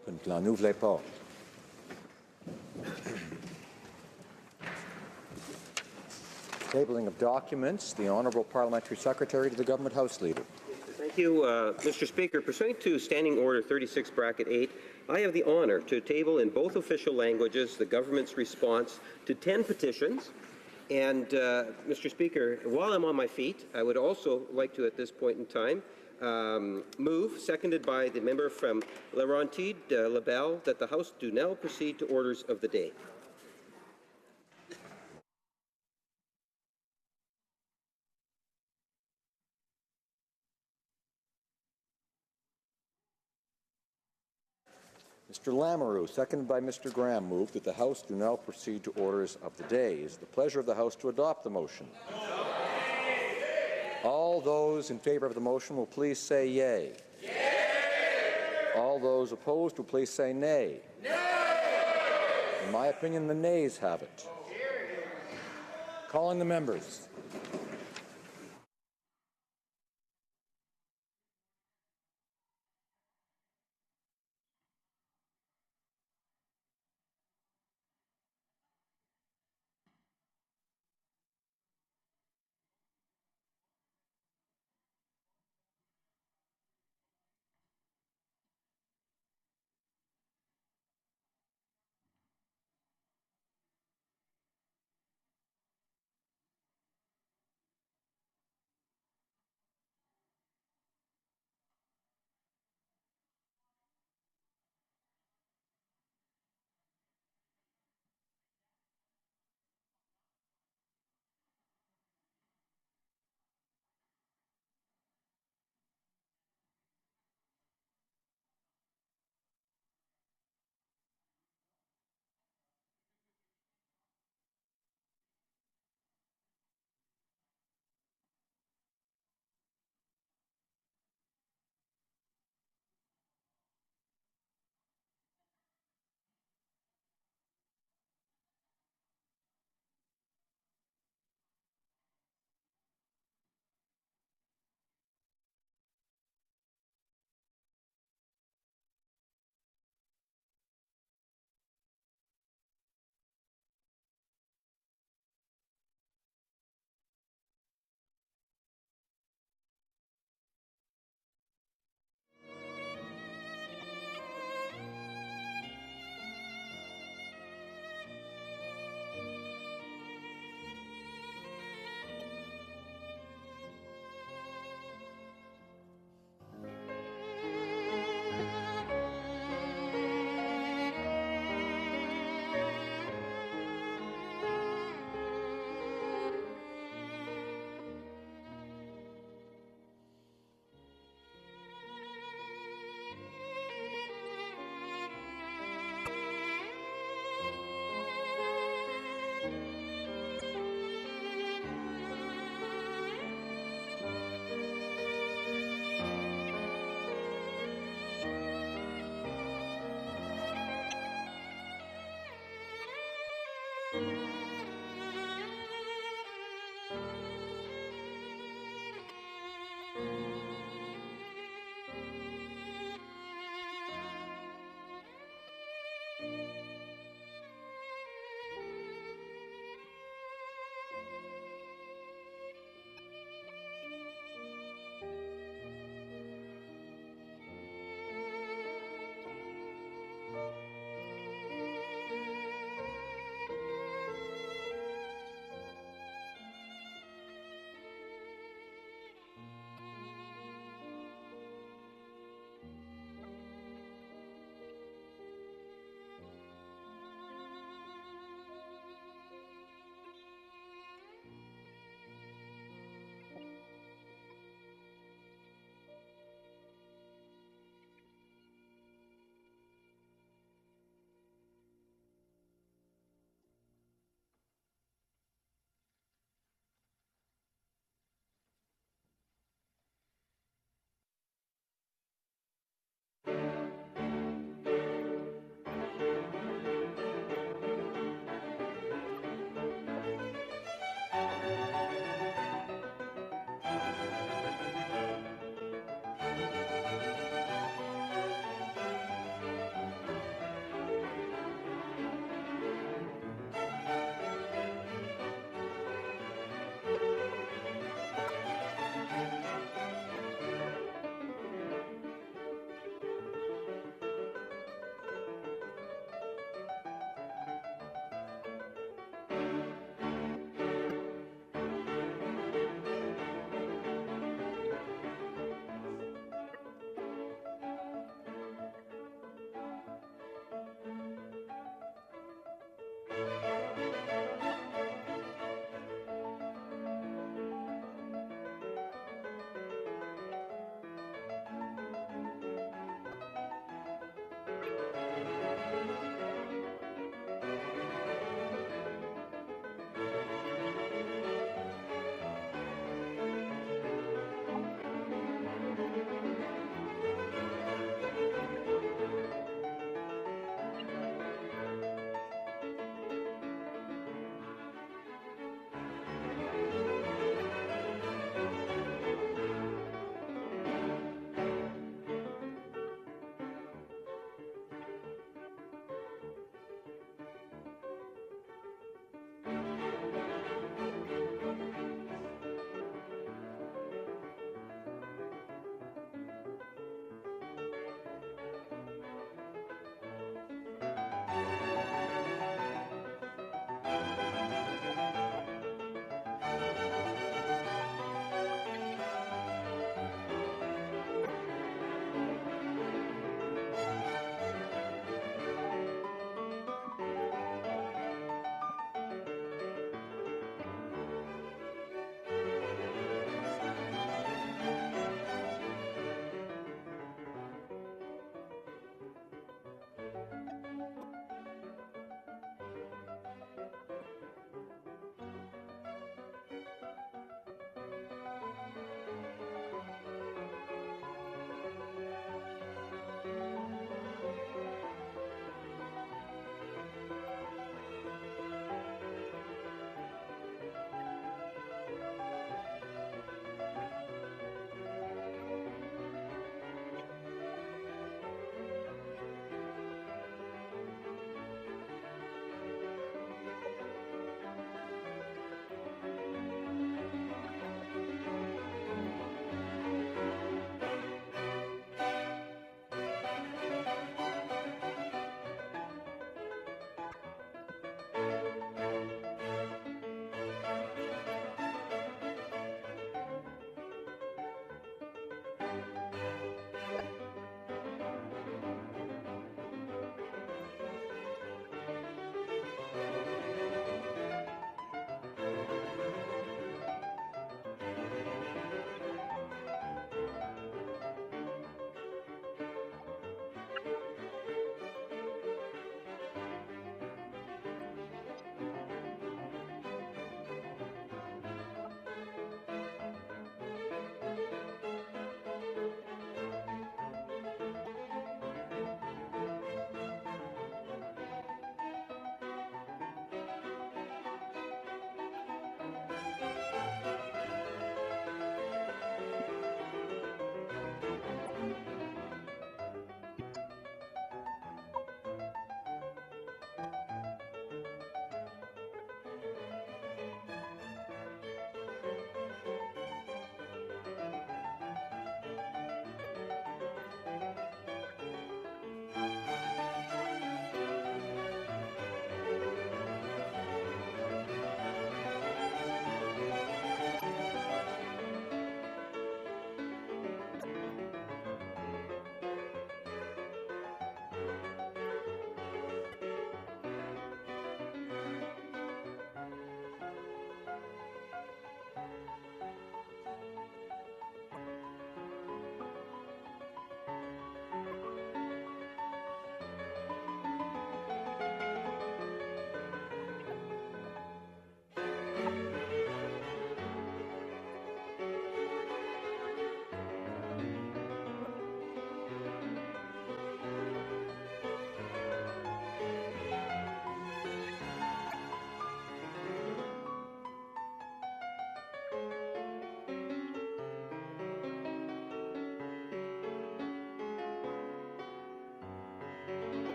open. N'en ouvrez pas. Tabling of documents. The Honourable Parliamentary Secretary to the Government House Leader. Thank you, Mr. Speaker. Pursuant to Standing Order 36(8), I have the honour to table in both official languages the government's response to 10 petitions. And, Mr. Speaker, while I'm on my feet, I would also like to, at this point in time, move, seconded by the member from Laurentide-Labelle, that the House do now proceed to orders of the day. Mr. Lamoureux, seconded by Mr. Graham, moved that the House do now proceed to orders of the day. Is it the pleasure of the House to adopt the motion? All those in favour of the motion will please say yea. Yea. All those opposed will please say nay. Nay. In my opinion, the nays have it. Calling the members.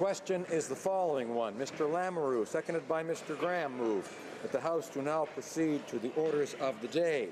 question is the following one. Mr. Lamoureux, seconded by Mr. Graham, moved that the House do now proceed to the orders of the day.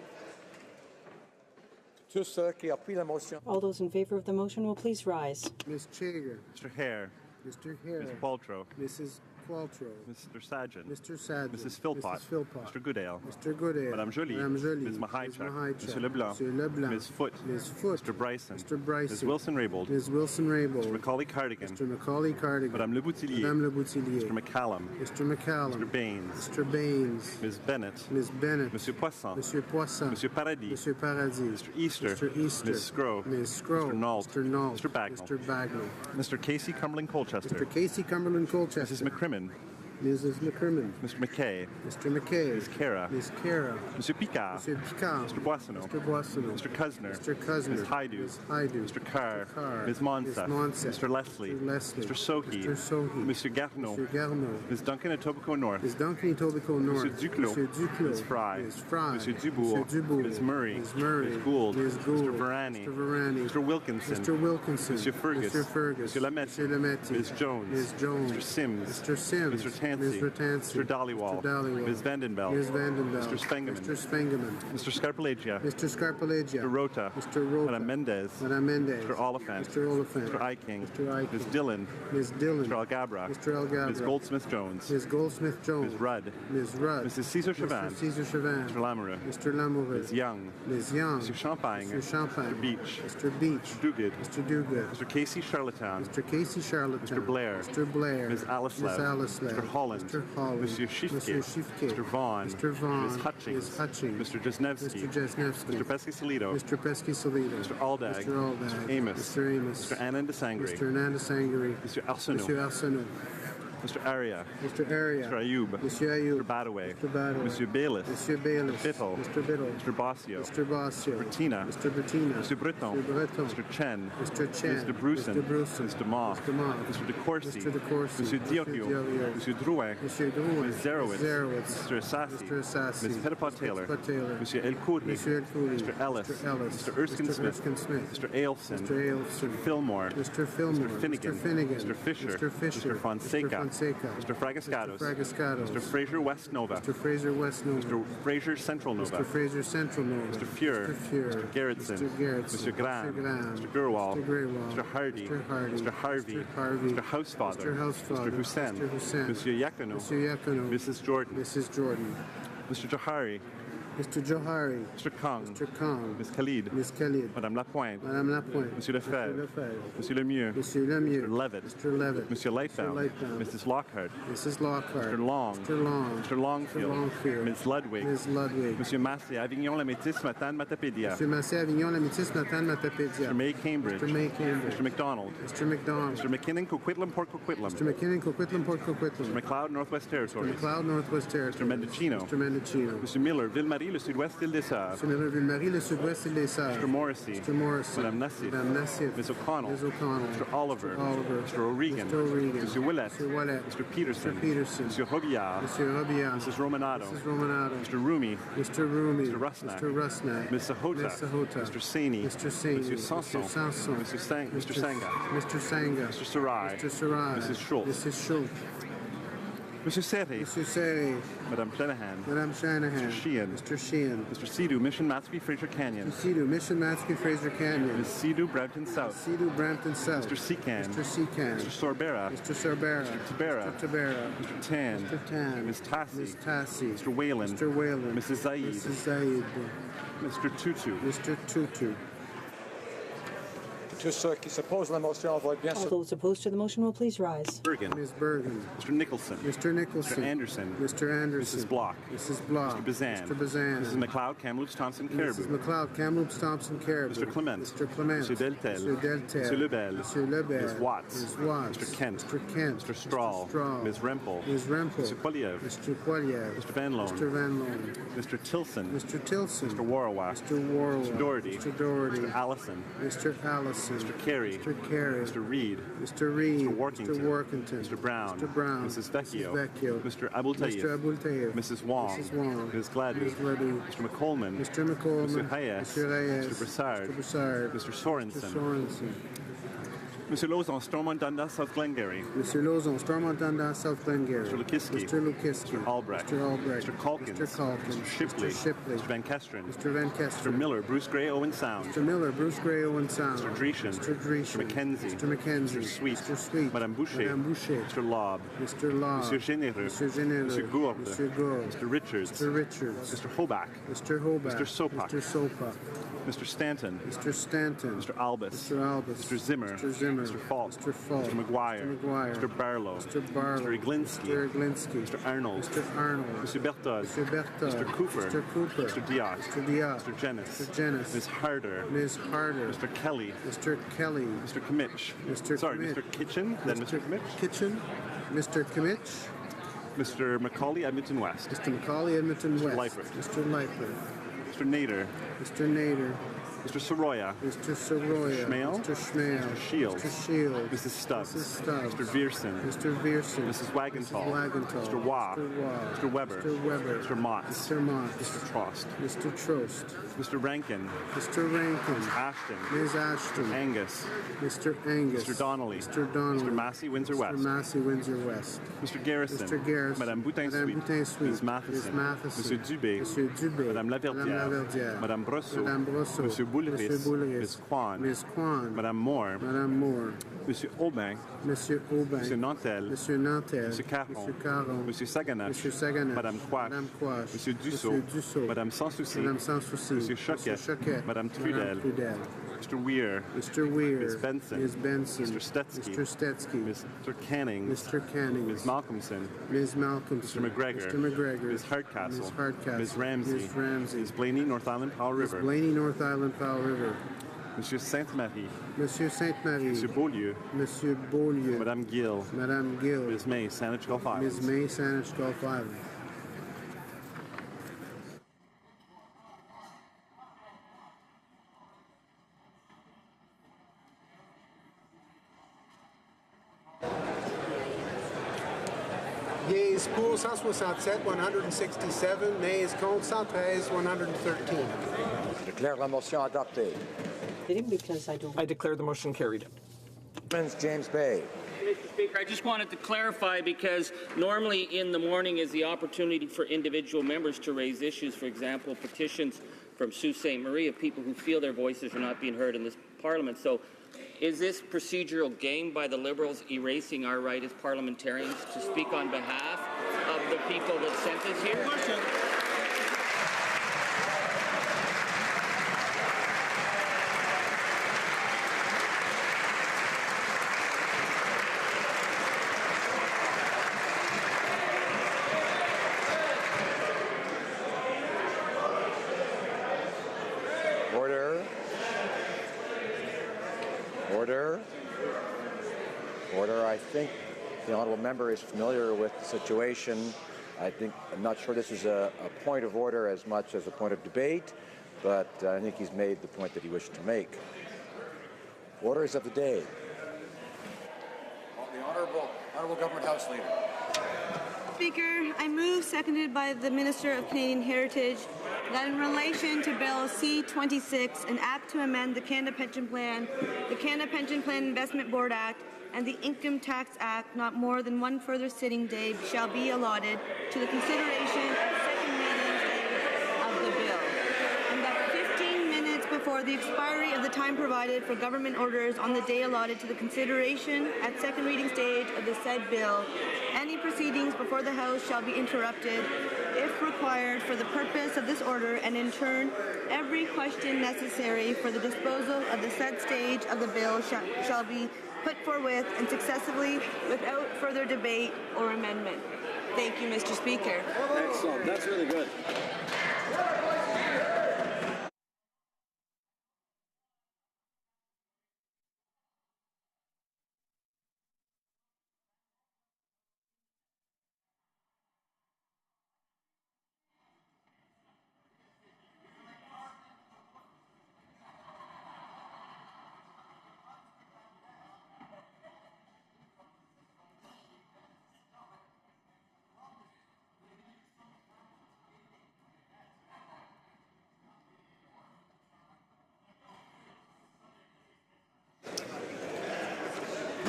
Tous ceux qui appuient la motion. All those in favor of the motion will please rise. Ms. Chager. Mr. Hare. Mr. Hare. Mr. Paltrow. Mrs. Qualtrough. Mr. Sajjan. Mr. Sajjan. Mrs. Philpott. Mrs. Philpott. Mr. Goodale. Mr. Goodale. Madame Joly. Madame Joly. Ms. Mahaichuk. Mahaichuk. Mr. Leblanc. Mr. Leblanc. Ms. Foote. Ms. Foote. Mr. Bryson. Mr. Bryson. Ms. Wilson-Raybould. Ms. Wilson-Raybould. Mr. Macaulay-Cardigan. Mr. Macaulay-Cardigan. Madame Le Boutillier. Madame Le Boutillier. Mr. McCallum. Mr. McCallum. Mr. Baines. Mr. Baines. Ms. Bennett. Ms. Bennett. Monsieur Poisson. Monsieur Poisson. Monsieur Paradis. Monsieur Paradis. Mr. Easter. Mr. Easter. Ms. Scrow. Ms. Scrow. Mr. Nault. Mr. Nault. Mr. Bagnall. Mr. Bagnall. Mr. Casey Cumberland-Colchester. Mr. Casey Cumberland-Colchester. Mrs. McCrimmon. Mrs. McCrimmon. Mr. McKay. Mr. McKay. Ms. Cara. Ms. Cara. Monsieur Picard. Monsieur Picard. Mr. Boissonneau. Mr. Boissonneau. Mr. Cuzner. Mr. Cuzner. Ms. Haidu. Ms. Haidu. Mr. Carr. Mr. Carr. Ms. Monsef. Ms. Monsef. Mr. Leslie. Mr. Leslie. Mr. Sohi. Mr. Sohi. Monsieur Garneau. Mr. Garneau. Ms. Duncan Etobicoke North. Ms. Duncan Etobicoke North. Monsieur Duclos. Monsieur Duclos. Ms. Fry. Ms. Fry. Monsieur Dubourg. Monsieur Dubourg. Ms. Murray. Ms. Murray. Ms. Gould. Ms. Gould. Mr. Varani. Mr. Varani. Mr. Wilkinson. Mr. Wilkinson. Monsieur Fergus. Mr. Fergus. Monsieur Lametti. Monsieur Lametti. Ms. Jones. Ms. Jones. Mr. Sims. Mr. Sims. Mr. Tansey. Mr. Tansey. Mr. Dollywall. Mr. Dollywall. Ms. Vandenbelt. Ms. Vandenbelt. Mr. Spengeman. Mr. Spengeman. Mr. Scarpalagia. Mr. Scarpalagia. Mr. Rota. Mr. Rota. Madame Mendez. Madame Mendez. Mr. Oliphant. Mr. Oliphant. Mr. Eiking. Mr. Eiking. Ms. Dillon. Ms. Dillon. Mr. Algabra. Mr. Algabra. Ms. Goldsmith-Jones. Ms. Goldsmith-Jones. Ms. Rudd. Ms. Rudd. Mrs. Cesar Chauvin. Mr. Cesar Chauvin. Mr. Lamoureux. Mr. Lamoureux. Ms. Young. Ms. Young. Mr. Champagne. Mr. Champagne. Mr. Beach. Mr. Beach. Mr. Duguid. Mr. Duguid. Mr. Casey Charlatan. Mr. Casey Charlatan. Mr. Blair. Mr. Blair. Ms. Alaslev. Ms. Alaslev. Mr. Holland. Mr. Holland. Monsieur Schiffke. Monsieur Schiffke. Mr. Vaughn. Mr. Vaughn. Ms. Hutchings. Ms. Hutchings. Mr. Jesnevsky. Mr. Jesnevsky. Mr. Pesky-Solido. Mr. Pesky-Solido. Mr. Aldag. Mr. Aldag. Mr. Amos. Mr. Amos. Mr. Anand Sangre. Mr. Ananda Sangari. Mr. Arsenault. Mr. Arsenault. Mr. Aria. Mr. Aria. Mr. Ayoub. Mr. Ayoub. Mr. Badaway. Mr. Badaway. Monsieur Bayless. Monsieur Bayless. Biddle. Mr. Biddle. Mr. Bossio. Mr. Bossio. Bertina. Mr. Bertina. Mr. Breton. Mr. Breton. Mr. Chen. Mr. Chen. Mr. Bruson. Mr. Bruson. Mr. Moff. Mr. Moff. Mr. De Courcy. Mr. De Courcy. Monsieur Diokio. Mr. Diokio. Monsieur Drouin. Monsieur Drouin. Ms. Zerowitz. Zerowitz. Mr. Assassi. Mr. Assassi. Ms. Pettipat-Taylor. Pettipat-Taylor. Monsieur El Khoury. Monsieur El Khoury. Mr. Ellis. Mr. Ellis. Mr. Erskine Mr. Smith. Erskine Smith. Mr. Ailson. Mr. Ailson. Mr. Fillmore. Mr. Fillmore. Mr. Finnegan. Mr. Finnegan. Mr. Fisher. Mr. Fisher. Mr. Fonseca. Mr. Fonseca. Mr. Fragascados. Mr. Fragascados. Mr. Fraser West Nova. Mr. Fraser West Nova. Mr. Fraser Central Nova. Mr. Fraser Central Nova. Mr. Fuhr. Mr. Fuhr. Mr. Gerritsen. Mr. Gerritsen. Mr. Graham. Mr. Graham. Mr. Gurwal. Mr. Grewal. Mr. Hardy. Mr. Hardy. Mr. Harvey. Mr. Harvey. Mr. Housefather. Mr. Housefather. Mr. Hussein. Mr. Hussein. Monsieur Yacono. Monsieur Yacono. Mrs. Jordan. Mrs. Jordan. Mr. Johari. Mr. Johari. Mr. Kong. Mr. Kong. Ms. Khalid. Ms. Khalid. Madame Lapointe. Madame Lapointe. Monsieur Lefebvre. Mr. Lefebvre. Monsieur Lemieux. Monsieur Lemieux. Mr. Levitt. Mr. Levitt. Monsieur Lightbound. Mr. Lightbound. Mrs. Lockhart. Mrs. Lockhart. Mr. Long. Mr. Long. Mr. Longfield. Mr. Longfield. Ms. Ludwig. Ms. Ludwig. Monsieur Massé, Avignon, La Métis, Matane, Matapédia. Monsieur Massé, Avignon, La Métis, Nathan, Matapédia. Mr. May, Cambridge. Mr. May, Cambridge. Mr. McDonald. Mr. McDonald. Mr. McKinnon, Coquitlam, Port Coquitlam. Mr. McKinnon, Coquitlam, Port Coquitlam. Mr. McLeod, Northwest Territories. McLeod, Northwest Territories. Mr. Mendocino. Mr. Mendocino. Mr. Miller, Ville-Marie, le Sud-Ouest, Île des Sœurs. Mr. Miller, Ville-Marie, le Sud-Ouest, Île des Sœurs. Mr. Morrissey. Mr. Morrissey. Madame Nassif. Madame Nassif. Ms. O'Connell. Ms. O'Connell. Mr. Oliver. Mr. Oliver. Mr. O'Regan. Mr. O'Regan. Mr. Willett. Mr. Willett. Mr. Peterson. Mr. Peterson. Mr. Robillard. Monsieur Robillard. Mrs. Romanado. Mrs. Romanado. Mr. Rumi. Mr. Rumi. Mr. Rusnak. Mr. Rusnak. Ms. Sahota. Ms. Sahota. Mr. Saini. Mr. Saini. Monsieur Sanson. Mr. Sanson. Mr. Sanga. Mr. Sanga. Mr. Sarai. Mr. Sarai. Mrs. Schultz. Mrs. Schultz. Monsieur Serre. Mr. Serre. Madame Shanahan. Madame Shanahan. Mr. Sheehan. Mr. Sheehan. Mr. Sidhu, Mission Matsby, Fraser Canyon. Sidu, Mission Matsky, Fraser Canyon. Ms. Sidhu, Brampton South. Sidu, Brampton South. Mr. Secan. Mr. Secan. Mr. Sorbera. Mr. Sorbera. Mr. Tabera. Mr. Tabera. Mr. Tan. Mr. Tan. Ms. Tassi. Ms. Tassi. Mr. Whalen. Mr. Whalen. Mrs. Zaid. Mrs. Zaid. Mr. Tutu. Mr. Tutu. Tous ceux qui s'opposent à la motion votent bien All sûr. those opposed to the motion will please rise. Bergen. Ms. Bergen. Mr. Nicholson. Mr. Nicholson. Mr. Anderson. Mr. Anderson. Mrs. Block. Mrs. Block. Mr. Bazan. Mr. Bazan. Mrs. McLeod, Kamloops, Thompson, Caribou. Mrs. McLeod, Kamloops, Thompson, Caribou. Mr. Clement. Mr. Clement. Mr. Deltel. Mr. Deltel. Mr. Lebel. Mr. Lebel. Ms. Watts. Ms. Watts. Mr. Kent. Mr. Kent. Mr. Strahl. Mr. Strahl. Ms. Rempel. Ms. Rempel. Mr. Poliev. Mr. Poiliev. Mr. Van Loan. Mr. Van Loan. Mr. Tilson. Mr. Tilson. Mr. Warrawak. Mr. Warwick. Mr. Doherty. Mr. Doherty. Mr. Allison. Mr. Allison. Mr. Carey. Mr. Carey. Mr. Reed. Mr. Reed. Mr. Workington. Mr. Workington. Mr. Brown. Mr. Brown. Mrs. Vecchio. Mrs. Vecchio. Mr. Abul Tayyib. Mr. Abul Tayyib. Mrs. Wong. Mrs. Wong. Ms. Gladue. Ms. Gladue. Mr. McColeman. Mr. McColeman. Mr. Hayes. Mr. Hayes. Mr. Broussard. Mr. Broussard. Mr. Mr. Sorensen. Sorensen. Monsieur Lauzon, Stormont Dundas, South Glengarry. Mr. Lozon, Stormont Dundas, South Glengarry. Mr. Lukiski. Mr. Lukiski. Mr. Albrecht. Mr. Albrecht. Mr. Calkins. Mr. Calkins. Mr. Shipley. Mr. Shipley. Mr. Van Kesteren. Mr. Van Mr. Kesteren. Miller, Bruce Gray, Owen Sound. Mr. Miller, Bruce Gray, Owen Sound. Mr. Dreeshen. Mr. Dreeshen. Mr. McKenzie. Mr. McKenzie. Mr. Sweet. Mr. Sweet. Madame Boucher. Madame Boucher. Mr. Lobb. Mr. Law. Monsieur Généreux. Mr. Généreux. Monsieur Gourde. Mr. Gourde. Mr. Richards. Mr. Richards. Mr. Hobach. Mr. Hobach. Mr. Sopak. Mr. Sopak. Mr. Stanton. Mr. Stanton. Mr. Albus. Mr. Albus. Mr. Zimmer. Mr. Zimmer. Mr. Falk. Mr. Falk. Mr. McGuire. Mr. McGuire. Mr. Barlow. Mr. Barlow. Mr. Iglinski. Mr. Iglinski. Mr. Arnold. Mr. Arnold. Mr. Berthold. Mr. Berthold. Mr. Cooper. Mr. Cooper. Mr. Diaz. Mr. Diaz. Mr. Jennis. Mr. Jennis. Ms. Harder. Ms. Harder. Mr. Kelly. Mr. Kelly. Mr. Kimmich. Mr. Sorry, Kimmich. Mr. Kitchen, then Mr. Kimmich. Kitchen. Mr. Kimmich. Mr. Macaulay, Edmonton West. Mr. Macaulay, Edmonton West. Lightfoot. Mr. Lightfoot. Mr. Nader. Mr. Nader. Mr. Soroya. Mr. Soroya. Schmale. Mr. Schmale. Mr. Shields. Mr. Shields. Mrs. Stubbs. Mrs. Stubbs. Mr. Vierson. Mr. Vierson. Mrs. Wagenthal. Mrs. Wagenthal. Mr. Waugh. Mr. Waugh. Mr. Weber. Mr. Weber. Mr. Motts. Mr. Mott. Mr. Trost. Mr. Trost. Mr. Rankin. Mr. Rankin. Ashton. Ms. Ashton. Angus. Mr. Angus. Mr. Donnelly. Mr. Donnelly. Mr. Massey, Windsor Mr. West. Massey, Windsor West. Mr. Garrison. Mr. Garrison. Madame Boutin-Sweet. Madame Boutin-Sweet. Ms. Matheson. Ms. Matheson. Monsieur Dubé. Monsieur Dubé. Madame Laverdière. Madame Laverdière. Madame Brosseau. Madame Brosseau. Monsieur Boulris. Monsieur Boulris. Ms. Kwan. Ms. Kwan. Madame Moore. Madame Moore. Monsieur Aubin. Monsieur Aubin. Monsieur Nantel. Monsieur Nantel. Monsieur Caron. Monsieur Caron. Monsieur Saganache. Monsieur Saganache. Madame Quash. Madame Quash. Monsieur Dussault. Monsieur Dussault. Madame Sans Souci. Madame Sans Souci. Monsieur Choquet. Monsieur Choquet. Madame Trudel. Madame Trudel. Mr. Weir. Mr. Weir. Ms. Benson. Ms. Benson. Mr. Stetsky. Mr. Stetsky. Mr. Canning. Mr. Canning. Ms. Malcolmson. Ms. Malcolmson. Mr. McGregor. Mr. McGregor. Ms. Hardcastle. Ms. Hardcastle. Ms. Ramsey. Ms. Ramsey. Ms. Blaney, North Island, Powell Ms. River. Blaney, North Island, Powell River. Monsieur Sainte-Marie. Monsieur Sainte-Marie. Monsieur Beaulieu. Monsieur Beaulieu. Madame Gill. Madame Gill. Ms. May, Saanich Gulf Islands. Ms. May, Saanich Gulf Island. Yeas pour 167, 167. Nays contre 113, 113. Je déclare la motion adoptée. Because I declare the motion carried. James Bay. Mr. Speaker, I just wanted to clarify because normally in the morning is the opportunity for individual members to raise issues, for example, petitions from Sault Ste. Marie of people who feel their voices are not being heard in this Parliament. So is this procedural game by the Liberals erasing our right as parliamentarians to speak on behalf of the people that sent us here? Order. Order. Order. I think the honourable member is familiar with the situation. I'm not sure this is a point of order as much as a point of debate, but I think he's made the point that he wished to make. Orders of the day. The honourable Government House Leader. Speaker, I move, seconded by the Minister of Canadian Heritage, that in relation to Bill C-26, an act to amend the Canada Pension Plan, the Canada Pension Plan Investment Board Act, and the Income Tax Act, not more than one further sitting day shall be allotted to the consideration at second reading stage of the bill, and that 15 minutes before the expiry of the time provided for government orders on the day allotted to the consideration at second reading stage of the said bill, any proceedings before the House shall be interrupted, if required, for the purpose of this order, and in turn, every question necessary for the disposal of the said stage of the bill shall be put forthwith and successively without further debate or amendment. Thank you, Mr. Speaker. Excellent. That's really good.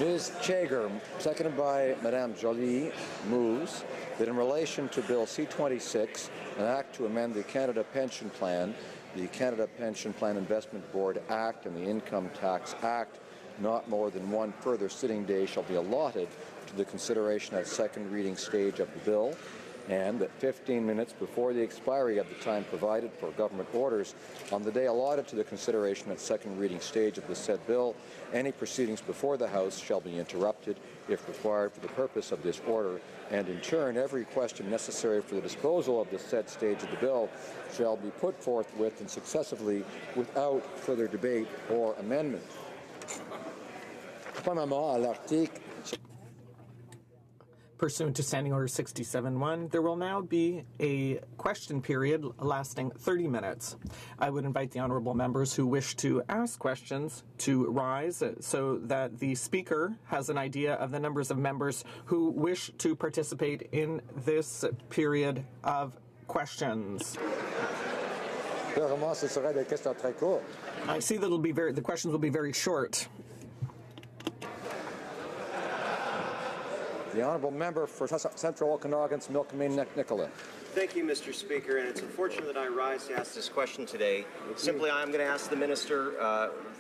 Ms. Chager, seconded by Madame Joly, moves that in relation to Bill C-26, an act to amend the Canada Pension Plan, the Canada Pension Plan Investment Board Act, and the Income Tax Act, not more than one further sitting day shall be allotted to the consideration at second reading stage of the bill, and that 15 minutes before the expiry of the time provided for government orders on the day allotted to the consideration at second reading stage of the said bill, any proceedings before the House shall be interrupted if required for the purpose of this order, and in turn every question necessary for the disposal of the said stage of the bill shall be put forthwith and successively without further debate or amendment. Conformément à l'article Pursuant to Standing Order 67-1, there will now be a question period lasting 30 minutes. I would invite the honourable members who wish to ask questions to rise so that the Speaker has an idea of the numbers of members who wish to participate in this period of questions. I see that the questions will be very short. The Honourable Member for Central Okanagan's Milkmain Nicola. Thank you, Mr. Speaker, and it's unfortunate that I rise to ask this question today. Simply, I'm going to ask the Minister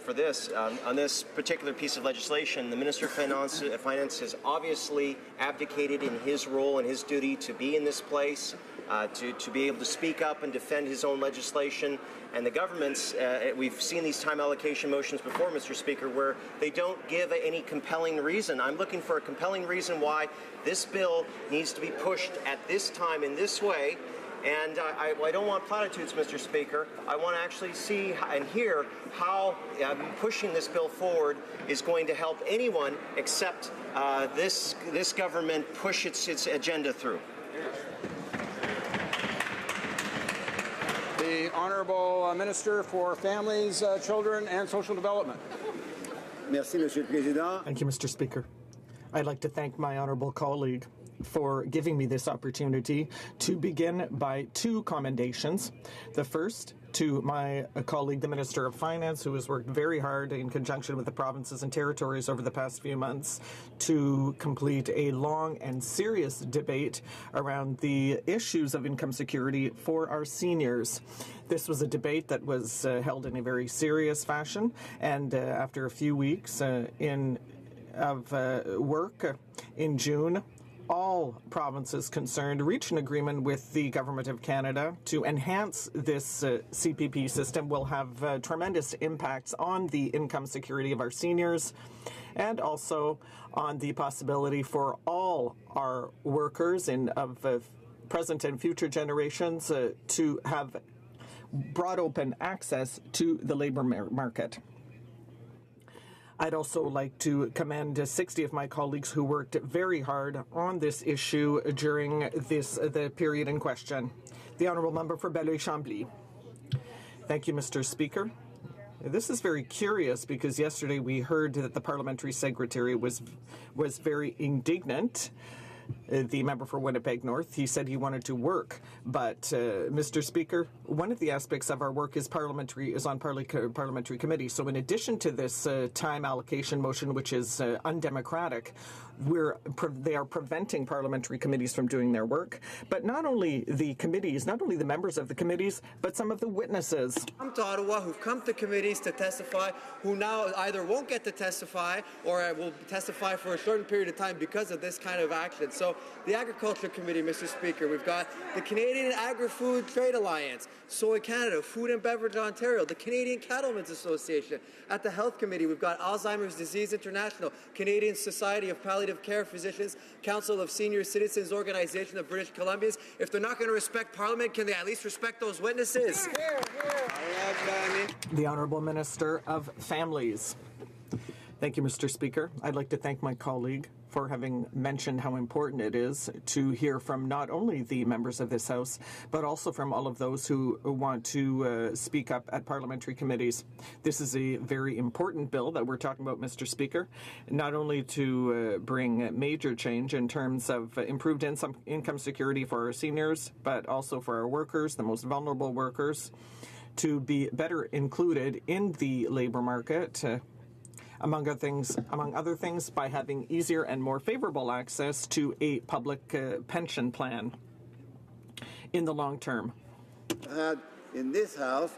for this. On this particular piece of legislation, the Minister of Finance has obviously abdicated in his role and his duty to be in this place, to be able to speak up and defend his own legislation. And the government's, we've seen these time allocation motions before, Mr. Speaker, where they don't give any compelling reason. I'm looking for a compelling reason why this bill needs to be pushed at this time in this way. And I don't want platitudes, Mr. Speaker. I want to actually see and hear how pushing this bill forward is going to help anyone except this government push its agenda through. The Honourable Minister for Families, Children and Social Development. Merci, Monsieur le Président. Thank you, Mr. Speaker. I'd like to thank my honourable colleague for giving me this opportunity to begin by two commendations. The first to my colleague, the Minister of Finance, who has worked very hard in conjunction with the provinces and territories over the past few months to complete a long and serious debate around the issues of income security for our seniors. This was a debate that was held in a very serious fashion, and after a few weeks of work in June, all provinces concerned reached an agreement with the Government of Canada to enhance this CPP system. Will have tremendous impacts on the income security of our seniors and also on the possibility for all our workers of present and future generations to have broad open access to the labour market. I'd also like to commend 60 of my colleagues who worked very hard on this issue during the period in question. The Honourable Member for Belleuil-Chambly. Thank you, Mr. Speaker. This is very curious because yesterday we heard that the Parliamentary Secretary was very indignant. The member for Winnipeg North, he said he wanted to work, but Mr. Speaker, one of the aspects of our work is on parliamentary committee. So in addition to this time allocation motion, which is undemocratic, they are preventing parliamentary committees from doing their work. But not only the committees, not only the members of the committees, but some of the witnesses. Come to Ottawa, who've come to committees to testify, who now either won't get to testify or will testify for a short period of time because of this kind of action. So the Agriculture Committee, Mr. Speaker, we've got the Canadian Agri-Food Trade Alliance, Soy Canada, Food and Beverage Ontario, the Canadian Cattlemen's Association. At the Health Committee, we've got Alzheimer's Disease International, Canadian Society of Palliative Care Physicians, Council of Senior Citizens Organization of British Columbians. If they're not going to respect Parliament, can they at least respect those witnesses? The Honourable Minister of Families. Thank you, Mr. Speaker. I'd like to thank my colleague for having mentioned how important it is to hear from not only the members of this House, but also from all of those who want to speak up at parliamentary committees. This is a very important bill that we're talking about, Mr. Speaker, not only to bring major change in terms of improved income security for our seniors, but also for our workers, the most vulnerable workers, to be better included in the labour market. among other things, by having easier and more favorable access to a public pension plan in the long term. Had in this House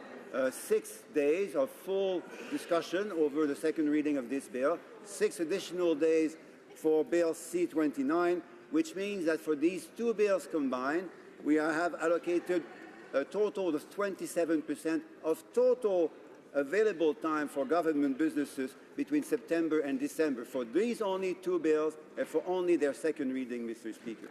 6 days of full discussion over the second reading of this bill, 6 additional days for Bill C-29, which means that for these two bills combined, we have allocated a total of 27% of total available time for government businesses between September and December for these only two bills and for only their second reading, Mr. Speaker.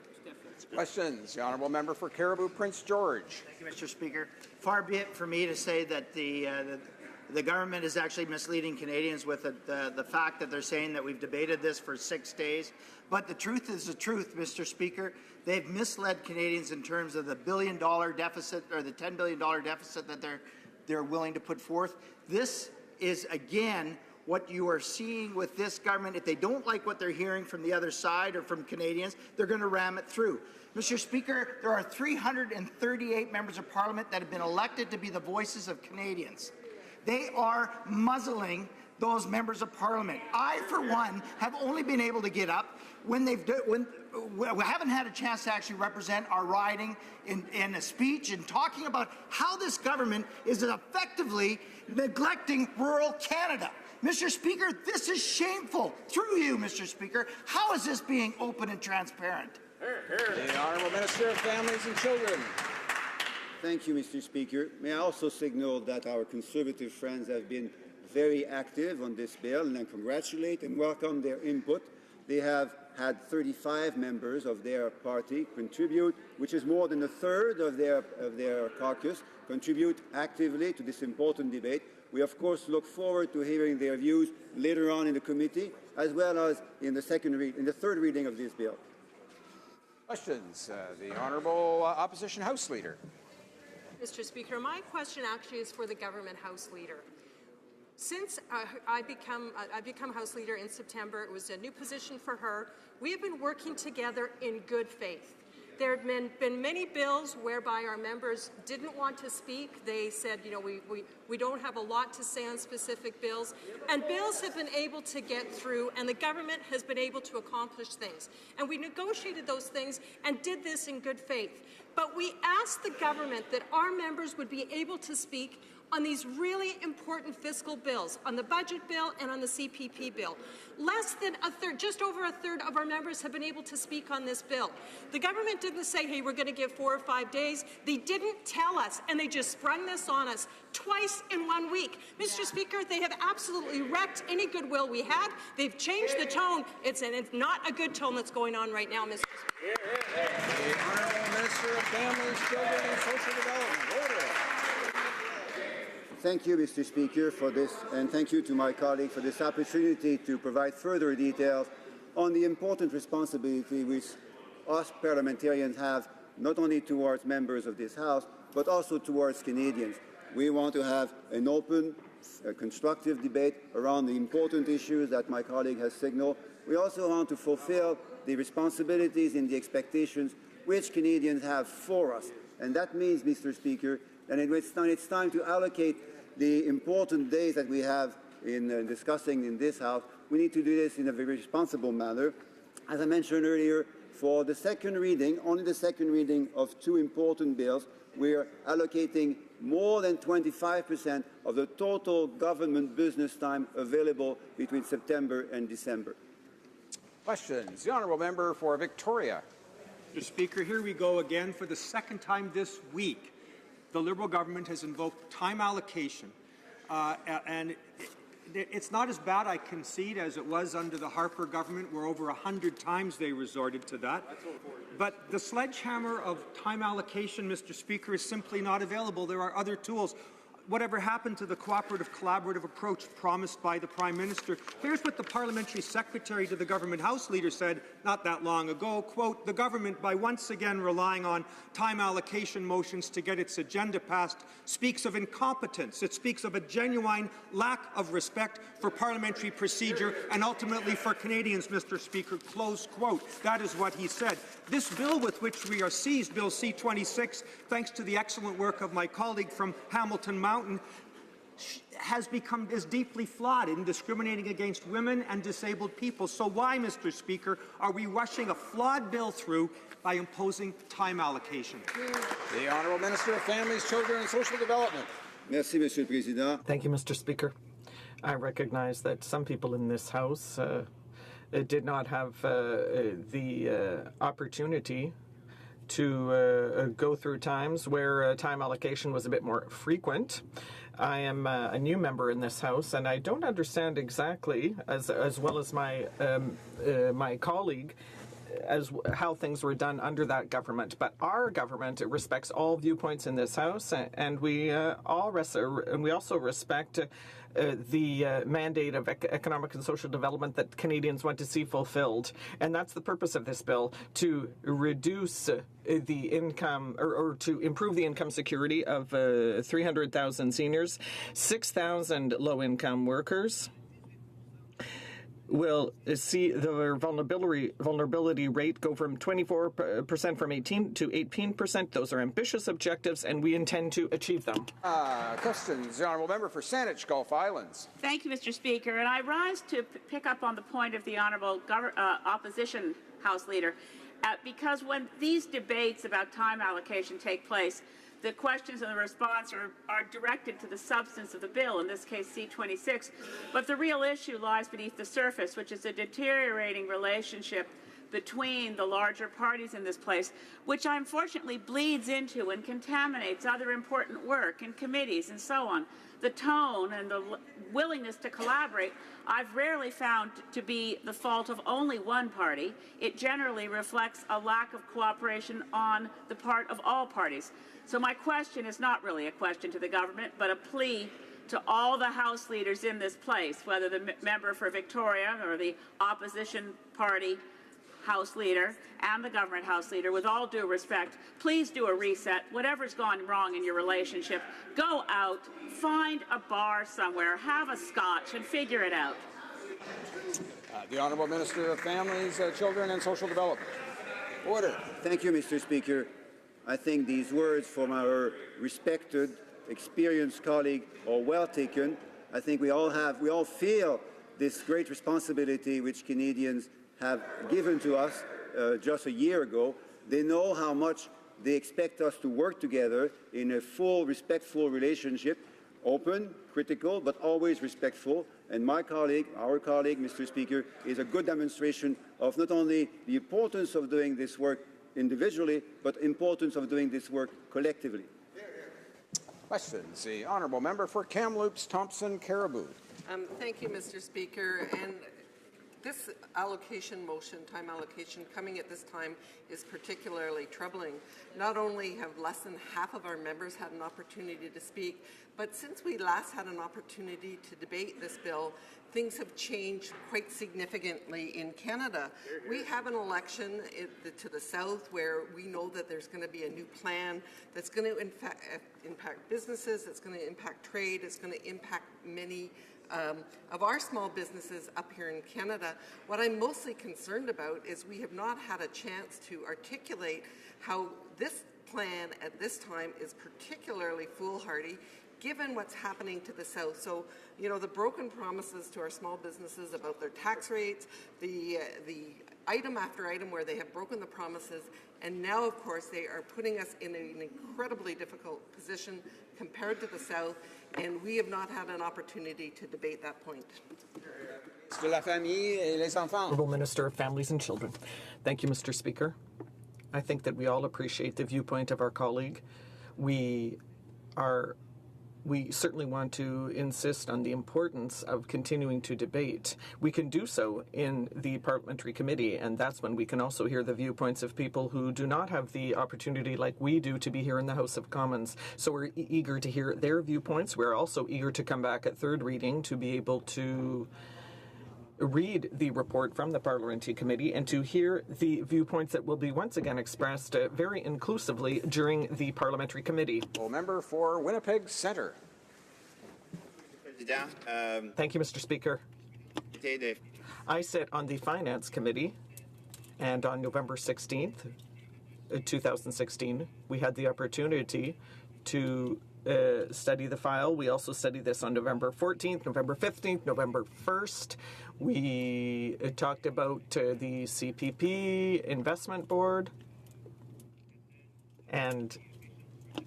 Questions? The Honourable Member for Caribou Prince George. Thank you, Mr. Speaker. Far be it for me to say that the government is actually misleading Canadians with the fact that they're saying that we've debated this for 6 days. But the truth is the truth, Mr. Speaker. They've misled Canadians in terms of the $1 billion deficit or the $10 billion deficit that they're willing to put forth. This is, again, what you are seeing with this government. If they don't like what they're hearing from the other side or from Canadians, they're going to ram it through. Mr. Speaker, there are 338 members of Parliament that have been elected to be the voices of Canadians. They are muzzling those members of Parliament. I, for one, have only been able to get up when we haven't had a chance to actually represent our riding in a speech and talking about how this government is effectively neglecting rural Canada. Mr. Speaker, this is shameful. Through you, Mr. Speaker, how is this being open and transparent? The Honourable Minister of Families and Children. Thank you, Mr. Speaker. May I also signal that our Conservative friends have been very active on this bill, and I congratulate and welcome their input. They have had 35 members of their party contribute, which is more than a third of their caucus, contribute actively to this important debate. We, of course, look forward to hearing their views later on in the committee, as well as in the third reading of this bill. Questions? The Honourable Opposition House Leader. Mr. Speaker, my question actually is for the Government House Leader. Since I become House Leader in September, it was a new position for her. We have been working together in good faith. There have been many bills whereby our members didn't want to speak. They said, you know, we don't have a lot to say on specific bills. And bills have been able to get through, and the government has been able to accomplish things. And we negotiated those things and did this in good faith. But we asked the government that our members would be able to speak on these really important fiscal bills, on the budget bill and on the CPP bill. Less than a third, just over a third of our members have been able to speak on this bill. The government didn't say, hey, we're going to give 4 or 5 days. They didn't tell us, and they just sprung this on us twice in 1 week. Mr. Speaker, they have absolutely wrecked any goodwill we had. They've changed the tone. It's not a good tone that's going on right now, Mr. Speaker. The Honourable Minister of Families, Children and Social Development. Order. Thank you, Mr. Speaker, for this, and thank you to my colleague for this opportunity to provide further details on the important responsibility which us parliamentarians have, not only towards members of this House, but also towards Canadians. We want to have an open, constructive debate around the important issues that my colleague has signaled. We also want to fulfill the responsibilities and the expectations which Canadians have for us. And that means, Mr. Speaker, that it's time to allocate the important days that we have in discussing in this House. We need to do this in a very responsible manner. As I mentioned earlier, for the second reading, only the second reading of two important bills, we're allocating more than 25% of the total government business time available between September and December. Questions? The Honourable Member for Victoria. Mr. Speaker, here we go again for the second time this week. The Liberal government has invoked time allocation, and it's not as bad, I concede, as it was under the Harper government, where over 100 times they resorted to that. But the sledgehammer of time allocation, Mr. Speaker, is simply not available. There are other tools. Whatever happened to the cooperative, collaborative approach promised by the Prime Minister? Here's what the Parliamentary Secretary to the Government House Leader said not that long ago, quote, "The government, by once again relying on time allocation motions to get its agenda passed, speaks of incompetence. It speaks of a genuine lack of respect for parliamentary procedure and ultimately for Canadians, Mr. Speaker," close quote. That is what he said. This bill with which we are seized, Bill C-26, thanks to the excellent work of my colleague from Hamilton Mountain, is deeply flawed in discriminating against women and disabled people. So why, Mr. Speaker, are we rushing a flawed bill through by imposing time allocation? The Honourable Minister of Families, Children and Social Development. Merci, Monsieur le Président. Thank you, Mr. Speaker. I recognize that some people in this House did not have the opportunity to go through times where time allocation was a bit more frequent. I am a new member in this House, and I don't understand exactly, as well as my my colleague, how things were done under that government. But our government respects all viewpoints in this House, and we also respect the mandate of economic and social development that Canadians want to see fulfilled. And that's the purpose of this bill, to reduce the income or to improve the income security of 300,000 seniors, 6,000 low-income workers. Will see the vulnerability rate go from 24% from 18 to 18%. Those are ambitious objectives, and we intend to achieve them. Questions. The Honourable Member for Saanich, Gulf Islands. Thank you, Mr. Speaker. And I rise to pick up on the point of the Honourable Opposition House Leader, because when these debates about time allocation take place, the questions and the response are directed to the substance of the bill, in this case C-26, but the real issue lies beneath the surface, which is a deteriorating relationship between the larger parties in this place, which unfortunately bleeds into and contaminates other important work in committees and so on. The tone and the willingness to collaborate I've rarely found to be the fault of only one party. It generally reflects a lack of cooperation on the part of all parties. So my question is not really a question to the government, but a plea to all the House leaders in this place, whether the member for Victoria or the opposition party House leader and the government House leader, with all due respect, please do a reset. Whatever's gone wrong in your relationship, go out, find a bar somewhere, have a scotch, and figure it out. The Honourable Minister of Families, Children and Social Development. Order. Thank you, Mr. Speaker. I think these words from our respected, experienced colleague are well taken. I think we all feel this great responsibility which Canadians have given to us just a year ago. They know how much they expect us to work together in a full, respectful relationship, open, critical, but always respectful. And my colleague, our colleague, Mr. Speaker, is a good demonstration of not only the importance of doing this work individually, but the importance of doing this work collectively. Questions. The Honourable Member for Kamloops, Thompson, Caribou. Thank you, Mr. Speaker. And this allocation motion, time allocation, coming at this time is particularly troubling. Not only have less than half of our members had an opportunity to speak, but since we last had an opportunity to debate this bill, things have changed quite significantly in Canada. We have an election to the south where we know that there's going to be a new plan that's going to impact businesses, it's going to impact trade, it's going to impact many of our small businesses up here in Canada. What I'm mostly concerned about is we have not had a chance to articulate how this plan at this time is particularly foolhardy given what's happening to the south. So, you know, the broken promises to our small businesses about their tax rates, the item after item where they have broken the promises, and now, of course, they are putting us in an incredibly difficult position compared to the south, and we have not had an opportunity to debate that point. De la famille et les enfants. Honourable Minister of Families and Children. Thank you, Mr. Speaker. I think that we all appreciate the viewpoint of our colleague. We certainly want to insist on the importance of continuing to debate. We can do so in the parliamentary committee, and that's when we can also hear the viewpoints of people who do not have the opportunity like we do to be here in the House of Commons. So we're eager to hear their viewpoints. We're also eager to come back at third reading to be able to read the report from the parliamentary committee and to hear the viewpoints that will be once again expressed very inclusively during the parliamentary committee. Member for Winnipeg Centre. Thank you, Mr. Speaker. I sit on the Finance Committee, and on November 16th, 2016, we had the opportunity to study the file. We also studied this on November 14th, November 15th, November 1st. We talked about the CPP Investment Board and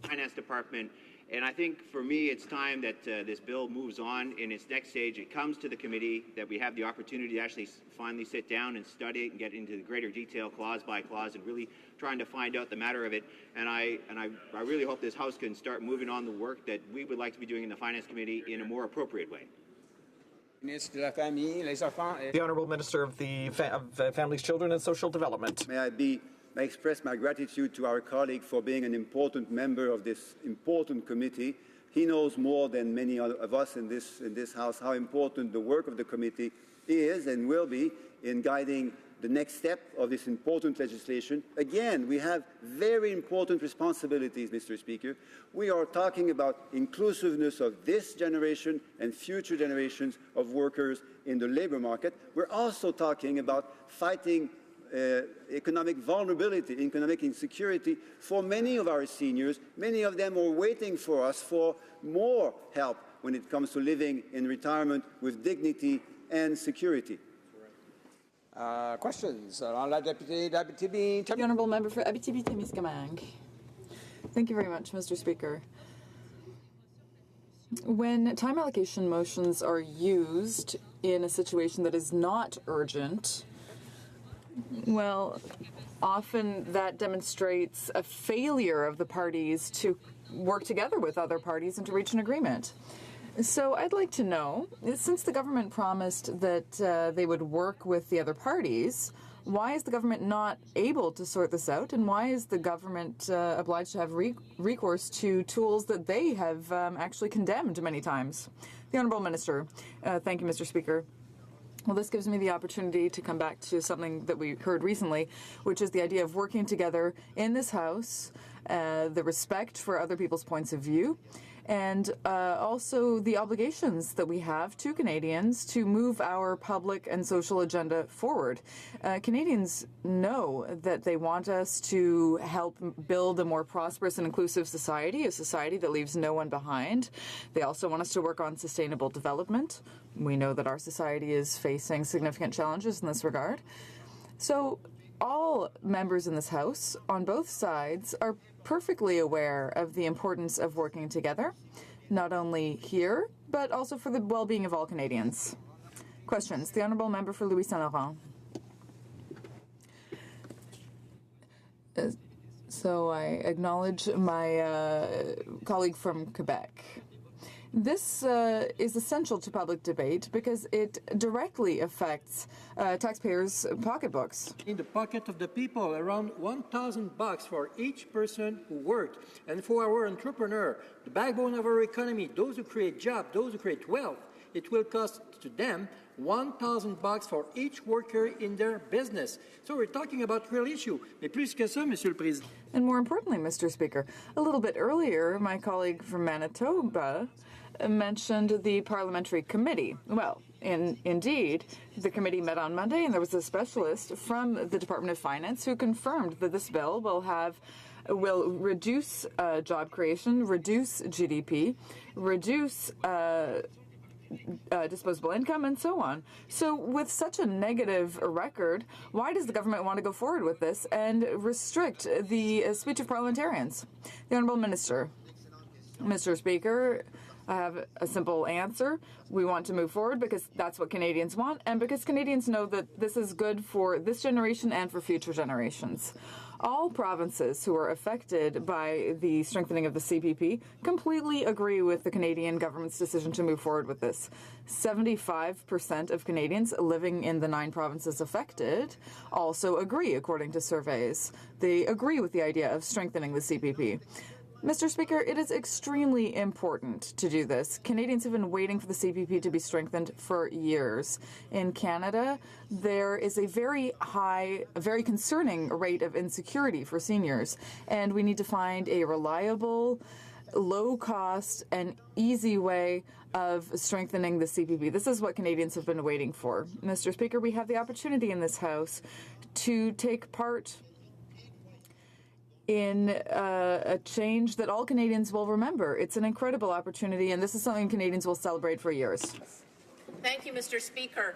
Finance Department. And I think for me, it's time that this bill moves on in its next stage. It comes to the committee, that we have the opportunity to actually finally sit down and study it and get into the greater detail, clause by clause, and really trying to find out the matter of it. And I really hope this House can start moving on the work that we would like to be doing in the Finance Committee in a more appropriate way. the Honourable Minister of Families, Children and Social Development. May I express my gratitude to our colleague for being an important member of this important committee. He knows more than many of us in this House how important the work of the committee is and will be in guiding the next step of this important legislation. Again, we have very important responsibilities, Mr. Speaker. We are talking about inclusiveness of this generation and future generations of workers in the labour market. We're also talking about fighting economic vulnerability, economic insecurity for many of our seniors. Many of them are waiting for us for more help when it comes to living in retirement with dignity and security. Questions? The Honourable Member for Abitibi-Témiscamingue. Thank you very much, Mr. Speaker. When time allocation motions are used in a situation that is not urgent, well, often that demonstrates a failure of the parties to work together with other parties and to reach an agreement. So I'd like to know, since the government promised that they would work with the other parties, why is the government not able to sort this out, and why is the government obliged to have recourse to tools that they have actually condemned many times? The Honourable Minister. Thank you, Mr. Speaker. Well, this gives me the opportunity to come back to something that we heard recently, which is the idea of working together in this House, the respect for other people's points of view, and also the obligations that we have to Canadians to move our public and social agenda forward. Canadians know that they want us to help build a more prosperous and inclusive society, a society that leaves no one behind. They also want us to work on sustainable development. We know that our society is facing significant challenges in this regard. So all members in this House, on both sides, are perfectly aware of the importance of working together, not only here, but also for the well-being of all Canadians. Questions. The Honourable Member for Louis Saint Laurent. So I acknowledge my colleague from Quebec. This is essential to public debate because it directly affects taxpayers' pocketbooks. In the pocket of the people, around $1,000 for each person who worked. And for our entrepreneur, the backbone of our economy, those who create jobs, those who create wealth, it will cost to them $1,000 for each worker in their business. So we're talking about real issue. Mais plus que ça, Monsieur le Président. And more importantly, Mr. Speaker, a little bit earlier, my colleague from Manitoba mentioned the parliamentary committee. Well, indeed, the committee met on Monday, and there was a specialist from the Department of Finance who confirmed that this bill will reduce job creation, reduce GDP, reduce disposable income, and so on. So with such a negative record, why does the government want to go forward with this and restrict the speech of parliamentarians? The Honourable Minister. Mr. Speaker, I have a simple answer. We want to move forward because that's what Canadians want, and because Canadians know that this is good for this generation and for future generations. All provinces who are affected by the strengthening of the CPP completely agree with the Canadian government's decision to move forward with this. 75% of Canadians living in the 9 provinces affected also agree, according to surveys. They agree with the idea of strengthening the CPP. Mr. Speaker, it is extremely important to do this. Canadians have been waiting for the CPP to be strengthened for years. In Canada, there is a very high, very concerning rate of insecurity for seniors, and we need to find a reliable, low-cost, and easy way of strengthening the CPP. This is what Canadians have been waiting for. Mr. Speaker, we have the opportunity in this House to take part in a change that all Canadians will remember. It's an incredible opportunity, and this is something Canadians will celebrate for years. Thank you, Mr. Speaker.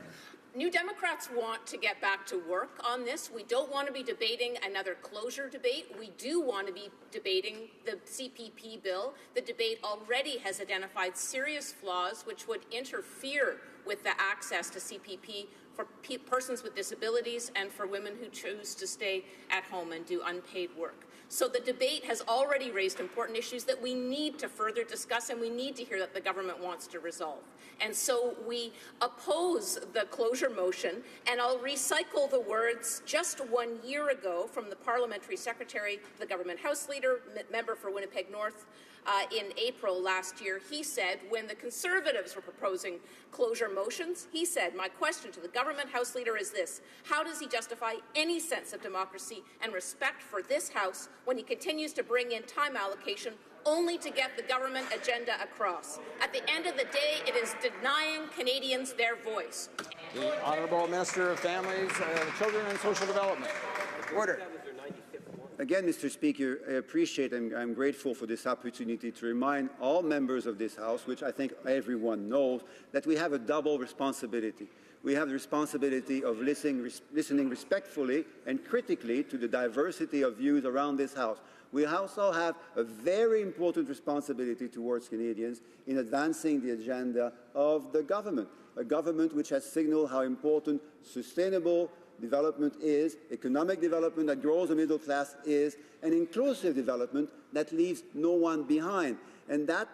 New Democrats want to get back to work on this. We don't want to be debating another closure debate. We do want to be debating the CPP bill. The debate already has identified serious flaws which would interfere with the access to CPP for persons with disabilities and for women who choose to stay at home and do unpaid work. So the debate has already raised important issues that we need to further discuss, and we need to hear that the government wants to resolve. And so we oppose the closure motion, and I'll recycle the words just 1 year ago from the Parliamentary Secretary, the Government House Leader, member for Winnipeg North, in April last year. He said, when the Conservatives were proposing closure motions, he said, my question to the Government House Leader is this: how does he justify any sense of democracy and respect for this House when he continues to bring in time allocation only to get the government agenda across? At the end of the day, it is denying Canadians their voice. The Honourable Minister of Families, Children and Social Development. Order. Again, Mr. Speaker, I appreciate and I'm grateful for this opportunity to remind all members of this House, which I think everyone knows, that we have a double responsibility. We have the responsibility of listening respectfully and critically to the diversity of views around this House. We also have a very important responsibility towards Canadians in advancing the agenda of the government, a government which has signaled how important sustainable development is, economic development that grows the middle class is, and inclusive development that leaves no one behind. And that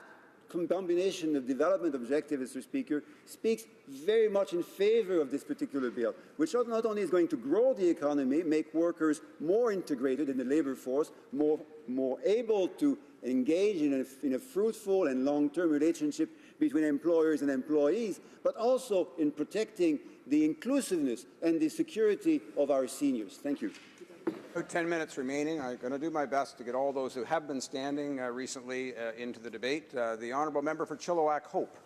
combination of development objectives, Mr. Speaker, speaks very much in favor of this particular bill, which not only is going to grow the economy, make workers more integrated in the labour force, more able to engage in a fruitful and long-term relationship between employers and employees, but also in protecting the inclusiveness and the security of our seniors. Thank you. About 10 minutes remaining. I'm going to do my best to get all those who have been standing recently into the debate. The Honourable Member for Chilliwack Hope.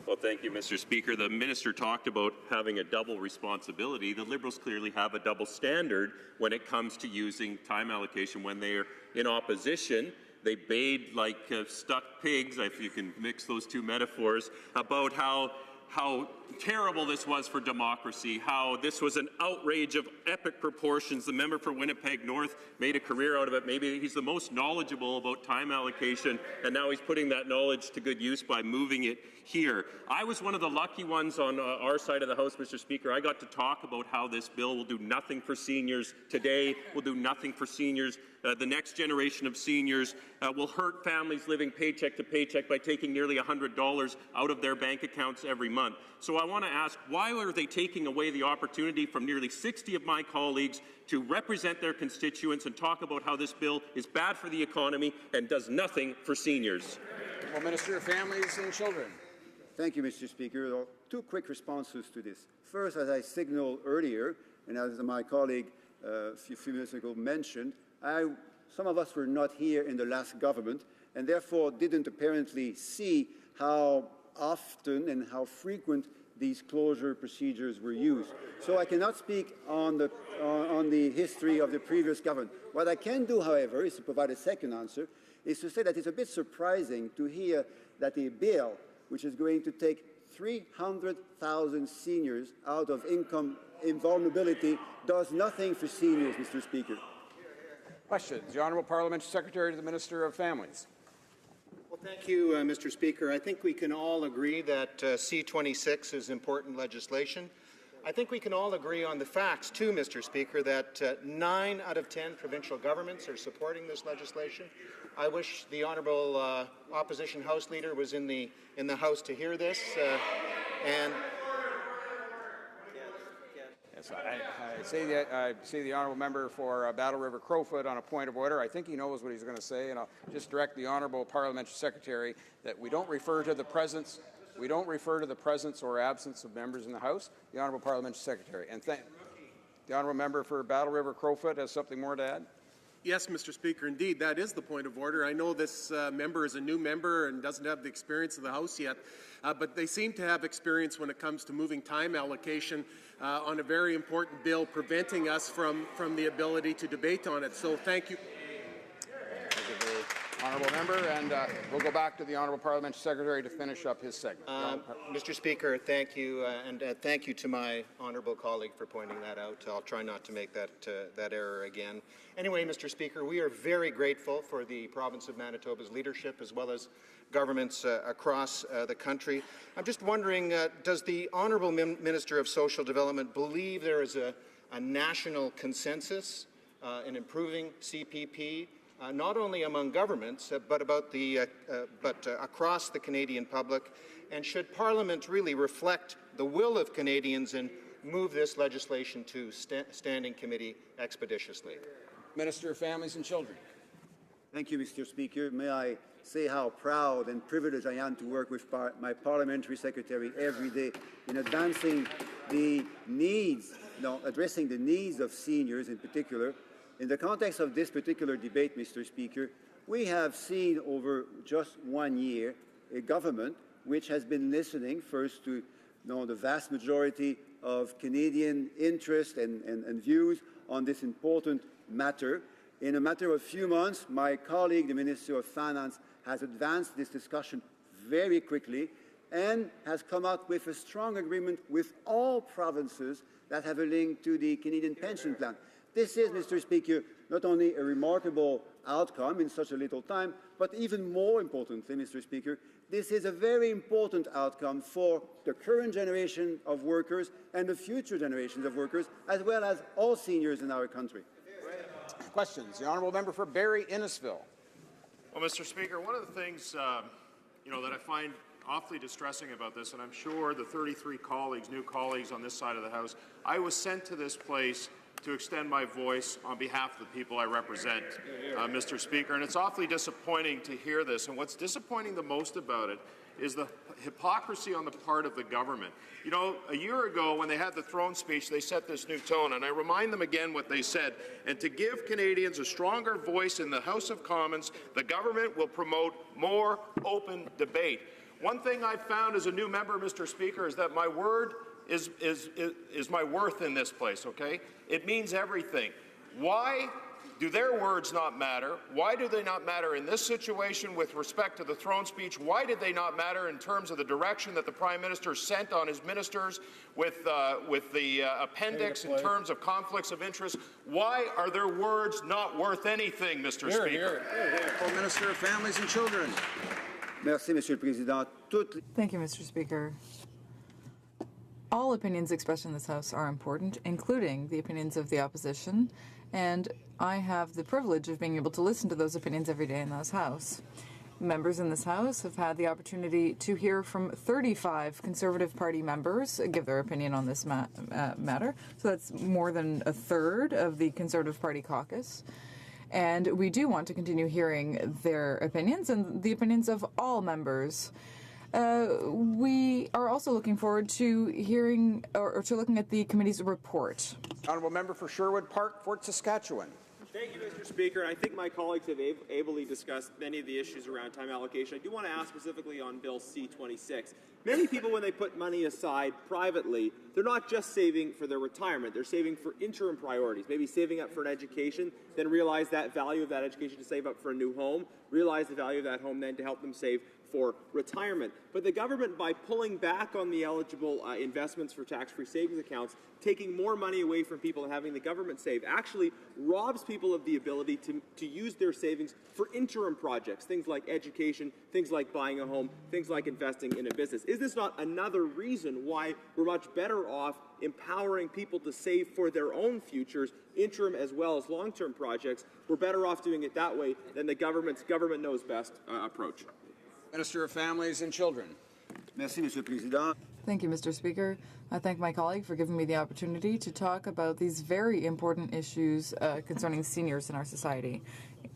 Well, thank you, Mr. Speaker. The minister talked about having a double responsibility. The Liberals clearly have a double standard when it comes to using time allocation. When they are in opposition, they bayed like stuck pigs, if you can mix those two metaphors, about how terrible this was for democracy, how this was an outrage of epic proportions. The member for Winnipeg North made a career out of it. Maybe he's the most knowledgeable about time allocation, and now he's putting that knowledge to good use by moving it here. I was one of the lucky ones on our side of the House, Mr. Speaker. I got to talk about how this bill will do nothing for seniors today, will do nothing for seniors. The next generation of seniors will hurt families living paycheck to paycheck by taking nearly $100 out of their bank accounts every month. So I want to ask, why are they taking away the opportunity from nearly 60 of my colleagues to represent their constituents and talk about how this bill is bad for the economy and does nothing for seniors? Well, Minister of Families and Children. Thank you, Mr. Speaker. Two quick responses to this. First, as I signaled earlier, and as my colleague a few minutes ago mentioned, some of us were not here in the last government and therefore didn't apparently see how often and how frequent these closure procedures were used. So I cannot speak on the history of the previous government. What I can do, however, is to provide a second answer, is to say that it's a bit surprising to hear that a bill which is going to take 300,000 seniors out of income invulnerability does nothing for seniors, Mr. Speaker. Questions. The Honourable Parliamentary Secretary to the Minister of Families. Well, thank you, Mr. Speaker. I think we can all agree that C-26 is important legislation. I think we can all agree on the facts, too, Mr. Speaker, that 9 out of 10 provincial governments are supporting this legislation. I wish the Honourable Opposition House Leader was in the House to hear this. Yes, I see the Honourable Member for Battle River Crowfoot on a point of order. I think he knows what he's going to say, and I'll just direct the Honourable Parliamentary Secretary that we don't refer to the presence or absence of members in the House. The Honourable Parliamentary Secretary. And the Honourable Member for Battle River Crowfoot has something more to add. Yes, Mr. Speaker, indeed, that is the point of order. I know this member is a new member and doesn't have the experience of the House yet, but they seem to have experience when it comes to moving time allocation on a very important bill, preventing us from the ability to debate on it. So thank you. Honourable member, and we'll go back to the Honourable Parliamentary Secretary to finish up his segment. Mr. Speaker, thank you, and thank you to my honourable colleague for pointing that out. I'll try not to make that error again. Anyway, Mr. Speaker, we are very grateful for the province of Manitoba's leadership, as well as governments across the country. I'm just wondering, does the Honourable Minister of Social Development believe there is a national consensus in improving CPP? Not only among governments, but across the Canadian public, and should Parliament really reflect the will of Canadians and move this legislation to standing committee expeditiously? Minister of Families and Children. Thank you, Mr. Speaker. May I say how proud and privileged I am to work with my parliamentary secretary every day in advancing the needs, addressing the needs of seniors in particular. In the context of this particular debate, Mr. Speaker, we have seen over just 1 year a government which has been listening first to the vast majority of Canadian interest and views on this important matter. In a matter of few months, my colleague, the Minister of Finance, has advanced this discussion very quickly and has come out with a strong agreement with all provinces that have a link to the Canadian Pension Plan. This is, Mr. Speaker, not only a remarkable outcome in such a little time, but even more importantly, Mr. Speaker, this is a very important outcome for the current generation of workers and the future generations of workers, as well as all seniors in our country. Questions? The Honourable Member for Barrie Innisfil. Well, Mr. Speaker, one of the things that I find awfully distressing about this, and I'm sure the 33 new colleagues on this side of the House, I was sent to this place to extend my voice on behalf of the people I represent, Mr. Speaker. And it's awfully disappointing to hear this. And what's disappointing the most about it is the hypocrisy on the part of the government. You know, a year ago when they had the throne speech, they set this new tone. And I remind them again what they said. And to give Canadians a stronger voice in the House of Commons, the government will promote more open debate. One thing I've found as a new member, Mr. Speaker, is that my word is my worth in this place, okay? It means everything. Why do their words not matter? Why do they not matter in this situation with respect to the throne speech? Why did they not matter in terms of the direction that the Prime Minister sent on his ministers with the appendix in terms of conflicts of interest? Why are their words not worth anything, Mr. Speaker? Minister of Families and Children. Merci, Monsieur le Président. Thank you, Mr. Speaker. All opinions expressed in this House are important, including the opinions of the opposition, and I have the privilege of being able to listen to those opinions every day in this House. Members in this House have had the opportunity to hear from 35 Conservative Party members give their opinion on this matter, so that's more than a third of the Conservative Party caucus. And we do want to continue hearing their opinions and the opinions of all members. We are also looking forward to hearing or to looking at the committee's report. Honourable Member for Sherwood Park, Fort Saskatchewan. Thank you, Mr. Speaker. I think my colleagues have ably discussed many of the issues around time allocation. I do want to ask specifically on Bill C-26. Many people, when they put money aside privately, they're not just saving for their retirement. They're saving for interim priorities, maybe saving up for an education, then realize that value of that education to save up for a new home, realize the value of that home then to help them save for retirement. But the government, by pulling back on the eligible investments for tax-free savings accounts, taking more money away from people and having the government save, actually robs people of the ability to use their savings for interim projects, things like education, things like buying a home, things like investing in a business. Is this not another reason why we're much better off empowering people to save for their own futures, interim as well as long-term projects? We're better off doing it that way than the government's government knows best approach. Minister of Families and Children. Merci, Monsieur le Président. Thank you, Mr. Speaker. I thank my colleague for giving me the opportunity to talk about these very important issues concerning seniors in our society.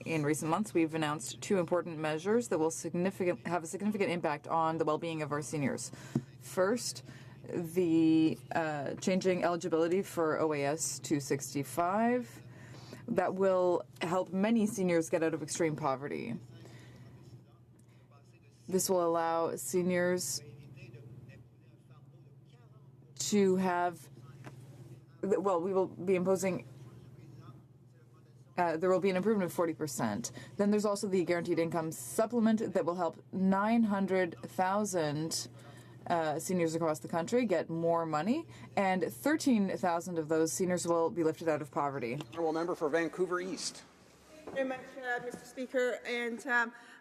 In recent months, we've announced two important measures that will have a significant impact on the well-being of our seniors. First, the changing eligibility for OAS 265 that will help many seniors get out of extreme poverty. This will allow seniors to have, well, we will be imposing there will be an improvement of 40%. Then there's also the guaranteed income supplement that will help 900,000 seniors across the country get more money, and 13,000 of those seniors will be lifted out of poverty. Honourable member for Vancouver East. Very much, Mr. Speaker, and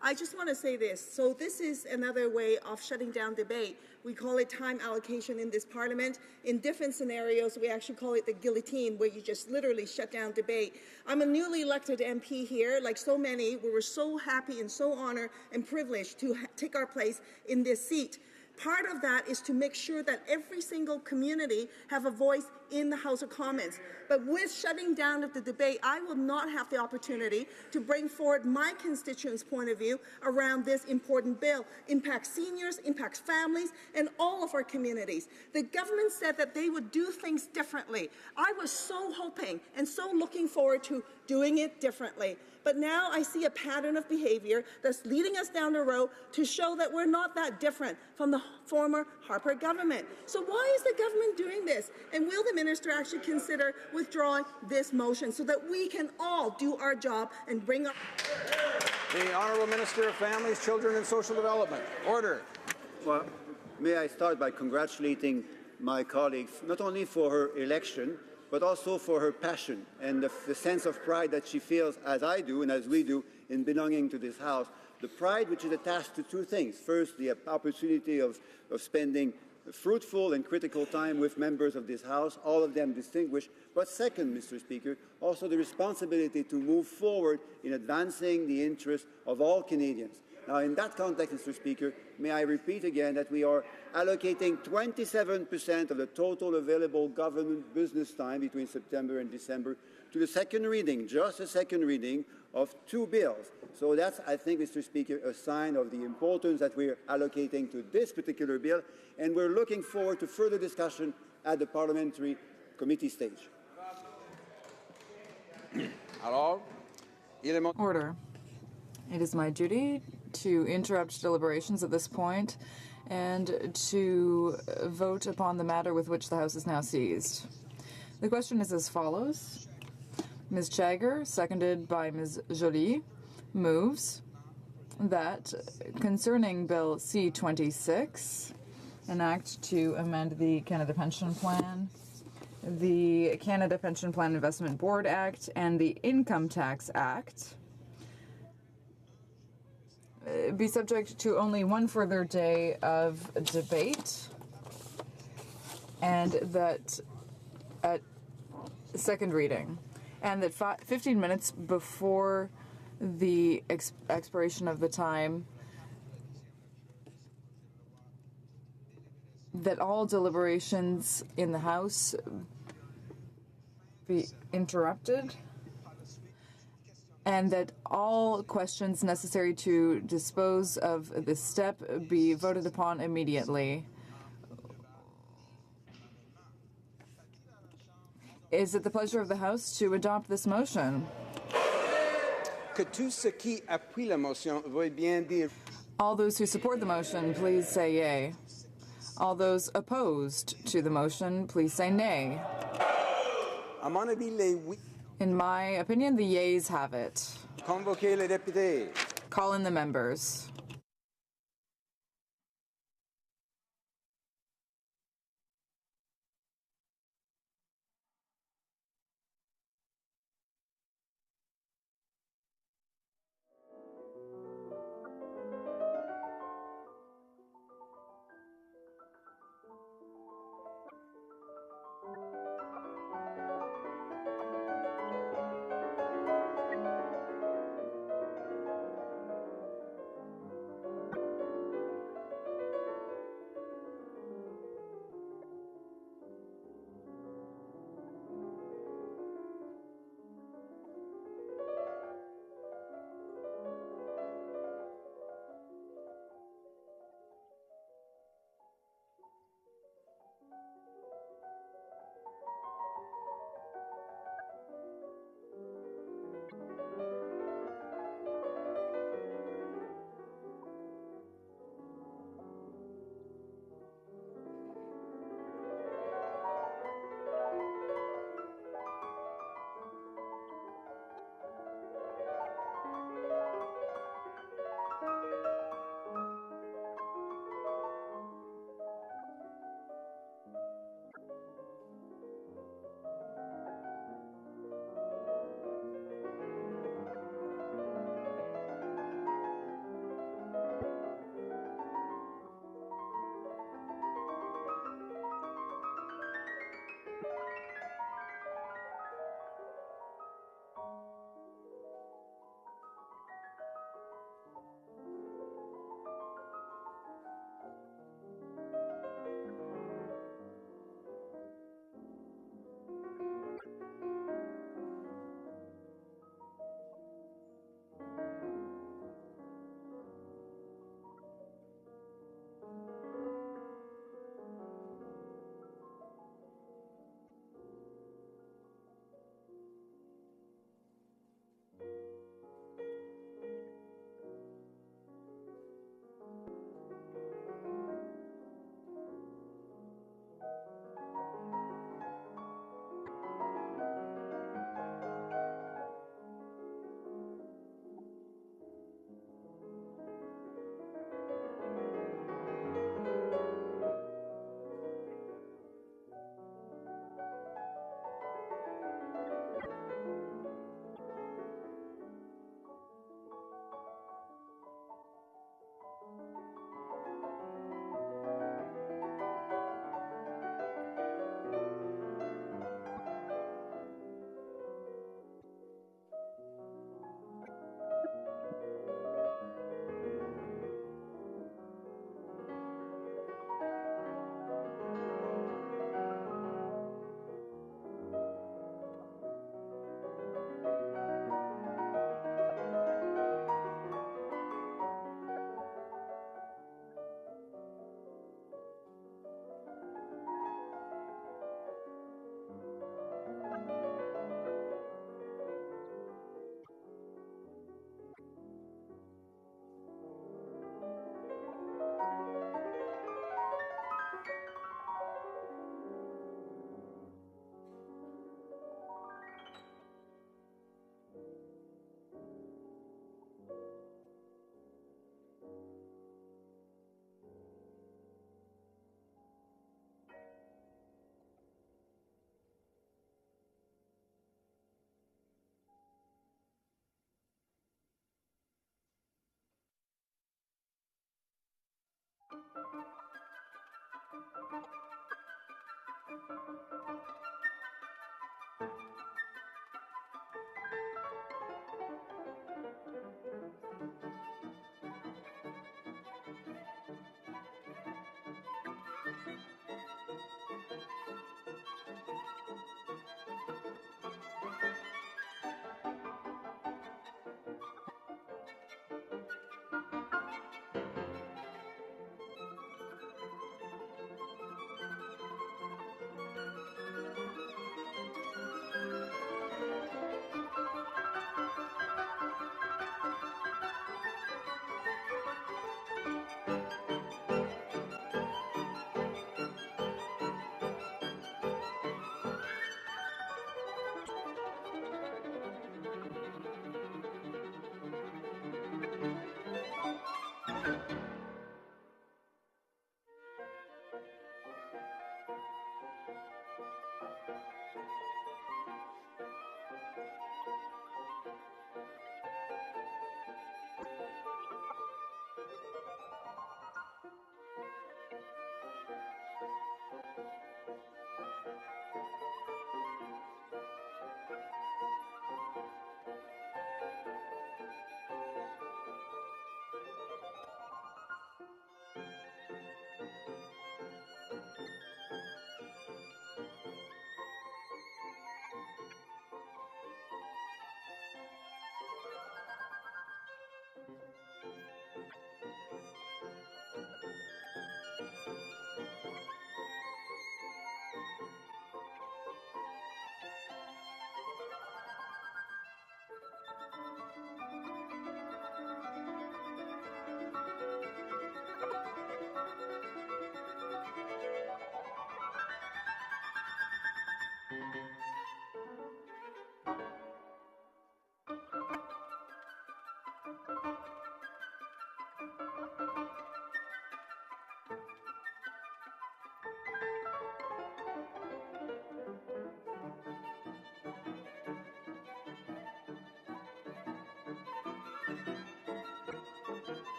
I just want to say this. So this is another way of shutting down debate. We call it time allocation in this Parliament. In different scenarios, we actually call it the guillotine, where you just literally shut down debate. I'm a newly elected MP here. Like so many, we were so happy and so honored and privileged to take our place in this seat. Part of that is to make sure that every single community have a voice in the House of Commons. But with shutting down of the debate, I will not have the opportunity to bring forward my constituents' point of view around this important bill. Impacts seniors, impacts families, and all of our communities. The government said that they would do things differently. I was so hoping and so looking forward to doing it differently. But now I see a pattern of behavior that's leading us down the road to show that we're not that different from the former Harper government. So why is the government doing this? And will the minister actually consider withdrawing this motion so that we can all do our job and bring up... The Honourable Minister of Families, Children and Social Development. Order. Well, may I start by congratulating my colleague, not only for her election, but also for her passion and the sense of pride that she feels, as I do and as we do, in belonging to this House. The pride which is attached to two things. First, the opportunity of spending fruitful and critical time with members of this House, all of them distinguished. But second, Mr. Speaker, also the responsibility to move forward in advancing the interests of all Canadians. Now, in that context, Mr. Speaker, may I repeat again that we are allocating 27% of the total available government business time between September and December to the second reading, just a second reading of two bills. So that's, I think, Mr. Speaker, a sign of the importance that we're allocating to this particular bill, and we're looking forward to further discussion at the parliamentary committee stage. Order. It is my duty to interrupt deliberations at this point and to vote upon the matter with which the House is now seized. The question is as follows. Ms. Chagger, seconded by Ms. Joly, moves that concerning Bill C-26, an act to amend the Canada Pension Plan, the Canada Pension Plan Investment Board Act, and the Income Tax Act, be subject to only one further day of debate, and that at second reading, and that 15 minutes before the expiration of the time, that all deliberations in the House be interrupted, and that all questions necessary to dispose of this step be voted upon immediately. Is it the pleasure of the House to adopt this motion? All those who support the motion, please say yea. All those opposed to the motion, please say nay. In my opinion, the yeas have it. Call in the members.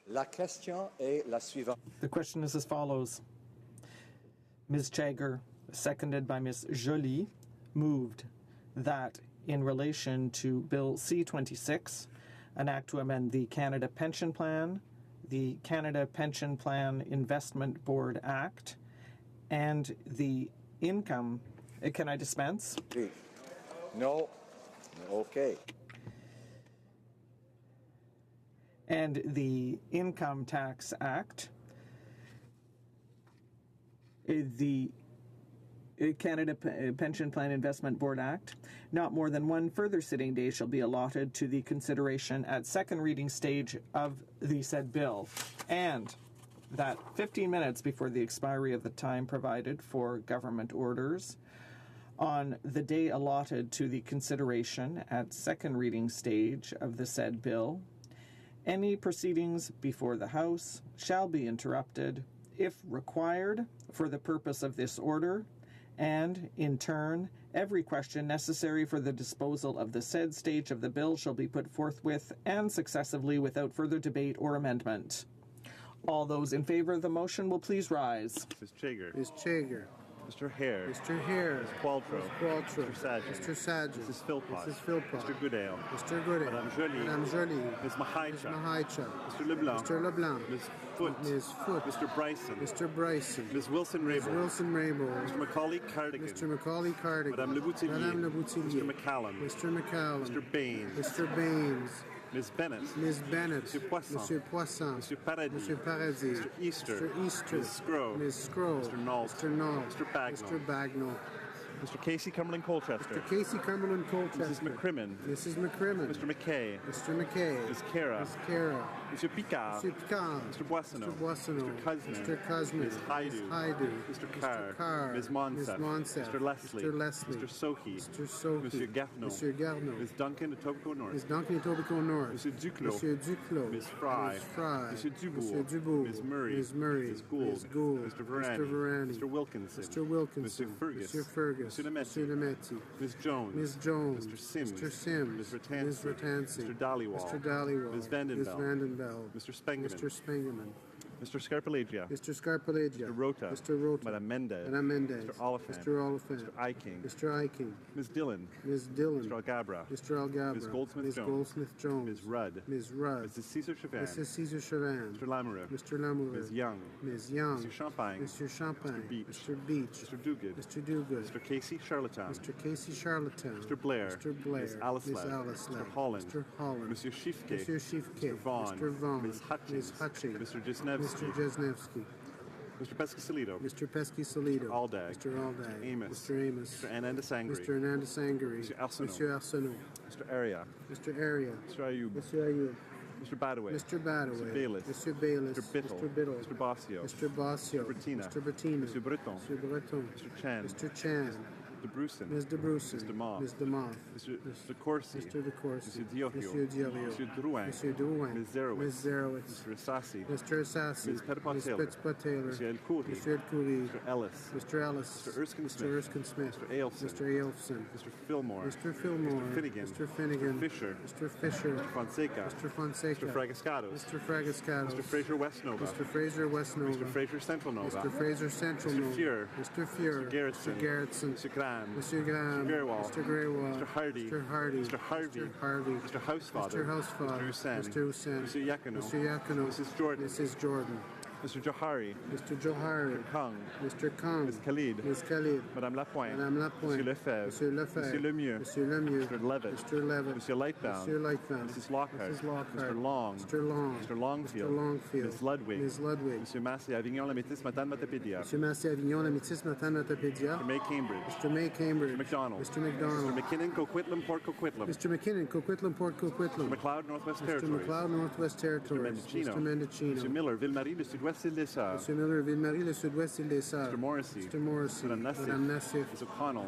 La question est la suivante. The question is as follows. Ms. Chagger, seconded by Ms. Joly, moved that in relation to Bill C-26, an act to amend the Canada Pension Plan, the Canada Pension Plan Investment Board Act, and the income... Can I dispense? No. Okay. And the Income Tax Act, the Canada Pension Plan Investment Board Act. Not more than one further sitting day shall be allotted to the consideration at second reading stage of the said bill, and that 15 minutes before the expiry of the time provided for government orders on the day allotted to the consideration at second reading stage of the said bill, any proceedings before the House shall be interrupted, if required, for the purpose of this order, and, in turn, every question necessary for the disposal of the said stage of the bill shall be put forthwith and successively without further debate or amendment. All those in favor of the motion will please rise. Ms. Chagger. Ms. Chagger. Mr. Hare. Mr. Hare. Ms. Qualtrough. Ms. Qualtrough. Mr. Sadger. Mr. Sadger. Mrs. Philpott. Mrs. Philpott. Mr. Goodale. Mr. Goodale. Madame Joly. Madame Joly. Ms. Mahaicha. Ms. Mahaicha. Mr. LeBlanc. Mr. LeBlanc. Ms. Foote. Ms. Foote. Mr. Bryson. Mr. Bryson. Ms. Wilson-Raybould. Ms. Wilson-Raybould. Mr. Macaulay Cardigan. Mr. Macaulay Cardigan. Madame Leboutillier. Madame Leboutillier. Mr. McCallum. Mr. McCallum. Mr. Baines. Mr. Baines. Ms. Bennett. Ms. Bennett. Monsieur Poisson. Monsieur Poisson. Monsieur Paradis. Monsieur Paradis. Mr. Easter. Mr. Easter. Ms. Scrow. Ms. Scrow. Mr. Nault. Mr. Nault. Mr. Bagnall. Mr. Bagnall. Mr. Casey Cumberland Colchester. Mr. Casey Cumberland Colchester. Mrs. McCrimmon. Mrs. McCrimmon. Mr. McKay. Mr. McKay. Ms. Cara. Ms. Cara. Monsieur Picard. Monsieur Picard. Mr. Boissonneau. Mr. Boissonneau. Mr. Cosner. Mr. Cosner. Ms. Haidu. Ms. Haidu. Mr. Carr. Mr. Carr. Ms. Monsef. Ms. Monsef. Mr. Leslie. Mr. Leslie. Mr. Sohi. Mr. Sohi. Monsieur Garneau. Monsieur Garneau. Ms. Duncan Etobicoke North. Ms. Duncan Etobicoke North. Monsieur Duclos. Monsieur Duclos. Ms. Fry. Ms. Fry. Monsieur Dubourg. Monsieur Dubourg. Ms. Murray. Ms. Murray. Ms. Gould. Ms. Gould. Mr. Varani. Mr. Varani. Mr. Wilkinson. Mr. Wilkinson. Monsieur Fergus. Monsieur Fergus. Monsieur Lametti. Monsieur Lametti. Ms. Jones. Ms. Jones. Mr. Sims. Mr. Sims. Ms. Ratansi. Ms. Ratansi. Mr. Dhaliwal. Mr. Dhaliwal. Ms. Vandenbeld. Ms. Vandenbeld. Mr. Spengeman. Mr. Spengeman. Mr. Scarpelagia. Mr. Scarpelagia. Mr. Rota. Mr. Rota. Madame Mendez. Madame Mendez. Mr. Oliphant. Mr. Oliphant. Mr. Eiking. Mr. Eiking. Ms. Dillon. Ms. Dillon. Mr. Algabra. Mr. Algabra. Ms. Goldsmith-Jones. Ms. Goldsmith-Jones. Ms. Rudd. Ms. Rudd. Mrs. Caesar Chavan. Mrs. Caesar Chavan. Mr. Lamoureux. Mr. Lamoureux. Ms. Young. Ms. Young. Mr. Champagne. Mr. Champagne. Mr. Beach. Mr. Beach. Mr. Duguid. Mr. Duguid. Mr. Casey Charlatan. Mr. Casey Charlatan. Mr. Blair. Mr. Blair. Ms. Alice Ms. Alice Mr. Holland. Mr. Holland. Monsieur Schiffke. Monsieur Schiffke. Mr. Vaughn. Mr. Vaughn. Ms. Hutchins. Ms. Hutchins. Mr. Jesnevsky. Mr. Jesnevsky. Mr. Pescasolido. Mr. Pesky-Solido. Mr. Aldag. Mr. Aldag. Mr. Amos. Mr. Amos. Mr. Anandasangri. Mr. Anandasangri. Mr. Arsenault. Monsieur Arsenault. Mr. Aria. Mr. Aria. Mr. Ayoub. Mr. Ayoub. Mr. Badaway. Mr. Badaway. Mr. Bayless. Mr. Bayless. Mr. Biddle. Mr. Biddle. Mr. Bossio. Mr. Bossio. Mr. Bettina. Mr. Bettina. Mr. Breton. Mr. Breton. Mr. Chan. Mr. Chan. Mr. Bruson. Ms. De Bruson. Mr. Moth. Ms. De Moth. Mr. Corsi. Mr. De Corsi. Mr. Diorio. Mr. Diorio. Mr. Drouin. Mr. Drouin. Ms. Zerowitz. Ms. Zerowitz. Mr. Assassi. Mr. Assassi. Ms. Pettipat Ms. Taylor. Pettipat Taylor. Mr. El Khoury. Mr. El Khoury. Mr. Ellis. Mr. Ellis. Mr. Erskine Smith. Mr. Erskine Smith. Mr. Ailson. Mr. Ailson. Mr. Fillmore. Mr. Fillmore. Mr. Finnegan. Mr. Finnegan. Mr. Fisher. Mr. Fisher. Mr. Fonseca. Mr. Fonseca. Mr. Fragascados. Mr. Fragascados. Mr. Fraser Westnova. Mr. Fraser Westnova. Mr. Fraser Central Nova. Mr. Fraser Central Mr. Nova. Fuhr. Mr. Fuhr. Mr. Garrison. Mr. Garrison. Mr. Graham. Mr. Graham. Mr. Grewal. Mr. Grewal. Mr. Hardy. Mr. Hardy. Mr. Harvey. Mr. Harvey. Mr. Housefather. Mr. Housefather. Mr. Hussain. Mr. Hussain. Mr. Yakino. Mr. Yakino. Mrs. Jordan. Mrs. Jordan. Mr. Johari. Mr. Johari. Mr. Kong. Mr. Kong. Ms. Khalid. Ms. Khalid. Madame Lapointe. Madame Lapointe. Monsieur Lefebvre. Monsieur Lefebvre. Monsieur Lemieux. Monsieur Lemieux. Mr. Levitt. Mr. Levitt. Monsieur Lightbound. Monsieur Lightbound. Mrs. Lockhart. Mrs. Lockhart. Mr. Long. Mr. Long. Mr. Longfield. Mr. Longfield. Ms. Ludwig. Ms. Ludwig. Monsieur Massey, Avignon, La Métis, Matane, Matapédia. Monsieur Massey, Avignon, La Métis, Matane, Matapédia. Mr. May Cambridge. Mr. May Cambridge. Mr. McDonald. Mr. McDonald. Mr. McKinnon, Coquitlam, Port Coquitlam. Mr. McKinnon, Coquitlam, Port Coquitlam. Mr. McLeod, Northwest Mr. Territories. McLeod, Northwest Territories. Mr. Mendocino. Mr. Mendocino. Mr. Miller, Ville-Marie, le Sud-Ouest Sud-Ouest, Île des Sœurs. Mr. Miller, Ville-Marie, le Sud-Ouest, Île des Sœurs. Mr. Morrissey. Mr. Morrissey. Madame Nassif. Nassif. Ms. O'Connell.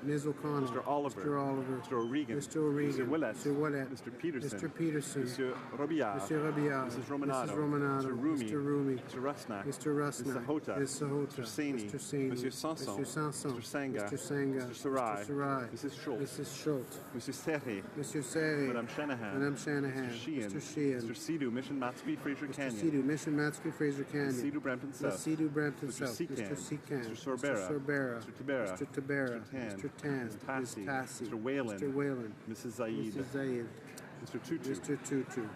Ms. O'Connell. Mr. Oliver. Mr. Oliver. Mr. O'Regan. Mr. O'Regan. Mr. Willett. Mr. Willett. Mr. Peterson. Mr. Peterson. Mr. Robillard. Mr. Robillard. Mrs. Romanado. Mrs. Romanado. Mr. Rumi. Mr. Rumi. Mr. Rusnak. Mr. Rusnak. Ms. Sahota. Ms. Sahota. Mr. Saini. Mr. Saini. Mr. Sanson. Mr. Sanson. Mr. Sanga. Mr. Sanga. Mr. Sarai. Mr. Sarai. Mrs. Schultz. Mrs. Schultz. Mr. Serre. Mr. Serre. Madame Shanahan. Madame Shanahan. Mr. Sheehan. Mr. Sheehan. Mr. Sidhu, Mission Matsby, Fraser Mr. Canyon. Sidhu, Mission Matsky, Fraser Canyon. Mr. Sidhu, Brampton South. Mr. Sidhu, Brampton Mr. South. Secan. Mr. Secan. Mr. Sorbera. Mr. Sorbera. Mr. Tabera. Mr. Tabera. Mr. Tan. Mr. Tan. Ms. Tassi. Ms. Tassi. Mr. Whalen. Mr. Whalen. Mrs. Zaid. Mrs. Zaid. Mr. Tutu. Mr. Tutu.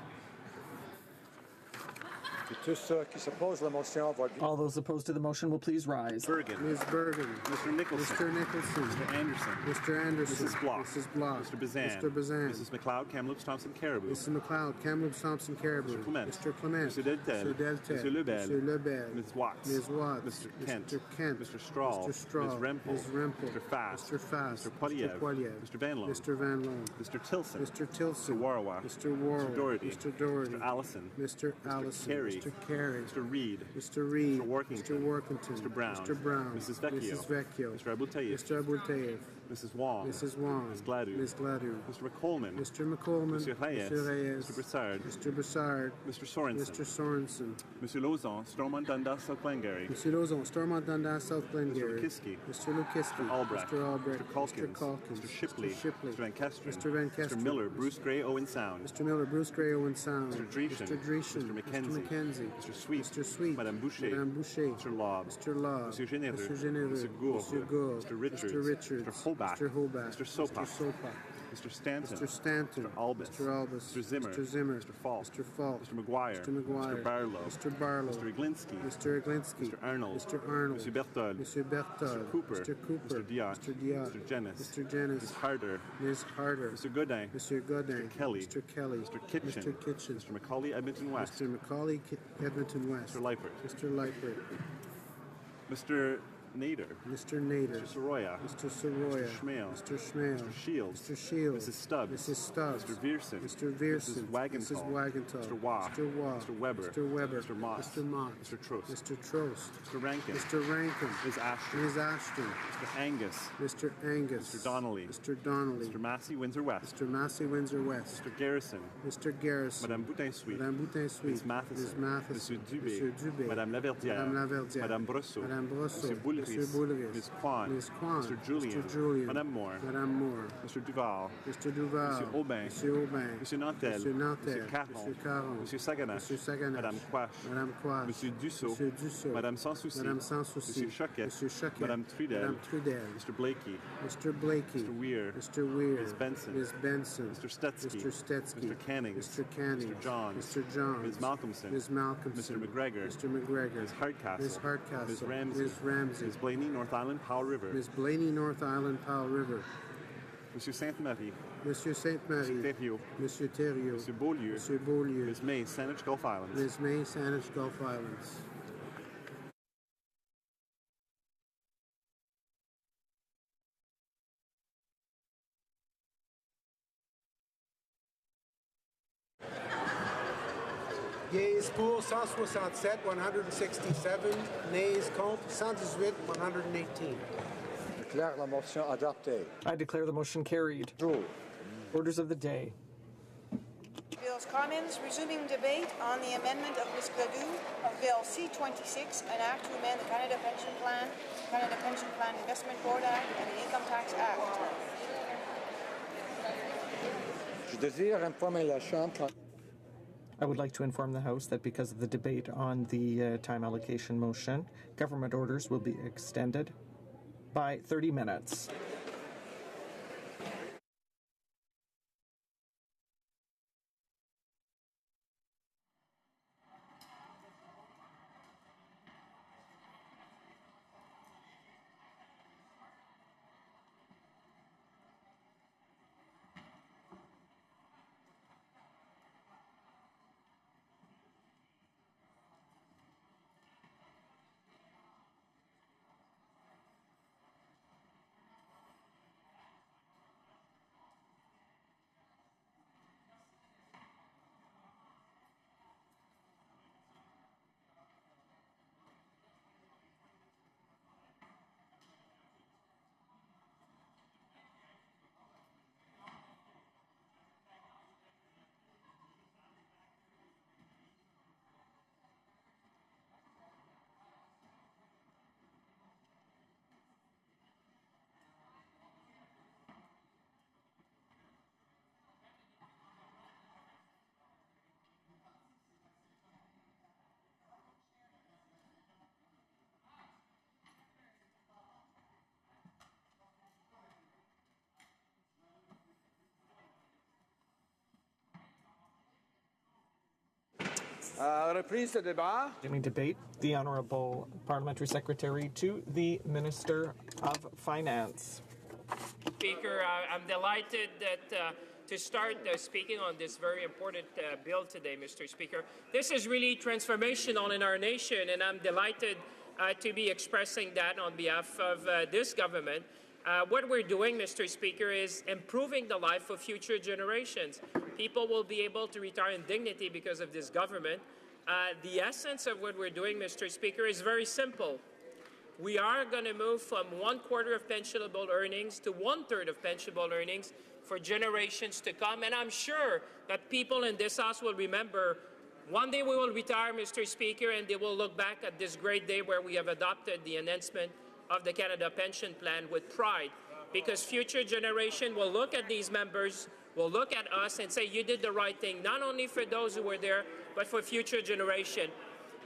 Et tous ceux qui s'opposent à la motion vont... All those opposed to the motion will please rise. Bergen. Ms. Bergen. Mr. Nicholson. Mr. Nicholson. Mr. Anderson. Mr. Anderson. Mrs. Block. Mrs. Block. Mr. Bazan. Mr. Bazan. Mrs. McLeod, Kamloops, Thompson, Caribou. Mrs. McLeod, Kamloops, Thompson, Caribou. Mr. Clement. Mr. Clement. Mr. Deltel. Mr. Deltel. Mr. Lebel. Mr. Lebel. Ms. Watts. Ms. Watts. Mr. Kent. Mr. Kent. Mr. Strahl. Mr. Strahl. Ms. Rempel. Ms. Rempel. Mr. Fast. Mr. Fast. Mr. Polyev. Mr. Polyev. Mr. Van Loan. Mr. Van Loan. Mr. Tilson. Mr. Tilson. Mr. Warwa. Mr. Warwick. Mr. Doherty. Mr. Doherty. Mr. Allison. Mr. Allison. Carey. Mr. Carey. Mr. Reed. Mr. Reed. Mr. Workington. Mr. Workington. Mr. Brown. Mr. Brown. Mrs. Vecchio. Mrs. Vecchio. Mr. Abultayev. Mr. Abultayev. Mrs. Wong. Mrs. Wong. Ms. Gladu. Ms. Gladu. Mr. McColman. Mr. McColman. Mr. Reyes. Mr. Reyes. Mr. Broussard. Mr. Broussard. Mr. Sorensen. Mr. Sorensen. Mr. Lozon, Stormont, Dundas, South Glengarry. Mr. Lozon, Stormont, Dundas, South Glengarry. Mr. Lukiski. Mr. Lukiski. Mr. Albrecht. Mr. Albrecht. Mr. Calkins. Mr. Calkins. Mr. Shipley. Mr. Shipley. Mr. Van Kesteren. Mr. Van Kesteren. Mr. Miller, Bruce Gray, Owen Sound. Mr. Miller, Bruce Gray, Owen Sound. Mr. Dreeshen. Mr. Dreeshen. Mr. McKenzie. Mr. McKenzie. Mr. Sweet. Mr. Sweet. Madame Boucher. Madame Boucher. Mr. Lobb. Mr. Lobb. Mr. Généreux. Mr. Généreux. Mr. Gourde. Mr. Gourde. Mr. Richards. Mr. Richards. Mr. Holbach. Mr. Holbach. Mr. Sopak. Mr. Sopak. Mr. Stanton. Mr. Stanton. Mr. Albus. Mr. Albus. Mr. Zimmer. Mr. Zimmer. Mr. Falk. Mr. Falk. Mr. McGuire. Mr. McGuire. Mr. Barlow. Mr. Barlow. Mr. Iglinski. Mr. Iglinski. Mr. Arnold. Mr. Arnold. Mr. Berthold. Mr. Berthold. Mr. Cooper. Mr. Cooper. Mr. Diot. Mr. Diot. Mr. Jennis. Mr. Jennis. Ms. Harder. Ms. Harder. Mr. Godin. Mr. Godin. Mr. Kelly. Mr. Kelly. Mr. Kitchen. Mr. Kitchen. Mr. Macaulay, Edmonton West. Mr. Macaulay, Edmonton West. Mr. Leipert. Mr. Leipert. Mr. Nader. Mr. Nader. Mr. Soroya. Mr. Soroya. Mr. Schmale. Mr. Schmale. Mr. Shields. Mr. Shields. Mrs. Stubbs. Mrs. Stubbs. Mr. Vierson. Mr. Vierson. Mrs. Wagenthal. Mrs. Wagenthal. Mr. Waugh. Mr. Waugh. Mr. Weber. Mr. Weber. Mr. Moss. Mr. Moss. Mr. Trost. Mr. Trost. Mr. Rankin. Mr. Rankin. Ms. Ashton. Ms. Ashton. Mr. Angus. Mr. Angus. Mr. Donnelly. Mr. Donnelly. Mr. Massey, Windsor West. Mr. Massey, Windsor West. Mr. Garrison. Mr. Garrison. Madame Boutin-Suite. Madame Boutin-Suite. Ms. Matheson. Ms. Matheson. Monsieur Dubé. Monsieur Dubé. Madame Laverdière. Madame Laverdière. Madame Brosseau. Madame Brosseau. Monsieur Boulris. Monsieur Boulris. Ms. Kwan. Ms. Kwan. Mr. Julian. Mr. Julian. Madame Moore. Madame Moore. Mr. Duval. Mr. Duval. Monsieur Aubin. Monsieur Aubin. Monsieur Nantel. Monsieur Nantel. Monsieur Caron. Monsieur Caron. Monsieur Saganache. Monsieur Saganache. Madame Quash. Madame Quash. Monsieur Dussault. Monsieur Dussault. Madame Sans Souci. Madame Sans Souci. Monsieur Choquet. Monsieur Choquet. Madame Trudel. Madame Trudel. Mr. Blakey. Mr. Blakey. Mr. Weir. Mr. Weir. Ms. Benson. Ms. Benson. Mr. Stutsky. Mr. Stetsky. Mr. Canning. Mr. Canning. Mr. Johns. Mr. Johns. Ms. Malcolmson. Ms. Malcolmson. Mr. McGregor. Mr. McGregor. Ms. Hardcastle. Ms. Hardcastle. Ms. Ramsey. Ms. Ramsey. Ms. Blaney, North Island, Powell River. Ms. Blaney, North Island, Powell River. Monsieur Sainte-Marie. Monsieur Sainte-Marie. Monsieur Thériault. Monsieur Thériault. Monsieur Beaulieu. Monsieur Beaulieu. Ms. May, Saanich Gulf Islands. Ms. May, Saanich Gulf Islands. Yeas pour 167, 167. Nays contre 118, 118. Déclare la motion adoptée. I declare the motion carried. Orders of the day. Bill's comments, resuming debate on the amendment of Ms. Gladu of Bill C-26, an act to amend the Canada Pension Plan Investment Board Act, and the Income Tax Act. Je désire informer la Chambre. I would like to inform the House that because of the debate on the time allocation motion, government orders will be extended by 30 minutes. Reprise de débat. Beginning debate, the Honourable Parliamentary Secretary to the Minister of Finance. Speaker, I'm delighted that to start speaking on this very important bill today, Mr. Speaker. This is really transformational in our nation, and I'm delighted to be expressing that on behalf of this government. What we're doing, Mr. Speaker, is improving the life of future generations. People will be able to retire in dignity because of this government. The essence of what we're doing, Mr. Speaker, is very simple. We are going to move from 1/4 of pensionable earnings to 1/3 of pensionable earnings for generations to come. And I'm sure that people in this House will remember one day we will retire, Mr. Speaker, and they will look back at this great day where we have adopted the enhancement of the Canada Pension Plan with pride, because future generation will look at these members, will look at us and say, you did the right thing, not only for those who were there, but for future generation.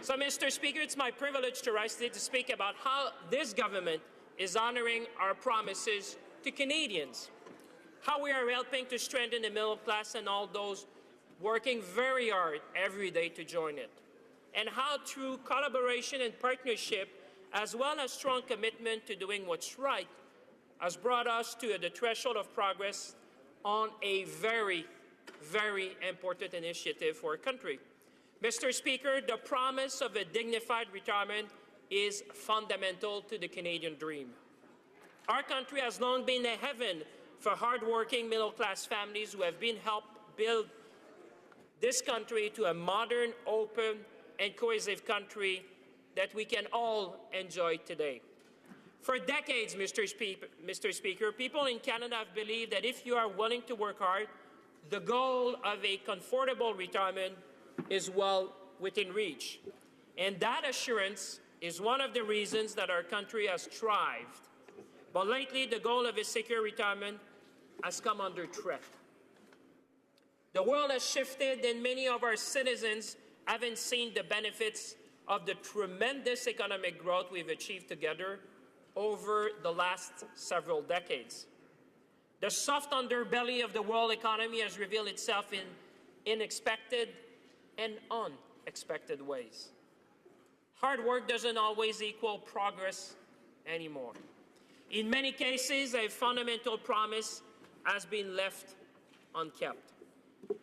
So, Mr. Speaker, it's my privilege to rise today to speak about how this government is honoring our promises to Canadians, how we are helping to strengthen the middle class and all those working very hard every day to join it, and how through collaboration and partnership, as well as strong commitment to doing what's right, has brought us to the threshold of progress on a very, very important initiative for our country. Mr. Speaker, the promise of a dignified retirement is fundamental to the Canadian dream. Our country has long been a heaven for hard-working middle-class families who have been helped build this country to a modern, open, and cohesive country that we can all enjoy today. For decades, Mr. Speaker, people in Canada have believed that if you are willing to work hard, the goal of a comfortable retirement is well within reach. And that assurance is one of the reasons that our country has thrived. But lately, the goal of a secure retirement has come under threat. The world has shifted, and many of our citizens haven't seen the benefits of the tremendous economic growth we've achieved together over the last several decades. The soft underbelly of the world economy has revealed itself in unexpected and unexpected ways. Hard work doesn't always equal progress anymore. In many cases, a fundamental promise has been left unkept.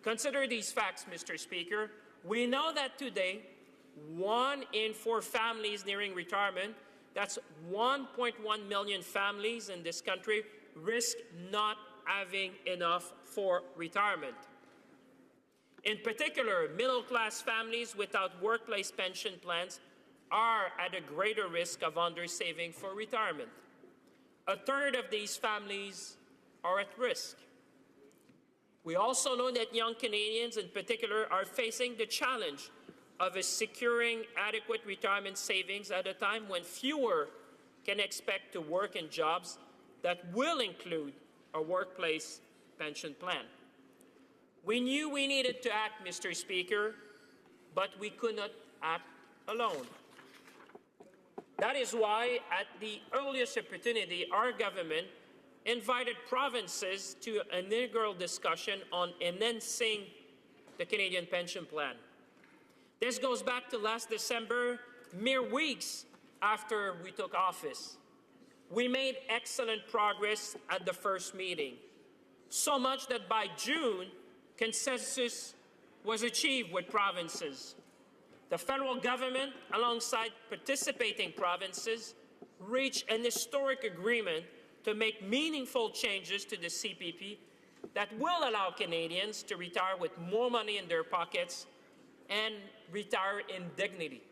Consider these facts, Mr. Speaker. We know that today, 1 in 4 families nearing retirement, that's 1.1 million families in this country, risk not having enough for retirement. In particular, middle-class families without workplace pension plans are at a greater risk of undersaving for retirement. 1/3 of these families are at risk. We also know that young Canadians in particular are facing the challenge of securing adequate retirement savings at a time when fewer can expect to work in jobs that will include a workplace pension plan. We knew we needed to act, Mr. Speaker, but we could not act alone. That is why, at the earliest opportunity, our government invited provinces to an inaugural discussion on enhancing the Canadian pension plan. This goes back to last December, mere weeks after we took office. We made excellent progress at the first meeting, so much that by June, consensus was achieved with provinces. The federal government, alongside participating provinces, reached an historic agreement to make meaningful changes to the CPP that will allow Canadians to retire with more money in their pockets and retire in dignity.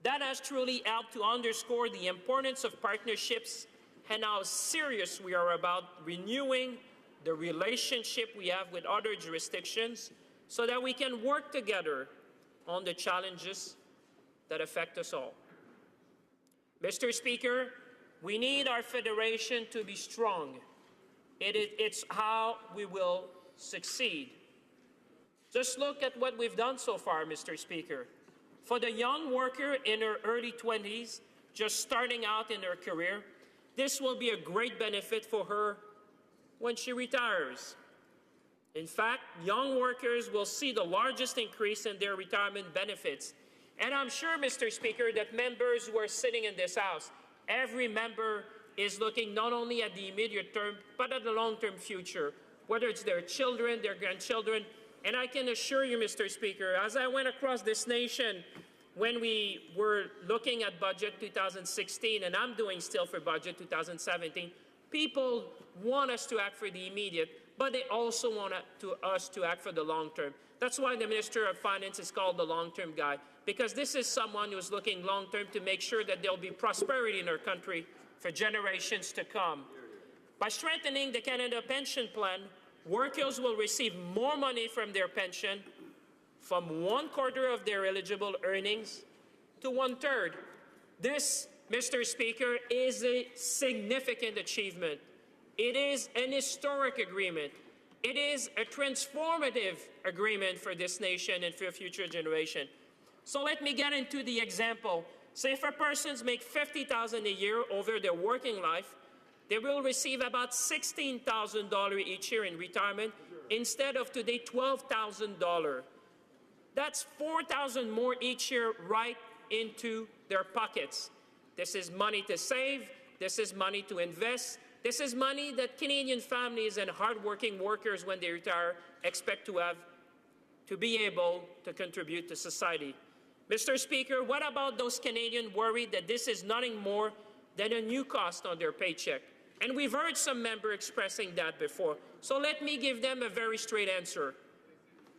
That has truly helped to underscore the importance of partnerships and how serious we are about renewing the relationship we have with other jurisdictions so that we can work together on the challenges that affect us all. Mr. Speaker, we need our federation to be strong. It's how we will succeed. Just look at what we've done so far, Mr. Speaker. For the young worker in her early 20s, just starting out in her career, this will be a great benefit for her when she retires. In fact, young workers will see the largest increase in their retirement benefits. And I'm sure, Mr. Speaker, that members who are sitting in this House, every member is looking not only at the immediate term, but at the long-term future, whether it's their children, their grandchildren. And I can assure you, Mr. Speaker, as I went across this nation when we were looking at budget 2016, and I'm doing still for budget 2017, people want us to act for the immediate, but they also want us to act for the long term. That's why the Minister of Finance is called the long-term guy, because this is someone who's looking long-term to make sure that there'll be prosperity in our country for generations to come. By strengthening the Canada Pension Plan, workers will receive more money from their pension, from 1/4 of their eligible earnings to 1/3. This, Mr. Speaker, is a significant achievement. It is an historic agreement. It is a transformative agreement for this nation and for future generation. So let me get into the example. Say if a person makes $50,000 a year over their working life, they will receive about $16,000 each year in retirement instead of today $12,000. That's $4,000 more each year right into their pockets. This is money to save. This is money to invest. This is money that Canadian families and hardworking workers, when they retire, expect to have to be able to contribute to society. Mr. Speaker, what about those Canadians worried that this is nothing more than a new cost on their paycheck? And we've heard some members expressing that before. So let me give them a very straight answer.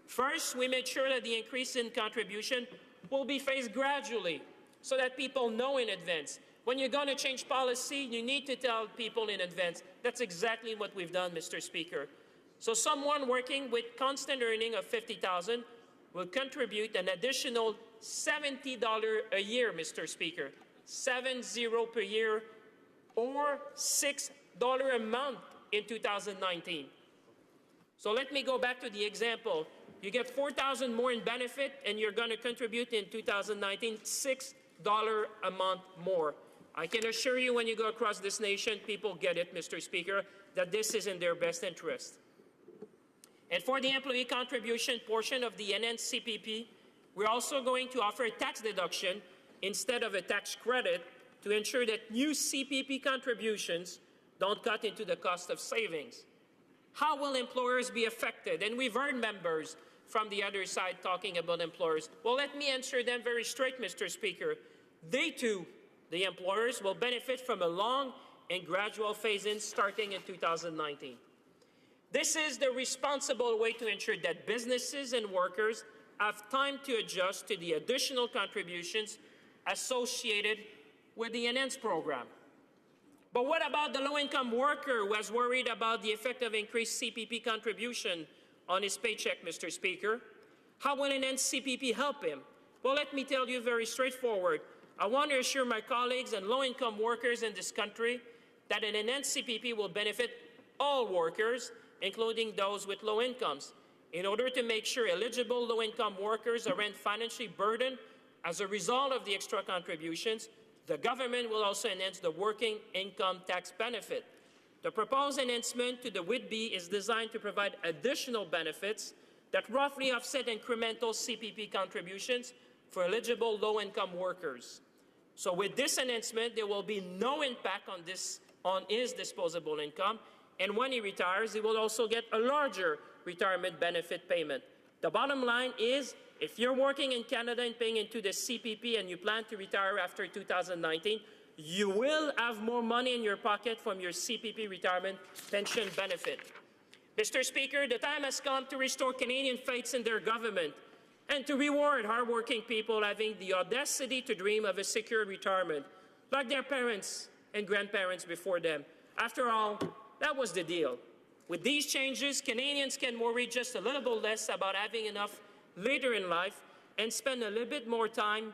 First, we made sure that the increase in contribution will be phased gradually so that people know in advance. When you're going to change policy, you need to tell people in advance. That's exactly what we've done, Mr. Speaker. So someone working with constant earning of $50,000 will contribute an additional $70 a year, Mr. Speaker. 70 per year, or $6 a month in 2019. So let me go back to the example. You get $4,000 more in benefit, and you're going to contribute in 2019 $6 a month more. I can assure you, when you go across this nation, people get it, Mr. Speaker, that this is in their best interest. And for the employee contribution portion of the enhanced CPP, we're also going to offer a tax deduction instead of a tax credit to ensure that new CPP contributions don't cut into the cost of savings. How will employers be affected? And we've heard members from the other side talking about employers. Well, let me answer them very straight, Mr. Speaker. They too, the employers, will benefit from a long and gradual phase-in starting in 2019. This is the responsible way to ensure that businesses and workers have time to adjust to the additional contributions associated with the enhanced program. But what about the low-income worker who was worried about the effect of increased CPP contribution on his paycheck, Mr. Speaker? How will enhanced CPP help him? Well, let me tell you very straightforward. I want to assure my colleagues and low-income workers in this country that an enhanced CPP will benefit all workers, including those with low incomes, in order to make sure eligible low-income workers aren't financially burdened as a result of the extra contributions. The government will also enhance the working income tax benefit. The proposed enhancement to the WITB is designed to provide additional benefits that roughly offset incremental CPP contributions for eligible low-income workers. So with this enhancement, there will be no impact on his disposable income, and when he retires, he will also get a larger retirement benefit payment. The bottom line is, if you're working in Canada and paying into the CPP and you plan to retire after 2019, you will have more money in your pocket from your CPP retirement pension benefit. Mr. Speaker, the time has come to restore Canadian faith in their government and to reward hardworking people having the audacity to dream of a secure retirement, like their parents and grandparents before them. After all, that was the deal. With these changes, Canadians can worry just a little bit less about having enough later in life and spend a little bit more time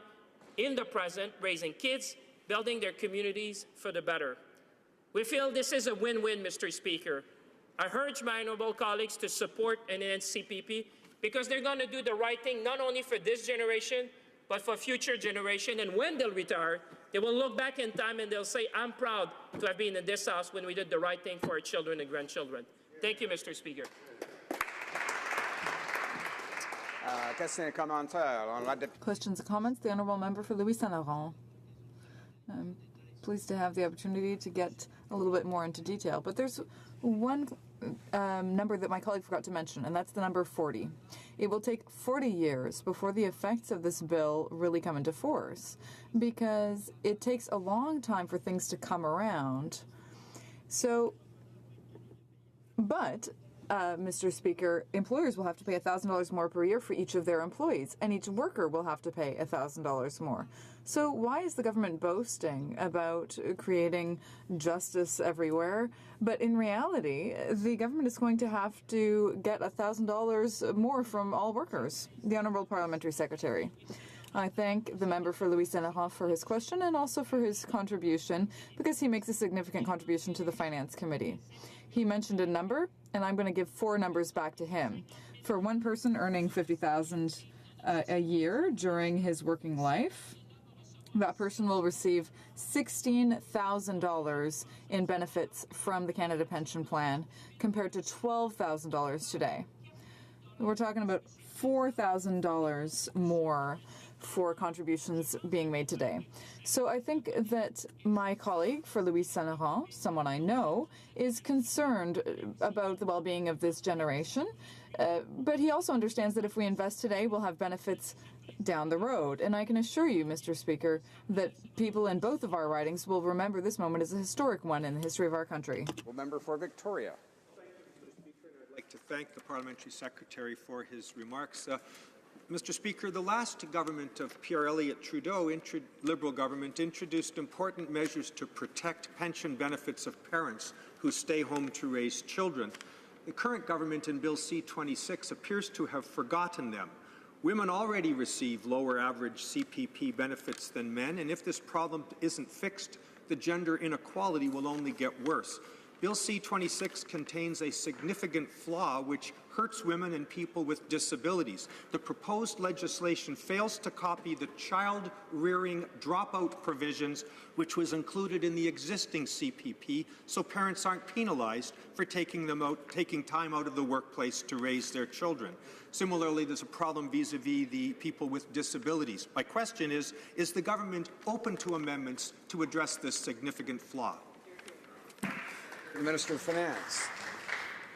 in the present raising kids, building their communities for the better. We feel this is a win-win, Mr. Speaker. I urge my honourable colleagues to support an enhanced CPP because they're going to do the right thing not only for this generation, but for future generation. And when they'll retire, they will look back in time and they'll say, I'm proud to have been in this House when we did the right thing for our children and grandchildren. Thank you, Mr. Speaker. Questions or comments? The Honourable Member for Louis Saint Laurent. I'm pleased to have the opportunity to get a little bit more into detail, but there's one number that my colleague forgot to mention, and that's the number 40. It will take 40 years before the effects of this bill really come into force, because it takes a long time for things to come around. So, but Mr. Speaker, employers will have to pay $1,000 more per year for each of their employees, and each worker will have to pay $1,000 more. So why is the government boasting about creating justice everywhere? But in reality, the government is going to have to get $1,000 more from all workers. The Honourable Parliamentary Secretary. I thank the member for Louis Saint Laurent for his question and also for his contribution, because he makes a significant contribution to the Finance Committee. He mentioned a number, and I'm going to give 4 numbers back to him. For one person earning $50,000 a year during his working life, that person will receive $16,000 in benefits from the Canada Pension Plan, compared to $12,000 today. We're talking about $4,000 more for contributions being made today. So I think that my colleague for Louis Saint Laurent, someone I know, is concerned about the well-being of this generation, but he also understands that if we invest today, we'll have benefits down the road. And I can assure you, Mr. Speaker, that people in both of our ridings will remember this moment as a historic one in the history of our country. Member for Victoria. I'd like to thank the Parliamentary Secretary for his remarks. Mr. Speaker, the last government of Pierre Elliott Trudeau, Liberal government, introduced important measures to protect pension benefits of parents who stay home to raise children. The current government in Bill C-26 appears to have forgotten them. Women already receive lower average CPP benefits than men, and if this problem isn't fixed, the gender inequality will only get worse. Bill C-26 contains a significant flaw which hurts women and people with disabilities. The proposed legislation fails to copy the child-rearing dropout provisions which was included in the existing CPP, so parents aren't penalized for taking time out of the workplace to raise their children. Similarly, there's a problem vis-a-vis the people with disabilities. My question is the government open to amendments to address this significant flaw? The Minister of Finance.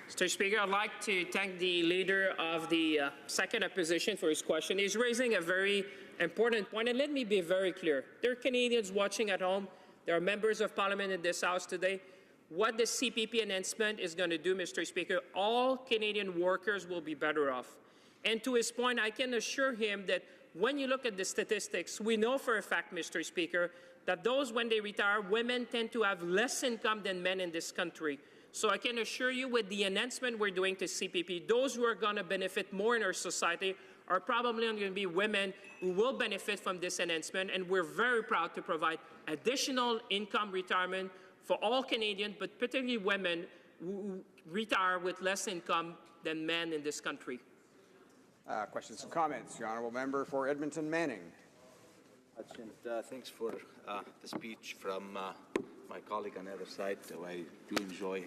Mr. Speaker, I'd like to thank the Leader of the second opposition for his question. He's raising a very important point, and let me be very clear. There are Canadians watching at home. There are members of Parliament in this House today. What the CPP enhancement is going to do, Mr. Speaker, all Canadian workers will be better off. And to his point, I can assure him that when you look at the statistics, we know for a fact, Mr. Speaker, that those, when they retire, women tend to have less income than men in this country. So I can assure you, with the enhancement we're doing to CPP, those who are going to benefit more in our society are probably going to be women who will benefit from this enhancement, and we're very proud to provide additional income retirement for all Canadians, but particularly women who retire with less income than men in this country. Questions and comments. The Honourable Member for Edmonton Manning. Thanks for the speech from my colleague on the other side. I do enjoy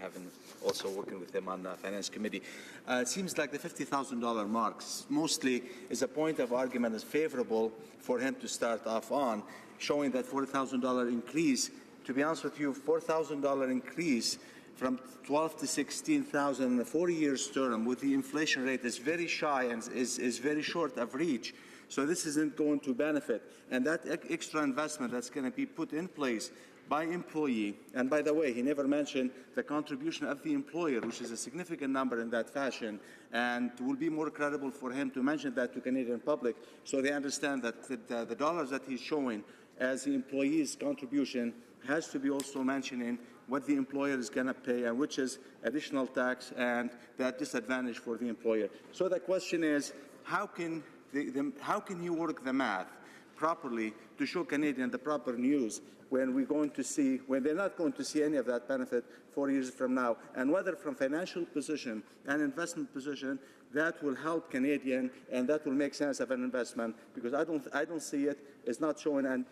also working with him on the Finance Committee. It seems like the $50,000 mark mostly is a point of argument that's favourable for him to start off on, showing that $4,000 increase. To be honest with you, $4,000 increase from 12 to 16,000 in a 4 years term with the inflation rate is very shy and is very short of reach. So this isn't going to benefit. And that extra investment that's going to be put in place by employee, and by the way, he never mentioned the contribution of the employer, which is a significant number in that fashion, and it will be more credible for him to mention that to Canadian public so they understand that the dollars that he's showing as the employee's contribution has to be also mentioning what the employer is going to pay and which is additional tax and that disadvantage for the employer. So the question is, how can you work the math properly to show Canadians the proper news when they're not going to see any of that benefit 4 years from now, and whether from financial position and investment position that will help Canadian and that will make sense of an investment, because I don't see it. It's not showing. And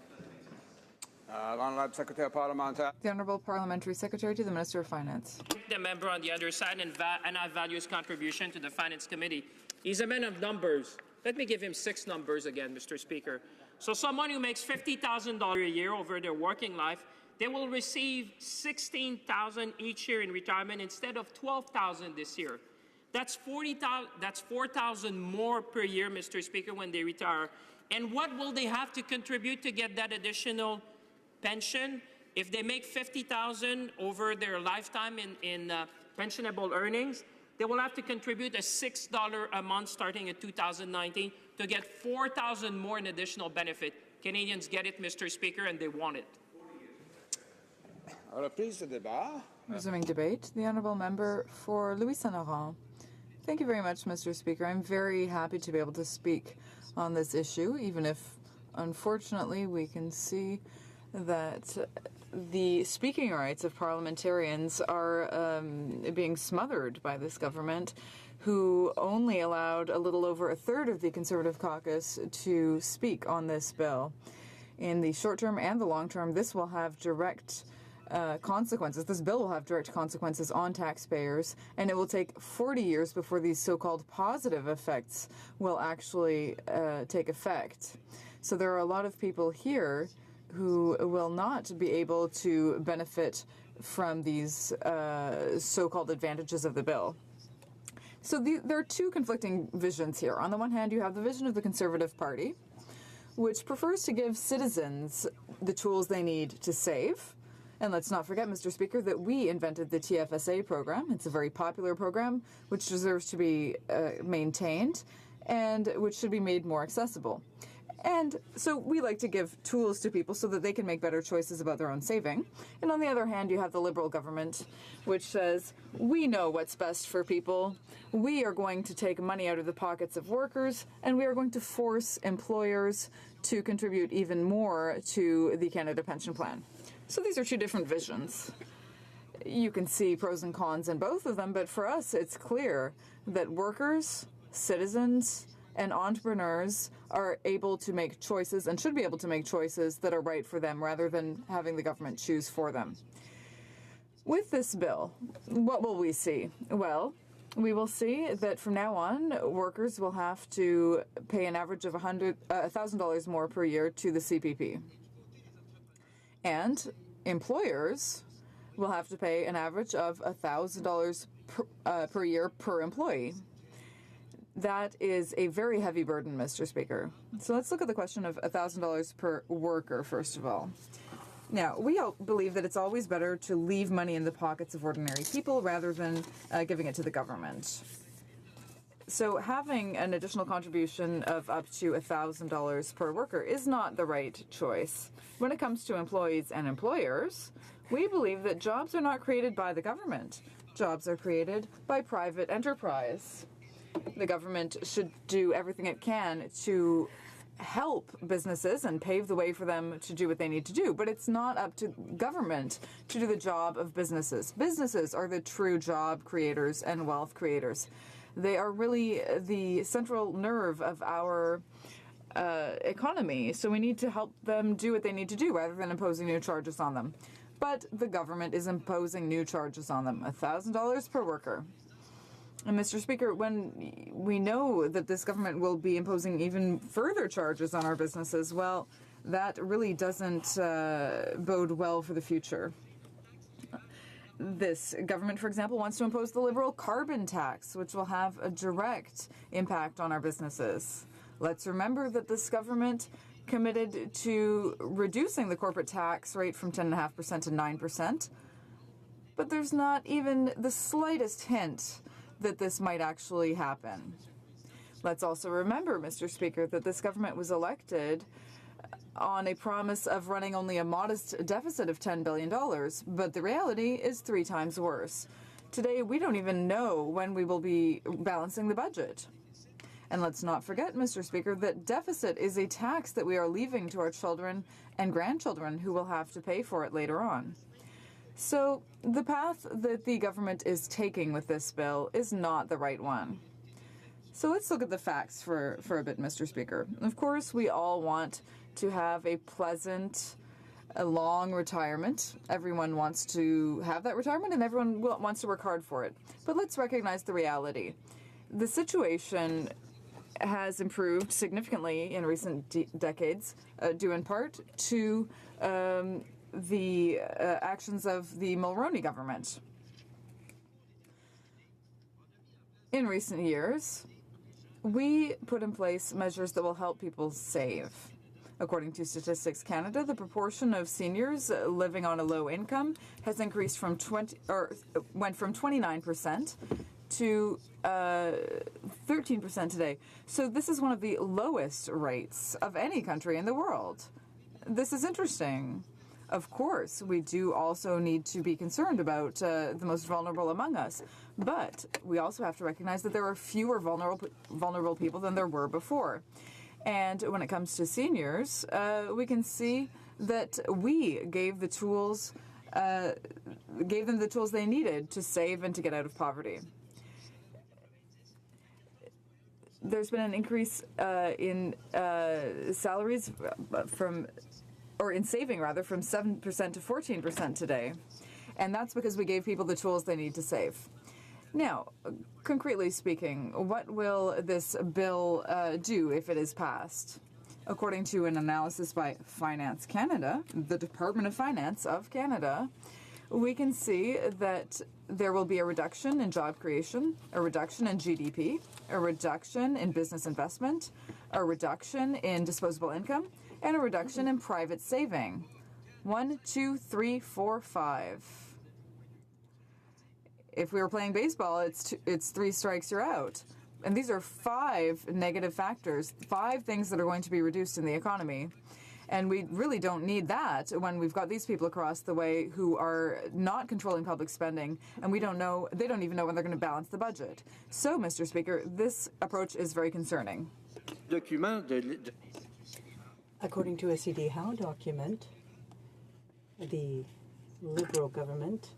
the Honourable Parliamentary Secretary to the Minister of Finance. The member on the other side, and I value his contribution to the Finance Committee. He's a man of numbers. Let me give him 6 numbers again, Mr. Speaker. So someone who makes $50,000 a year over their working life, they will receive $16,000 each year in retirement instead of $12,000 this year. That's $4,000 more per year, Mr. Speaker, when they retire. And what will they have to contribute to get that additional pension? If they make $50,000 over their lifetime in pensionable earnings, they will have to contribute a $6 a month starting in 2019 to get $4,000 more in additional benefit. Canadians get it, Mr. Speaker, and they want it. Resuming debate, the honourable member for Louis Saint-Laurent. Thank you very much, Mr. Speaker. I'm very happy to be able to speak on this issue, even if, unfortunately, we can see that the speaking rights of parliamentarians are being smothered by this government, who only allowed a little over a third of the Conservative caucus to speak on this bill. In the short term and the long term, this will have direct consequences. This bill will have direct consequences on taxpayers, and it will take 40 years before these so-called positive effects will actually take effect. So there are a lot of people here who will not be able to benefit from these so-called advantages of the bill. So there are two conflicting visions here. On the one hand, you have the vision of the Conservative Party, which prefers to give citizens the tools they need to save. And let's not forget, Mr. Speaker, that we invented the TFSA program. It's a very popular program which deserves to be maintained and which should be made more accessible. And so we like to give tools to people so that they can make better choices about their own saving. And on the other hand, you have the Liberal government, which says, we know what's best for people. We are going to take money out of the pockets of workers, and we are going to force employers to contribute even more to the Canada Pension Plan. So these are two different visions. You can see pros and cons in both of them, but for us, it's clear that workers, citizens, and entrepreneurs are able to make choices and should be able to make choices that are right for them rather than having the government choose for them. With this bill, what will we see? Well, we will see that from now on, workers will have to pay an average of $1,000 more per year to the CPP. And employers will have to pay an average of $1,000 per year per employee. That is a very heavy burden, Mr. Speaker. So let's look at the question of $1,000 per worker, first of all. Now, we all believe that it's always better to leave money in the pockets of ordinary people rather than giving it to the government. So having an additional contribution of up to $1,000 per worker is not the right choice. When it comes to employees and employers, we believe that jobs are not created by the government. Jobs are created by private enterprise. The government should do everything it can to help businesses and pave the way for them to do what they need to do. But it's not up to government to do the job of businesses. Businesses are the true job creators and wealth creators. They are really the central nerve of our economy. So we need to help them do what they need to do rather than imposing new charges on them. But the government is imposing new charges on them, $1,000 per worker. And Mr. Speaker, when we know that this government will be imposing even further charges on our businesses, well, that really doesn't bode well for the future. This government, for example, wants to impose the Liberal carbon tax, which will have a direct impact on our businesses. Let's remember that this government committed to reducing the corporate tax rate from 10.5% to 9%, but there's not even the slightest hint that this might actually happen. Let's also remember, Mr. Speaker, that this government was elected on a promise of running only a modest deficit of $10 billion, but the reality is 3 times worse. Today, we don't even know when we will be balancing the budget. And let's not forget, Mr. Speaker, that deficit is a tax that we are leaving to our children and grandchildren who will have to pay for it later on. So the path that the government is taking with this bill is not the right one. So let's look at the facts for a bit, Mr. Speaker. Of course, we all want to have a pleasant, a long retirement. Everyone wants to have that retirement and everyone wants to work hard for it. But let's recognize the reality. The situation has improved significantly in recent decades, due in part to the actions of the Mulroney government. In recent years, we put in place measures that will help people save. According to Statistics Canada, the proportion of seniors living on a low income has increased from went from 29% to 13% today. So this is one of the lowest rates of any country in the world. This is interesting. Of course, we do also need to be concerned about the most vulnerable among us, but we also have to recognize that there are fewer vulnerable people than there were before. And when it comes to seniors, we can see that we gave them the tools they needed to save and to get out of poverty. There's been an increase in salaries in saving from 7% to 14% today. And that's because we gave people the tools they need to save. Now, concretely speaking, what will this bill do if it is passed? According to an analysis by Finance Canada, the Department of Finance of Canada, we can see that there will be a reduction in job creation, a reduction in GDP, a reduction in business investment, a reduction in disposable income, and a reduction in private saving. 1, 2, 3, 4, 5. If we were playing baseball, it's 3 strikes, you're out. And these are 5 negative factors, 5 things that are going to be reduced in the economy. And we really don't need that when we've got these people across the way who are not controlling public spending, and they don't even know when they're going to balance the budget. So, Mr. Speaker, this approach is very concerning. According to a C.D. Howe document, the Liberal government's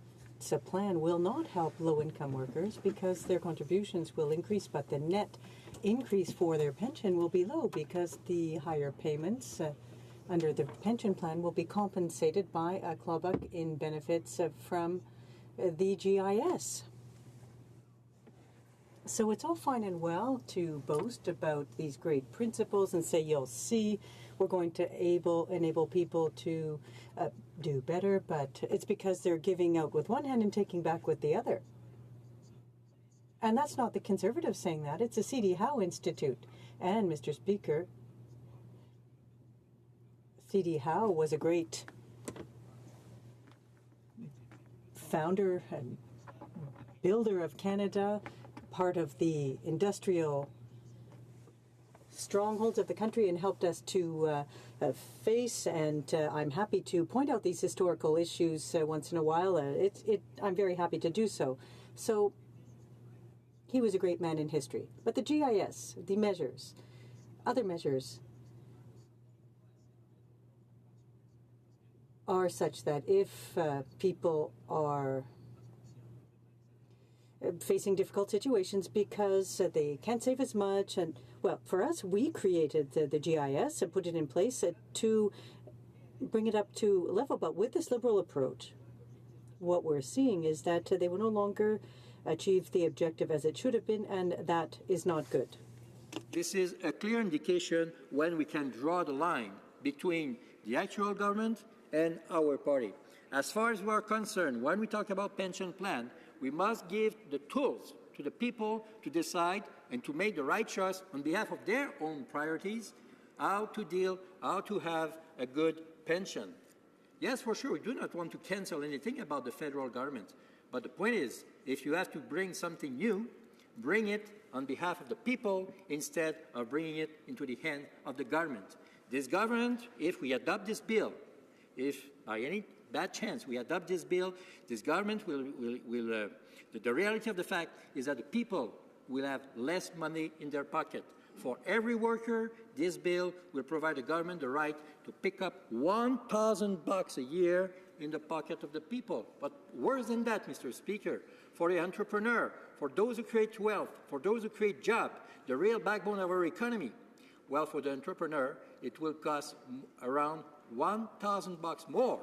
plan will not help low-income workers because their contributions will increase, but the net increase for their pension will be low because the higher payments under the pension plan will be compensated by a clawback in benefits from the GIS. So it's all fine and well to boast about these great principles and say, you'll see, we're going to enable people to do better, but it's because they're giving out with one hand and taking back with the other. And that's not the Conservatives saying that. It's the C.D. Howe Institute. And, Mr. Speaker, C.D. Howe was a great founder and builder of Canada, part of the industrial strongholds of the country, and helped us to face, and I'm happy to point out these historical issues once in a while. I'm very happy to do so. So he was a great man in history. But the GIS, the measures, other measures are such that if people are facing difficult situations because they can't save as much, and well, for us, we created the GIS and put it in place to bring it up to level. But with this Liberal approach, what we're seeing is that they will no longer achieve the objective as it should have been, and that is not good. This is a clear indication when we can draw the line between the actual government and our party. As far as we are concerned, when we talk about pension plan, we must give the tools to the people to decide and to make the right choice on behalf of their own priorities, how to have a good pension. Yes, for sure, we do not want to cancel anything about the federal government. But the point is, if you have to bring something new, bring it on behalf of the people instead of bringing it into the hand of the government. This government, if we adopt this bill, if by any bad chance we adopt this bill, this government will the reality of the fact is that the people will have less money in their pocket. For every worker, this bill will provide the government the right to pick up $1,000 a year in the pocket of the people. But worse than that, Mr. Speaker, for the entrepreneur, for those who create wealth, for those who create jobs, the real backbone of our economy, well, for the entrepreneur, it will cost around $1,000 more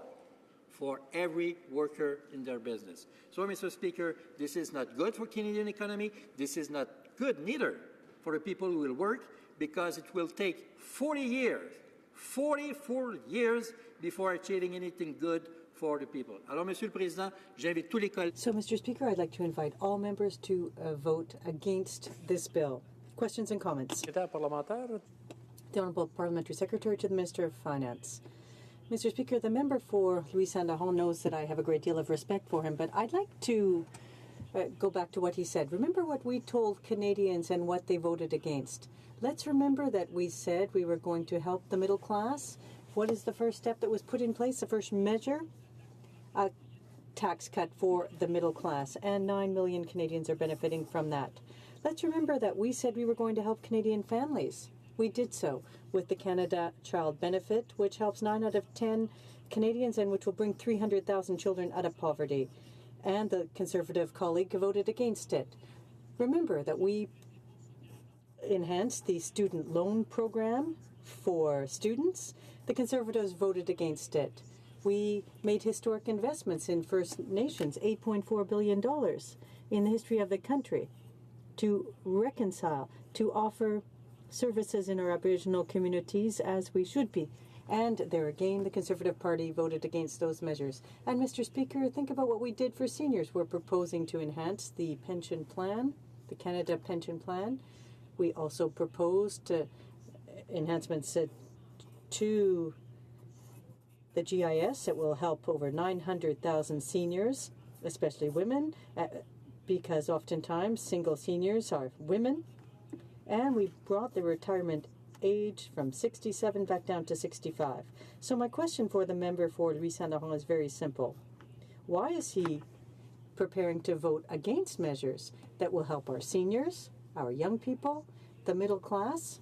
for every worker in their business. So, Mr. Speaker, this is not good for Canadian economy. This is not good neither for the people who will work, because it will take 44 years before achieving anything good for the people. Alors, Monsieur le Président, j'invite tous les collègues. So, Mr. Speaker, I'd like to invite all members to vote against this bill. Questions and comments? The Honourable Parliamentary Secretary to the Minister of Finance. Mr. Speaker, the member for Louis Saint-Laurent knows that I have a great deal of respect for him, but I'd like to go back to what he said. Remember what we told Canadians and what they voted against. Let's remember that we said we were going to help the middle class. What is the first step that was put in place, the first measure? A tax cut for the middle class, and 9 million Canadians are benefiting from that. Let's remember that we said we were going to help Canadian families. We did so with the Canada Child Benefit, which helps 9 out of 10 Canadians and which will bring 300,000 children out of poverty. And the Conservative colleague voted against it. Remember that we enhanced the student loan program for students. The Conservatives voted against it. We made historic investments in First Nations, $8.4 billion in the history of the country, to reconcile, to offer services in our Aboriginal communities as we should be. And there again, the Conservative Party voted against those measures. And Mr. Speaker, think about what we did for seniors. We're proposing to enhance the pension plan, the Canada Pension Plan. We also proposed enhancements to the GIS. It will help over 900,000 seniors, especially women, because oftentimes single seniors are women. And we brought the retirement age from 67 back down to 65. So my question for the member for Louis Saint-Laurent is very simple. Why is he preparing to vote against measures that will help our seniors, our young people, the middle class?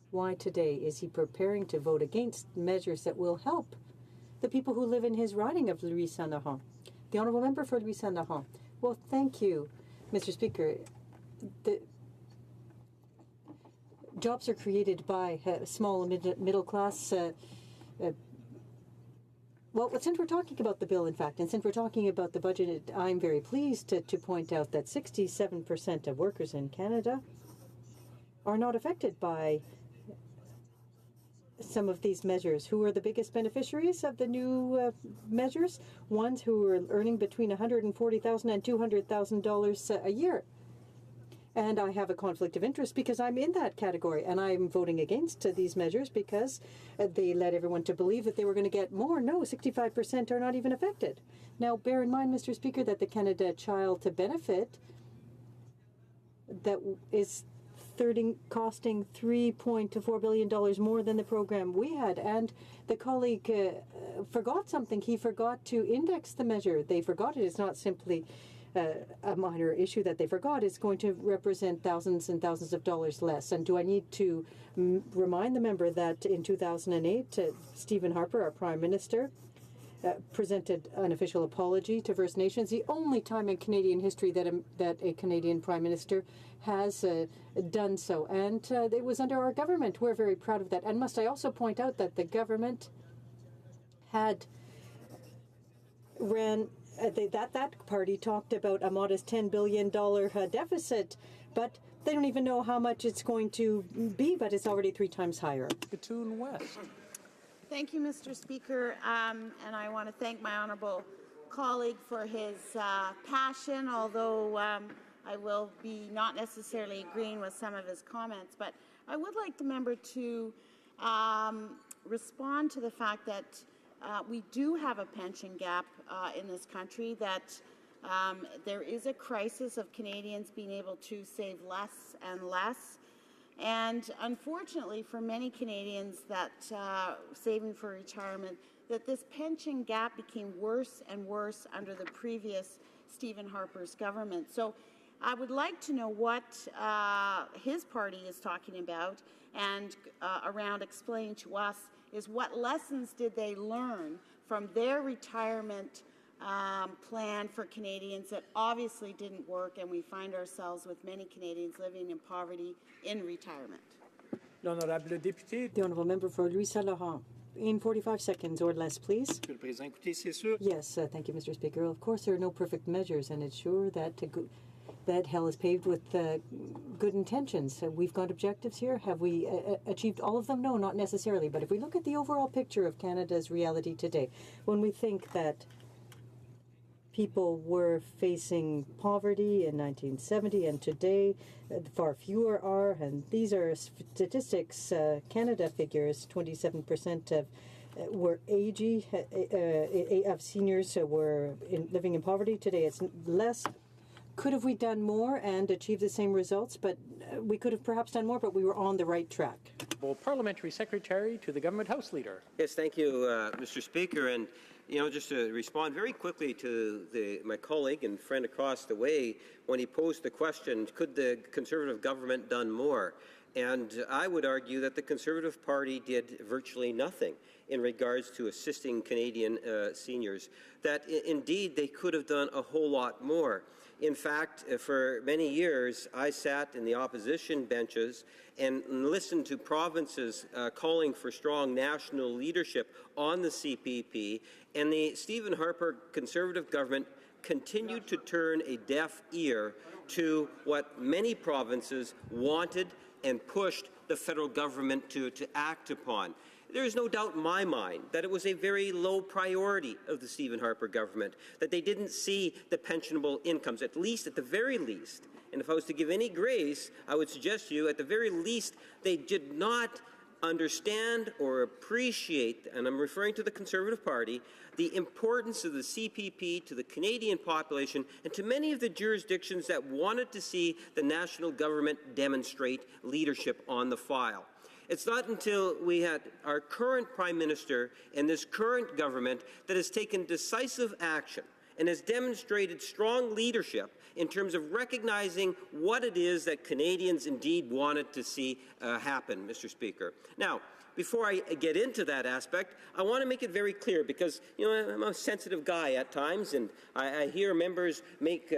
Why today is he preparing to vote against measures that will help the people who live in his riding of Louis Saint-Laurent? The Honourable Member for Louis Saint-Laurent. Well, thank you, Mr. Speaker. The jobs are created by small and middle class. Well, since we're talking about the bill, in fact, and since we're talking about the budget, I'm very pleased to point out that 67% of workers in Canada are not affected by some of these measures. Who are the biggest beneficiaries of the new measures? Ones who are earning between $140,000 and $200,000 a year. And I have a conflict of interest because I'm in that category, and I'm voting against these measures because they led everyone to believe that they were going to get more. No, 65% are not even affected. Now, bear in mind, Mr. Speaker, that the Canada Child to Benefit that is costing $3.4 billion more than the program we had. And the colleague forgot something. He forgot to index the measure. They forgot it. It's not simply a minor issue that they forgot. It's going to represent thousands and thousands of dollars less. And do I need to remind the member that in 2008, Stephen Harper, our Prime Minister, presented an official apology to First Nations, the only time in Canadian history that a Canadian Prime Minister has done so. And it was under our government. We're very proud of that. And must I also point out that the government had ran that party talked about a modest $10 billion deficit, but they don't even know how much it's going to be, but it's already 3 times higher. Gatun West. Thank you, Mr. Speaker, and I want to thank my honourable colleague for his passion, although I will be not necessarily agreeing with some of his comments, but I would like the member to respond to the fact that we do have a pension gap in this country, that there is a crisis of Canadians being able to save less and less. And unfortunately for many Canadians that saving for retirement, that this pension gap became worse and worse under the previous Stephen Harper's government. So I would like to know what his party is talking about and around explaining to us is what lessons did they learn from their retirement plan for Canadians that obviously didn't work, and we find ourselves with many Canadians living in poverty in retirement. The Honourable Member for Louis Saint-Laurent. In 45 seconds or less, please. Yes, thank you, Mr. Speaker. Of course, there are no perfect measures, and it's sure that that hell is paved with good intentions. We've got objectives here. Have we achieved all of them? No, not necessarily. But if we look at the overall picture of Canada's reality today, when we think that people were facing poverty in 1970 and today far fewer are, and these are statistics, Canada figures, 27% of were aging of seniors were living in poverty. Today it's less. Could have we done more and achieved the same results? But we could have perhaps done more, but we were on the right track. Well, Parliamentary Secretary to the Government House Leader. Yes, thank you, Mr. Speaker. And, just to respond very quickly to my colleague and friend across the way when he posed the question, could the Conservative government done more? And I would argue that the Conservative Party did virtually nothing in regards to assisting Canadian seniors, that indeed they could have done a whole lot more. In fact, for many years, I sat in the opposition benches and listened to provinces calling for strong national leadership on the CPP, and the Stephen Harper Conservative government continued to turn a deaf ear to what many provinces wanted and pushed the federal government to act upon. There is no doubt in my mind that it was a very low priority of the Stephen Harper government, that they didn't see the pensionable incomes, at the very least. And if I was to give any grace, I would suggest to you, at the very least, they did not understand or appreciate, and I'm referring to the Conservative Party, the importance of the CPP to the Canadian population and to many of the jurisdictions that wanted to see the national government demonstrate leadership on the file. It's not until we had our current Prime Minister and this current government that has taken decisive action and has demonstrated strong leadership in terms of recognizing what it is that Canadians indeed wanted to see happen, Mr. Speaker. Now, before I get into that aspect, I want to make it very clear because, I'm a sensitive guy at times, and I hear members make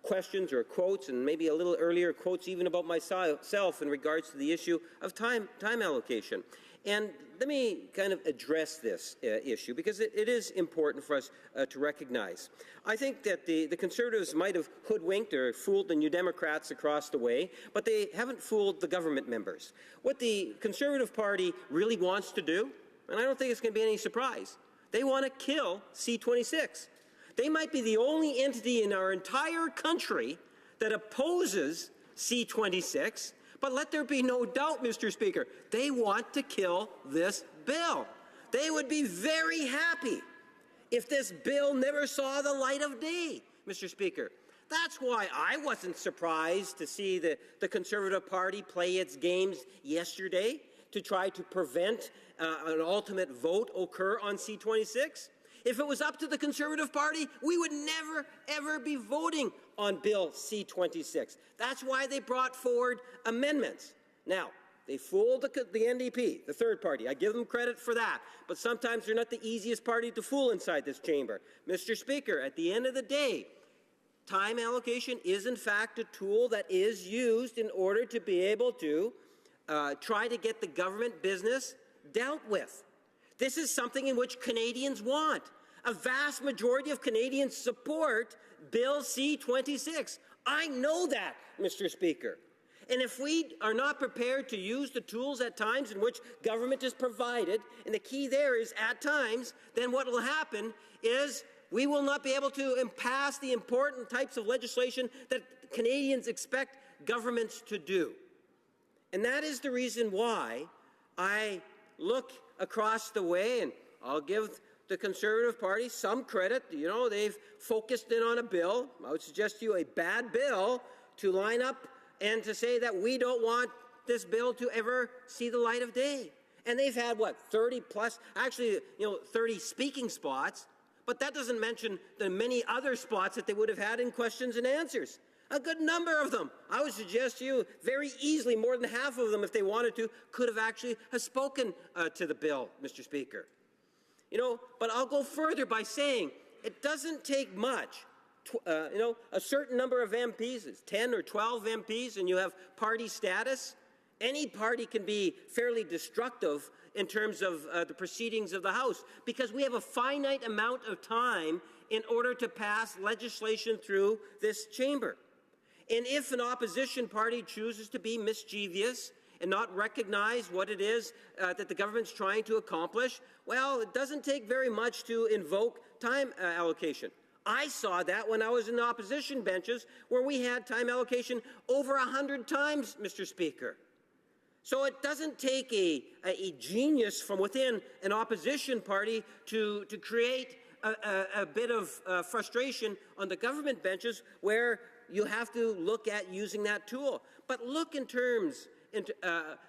questions or quotes, and maybe a little earlier quotes even about myself in regards to the issue of time allocation. And let me kind of address this issue because it is important for us to recognize. I think that the Conservatives might have hoodwinked or fooled the New Democrats across the way, but they haven't fooled the government members. What the Conservative Party really wants to do, and I don't think it's going to be any surprise, they want to kill C-26. They might be the only entity in our entire country that opposes C-26, but let there be no doubt, Mr. Speaker, they want to kill this bill. They would be very happy if this bill never saw the light of day, Mr. Speaker. That's why I wasn't surprised to see the Conservative Party play its games yesterday to try to prevent an ultimate vote occur on C-26. If it was up to the Conservative Party, we would never, ever be voting on Bill C-26. That's why they brought forward amendments. Now, they fooled the NDP, the third party. I give them credit for that. But sometimes they're not the easiest party to fool inside this chamber. Mr. Speaker, at the end of the day, time allocation is, in fact, a tool that is used in order to be able to try to get the government business dealt with. This is something in which Canadians want. A vast majority of Canadians support Bill C-26. I know that, Mr. Speaker. And if we are not prepared to use the tools at times in which government is provided, and the key there is at times, then what will happen is we will not be able to pass the important types of legislation that Canadians expect governments to do. And that is the reason why I look across the way, and I'll give the Conservative Party some credit. They've focused in on a bill. I would suggest to you a bad bill to line up and to say that we don't want this bill to ever see the light of day. And they've had, 30 plus, actually, 30 speaking spots, but that doesn't mention the many other spots that they would have had in questions and answers. A good number of them. I would suggest to you very easily more than half of them, if they wanted to, could have actually spoken to the bill, Mr. Speaker. But I'll go further by saying it doesn't take much. A certain number of MPs, it's 10 or 12 MPs, and you have party status. Any party can be fairly destructive in terms of the proceedings of the House because we have a finite amount of time in order to pass legislation through this chamber. And if an opposition party chooses to be mischievous and not recognize what it is that the government's trying to accomplish, well, it doesn't take very much to invoke time allocation. I saw that when I was in the opposition benches, where we had time allocation over 100 times, Mr. Speaker. So it doesn't take a genius from within an opposition party to create a bit of frustration on the government benches, where you have to look at using that tool. But look in terms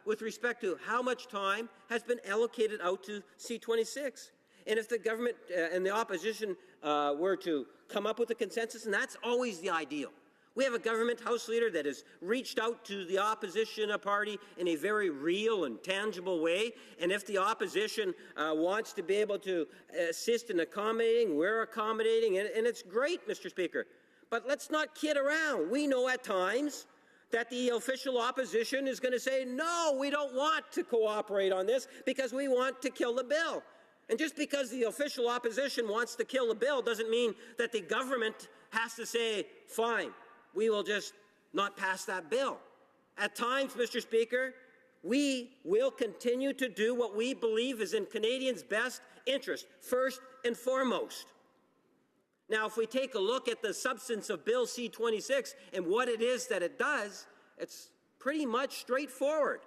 with respect to how much time has been allocated out to C-26. And if the government and the opposition were to come up with a consensus, and that's always the ideal. We have a government House leader that has reached out to the opposition party in a very real and tangible way. And if the opposition wants to be able to assist in accommodating, we're accommodating, and it's great, Mr. Speaker. But let's not kid around. We know at times that the official opposition is going to say, no, we don't want to cooperate on this because we want to kill the bill. And just because the official opposition wants to kill the bill doesn't mean that the government has to say, fine, we will just not pass that bill. At times, Mr. Speaker, we will continue to do what we believe is in Canadians' best interest, first and foremost. Now, if we take a look at the substance of Bill C-26 and what it is that it does, it's pretty much straightforward.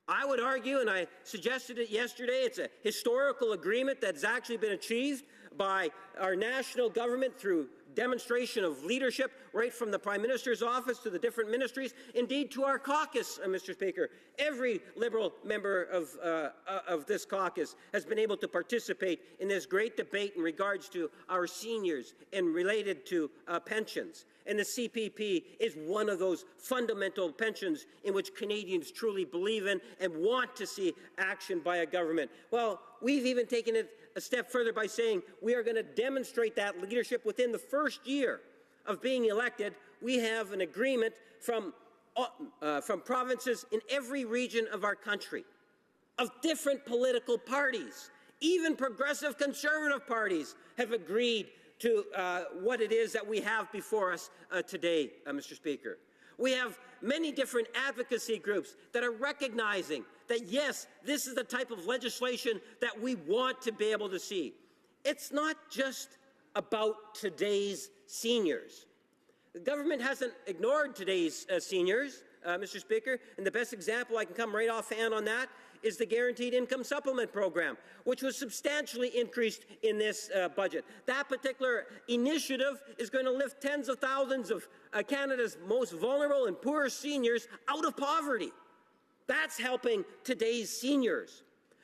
I would argue, and I suggested it yesterday, it's a historical agreement that's actually been achieved by our national government through demonstration of leadership, right from the Prime Minister's office to the different ministries, indeed to our caucus, Mr. Speaker. Every Liberal member of this caucus has been able to participate in this great debate in regards to our seniors and related to pensions. And the CPP is one of those fundamental pensions in which Canadians truly believe in and want to see action by a government. Well, we've even taken it a step further by saying we are going to demonstrate that leadership within the first year of being elected. We have an agreement from provinces in every region of our country, of different political parties. Even progressive conservative parties have agreed to what it is that we have before us today, Mr. Speaker. We have many different advocacy groups that are recognizing that, yes, this is the type of legislation that we want to be able to see. It's not just about today's seniors. The government hasn't ignored today's seniors, Mr. Speaker, and the best example I can come right offhand on that is the Guaranteed Income Supplement Program, which was substantially increased in this budget. That particular initiative is going to lift tens of thousands of Canada's most vulnerable and poorest seniors out of poverty. That's helping today's seniors.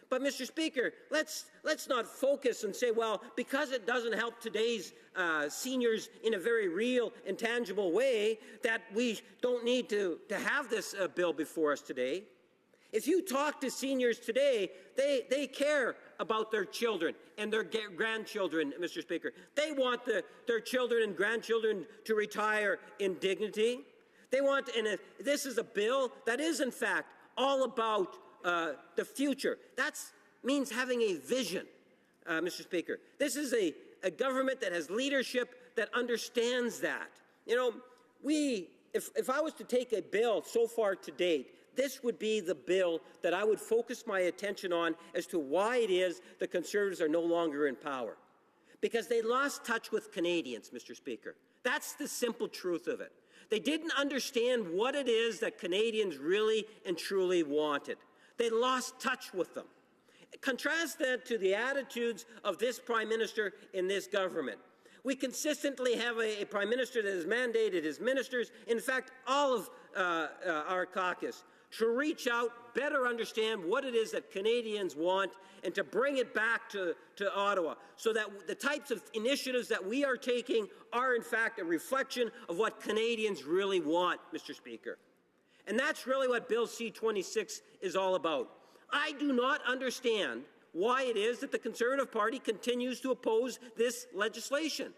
But, Mr. Speaker, let's not focus and say, well, because it doesn't help today's seniors in a very real and tangible way, that we don't need to have this bill before us today. If you talk to seniors today, they care about their children and their grandchildren, Mr. Speaker. They want their children and grandchildren to retire in dignity. They want, and this is a bill that is, in fact, all about the future. That means having a vision, Mr. Speaker. This is a government that has leadership that understands that. You know, if I was to take a bill so far to date, this would be the bill that I would focus my attention on as to why it is the Conservatives are no longer in power. Because they lost touch with Canadians, Mr. Speaker. That's the simple truth of it. They didn't understand what it is that Canadians really and truly wanted. They lost touch with them. Contrast that to the attitudes of this Prime Minister in this government. We consistently have a Prime Minister that has mandated his ministers, in fact, all of our caucus, to reach out, better understand what it is that Canadians want, and to bring it back to Ottawa so that the types of initiatives that we are taking are, in fact, a reflection of what Canadians really want, Mr. Speaker. And that's really what Bill C-26 is all about. I do not understand why it is that the Conservative Party continues to oppose this legislation.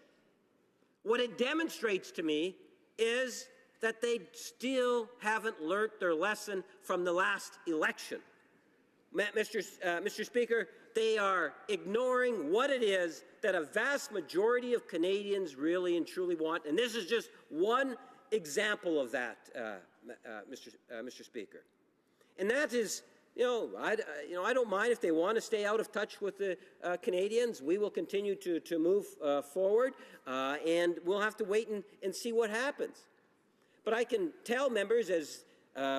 What it demonstrates to me is that they still haven't learnt their lesson from the last election. Mr. Speaker, they are ignoring what it is that a vast majority of Canadians really and truly want. And this is just one example of that, Mr. Speaker. And that is, I don't mind if they want to stay out of touch with the Canadians. We will continue to move forward, and we'll have to wait and see what happens. But I can tell members, as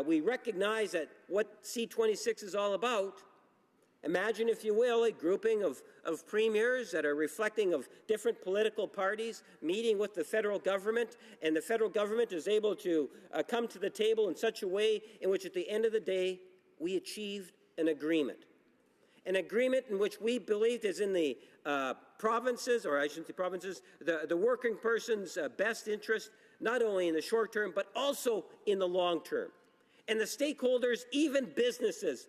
we recognize that what C-26 is all about, imagine, if you will, a grouping of premiers that are reflecting of different political parties meeting with the federal government, and the federal government is able to come to the table in such a way in which at the end of the day we achieved an agreement. An agreement in which we believed is in the provinces, or I shouldn't say provinces, the working person's best interest, not only in the short term, but also in the long term. And the stakeholders, even businesses,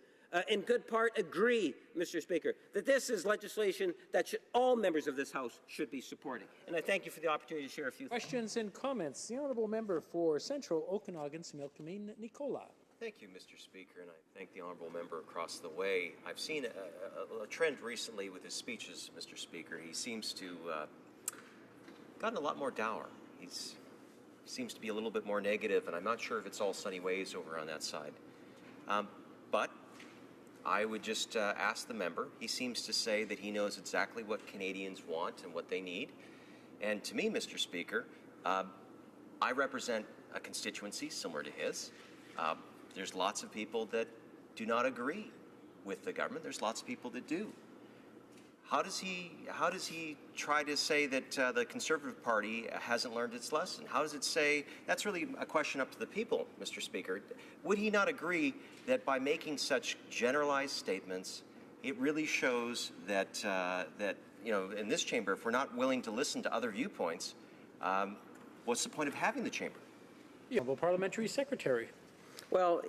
in good part agree, Mr. Speaker, that this is legislation that all members of this House should be supporting. And I thank you for the opportunity to share a few questions and comments. The honourable member for Central Okanagan, Similkameen, Nicola. Thank you, Mr. Speaker, and I thank the honourable member across the way. I've seen a trend recently with his speeches, Mr. Speaker. He seems to gotten a lot more dour. He seems to be a little bit more negative, and I'm not sure if it's all sunny ways over on that side. But I would just ask the member. He seems to say that he knows exactly what Canadians want and what they need. And to me, Mr. Speaker, I represent a constituency similar to his. There's lots of people that do not agree with the government. There's lots of people that do. How does he try to say that the Conservative Party hasn't learned its lesson? How does it say? That's really a question up to the people, Mr. Speaker. Would he not agree that by making such generalized statements, it really shows that that in this chamber, if we're not willing to listen to other viewpoints, what's the point of having the chamber? The Honourable Parliamentary Secretary. Well,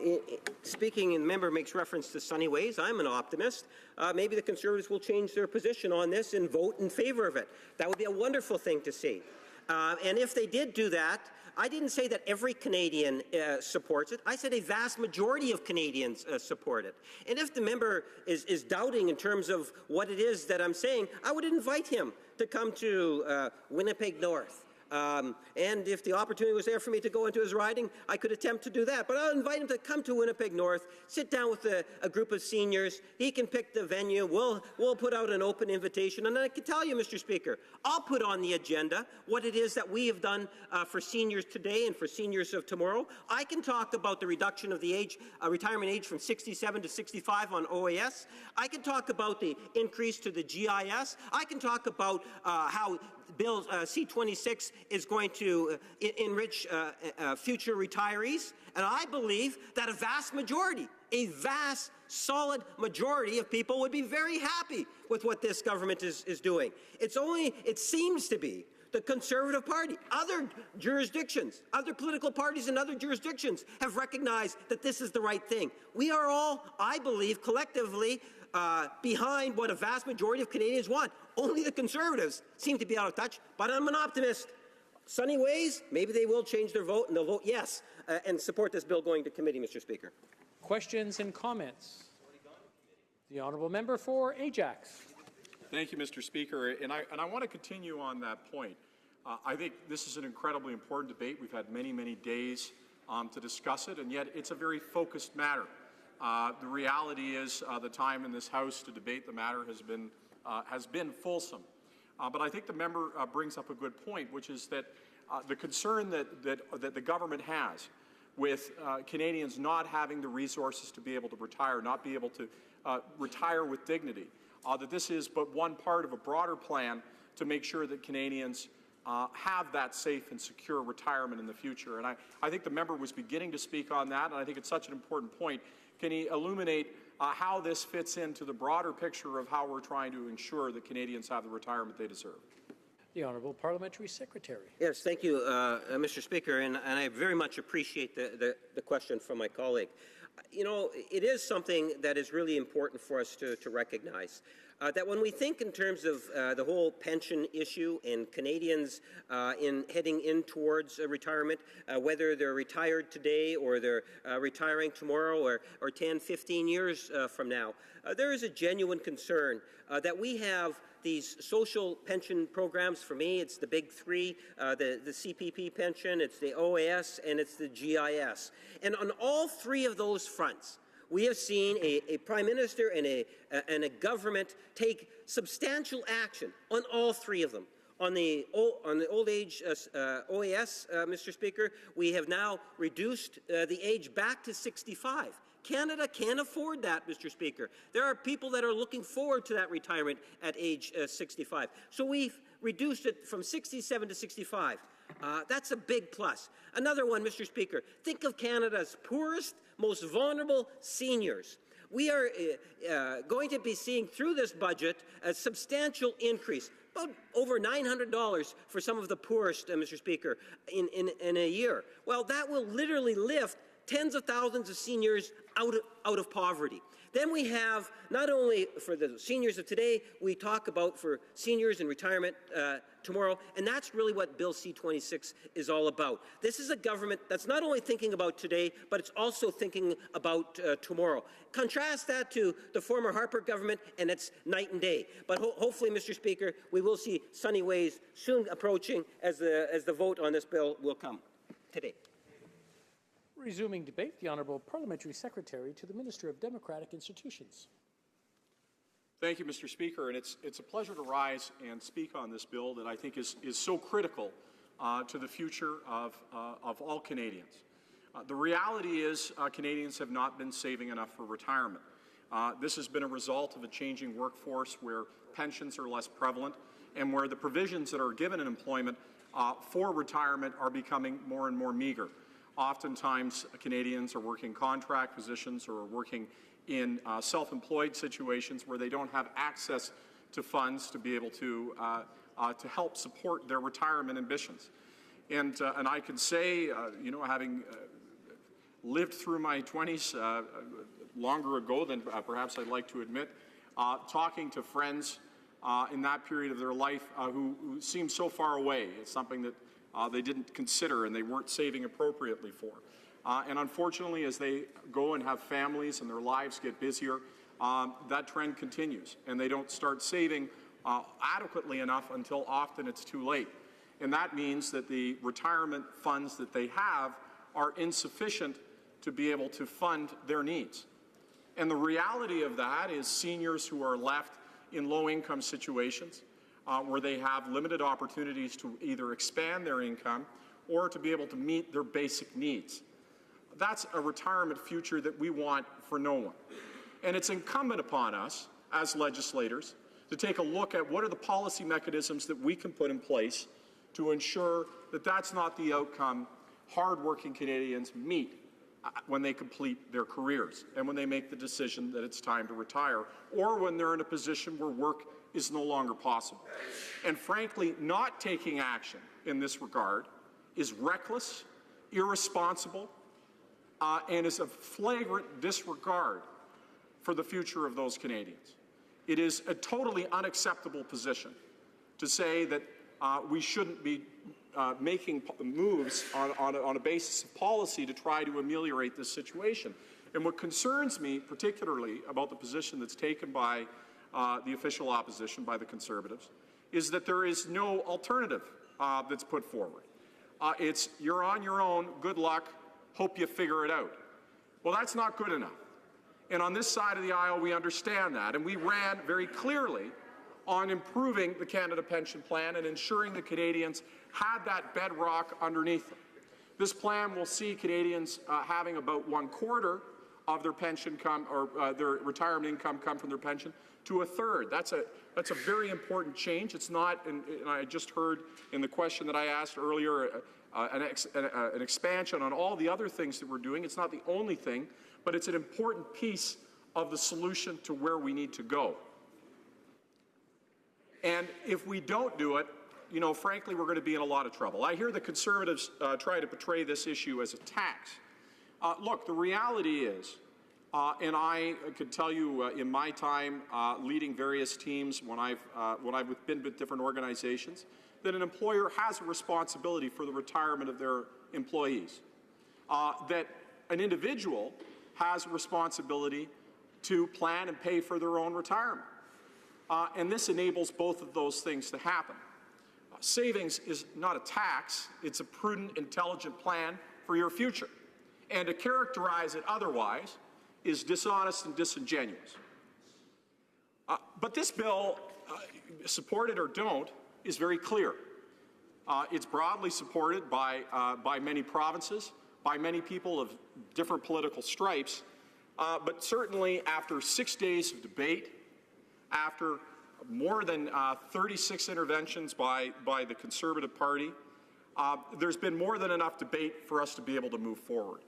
speaking, and the member makes reference to sunny ways. I'm an optimist. Maybe the Conservatives will change their position on this and vote in favour of it. That would be a wonderful thing to see. And if they did do that, I didn't say that every Canadian supports it. I said a vast majority of Canadians support it. And if the member is doubting in terms of what it is that I'm saying, I would invite him to come to Winnipeg North. And if the opportunity was there for me to go into his riding, I could attempt to do that. But I'll invite him to come to Winnipeg North, sit down with a group of seniors. He can pick the venue. We'll put out an open invitation. And I can tell you, Mr. Speaker, I'll put on the agenda what it is that we have done for seniors today and for seniors of tomorrow. I can talk about the reduction of the retirement age from 67 to 65 on OAS. I can talk about the increase to the GIS. I can talk about how Bill C-26 is going to enrich future retirees. And I believe that a vast, solid majority of people would be very happy with what this government is doing. It seems to be the Conservative Party. Other jurisdictions, other political parties in other jurisdictions have recognized that this is the right thing. We are all, I believe, collectively behind what a vast majority of Canadians want. Only the Conservatives seem to be out of touch, but I'm an optimist. Sunny ways, maybe they will change their vote, and they'll vote yes and support this bill going to committee, Mr. Speaker. Questions and comments? The honourable member for Ajax. Thank you, Mr. Speaker. And I want to continue on that point. I think this is an incredibly important debate. We've had many, many days to discuss it, and yet it's a very focused matter. The reality is the time in this House to debate the matter has been fulsome. But I think the member brings up a good point, which is that the concern that the government has with Canadians not having the resources to be able to retire, not be able to retire with dignity, that this is but one part of a broader plan to make sure that Canadians have that safe and secure retirement in the future. And I think the member was beginning to speak on that, and I think it's such an important point. Can he illuminate how this fits into the broader picture of how we're trying to ensure that Canadians have the retirement they deserve? The Honourable Parliamentary Secretary. Yes, thank you, Mr. Speaker, and I very much appreciate the question from my colleague. You know, it is something that is really important for us to recognize. that when we think in terms of the whole pension issue and Canadians heading in towards retirement, whether they're retired today or they're retiring tomorrow or 10, 15 years from now, there is a genuine concern that we have these social pension programs. For me, it's the big three, the CPP pension, it's the OAS, and it's the GIS. And on all three of those fronts, we have seen a Prime Minister and a government take substantial action on all three of them. On the old age OAS, Mr. Speaker, we have now reduced the age back to 65. Canada can't afford that, Mr. Speaker. There are people that are looking forward to that retirement at age 65. So we've reduced it from 67 to 65. That's a big plus. Another one, Mr. Speaker, think of Canada's poorest, most vulnerable seniors. We are going to be seeing through this budget a substantial increase, about over $900 for some of the poorest, Mr. Speaker, in a year. Well, that will literally lift tens of thousands of seniors out of poverty. Then we have, not only for the seniors of today, we talk about for seniors in retirement tomorrow, and that's really what Bill C-26 is all about. This is a government that's not only thinking about today, but it's also thinking about tomorrow. Contrast that to the former Harper government, and it's night and day. But hopefully, Mr. Speaker, we will see sunny ways soon approaching as the vote on this bill will come today. Resuming debate, the Honourable Parliamentary Secretary to the Minister of Democratic Institutions. Thank you, Mr. Speaker, and it's a pleasure to rise and speak on this bill that I think is so critical to the future of all Canadians. The reality is Canadians have not been saving enough for retirement. This has been a result of a changing workforce where pensions are less prevalent and where the provisions that are given in employment for retirement are becoming more and more meager. Oftentimes, Canadians are working contract positions or are working in self-employed situations where they don't have access to funds to be able to help support their retirement ambitions. And I can say, having lived through my 20s longer ago than perhaps I'd like to admit, talking to friends in that period of their life who seemed so far away. It's something that they didn't consider and they weren't saving appropriately for. And unfortunately, as they go and have families and their lives get busier, that trend continues, and they don't start saving adequately enough until often it's too late. And that means that the retirement funds that they have are insufficient to be able to fund their needs. And the reality of that is seniors who are left in low-income situations where they have limited opportunities to either expand their income or to be able to meet their basic needs. That's a retirement future that we want for no one. And it's incumbent upon us as legislators to take a look at what are the policy mechanisms that we can put in place to ensure that that's not the outcome hardworking Canadians meet when they complete their careers and when they make the decision that it's time to retire, or when they're in a position where work is no longer possible. And frankly, not taking action in this regard is reckless, irresponsible, and is a flagrant disregard for the future of those Canadians. It is a totally unacceptable position to say that we shouldn't be making moves on a basis of policy to try to ameliorate this situation. And what concerns me particularly about the position that's taken by the official opposition, by the Conservatives, is that there is no alternative that's put forward. It's you're on your own, good luck, hope you figure it out. Well, that's not good enough. And on this side of the aisle, we understand that. And we ran very clearly on improving the Canada Pension Plan and ensuring that Canadians had that bedrock underneath them. This plan will see Canadians having about 1/4 of their pension come, or their retirement income come from their pension, to 1/3. That's a very important change. It's not, and I just heard in the question that I asked earlier, an expansion on all the other things that we're doing. It's not the only thing, but it's an important piece of the solution to where we need to go. And if we don't do it, frankly, we're going to be in a lot of trouble. I hear the Conservatives try to portray this issue as a tax. Look, the reality is And I could tell you in my time leading various teams when I've been with different organizations, that an employer has a responsibility for the retirement of their employees, that an individual has a responsibility to plan and pay for their own retirement. And this enables both of those things to happen. Savings is not a tax, it's a prudent, intelligent plan for your future. And to characterize it otherwise is dishonest and disingenuous. But this bill, support it or don't, is very clear. It's broadly supported by many provinces, by many people of different political stripes, but certainly after 6 days of debate, after more than 36 interventions by the Conservative Party, there's been more than enough debate for us to be able to move forward.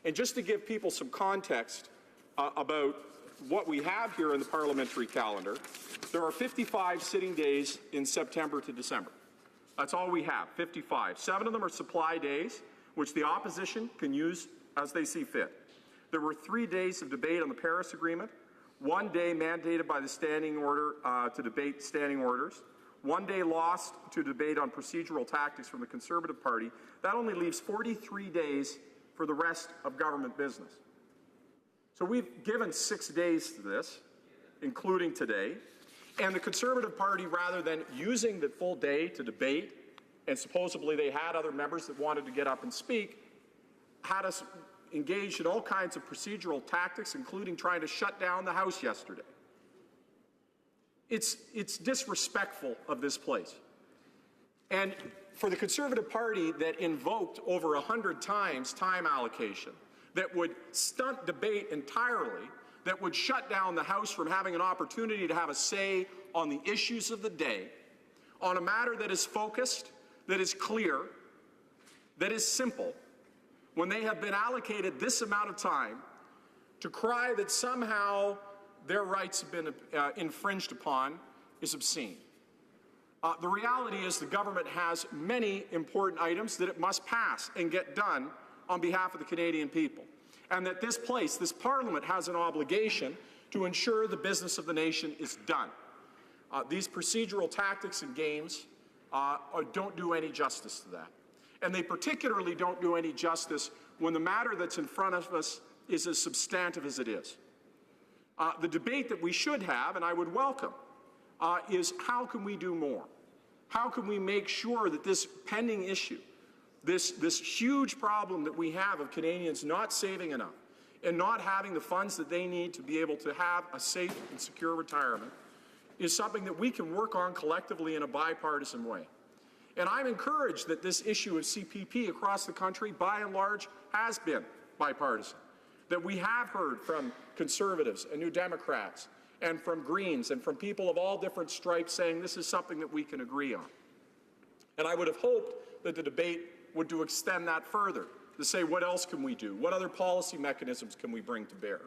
And just to give people some context about what we have here in the parliamentary calendar, there are 55 sitting days in September to December. That's all we have, 55. 7 of them are supply days, which the opposition can use as they see fit. There were 3 days of debate on the Paris Agreement, 1 day mandated by the standing order to debate standing orders, 1 day lost to debate on procedural tactics from the Conservative Party. That only leaves 43 days for the rest of government business. So we've given 6 days to this, including today, and the Conservative Party, rather than using the full day to debate, and supposedly they had other members that wanted to get up and speak, had us engaged in all kinds of procedural tactics, including trying to shut down the House yesterday. It's disrespectful of this place. And for the Conservative Party that invoked over 100 times time allocation, that would stunt debate entirely, that would shut down the House from having an opportunity to have a say on the issues of the day, on a matter that is focused, that is clear, that is simple, when they have been allocated this amount of time, to cry that somehow their rights have been infringed upon is obscene. The reality is the government has many important items that it must pass and get done on behalf of the Canadian people, and that this place, this Parliament, has an obligation to ensure the business of the nation is done. These procedural tactics and games don't do any justice to that. And they particularly don't do any justice when the matter that's in front of us is as substantive as it is. The debate that we should have, and I would welcome, is how can we do more? How can we make sure that this pending issue, this huge problem that we have of Canadians not saving enough and not having the funds that they need to be able to have a safe and secure retirement, is something that we can work on collectively in a bipartisan way. And I'm encouraged that this issue of CPP across the country, by and large, has been bipartisan. That we have heard from Conservatives and New Democrats and from Greens and from people of all different stripes saying this is something that we can agree on. And I would have hoped that the debate would to extend that further, to say what else can we do? What other policy mechanisms can we bring to bear?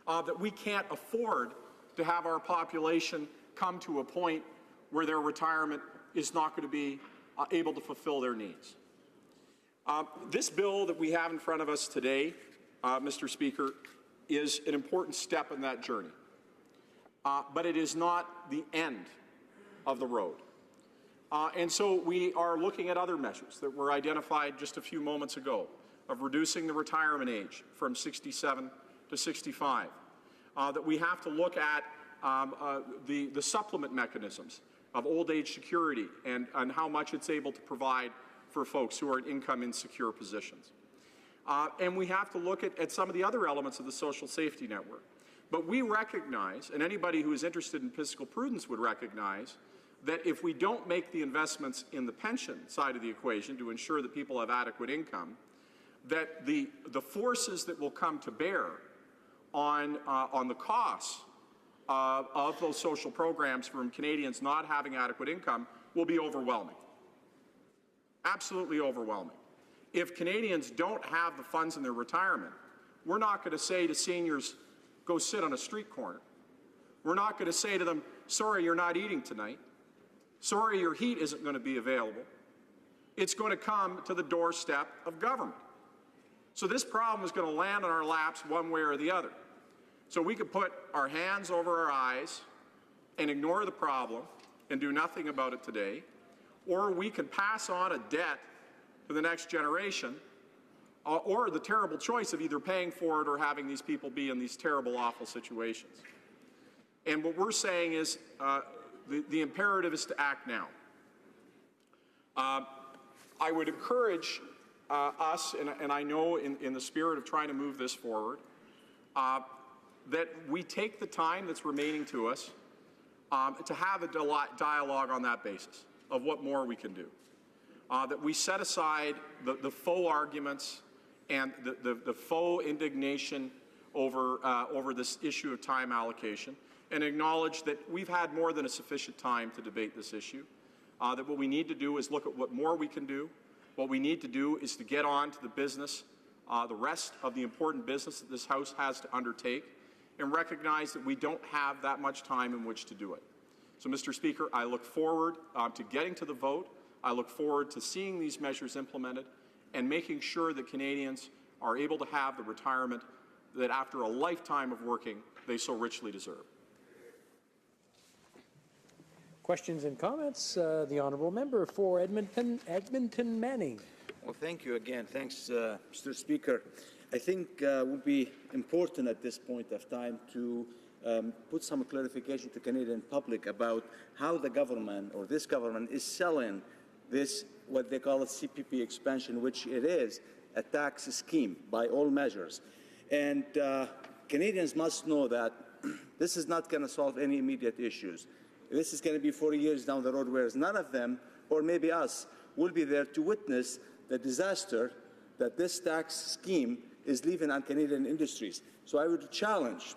That we can't afford to have our population come to a point where their retirement is not going to be able to fulfill their needs. This bill that we have in front of us today, Mr. Speaker, is an important step in that journey. But it is not the end of the road. And so we are looking at other measures that were identified just a few moments ago, of reducing the retirement age from 67 to 65, that we have to look at the supplement mechanisms of old age security and how much it's able to provide for folks who are in income insecure positions. And we have to look at some of the other elements of the social safety network. But we recognize, and anybody who is interested in fiscal prudence would recognize, that if we don't make the investments in the pension side of the equation to ensure that people have adequate income, that the forces that will come to bear on the costs of those social programs from Canadians not having adequate income will be overwhelming. Absolutely overwhelming. If Canadians don't have the funds in their retirement, we're not going to say to seniors, go sit on a street corner. We're not going to say to them, sorry, you're not eating tonight. Sorry, your heat isn't going to be available. It's going to come to the doorstep of government. So this problem is going to land on our laps one way or the other. So we could put our hands over our eyes and ignore the problem and do nothing about it today, or we can pass on a debt to the next generation, or the terrible choice of either paying for it or having these people be in these terrible, awful situations. And what we're saying is the imperative is to act now. I would encourage us, and I know in the spirit of trying to move this forward, that we take the time that's remaining to us to have a dialogue on that basis of what more we can do. That we set aside the faux arguments and the faux indignation over this issue of time allocation, and acknowledge that we've had more than a sufficient time to debate this issue. That what we need to do is look at what more we can do. What we need to do is to get on to the business, the rest of the important business that this House has to undertake, and recognize that we don't have that much time in which to do it. So, Mr. Speaker, I look forward to getting to the vote. I look forward to seeing these measures implemented and making sure that Canadians are able to have the retirement that after a lifetime of working, they so richly deserve. Questions and comments? The honourable member for Edmonton Manning. Well, thank you again. Thanks, Mr. Speaker. I think it would be important at this point of time to put some clarification to Canadian public about how the government or this government is selling this, what they call a CPP expansion, which it is a tax scheme by all measures. And Canadians must know that this is not going to solve any immediate issues. This is going to be 40 years down the road, whereas none of them, or maybe us, will be there to witness the disaster that this tax scheme is leaving on Canadian industries. So I would challenge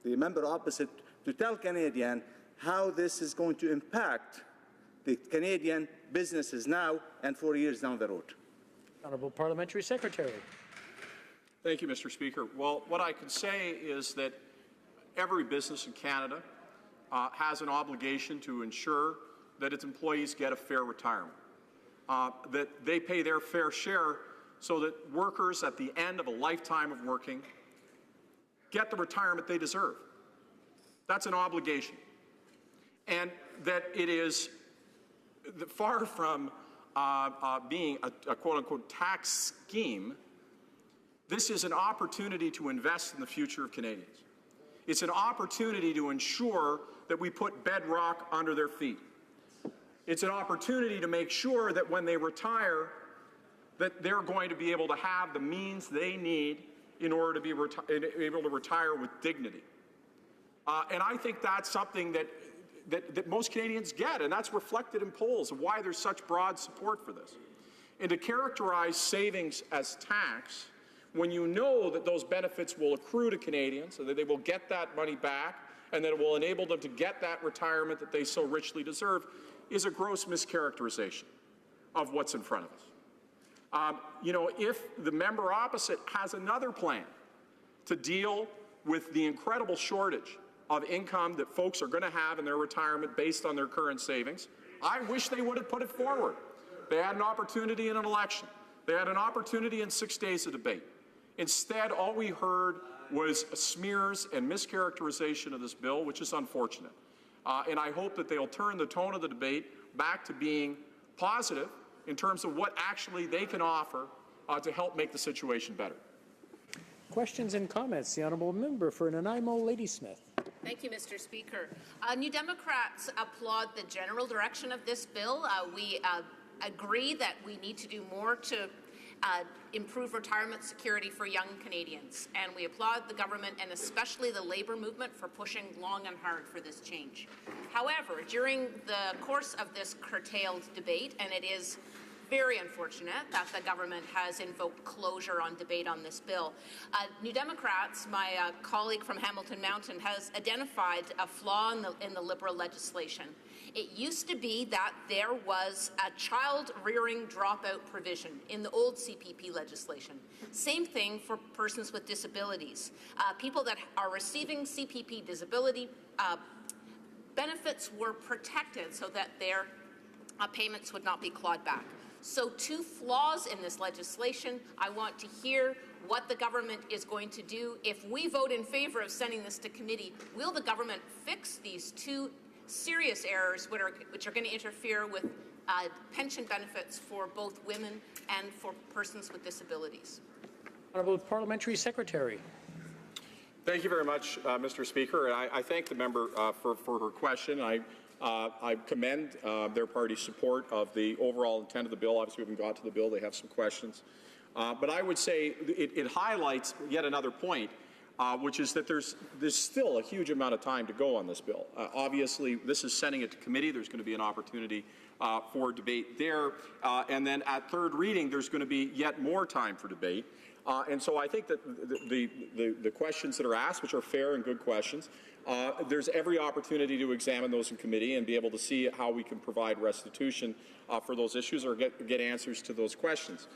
the member opposite to tell Canadians how this is going to impact the Canadian businesses now and 4 years down the road. Honourable Parliamentary Secretary. Thank you, Mr. Speaker. Well, what I can say is that every business in Canada has an obligation to ensure that its employees get a fair retirement, that they pay their fair share so that workers at the end of a lifetime of working get the retirement they deserve. That's an obligation. And that it is far from being a quote-unquote tax scheme. This is an opportunity to invest in the future of Canadians. It's an opportunity to ensure that we put bedrock under their feet. It's an opportunity to make sure that when they retire, that they're going to be able to have the means they need in order to be able to retire with dignity. And I think that's something that most Canadians get, and that's reflected in polls of why there's such broad support for this. And to characterize savings as tax, when you know that those benefits will accrue to Canadians, so that they will get that money back, and that it will enable them to get that retirement that they so richly deserve, is a gross mischaracterization of what's in front of us. You know, if the member opposite has another plan to deal with the incredible shortage of income that folks are going to have in their retirement based on their current savings, I wish they would have put it forward. They had an opportunity in an election. They had an opportunity in 6 days of debate. Instead, all we heard was smears and mischaracterization of this bill, which is unfortunate. And I hope that they'll turn the tone of the debate back to being positive in terms of what actually they can offer to help make the situation better. Questions and comments. The honourable member for Nanaimo Ladysmith. Thank you, Mr. Speaker. New Democrats applaud the general direction of this bill. We agree that we need to do more to improve retirement security for young Canadians, and we applaud the government and especially the labour movement for pushing long and hard for this change. However, during the course of this curtailed debate, and it is very unfortunate that the government has invoked closure on debate on this bill. New Democrats, my colleague from Hamilton Mountain, has identified a flaw in the Liberal legislation. It used to be that there was a child-rearing dropout provision in the old CPP legislation. Same thing for persons with disabilities. People that are receiving CPP disability benefits were protected so that their payments would not be clawed back. So 2 flaws in this legislation. I want to hear what the government is going to do. If we vote in favour of sending this to committee, will the government fix these two serious errors which are going to interfere with pension benefits for both women and for persons with disabilities? Honourable Parliamentary Secretary. Thank you very much, Mr. Speaker. And I thank the member for her question. I commend their party's support of the overall intent of the bill. Obviously, we haven't got to the bill. They have some questions. But I would say it highlights yet another point, which is that there's still a huge amount of time to go on this bill. Obviously, this is sending it to committee. There's going to be an opportunity for debate there. And then at third reading, there's going to be yet more time for debate. And so I think that the questions that are asked, which are fair and good questions, there's every opportunity to examine those in committee and be able to see how we can provide restitution for those issues or get answers to those questions.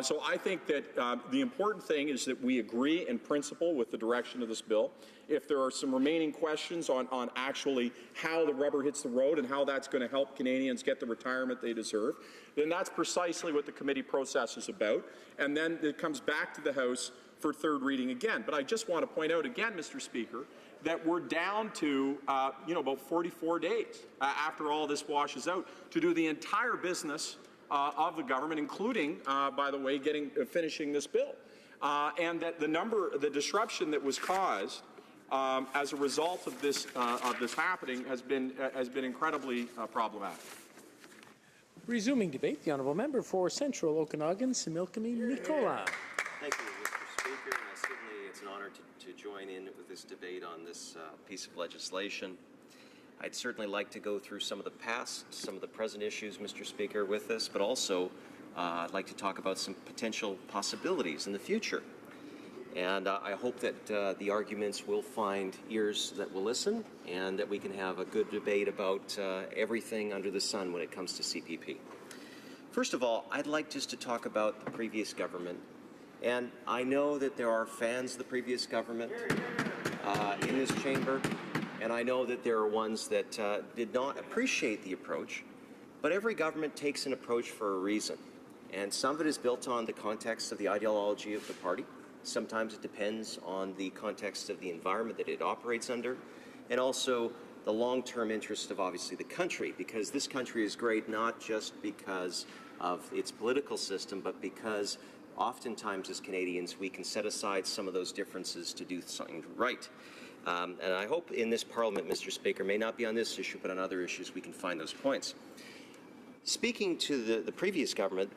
So I think that the important thing is that we agree in principle with the direction of this bill. If there are some remaining questions on actually how the rubber hits the road and how that's going to help Canadians get the retirement they deserve, then that's precisely what the committee process is about. And then it comes back to the House for third reading again. But I just want to point out again, Mr. Speaker, that we're down to about 44 days after all this washes out to do the entire business of the government, including, by the way, finishing this bill, and that the disruption that was caused as a result of this happening has been incredibly problematic. Resuming debate, the honourable member for Central Okanagan, Similkameen Nicola. Thank you, Mr. Speaker. And certainly it's an honour to join in with this debate on this piece of legislation. I'd certainly like to go through some of the past, some of the present issues, Mr. Speaker, with this, but also I'd like to talk about some potential possibilities in the future. And I hope that the arguments will find ears that will listen and that we can have a good debate about everything under the sun when it comes to CPP. First of all, I'd like just to talk about the previous government. And I know that there are fans of the previous government in this chamber. And I know that there are ones that did not appreciate the approach, but every government takes an approach for a reason. And some of it is built on the context of the ideology of the party. Sometimes it depends on the context of the environment that it operates under, and also the long-term interest of, obviously, the country, because this country is great not just because of its political system, but because oftentimes as Canadians we can set aside some of those differences to do something right. And I hope in this Parliament, Mr. Speaker, may not be on this issue, but on other issues we can find those points. Speaking to the previous government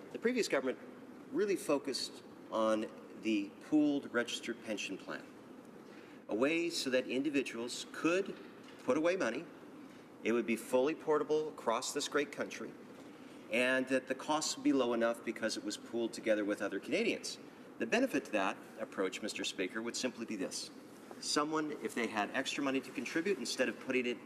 really focused on the pooled registered pension plan, a way so that individuals could put away money, it would be fully portable across this great country, and that the costs would be low enough because it was pooled together with other Canadians. The benefit to that approach, Mr. Speaker, would simply be this. Someone, if they had extra money to contribute, instead of putting it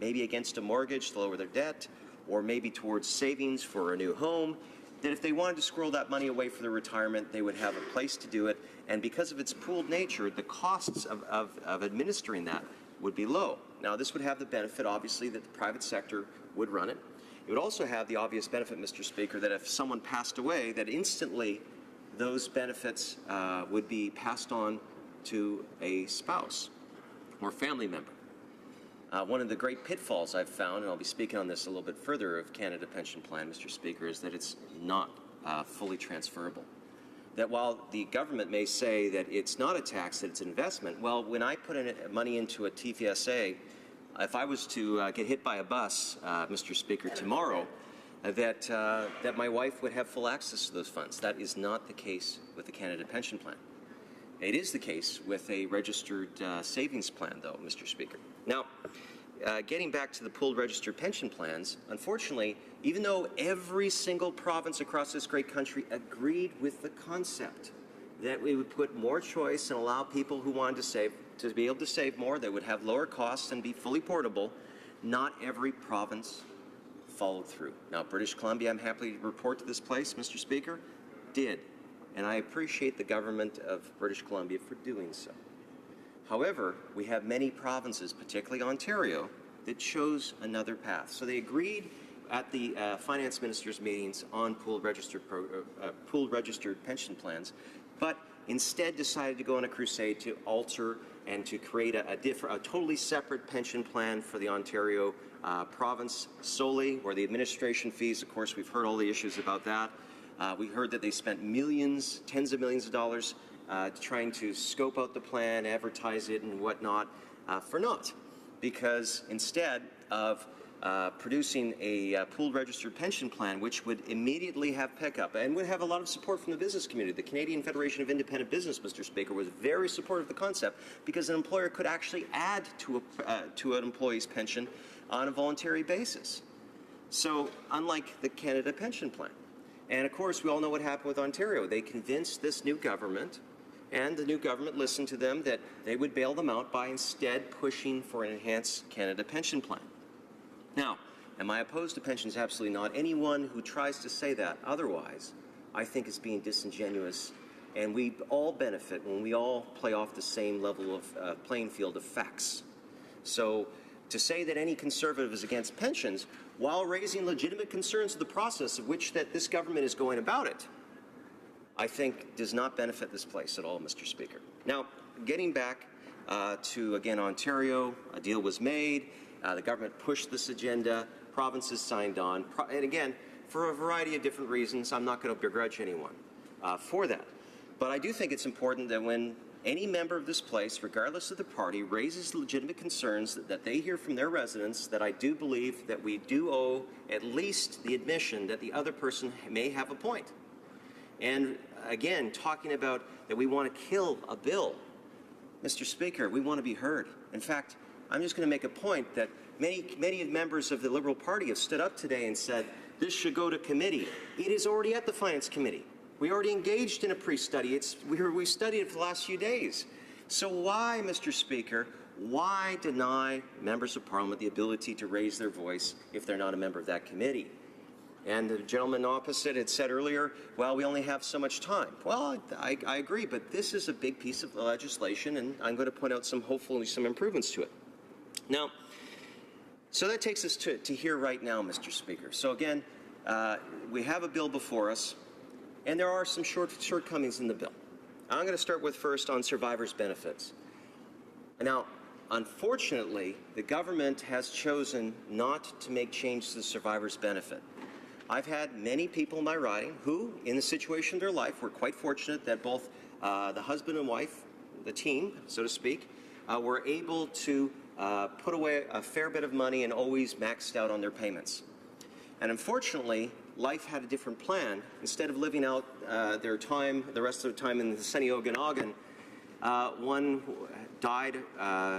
maybe against a mortgage to lower their debt, or maybe towards savings for a new home, that if they wanted to squirrel that money away for their retirement, they would have a place to do it. And because of its pooled nature, the costs of administering that would be low. Now, this would have the benefit, obviously, that the private sector would run it. It would also have the obvious benefit, Mr. Speaker, that if someone passed away, that instantly those benefits would be passed on to a spouse or family member. One of the great pitfalls I've found, and I'll be speaking on this a little bit further, of Canada Pension Plan, Mr. Speaker, is that it's not fully transferable. That while the government may say that it's not a tax, that it's an investment, well, when I put in money into a TFSA, if I was to get hit by a bus, Mr. Speaker, tomorrow, that my wife would have full access to those funds. That is not the case with the Canada Pension Plan. It is the case with a registered savings plan, though, Mr. Speaker. Now, getting back to the pooled registered pension plans, unfortunately, even though every single province across this great country agreed with the concept that we would put more choice and allow people who wanted to save to be able to save more, that would have lower costs and be fully portable, not every province followed through. Now, British Columbia, I'm happy to report to this place, Mr. Speaker, did. And I appreciate the government of British Columbia for doing so. However, we have many provinces, particularly Ontario, that chose another path. So they agreed at the finance ministers' meetings on pooled registered pension plans, but instead decided to go on a crusade to alter and to create a totally separate pension plan for the Ontario province solely, where the administration fees, of course, we've heard all the issues about that. We heard that they spent millions, tens of millions of dollars trying to scope out the plan, advertise it and whatnot, for naught. Because instead of producing a pooled registered pension plan, which would immediately have pickup and would have a lot of support from the business community. The Canadian Federation of Independent Business, Mr. Speaker, was very supportive of the concept because an employer could actually add to an employee's pension on a voluntary basis. So, unlike the Canada Pension Plan. And of course, we all know what happened with Ontario. They convinced this new government, and the new government listened to them, that they would bail them out by instead pushing for an enhanced Canada Pension Plan. Now, am I opposed to pensions? Absolutely not. Anyone who tries to say that otherwise, I think is being disingenuous. And we all benefit when we all play off the same level of playing field of facts. So to say that any conservative is against pensions while raising legitimate concerns of the process of which that this government is going about it, I think does not benefit this place at all, Mr. Speaker. Now, getting back to, again, Ontario, a deal was made. The government pushed this agenda. Provinces signed on. And again, for a variety of different reasons, I'm not going to begrudge anyone for that. But I do think it's important that when any member of this place, regardless of the party, raises legitimate concerns that they hear from their residents, that I do believe that we do owe at least the admission that the other person may have a point. And again, talking about that we want to kill a bill, Mr. Speaker, we want to be heard. In fact, I'm just going to make a point that many members of the Liberal Party have stood up today and said this should go to committee. It is already at the Finance Committee. We already engaged in a pre-study. We studied it for the last few days. So why, Mr. Speaker, why deny members of Parliament the ability to raise their voice if they're not a member of that committee? And the gentleman opposite had said earlier, well, we only have so much time. Well, I agree, but this is a big piece of legislation, and I'm going to point out hopefully some improvements to it. Now, so that takes us to here right now, Mr. Speaker. So again, we have a bill before us, and there are some shortcomings in the bill. I'm going to start with first on survivors' benefits. Now, unfortunately, the government has chosen not to make changes to the survivors' benefit. I've had many people in my riding who, in the situation of their life, were quite fortunate that both the husband and wife, the team, so to speak, were able to put away a fair bit of money and always maxed out on their payments. And unfortunately, life had a different plan. Instead of living out their time, the rest of the time in the sunny Okanagan, one died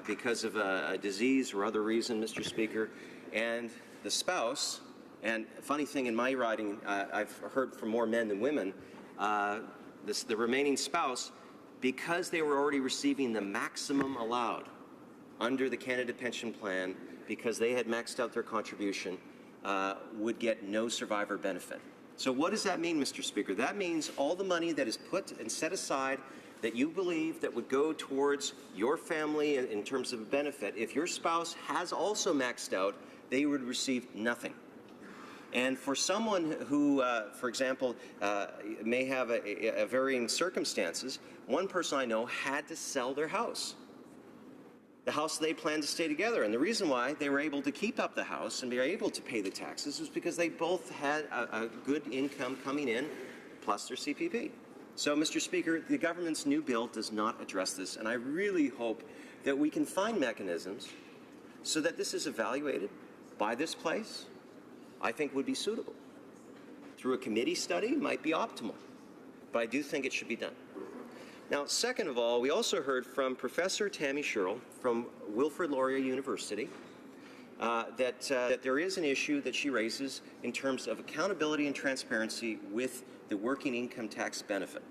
because of a disease or other reason, Mr. Speaker, and the spouse, and funny thing in my riding, I've heard from more men than women, the remaining spouse, because they were already receiving the maximum allowed under the Canada Pension Plan, because they had maxed out their contribution, would get no survivor benefit. So what does that mean, Mr. Speaker? That means all the money that is put and set aside that you believe that would go towards your family in terms of a benefit, if your spouse has also maxed out, they would receive nothing. And for someone who, for example, may have a varying circumstances, one person I know had to sell their house. The house they planned to stay together. And the reason why they were able to keep up the house and be able to pay the taxes was because they both had a good income coming in, plus their CPP. So, Mr. Speaker, the government's new bill does not address this, and I really hope that we can find mechanisms so that this is evaluated by this place, I think would be suitable. Through a committee study might be optimal, but I do think it should be done. Now, second of all, we also heard from Professor Tammy Sherrill from Wilfrid Laurier University that there is an issue that she raises in terms of accountability and transparency with the working income tax benefit.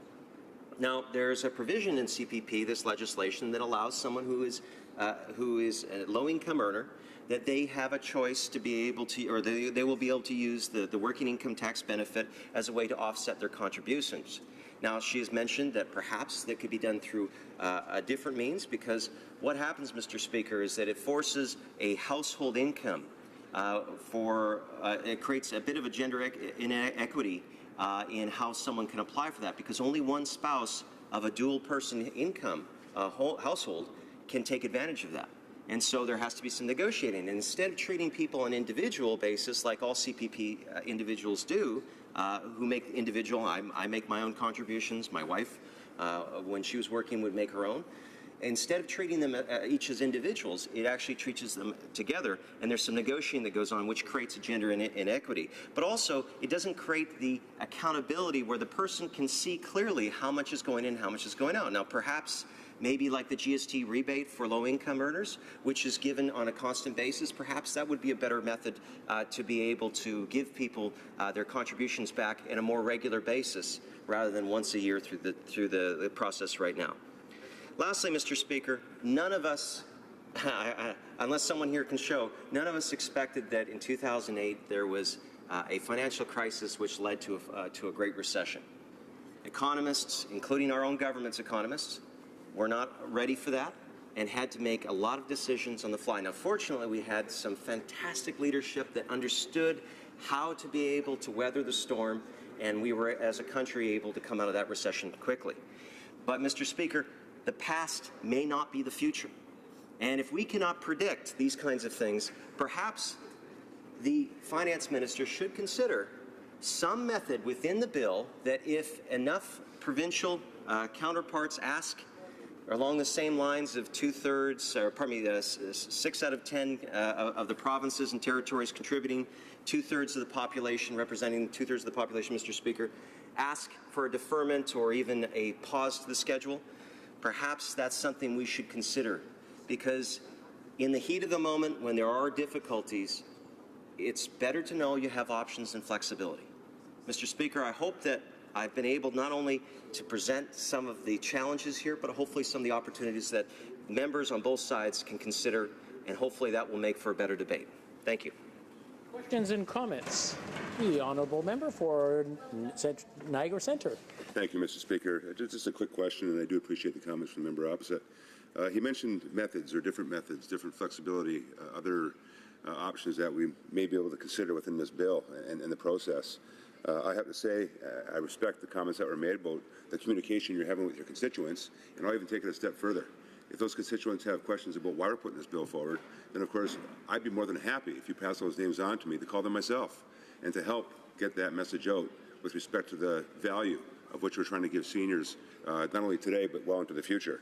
Now, there's a provision in CPP, this legislation, that allows someone who is a low-income earner that they have a choice to be able to, or they will be able to use the working income tax benefit as a way to offset their contributions. Now, she has mentioned that perhaps that could be done through a different means, because what happens, Mr. Speaker, is that it forces a household income it creates a bit of a gender inequity in how someone can apply for that, because only one spouse of a dual-person income household can take advantage of that. And so there has to be some negotiating. And instead of treating people on an individual basis like all CPP individuals do, who make individual, I make my own contributions, my wife, when she was working, would make her own. Instead of treating them each as individuals, it actually treats them together, and there's some negotiating that goes on, which creates a gender inequity. But also, it doesn't create the accountability where the person can see clearly how much is going in, how much is going out. Now, perhaps maybe like the GST rebate for low-income earners, which is given on a constant basis, perhaps that would be a better method to be able to give people their contributions back on a more regular basis rather than once a year through the process right now. Lastly, Mr. Speaker, none of us, unless someone here can show, none of us expected that in 2008 there was a financial crisis which led to a Great Recession. Economists, including our own government's economists, were not ready for that and had to make a lot of decisions on the fly. Now, fortunately, we had some fantastic leadership that understood how to be able to weather the storm, and we were, as a country, able to come out of that recession quickly. But, Mr. Speaker, the past may not be the future. And if we cannot predict these kinds of things, perhaps the finance minister should consider some method within the bill that if enough provincial counterparts ask along the same lines of 6 out of 10 of the provinces and territories contributing 2/3 of the population, representing 2/3 of the population, Mr. Speaker, ask for a deferment or even a pause to the schedule, perhaps that's something we should consider, because in the heat of the moment when there are difficulties, it's better to know you have options and flexibility. Mr. Speaker, I hope that I've been able not only to present some of the challenges here, but hopefully some of the opportunities that members on both sides can consider, and hopefully that will make for a better debate. Thank you. Questions and comments? The honourable member for Niagara Centre. Thank you, Mr. Speaker. Just a quick question, and I do appreciate the comments from the member opposite. He mentioned methods, different flexibility, other options that we may be able to consider within this bill and the process. I have to say, I respect the comments that were made about the communication you're having with your constituents, and I'll even take it a step further. If those constituents have questions about why we're putting this bill forward, then of course I'd be more than happy if you pass those names on to me to call them myself and to help get that message out with respect to the value of which we're trying to give seniors, not only today but well into the future.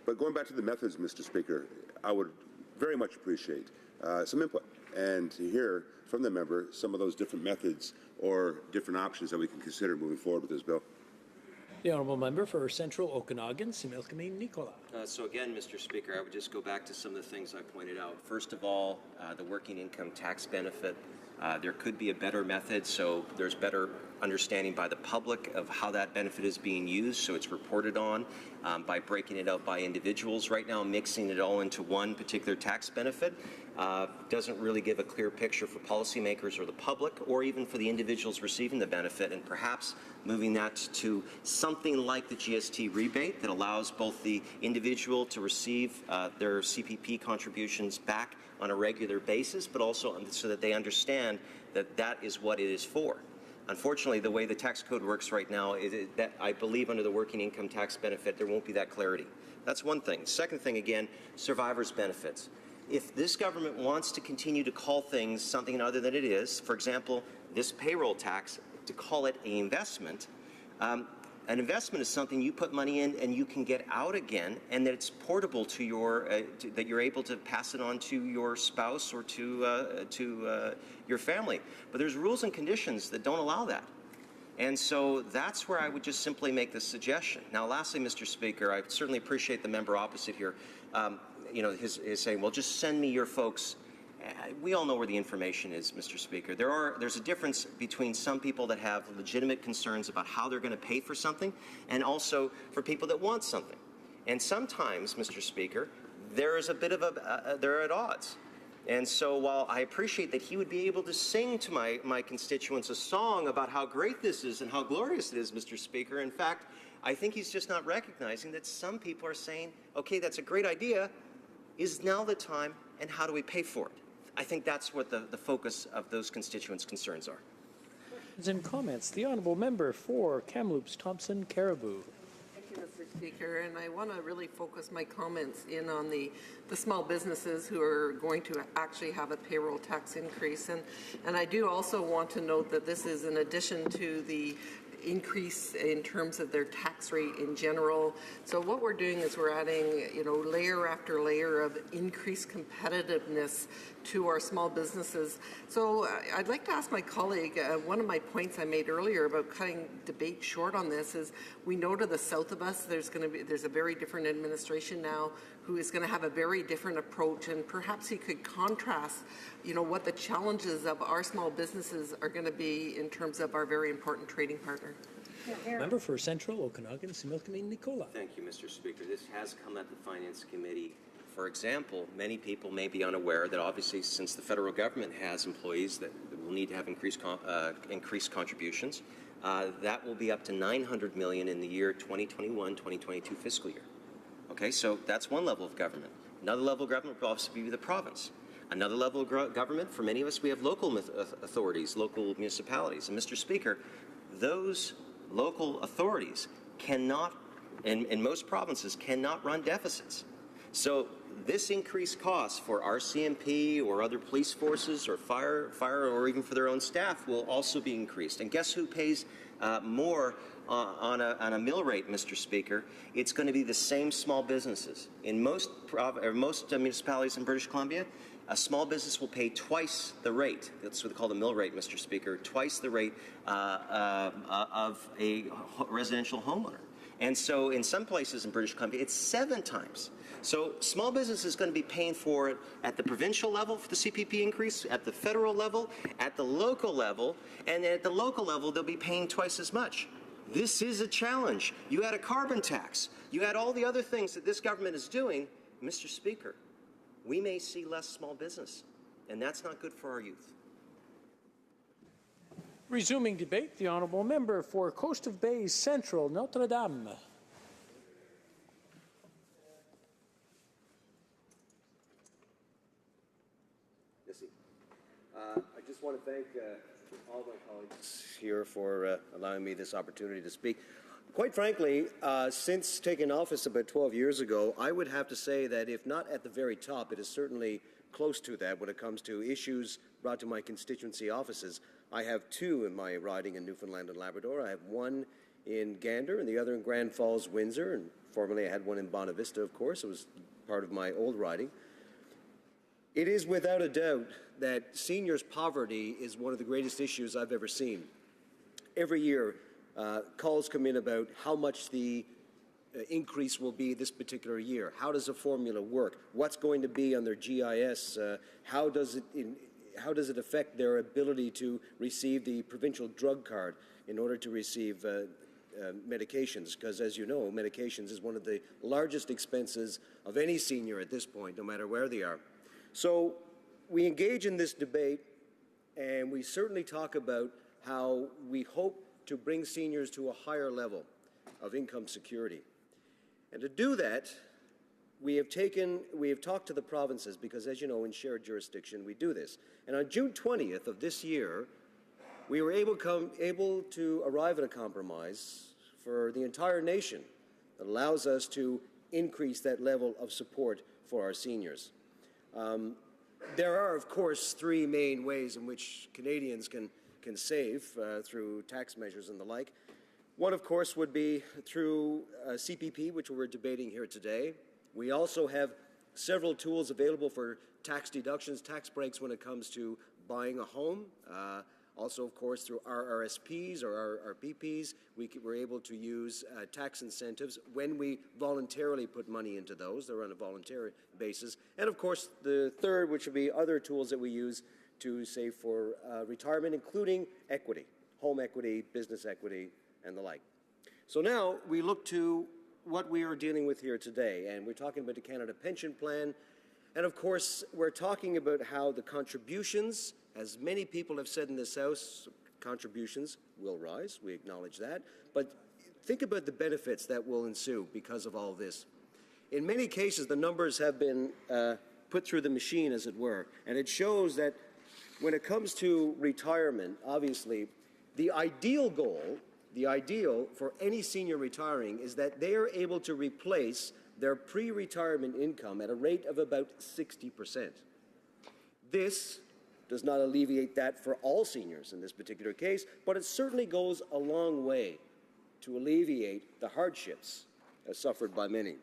But going back to the methods, Mr. Speaker, I would very much appreciate some input and to hear from the member some of those different methods or different options that we can consider moving forward with this bill. The honourable member for Central Okanagan, Similkameen Nicola. So again, Mr. Speaker, I would just go back to some of the things I pointed out. First of all, the working income tax benefit. There could be a better method, so there's better understanding by the public of how that benefit is being used, so it's reported on by breaking it out by individuals. Right now, mixing it all into one particular tax benefit doesn't really give a clear picture for policymakers or the public, or even for the individuals receiving the benefit, and perhaps moving that to something like the GST rebate that allows both the individual to receive their CPP contributions back on a regular basis, but also so that they understand that that is what it is for. Unfortunately, the way the tax code works right now, that I believe under the working income tax benefit, there won't be that clarity. That's one thing. Second thing, again, survivors' benefits. If this government wants to continue to call things something other than it is, for example, this payroll tax, to call it an investment is something you put money in and you can get out again, and that it's portable to your, that you're able to pass it on to your spouse or to your family. But there's rules and conditions that don't allow that. And so that's where I would just simply make the suggestion. Now, lastly, Mr. Speaker, I certainly appreciate the member opposite here. His saying, well, just send me your folks. We all know where the information is, Mr. Speaker. There's a difference between some people that have legitimate concerns about how they're going to pay for something, and also for people that want something. And sometimes, Mr. Speaker, there is a bit of they're at odds. And so while I appreciate that he would be able to sing to my constituents a song about how great this is and how glorious it is, Mr. Speaker, in fact, I think he's just not recognizing that some people are saying, okay, that's a great idea. Is now the time, and how do we pay for it? I think that's what the focus of those constituents' concerns are. Questions and comments. The honourable member for Kamloops, Thompson, Caribou. Thank you, Mr. Speaker, and I want to really focus my comments in on the small businesses who are going to actually have a payroll tax increase. And I do also want to note that this is in addition to the increase in terms of their tax rate in general. So what we're doing is we're adding, layer after layer of increased competitiveness to our small businesses. So I'd like to ask my colleague, one of my points I made earlier about cutting debate short on this is we know to the south of us there's a very different administration now who is going to have a very different approach, and perhaps he could contrast what the challenges of our small businesses are going to be in terms of our very important trading partner. Member for Central Okanagan, Similkameen Nicola. Thank you, Mr. Speaker. This has come at the Finance Committee. For example, many people may be unaware that obviously since the federal government has employees that will need to have increased contributions, that will be up to $900 million in the year 2021-2022 fiscal year. Okay, so that's one level of government. Another level of government will also be the province. Another level of government, for many of us, we have local authorities, local municipalities. And Mr. Speaker, those local authorities cannot, in most provinces, cannot run deficits. So this increased cost for RCMP or other police forces or fire or even for their own staff will also be increased. And guess who pays more on a mill rate, Mr. Speaker? It's going to be the same small businesses. In most municipalities in British Columbia, a small business will pay twice the rate. That's what they call the mill rate, Mr. Speaker, twice the rate of a residential homeowner. And so in some places in British Columbia, it's 7 times. So small business is going to be paying for it at the provincial level for the CPP increase, at the federal level, at the local level, and at the local level, they'll be paying twice as much. This is a challenge. You had a carbon tax. You had all the other things that this government is doing. Mr. Speaker, we may see less small business, and that's not good for our youth. Resuming debate, the honourable member for Coast of Bays Central, Notre Dame. I just want to thank all my colleagues here for allowing me this opportunity to speak. Quite frankly, since taking office about 12 years ago, I would have to say that if not at the very top, it is certainly close to that when it comes to issues brought to my constituency offices. I have 2 in my riding in Newfoundland and Labrador. I have one in Gander and the other in Grand Falls, Windsor, and formerly I had one in Bonavista, of course. It was part of my old riding. It is without a doubt that seniors' poverty is one of the greatest issues I've ever seen. Every year, calls come in about how much the increase will be this particular year. How does the formula work? What's going to be on their GIS? How does it affect their ability to receive the provincial drug card in order to receive medications? Because as you know, medications is one of the largest expenses of any senior at this point, no matter where they are. So we engage in this debate, and we certainly talk about how we hope to bring seniors to a higher level of income security. And to do that, we have talked to the provinces, because as you know, in shared jurisdiction, we do this. And on June 20th of this year, we were able to arrive at a compromise for the entire nation that allows us to increase that level of support for our seniors. There are, of course, 3 main ways in which Canadians can save through tax measures and the like. One, of course, would be through CPP, which we're debating here today. We also have several tools available for tax deductions, tax breaks when it comes to buying a home. Also, of course, through RRSPs or RPPs, we're able to use tax incentives when we voluntarily put money into those. They're on a voluntary basis. And, of course, the third, which would be other tools that we use to save for retirement, including equity, home equity, business equity, and the like. So now we look to what we are dealing with here today, and we're talking about the Canada Pension Plan. And, of course, we're talking about how the contributions, as many people have said in this House, contributions will rise. We acknowledge that. But think about the benefits that will ensue because of all this. In many cases, the numbers have been put through the machine, as it were, and it shows that when it comes to retirement, obviously, the ideal goal the ideal for any senior retiring is that they are able to replace their pre-retirement income at a rate of about 60%. This does not alleviate that for all seniors in this particular case, but it certainly goes a long way to alleviate the hardships suffered by many.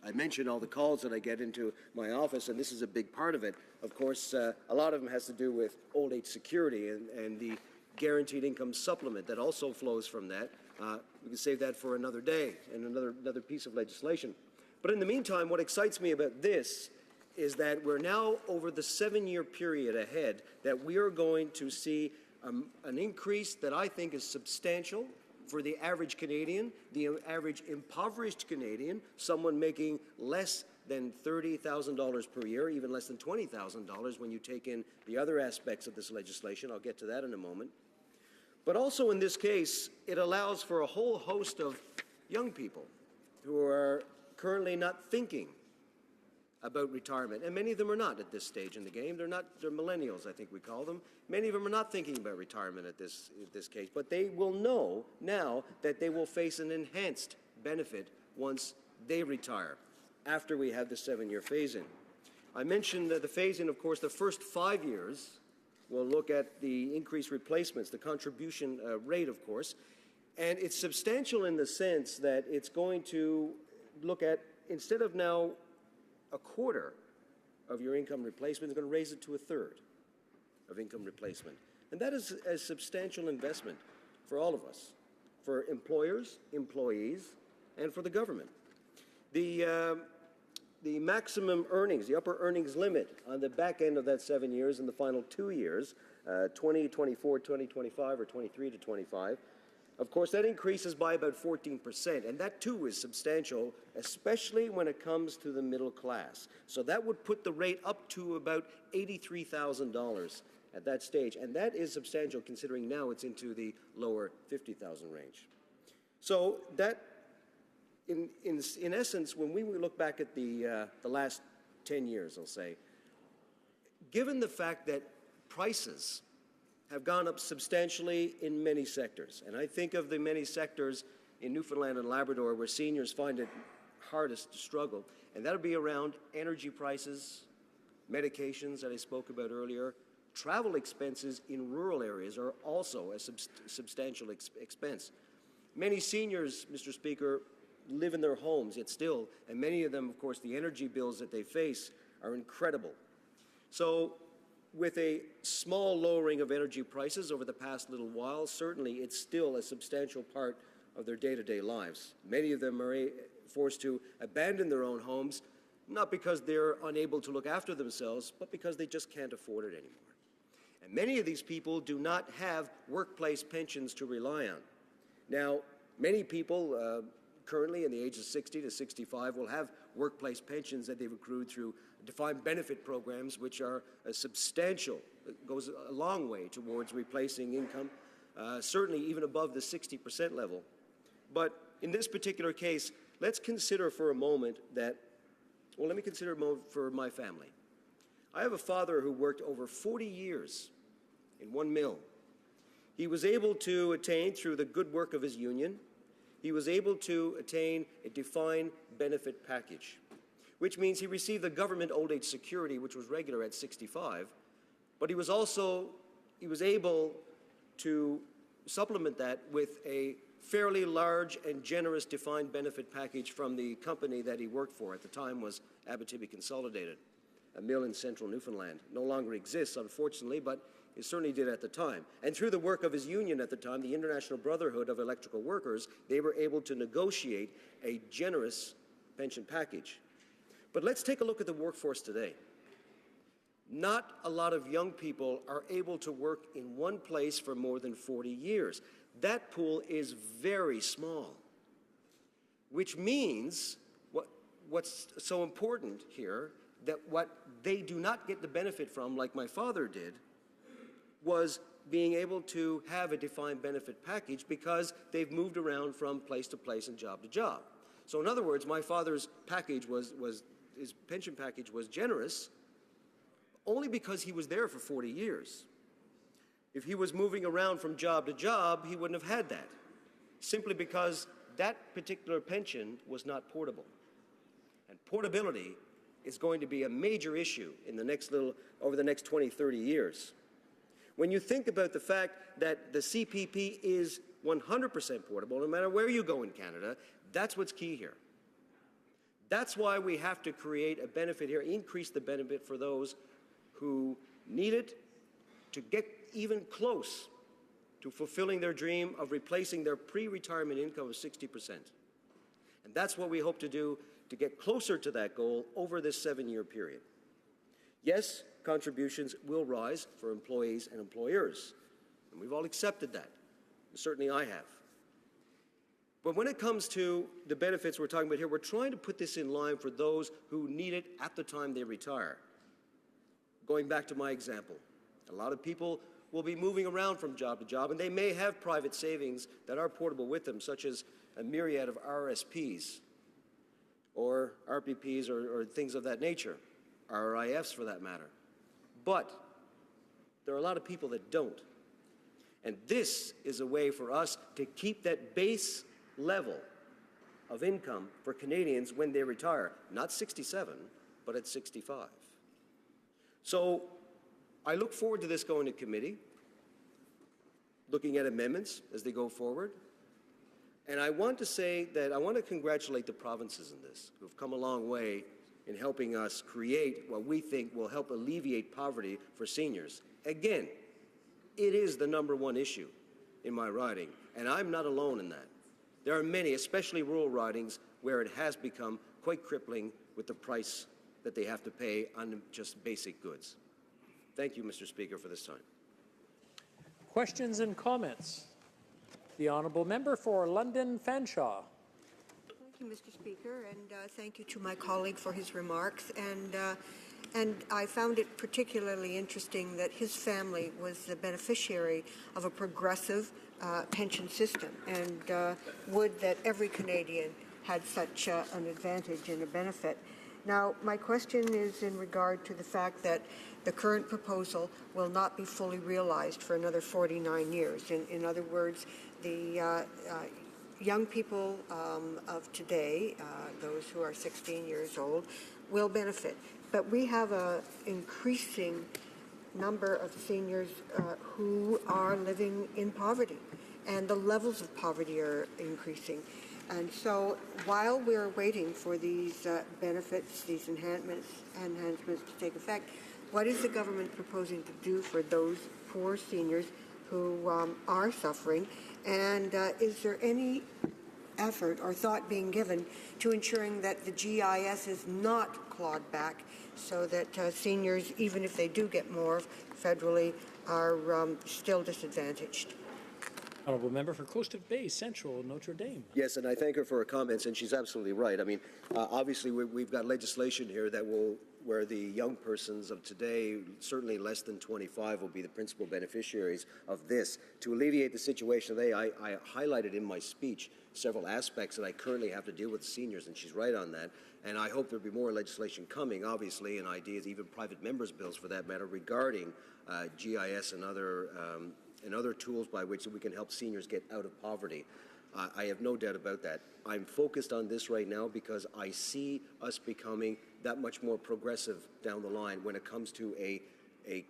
I mentioned all the calls that I get into my office, and this is a big part of it. Of course, a lot of them has to do with old age security and the guaranteed income supplement that also flows from that. We can save that for another day and another piece of legislation. But in the meantime, what excites me about this is that we're now over the 7-year period ahead that we are going to see an increase that I think is substantial for the average Canadian, the average impoverished Canadian, someone making less than $30,000 per year, even less than $20,000 when you take in the other aspects of this legislation. I'll get to that in a moment. But also in this case, it allows for a whole host of young people who are currently not thinking about retirement, and many of them are not at this stage in the game. They're millennials, I think we call them. Many of them are not thinking about retirement at this case, but they will know now that they will face an enhanced benefit once they retire, after we have the 7-year phase-in. I mentioned the phase-in, of course, the first 5 years. We'll look at the increased replacements, the contribution rate, of course, and it's substantial in the sense that it's going to look at, instead of now a quarter of your income replacement, is going to raise it to a third of income replacement. And that is a substantial investment for all of us, for employers, employees, and for the government. The maximum earnings, the upper earnings limit on the back end of that 7 years and the final 2 years, 2024, 2025, or 23 to 25, of course, that increases by about 14%, and that too is substantial, especially when it comes to the middle class. So that would put the rate up to about $83,000 at that stage, and that is substantial considering now it's into the lower $50,000 range. So that, in essence, when we look back at the last 10 years, I'll say, given the fact that prices have gone up substantially in many sectors. And I think of the many sectors in Newfoundland and Labrador where seniors find it hardest to struggle, and that'll be around energy prices, medications that I spoke about earlier. Travel expenses in rural areas are also a substantial expense. Many seniors, Mr. Speaker, live in their homes yet still, and many of them, of course, the energy bills that they face are incredible. So with a small lowering of energy prices over the past little while, certainly it's still a substantial part of their day-to-day lives. Many of them are forced to abandon their own homes, not because they're unable to look after themselves, but because they just can't afford it anymore. And many of these people do not have workplace pensions to rely on. Now, many people currently in the ages of 60 to 65 will have workplace pensions that they've accrued through defined benefit programs, which are substantial. It goes a long way towards replacing income, certainly even above the 60% level. But in this particular case, let's consider for a moment that, well, let me consider a moment for my family. I have a father who worked over 40 years in one mill. He was able to attain, through the good work of his union, he was able to attain a defined benefit package, which means he received the government old age security, which was regular at 65, but he was able to supplement that with a fairly large and generous defined benefit package from the company that he worked for. At the time was Abitibi Consolidated, a mill in central Newfoundland. No longer exists, unfortunately, but it certainly did at the time. And through the work of his union at the time, the International Brotherhood of Electrical Workers, they were able to negotiate a generous pension package. But let's take a look at the workforce today. Not a lot of young people are able to work in one place for more than 40 years. That pool is very small, which means what's so important here, that what they do not get the benefit from, like my father did, was being able to have a defined benefit package because they've moved around from place to place and job to job. So in other words, my father's package his pension package was generous only because he was there for 40 years. If he was moving around from job to job, he wouldn't have had that. simply because that particular pension was not portable. And portability is going to be a major issue in over the next 20, 30 years. When you think about the fact that the CPP is 100% portable, no matter where you go in Canada, that's what's key here. That's why we have to create a benefit here, increase the benefit for those who need it to get even close to fulfilling their dream of replacing their pre-retirement income of 60%. And that's what we hope to do to get closer to that goal over this 7-year period. Yes, contributions will rise for employees and employers, and we've all accepted that. Certainly I have. But when it comes to the benefits we're talking about here, we're trying to put this in line for those who need it at the time they retire. Going back to my example, a lot of people will be moving around from job to job, and they may have private savings that are portable with them, such as a myriad of RSPs or RPPs or things of that nature, RRIFs for that matter. But there are a lot of people that don't. And this is a way for us to keep that base level of income for Canadians when they retire, not 67, but at 65. So I look forward to this going to committee, looking at amendments as they go forward. And I want to say that I want to congratulate the provinces in this, who have come a long way in helping us create what we think will help alleviate poverty for seniors. Again, it is the #1 issue in my riding, and I'm not alone in that. There are many, especially rural ridings, where it has become quite crippling with the price that they have to pay on just basic goods. Thank you, Mr. Speaker, for this time. Questions and comments? The Honourable Member for London Fanshawe. Thank you, Mr. Speaker, and thank you to my colleague for his remarks. And I found it particularly interesting that his family was the beneficiary of a progressive pension system, and would that every Canadian had such an advantage and a benefit. Now, my question is in regard to the fact that the current proposal will not be fully realized for another 49 years. In other words, the young people of today, those who are 16 years old, will benefit. But we have an increasing number of seniors who are living in poverty, and the levels of poverty are increasing. And so while we're waiting for these benefits, these enhancements to take effect, what is the government proposing to do for those poor seniors who are suffering? And is there any effort or thought being given to ensuring that the GIS is not clawed back so that seniors, even if they do get more federally, are still disadvantaged? Honourable Member for Coast of Bay, Central, Notre Dame. Yes, and I thank her for her comments, and she's absolutely right. I mean, obviously we've got legislation here that where the young persons of today, certainly less than 25, will be the principal beneficiaries of this. To alleviate the situation today, I highlighted in my speech several aspects that I currently have to deal with seniors, and she's right on that. And I hope there'll be more legislation coming, obviously, and ideas, even private members' bills for that matter, regarding GIS and other tools by which we can help seniors get out of poverty. I have no doubt about that. I'm focused on this right now because I see us becoming that much more progressive down the line when it comes to a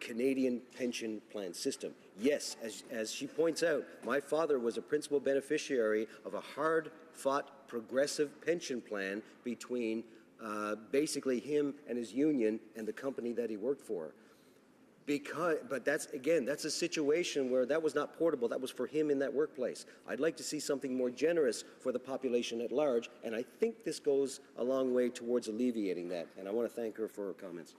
Canadian pension plan system. Yes, as she points out, my father was a principal beneficiary of a hard-fought progressive pension plan between basically him and his union and the company that he worked for. But that's a situation where that was not portable. That was for him in that workplace. I'd like to see something more generous for the population at large, and I think this goes a long way towards alleviating that. And I want to thank her for her comments.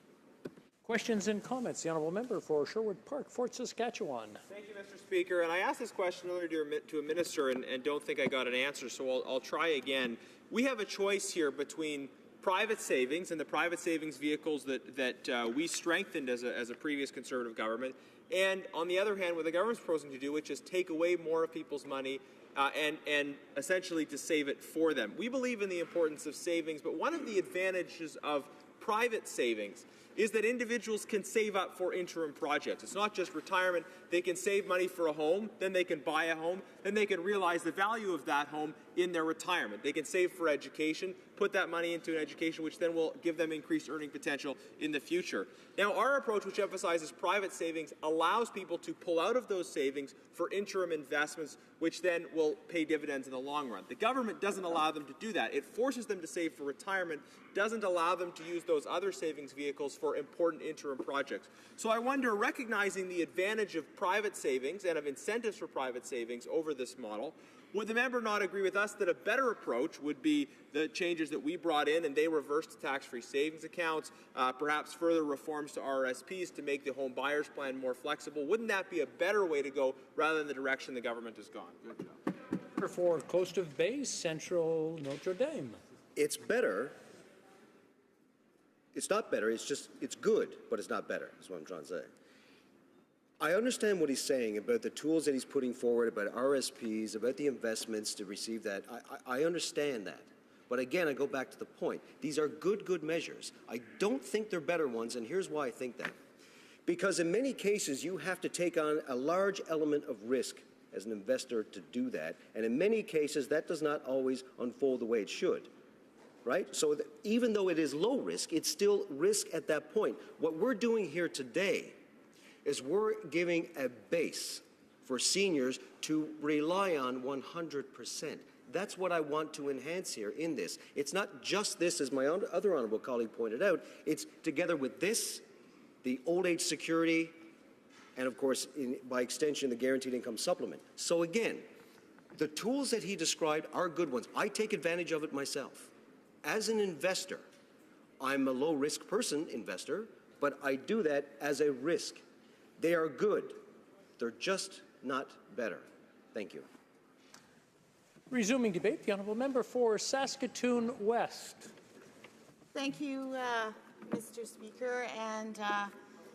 Questions and comments. The Honourable Member for Sherwood Park, Fort Saskatchewan. Thank you, Mr. Speaker. And I asked this question earlier to a minister and don't think I got an answer, so I'll try again. We have a choice here between private savings and the private savings vehicles that we strengthened as a previous Conservative government, and on the other hand, what the government's proposing to do, which is take away more of people's money and essentially to save it for them. We believe in the importance of savings, but one of the advantages of private savings is that individuals can save up for interim projects. It's not just retirement. They can save money for a home, then they can buy a home, then they can realize the value of that home in their retirement. They can save for education, put that money into an education, which then will give them increased earning potential in the future. Now, our approach, which emphasizes private savings, allows people to pull out of those savings for interim investments, which then will pay dividends in the long run. The government doesn't allow them to do that. It forces them to save for retirement, doesn't allow them to use those other savings vehicles for important interim projects. So I wonder, recognizing the advantage of private savings and of incentives for private savings over this model, would the member not agree with us that a better approach would be the changes that we brought in and they reversed tax-free savings accounts, perhaps further reforms to RRSPs to make the home buyers plan more flexible? Wouldn't that be a better way to go rather than the direction the government has gone? Good job. For Coast of Bay, Central Notre Dame. It's better. It's not better. It's good, but it's not better, is what I'm trying to say. I understand what he's saying about the tools that he's putting forward, about RSPs, about the investments to receive that. I understand that. But again, I go back to the point. These are good measures. I don't think they're better ones, and here's why I think that. Because in many cases, you have to take on a large element of risk as an investor to do that. And in many cases, that does not always unfold the way it should. Right? So even though it is low risk, it's still risk at that point. What we're doing here today is we're giving a base for seniors to rely on 100%. That's what I want to enhance here in this. It's not just this, as my other honourable colleague pointed out. It's together with this, the old age security, and of course, by extension, the guaranteed income supplement. So again, the tools that he described are good ones. I take advantage of it myself. As an investor, I'm a low-risk investor, but I do that as a risk. They are good. They're just not better. Thank you. Resuming debate, the honourable member for Saskatoon West. Thank you, Mr. Speaker, and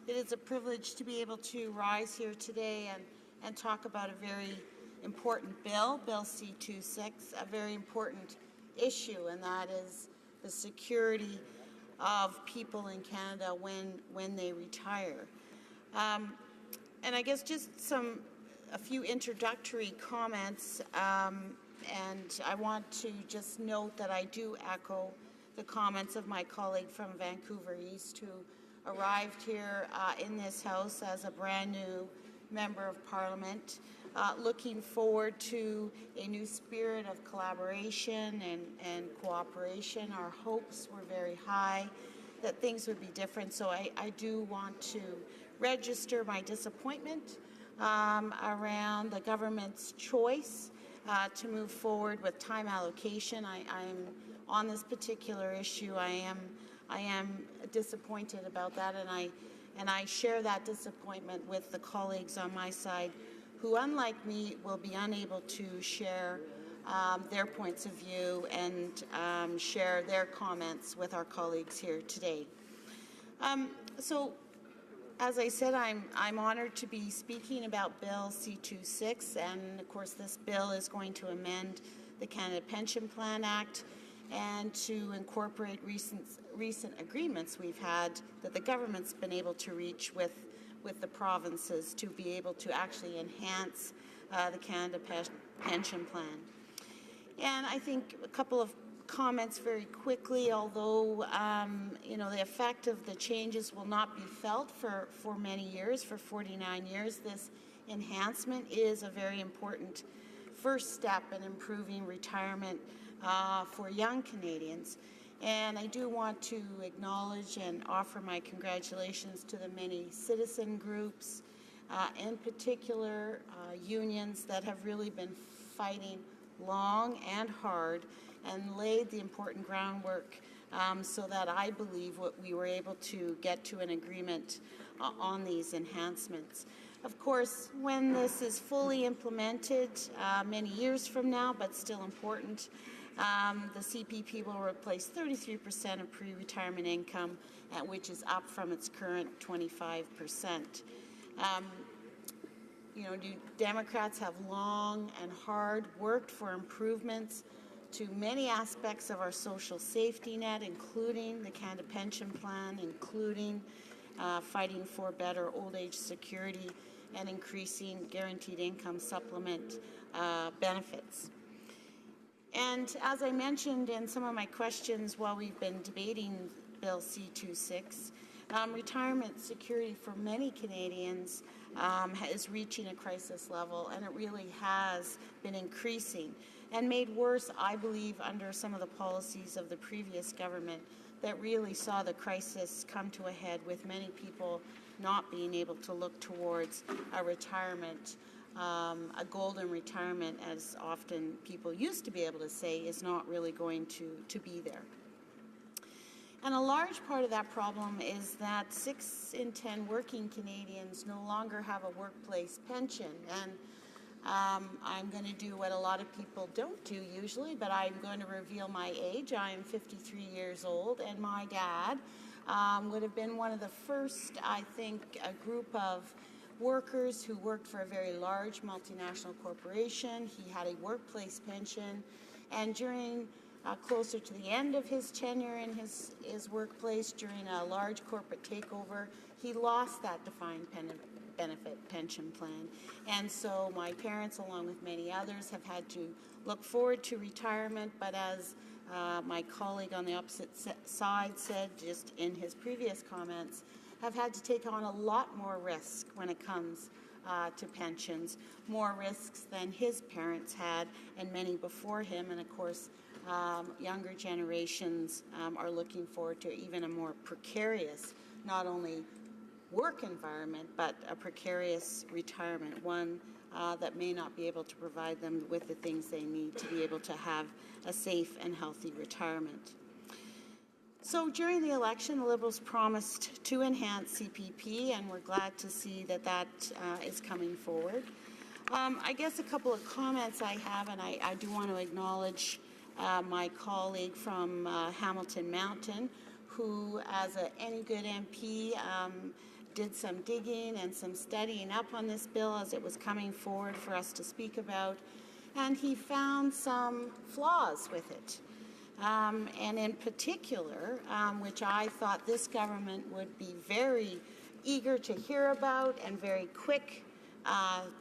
it is a privilege to be able to rise here today and talk about a very important bill, Bill C-26, a very important issue, and that is the security of people in Canada when they retire. And I guess just a few introductory comments, and I want to just note that I do echo the comments of my colleague from Vancouver East who arrived here in this House as a brand new Member of Parliament, looking forward to a new spirit of collaboration and cooperation. Our hopes were very high that things would be different, so I do want to register my disappointment around the government's choice to move forward with time allocation. I'm on this particular issue. I am disappointed about that, and I share that disappointment with the colleagues on my side, who, unlike me, will be unable to share their points of view and share their comments with our colleagues here today. So, as I said, I'm honored to be speaking about Bill C-26, and of course this bill is going to amend the Canada Pension Plan Act and to incorporate recent agreements we've had that the government's been able to reach with the provinces to be able to actually enhance the Canada Pension Plan. And I think a couple of comments very quickly, although the effect of the changes will not be felt for many years, for 49 years. This enhancement is a very important first step in improving retirement for young Canadians. And I do want to acknowledge and offer my congratulations to the many citizen groups, in particular unions that have really been fighting long and hard and laid the important groundwork so that I believe we were able to get to an agreement on these enhancements. Of course, when this is fully implemented many years from now, but still important, the CPP will replace 33% of pre-retirement income, which is up from its current 25%. Democrats have long and hard worked for improvements to many aspects of our social safety net, including the Canada Pension Plan, including fighting for better old age security and increasing guaranteed income supplement benefits. And as I mentioned in some of my questions while we've been debating Bill C-26, retirement security for many Canadians is reaching a crisis level, and it really has been increasing and made worse, I believe, under some of the policies of the previous government that really saw the crisis come to a head with many people not being able to look towards a retirement. A golden retirement, as often people used to be able to say, is not really going to be there. And a large part of that problem is that 6 in 10 working Canadians no longer have a workplace pension. And I'm going to do what a lot of people don't do usually, but I'm going to reveal my age. I am 53 years old, and my dad would have been one of the first, I think, a group of workers who worked for a very large multinational corporation. He had a workplace pension, and during closer to the end of his tenure in his workplace, during a large corporate takeover, he lost that defined benefit pension plan. And so my parents, along with many others, have had to look forward to retirement, but as my colleague on the opposite side said just in his previous comments, have had to take on a lot more risk when it comes to pensions, more risks than his parents had and many before him. And of course, younger generations are looking forward to even a more precarious, not only work environment, but a precarious retirement, one that may not be able to provide them with the things they need to be able to have a safe and healthy retirement. So during the election, the Liberals promised to enhance CPP, and we're glad to see that that is coming forward. I guess a couple of comments I have, and I do want to acknowledge my colleague from Hamilton Mountain, who, as any good MP, did some digging and some studying up on this bill as it was coming forward for us to speak about, and he found some flaws with it. And in particular, which I thought this government would be very eager to hear about and very quick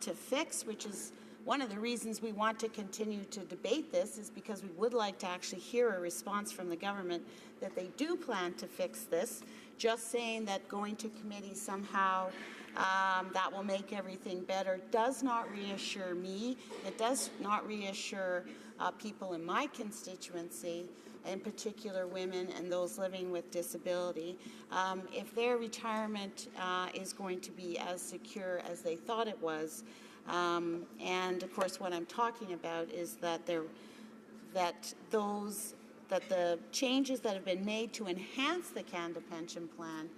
to fix, which is one of the reasons we want to continue to debate this, is because we would like to actually hear a response from the government that they do plan to fix this. Just saying that going to committee somehow that will make everything better does not reassure me. It does not reassure people in my constituency, in particular women and those living with disability. If their retirement is going to be as secure as they thought it was, and of course what I'm talking about is that the changes that have been made to enhance the Canada Pension Plan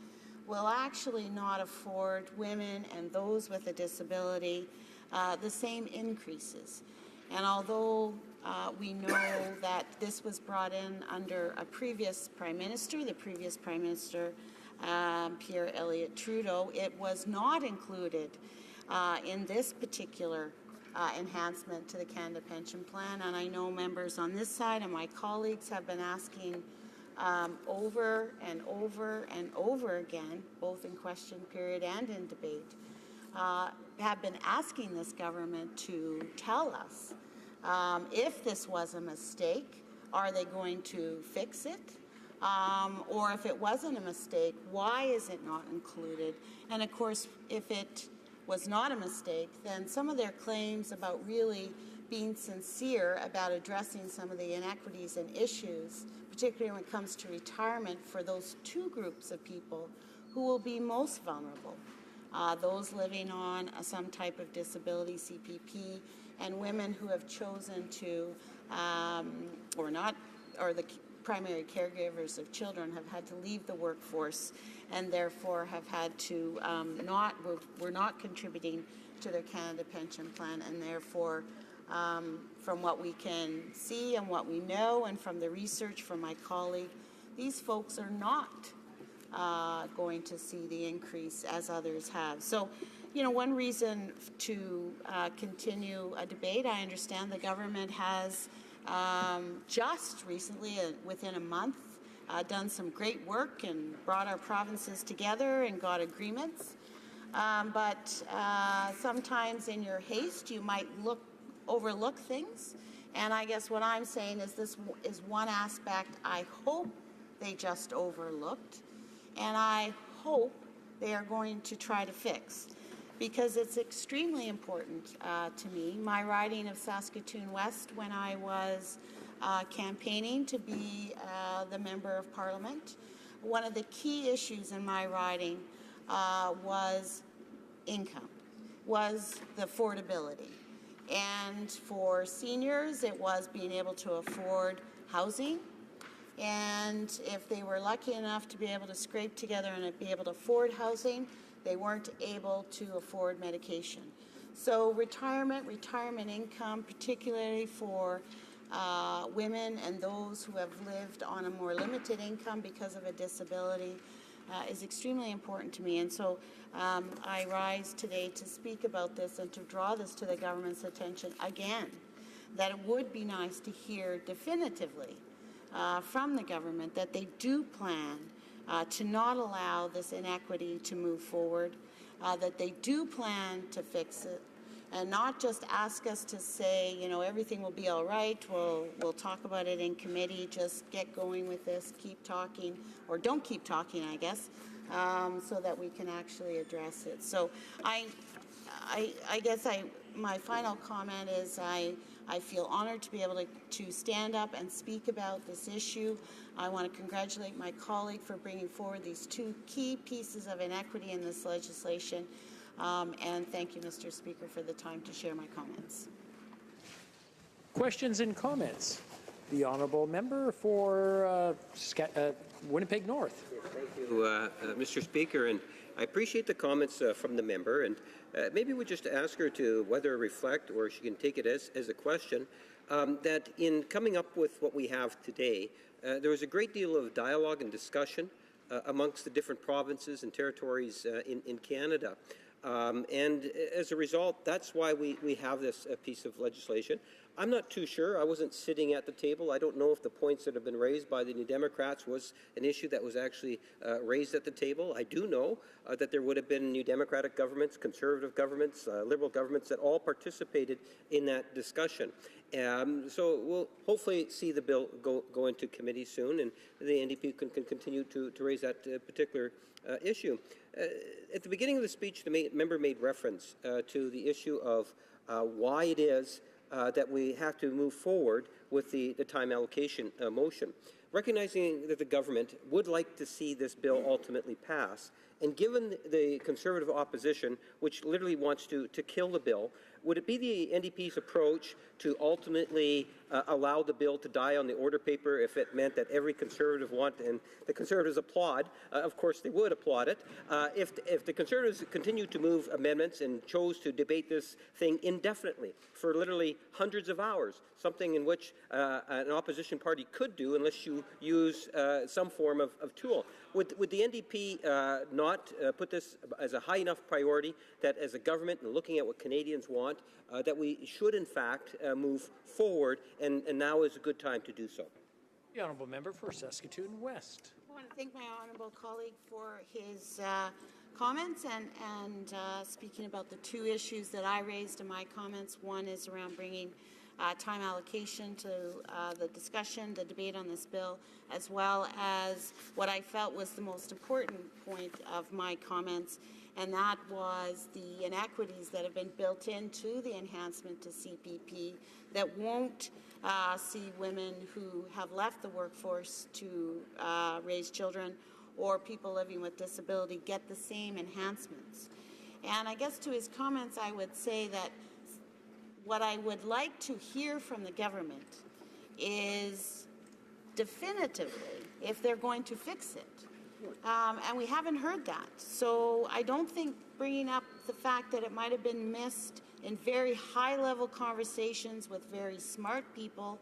will actually not afford women and those with a disability the same increases. And although we know that this was brought in under a previous Prime Minister, the previous Prime Minister, Pierre Elliott Trudeau, it was not included in this particular enhancement to the Canada Pension Plan. And I know members on this side and my colleagues have been asking over and over and over again, both in question period and in debate, have been asking this government to tell us if this was a mistake, are they going to fix it? Or if it wasn't a mistake, why is it not included? And of course, if it was not a mistake, then some of their claims about really being sincere about addressing some of the inequities and issues, particularly when it comes to retirement for those two groups of people who will be most vulnerable, those living on some type of disability, CPP, and women who have chosen to, or the primary caregivers of children have had to leave the workforce and therefore have had to were not contributing to their Canada Pension Plan, and therefore from what we can see and what we know and from the research from my colleague, these folks are not going to see the increase as others have. So, you know, one reason to continue a debate, I understand the government has just recently, within a month, done some great work and brought our provinces together and got agreements. but sometimes in your haste you might overlook things. And I guess what I'm saying is this is one aspect I hope they just overlooked, and I hope they are going to try to fix, because it's extremely important to me. My riding of Saskatoon West, when I was campaigning to be the Member of Parliament, one of the key issues in my riding was income, was the affordability. And for seniors, it was being able to afford housing. And if they were lucky enough to be able to scrape together and be able to afford housing, they weren't able to afford medication. So retirement income, particularly for women and those who have lived on a more limited income because of a disability, is extremely important to me. And so I rise today to speak about this and to draw this to the government's attention again, that it would be nice to hear definitively from the government that they do plan to not allow this inequity to move forward, that they do plan to fix it, and not just ask us to say, you know, everything will be all right, we'll talk about it in committee, just get going with this, keep talking, or don't keep talking, I guess, so that we can actually address it. So I guess my final comment is I feel honored to be able to stand up and speak about this issue. I want to congratulate my colleague for bringing forward these two key pieces of inequity in this legislation. And thank you, Mr. Speaker, for the time to share my comments. Questions and comments? The honourable member for Winnipeg North. Thank you, Mr. Speaker, and I appreciate the comments from the member, and maybe we just ask her to whether reflect, or she can take it as a question, that in coming up with what we have today, there was a great deal of dialogue and discussion amongst the different provinces and territories in Canada. And as a result, that's why we have this piece of legislation. I'm not too sure. I wasn't sitting at the table. I don't know if the points that have been raised by the New Democrats was an issue that was actually raised at the table. I do know that there would have been New Democratic governments, Conservative governments, Liberal governments that all participated in that discussion. So we'll hopefully see the bill go into committee soon, and the NDP can continue to raise that particular issue. At the beginning of the speech, the member made reference to the issue of why it is that we have to move forward with the time allocation motion. Recognizing that the government would like to see this bill ultimately pass, and given the Conservative opposition, which literally wants to kill the bill, would it be the NDP's approach to ultimately allow the bill to die on the order paper if it meant that every Conservative and the Conservatives applaud, of course they would applaud it, if the Conservatives continued to move amendments and chose to debate this thing indefinitely for literally hundreds of hours, something in which an opposition party could do unless you use some form of tool. Would the NDP not put this as a high enough priority that as a government and looking at what Canadians want, that we should in fact move forward, and now is a good time to do so? The honourable member for Saskatoon West. I want to thank my honourable colleague for his comments and speaking about the two issues that I raised in my comments. One is around bringing time allocation to the discussion, the debate on this bill, as well as what I felt was the most important point of my comments, and that was the inequities that have been built into the enhancement to CPP that won't see women who have left the workforce to raise children or people living with disability get the same enhancements. And I guess to his comments, I would say that what I would like to hear from the government is definitively if they're going to fix it. And we haven't heard that. So I don't think bringing up the fact that it might have been missed in very high-level conversations with very smart people,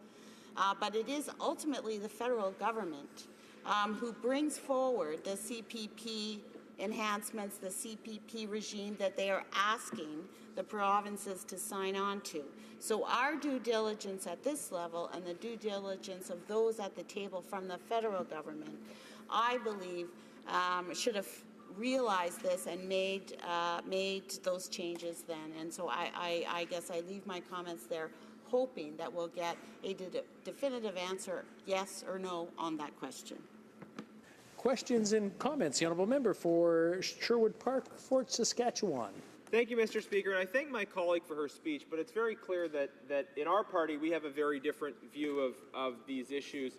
but it is ultimately the federal government who brings forward the CPP enhancements, the CPP regime that they are asking the provinces to sign on to. So our due diligence at this level and the due diligence of those at the table from the federal government, I believe, should have realized this and made those changes then. And so I guess I leave my comments there, hoping that we'll get a definitive answer, yes or no, on that question. Questions and comments. The honourable member for Sherwood Park, Fort Saskatchewan. Thank you, Mr. Speaker, and I thank my colleague for her speech, but it's very clear that in our party we have a very different view of these issues,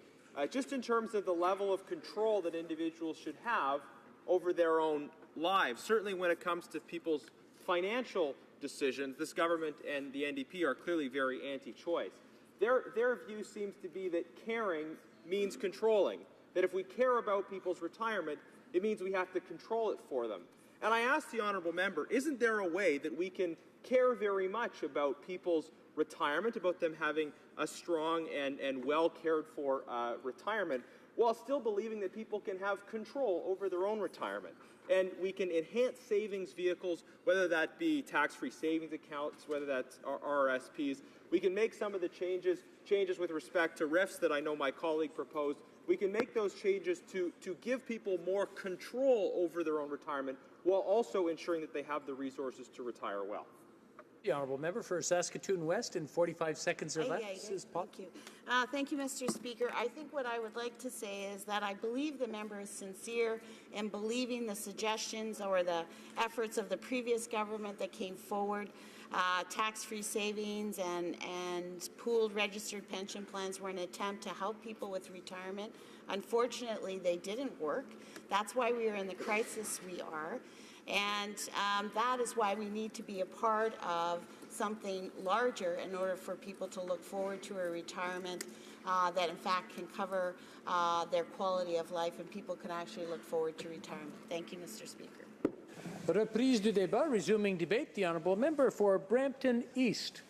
just in terms of the level of control that individuals should have over their own lives. Certainly when it comes to people's financial decisions, this government and the NDP are clearly very anti-choice. Their view seems to be that caring means controlling, that if we care about people's retirement, it means we have to control it for them. And I ask the honourable member, isn't there a way that we can care very much about people's retirement, about them having a strong and well cared for retirement, while still believing that people can have control over their own retirement? And we can enhance savings vehicles, whether that be tax-free savings accounts, whether that's RRSPs. We can make some of the changes with respect to RIFs that I know my colleague proposed. We can make those changes to give people more control over their own retirement, while also ensuring that they have the resources to retire well. The honourable member for Saskatoon West in 45 seconds or less. Thank you. Thank you, Mr. Speaker. I think what I would like to say is that I believe the member is sincere in believing the suggestions or the efforts of the previous government that came forward. Tax-free savings and pooled registered pension plans were an attempt to help people with retirement. Unfortunately, they didn't work. That's why we are in the crisis we are. And that is why we need to be a part of something larger in order for people to look forward to a retirement that in fact can cover their quality of life, and people can actually look forward to retirement. Thank you, Mr. Speaker. Reprise du débat, resuming debate. The honourable member for Brampton East.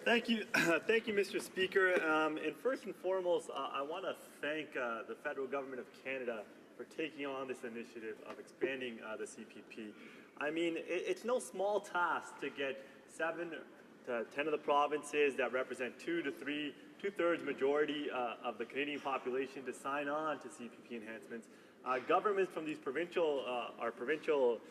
Thank you, Mr. Speaker. And first and foremost, I want to thank the federal government of Canada for taking on this initiative of expanding the CPP. I mean, it's no small task to get 7 to 10 of the provinces that represent 2-3/2/3 majority of the Canadian population to sign on to CPP enhancements. Governments from these provincial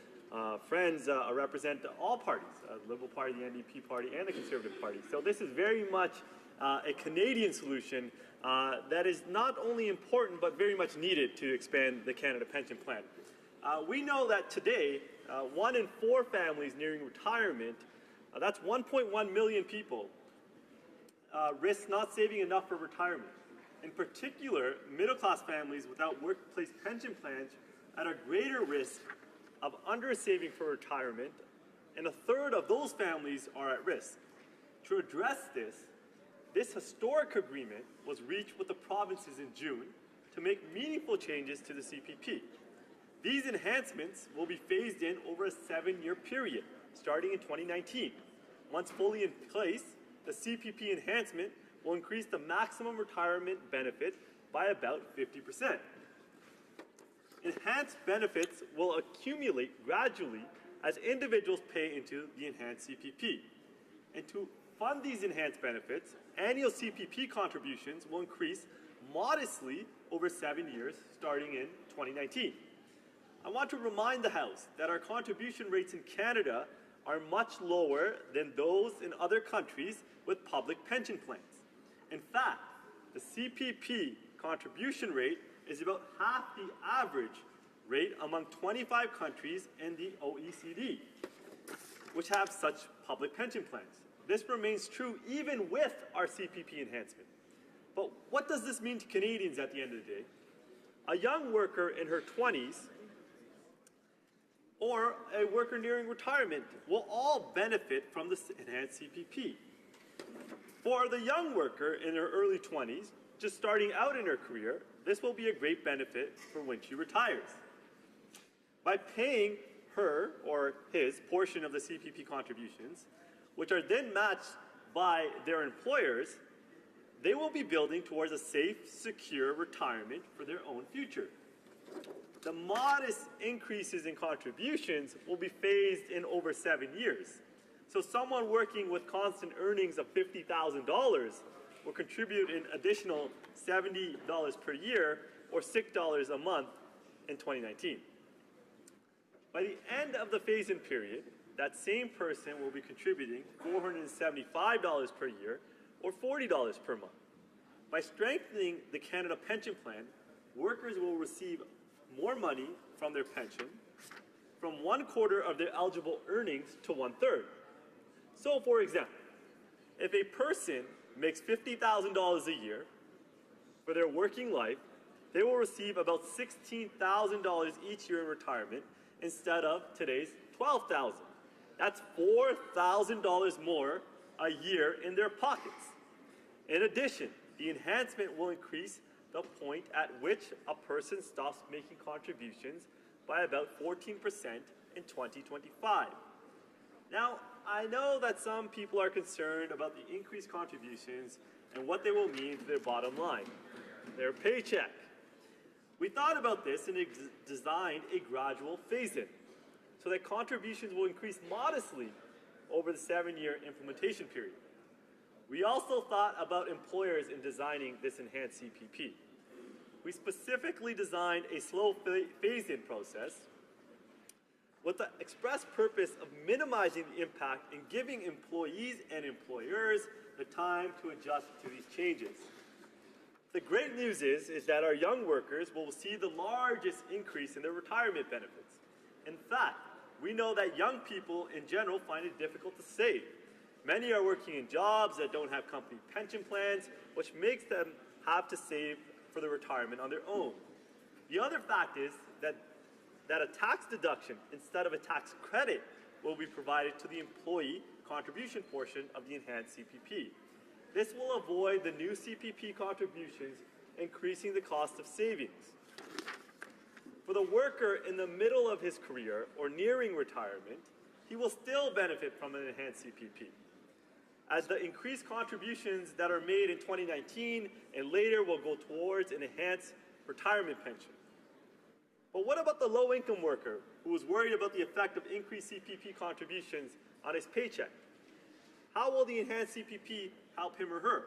friends represent all parties, the Liberal Party, the NDP Party, and the Conservative Party. So this is very much a Canadian solution that is not only important but very much needed to expand the Canada Pension Plan. We know that today, 1 in 4 families nearing retirement, that's 1.1 million people, risk not saving enough for retirement. In particular, middle-class families without workplace pension plans are at a greater risk of under-saving for retirement, and 1/3 of those families are at risk. To address this historic agreement was reached with the provinces in June to make meaningful changes to the CPP. These enhancements will be phased in over a 7-year period, starting in 2019. Once fully in place, the CPP enhancement will increase the maximum retirement benefit by about 50%. Enhanced benefits will accumulate gradually as individuals pay into the enhanced CPP. And to fund these enhanced benefits, annual CPP contributions will increase modestly over 7 years, starting in 2019. I want to remind the House that our contribution rates in Canada are much lower than those in other countries with public pension plans. In fact, the CPP contribution rate is about half the average rate among 25 countries in the OECD, which have such public pension plans. This remains true even with our CPP enhancement. But what does this mean to Canadians at the end of the day? A young worker in her 20s or a worker nearing retirement will all benefit from this enhanced CPP. For the young worker in her early 20s, just starting out in her career, this will be a great benefit for when she retires. By paying her or his portion of the CPP contributions, which are then matched by their employers, they will be building towards a safe, secure retirement for their own future. The modest increases in contributions will be phased in over 7 years. So someone working with constant earnings of $50,000 will contribute an additional $70 per year or $6 a month in 2019. By the end of the phase-in period, that same person will be contributing $475 per year or $40 per month. By strengthening the Canada Pension Plan, workers will receive more money from their pension, from 1/4 of their eligible earnings to 1/3. So, for example, if a person makes $50,000 a year for their working life, they will receive about $16,000 each year in retirement instead of today's $12,000. That's $4,000 more a year in their pockets. In addition, the enhancement will increase the point at which a person stops making contributions by about 14% in 2025. Now, I know that some people are concerned about the increased contributions and what they will mean to their bottom line, their paycheck. We thought about this and designed a gradual phase-in so that contributions will increase modestly over the 7-year implementation period. We also thought about employers in designing this enhanced CPP. We specifically designed a slow phase-in process with the express purpose of minimizing the impact and giving employees and employers the time to adjust to these changes. The great news is that our young workers will see the largest increase in their retirement benefits. In fact, we know that young people in general find it difficult to save. Many are working in jobs that don't have company pension plans, which makes them have to save for their retirement on their own. The other fact is that a tax deduction instead of a tax credit will be provided to the employee contribution portion of the enhanced CPP. This will avoid the new CPP contributions increasing the cost of savings. For the worker in the middle of his career or nearing retirement, he will still benefit from an enhanced CPP, as the increased contributions that are made in 2019 and later will go towards an enhanced retirement pension. But what about the low-income worker who was worried about the effect of increased CPP contributions on his paycheck? How will the enhanced CPP help him or her?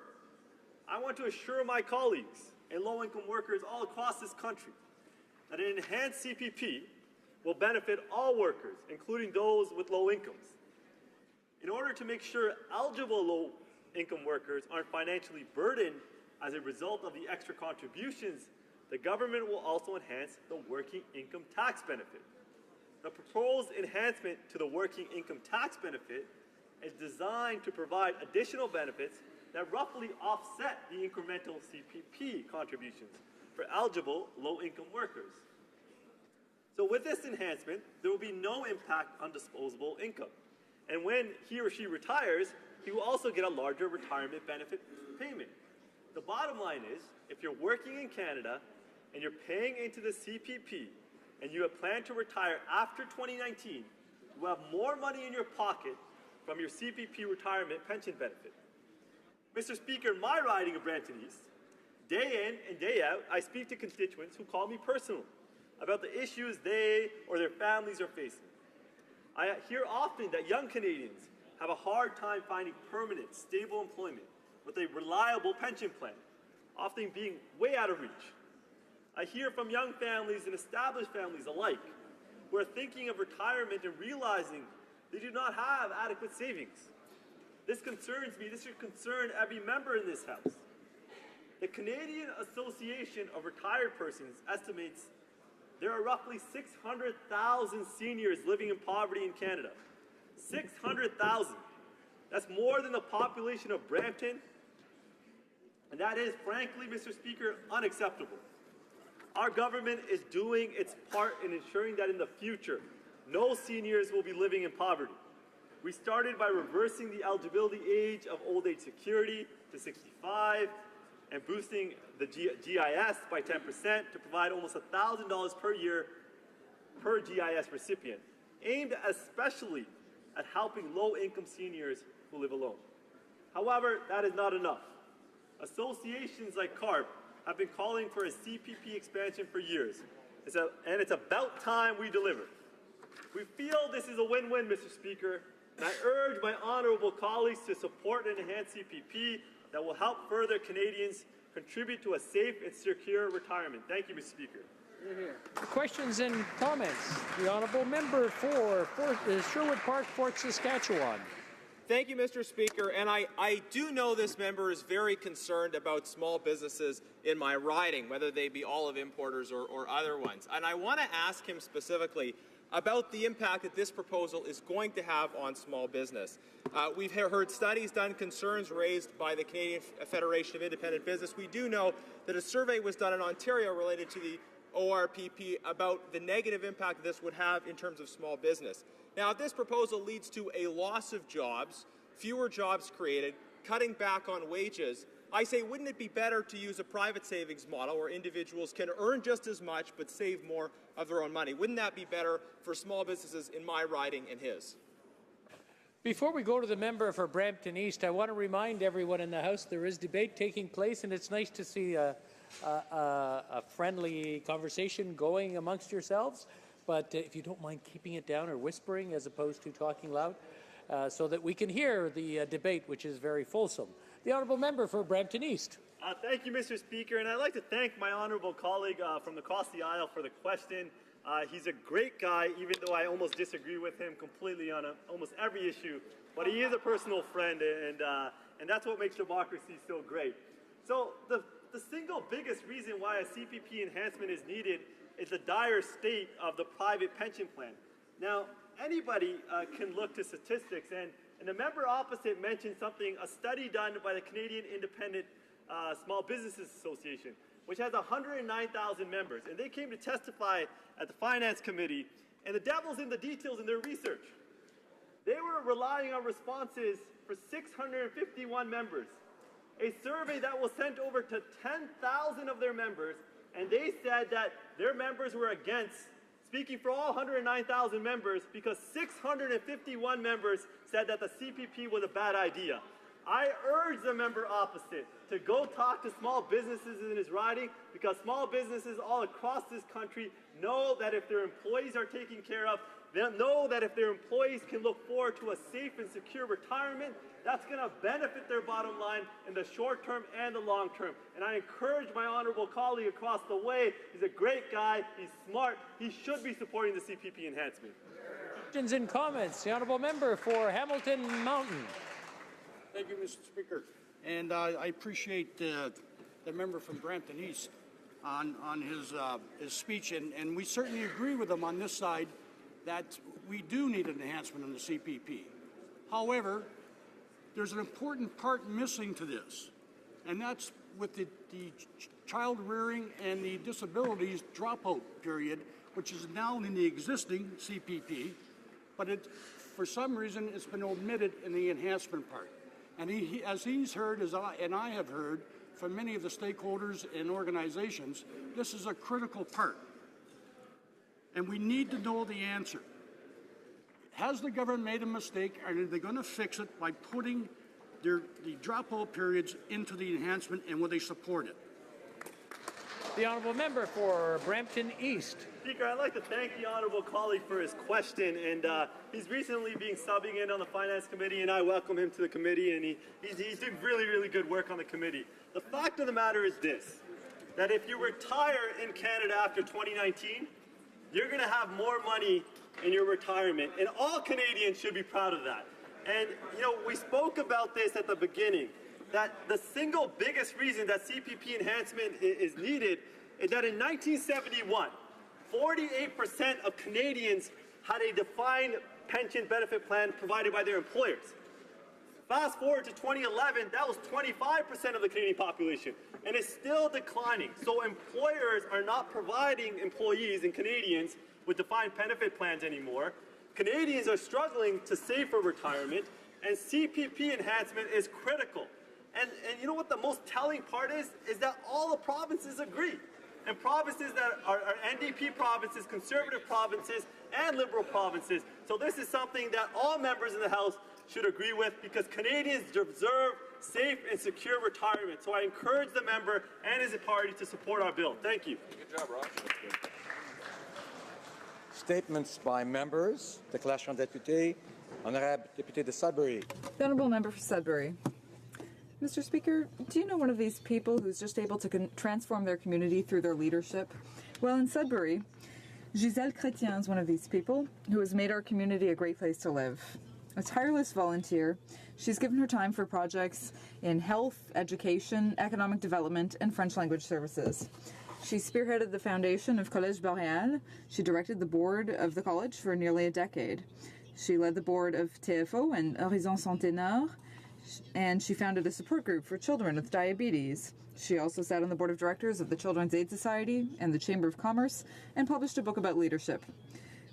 I want to assure my colleagues and low-income workers all across this country that an enhanced CPP will benefit all workers, including those with low incomes. In order to make sure eligible low-income workers aren't financially burdened as a result of the extra contributions, the government will also enhance the working income tax benefit. The proposed enhancement to the working income tax benefit is designed to provide additional benefits that roughly offset the incremental CPP contributions for eligible low-income workers. So with this enhancement, there will be no impact on disposable income. And when he or she retires, he will also get a larger retirement benefit payment. The bottom line is, if you're working in Canada and you're paying into the CPP and you have planned to retire after 2019, you will have more money in your pocket from your CPP retirement pension benefit. Mr. Speaker, in my riding of Brampton East, day in and day out, I speak to constituents who call me personally about the issues they or their families are facing. I hear often that young Canadians have a hard time finding permanent, stable employment with a reliable pension plan, often being way out of reach. I hear from young families and established families alike who are thinking of retirement and realizing they do not have adequate savings. This concerns me. This should concern every member in this House. The Canadian Association of Retired Persons estimates there are roughly 600,000 seniors living in poverty in Canada. 600,000. That's more than the population of Brampton, and that is, frankly, Mr. Speaker, unacceptable. Our government is doing its part in ensuring that in the future, no seniors will be living in poverty. We started by reversing the eligibility age of old age security to 65 and boosting the GIS by 10% to provide almost $1,000 per year per GIS recipient, aimed especially at helping low-income seniors who live alone. However, that is not enough. Associations like CARP have been calling for a CPP expansion for years, and it's about time we deliver. We feel this is a win-win, Mr. Speaker, and I urge my honourable colleagues to support an enhanced CPP that will help further Canadians contribute to a safe and secure retirement. Thank you, Mr. Speaker. Questions and comments? The honourable member for Sherwood Park, Fort Saskatchewan. Thank you, Mr. Speaker. And I do know this member is very concerned about small businesses in my riding, whether they be olive importers or other ones. And I want to ask him specifically about the impact that this proposal is going to have on small business. We've heard studies done, concerns raised by the Canadian Federation of Independent Business. We do know that a survey was done in Ontario related to the ORPP about the negative impact this would have in terms of small business. Now, if this proposal leads to a loss of jobs, fewer jobs created, cutting back on wages, I say, wouldn't it be better to use a private savings model where individuals can earn just as much but save more of their own money? Wouldn't that be better for small businesses in my riding and his? Before we go to the member for Brampton East, I want to remind everyone in the House there is debate taking place, and it's nice to see a friendly conversation going amongst yourselves. But if you don't mind keeping it down or whispering as opposed to talking loud, so that we can hear the debate, which is very fulsome. The honourable member for Brampton East. Thank you, Mr. Speaker, and I'd like to thank my honourable colleague from across the aisle for the question. He's a great guy, even though I almost disagree with him completely on almost every issue. But he is a personal friend, and that's what makes democracy so great. So the single biggest reason why a CPP enhancement is needed is the dire state of the private pension plan. Now, anybody can look to statistics, and the member opposite mentioned something, a study done by the Canadian Independent Small Businesses Association, which has 109,000 members, and they came to testify at the Finance Committee, and the devil's in the details in their research. They were relying on responses for 651 members, a survey that was sent over to 10,000 of their members, and they said that their members were against, speaking for all 109,000 members, because 651 members said that the CPP was a bad idea. I urge the member opposite to go talk to small businesses in his riding, because small businesses all across this country know that if their employees are taken care of, they know that if their employees can look forward to a safe and secure retirement, that's going to benefit their bottom line in the short term and the long term. And I encourage my honourable colleague across the way. He's a great guy. He's smart. He should be supporting the CPP enhancement. Questions and comments. The honourable member for Hamilton Mountain. Thank you, Mr. Speaker. And I appreciate the member from Brampton East on his speech, and we certainly agree with him on this side that we do need an enhancement in the CPP. However, there's an important part missing to this, and that's with the child rearing and the disabilities dropout period, which is now in the existing CPP, but for some reason it's been omitted in the enhancement part. And as he's heard, and I have heard from many of the stakeholders and organizations, this is a critical part. And we need to know the answer. Has the government made a mistake, and are they going to fix it by putting the dropout periods into the enhancement, and will they support it? The honourable member for Brampton East. Speaker, I'd like to thank the honourable colleague for his question, and he's recently been subbing in on the Finance Committee, and I welcome him to the committee, and he's doing really, really good work on the committee. The fact of the matter is this, that if you retire in Canada after 2019, you're going to have more money in your retirement, and all Canadians should be proud of that. And, you know, we spoke about this at the beginning, that the single biggest reason that CPP enhancement is needed is that in 1971, 48% of Canadians had a defined pension benefit plan provided by their employers. Fast forward to 2011, that was 25% of the Canadian population, and it's still declining. So employers are not providing employees and Canadians with defined benefit plans anymore. Canadians are struggling to save for retirement, and CPP enhancement is critical. And you know what the most telling part is that all the provinces agree. And provinces that are NDP provinces, Conservative provinces, and Liberal provinces. So this is something that all members in the House should agree with, because Canadians deserve safe and secure retirement. So I encourage the member and his party to support our bill. Thank you. Good job, Ross. Statements by members. Déclaration de député. Honorable député de Sudbury. The honourable member for Sudbury. Mr. Speaker, do you know one of these people who's just able to transform their community through their leadership? Well, in Sudbury, Gisèle Chrétien is one of these people who has made our community a great place to live. A tireless volunteer, she's given her time for projects in health, education, economic development, and French language services. She spearheaded the foundation of Collège Boréal. She directed the board of the college for nearly a decade. She led the board of TFO and Horizon Santé Nord, and she founded a support group for children with diabetes. She also sat on the board of directors of the Children's Aid Society and the Chamber of Commerce and published a book about leadership.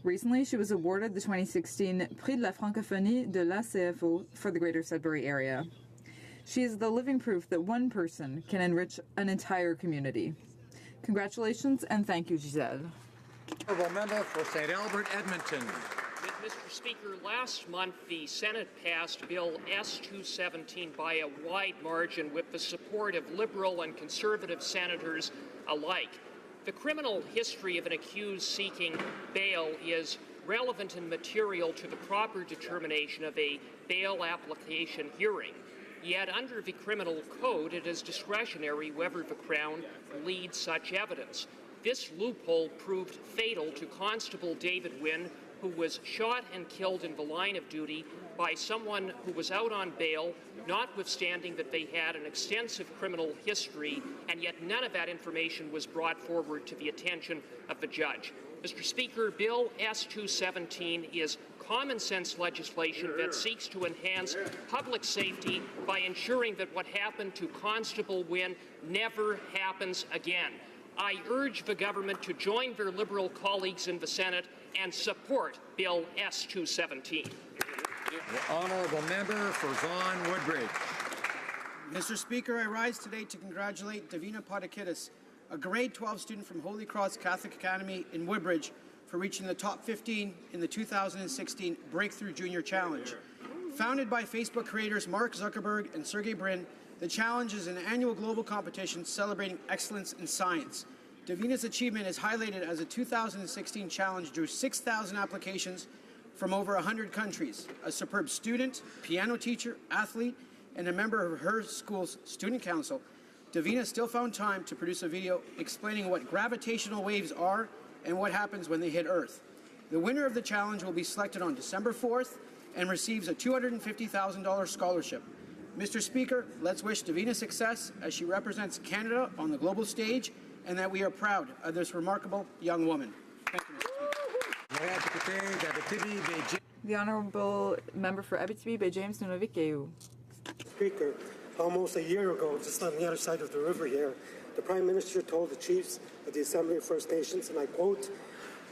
Recently, she was awarded the 2016 Prix de la Francophonie de la CFO for the Greater Sudbury area. She is the living proof that one person can enrich an entire community. Congratulations and thank you, Gisèle. Honourable member for St. Albert, Edmonton. Mr. Speaker, last month the Senate passed Bill S-217 by a wide margin with the support of Liberal and Conservative senators alike. The criminal history of an accused seeking bail is relevant and material to the proper determination of a bail application hearing. Yet under the criminal code, it is discretionary whether the Crown leads such evidence. This loophole proved fatal to Constable David Wynne, who was shot and killed in the line of duty by someone who was out on bail, notwithstanding that they had an extensive criminal history, and yet none of that information was brought forward to the attention of the judge. Mr. Speaker, Bill S-217 is common sense legislation that seeks to enhance public safety by ensuring that what happened to Constable Wynne never happens again. I urge the government to join their Liberal colleagues in the Senate and support Bill S-217. The honourable member for Vaughan Woodbridge. Mr. Speaker, I rise today to congratulate Davina Podakidis, a grade 12 student from Holy Cross Catholic Academy in Woodbridge, for reaching the top 15 in the 2016 Breakthrough Junior Challenge. Founded by Facebook creators Mark Zuckerberg and Sergey Brin, the challenge is an annual global competition celebrating excellence in science. Davina's achievement is highlighted as a 2016 challenge drew 6,000 applications from over 100 countries. A superb student, piano teacher, athlete, and a member of her school's student council, Davina still found time to produce a video explaining what gravitational waves are and what happens when they hit Earth. The winner of the challenge will be selected on December 4th and receives a $250,000 scholarship. Mr. Speaker, let's wish Davina success as she represents Canada on the global stage, and that we are proud of this remarkable young woman. Thank you, Mr. Speaker. The honourable member for Abitibi by James Nunavik. Speaker, almost a year ago, just on the other side of the river here, the Prime Minister told the chiefs of the Assembly of First Nations, and I quote,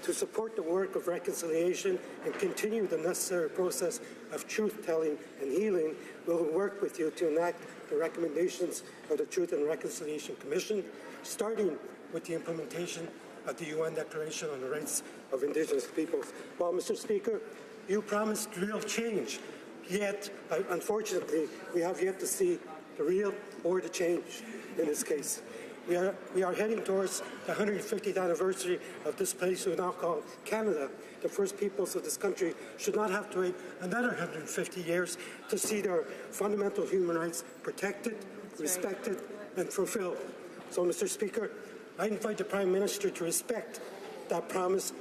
to support the work of reconciliation and continue the necessary process of truth-telling and healing, we will work with you to enact the recommendations of the Truth and Reconciliation Commission, starting with the implementation of the UN Declaration on the Rights of Indigenous Peoples. Well, Mr. Speaker, you promised real change, yet, unfortunately, we have yet to see the real or the change in this case. We are heading towards the 150th anniversary of this place we now call Canada. The first peoples of this country should not have to wait another 150 years to see their fundamental human rights protected, respected, and fulfilled. So, Mr. Speaker, I invite the Prime Minister to respect that promise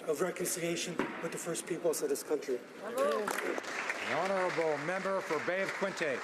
of reconciliation with the first peoples of this country. The honourable member for Bay of Quinte.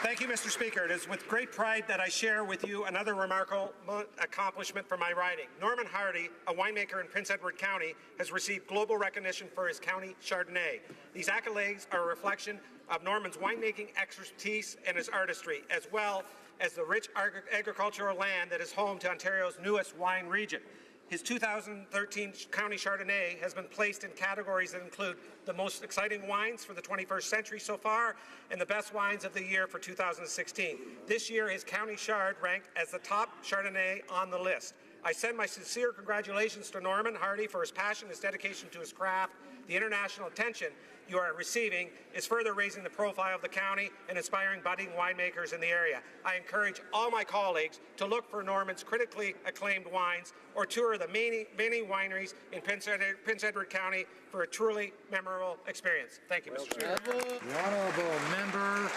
Thank you, Mr. Speaker. It is with great pride that I share with you another remarkable accomplishment for my riding. Norman Hardy, a winemaker in Prince Edward County, has received global recognition for his county Chardonnay. These accolades are a reflection of Norman's winemaking expertise and his artistry, as well as the rich agricultural land that is home to Ontario's newest wine region. His 2013 County Chardonnay has been placed in categories that include the most exciting wines for the 21st century so far and the best wines of the year for 2016. This year, his County Chard ranked as the top Chardonnay on the list. I send my sincere congratulations to Norman Hardy for his passion, his dedication to his craft. The international attention you are receiving is further raising the profile of the county and inspiring budding winemakers in the area. I encourage all my colleagues to look for Norman's critically acclaimed wines or tour the many wineries in Prince Edward County for a truly memorable experience. Thank you, Mr. Speaker. The honourable member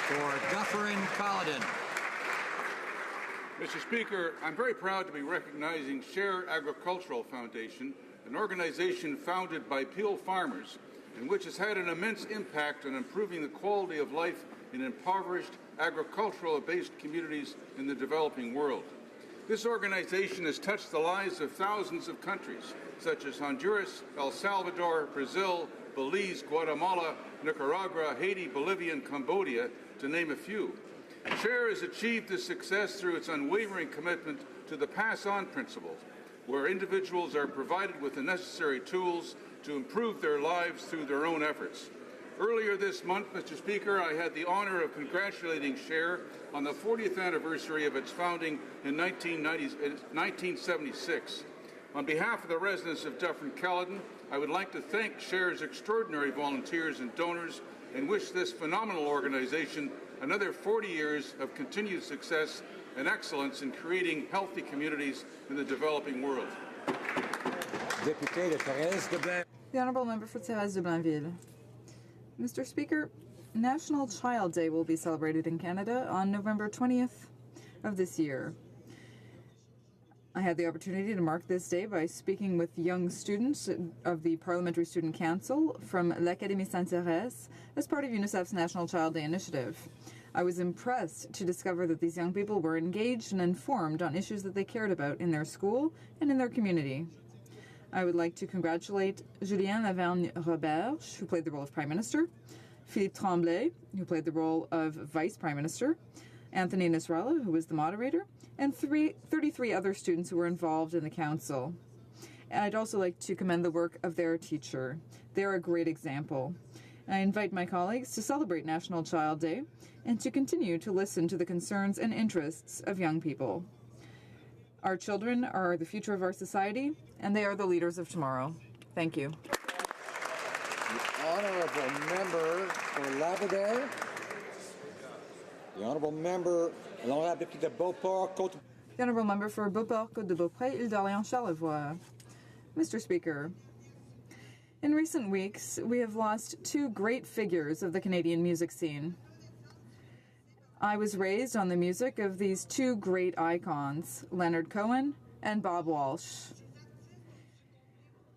for Dufferin-Caledon. Mr. Speaker, I'm very proud to be recognizing Share Agricultural Foundation, an organization founded by Peel farmers and which has had an immense impact on improving the quality of life in impoverished agricultural-based communities in the developing world. This organization has touched the lives of thousands of countries, such as Honduras, El Salvador, Brazil, Belize, Guatemala, Nicaragua, Haiti, Bolivia, and Cambodia, to name a few. SHARE has achieved this success through its unwavering commitment to the pass-on principle, where individuals are provided with the necessary tools to improve their lives through their own efforts. Earlier this month, Mr. Speaker, I had the honor of congratulating SHARE on the 40th anniversary of its founding in 1976. On behalf of the residents of Dufferin-Caledon, I would like to thank SHARE's extraordinary volunteers and donors and wish this phenomenal organization another 40 years of continued success and excellence in creating healthy communities in the developing world. The Honourable Member for Thérèse de Blainville. Mr. Speaker, National Child Day will be celebrated in Canada on November 20th of this year. I had the opportunity to mark this day by speaking with young students of the Parliamentary Student Council from l'Académie Sainte-Thérèse as part of UNICEF's National Child Day initiative. I was impressed to discover that these young people were engaged and informed on issues that they cared about in their school and in their community. I would like to congratulate Julien Lavergne-Roberge, who played the role of Prime Minister, Philippe Tremblay, who played the role of Vice Prime Minister, Anthony Nasrallah, who was the moderator, and 33 other students who were involved in the council. And I'd also like to commend the work of their teacher. They're a great example. I invite my colleagues to celebrate National Child Day and to continue to listen to the concerns and interests of young people. Our children are the future of our society, and they are the leaders of tomorrow. Thank you. The Honourable Member for Labrador. The Honourable Member, l'Honourable Député de Beauport, Côte. The Honourable Member for Beauport, Côte de Beaupré, Île d'Orléans, Charlevoix. Mr. Speaker, in recent weeks, we have lost two great figures of the Canadian music scene. I was raised on the music of these two great icons, Leonard Cohen and Bob Walsh.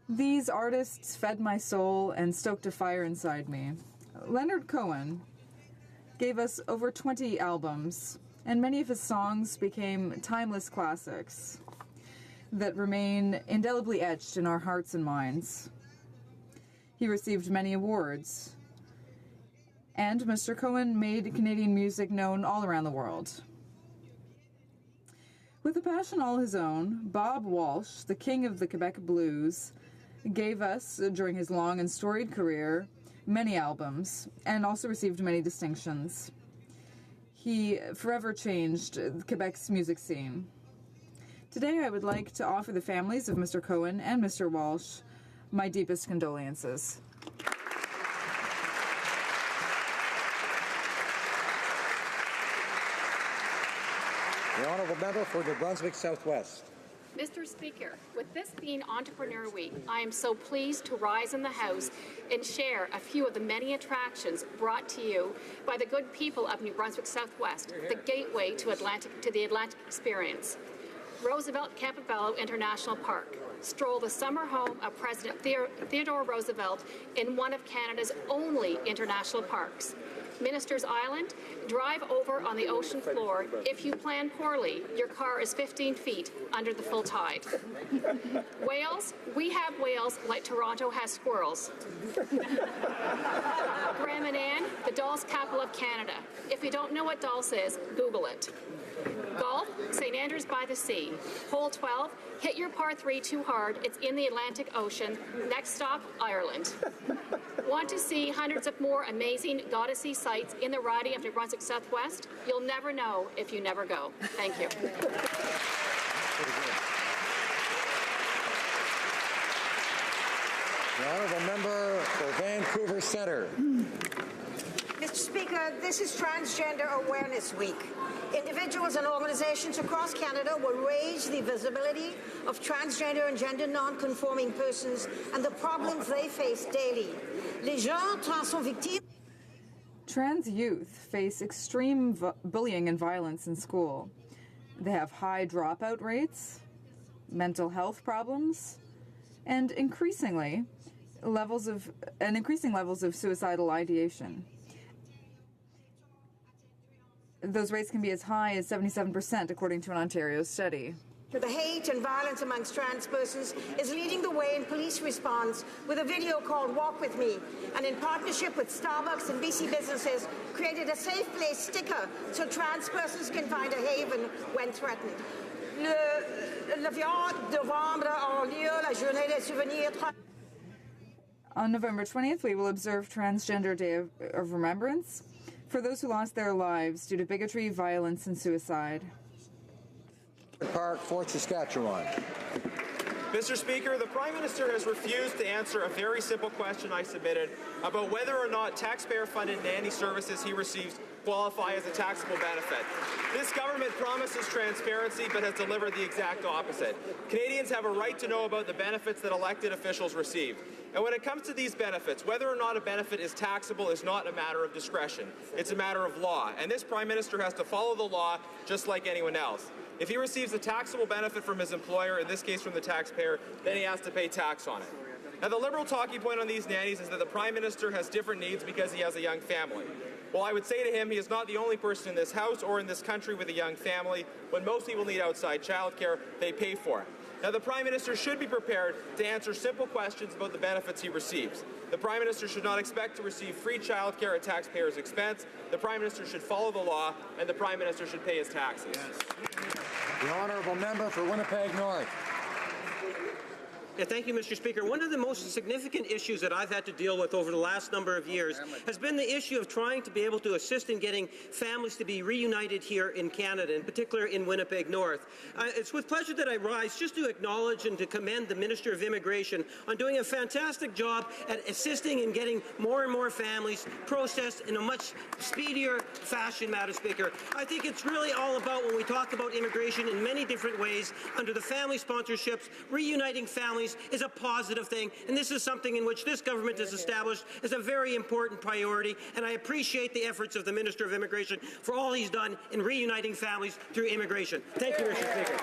These artists fed my soul and stoked a fire inside me. Leonard Cohen gave us over 20 albums, and many of his songs became timeless classics that remain indelibly etched in our hearts and minds. He received many awards, and Mr. Cohen made Canadian music known all around the world. With a passion all his own, Bob Walsh, the king of the Quebec blues, gave us, during his long and storied career, many albums, and also received many distinctions. He forever changed Quebec's music scene. Today I would like to offer the families of Mr. Cohen and Mr. Walsh my deepest condolences. The Honourable Member for New Brunswick Southwest. Mr. Speaker, with this being Entrepreneur Week, I am so pleased to rise in the House and share a few of the many attractions brought to you by the good people of New Brunswick Southwest, the gateway to the Atlantic experience. Roosevelt Campobello International Park. Stroll the summer home of President Theodore Roosevelt in one of Canada's only international parks. Minister's Island, drive over on the ocean floor. If you plan poorly, your car is 15 feet under the full tide. Whales, we have whales like Toronto has squirrels. Graham and Anne, the Dulles capital of Canada. If you don't know what Dulles is, Google it. Golf, St. Andrews by the Sea. Hole 12, hit your par 3 too hard. It's in the Atlantic Ocean. Next stop, Ireland. Want to see hundreds of more amazing gotta-see sights in the riding of New Brunswick Southwest? You'll never know if you never go. Thank you. The Honourable Member for Vancouver Centre. Mr. Speaker, this is Transgender Awareness Week. Individuals and organizations across Canada will raise the visibility of transgender and gender non-conforming persons and the problems they face daily. Les gens trans sont victimes. Trans youth face extreme bullying and violence in school. They have high dropout rates, mental health problems, and increasing levels of suicidal ideation. Those rates can be as high as 77%, according to an Ontario study. The hate and violence amongst trans persons is leading the way in police response with a video called Walk With Me, and in partnership with Starbucks and BC businesses, created a safe place sticker so trans persons can find a haven when threatened. Le 20 novembre aura lieu la journée des souvenirs. On November 20th, we will observe Transgender Day of Remembrance for those who lost their lives due to bigotry, violence, and suicide. Park, Fort Saskatchewan. Mr. Speaker, the Prime Minister has refused to answer a very simple question I submitted about whether or not taxpayer-funded nanny services he receives qualify as a taxable benefit. This government promises transparency but has delivered the exact opposite. Canadians have a right to know about the benefits that elected officials receive. And when it comes to these benefits, whether or not a benefit is taxable is not a matter of discretion. It's a matter of law. And this Prime Minister has to follow the law just like anyone else. If he receives a taxable benefit from his employer, in this case from the taxpayer, then he has to pay tax on it. Now, the Liberal talking point on these nannies is that the Prime Minister has different needs because he has a young family. Well, I would say to him, he is not the only person in this House or in this country with a young family. When most people need outside childcare, they pay for it. Now, the Prime Minister should be prepared to answer simple questions about the benefits he receives. The Prime Minister should not expect to receive free childcare at taxpayers' expense. The Prime Minister should follow the law, and the Prime Minister should pay his taxes. The honourable member for Winnipeg North. Yeah, thank you, Mr. Speaker. One of the most significant issues that I've had to deal with over the last number of years has been the issue of trying to be able to assist in getting families to be reunited here in Canada, in particular in Winnipeg North. It's with pleasure that I rise just to acknowledge and to commend the Minister of Immigration on doing a fantastic job at assisting in getting more and more families processed in a much speedier fashion, Madam Speaker. I think it's really all about, when we talk about immigration in many different ways, under the family sponsorships, reuniting families is a positive thing, and this is something in which this government has established as a very important priority, and I appreciate the efforts of the Minister of Immigration for all he's done in reuniting families through immigration. Thank you, Mr. Speaker.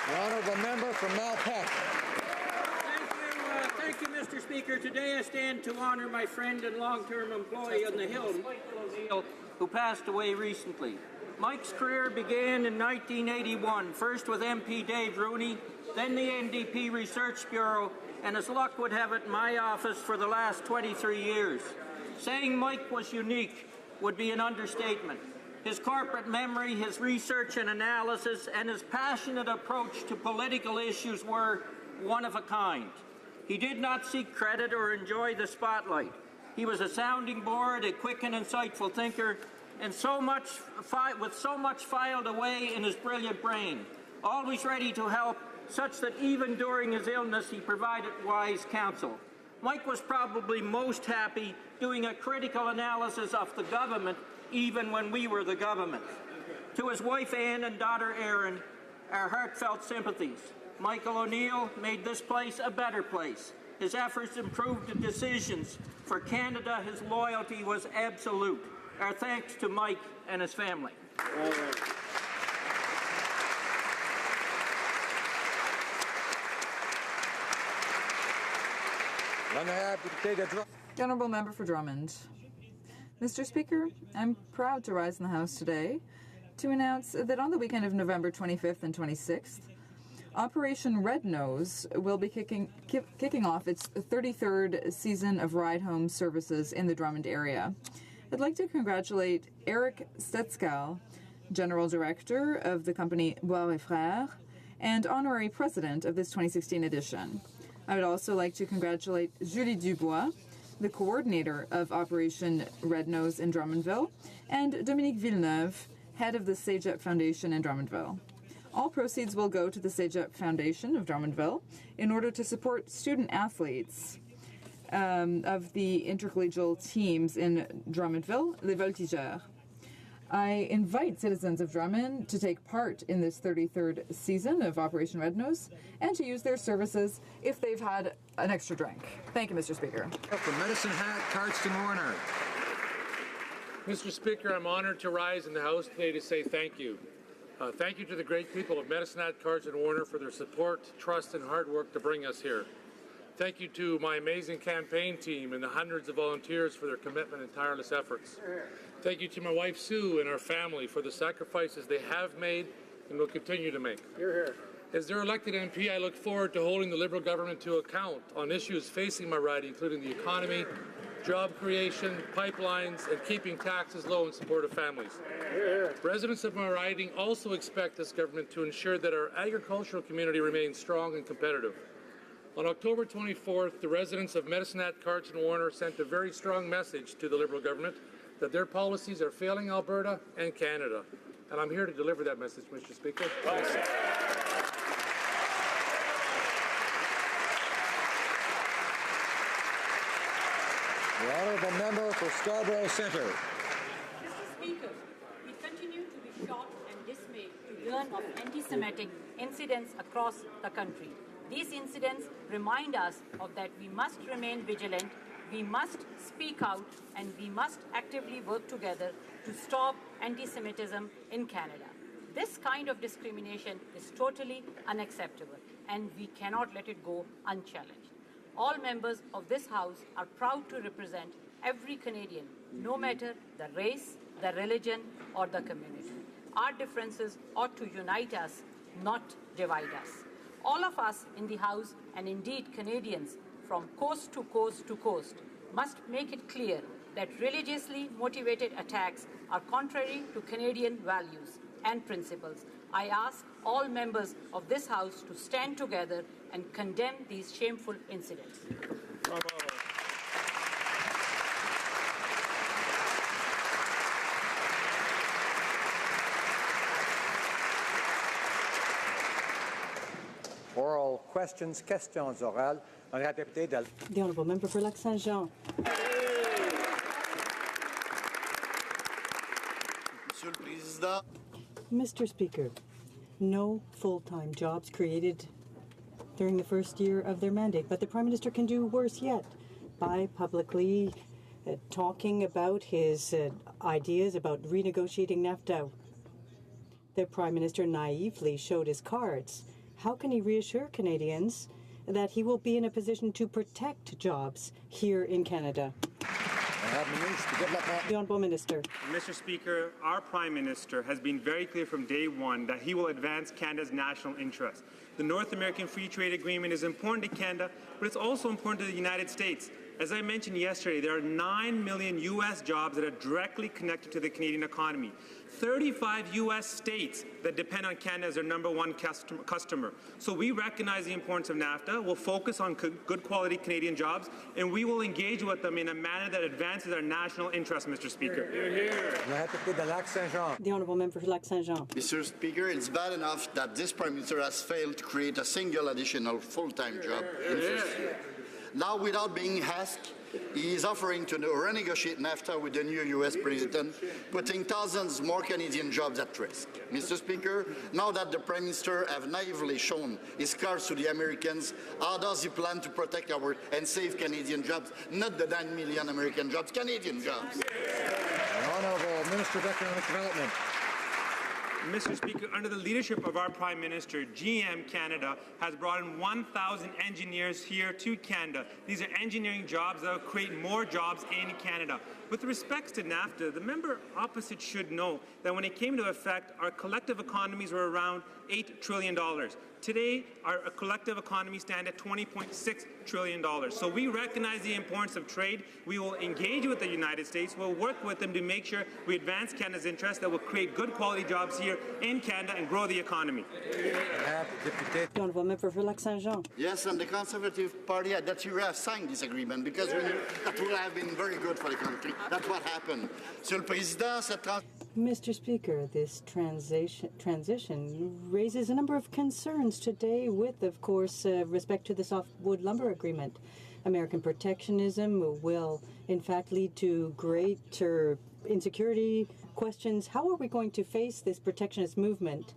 The honourable member from Malpeque. Thank you, Mr. Speaker. Today I stand to honour my friend and long-term employee on the Hill, Michael O'Neill, who passed away recently. Mike's career began in 1981, first with MP Dave Rooney, then the NDP Research Bureau, and as luck would have it, my office for the last 23 years. Saying Mike was unique would be an understatement. His corporate memory, his research and analysis, and his passionate approach to political issues were one of a kind. He did not seek credit or enjoy the spotlight. He was a sounding board, a quick and insightful thinker, and with so much filed away in his brilliant brain, always ready to help, such that even during his illness he provided wise counsel. Mike was probably most happy doing a critical analysis of the government, even when we were the government. To his wife Anne and daughter Erin, our heartfelt sympathies. Michael O'Neill made this place a better place. His efforts improved the decisions. For Canada, his loyalty was absolute. Our thanks to Mike and his family. The honourable member for Drummond. Mr. Speaker, I'm proud to rise in the House today to announce that on the weekend of November 25th and 26th, Operation Red Nose will be kicking off its 33rd season of ride-home services in the Drummond area. I'd like to congratulate Eric Stetzkal, General Director of the company Bois et Frères, and Honorary President of this 2016 edition. I would also like to congratulate Julie Dubois, the Coordinator of Operation Red Nose in Drummondville, and Dominique Villeneuve, Head of the CEGEP Foundation in Drummondville. All proceeds will go to the CEGEP Foundation of Drummondville in order to support student athletes of the intercollegial teams in Drummondville, les Voltigeurs. I invite citizens of Drummond to take part in this 33rd season of Operation Red Nose and to use their services if they've had an extra drink. Thank you, Mr. Speaker. From Medicine Hat, Cardston Warner. Mr. Speaker, I'm honored to rise in the House today to say thank you. Thank you to the great people of Medicine Hat, Cards and Warner for their support, trust, and hard work to bring us here. Thank you to my amazing campaign team and the hundreds of volunteers for their commitment and tireless efforts. Thank you to my wife Sue and our family for the sacrifices they have made and will continue to make. As their elected MP, I look forward to holding the Liberal government to account on issues facing my riding, including the economy, job creation, pipelines, and keeping taxes low in support of families. Residents of my riding also expect this government to ensure that our agricultural community remains strong and competitive. On October 24th, the residents of Medicine Hat, Cards and Warner sent a very strong message to the Liberal government that their policies are failing Alberta and Canada. And I'm here to deliver that message, Mr. Speaker. The honourable member for Scarborough Centre. Mr. Speaker, we continue to be shocked and dismayed to learn of anti-Semitic incidents across the country. These incidents remind us of that we must remain vigilant, we must speak out, and we must actively work together to stop anti-Semitism in Canada. This kind of discrimination is totally unacceptable, and we cannot let it go unchallenged. All members of this House are proud to represent every Canadian, no matter the race, the religion, or the community. Our differences ought to unite us, not divide us. All of us in the House, and indeed Canadians from coast to coast to coast, must make it clear that religiously motivated attacks are contrary to Canadian values and principles. I ask all members of this House to stand together and condemn these shameful incidents. Bravo. Oral questions, questions orales. Honorable député de... The honourable member for Lac-Saint-Jean. Monsieur le Président. Mr. Speaker, no full-time jobs created during the first year of their mandate, but the Prime Minister can do worse yet by publicly talking about his ideas about renegotiating NAFTA. The Prime Minister naively showed his cards. How can he reassure Canadians that he will be in a position to protect jobs here in Canada? The Honourable Minister. Mr. Speaker, our Prime Minister has been very clear from day one that he will advance Canada's national interest. The North American Free Trade Agreement is important to Canada, but it's also important to the United States. As I mentioned yesterday, there are 9 million U.S. jobs that are directly connected to the Canadian economy. 35 U.S. states that depend on Canada as their #1 customer. So we recognize the importance of NAFTA. We'll focus on good quality Canadian jobs, and we will engage with them in a manner that advances our national interest, Mr. Speaker. The Honourable Member for Lac-Saint-Jean. Mr. Speaker, it's bad enough that this Prime Minister has failed to create a single additional full-time job in first year. Now, without being asked, he is offering to renegotiate NAFTA with the new U.S. President, putting thousands more Canadian jobs at risk. Mr. Speaker, now that the Prime Minister has naively shown his cards to the Americans, how does he plan to protect and save Canadian jobs, not the 9 million American jobs, Canadian jobs? The Honourable Minister of Economic Development. Mr. Speaker, under the leadership of our Prime Minister, GM Canada has brought in 1,000 engineers here to Canada. These are engineering jobs that will create more jobs in Canada. With respect to NAFTA, the member opposite should know that when it came into effect, our collective economies were around $8 trillion. Today, our collective economies stand at $20.6 trillion. So we recognize the importance of trade. We will engage with the United States. We'll work with them to make sure we advance Canada's interests, that will create good quality jobs here in Canada and grow the economy. The Honourable Member for Lac-Saint-Jean. Yes, and the Conservative Party that you have signed this agreement because that would have been very good for the country. That's what happened. Monsieur le Président, Mr. Speaker, this transition raises a number of concerns today with, of course, respect to the softwood lumber agreement. American protectionism will, in fact, lead to greater insecurity questions. How are we going to face this protectionist movement?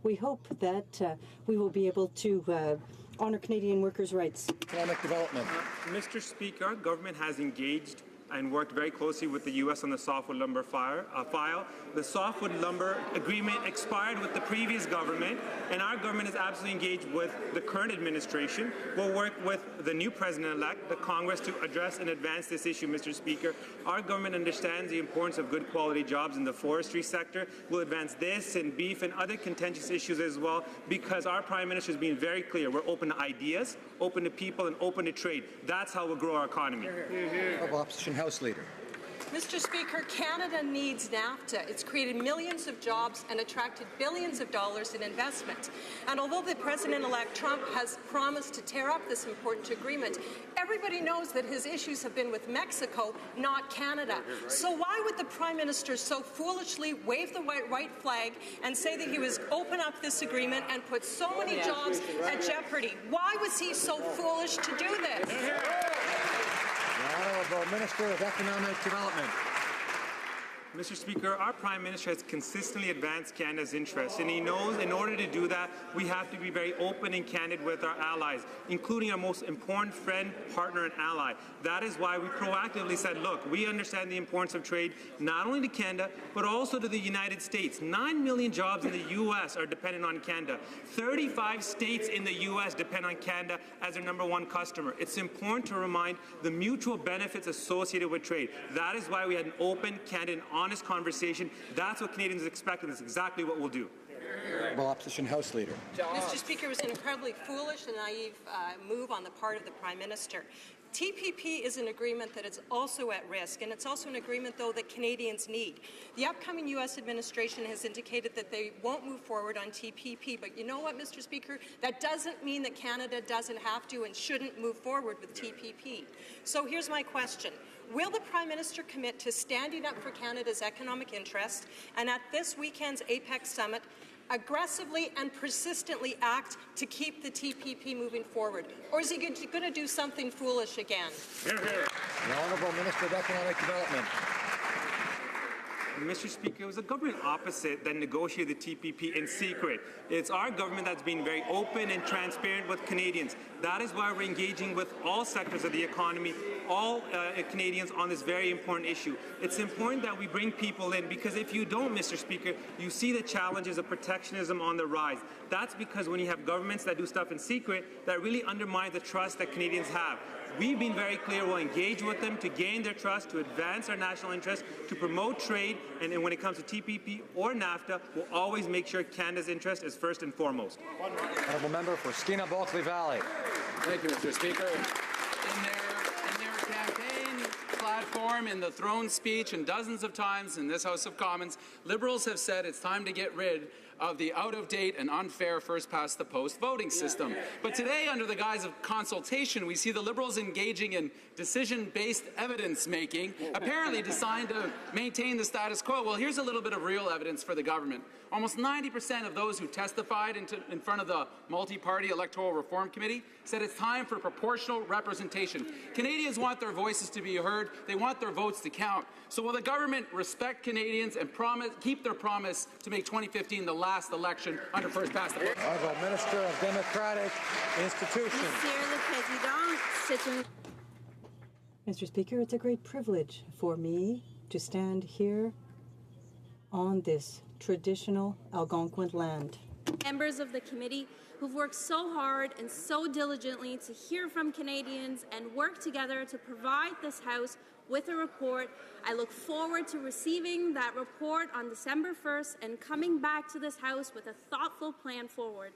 We hope that we will be able to honor Canadian workers' rights. Economic development. Mr. Speaker, our government has engaged and worked very closely with the U.S. on the softwood lumber file. The softwood lumber agreement expired with the previous government, and our government is absolutely engaged with the current administration. We'll work with the new president-elect, the Congress, to address and advance this issue, Mr. Speaker. Our government understands the importance of good quality jobs in the forestry sector. We'll advance this and beef and other contentious issues as well, because our Prime Minister has been very clear. We're open to ideas, open to people, and open to trade. That's how we'll grow our economy. Of Opposition House Leader. Mr. Speaker, Canada needs NAFTA. It's created millions of jobs and attracted billions of dollars in investment. And although the President-elect Trump has promised to tear up this important agreement, everybody knows that his issues have been with Mexico, not Canada. So why would the Prime Minister so foolishly wave the white flag and say that he was open up this agreement and put so many jobs at jeopardy? Why was he so foolish to do this? The Honourable Minister of Economic Development. Mr. Speaker, our Prime Minister has consistently advanced Canada's interests, and he knows in order to do that, we have to be very open and candid with our allies, including our most important friend, partner, and ally. That is why we proactively said, look, we understand the importance of trade, not only to Canada, but also to the United States. 9 million jobs in the U.S. are dependent on Canada. 35 states in the U.S. depend on Canada as their #1 customer. It's important to remind the mutual benefits associated with trade. That is why we had an open, candid, and honest conversation. That's what Canadians expect, and that's exactly what we'll do. Opposition House Leader. Mr. Speaker, it was an incredibly foolish and naive move on the part of the Prime Minister. TPP is an agreement that is also at risk, and it's also an agreement, though, that Canadians need. The upcoming U.S. administration has indicated that they won't move forward on TPP, but you know what, Mr. Speaker? That doesn't mean that Canada doesn't have to and shouldn't move forward with TPP. So here's my question. Will the Prime Minister commit to standing up for Canada's economic interests and at this weekend's APEC summit aggressively and persistently act to keep the TPP moving forward? Or is he going to do something foolish again? The Honourable Minister of Economic Development. Mr. Speaker, it was the government opposite that negotiated the TPP in secret. It's our government that's been very open and transparent with Canadians. That is why we're engaging with all sectors of the economy, all Canadians on this very important issue. It's important that we bring people in, because if you don't, Mr. Speaker, you see the challenges of protectionism on the rise. That's because when you have governments that do stuff in secret, that really undermines the trust that Canadians have. We've been very clear we'll engage with them to gain their trust, to advance our national interests, to promote trade, and when it comes to TPP or NAFTA, we'll always make sure Canada's interest is first and foremost. Honourable Member for Skeena-Bulkley Valley. Thank you, Mr. Speaker. In their campaign platform, in the throne speech, and dozens of times in this House of Commons, Liberals have said it's time to get rid of the out-of-date and unfair first-past-the-post voting system. But today, under the guise of consultation, we see the Liberals engaging in decision-based evidence-making, apparently designed to maintain the status quo. Well, here's a little bit of real evidence for the government. Almost 90% of those who testified in front of the Multi-Party Electoral Reform Committee said it's time for proportional representation. Canadians want their voices to be heard. They want their votes to count. So will the government respect Canadians and keep their promise to make 2015 the last election under first-past-the-post? Honourable Minister of Democratic Institutions. Mr. Speaker, it's a great privilege for me to stand here on this traditional Algonquin land. Members of the committee who've worked so hard and so diligently to hear from Canadians and work together to provide this House with a report. I look forward to receiving that report on December 1st and coming back to this House with a thoughtful plan forward.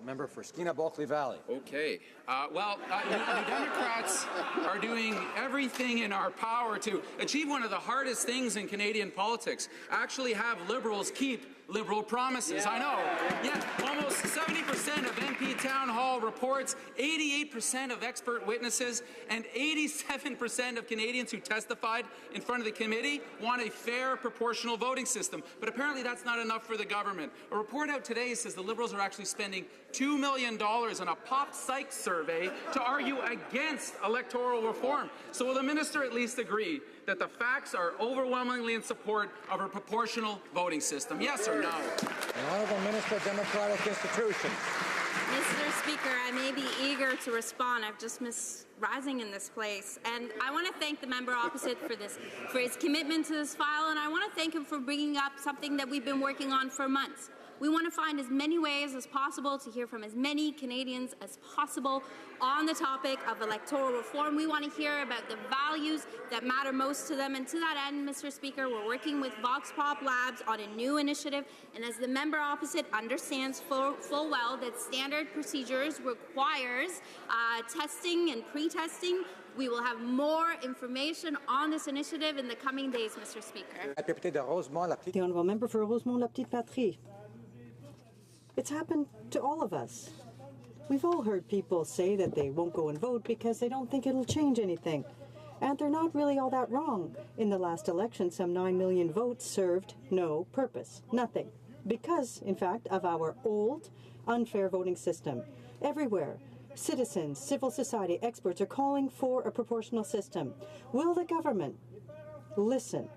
Member for Skeena-Bulkley Valley. Okay. The Democrats are doing everything in our power to achieve one of the hardest things in Canadian politics, actually have Liberals keep Liberal promises. I know. Yeah, almost 70% of MP town hall reports, 88% of expert witnesses, and 87% of Canadians who testified in front of the committee want a fair, proportional voting system. But apparently that's not enough for the government. A report out today says the Liberals are actually spending $2 million on a pop psych survey to argue against electoral reform. So will the minister at least agree that the facts are overwhelmingly in support of a proportional voting system? Yes or no? The Honourable Minister of Democratic Institutions. Mr. Speaker, I may be eager to respond. I've just missed rising in this place. And I want to thank the member opposite for his commitment to this file, and I want to thank him for bringing up something that we've been working on for months. We want to find as many ways as possible to hear from as many Canadians as possible on the topic of electoral reform. We want to hear about the values that matter most to them. And to that end, Mr. Speaker, we're working with Vox Pop Labs on a new initiative. And as the member opposite understands full well that standard procedures requires testing and pre-testing, we will have more information on this initiative in the coming days, Mr. Speaker. The Honourable Member for Rosemont-la-Petite-Patrie. It's happened to all of us. We've all heard people say that they won't go and vote because they don't think it'll change anything. And they're not really all that wrong. In the last election, some 9 million votes served no purpose, nothing. Because, in fact, of our old, unfair voting system. Everywhere, citizens, civil society, experts are calling for a proportional system. Will the government listen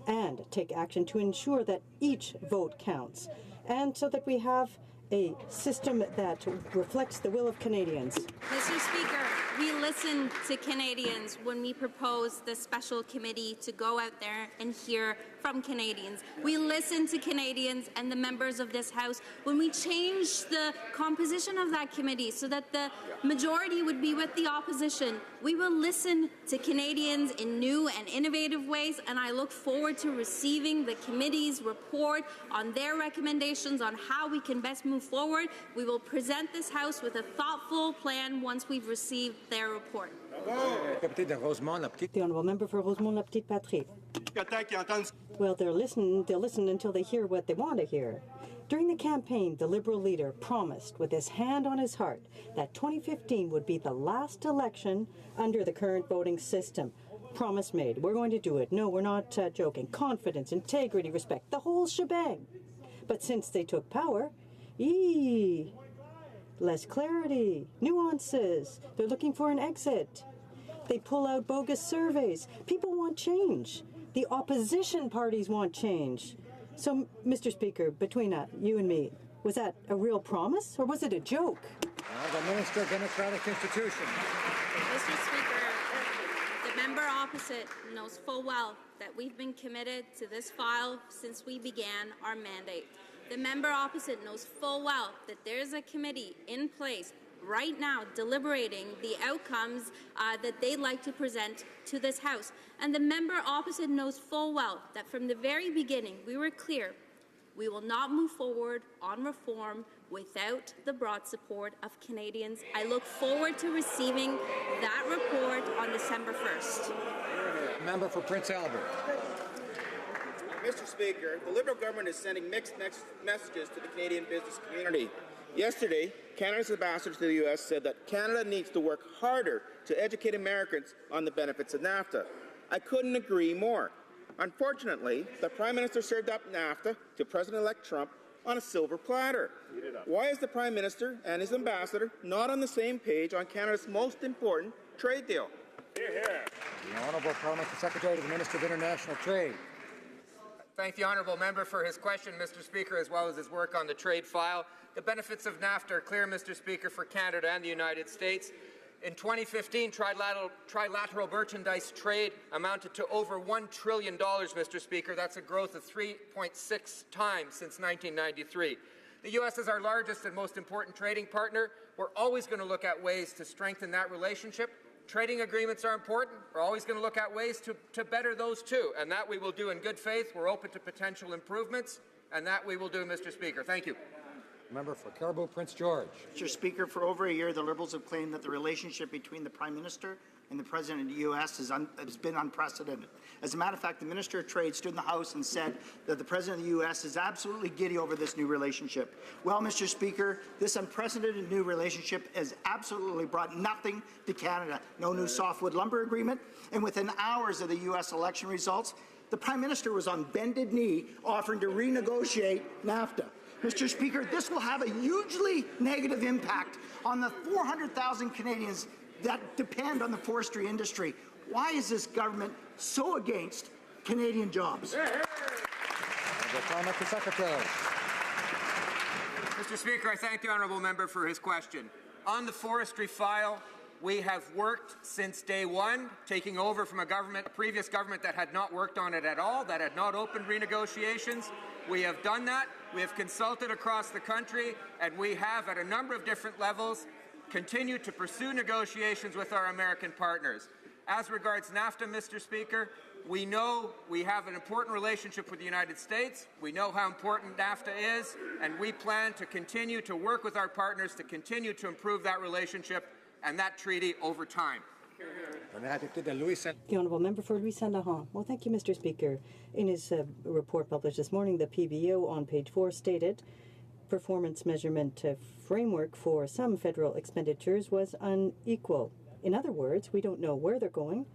and take action to ensure that each vote counts, and so that we have a system that reflects the will of Canadians? Mr. Speaker, we listened to Canadians when we proposed the special committee to go out there and hear from Canadians. We listened to Canadians and the members of this House when we changed the composition of that committee so that the majority would be with the opposition. We will listen to Canadians in new and innovative ways, and I look forward to receiving the committee's report on their recommendations on how we can best move forward. We will present this House with a thoughtful plan once we've received their report. The Honourable Member for Rosemont-la-Petite-Patrie. Well, they'll listen until they hear what they want to hear. During the campaign, the Liberal leader promised with his hand on his heart that 2015 would be the last election under the current voting system. Promise made. We're going to do it. No, we're not joking. Confidence, integrity, respect, the whole shebang. But since they took power, less clarity, nuances. They're looking for an exit. They pull out bogus surveys. People want change. The opposition parties want change. So, Mr. Speaker, between you and me, was that a real promise or was it a joke? The Minister of Democratic Institutions. Mr. Speaker, the member opposite knows full well that we've been committed to this file since we began our mandate. The member opposite knows full well that there's a committee in place right now deliberating the outcomes that they'd like to present to this House. And the member opposite knows full well that from the very beginning we were clear we will not move forward on reform without the broad support of Canadians. I look forward to receiving that report on December 1st. Member for Prince Albert. Mr. Speaker, the Liberal government is sending mixed messages to the Canadian business community. Yesterday, Canada's ambassador to the U.S. said that Canada needs to work harder to educate Americans on the benefits of NAFTA. I couldn't agree more. Unfortunately, the Prime Minister served up NAFTA to President-elect Trump on a silver platter. Why is the Prime Minister and his ambassador not on the same page on Canada's most important trade deal? Hear, hear. The Honourable Parliamentary Secretary to the Minister of International Trade. Thank the honourable member for his question, Mr. Speaker, as well as his work on the trade file. The benefits of NAFTA are clear, Mr. Speaker, for Canada and the United States. In 2015, trilateral merchandise trade amounted to over $1 trillion, Mr. Speaker. That's a growth of 3.6 times since 1993. The U.S. is our largest and most important trading partner. We're always going to look at ways to strengthen that relationship. Trading agreements are important. We're always going to look at ways to better those too, and that we will do in good faith. We're open to potential improvements, and that we will do, Mr. Speaker. Thank you. Member for Caribou, Prince George. Mr. Speaker, for over a year, the Liberals have claimed that the relationship between the Prime Minister and the President of the U.S. has been unprecedented. As a matter of fact, the Minister of Trade stood in the House and said that the President of the U.S. is absolutely giddy over this new relationship. Well, Mr. Speaker, this unprecedented new relationship has absolutely brought nothing to Canada. No new softwood lumber agreement, and within hours of the U.S. election results, the Prime Minister was on bended knee offering to renegotiate NAFTA. Mr. Speaker, this will have a hugely negative impact on the 400,000 Canadians that depend on the forestry industry. Why is this government so against Canadian jobs? The Parliamentary Secretary. Mr. Mr. Speaker, I thank the honourable member for his question. On the forestry file, we have worked since day one, taking over from a previous government that had not worked on it at all, that had not opened renegotiations. We have done that. We have consulted across the country, and we have, at a number of different levels, continued to pursue negotiations with our American partners. As regards NAFTA, Mr. Speaker, we know we have an important relationship with the United States. We know how important NAFTA is, and we plan to continue to work with our partners to continue to improve that relationship and that treaty over time. The Honourable Member for Louis Saint-Laurent. Well, thank you, Mr. Speaker. In his report published this morning, the PBO on page 4 stated performance measurement framework for some federal expenditures was unequal. In other words, we don't know where they're going,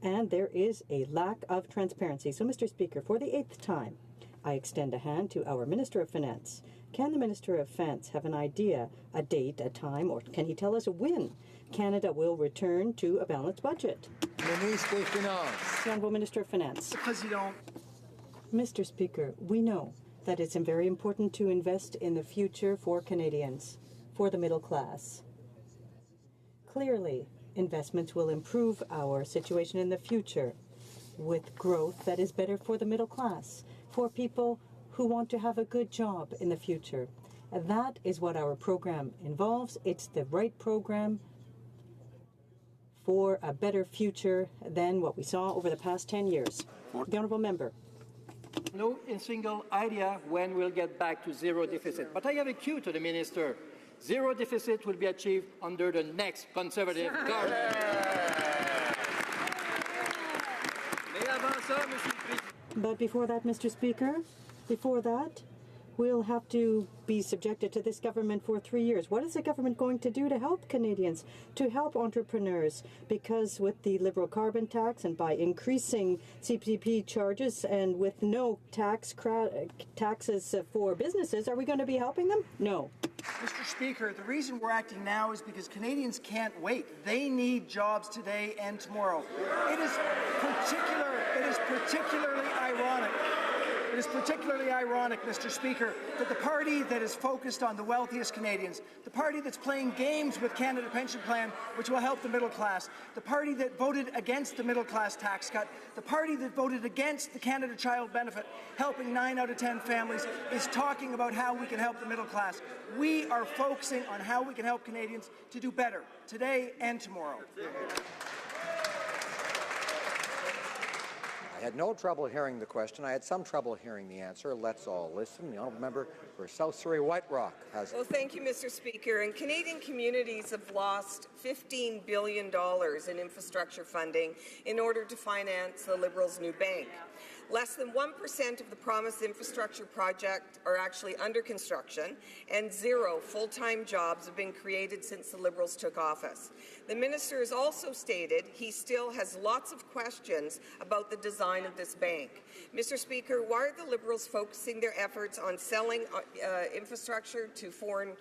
and there is a lack of transparency. So, Mr. Speaker, for the 8th time, I extend a hand to our Minister of Finance. Can the Minister of Finance have an idea, a date, a time, or can he tell us when Canada will return to a balanced budget? Ministre des Finances. The Honourable Minister of Finance. President. Mr. Speaker, we know that it's very important to invest in the future for Canadians, for the middle class. Clearly, investments will improve our situation in the future with growth that is better for the middle class, for people who want to have a good job in the future. And that is what our program involves. It's the right program for a better future than what we saw over the past 10 years. The Honourable Member. No single idea when we'll get back to zero deficit. But I have a cue to the Minister. Zero deficit will be achieved under the next Conservative government. But before that, Mr. Speaker, before that, we'll have to be subjected to this government for 3 years. What is the government going to do to help Canadians, to help entrepreneurs? Because with the Liberal carbon tax and by increasing CPP charges and with no taxes for businesses, are we going to be helping them? No. Mr. Speaker, the reason we're acting now is because Canadians can't wait. They need jobs today and tomorrow. It is particularly ironic. It is particularly ironic, Mr. Speaker, that the party that is focused on the wealthiest Canadians, the party that's playing games with Canada Pension Plan, which will help the middle class, the party that voted against the middle class tax cut, the party that voted against the Canada Child Benefit, helping 9 out of 10 families, is talking about how we can help the middle class. We are focusing on how we can help Canadians to do better today and tomorrow. I had no trouble hearing the question. I had some trouble hearing the answer. Let's all listen. The Honourable Member for South Surrey White Rock has. Well, thank you, Mr. Speaker. And Canadian communities have lost $15 billion in infrastructure funding in order to finance the Liberals' new bank. Less than 1% of the promised infrastructure project are actually under construction, and 0 full-time jobs have been created since the Liberals took office. The minister has also stated he still has lots of questions about the design of this bank. Mr. Speaker, why are the Liberals focusing their efforts on selling infrastructure to foreign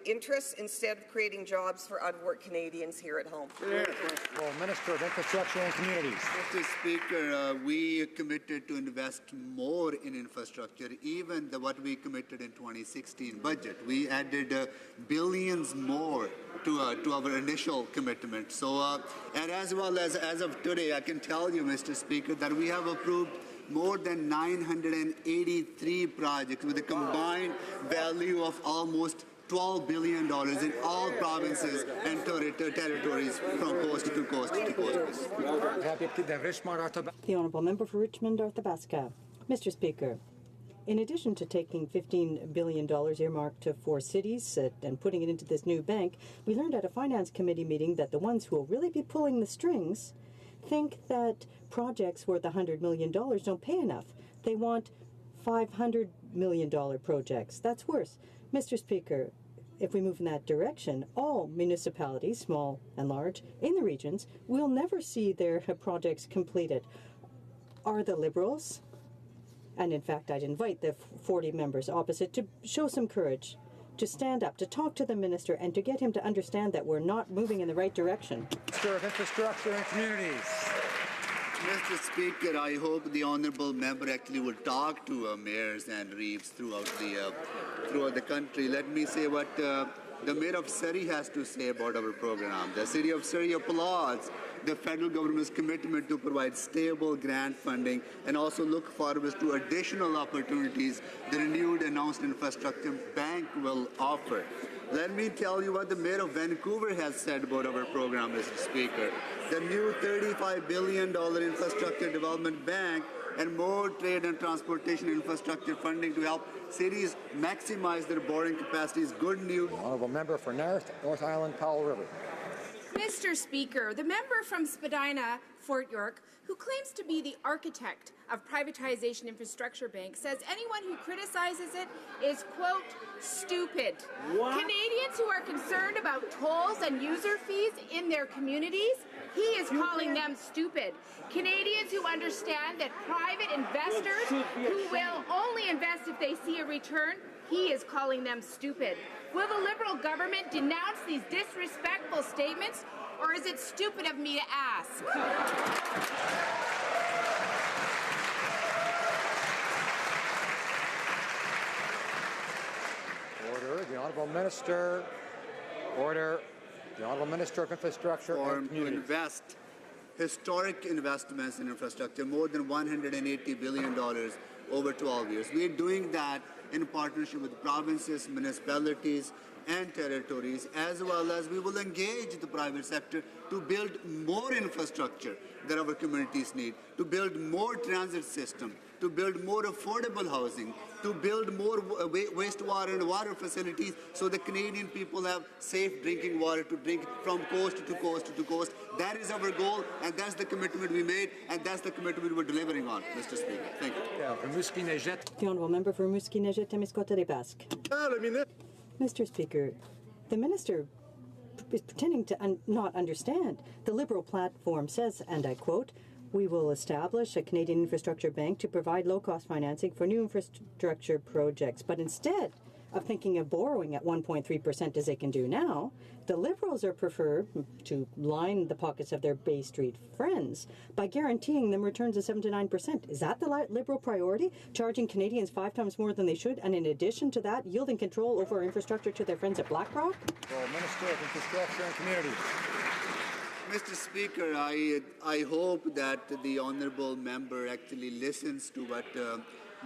interests instead of creating jobs for unworked Canadians here at home? Well, Minister of Infrastructure and Communities. Mr. Speaker, we committed to invest more in infrastructure, even what we committed in 2016 budget. We added billions more to our initial commitment. So, and as well as of today, I can tell you, Mr. Speaker, that we have approved more than 983 projects with a combined value of almost $12 billion in all provinces and territories from coast to coast to coast. The Honourable Member for Richmond, Arthabaska. Mr. Speaker, in addition to taking $15 billion earmarked for cities and putting it into this new bank, we learned at a Finance Committee meeting that the ones who will really be pulling the strings think that projects worth $100 million don't pay enough. They want $500 million projects. That's worse. Mr. Speaker, if we move in that direction, all municipalities, small and large, in the regions will never see their projects completed. Are the Liberals, and in fact I'd invite the 40 members opposite to show some courage, to stand up, to talk to the minister and to get him to understand that we're not moving in the right direction. Minister of Infrastructure and Communities. Mr. Speaker, I hope the honourable member actually will talk to mayors and reeves throughout throughout the country. Let me say what the mayor of Surrey has to say about our program. The city of Surrey applauds the federal government's commitment to provide stable grant funding and also look forward to additional opportunities the renewed announced infrastructure bank will offer. Let me tell you what the mayor of Vancouver has said about our program, Mr. Speaker. The new $35 billion infrastructure development bank and more trade and transportation infrastructure funding to help cities maximize their borrowing capacity is good news. Honourable member for North Island, Powell River. Mr. Speaker, the member from Spadina, Fort York, who claims to be the architect of privatization infrastructure bank, says anyone who criticizes it is, quote, stupid. What? Canadians who are concerned about tolls and user fees in their communities, he is calling them stupid. Canadians who understand that private investors who will only invest if they see a return, he is calling them stupid. Will the Liberal government denounce these disrespectful statements, or is it stupid of me to ask? Order. The Honourable Minister. Order. The Honourable Minister of Infrastructure and Community. To invest historic investments in infrastructure, more than $180 billion over 12 years. We are doing that in partnership with provinces, municipalities, and territories, as well as we will engage the private sector to build more infrastructure that our communities need, to build more transit system, to build more affordable housing, to build more wastewater and water facilities so the Canadian people have safe drinking water to drink from coast to coast to coast. That is our goal, and that's the commitment we made, and that's the commitment we're delivering on, Mr. Speaker. Thank you. The Honourable Member for Rimouski-Nejet-Témiscouata-des-Basques. Mr. Speaker, the Minister is pretending to not understand. The Liberal platform says, and I quote, "We will establish a Canadian infrastructure bank to provide low-cost financing for new infrastructure projects." But instead of thinking of borrowing at 1.3% as they can do now, the Liberals are preferred to line the pockets of their Bay Street friends by guaranteeing them returns of 7 to 9%. Is that the Liberal priority? Charging Canadians 5 times more than they should, and in addition to that, yielding control over infrastructure to their friends at BlackRock? Well, Minister of Infrastructure and Community. Mr. Speaker, I hope that the honourable member actually listens to what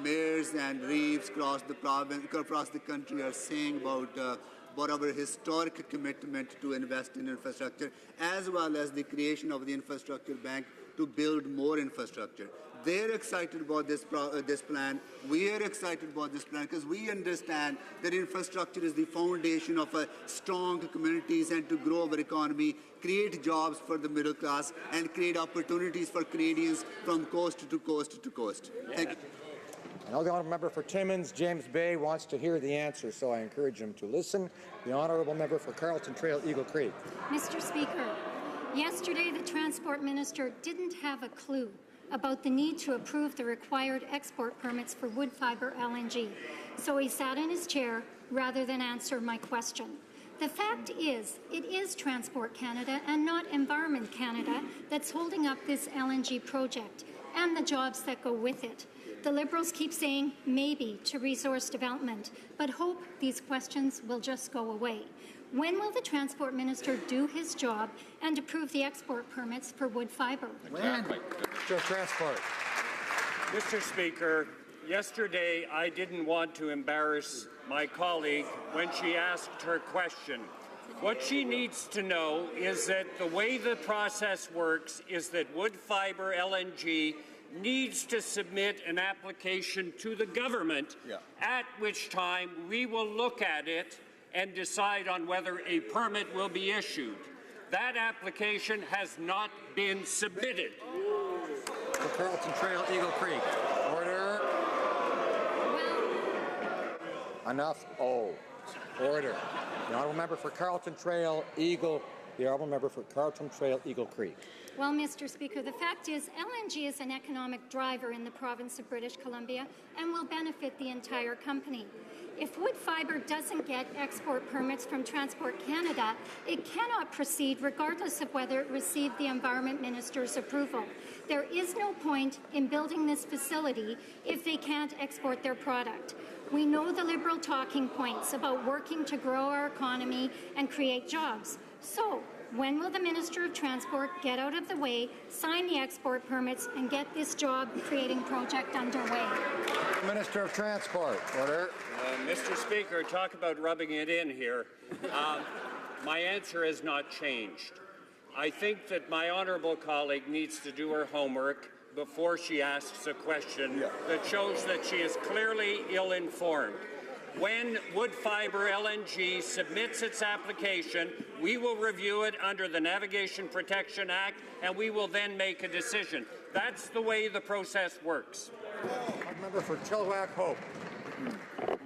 mayors and reeves across the country are saying about our historic commitment to invest in infrastructure, as well as the creation of the infrastructure bank to build more infrastructure. They're excited about this plan. We are excited about this plan because we understand that infrastructure is the foundation of strong communities and to grow our economy, create jobs for the middle class, and create opportunities for Canadians from coast to coast to coast. Thank you. I know the Honourable Member for Timmins, James Bay, wants to hear the answer, so I encourage him to listen. The Honourable Member for Carleton Trail, Eagle Creek. Mr. Speaker, yesterday the Transport Minister didn't have a clue about the need to approve the required export permits for wood fibre LNG, so he sat in his chair rather than answer my question. The fact is, it is Transport Canada and not Environment Canada that's holding up this LNG project and the jobs that go with it. The Liberals keep saying maybe to resource development, but hope these questions will just go away. When will the Transport Minister do his job and approve the export permits for wood fibre? Exactly. Minister of Transport. Mr. Speaker, yesterday I didn't want to embarrass my colleague when she asked her question. What she needs to know is that the way the process works is that wood fibre LNG needs to submit an application to the government, at which time we will look at it and decide on whether a permit will be issued. That application has not been submitted. For Carleton Trail, Eagle Creek. Order. Enough. Order. The Honourable Member for Carleton Trail, Eagle. The Honourable Member for Carleton Trail, Eagle Creek. Well, Mr. Speaker, the fact is LNG is an economic driver in the province of British Columbia and will benefit the entire company. If wood fibre doesn't get export permits from Transport Canada, it cannot proceed regardless of whether it received the Environment Minister's approval. There is no point in building this facility if they can't export their product. We know the Liberal talking points about working to grow our economy and create jobs. So, when will the Minister of Transport get out of the way, sign the export permits, and get this job-creating project underway? Minister of Transport. Order. Mr. Speaker, talk about rubbing it in here. My answer has not changed. I think that my honourable colleague needs to do her homework before she asks a question that shows that she is clearly ill-informed. When Woodfibre LNG submits its application, we will review it under the Navigation Protection Act, and we will then make a decision. That's the way the process works. Member for Chilliwack Hope.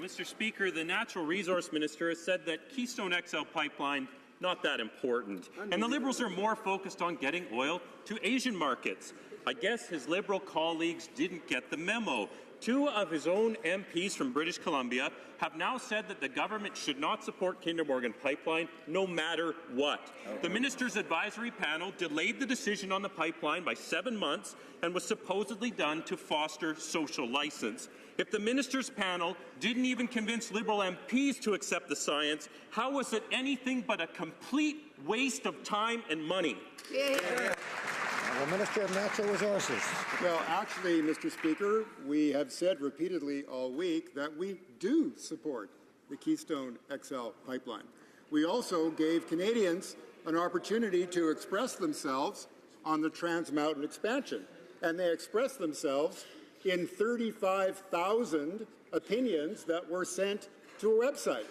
Mr. Speaker, the Natural Resource Minister has said that Keystone XL pipeline not that important, and the Liberals are more focused on getting oil to Asian markets. I guess his Liberal colleagues didn't get the memo. Two of his own MPs from British Columbia have now said that the government should not support Kinder Morgan pipeline no matter what. The minister's advisory panel delayed the decision on the pipeline by 7 months and was supposedly done to foster social license. If the minister's panel didn't even convince Liberal MPs to accept the science, how was it anything but a complete waste of time and money? The Minister of Natural Resources. Well, actually, Mr. Speaker, we have said repeatedly all week that we do support the Keystone XL pipeline. We also gave Canadians an opportunity to express themselves on the Trans Mountain expansion, and they expressed themselves in 35,000 opinions that were sent to a website.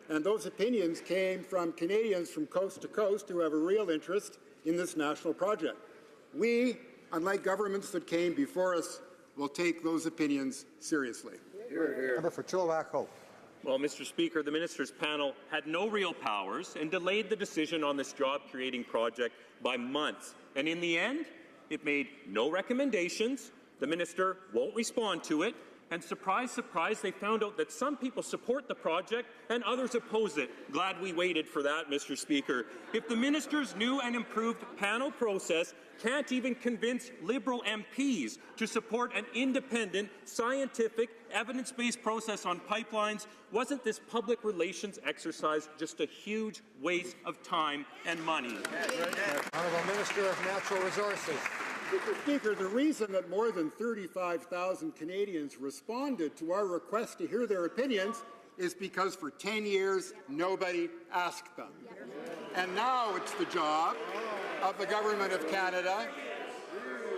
And those opinions came from Canadians from coast to coast who have a real interest in this national project. We, unlike governments that came before us, will take those opinions seriously. Member for Chilliwack Hope. Well, Mr. Speaker, the minister's panel had no real powers and delayed the decision on this job-creating project by months. And in the end, it made no recommendations. The minister won't respond to it. And surprise, surprise, they found out that some people support the project and others oppose it. Glad we waited for that, Mr. Speaker. If the minister's new and improved panel process can't even convince Liberal MPs to support an independent, scientific, evidence-based process on pipelines, wasn't this public relations exercise just a huge waste of time and money? Honourable Minister of Natural Resources. Mr. Speaker, the reason that more than 35,000 Canadians responded to our request to hear their opinions is because for 10 years, nobody asked them. And now it's the job of the Government of Canada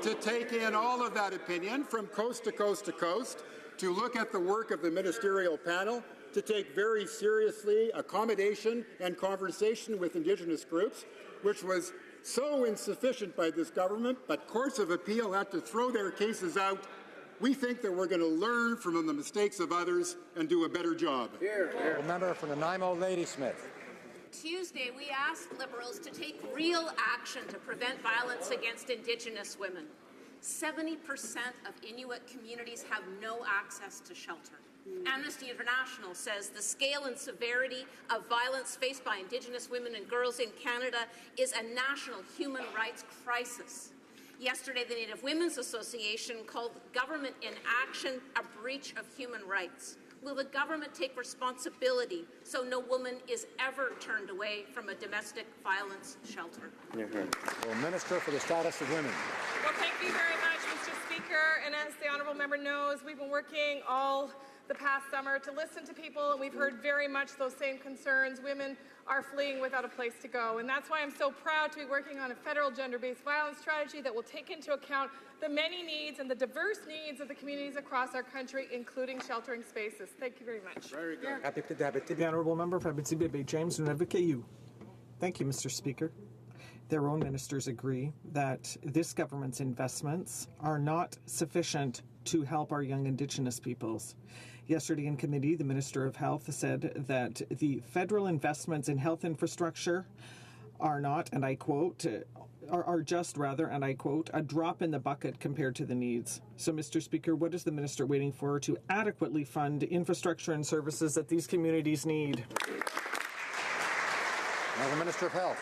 to take in all of that opinion from coast to coast to coast, to look at the work of the ministerial panel, to take very seriously accommodation and conversation with Indigenous groups, which was so insufficient by this government, but courts of appeal had to throw their cases out. We think that we're going to learn from the mistakes of others and do a better job. Member from Nanaimo, Ladysmith. Tuesday, we asked Liberals to take real action to prevent violence against Indigenous women. 70% of Inuit communities have no access to shelter. Amnesty International says the scale and severity of violence faced by Indigenous women and girls in Canada is a national human rights crisis. Yesterday, the Native Women's Association called government inaction a breach of human rights. Will the government take responsibility so no woman is ever turned away from a domestic violence shelter? Well, Minister for the Status of Women. Well, thank you very much, Mr. Speaker. And as the honourable member knows, we've been working all the past summer to listen to people, and we've heard very much those same concerns. Women are fleeing without a place to go, and that's why I'm so proud to be working on a federal gender-based violence strategy that will take into account the many needs and the diverse needs of the communities across our country, including sheltering spaces. Thank you very much. Very good. The honourable member for Abitibi James Nunavut. Thank you, Mr. Speaker. Their own ministers agree that this government's investments are not sufficient to help our young Indigenous peoples. Yesterday in committee, the Minister of Health said that the federal investments in health infrastructure are not, and I quote, are just, and I quote, a drop in the bucket compared to the needs. So, Mr. Speaker, what is the minister waiting for to adequately fund infrastructure and services that these communities need? Now, the Minister of Health.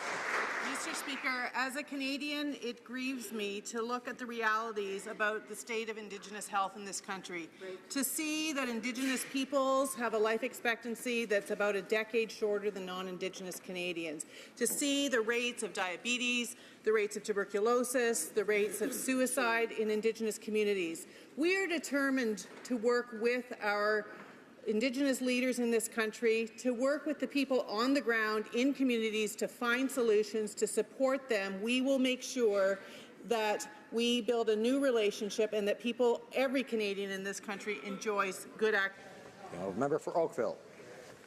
Mr. Speaker, as a Canadian, it grieves me to look at the realities about the state of Indigenous health in this country. To see that Indigenous peoples have a life expectancy that's about a decade shorter than non-Indigenous Canadians. To see the rates of diabetes, the rates of tuberculosis, the rates of suicide in Indigenous communities. We are determined to work with our Indigenous leaders in this country, to work with the people on the ground in communities to find solutions, to support them. We will make sure that we build a new relationship and that people, every Canadian in this country, enjoys good act. Member for Oakville.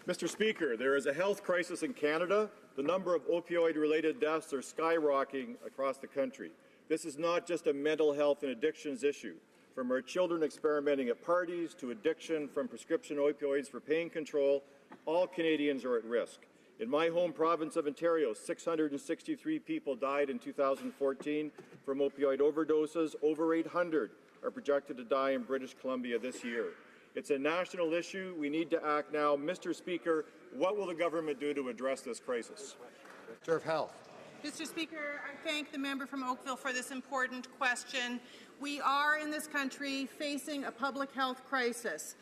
Mr. Speaker, there is a health crisis in Canada. The number of opioid-related deaths are skyrocketing across the country. This is not just a mental health and addictions issue. From our children experimenting at parties to addiction from prescription opioids for pain control, all Canadians are at risk. In my home province of Ontario, 663 people died in 2014 from opioid overdoses. Over 800 are projected to die in British Columbia this year. It's a national issue. We need to act now. Mr. Speaker, what will the government do to address this crisis? Minister of Health. Mr. Speaker, I thank the member from Oakville for this important question. We are in this country facing a public health crisis.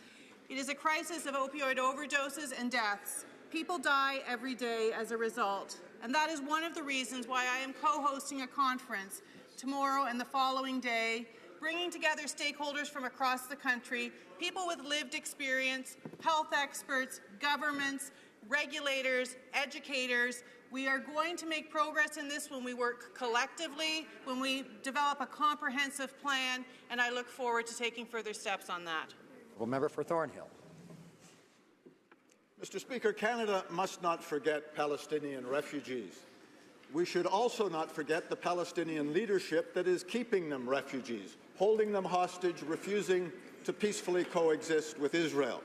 It is a crisis of opioid overdoses and deaths. People die every day as a result, and that is one of the reasons why I am co-hosting a conference tomorrow and the following day, bringing together stakeholders from across the country, people with lived experience, health experts, governments, regulators, educators. We are going to make progress in this when we work collectively, when we develop a comprehensive plan, and I look forward to taking further steps on that. Member for Thornhill. Mr. Speaker, Canada must not forget Palestinian refugees. We should also not forget the Palestinian leadership that is keeping them refugees, holding them hostage, refusing to peacefully coexist with Israel.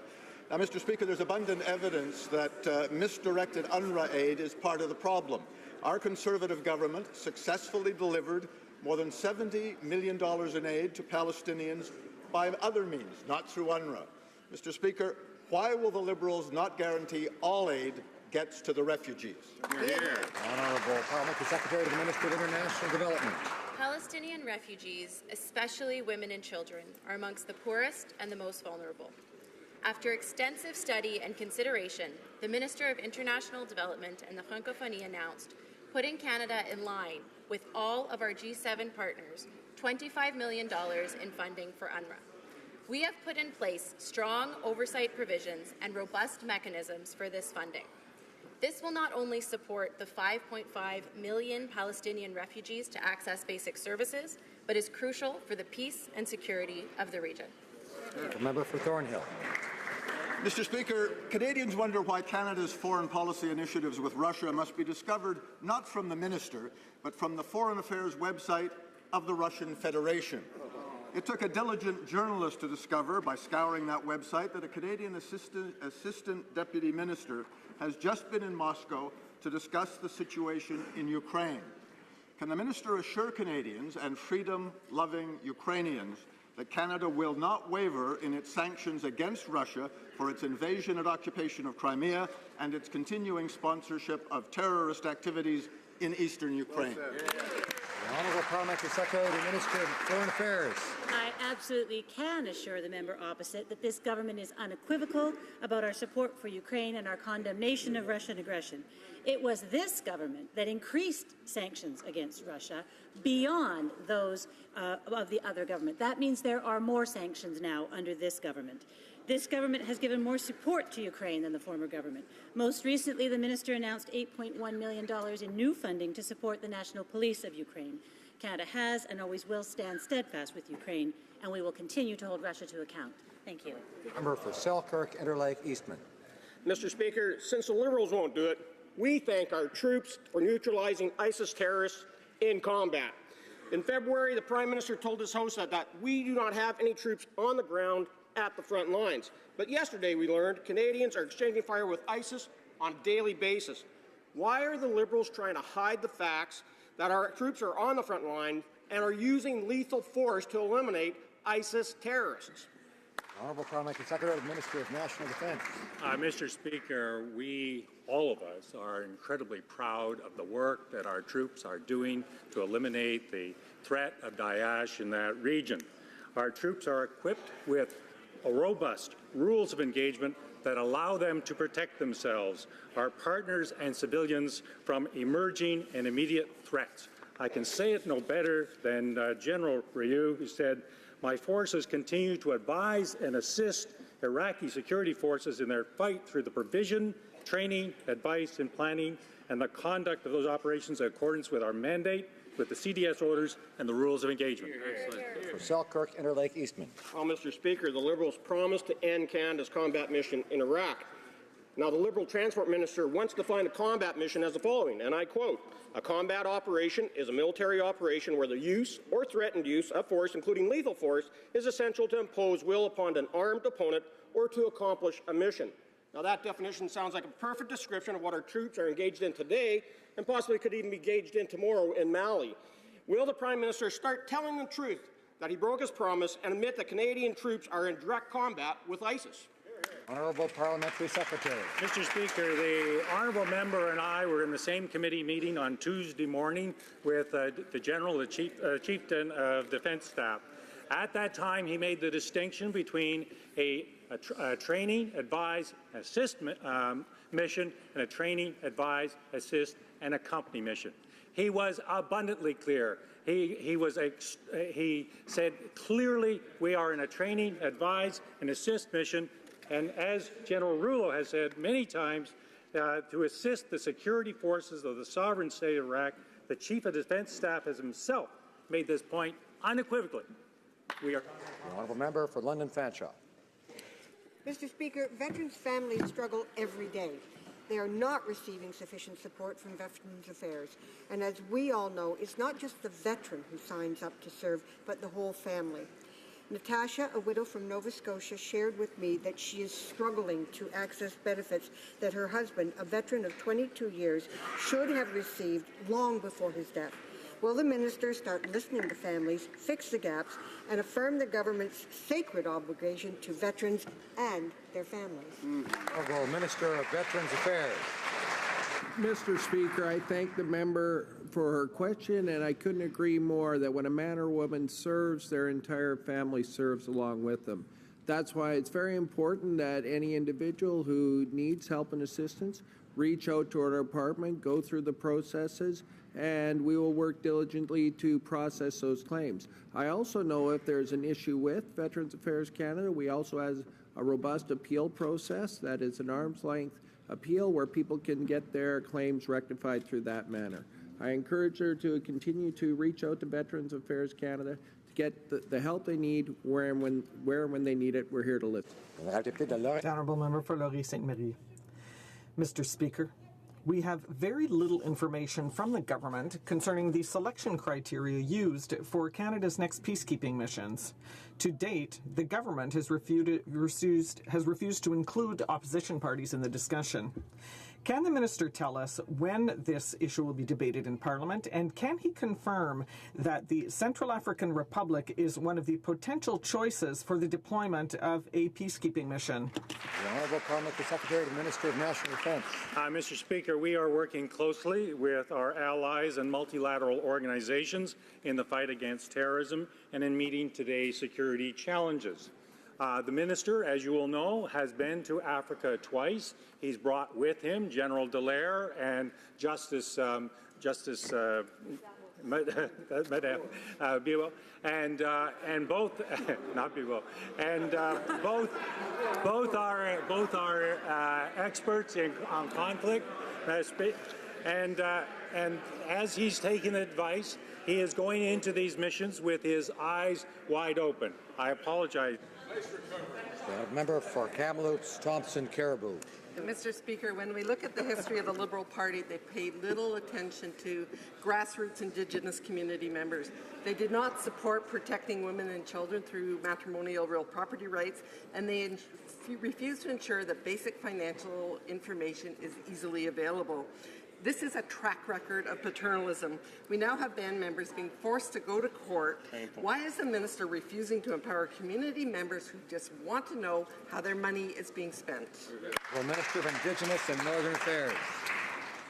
Now, Mr. Speaker, there's abundant evidence that misdirected UNRWA aid is part of the problem. Our Conservative government successfully delivered more than $70 million in aid to Palestinians by other means, not through UNRWA. Mr. Speaker, why will the Liberals not guarantee all aid gets to the refugees? Honourable Parliamentary Secretary to the Minister of International Development. Palestinian refugees, especially women and children, are amongst the poorest and the most vulnerable. After extensive study and consideration, the Minister of International Development and the Francophonie announced putting Canada in line with all of our G7 partners $25 million in funding for UNRWA. We have put in place strong oversight provisions and robust mechanisms for this funding. This will not only support the 5.5 million Palestinian refugees to access basic services, but is crucial for the peace and security of the region. The member for Thornhill. Mr. Speaker, Canadians wonder why Canada's foreign policy initiatives with Russia must be discovered not from the minister, but from the Foreign Affairs website of the Russian Federation. It took a diligent journalist to discover, by scouring that website, that a Canadian assistant deputy minister has just been in Moscow to discuss the situation in Ukraine. Can the minister assure Canadians and freedom-loving Ukrainians that Canada will not waver in its sanctions against Russia for its invasion and occupation of Crimea and its continuing sponsorship of terrorist activities in eastern Ukraine? The Honourable Parliamentary Secretary to the Minister of Foreign Affairs. I absolutely can assure the member opposite that this government is unequivocal about our support for Ukraine and our condemnation of Russian aggression. It was this government that increased sanctions against Russia beyond those of the other government. That means there are more sanctions now under this government. This government has given more support to Ukraine than the former government. Most recently, the minister announced $8.1 million in new funding to support the National Police of Ukraine. Canada has and always will stand steadfast with Ukraine, and we will continue to hold Russia to account. Thank you. Member for Selkirk, Interlake, Eastman. Mr. Speaker, since the Liberals won't do it, we thank our troops for neutralizing ISIS terrorists in combat. In February, the Prime Minister told his host that we do not have any troops on the ground at the front lines. But yesterday we learned Canadians are exchanging fire with ISIS on a daily basis. Why are the Liberals trying to hide the facts that our troops are on the front line and are using lethal force to eliminate ISIS terrorists? Honourable Parliamentary Secretary, the Minister of National Defence. Mr. Speaker, we, all of us, are incredibly proud of the work that our troops are doing to eliminate the threat of Daesh in that region. Our troops are equipped with robust rules of engagement that allow them to protect themselves, our partners and civilians, from emerging and immediate threats. I can say it no better than General Ryu, who said, "My forces continue to advise and assist Iraqi security forces in their fight through the provision, training, advice, and planning, and the conduct of those operations in accordance with our mandate, with the CDS orders, and the rules of engagement." For Selkirk, Interlake, Eastman. Well, Mr. Speaker, the Liberals promised to end Canada's combat mission in Iraq. Now, the Liberal Transport Minister once defined a combat mission as the following, and I quote, "A combat operation is a military operation where the use or threatened use of force, including lethal force, is essential to impose will upon an armed opponent or to accomplish a mission." Now, that definition sounds like a perfect description of what our troops are engaged in today and possibly could even be engaged in tomorrow in Mali. Will the Prime Minister start telling the truth that he broke his promise and admit that Canadian troops are in direct combat with ISIS? Honourable Parliamentary Secretary. Mr. Speaker, the honourable member and I were in the same committee meeting on Tuesday morning with the General, the Chieftain of Defence Staff. At that time, he made the distinction between a training, advise, assist mission and a training, advise, assist, and accompany mission. He was abundantly clear. He said clearly we are in a training, advise, and assist mission. And as General Rouleau has said many times, to assist the security forces of the sovereign state of Iraq, the Chief of Defence Staff has himself made this point unequivocally. We are. The honourable member for London Fanshawe. Mr. Speaker, veterans' families struggle every day. They are not receiving sufficient support from Veterans Affairs. And as we all know, it's not just the veteran who signs up to serve, but the whole family. Natasha, a widow from Nova Scotia, shared with me that she is struggling to access benefits that her husband, a veteran of 22 years, should have received long before his death. Will the minister start listening to families, fix the gaps, and affirm the government's sacred obligation to veterans and their families? Honourable Minister of Veterans Affairs. Mr. Speaker, I thank the member for her question, and I couldn't agree more that when a man or woman serves, their entire family serves along with them. That's why it's very important that any individual who needs help and assistance reach out to our department, go through the processes, and we will work diligently to process those claims. I also know if there's an issue with Veterans Affairs Canada, we also have a robust appeal process that is an arm's length appeal where people can get their claims rectified through that manner. I encourage her to continue to reach out to Veterans Affairs Canada to get the help they need where and when they need it. We're here to listen. The honourable member for Laurier St. Marie. Mr. Speaker, we have very little information from the government concerning the selection criteria used for Canada's next peacekeeping missions. To date, the government has refused to include opposition parties in the discussion. Can the minister tell us when this issue will be debated in Parliament, and can he confirm that the Central African Republic is one of the potential choices for the deployment of a peacekeeping mission? The Honourable Parliamentary Secretary, the Minister of National Defence. Mr. Speaker, we are working closely with our allies and multilateral organizations in the fight against terrorism and in meeting today's security challenges. The minister, as you will know, has been to Africa twice. He's brought with him General Dallaire and Justice Biwa, and both not Biwa, and both are experts on conflict, and as he's taken advice, he is going into these missions with his eyes wide open. I apologize. The member for Kamloops, Thompson, Caribou. Mr. Speaker, when we look at the history of the Liberal Party, they paid little attention to grassroots Indigenous community members. They did not support protecting women and children through matrimonial real property rights, and they refused to ensure that basic financial information is easily available. This is a track record of paternalism. We now have band members being forced to go to court. Why is the minister refusing to empower community members who just want to know how their money is being spent? Well, Minister of Indigenous and Northern Affairs.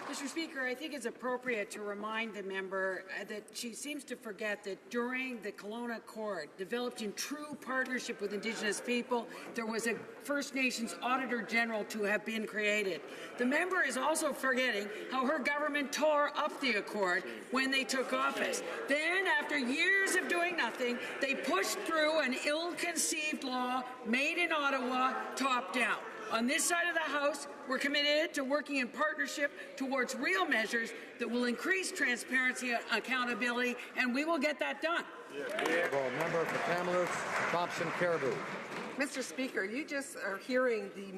Mr. Speaker, I think it's appropriate to remind the member that she seems to forget that during the Kelowna Accord, developed in true partnership with Indigenous people, there was a First Nations Auditor General to have been created. The member is also forgetting how her government tore up the Accord when they took office. Then, after years of doing nothing, they pushed through an ill-conceived law made in Ottawa, top-down. On this side of the House, we're committed to working in partnership towards real measures that will increase transparency and accountability, and we will get that done. Member for Kamloops, Thompson Caribou. Mr. Speaker, you just are hearing the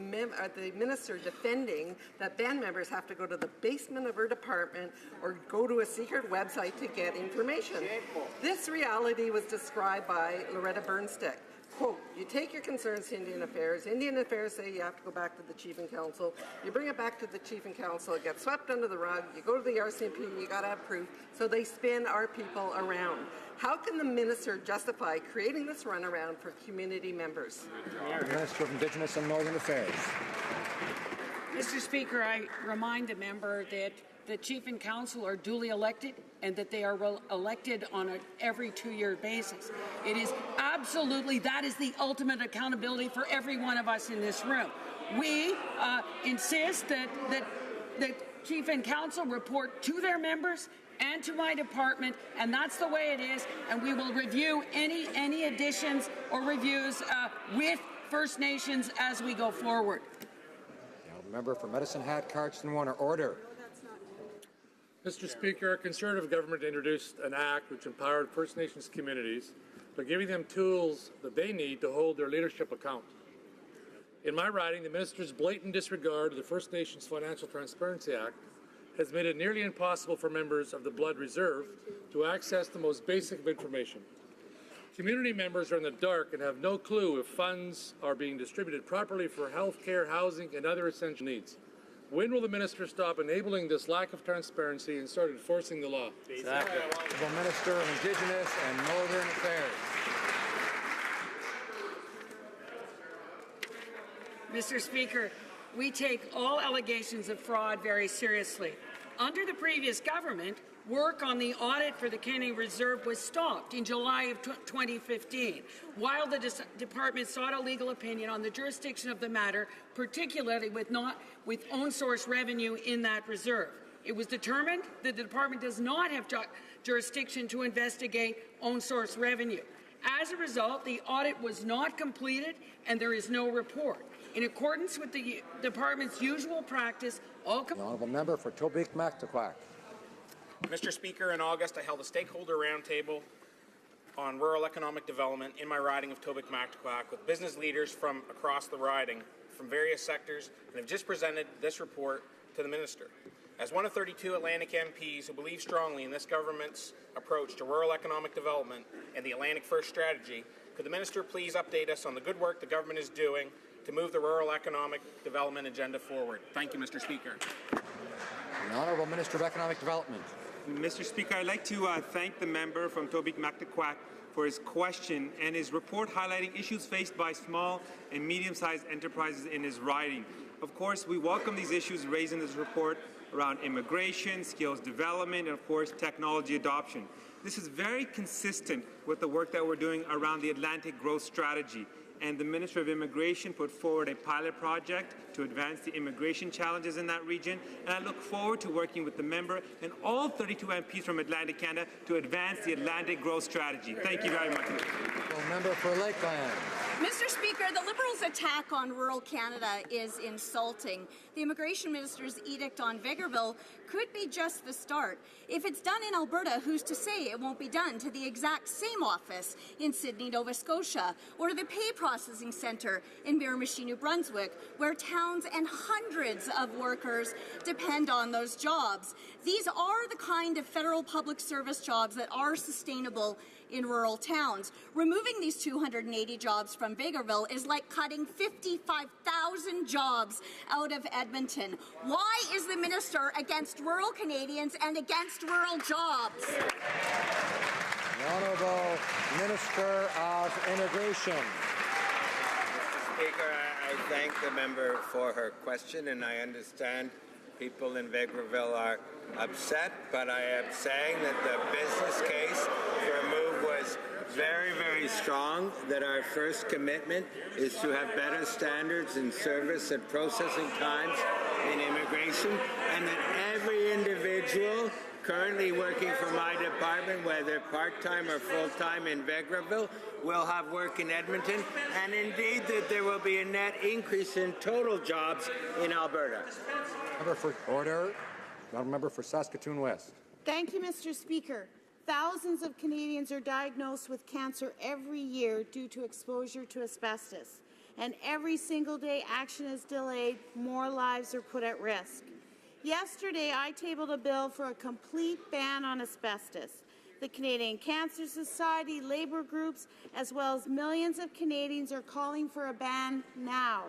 minister defending that band members have to go to the basement of her department or go to a secret website to get information. This reality was described by Loretta Burnstick. Quote, you take your concerns to Indian Affairs say you have to go back to the Chief and Council, you bring it back to the Chief and Council, it gets swept under the rug, you go to the RCMP, you got to have proof, so they spin our people around. How can the minister justify creating this runaround for community members? Minister of Indigenous and Northern Affairs. Mr. Speaker, I remind the member that the Chief and Council are duly elected and that they are elected on an every 2-year basis. It is absolutely, that is the ultimate accountability for every one of us in this room. We insist that Chief and Council report to their members and to my department, and that's the way it is, and we will review any additions or reviews with First Nations as we go forward. The member for Medicine Hat, Cardston Warner, order. Mr. Speaker, our Conservative government introduced an act which empowered First Nations communities by giving them tools that they need to hold their leadership accountable. In my riding, the minister's blatant disregard of the First Nations Financial Transparency Act has made it nearly impossible for members of the Blood Reserve to access the most basic of information. Community members are in the dark and have no clue if funds are being distributed properly for health care, housing, and other essential needs. When will the minister stop enabling this lack of transparency and start enforcing the law? Exactly. The Minister of Indigenous and Northern Affairs. Mr. Speaker, we take all allegations of fraud very seriously. Under the previous government, work on the audit for the Canadian Reserve was stopped in July of 2015, while the department sought a legal opinion on the jurisdiction of the matter, particularly with own source revenue in that reserve. It was determined that the department does not have jurisdiction to investigate own source revenue. As a result, the audit was not completed and there is no report. In accordance with the department's usual practice, all... The honourable member for Tobique-Mactaquac. Mr. Speaker, in August I held a stakeholder roundtable on rural economic development in my riding of Tobique-Mactaquac with business leaders from across the riding from various sectors and have just presented this report to the minister. As one of 32 Atlantic MPs who believe strongly in this government's approach to rural economic development and the Atlantic First strategy, could the minister please update us on the good work the government is doing to move the rural economic development agenda forward? Thank you, Mr. Speaker. The Honourable Minister of Economic Development. Mr. Speaker, I'd like to thank the member from Tobique-Mactaquac for his question and his report highlighting issues faced by small and medium-sized enterprises in his riding. Of course, we welcome these issues raised in this report around immigration, skills development, and of course, technology adoption. This is very consistent with the work that we're doing around the Atlantic Growth Strategy. And the Minister of Immigration put forward a pilot project to advance the immigration challenges in that region. And I look forward to working with the member and all 32 MPs from Atlantic Canada to advance the Atlantic Growth Strategy. Thank you very much. The member for Lakeland. Mr. Speaker, the Liberals' attack on rural Canada is insulting. The Immigration Minister's edict on Vegreville could be just the start. If it's done in Alberta, who's to say it won't be done to the exact same office in Sydney, Nova Scotia, or the Pay Processing Centre in Miramichi, New Brunswick, where towns and hundreds of workers depend on those jobs. These are the kind of federal public service jobs that are sustainable in rural towns. Removing these 280 jobs from Vegreville is like cutting 55,000 jobs out of Edmonton. Why is the minister against against rural Canadians and against rural jobs. The Honourable Minister of Immigration. Mr. Speaker, I thank the member for her question, and I understand people in Vegreville are upset, but I am saying that the business case for a move was very, very strong, that our first commitment is to have better standards in service and processing times in immigration, and that every individual currently working for my department, whether part-time or full-time in Vegreville, will have work in Edmonton, and indeed that there will be a net increase in total jobs in Alberta. Member for order. Member for Saskatoon West. Thank you, Mr. Speaker. Thousands of Canadians are diagnosed with cancer every year due to exposure to asbestos. And every single day action is delayed, more lives are put at risk. Yesterday, I tabled a bill for a complete ban on asbestos. The Canadian Cancer Society, labour groups, as well as millions of Canadians are calling for a ban now.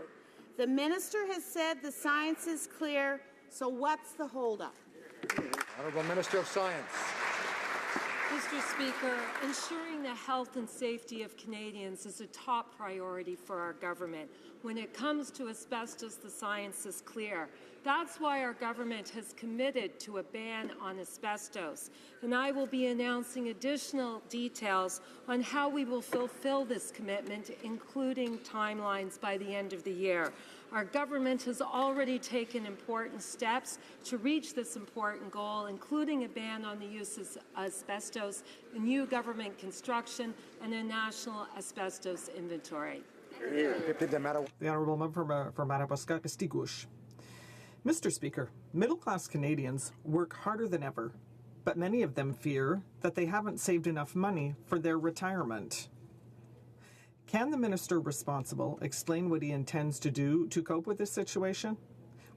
The minister has said the science is clear, so what's the holdup? Honourable Minister of Science. Mr. Speaker, ensuring the health and safety of Canadians is a top priority for our government. When it comes to asbestos, the science is clear. That's why our government has committed to a ban on asbestos, and I will be announcing additional details on how we will fulfill this commitment, including timelines by the end of the year. Our government has already taken important steps to reach this important goal, including a ban on the use of asbestos in new government construction and a national asbestos inventory. The Honourable Member for Madawaska Pistigouche. Mr. Speaker, middle-class Canadians work harder than ever, but many of them fear that they haven't saved enough money for their retirement. Can the minister responsible explain what he intends to do to cope with this situation?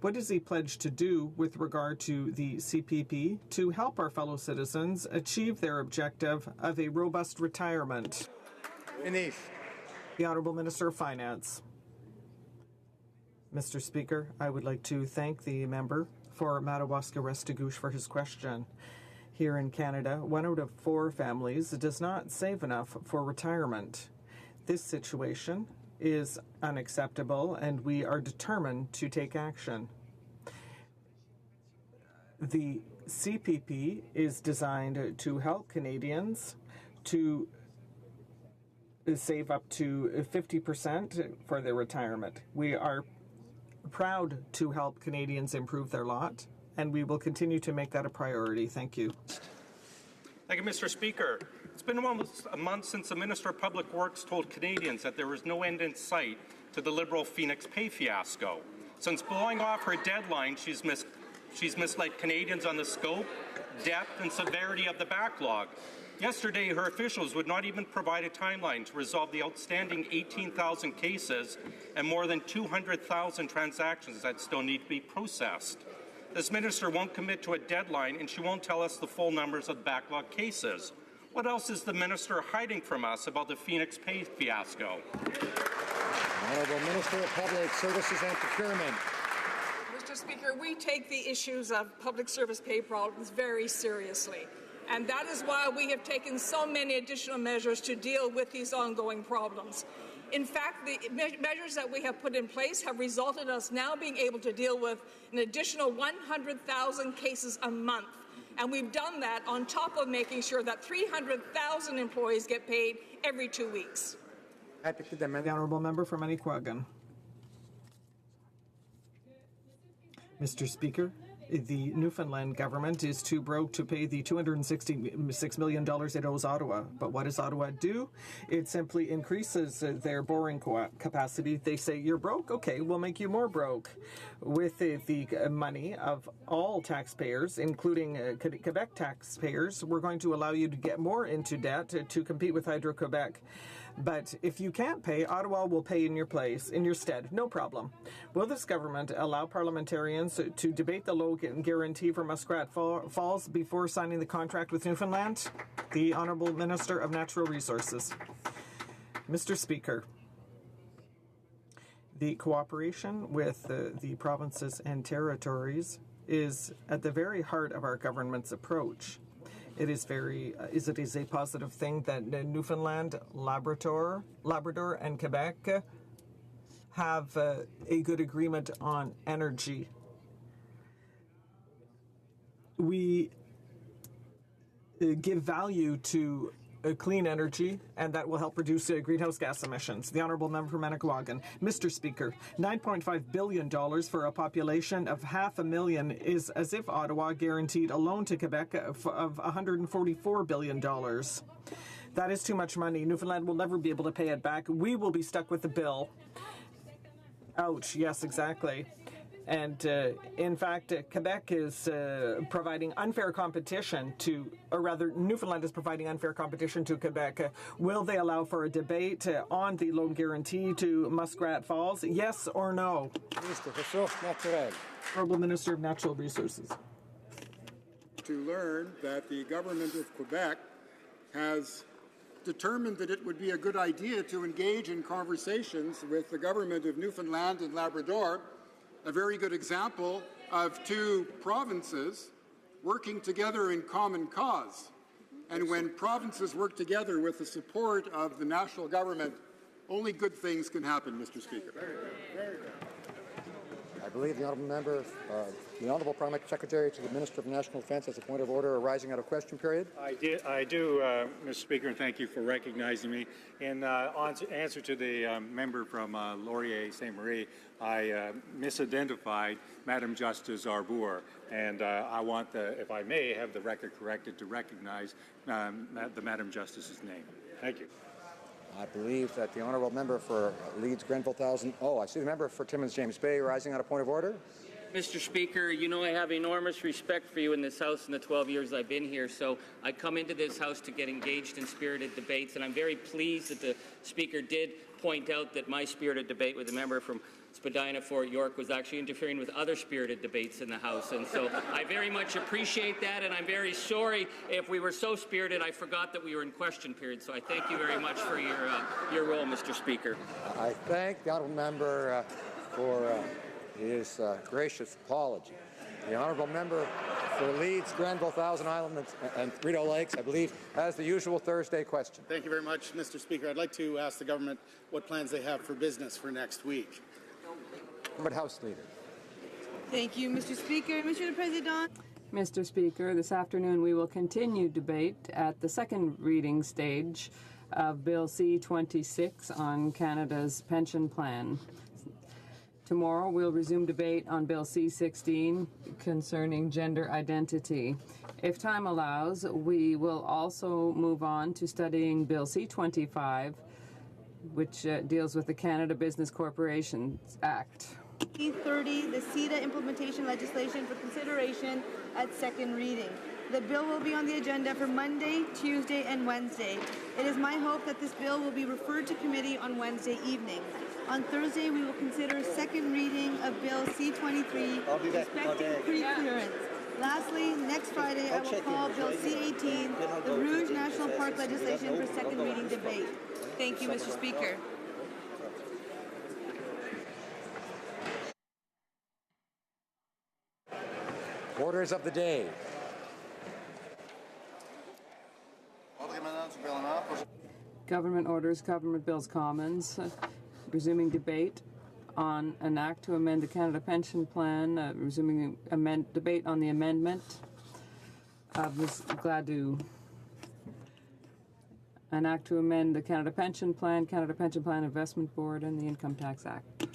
What does he pledge to do with regard to the CPP to help our fellow citizens achieve their objective of a robust retirement? Anish. The Honourable Minister of Finance. Mr. Speaker, I would like to thank the member for Madawaska-Restigouche for his question. Here in Canada, 1 out of 4 families does not save enough for retirement. This situation is unacceptable, and we are determined to take action. The CPP is designed to help Canadians to save up to 50% for their retirement. We are proud to help Canadians improve their lot, and we will continue to make that a priority. Thank you. Thank you, Mr. Speaker. It's been almost a month since the Minister of Public Works told Canadians that there was no end in sight to the Liberal Phoenix pay fiasco. Since blowing off her deadline, she's misled Canadians on the scope, depth, and severity of the backlog. Yesterday, her officials would not even provide a timeline to resolve the outstanding 18,000 cases and more than 200,000 transactions that still need to be processed. This minister won't commit to a deadline, and she won't tell us the full numbers of backlog cases. What else is the minister hiding from us about the Phoenix pay fiasco? Honourable Minister of Public Services and Procurement. Mr. Speaker, we take the issues of public service pay problems very seriously. And that is why we have taken so many additional measures to deal with these ongoing problems. In fact, the measures that we have put in place have resulted in us now being able to deal with an additional 100,000 cases a month. And we've done that on top of making sure that 300,000 employees get paid every 2 weeks. The Honourable Member for Manicouagan. Mr. Speaker, the Newfoundland government is too broke to pay the $266 million it owes Ottawa. But what does Ottawa do? It simply increases their borrowing capacity. They say, you're broke? Okay, we'll make you more broke. With the money of all taxpayers, including Quebec taxpayers, we're going to allow you to get more into debt to compete with Hydro-Quebec. But if you can't pay, Ottawa will pay in your place, in your stead. No problem. Will this government allow parliamentarians to debate the low guarantee for Muskrat Falls before signing the contract with Newfoundland? The Honourable Minister of Natural Resources. Mr. Speaker, the cooperation with the provinces and territories is at the very heart of our government's approach. It is a positive thing that Newfoundland, Labrador, and Quebec have a good agreement on energy. We give value to clean energy, and that will help reduce greenhouse gas emissions. The Honourable Member for Manicouagan. Mr. Speaker, $9.5 billion for a population of 500,000 is as if Ottawa guaranteed a loan to Quebec of $144 billion. That is too much money. Newfoundland will never be able to pay it back. We will be stuck with the bill. Ouch, yes, exactly. And in fact, Quebec is providing unfair competition to, or rather, Newfoundland is providing unfair competition to Quebec. Will they allow for a debate on the loan guarantee to Muskrat Falls? Yes or no? Honourable Minister of Natural Resources. To learn that the government of Quebec has determined that it would be a good idea to engage in conversations with the government of Newfoundland and Labrador, a very good example of two provinces working together in common cause. And when provinces work together with the support of the national government, only good things can happen, Mr. Speaker. Very good. I believe the honourable member, the honourable parliamentary secretary to the Minister of National Defence has a point of order arising out of question period. I do, Mr. Speaker, and thank you for recognizing me. In answer to the member from Laurier Ste. Marie, I misidentified Madam Justice Arbour, and I want, if I may, have the record corrected to recognize the Madam Justice's name. Thank you. I believe that the honourable member for Leeds Grenville Thousand. Oh, I see the member for Timmins James Bay rising on a point of order. Mr. Speaker, you know I have enormous respect for you in this House in the 12 years I've been here, so I come into this House to get engaged in spirited debates, and I'm very pleased that the Speaker did point out that my spirited debate with the member from Spadina Fort York was actually interfering with other spirited debates in the House, and so I very much appreciate that, and I'm very sorry if we were so spirited I forgot that we were in question period, so I thank you very much for your role, Mr. Speaker. I thank the honourable member for his gracious apology. The honourable member for Leeds, Grenville, Thousand Island, and Rideau Lakes, I believe, has the usual Thursday question. Thank you very much, Mr. Speaker. I'd like to ask the government what plans they have for business for next week. House Leader. Thank you, Mr. Speaker. Monsieur le Président. Mr. Speaker, this afternoon we will continue debate at the second reading stage of Bill C-26 on Canada's pension plan. Tomorrow we'll resume debate on Bill C-16 concerning gender identity. If time allows, we will also move on to studying Bill C-25, which deals with the Canada Business Corporations Act. C-30, the CETA implementation legislation for consideration at second reading. The bill will be on the agenda for Monday, Tuesday, and Wednesday. It is my hope that this bill will be referred to committee on Wednesday evening. On Thursday, we will consider second reading of Bill C-23, respecting pre-clearance. Lastly, next Friday, I will call Bill C-18, the Rouge National Park legislation, for second reading debate. Thank you, Mr. Speaker. Orders of the day. Government orders, government bills, commons. Resuming debate on an act to amend the Canada Pension Plan. Resuming debate on the amendment. I was glad to an act to amend the Canada Pension Plan Investment Board, and the Income Tax Act.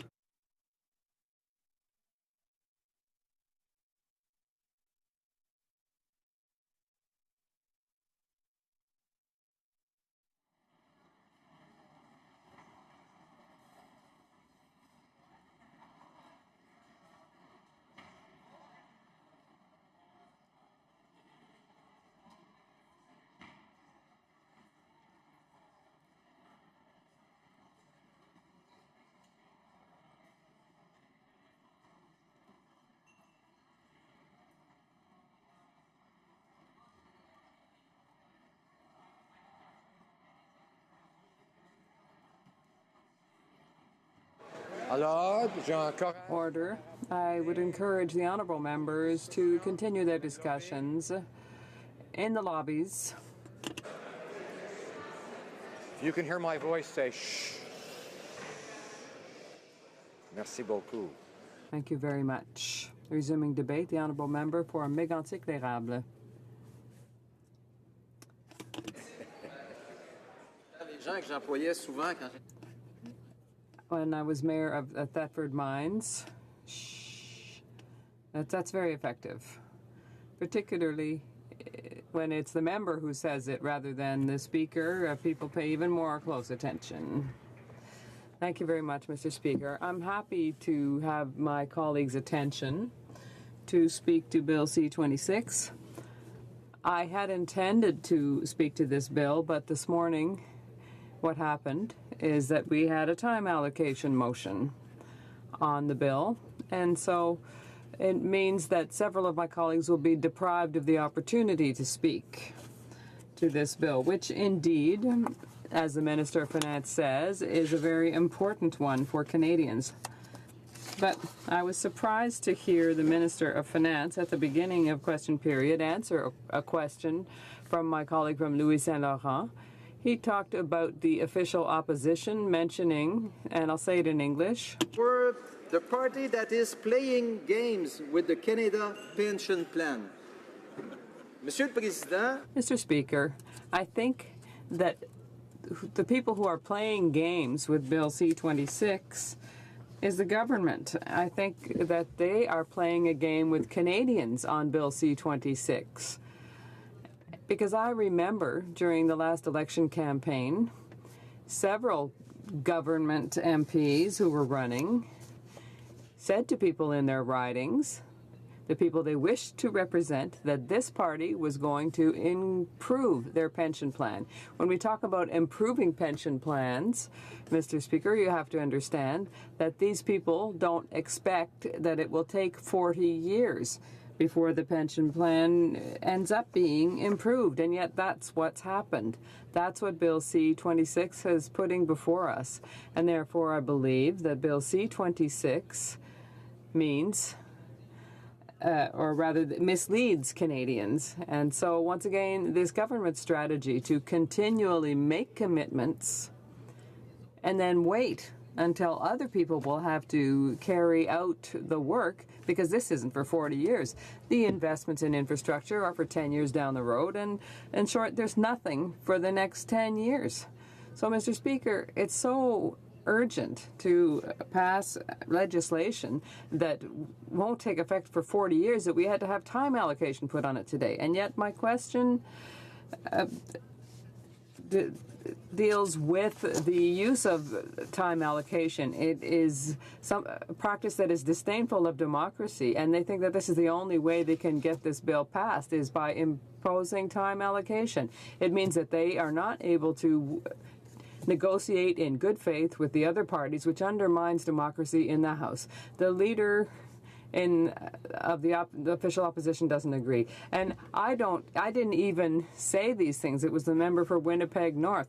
Alors, Jean Order. I would encourage the honourable members to continue their discussions in the lobbies. If you can hear my voice, say shh. Merci beaucoup. Thank you very much. Resuming debate, the honourable member for Mégantic-l'Érable. When I was mayor of Thetford Mines, that's very effective, particularly when it's the member who says it rather than the speaker. People pay even more close attention. Thank you very much, Mr. Speaker. I'm happy to have my colleagues' attention to speak to Bill C-26. I had intended to speak to this bill, but this morning what happened is that we had a time allocation motion on the bill, and so it means that several of my colleagues will be deprived of the opportunity to speak to this bill, which indeed, as the Minister of Finance says, is a very important one for Canadians. But I was surprised to hear the Minister of Finance at the beginning of question period answer a question from my colleague from Louis Saint Laurent. He talked about the official opposition mentioning, and I'll say it in English, we're the party that is playing games with the Canada pension plan. Monsieur le Président. Mr. Speaker, I think that the people who are playing games with Bill C-26 is the government. I think that they are playing a game with Canadians on Bill C-26. Because I remember during the last election campaign, several government MPs who were running said to people in their ridings, the people they wished to represent, that this party was going to improve their pension plan. When we talk about improving pension plans, Mr. Speaker, you have to understand that these people don't expect that it will take 40 years before the pension plan ends up being improved, and yet that's what's happened. That's what Bill C-26 is putting before us, and therefore I believe that Bill C-26 means or rather misleads Canadians. And so once again, this government strategy to continually make commitments and then wait until other people will have to carry out the work, because this isn't for 40 years. The investments in infrastructure are for 10 years down the road, and in short, there's nothing for the next 10 years. So, Mr. Speaker, it's so urgent to pass legislation that won't take effect for 40 years that we had to have time allocation put on it today. And yet my question deals with the use of time allocation. It is some practice that is disdainful of democracy, and they think that this is the only way they can get this bill passed is by imposing time allocation. It means that they are not able to negotiate in good faith with the other parties, which undermines democracy in the House. The leader of the official opposition doesn't agree. And I didn't even say these things. It was the member for Winnipeg North,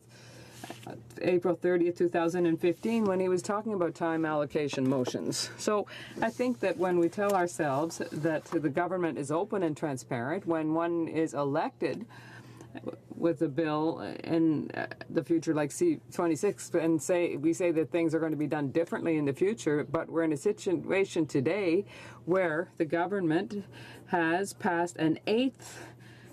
April 30th, 2015, when he was talking about time allocation motions. So I think that when we tell ourselves that the government is open and transparent, when one is elected with a bill in the future like C-26 and we say that things are going to be done differently in the future, but we're in a situation today where the government has passed an 8th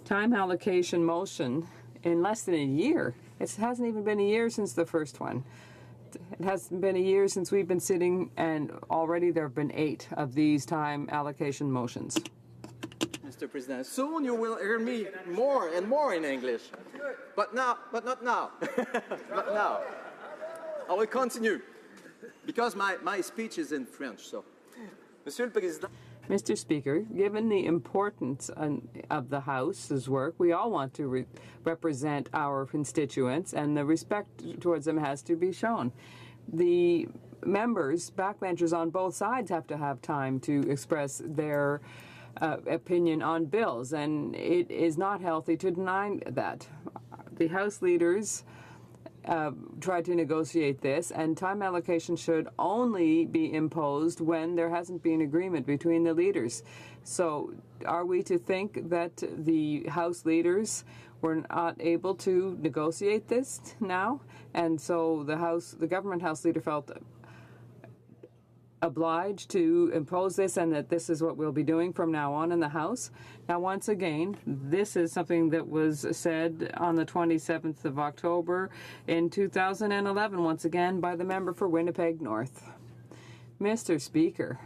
time allocation motion in less than a year. It hasn't even been a year since the first one. It hasn't been a year since we've been sitting, and already there have been 8 of these time allocation motions. Mr. President, soon you will hear me more and more in English. But not now. Not now. I will continue, because my speech is in French, so. Monsieur le Président. Mr. Speaker, given the importance of the House's work, we all want to represent our constituents, and the respect towards them has to be shown. The members, backbenchers on both sides, have to have time to express their opinion on bills, and it is not healthy to deny that. The House leaders tried to negotiate this, and time allocation should only be imposed when there hasn't been agreement between the leaders. So are we to think that the House leaders were not able to negotiate this now? And so the government House leader felt obliged to impose this, and that this is what we'll be doing from now on in the House. Now, once again, this is something that was said on the 27th of October in 2011, once again, by the member for Winnipeg North. Mr. Speaker,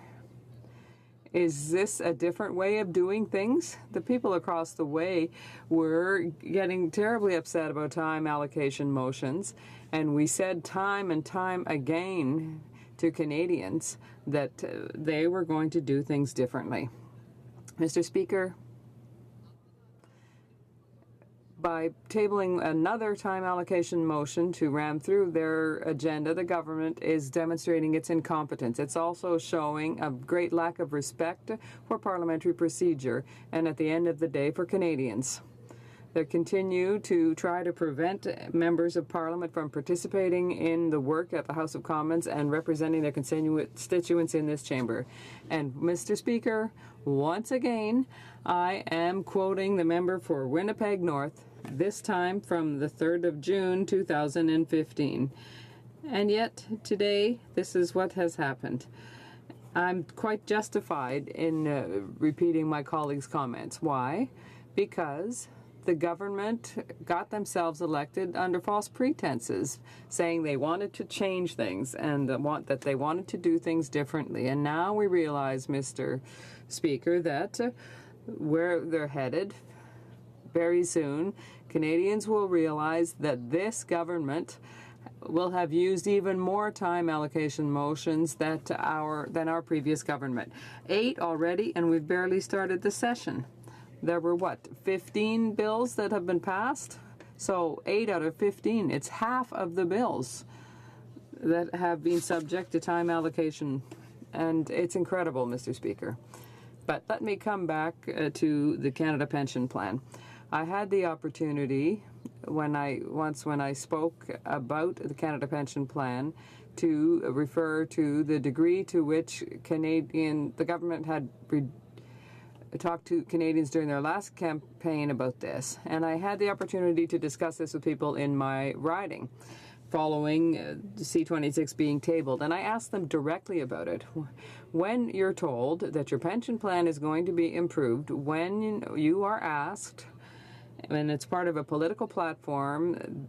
is this a different way of doing things? The people across the way were getting terribly upset about time allocation motions, and we said time and time again to Canadians that they were going to do things differently. Mr. Speaker, by tabling another time allocation motion to ram through their agenda, the government is demonstrating its incompetence. It's also showing a great lack of respect for parliamentary procedure and, at the end of the day, for Canadians. They continue to try to prevent members of Parliament from participating in the work at the House of Commons and representing their constituents in this chamber. And, Mr. Speaker, once again, I am quoting the member for Winnipeg North, this time from the 3rd of June, 2015. And yet, today, this is what has happened. I'm quite justified in repeating my colleagues' comments. Why? Because the government got themselves elected under false pretenses, saying they wanted to change things and that they wanted to do things differently. And now we realize, Mr. Speaker, that where they're headed very soon, Canadians will realize that this government will have used even more time allocation motions than our previous government. 8 already, and we've barely started the session. There were, 15 bills that have been passed? So 8 out of 15. It's half of the bills that have been subject to time allocation. And it's incredible, Mr. Speaker. But let me come back to the Canada Pension Plan. I had the opportunity when I spoke about the Canada Pension Plan to refer to the degree to which the government had talked to Canadians during their last campaign about this, and I had the opportunity to discuss this with people in my riding following C-26 being tabled, and I asked them directly about it. When you're told that your pension plan is going to be improved, when you are asked, and it's part of a political platform,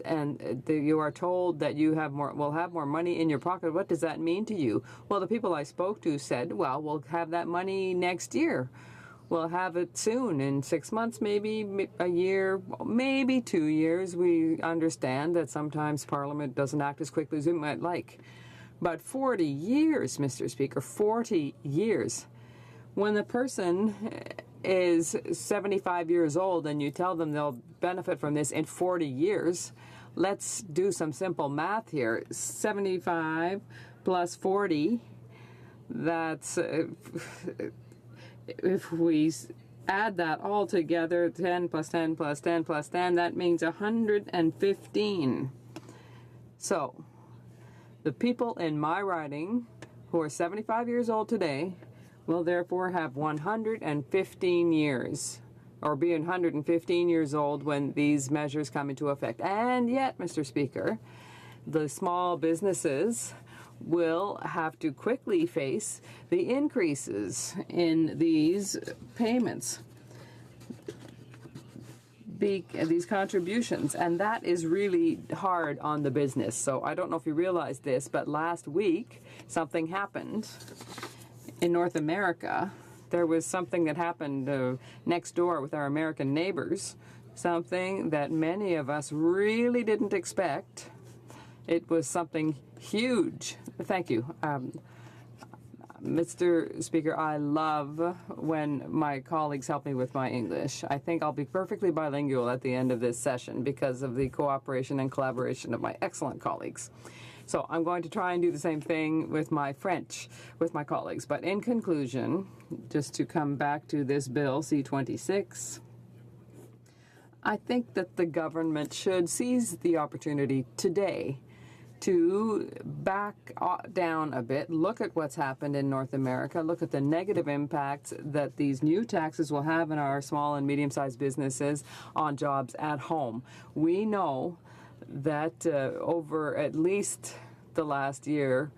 and you are told that you will have more money in your pocket, what does that mean to you? Well, the people I spoke to said, well, we'll have that money next year. We'll have it soon, in 6 months, maybe a year, maybe 2 years. We understand that sometimes Parliament doesn't act as quickly as we might like. But 40 years, Mr. Speaker, 40 years. When the person is 75 years old and you tell them they'll benefit from this in 40 years, let's do some simple math here. 75 plus 40, that's, if we add that all together, 10 plus 10 plus 10 plus 10, that means 115. So, the people in my riding who are 75 years old today will therefore have 115 years, or be 115 years old when these measures come into effect. And yet, Mr. Speaker, the small businesses will have to quickly face the increases in these payments, these contributions, and that is really hard on the business. So I don't know if you realize this, but last week something happened in North America. There was something that happened next door with our American neighbors, something that many of us really didn't expect. It was something huge. Thank you. Mr. Speaker, I love when my colleagues help me with my English. I think I'll be perfectly bilingual at the end of this session because of the cooperation and collaboration of my excellent colleagues. So I'm going to try and do the same thing with my French, with my colleagues. But in conclusion, just to come back to this bill, C-26, I think that the government should seize the opportunity today to back down a bit, look at what's happened in North America, look at the negative impacts that these new taxes will have in our small and medium-sized businesses on jobs at home. We know that over at least the last year,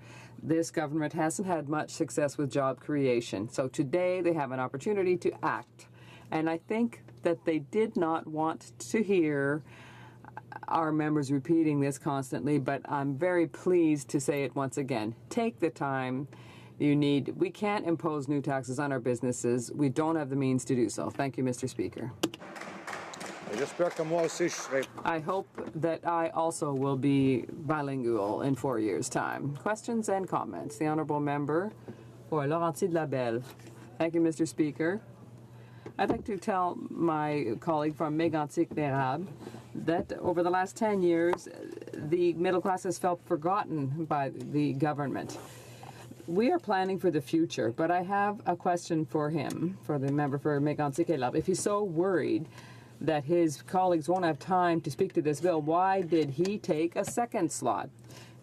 this government hasn't had much success with job creation. So today they have an opportunity to act. And I think that they did not want to hear our members repeating this constantly, but I'm very pleased to say it once again. Take the time you need. We can't impose new taxes on our businesses. We don't have the means to do so. Thank you, Mr. Speaker. I hope that I also will be bilingual in 4 years' time. Questions and comments? The Honourable Member for Laurentides-Labelle. Thank you, Mr. Speaker. I'd like to tell my colleague from Mégantic-l'Érable that over the last 10 years, the middle class has felt forgotten by the government. We are planning for the future, but I have a question for him, for the member for Mégantic-l'Érable. If he's so worried that his colleagues won't have time to speak to this bill, why did he take a second slot?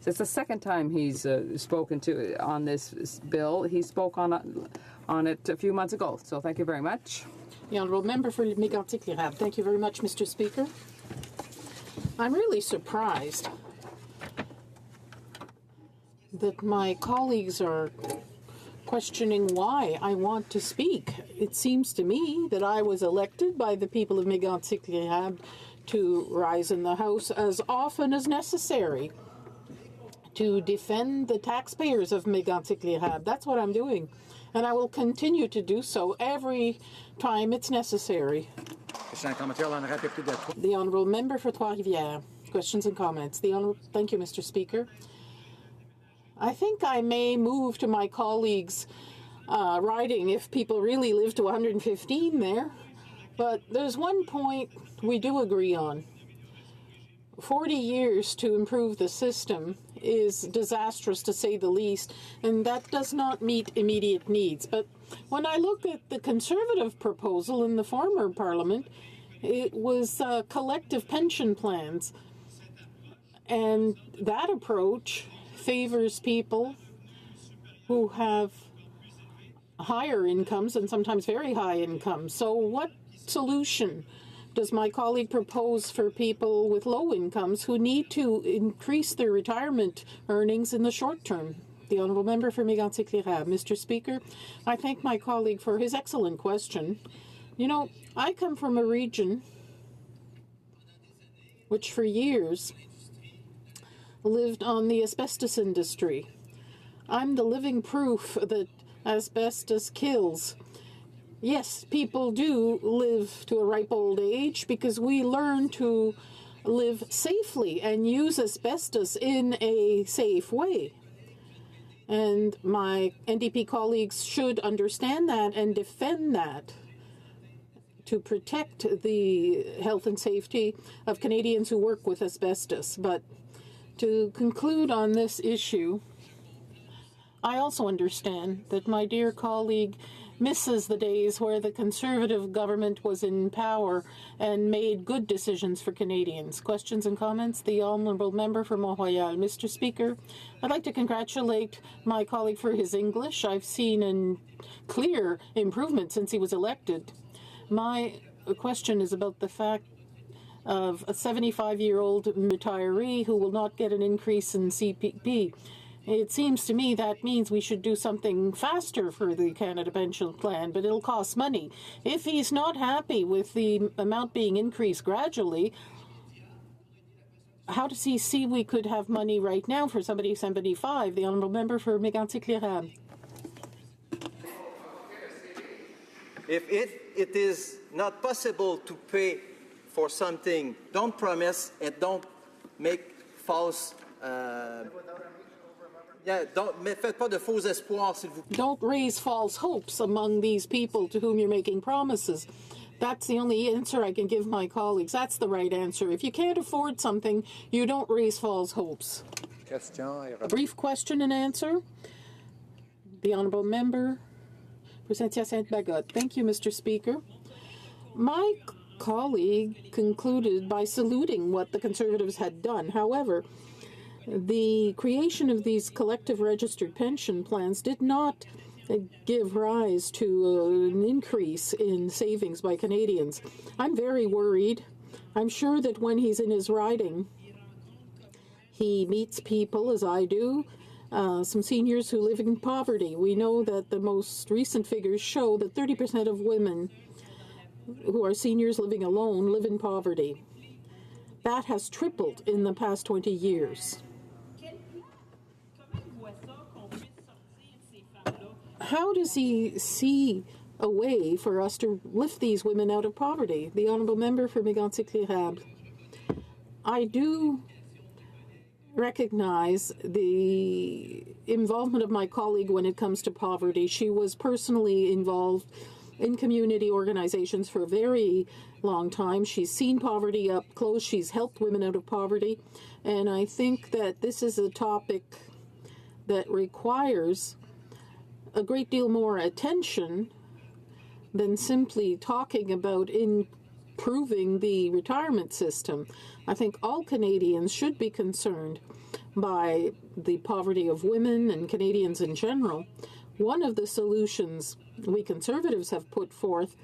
So it's the second time he's spoken to on this bill. He spoke on it a few months ago. So thank you very much. The Honourable Member for Mégantic-l'Érable. Thank you very much, Mr. Speaker. I'm really surprised that my colleagues are questioning why I want to speak. It seems to me that I was elected by the people of Mégantic-l'Érable to rise in the House as often as necessary to defend the taxpayers of Mégantic-l'Érable. That's what I'm doing. And I will continue to do so every time it's necessary. The Honourable Member for Trois-Rivières. Questions and comments. Thank you, Mr. Speaker. I think I may move to my colleagues' riding if people really live to 115 there. But there's one point we do agree on. 40 years to improve the system is disastrous, to say the least, and that does not meet immediate needs. But when I look at the Conservative proposal in the former Parliament, it was collective pension plans. And that approach favors people who have higher incomes and sometimes very high incomes. So what solution does my colleague propose for people with low incomes who need to increase their retirement earnings in the short term? The Honourable Member for Mégantic-l'Érable. Mr. Speaker, I thank my colleague for his excellent question. You know, I come from a region which for years lived on the asbestos industry. I'm the living proof that asbestos kills. Yes, people do live to a ripe old age because we learn to live safely and use asbestos in a safe way. And my NDP colleagues should understand that and defend that to protect the health and safety of Canadians who work with asbestos. But to conclude on this issue, I also understand that my dear colleague misses the days where the Conservative government was in power and made good decisions for Canadians. Questions and comments? The Honourable Member for Mont-Royal. Mr. Speaker, I'd like to congratulate my colleague for his English. I've seen a clear improvement since he was elected. My question is about the fact of a 75-year-old retiree who will not get an increase in CPP. It seems to me that means we should do something faster for the Canada Pension Plan, but it'll cost money. If he's not happy with the amount being increased gradually, how does he see we could have money right now for somebody 75? The Honourable Member for Mégantic-l'Érable. If it is not possible to pay for something, don't promise and don't make false Don't raise false hopes among these people to whom you're making promises. That's the only answer I can give my colleagues. That's the right answer. If you can't afford something, you don't raise false hopes. A brief question and answer. The Honourable Member for Saint-Hyacinthe-Bagotte. Thank you, Mr. Speaker. My colleague concluded by saluting what the Conservatives had done. However, the creation of these collective registered pension plans did not give rise to an increase in savings by Canadians. I'm very worried. I'm sure that when he's in his riding, he meets people, as I do, some seniors who live in poverty. We know that the most recent figures show that 30% of women who are seniors living alone live in poverty. That has tripled in the past 20 years. How does he see a way for us to lift these women out of poverty? The Honourable Member for Mégantic-L'Érable. I do recognize the involvement of my colleague when it comes to poverty. She was personally involved in community organizations for a very long time. She's seen poverty up close. She's helped women out of poverty. And I think that this is a topic that requires a great deal more attention than simply talking about improving the retirement system. I think all Canadians should be concerned by the poverty of women and Canadians in general. One of the solutions we Conservatives have put forth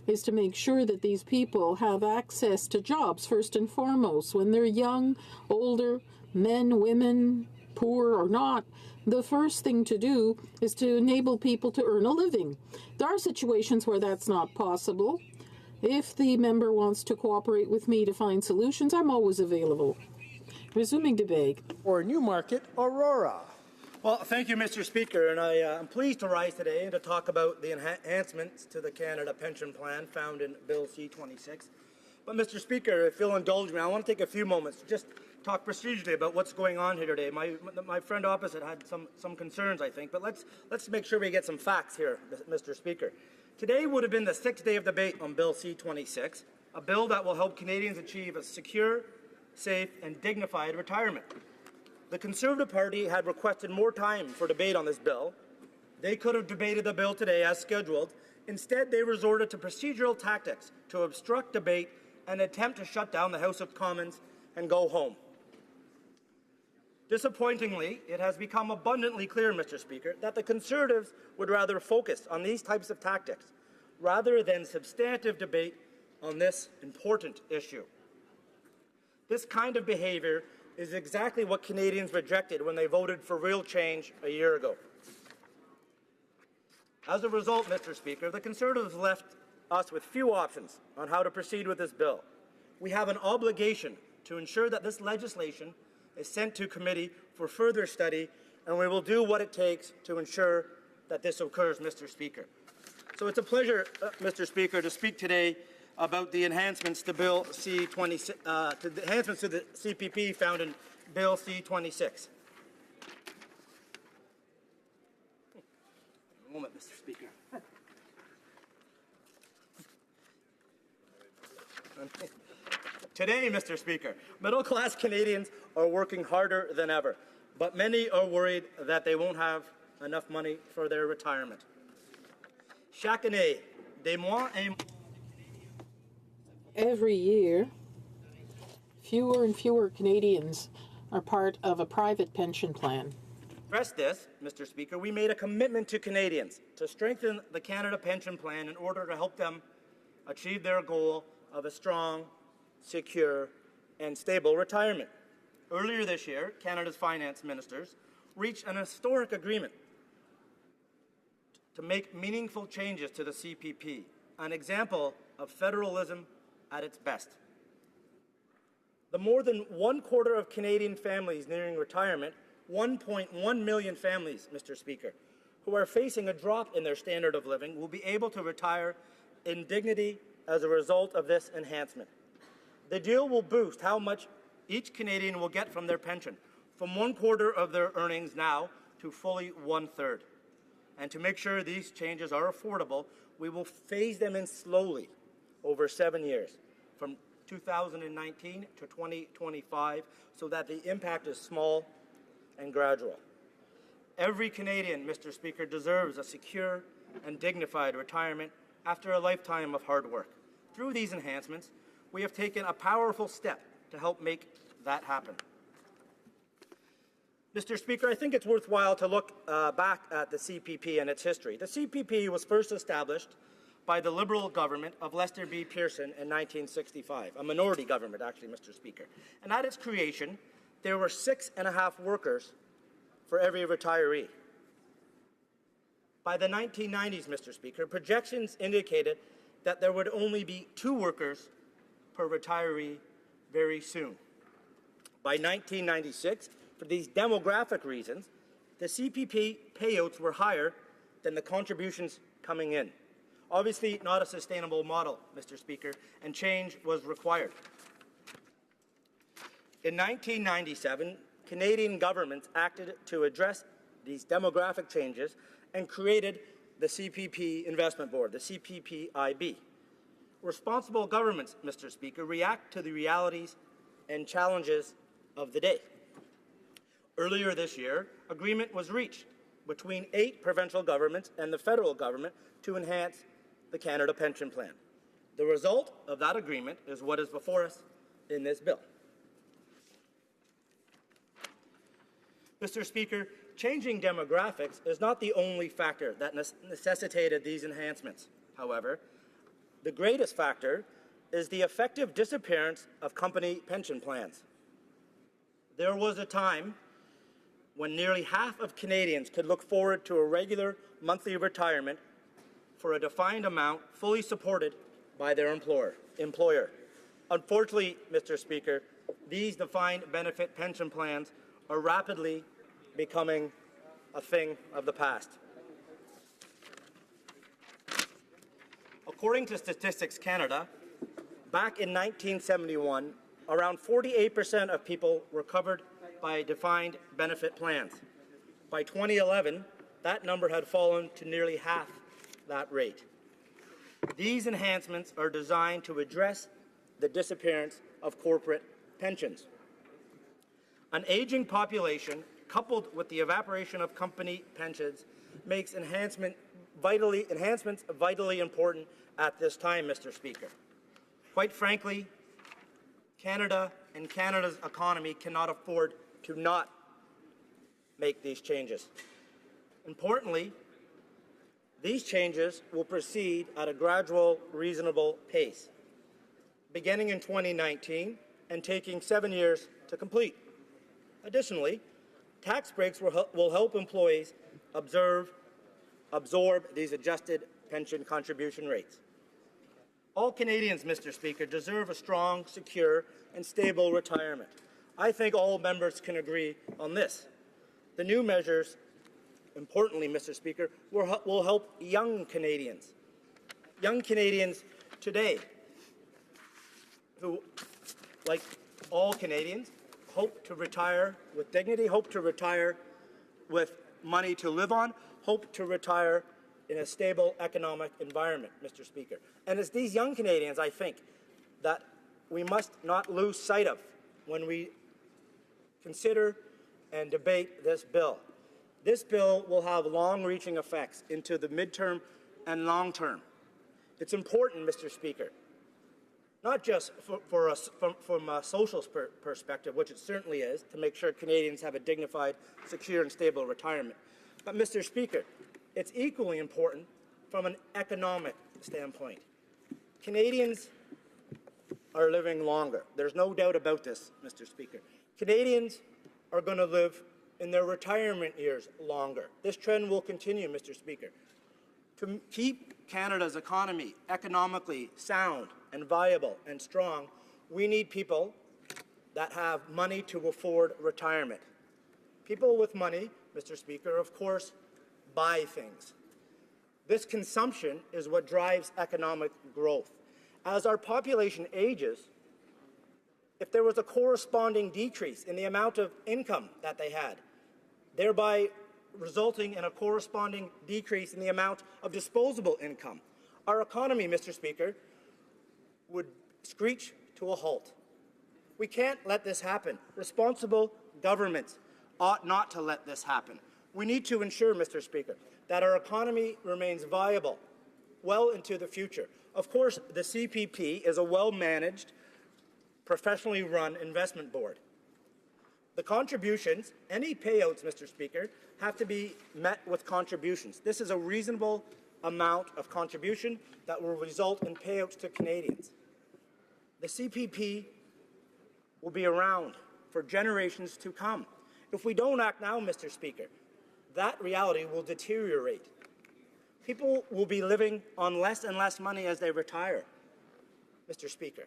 is to make sure that these people have access to jobs first and foremost. When they're young, older, men, women, poor or not, the first thing to do is to enable people to earn a living. There are situations where that's not possible. If the member wants to cooperate with me to find solutions, I'm always available. Resuming debate. For Newmarket, Aurora. Well, thank you, Mr. Speaker, and I'm pleased to rise today and to talk about the enhancements to the Canada Pension Plan found in Bill C-26. But, Mr. Speaker, if you'll indulge me, I want to take a few moments to just talk procedurally about what's going on here today. My friend opposite had some concerns, I think, but let's make sure we get some facts here, Mr. Speaker. Today would have been the 6th day of debate on Bill C-26, a bill that will help Canadians achieve a secure, safe, and dignified retirement. The Conservative Party had requested more time for debate on this bill. They could have debated the bill today as scheduled. Instead, they resorted to procedural tactics to obstruct debate and attempt to shut down the House of Commons and go home. Disappointingly, it has become abundantly clear, Mr. Speaker, that the Conservatives would rather focus on these types of tactics rather than substantive debate on this important issue. This kind of behaviour is exactly what Canadians rejected when they voted for real change a year ago. As a result, Mr. Speaker, the Conservatives left us with few options on how to proceed with this bill. We have an obligation to ensure that this legislation is sent to committee for further study, and we will do what it takes to ensure that this occurs, Mr. Speaker. So it's a pleasure, Mr. Speaker, to speak today about the enhancements to Bill C-26, to the enhancements to the CPP found in Bill C-26. A moment, Mr. Speaker. Today, Mr. Speaker, middle-class Canadians are working harder than ever, but many are worried that they won't have enough money for their retirement. Chaque année, des mois et Every year, fewer and fewer Canadians are part of a private pension plan. To address this, Mr. Speaker, we made a commitment to Canadians to strengthen the Canada Pension Plan in order to help them achieve their goal of a strong, secure, and stable retirement. Earlier this year, Canada's finance ministers reached an historic agreement to make meaningful changes to the CPP, an example of federalism at its best. The more than 1/4 of Canadian families nearing retirement, 1.1 million families, Mr. Speaker, who are facing a drop in their standard of living will be able to retire in dignity as a result of this enhancement. The deal will boost how much each Canadian will get from their pension, from 1/4 of their earnings now to fully 1/3. And to make sure these changes are affordable, we will phase them in slowly over 7 years, from 2019 to 2025, so that the impact is small and gradual. Every Canadian, Mr. Speaker, deserves a secure and dignified retirement after a lifetime of hard work. through these enhancements, we have taken a powerful step to help make that happen. Mr. Speaker, I think it's worthwhile to look back at the CPP and its history. The CPP was first established by the Liberal government of Lester B. Pearson in 1965, a minority government, actually, Mr. Speaker. And at its creation, there were 6.5 workers for every retiree. By the 1990s, Mr. Speaker, projections indicated that there would only be 2 workers per retiree very soon. By 1996, for these demographic reasons, the CPP payouts were higher than the contributions coming in. Obviously, not a sustainable model, Mr. Speaker, and change was required. In 1997, Canadian governments acted to address these demographic changes and created the CPP Investment Board, the CPPIB. Responsible governments, Mr. Speaker, react to the realities and challenges of the day. Earlier this year, agreement was reached between 8 provincial governments and the federal government to enhance the Canada Pension Plan. The result of that agreement is what is before us in this bill. Mr. Speaker, changing demographics is not the only factor that necessitated these enhancements. However, the greatest factor is the effective disappearance of company pension plans. There was a time when nearly half of Canadians could look forward to a regular monthly retirement for a defined amount fully supported by their employer. Unfortunately, Mr. Speaker, these defined benefit pension plans are rapidly becoming a thing of the past. According to Statistics Canada, back in 1971, around 48% of people were covered by defined benefit plans. By 2011, that number had fallen to nearly half that rate. These enhancements are designed to address the disappearance of corporate pensions. An aging population, coupled with the evaporation of company pensions, makes enhancements vitally important at this time, Mr. Speaker. Quite frankly, Canada and Canada's economy cannot afford to not make these changes. Importantly, these changes will proceed at a gradual, reasonable pace, beginning in 2019 and taking 7 years to complete. Additionally, tax breaks will help employees absorb these adjusted pension contribution rates. All Canadians, Mr. Speaker, deserve a strong, secure, and stable retirement. I think all members can agree on this. The new measures, importantly, Mr. Speaker, will help young Canadians. Young Canadians today who, like all Canadians, hope to retire with dignity, hope to retire with money to live on, hope to retire in a stable economic environment, Mr. Speaker. And it's these young Canadians, I think, that we must not lose sight of when we consider and debate this bill. This bill will have long-reaching effects into the midterm and long term. It's important, Mr. Speaker, not just from a social perspective, which it certainly is, to make sure Canadians have a dignified, secure, and stable retirement. But, Mr. Speaker, it's equally important from an economic standpoint. Canadians are living longer. There's no doubt about this, Mr. Speaker. Canadians are going to live in their retirement years longer. This trend will continue, Mr. Speaker. To keep Canada's economy economically sound and viable and strong, we need people that have money to afford retirement. People with money, Mr. Speaker, of course, buy things. This consumption is what drives economic growth. As our population ages, if there was a corresponding decrease in the amount of income that they had, thereby resulting in a corresponding decrease in the amount of disposable income, our economy, Mr. Speaker, would screech to a halt. We can't let this happen. Responsible governments ought not to let this happen. We need to ensure, Mr. Speaker, that our economy remains viable well into the future. Of course, the CPP is a well-managed, professionally run investment board. The contributions, any payouts, Mr. Speaker, have to be met with contributions. This is a reasonable amount of contribution that will result in payouts to Canadians. The CPP will be around for generations to come. If we don't act now, Mr. Speaker, that reality will deteriorate. People will be living on less and less money as they retire, Mr. Speaker.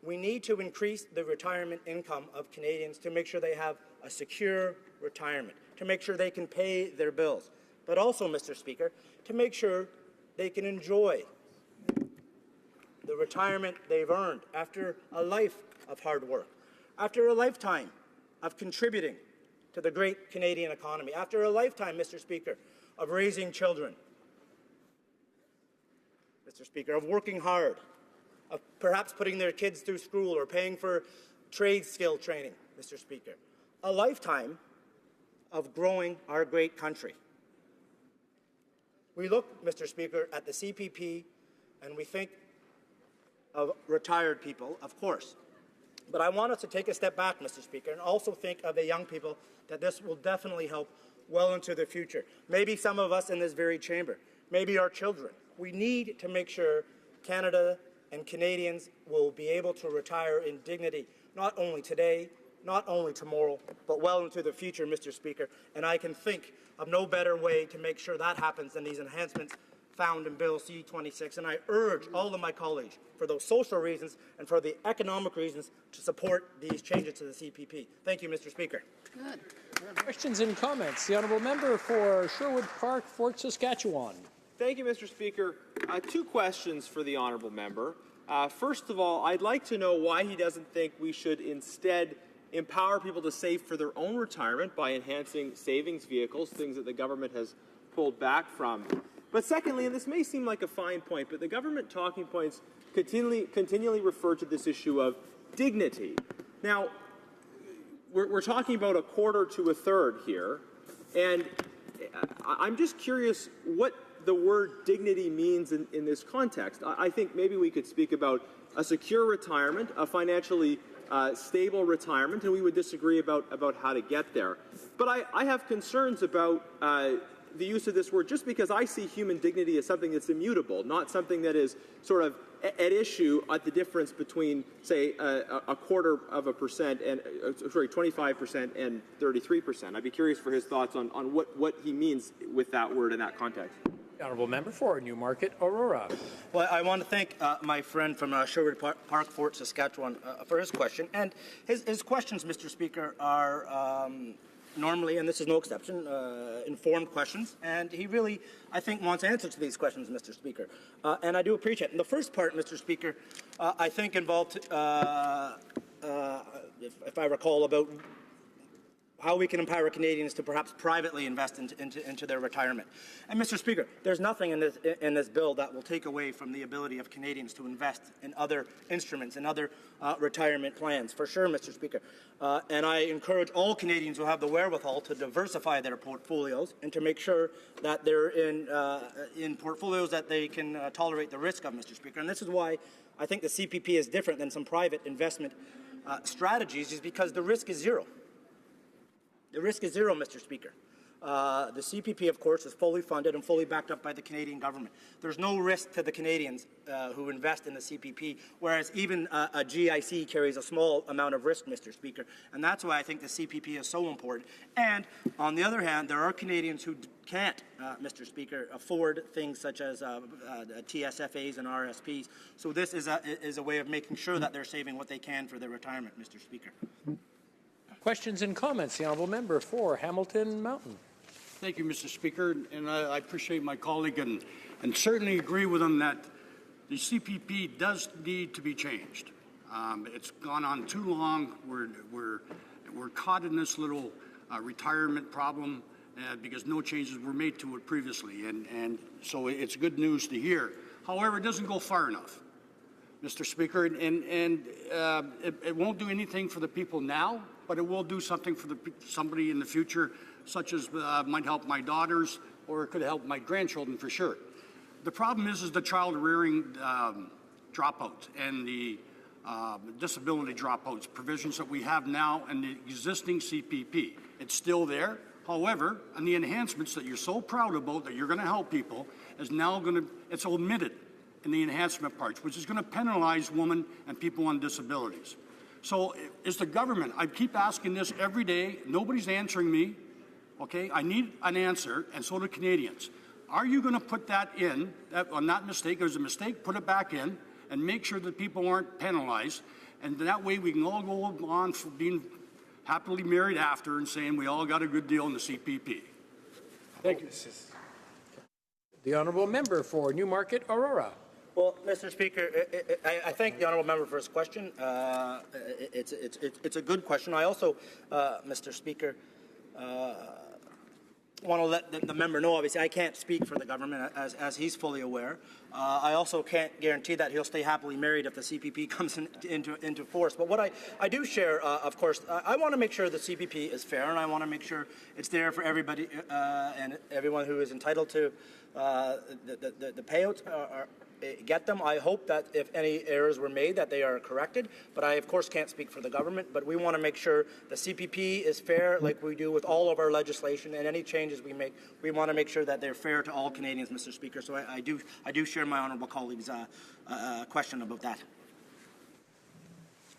We need to increase the retirement income of Canadians to make sure they have a secure retirement, to make sure they can pay their bills, but also, Mr. Speaker, to make sure they can enjoy the retirement they've earned after a life of hard work, after a lifetime of contributing to the great Canadian economy, after a lifetime, Mr. Speaker, of raising children, Mr. Speaker, of working hard, of perhaps putting their kids through school or paying for trade skill training, Mr. Speaker. A lifetime of growing our great country. We look, Mr. Speaker, at the CPP and we think of retired people, of course. But I want us to take a step back, Mr. Speaker, and also think of the young people that this will definitely help well into the future. Maybe some of us in this very chamber, maybe our children. We need to make sure Canada and Canadians will be able to retire in dignity, not only today, not only tomorrow, but well into the future, Mr. Speaker. And I can think of no better way to make sure that happens than these enhancements found in Bill C-26. And I urge all of my colleagues, for those social reasons and for the economic reasons, to support these changes to the CPP. Thank you, Mr. Speaker. Good. Questions and comments. The honourable member for Sherwood Park, Fort Saskatchewan. Thank you, Mr. Speaker. Two questions for the honourable member. First of all, I'd like to know why he doesn't think we should instead empower people to save for their own retirement by enhancing savings vehicles, things that the government has pulled back from. But secondly, and this may seem like a fine point, but the government talking points continually refer to this issue of dignity. Now, we're talking about a quarter to a third here, and I'm just curious what the word dignity means in this context. I think maybe we could speak about a secure retirement, a financially stable retirement, and we would disagree about how to get there. But I have concerns about the use of this word just because I see human dignity as something that's immutable, not something that is sort of at issue at the difference between, say, a quarter of a percent and, 25% and 33%. I'd be curious for his thoughts on what he means with that word in that context. Honourable member for Newmarket, Aurora. Well, I want to thank my friend from Sherwood Park, Fort Saskatchewan, for his question. And his questions, Mr. Speaker, are normally, and this is no exception, informed questions. And he really, I think, wants answers to these questions, Mr. Speaker. And I do appreciate it. And the first part, Mr. Speaker, I think involved, if I recall, about how we can empower Canadians to perhaps privately invest into their retirement. And Mr. Speaker, there's nothing in this bill that will take away from the ability of Canadians to invest in other instruments and other retirement plans, for sure, Mr. Speaker. And I encourage all Canadians who have the wherewithal to diversify their portfolios and to make sure that they're in portfolios that they can tolerate the risk of, Mr. Speaker. And this is why I think the CPP is different than some private investment strategies, is because the risk is zero. The risk is zero, Mr. Speaker. The CPP, of course, is fully funded and fully backed up by the Canadian government. There's no risk to the Canadians who invest in the CPP, whereas even a GIC carries a small amount of risk, Mr. Speaker. And that's why I think the CPP is so important. And on the other hand, there are Canadians who can't, Mr. Speaker, afford things such as TSFAs and RSPs. So this is a way of making sure that they're saving what they can for their retirement, Mr. Speaker. Questions and comments. The honourable member for Hamilton Mountain. Thank you, Mr. Speaker, and I appreciate my colleague and certainly agree with him that the CPP does need to be changed. It's gone on too long. We're caught in this little retirement problem because no changes were made to it previously, and so it's good news to hear. However, it doesn't go far enough, Mr. Speaker, and it won't do anything for the people now, but it will do something for somebody in the future, such as might help my daughters, or it could help my grandchildren for sure. The problem is the child rearing dropouts and the disability dropouts, provisions that we have now in the existing CPP. It's still there. However, and the enhancements that you're so proud about that you're going to help people is now going to, it's omitted in the enhancement parts, which is going to penalize women and people on disabilities. So is the government, I keep asking this every day, nobody's answering me, okay? I need an answer, and so do Canadians. Are you going to put that in, on that mistake, there's a mistake, put it back in, and make sure that people aren't penalized, and that way we can all go on for being happily married after and saying we all got a good deal in the CPP. Thank you. The honourable member for Newmarket Aurora. Well, Mr. Speaker, I thank the honourable member for his question. It's a good question. I also, Mr. Speaker, want to let the member know, obviously, I can't speak for the government, as he's fully aware. I also can't guarantee that he'll stay happily married if the CPP comes into force. But what I do share, of course, I want to make sure the CPP is fair, and I want to make sure it's there for everybody and everyone who is entitled to the payouts get them. I hope that if any errors were made, that they are corrected. But I, of course, can't speak for the government. But we want to make sure the CPP is fair, like we do with all of our legislation, and any changes we make, we want to make sure that they're fair to all Canadians, Mr. Speaker. So I do share my honourable colleague's question about that.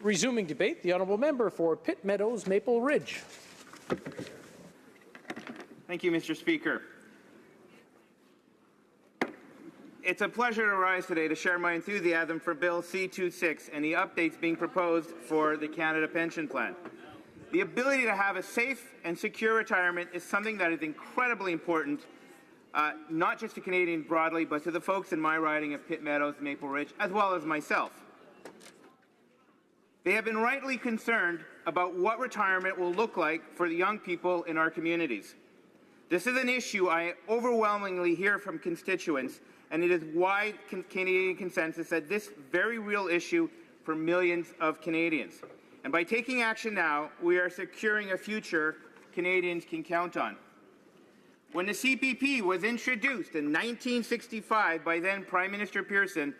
Resuming debate, the honourable member for Pitt Meadows, Maple Ridge. Thank you, Mr. Speaker. It's a pleasure to rise today to share my enthusiasm for Bill C-26 and the updates being proposed for the Canada Pension Plan. The ability to have a safe and secure retirement is something that is incredibly important, not just to Canadians broadly, but to the folks in my riding of Pitt Meadows, Maple Ridge, as well as myself. They have been rightly concerned about what retirement will look like for the young people in our communities. This is an issue I overwhelmingly hear from constituents, and it is wide Canadian consensus that this very real issue for millions of Canadians. And by taking action now, we are securing a future Canadians can count on. When the CPP was introduced in 1965 by then Prime Minister Pearson,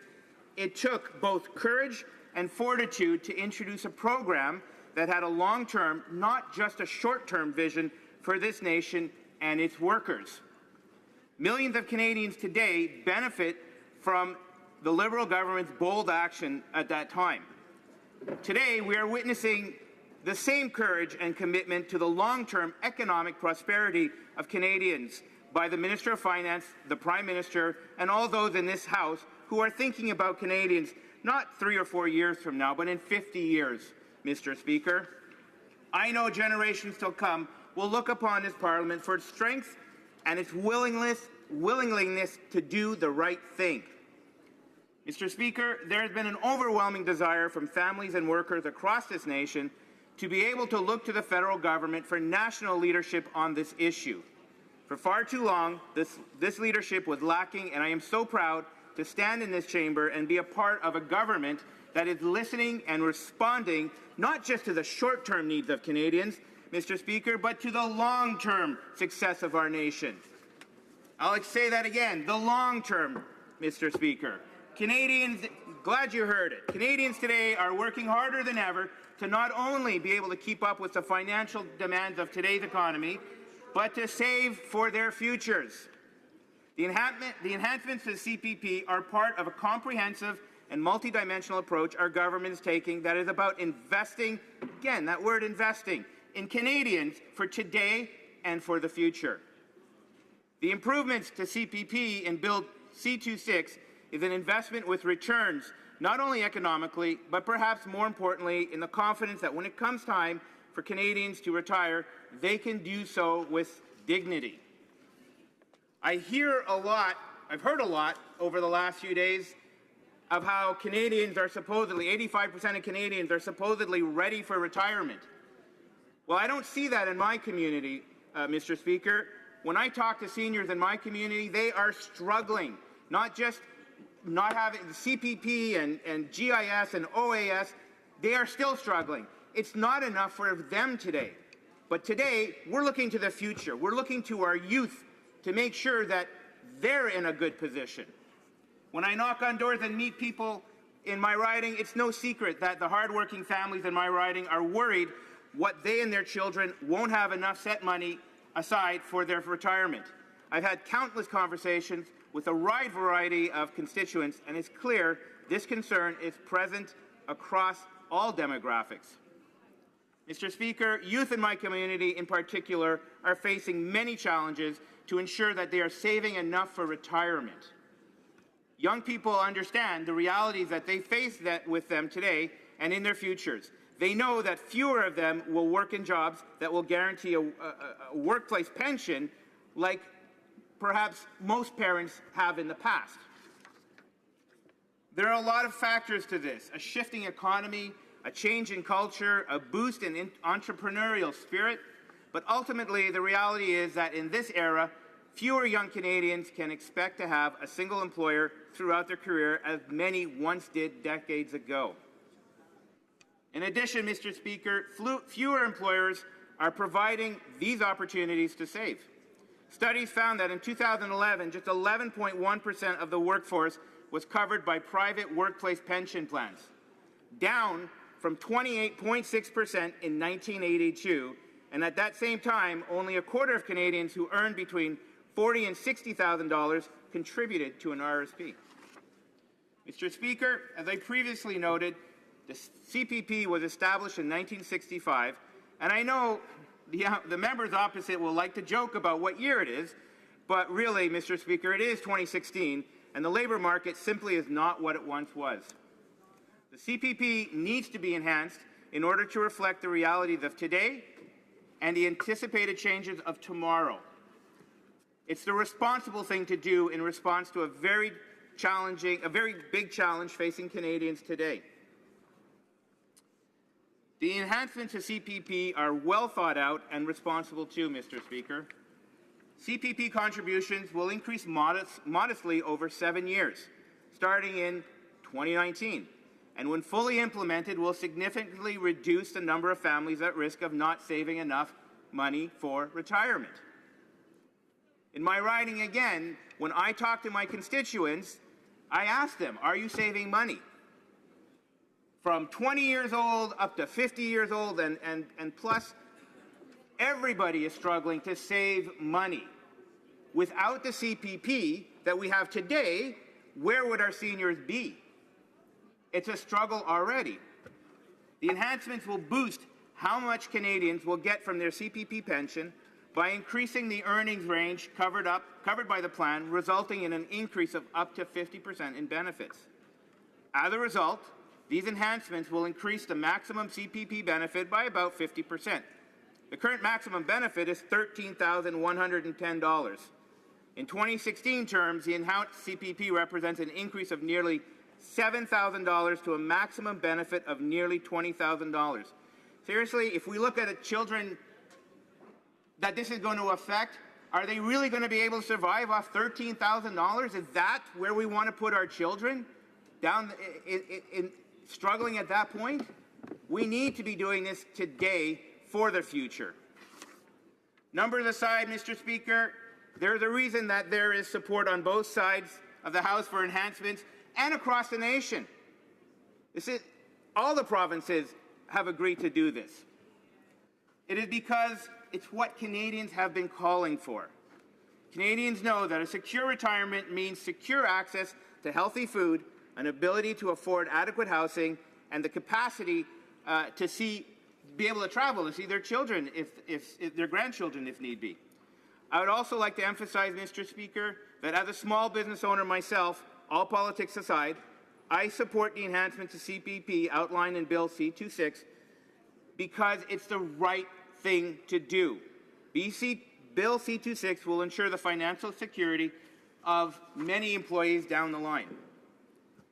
it took both courage and fortitude to introduce a program that had a long-term, not just a short-term vision for this nation and its workers. Millions of Canadians today benefit from the Liberal government's bold action at that time. Today, we are witnessing the same courage and commitment to the long-term economic prosperity of Canadians by the Minister of Finance, the Prime Minister, and all those in this House who are thinking about Canadians not 3 or 4 years from now, but in 50 years, Mr. Speaker. I know generations to come will look upon this Parliament for its strength and its willingness to do the right thing. Mr. Speaker, there has been an overwhelming desire from families and workers across this nation to be able to look to the federal government for national leadership on this issue. For far too long, this leadership was lacking, and I am so proud to stand in this chamber and be a part of a government that is listening and responding not just to the short-term needs of Canadians, Mr. Speaker, but to the long-term success of our nation. I'll say that again, the long-term, Mr. Speaker. Canadians, glad you heard it. Canadians today are working harder than ever to not only be able to keep up with the financial demands of today's economy, but to save for their futures. The enhancements to the CPP are part of a comprehensive and multidimensional approach our government is taking that is about investing, again, that word investing, in Canadians for today and for the future. The improvements to CPP in Bill C-26 is an investment with returns, not only economically, but perhaps more importantly, in the confidence that when it comes time for Canadians to retire, they can do so with dignity. I've heard a lot over the last few days of how Canadians are supposedly, 85% of Canadians are supposedly ready for retirement. Well, I don't see that in my community, Mr. Speaker. When I talk to seniors in my community, they are struggling, not just not having the CPP and GIS and OAS, they are still struggling. It's not enough for them today. But today, we're looking to the future. We're looking to our youth to make sure that they're in a good position. When I knock on doors and meet people in my riding, it's no secret that the hardworking families in my riding are worried what they and their children won't have enough set money aside for their retirement. I've had countless conversations with a wide variety of constituents, and it's clear this concern is present across all demographics. Mr. Speaker, youth in my community in particular are facing many challenges to ensure that they are saving enough for retirement. Young people understand the realities that they face with them today and in their futures. They know that fewer of them will work in jobs that will guarantee a workplace pension like perhaps most parents have in the past. There are a lot of factors to this: a shifting economy, a change in culture, a boost in entrepreneurial spirit. But ultimately, the reality is that in this era, fewer young Canadians can expect to have a single employer throughout their career as many once did decades ago. In addition, Mr. Speaker, fewer employers are providing these opportunities to save. Studies found that in 2011, just 11.1% of the workforce was covered by private workplace pension plans, down from 28.6% in 1982, and at that same time, only a quarter of Canadians who earned between $40,000 and $60,000 contributed to an RSP. Mr. Speaker, as I previously noted, the CPP was established in 1965, and I know the members opposite will like to joke about what year it is, but really, Mr. Speaker, it is 2016, and the labour market simply is not what it once was. The CPP needs to be enhanced in order to reflect the realities of today and the anticipated changes of tomorrow. It's the responsible thing to do in response to a very big challenge facing Canadians today. The enhancements to CPP are well thought out and responsible too, Mr. Speaker. CPP contributions will increase modestly over 7 years, starting in 2019, and when fully implemented will significantly reduce the number of families at risk of not saving enough money for retirement. In my riding again, when I talk to my constituents, I ask them, are you saving money? From 20 years old up to 50 years old and plus, everybody is struggling to save money. Without the CPP that we have today, where would our seniors be? It's a struggle already. The enhancements will boost how much Canadians will get from their CPP pension by increasing the earnings range covered by the plan, resulting in an increase of up to 50% in benefits. As a result, these enhancements will increase the maximum CPP benefit by about 50%. The current maximum benefit is $13,110. In 2016 terms, the enhanced CPP represents an increase of nearly $7,000 to a maximum benefit of nearly $20,000. Seriously, if we look at the children that this is going to affect, are they really going to be able to survive off $13,000? Is that where we want to put our children? Down in struggling at that point? We need to be doing this today for the future. Numbers aside, Mr. Speaker, there's a reason that there is support on both sides of the House for enhancements and across the nation. All the provinces have agreed to do this. It is because it's what Canadians have been calling for. Canadians know that a secure retirement means secure access to healthy food, an ability to afford adequate housing, and the capacity to be able to travel and see their children, if their grandchildren, if need be. I would also like to emphasize, Mr. Speaker, that as a small business owner myself, all politics aside, I support the enhancements to CPP outlined in Bill C-26 because it's the right thing to do. Bill C-26 will ensure the financial security of many employees down the line.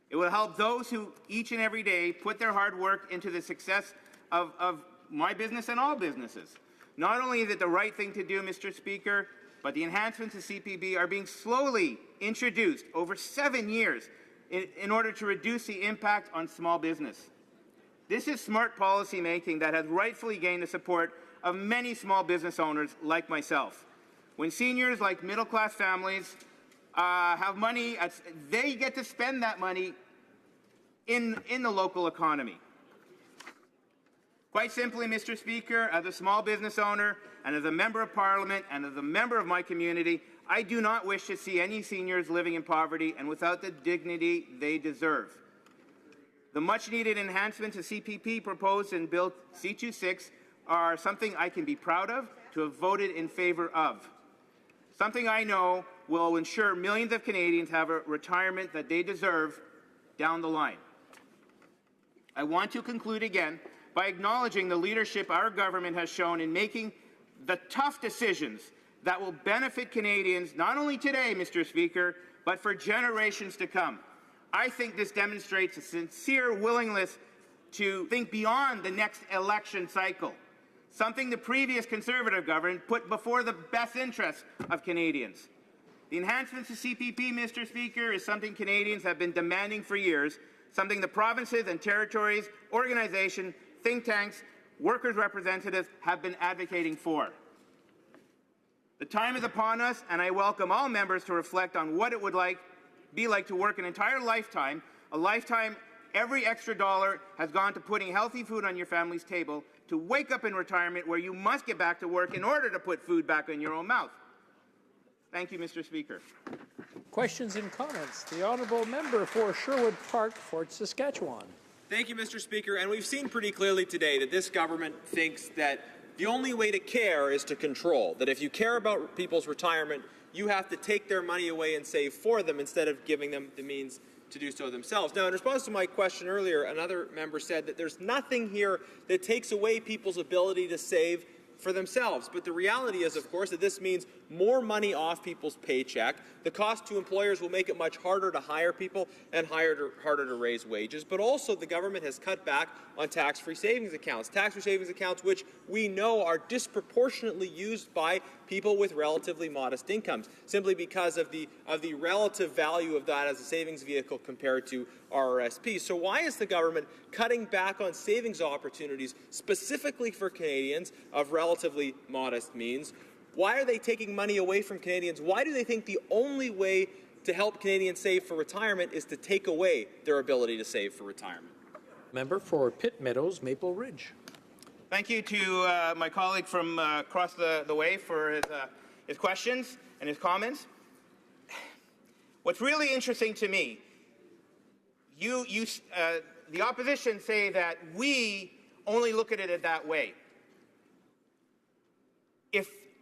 It will help those who each and every day put their hard work into the success of my business and all businesses. Not only is it the right thing to do, Mr. Speaker, but the enhancements to CPP are being slowly introduced over 7 years in order to reduce the impact on small business. This is smart policy making that has rightfully gained the support of many small business owners like myself. When seniors like middle-class families have money. They get to spend that money in the local economy. Quite simply, Mr. Speaker, as a small business owner and as a member of Parliament and as a member of my community, I do not wish to see any seniors living in poverty and without the dignity they deserve. The much-needed enhancements to CPP proposed in Bill C-26 are something I can be proud of to have voted in favour of. Something I know will ensure millions of Canadians have a retirement that they deserve down the line. I want to conclude again by acknowledging the leadership our government has shown in making the tough decisions that will benefit Canadians not only today, Mr. Speaker, but for generations to come. I think this demonstrates a sincere willingness to think beyond the next election cycle, something the previous Conservative government put before the best interests of Canadians. The enhancements to CPP, Mr. Speaker, is something Canadians have been demanding for years, something the provinces and territories, organizations, think tanks, workers' representatives have been advocating for. The time is upon us, and I welcome all members to reflect on what it would be like to work an entire lifetime, a lifetime every extra dollar has gone to putting healthy food on your family's table, to wake up in retirement where you must get back to work in order to put food back in your own mouth. Thank you, Mr. Speaker. Questions and comments. The honourable member for Sherwood Park, Fort Saskatchewan. Thank you, Mr. Speaker. And we've seen pretty clearly today that this government thinks that the only way to care is to control, that if you care about people's retirement, you have to take their money away and save for them instead of giving them the means to do so themselves. Now, in response to my question earlier, another member said that there's nothing here that takes away people's ability to save for themselves. But the reality is, of course, that this means more money off people's paycheck. The cost to employers will make it much harder to hire people and harder to raise wages. But also the government has cut back on tax-free savings accounts. Tax-free savings accounts which we know are disproportionately used by people with relatively modest incomes, simply because of the relative value of that as a savings vehicle compared to RRSP. So why is the government cutting back on savings opportunities specifically for Canadians of relatively modest means? Why are they taking money away from Canadians? Why do they think the only way to help Canadians save for retirement is to take away their ability to save for retirement? Member for Pitt Meadows, Maple Ridge. Thank you to my colleague from across the way for his questions and his comments. What's really interesting to me, the opposition say that we only look at it that way.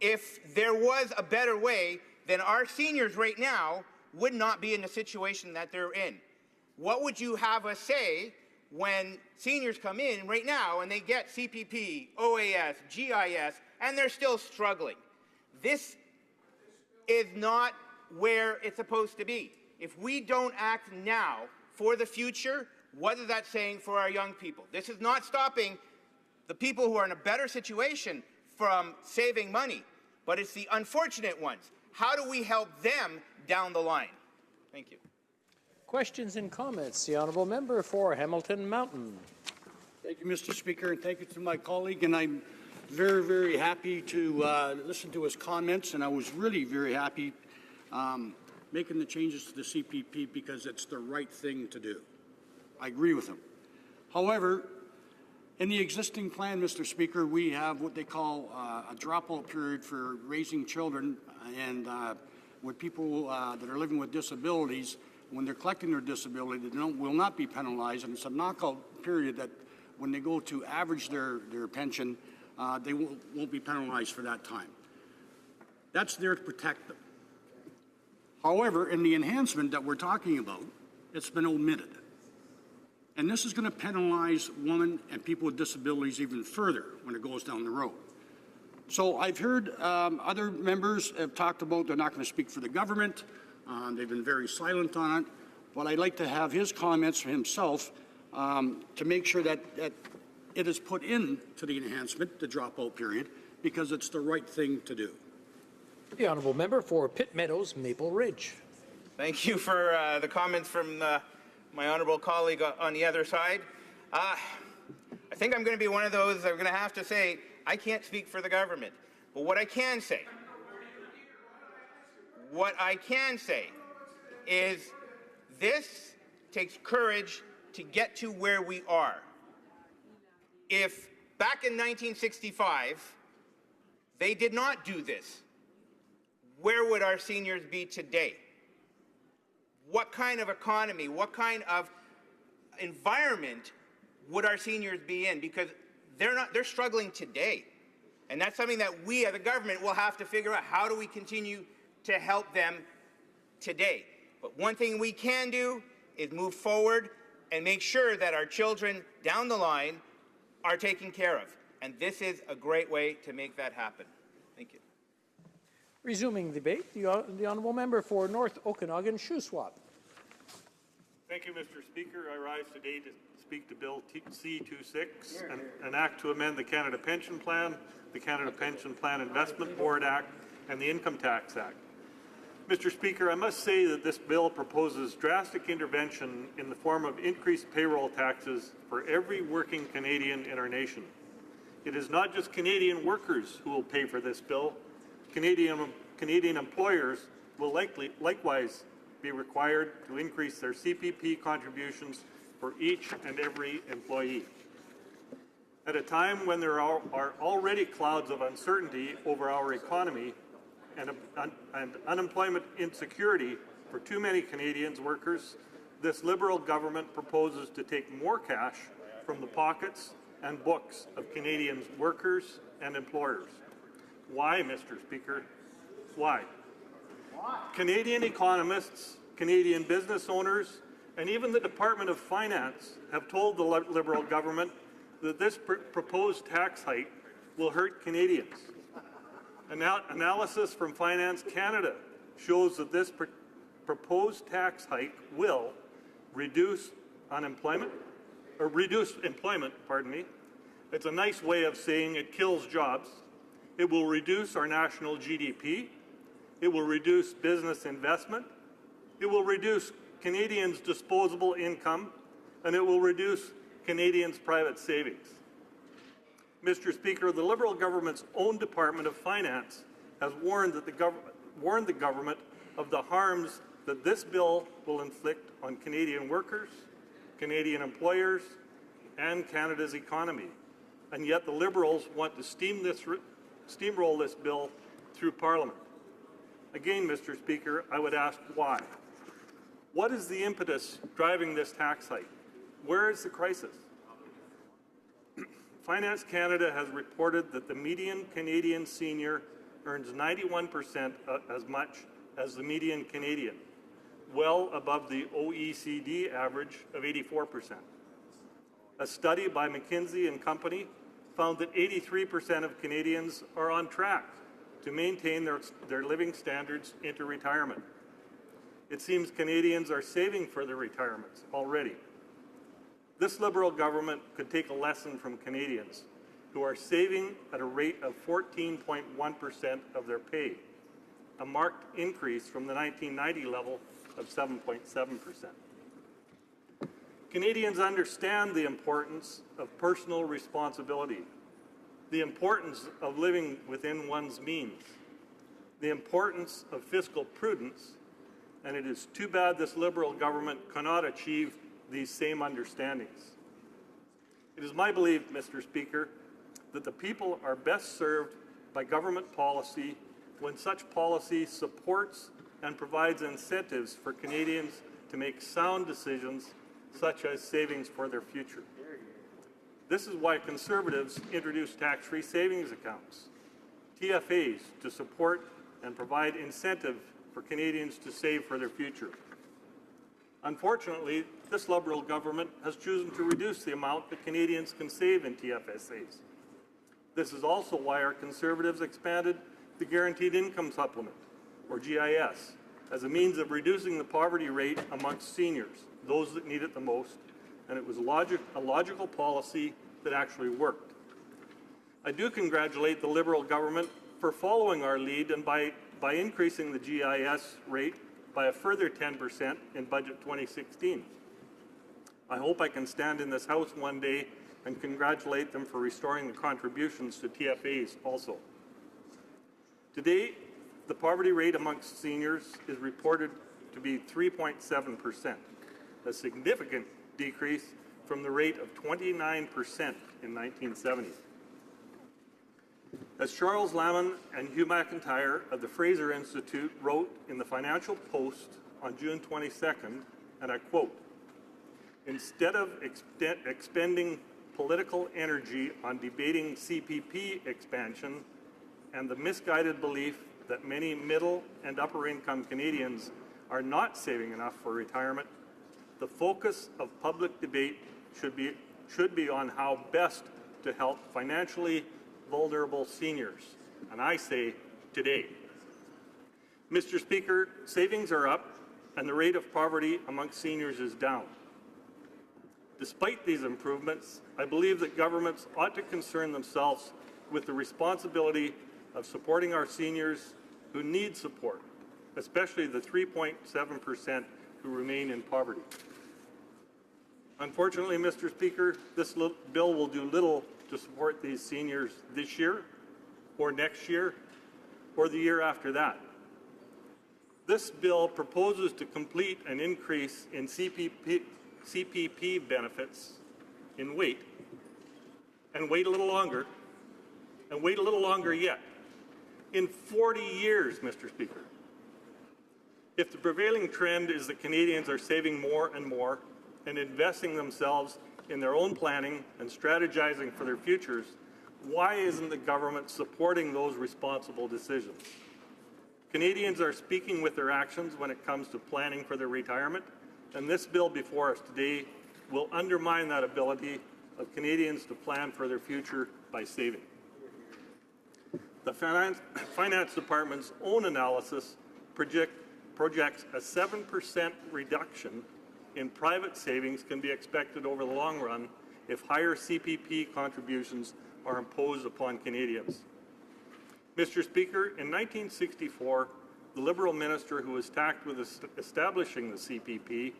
If there was a better way, then our seniors right now would not be in the situation that they're in. What would you have us say when seniors come in right now and they get CPP, OAS, GIS, and they're still struggling? This is not where it's supposed to be. If we don't act now for the future, what is that saying for our young people? This is not stopping the people who are in a better situation from saving money, but it's the unfortunate ones. How do we help them down the line? Thank you. Questions and comments. The honourable member for Hamilton Mountain. Thank you, Mr. Speaker, and thank you to my colleague. And I'm very, very happy to listen to his comments, and I was really very happy making the changes to the CPP because it's the right thing to do. I agree with him. However, in the existing plan, Mr. Speaker, we have what they call a dropout period for raising children, and with people that are living with disabilities, when they're collecting their disability, they will not be penalized, and it's a knockout period that when they go to average their pension, they won't be penalized for that time. That's there to protect them. However, in the enhancement that we're talking about, it's been omitted. And this is going to penalize women and people with disabilities even further when it goes down the road. So I've heard other members have talked about they're not going to speak for the government. They've been very silent on it. But I'd like to have his comments for himself to make sure that it is put into the enhancement, the dropout period, because it's the right thing to do. The honourable member for Pitt Meadows, Maple Ridge. Thank you for the comments from my honourable colleague on the other side. I think I'm going to be one of those that are going to have to say, I can't speak for the government. But what I can say is this takes courage to get to where we are. If back in 1965 they did not do this, where would our seniors be today? What kind of economy, what kind of environment would our seniors be in? Because they're struggling today. And that's something that we as a government will have to figure out. How do we continue to help them today? But one thing we can do is move forward and make sure that our children down the line are taken care of. And this is a great way to make that happen. Thank you. Resuming debate, the honourable member for North Okanagan-Shuswap. Thank you, Mr. Speaker. I rise today to speak to Bill C-26, an act to amend the Canada Pension Plan, the Canada Pension Plan Investment Board Act, and the Income Tax Act. Mr. Speaker, I must say that this bill proposes drastic intervention in the form of increased payroll taxes for every working Canadian in our nation. It is not just Canadian workers who will pay for this bill. Canadian employers will likewise be required to increase their CPP contributions for each and every employee. At a time when there are already clouds of uncertainty over our economy and unemployment insecurity for too many Canadians workers, this Liberal government proposes to take more cash from the pockets and books of Canadians workers and employers. Why, Mr. Speaker? Why? Canadian economists, Canadian business owners, and even the Department of Finance have told the Liberal government that this proposed tax hike will hurt Canadians. Analysis from Finance Canada shows that this proposed tax hike will reduce employment. It's a nice way of saying it kills jobs. It will reduce our national GDP. It will reduce business investment. It will reduce Canadians' disposable income, and it will reduce Canadians' private savings. Mr. Speaker, the Liberal government's own Department of Finance has warned the government of the harms that this bill will inflict on Canadian workers, Canadian employers, and Canada's economy. And yet the Liberals want to steamroll this bill through Parliament. Again, Mr. Speaker, I would ask why. What is the impetus driving this tax hike? Where is the crisis? Finance Canada has reported that the median Canadian senior earns 91% as much as the median Canadian, well above the OECD average of 84%. A study by McKinsey and Company found that 83% of Canadians are on track to maintain their living standards into retirement. It seems Canadians are saving for their retirements already. This Liberal government could take a lesson from Canadians who are saving at a rate of 14.1% of their pay, a marked increase from the 1990 level of 7.7%. Canadians understand the importance of personal responsibility, the importance of living within one's means, the importance of fiscal prudence, and it is too bad this Liberal government cannot achieve these same understandings. It is my belief, Mr. Speaker, that the people are best served by government policy when such policy supports and provides incentives for Canadians to make sound decisions such as savings for their future. This is why Conservatives introduced tax-free savings accounts, TFAs, to support and provide incentive for Canadians to save for their future. Unfortunately, this Liberal government has chosen to reduce the amount that Canadians can save in TFSAs. This is also why our Conservatives expanded the Guaranteed Income Supplement, or GIS, as a means of reducing the poverty rate amongst seniors, those that need it the most, and it was a logical policy that actually worked. I do congratulate the Liberal government for following our lead and by increasing the GIS rate by a further 10% in Budget 2016. I hope I can stand in this House one day and congratulate them for restoring the contributions to TFAs also. Today, the poverty rate amongst seniors is reported to to be 3.7%, a significant decrease from the rate of 29% in 1970. As Charles Lamon and Hugh McIntyre of the Fraser Institute wrote in the Financial Post on June 22nd, and I quote, "Instead of expending political energy on debating CPP expansion and the misguided belief that many middle and upper income Canadians are not saving enough for retirement, the focus of public debate should be on how best to help financially vulnerable seniors." And I say today. Mr. Speaker, savings are up and the rate of poverty amongst seniors is down. Despite these improvements, I believe that governments ought to concern themselves with the responsibility of supporting our seniors who need support, especially the 3.7% who remain in poverty. Unfortunately, Mr. Speaker, this bill will do little to support these seniors this year, or next year, or the year after that. This bill proposes to complete an increase in CPP benefits and wait a little longer, and wait a little longer yet. In 40 years, Mr. Speaker. If the prevailing trend is that Canadians are saving more and more and investing themselves in their own planning and strategizing for their futures, why isn't the government supporting those responsible decisions? Canadians are speaking with their actions when it comes to planning for their retirement, and this bill before us today will undermine that ability of Canadians to plan for their future by saving. The Finance Department's own analysis projects a 7% reduction in private savings can be expected over the long run if higher CPP contributions are imposed upon Canadians. Mr. Speaker, in 1964, the Liberal minister who was tasked with establishing the CPP,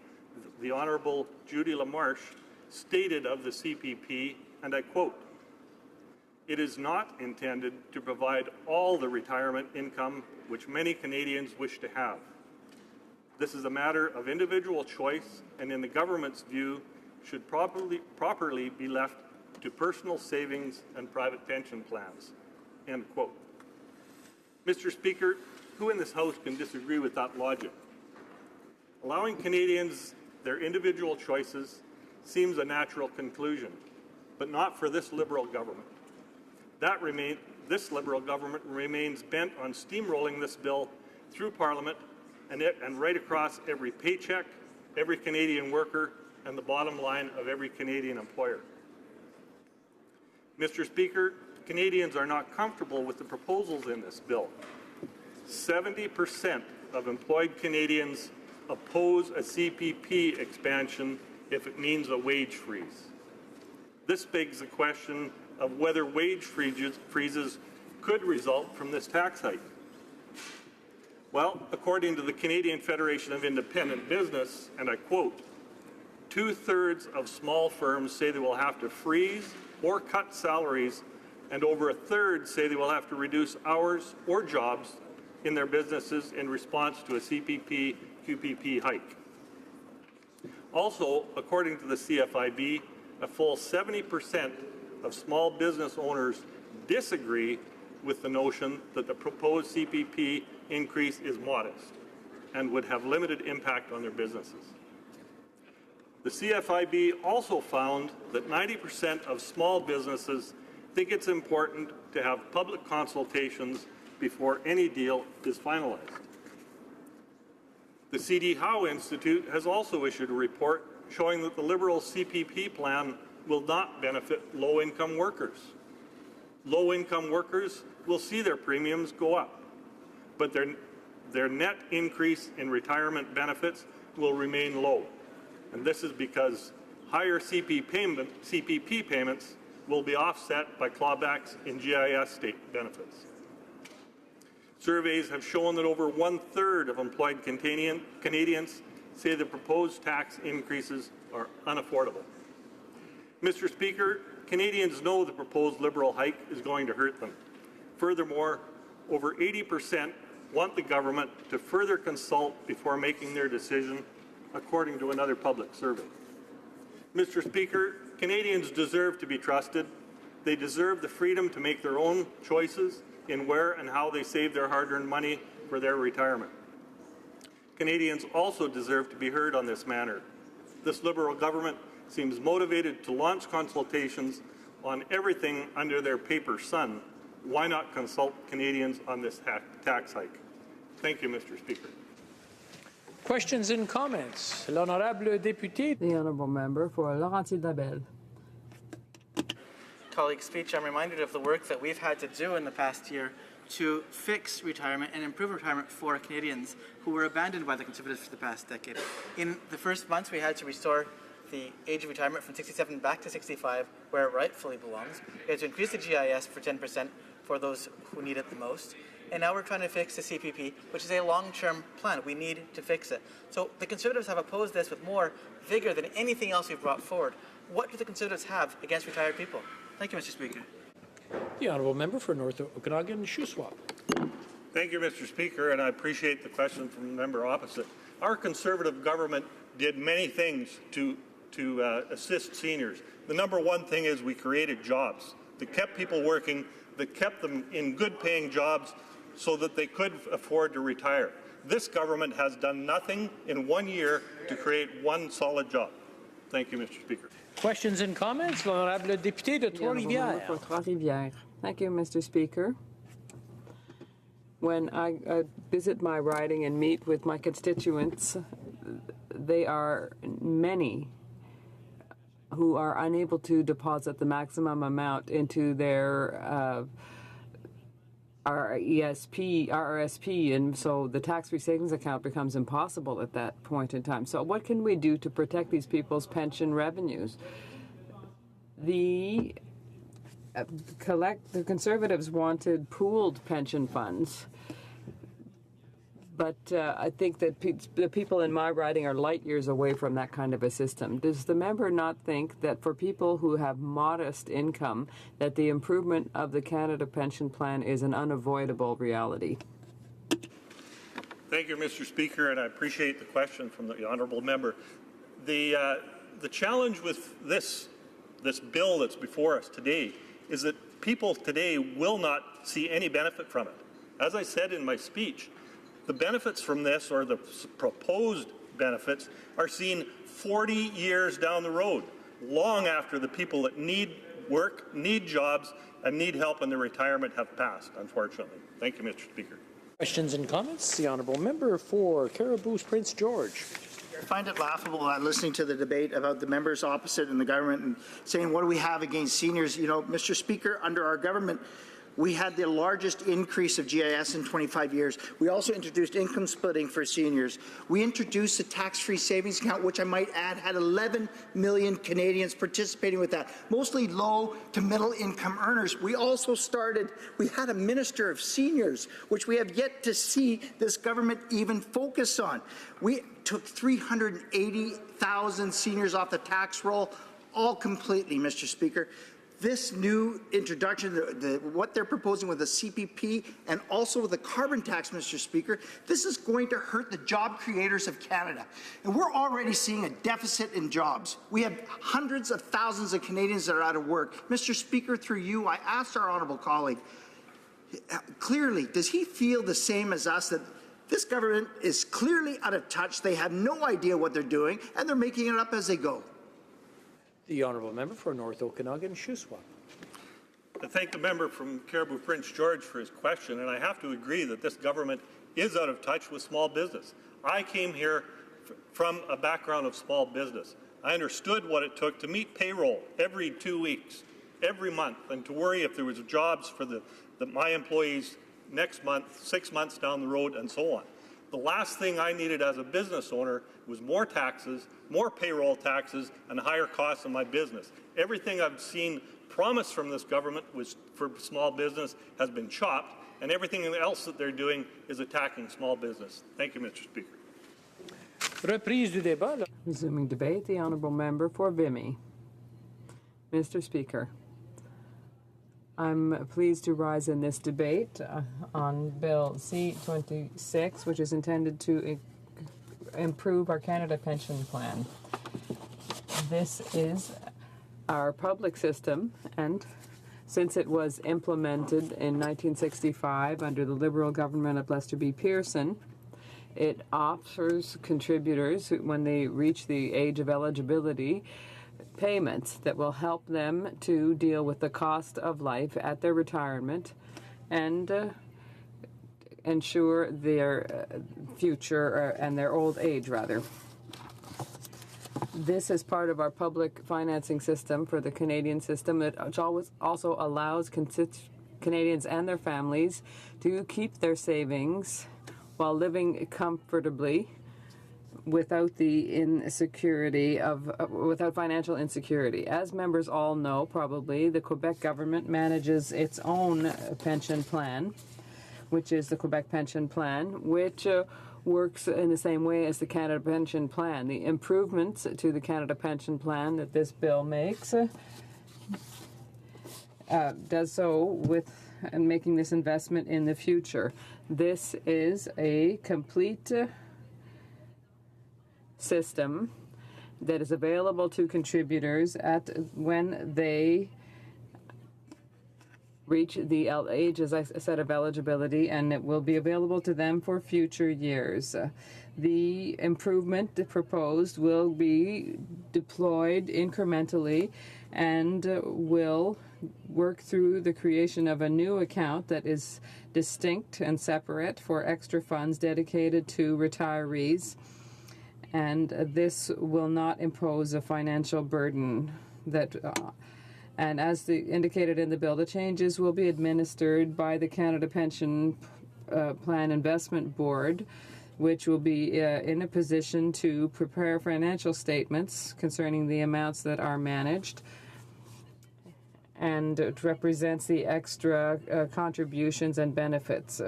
the Honourable Judy LaMarche, stated of the CPP, and I quote, "It is not intended to provide all the retirement income which many Canadians wish to have. This is a matter of individual choice and, in the government's view, should properly be left to personal savings and private pension plans." End quote. Mr. Speaker, who in this House can disagree with that logic? Allowing Canadians their individual choices seems a natural conclusion, but not for this Liberal government. This Liberal government remains bent on steamrolling this bill through Parliament and right across every paycheck, every Canadian worker, and the bottom line of every Canadian employer. Mr. Speaker, Canadians are not comfortable with the proposals in this bill. 70% of employed Canadians oppose a CPP expansion if it means a wage freeze. This begs the question of whether wage freezes could result from this tax hike. Well, according to the Canadian Federation of Independent Business, and I quote, "2/3 of small firms say they will have to freeze or cut salaries, and over 1/3 say they will have to reduce hours or jobs in their businesses in response to a CPP QPP hike." Also, according to the CFIB, a full 70% of small business owners disagree with the notion that the proposed CPP increase is modest and would have limited impact on their businesses. The CFIB also found that 90% of small businesses think it's important to have public consultations before any deal is finalized. The C.D. Howe Institute has also issued a report showing that the Liberal CPP plan will not benefit low-income workers. Low-income workers will see their premiums go up, but their net increase in retirement benefits will remain low. And this is because higher CPP payments will be offset by clawbacks in GIS state benefits. Surveys have shown that over 1/3 of employed Canadians say the proposed tax increases are unaffordable. Mr. Speaker, Canadians know the proposed Liberal hike is going to hurt them. Furthermore, over 80% want the government to further consult before making their decision, according to another public survey. Mr. Speaker, Canadians deserve to be trusted. They deserve the freedom to make their own choices in where and how they save their hard-earned money for their retirement. Canadians also deserve to be heard on this matter. This Liberal government seems motivated to launch consultations on everything under their paper sun. Why not consult Canadians on this tax hike? Thank you, Mr. Speaker. Questions and comments. L'honorable député. The honourable member for Laurentides-Labelle. Colleague speech, I'm reminded of the work that we've had to do in the past year to fix retirement and improve retirement for Canadians who were abandoned by the Conservatives for the past decade. In the first months, we had to restore the age of retirement from 67 back to 65, where it rightfully belongs. We had to increase the GIS for 10% for those who need it the most. And now we're trying to fix the CPP, which is a long-term plan. We need to fix it. So the Conservatives have opposed this with more vigor than anything else we've brought forward. What do the Conservatives have against retired people? Thank you, Mr. Speaker. The honourable member for North Okanagan-Shuswap. Thank you, Mr. Speaker, and I appreciate the question from the member opposite. Our Conservative government did many things to assist seniors. The number one thing is we created jobs that kept people working, that kept them in good-paying jobs so that they could afford to retire. This government has done nothing in 1 year to create one solid job. Thank you, Mr. Speaker. Questions and comments. L'honorable député de Trois-Rivières. Trois-Rivières. Thank you, Mr. Speaker. When I visit my riding and meet with my constituents, they are many who are unable to deposit the maximum amount into their RRSP, and so the tax-free savings account becomes impossible at that point in time. So what can we do to protect these people's pension revenues? The Conservatives wanted pooled pension funds, but I think that the people in my riding are light years away from that kind of a system. Does the member not think that for people who have modest income, that the improvement of the Canada Pension Plan is an unavoidable reality? Thank you, Mr. Speaker, and I appreciate the question from the honourable member. The challenge with this bill that's before us today is that people today will not see any benefit from it. As I said in my speech, the benefits from this, or the proposed benefits, are seen 40 years down the road, long after the people that need work, need jobs, and need help in their retirement have passed, unfortunately. Thank you, Mr. Speaker. Questions and comments. The honourable member for Caribous Prince George. I find it laughable listening to the debate about the members opposite and the government and saying, what do we have against seniors? You know, Mr. Speaker, under our government, we had the largest increase of GIS in 25 years. We also introduced income splitting for seniors. We introduced a tax-free savings account, which I might add had 11 million Canadians participating with that, mostly low to middle income earners. We also we had a minister of seniors, which we have yet to see this government even focus on. We took 380,000 seniors off the tax roll, all completely, Mr. Speaker. This new introduction, what they're proposing with the CPP and also with the carbon tax, Mr. Speaker, this is going to hurt the job creators of Canada. And we're already seeing a deficit in jobs. We have hundreds of thousands of Canadians that are out of work. Mr. Speaker, through you, I asked our honourable colleague, clearly, does he feel the same as us, that this government is clearly out of touch, they have no idea what they're doing, and they're making it up as they go? The honourable member for North Okanagan-Shuswap. I thank the member from Caribou Prince George for his question, and I have to agree that this government is out of touch with small business. I came here from a background of small business. I understood what it took to meet payroll every 2 weeks, every month, and to worry if there was jobs for my employees next month, 6 months down the road, and so on. The last thing I needed as a business owner was more taxes, more payroll taxes, and higher costs of my business. Everything I've seen promised from this government for small business has been chopped, and everything else that they're doing is attacking small business. Thank you, Mr. Speaker. Reprise du débat. Resuming debate, the honourable member for Vimy. Mr. Speaker, I'm pleased to rise in this debate on Bill C-26, which is intended to improve our Canada Pension Plan. This is our public system, and since it was implemented in 1965 under the Liberal government of Lester B. Pearson, it offers contributors, when they reach the age of eligibility, payments that will help them to deal with the cost of life at their retirement and ensure their future and their old age, rather. This is part of our public financing system for the Canadian system. It also allows Canadians and their families to keep their savings while living comfortably without without financial insecurity. As members all know, probably, the Quebec government manages its own pension plan, which is the Quebec Pension Plan, which works in the same way as the Canada Pension Plan. The improvements to the Canada Pension Plan that this bill makes does so with making this investment in the future. This is a complete system that is available to contributors when they reach the age, as I said, of eligibility, and it will be available to them for future years. The improvement proposed will be deployed incrementally and will work through the creation of a new account that is distinct and separate for extra funds dedicated to retirees. And this will not impose a financial burden and as indicated in the bill, the changes will be administered by the Canada Pension Plan Investment Board, which will be in a position to prepare financial statements concerning the amounts that are managed, and it represents the extra contributions and benefits.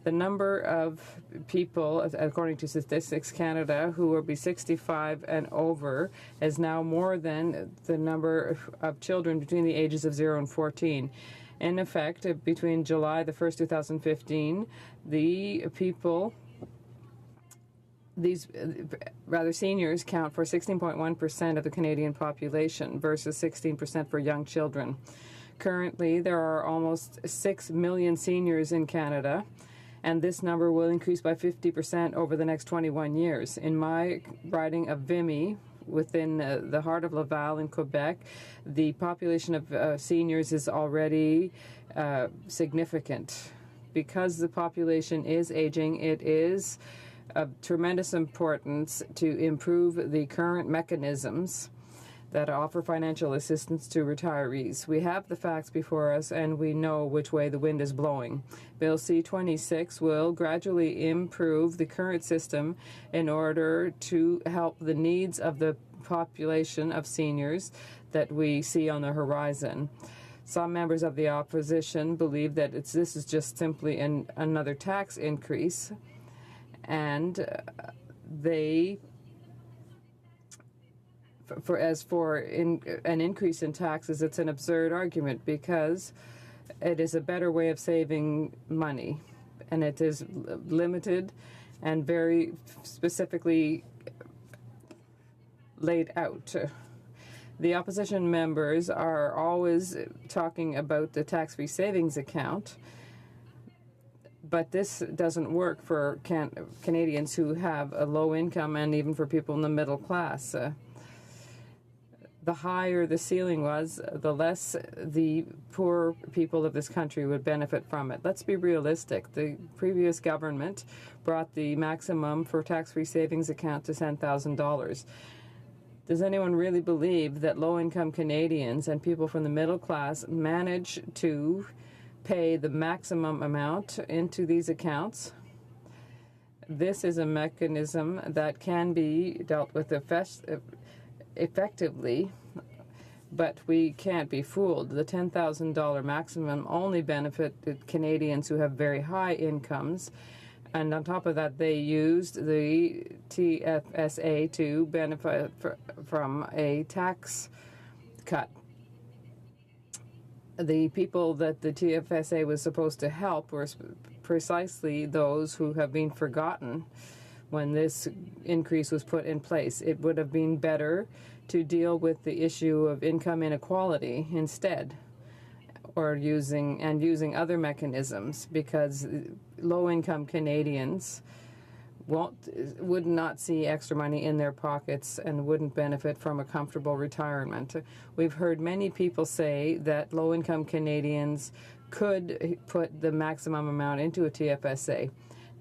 The number of people, according to Statistics Canada, who will be 65 and over is now more than the number of children between the ages of 0 and 14. In effect, between July the 1st, 2015, seniors count for 16.1% of the Canadian population versus 16% for young children. Currently, there are almost 6 million seniors in Canada, and this number will increase by 50% over the next 21 years. In my riding of Vimy, within the heart of Laval in Quebec, the population of seniors is already significant. Because the population is aging, it is of tremendous importance to improve the current mechanisms that offer financial assistance to retirees. We have the facts before us, and we know which way the wind is blowing. Bill C-26 will gradually improve the current system in order to help the needs of the population of seniors that we see on the horizon. Some members of the opposition believe that this is just simply another tax increase, and they an increase in taxes, it's an absurd argument because it is a better way of saving money, and it is limited and very specifically laid out. The opposition members are always talking about the tax-free savings account, but this doesn't work for Canadians who have a low income and even for people in the middle class. The higher the ceiling was, the less the poor people of this country would benefit from it. Let's be realistic. The previous government brought the maximum for tax-free savings account to $10,000. Does anyone really believe that low-income Canadians and people from the middle class manage to pay the maximum amount into these accounts? This is a mechanism that can be dealt with effectively, but we can't be fooled. The $10,000 maximum only benefited Canadians who have very high incomes, and on top of that, they used the TFSA to benefit from a tax cut. the people that the TFSA was supposed to help were precisely those who have been forgotten when this increase was put in place. It would have been better to deal with the issue of income inequality instead, or using other mechanisms, because low-income Canadians would not see extra money in their pockets and wouldn't benefit from a comfortable retirement. We've heard many people say that low-income Canadians could put the maximum amount into a TFSA.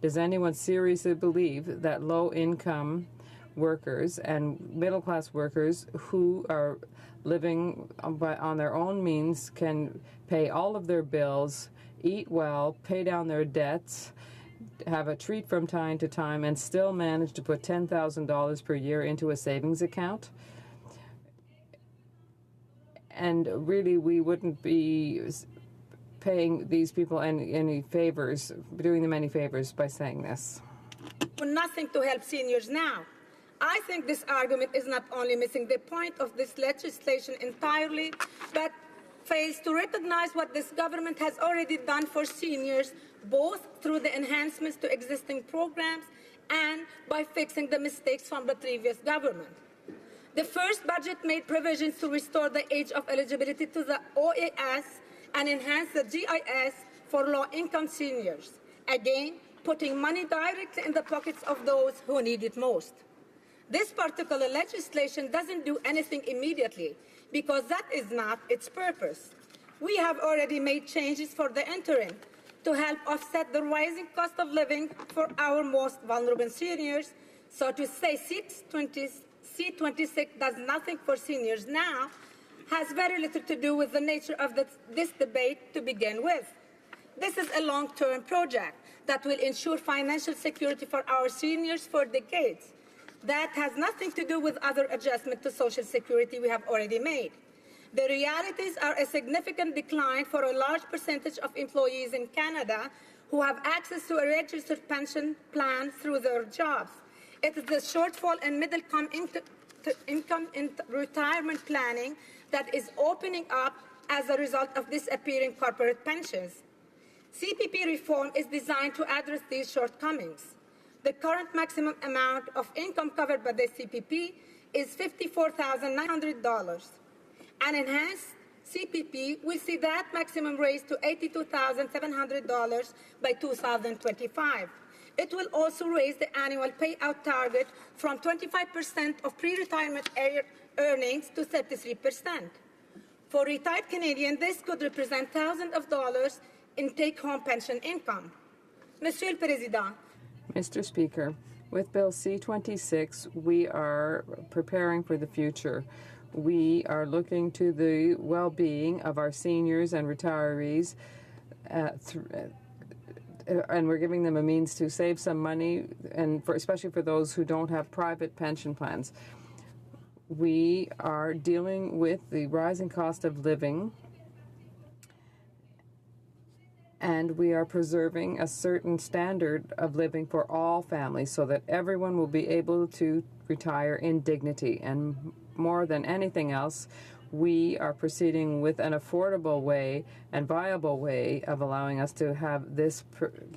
Does anyone seriously believe that low-income workers and middle-class workers who are living on their own means can pay all of their bills, eat well, pay down their debts, have a treat from time to time, and still manage to put $10,000 per year into a savings account? And really, we wouldn't be paying these people any favors, doing them any favors by saying this. Nothing to help seniors now. I think this argument is not only missing the point of this legislation entirely, but fails to recognize what this government has already done for seniors, both through the enhancements to existing programs and by fixing the mistakes from the previous government. The first budget made provisions to restore the age of eligibility to the OAS and enhance the GIS for low-income seniors, again putting money directly in the pockets of those who need it most. This particular legislation doesn't do anything immediately, because that is not its purpose. We have already made changes for the interim to help offset the rising cost of living for our most vulnerable seniors. So to say C26 does nothing for seniors now has very little to do with the nature of this debate to begin with. This is a long-term project that will ensure financial security for our seniors for decades. That has nothing to do with other adjustments to Social Security we have already made. The realities are a significant decline for a large percentage of employees in Canada who have access to a registered pension plan through their jobs. It is the shortfall in middle-income retirement planning that is opening up as a result of disappearing corporate pensions. CPP reform is designed to address these shortcomings. The current maximum amount of income covered by the CPP is $54,900. An enhanced CPP will see that maximum raised to $82,700 by 2025. It will also raise the annual payout target from 25% of pre-retirement earnings to 33%. For retired Canadians, this could represent thousands of dollars in take-home pension income. Monsieur le Président, Mr. Speaker, with Bill C-26, we are preparing for the future. We are looking to the well-being of our seniors and retirees, and we're giving them a means to save some money, and especially for those who don't have private pension plans. We are dealing with the rising cost of living, and we are preserving a certain standard of living for all families so that everyone will be able to retire in dignity. And more than anything else, we are proceeding with an affordable way and viable way of allowing us to have this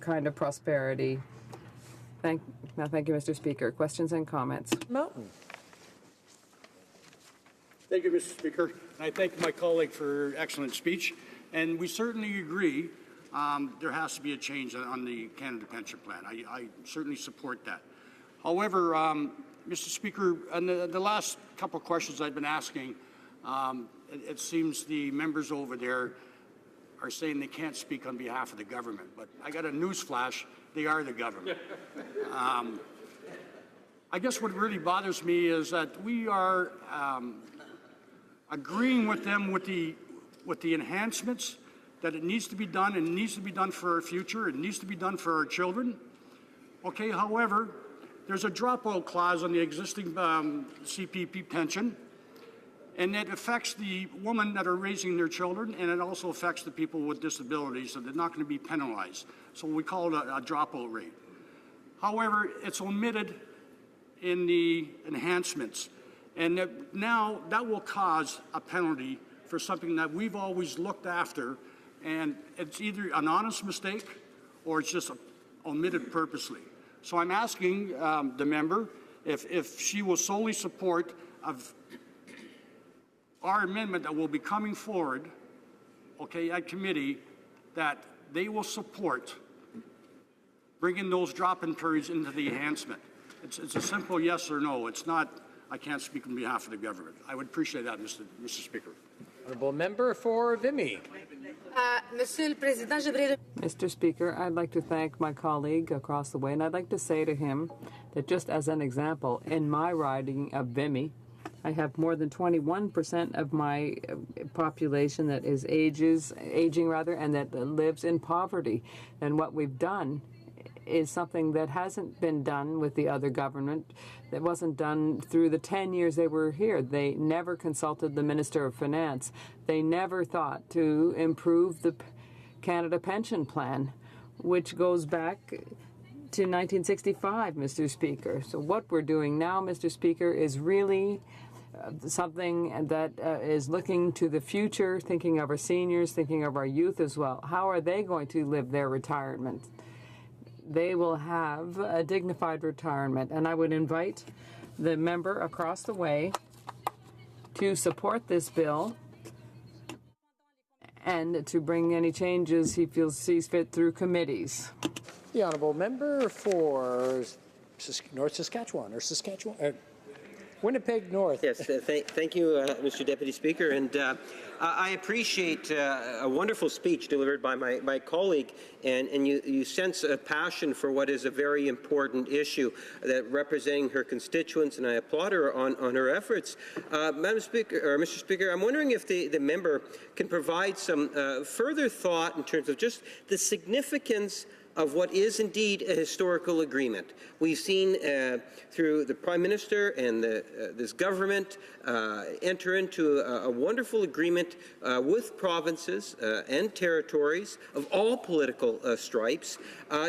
kind of prosperity. Thank you, Mr. Speaker. Questions and comments? Mountain. Thank you, Mr. Speaker. And I thank my colleague for excellent speech. And we certainly agree there has to be a change on the Canada Pension Plan. I certainly support that. However, Mr. Speaker, on the last couple of questions I've been asking, it seems the members over there are saying they can't speak on behalf of the government. But I got a news flash, they are the government. I guess what really bothers me is that we are agreeing with them with the enhancements, that it needs to be done, and it needs to be done for our future, it needs to be done for our children. Okay, however, there's a dropout clause on the existing CPP pension, and it affects the women that are raising their children, and it also affects the people with disabilities, so they're not going to be penalized. So we call it a dropout rate. However, it's omitted in the enhancements, and now that will cause a penalty for something that we've always looked after, and it's either an honest mistake or it's just omitted purposely. So I'm asking the member if she will solely support of our amendment that will be coming forward, okay, at committee, that they will support bringing those drop-in periods into the enhancement. It's a simple yes or no. It's not, I can't speak on behalf of the government. I would appreciate that, Mr. Speaker. Honourable member for Vimy. Mr. Speaker, I'd like to thank my colleague across the way, and I'd like to say to him that just as an example, in my riding of Vimy, I have more than 21% of my population that is aging, and that lives in poverty. And what we've done is something that hasn't been done with the other government, that wasn't done through the 10 years they were here. They never consulted the Minister of Finance. They never thought to improve the Canada Pension Plan, which goes back to 1965, Mr. Speaker. So what we're doing now, Mr. Speaker, is really something that is looking to the future, thinking of our seniors, thinking of our youth as well. How are they going to live their retirement? They will have a dignified retirement, and I would invite the member across the way to support this bill and to bring any changes he sees fit through committees. The honourable member for North Saskatchewan, Winnipeg North. Yes, thank you, Mr. Deputy Speaker, and I appreciate a wonderful speech delivered by my colleague, and you sense a passion for what is a very important issue that representing her constituents, and I applaud her on her efforts. Madam Speaker, or Mr. Speaker, I'm wondering if the member can provide some further thought in terms of just the significance of what is indeed a historical agreement. We've seen through the Prime Minister and this government enter into a wonderful agreement with provinces and territories of all political stripes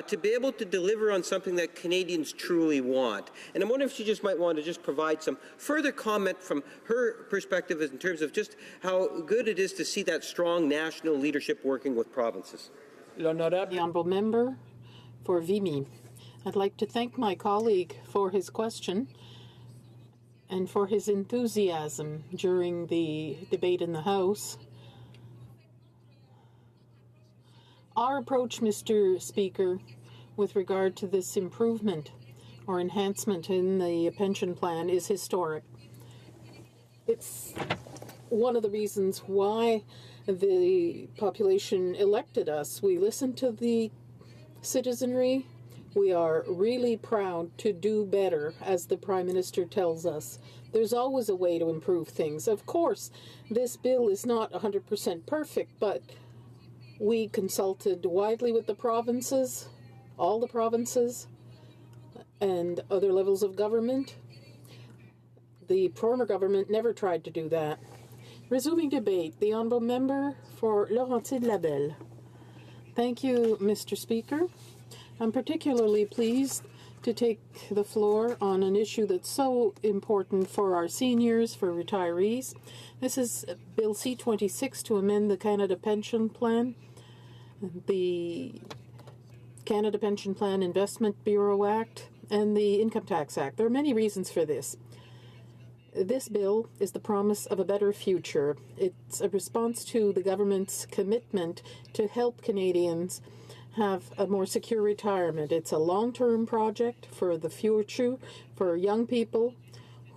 to be able to deliver on something that Canadians truly want. And I'm wondering if she just might want to just provide some further comment from her perspective in terms of just how good it is to see that strong national leadership working with provinces. The honourable member for Vimy. I'd like to thank my colleague for his question and for his enthusiasm during the debate in the House. Our approach, Mr. Speaker, with regard to this improvement or enhancement in the pension plan is historic. It's one of the reasons why the population elected us. We listened to the citizenry. We are really proud to do better, as the Prime Minister tells us. There's always a way to improve things. Of course, this bill is not 100% perfect, but we consulted widely with the provinces, all the provinces, and other levels of government. The former government never tried to do that. Resuming debate, the honourable member for Laurentides-Labelle. Thank you, Mr. Speaker. I'm particularly pleased to take the floor on an issue that's so important for our seniors, for retirees. This is Bill C-26 to amend the Canada Pension Plan, the Canada Pension Plan Investment Bureau Act, and the Income Tax Act. There are many reasons for this. This bill is the promise of a better future. It's a response to the government's commitment to help Canadians have a more secure retirement. It's a long-term project for the future, for young people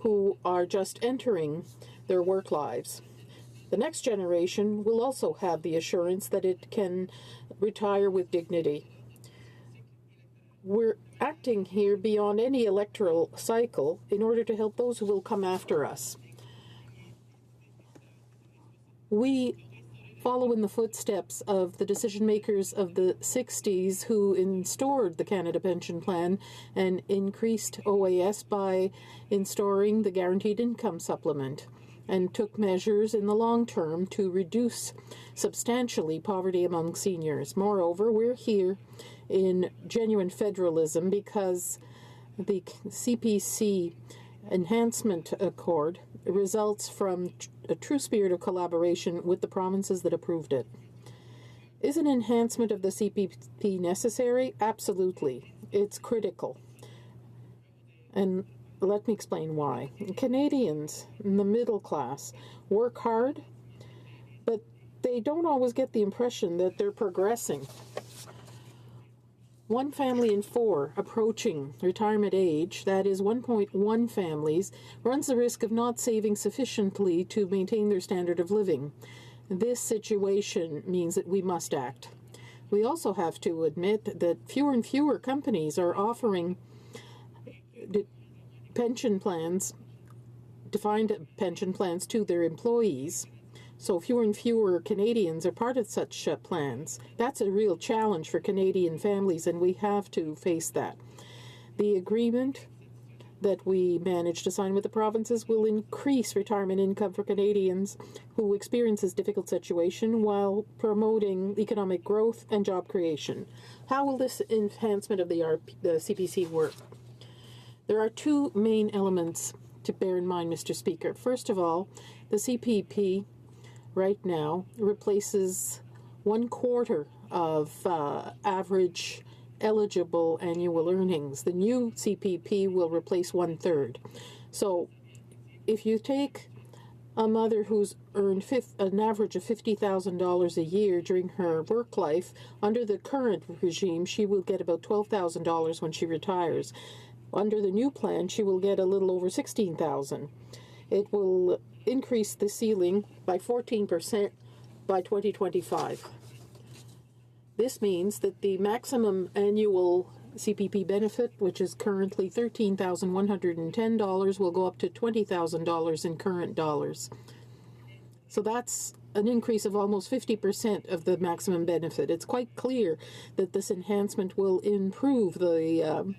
who are just entering their work lives. The next generation will also have the assurance that it can retire with dignity. We're acting here beyond any electoral cycle in order to help those who will come after us. We follow in the footsteps of the decision makers of the 60s who instaured the Canada Pension Plan and increased OAS by installing the Guaranteed Income Supplement, and took measures in the long term to reduce substantially poverty among seniors. Moreover, we're here in genuine federalism because the CPC enhancement accord results from a true spirit of collaboration with the provinces that approved it. Is an enhancement of the CPP necessary? Absolutely. It's critical. And let me explain why. Canadians in the middle class work hard, but they don't always get the impression that they're progressing. One family in four approaching retirement age, that is 1.1 families, runs the risk of not saving sufficiently to maintain their standard of living. This situation means that we must act. We also have to admit that fewer and fewer companies are offering pension plans, defined pension plans to their employees. So fewer and fewer Canadians are part of such plans. That's a real challenge for Canadian families, and we have to face that. The agreement that we managed to sign with the provinces will increase retirement income for Canadians who experience this difficult situation while promoting economic growth and job creation. How will this enhancement of the CPC work? There are two main elements to bear in mind, Mr. Speaker. First of all, the CPP right now replaces 1/4 of average eligible annual earnings. The new CPP will replace 1/3. So if you take a mother who's earned an average of $50,000 a year during her work life, under the current regime, she will get about $12,000 when she retires. Under the new plan, she will get a little over $16,000. It will increase the ceiling by 14% by 2025. This means that the maximum annual CPP benefit, which is currently $13,110, will go up to $20,000 in current dollars. So that's an increase of almost 50% of the maximum benefit. It's quite clear that this enhancement will improve the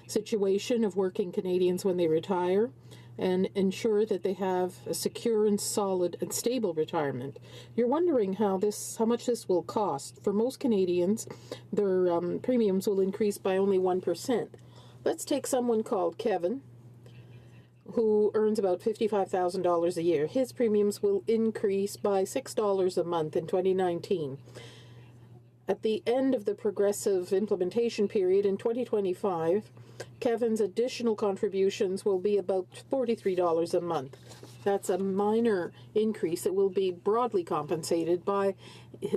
situation of working Canadians when they retire and ensure that they have a secure and solid and stable retirement. You're wondering how much this will cost. For most Canadians, their premiums will increase by only 1%. Let's take someone called Kevin, who earns about $55,000 a year. His premiums will increase by $6 a month in 2019. At the end of the progressive implementation period in 2025, Kevin's additional contributions will be about $43 a month. That's a minor increase that will be broadly compensated by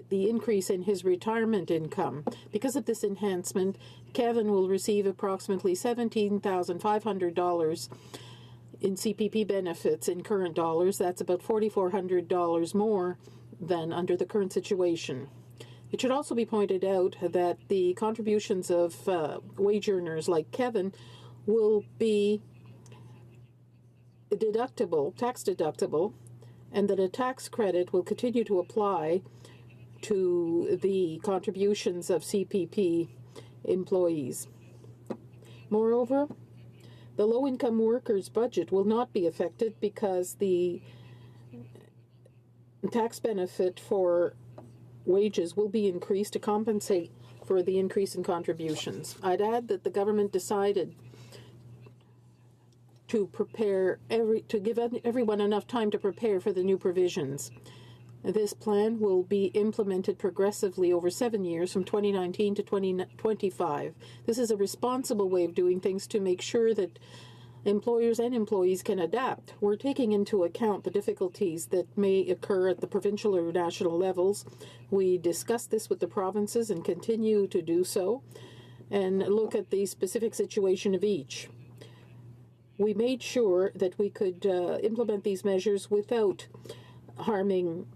the increase in his retirement income. Because of this enhancement, Kevin will receive approximately $17,500 in CPP benefits in current dollars. That's about $4,400 more than under the current situation. It should also be pointed out that the contributions of wage earners like Kevin will be tax deductible, and that a tax credit will continue to apply to the contributions of CPP employees. Moreover, the low-income workers' budget will not be affected because the tax benefit for wages will be increased to compensate for the increase in contributions. I'd add that the government decided to give everyone enough time to prepare for the new provisions. This plan will be implemented progressively over 7 years from 2019 to 2025. This is a responsible way of doing things to make sure that employers and employees can adapt. We're taking into account the difficulties that may occur at the provincial or national levels. We discussed this with the provinces and continue to do so, and look at the specific situation of each. We made sure that we could implement these measures without harming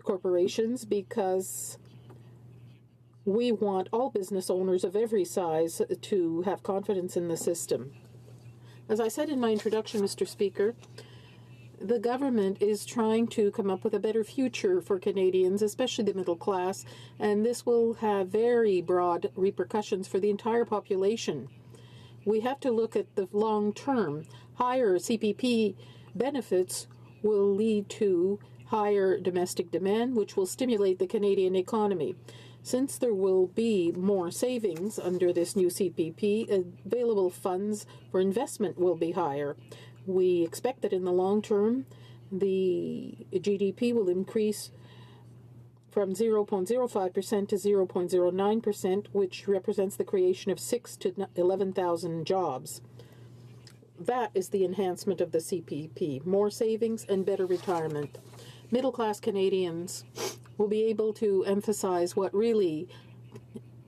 corporations, because we want all business owners of every size to have confidence in the system. As I said in my introduction, Mr. Speaker, the government is trying to come up with a better future for Canadians, especially the middle class, and this will have very broad repercussions for the entire population. We have to look at the long term. Higher CPP benefits will lead to higher domestic demand, which will stimulate the Canadian economy. Since there will be more savings under this new CPP, available funds for investment will be higher. We expect that in the long term, the GDP will increase from 0.05% to 0.09%, which represents the creation of 6,000 to 11,000 jobs. That is the enhancement of the CPP, more savings and better retirement. Middle-class Canadians will be able to emphasize what really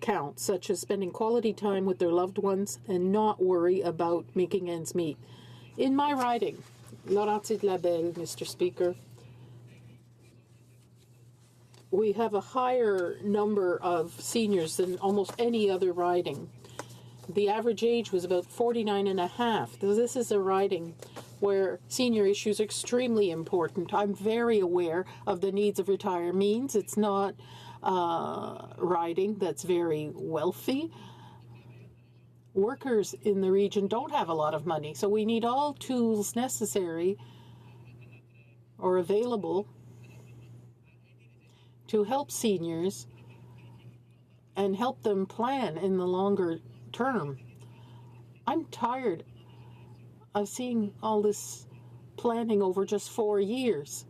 counts, such as spending quality time with their loved ones and not worry about making ends meet. In my riding, Laurentides-Labelle, Mr. Speaker, we have a higher number of seniors than almost any other riding. The average age was about 49 and a half. This is a riding where senior issues are extremely important. I'm very aware of the needs of retirees. It's not riding that's very wealthy. Workers in the region don't have a lot of money, so we need all tools necessary or available to help seniors and help them plan in the longer term. I'm tired of seeing all this planning over just 4 years.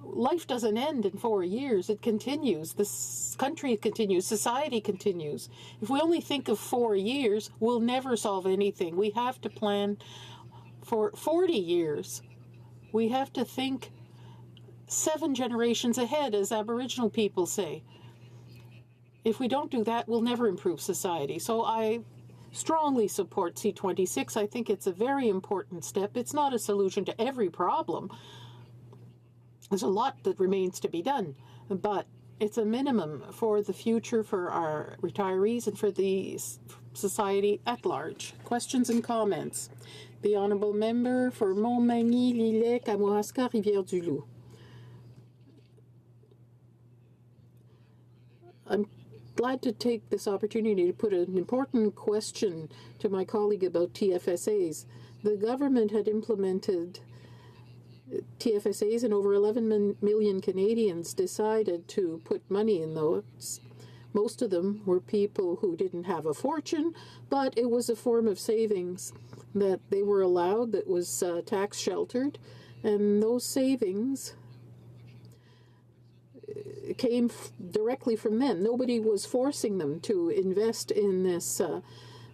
Life doesn't end in 4 years. It continues. This country continues. Society continues. If we only think of 4 years, we'll never solve anything. We have to plan for 40 years. We have to think 7 generations ahead, as Aboriginal people say. If we don't do that, we'll never improve society. So I strongly support C26. I think it's a very important step. It's not a solution to every problem. There's a lot that remains to be done, but it's a minimum for the future for our retirees and for the society at large. Questions and comments? The Honourable Member for Montmagny, Lillet, Kamouraska, Rivière-du-Loup. I'm glad to take this opportunity to put an important question to my colleague about TFSAs. The government had implemented TFSAs and over 11 million Canadians decided to put money in those. Most of them were people who didn't have a fortune, but it was a form of savings that they were allowed that was tax sheltered, and those savings came directly from them. Nobody was forcing them to invest in this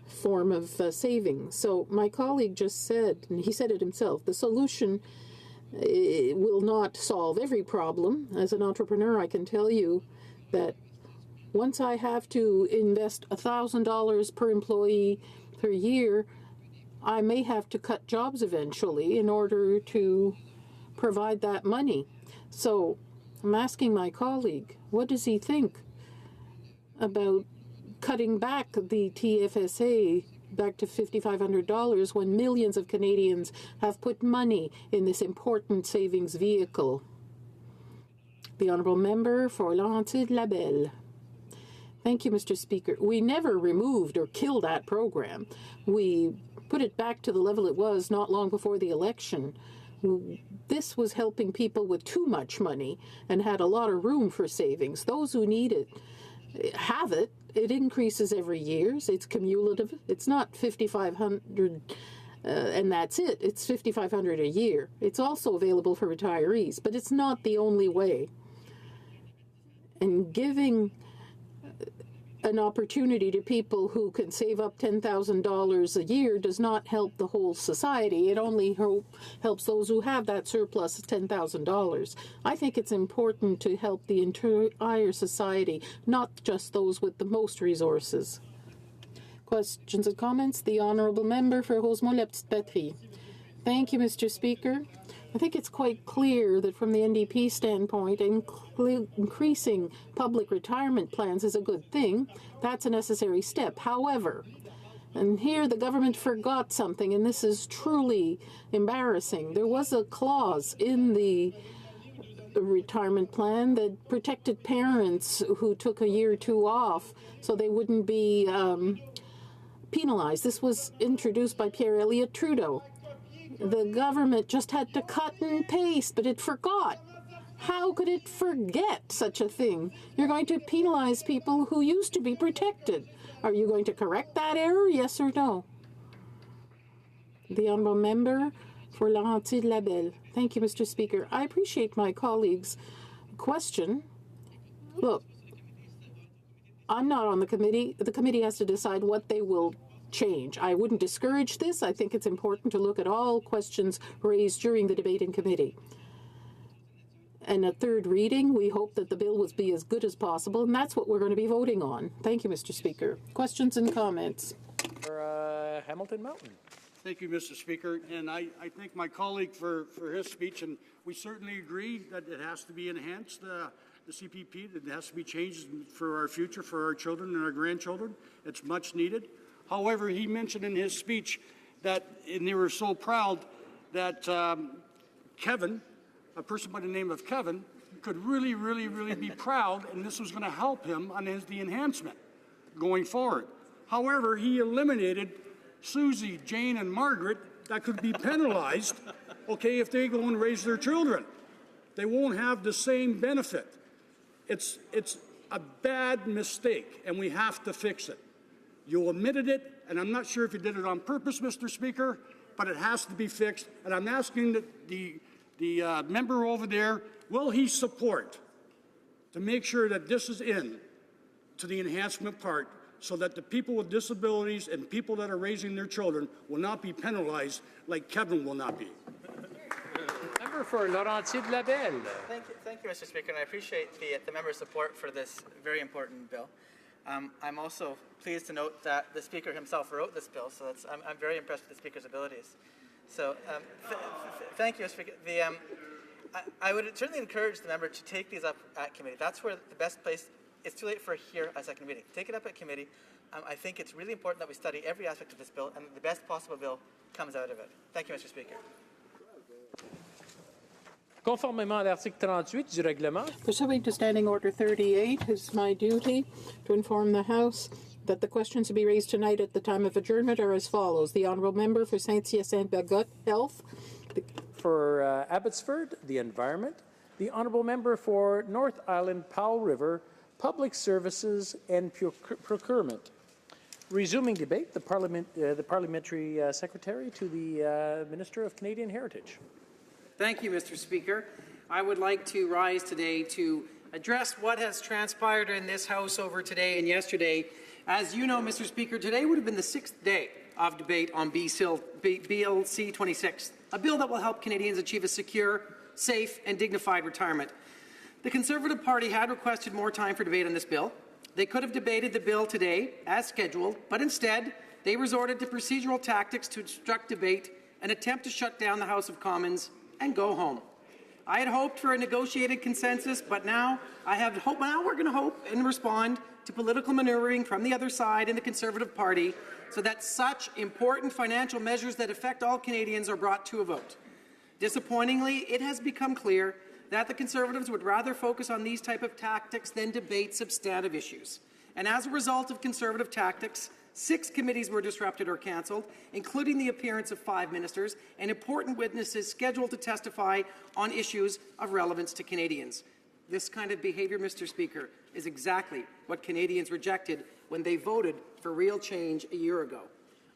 form of savings. So my colleague just said, and he said it himself, the solution will not solve every problem. As an entrepreneur, I can tell you that once I have to invest $1,000 per employee per year, I may have to cut jobs eventually in order to provide that money. So I'm asking my colleague, what does he think about cutting back the TFSA back to $5,500 when millions of Canadians have put money in this important savings vehicle? The Honourable Member for Laurentides-Labelle. Thank you, Mr. Speaker. We never removed or killed that program. We put it back to the level it was not long before the election. This was helping people with too much money and had a lot of room for savings. Those who need it have it. It increases every year. It's cumulative. It's not $5,500 and that's it. It's $5,500 a year. It's also available for retirees, but it's not the only way. And giving an opportunity to people who can save up $10,000 a year does not help the whole society. It only helps those who have that surplus of $10,000. I think it's important to help the entire society, not just those with the most resources. Questions and comments? The Honourable Member for Rosemont-la-Petite-Patrie. Thank you, Mr. Speaker. I think it's quite clear that from the NDP standpoint, increasing public retirement plans is a good thing. That's a necessary step. However, and here the government forgot something, and this is truly embarrassing. There was a clause in the retirement plan that protected parents who took a year or two off so they wouldn't be penalized. This was introduced by Pierre Elliott Trudeau. The government just had to cut and paste, but it forgot How could it forget such a thing? You're going to penalize people who used to be protected. Are you going to correct that error, yes or no? The Honourable Member for Laurentides-Labelle. Thank you, Mr. Speaker. I appreciate my colleague's question. Look, I'm not on the committee. The committee has to decide what they will change. I wouldn't discourage this. I think it's important to look at all questions raised during the debate in committee. And a third reading, we hope that the bill will be as good as possible, and that's what we're going to be voting on. Thank you, Mr. Speaker. Questions and comments? For Hamilton Mountain. Thank you, Mr. Speaker. And I thank my colleague for his speech, and we certainly agree that it has to be enhanced, the CPP, that it has to be changed for our future, for our children and our grandchildren. It's much needed. However, he mentioned in his speech that, and they were so proud that Kevin, a person by the name of Kevin, could really be proud, and this was going to help him on the enhancement going forward. However, he eliminated Susie, Jane, and Margaret that could be penalized, okay, if they go and raise their children. They won't have the same benefit. It's a bad mistake, and we have to fix it. You omitted it, and I'm not sure if you did it on purpose, Mr. Speaker, but it has to be fixed. And I'm asking the member over there, will he support to make sure that this is in to the enhancement part so that the people with disabilities and people that are raising their children will not be penalized like Kevin will not be. Member for Laurentides-Labelle. Thank you, Mr. Speaker, and I appreciate the member's support for this very important bill. I'm also pleased to note that the Speaker himself wrote this bill, so I'm very impressed with the Speaker's abilities. So thank you, Mr. Speaker. I would certainly encourage the member to take these up at committee. That's where the best place. It's too late for here as a committee. Take it up at committee. I think it's really important that we study every aspect of this bill and the best possible bill comes out of it. Thank you, Mr. Speaker. Conformément à l'article 38 du règlement, pursuant to Standing Order 38, it's my duty to inform the House that the questions to be raised tonight at the time of adjournment are as follows. The Honourable Member for Saint-Hyacinthe-Bagot, Health. For Abbotsford, the Environment. The Honourable Member for North Island, Powell River, Public Services and Procurement. Resuming debate, the Parliamentary Secretary to the Minister of Canadian Heritage. Thank you, Mr. Speaker. I would like to rise today to address what has transpired in this House over today and yesterday. As you know, Mr. Speaker, today would have been the 6th day of debate on BLC 26, a bill that will help Canadians achieve a secure, safe and dignified retirement. The Conservative Party had requested more time for debate on this bill. They could have debated the bill today as scheduled, but instead they resorted to procedural tactics to obstruct debate and attempt to shut down the House of Commons and go home. I had hoped for a negotiated consensus, but now we're going to hope and respond to political maneuvering from the other side in the Conservative Party so that such important financial measures that affect all Canadians are brought to a vote. Disappointingly, it has become clear that the Conservatives would rather focus on these type of tactics than debate substantive issues. And as a result of Conservative tactics, 6 committees were disrupted or cancelled, including the appearance of 5 ministers and important witnesses scheduled to testify on issues of relevance to Canadians. This kind of behaviour, Mr. Speaker, is exactly what Canadians rejected when they voted for real change a year ago.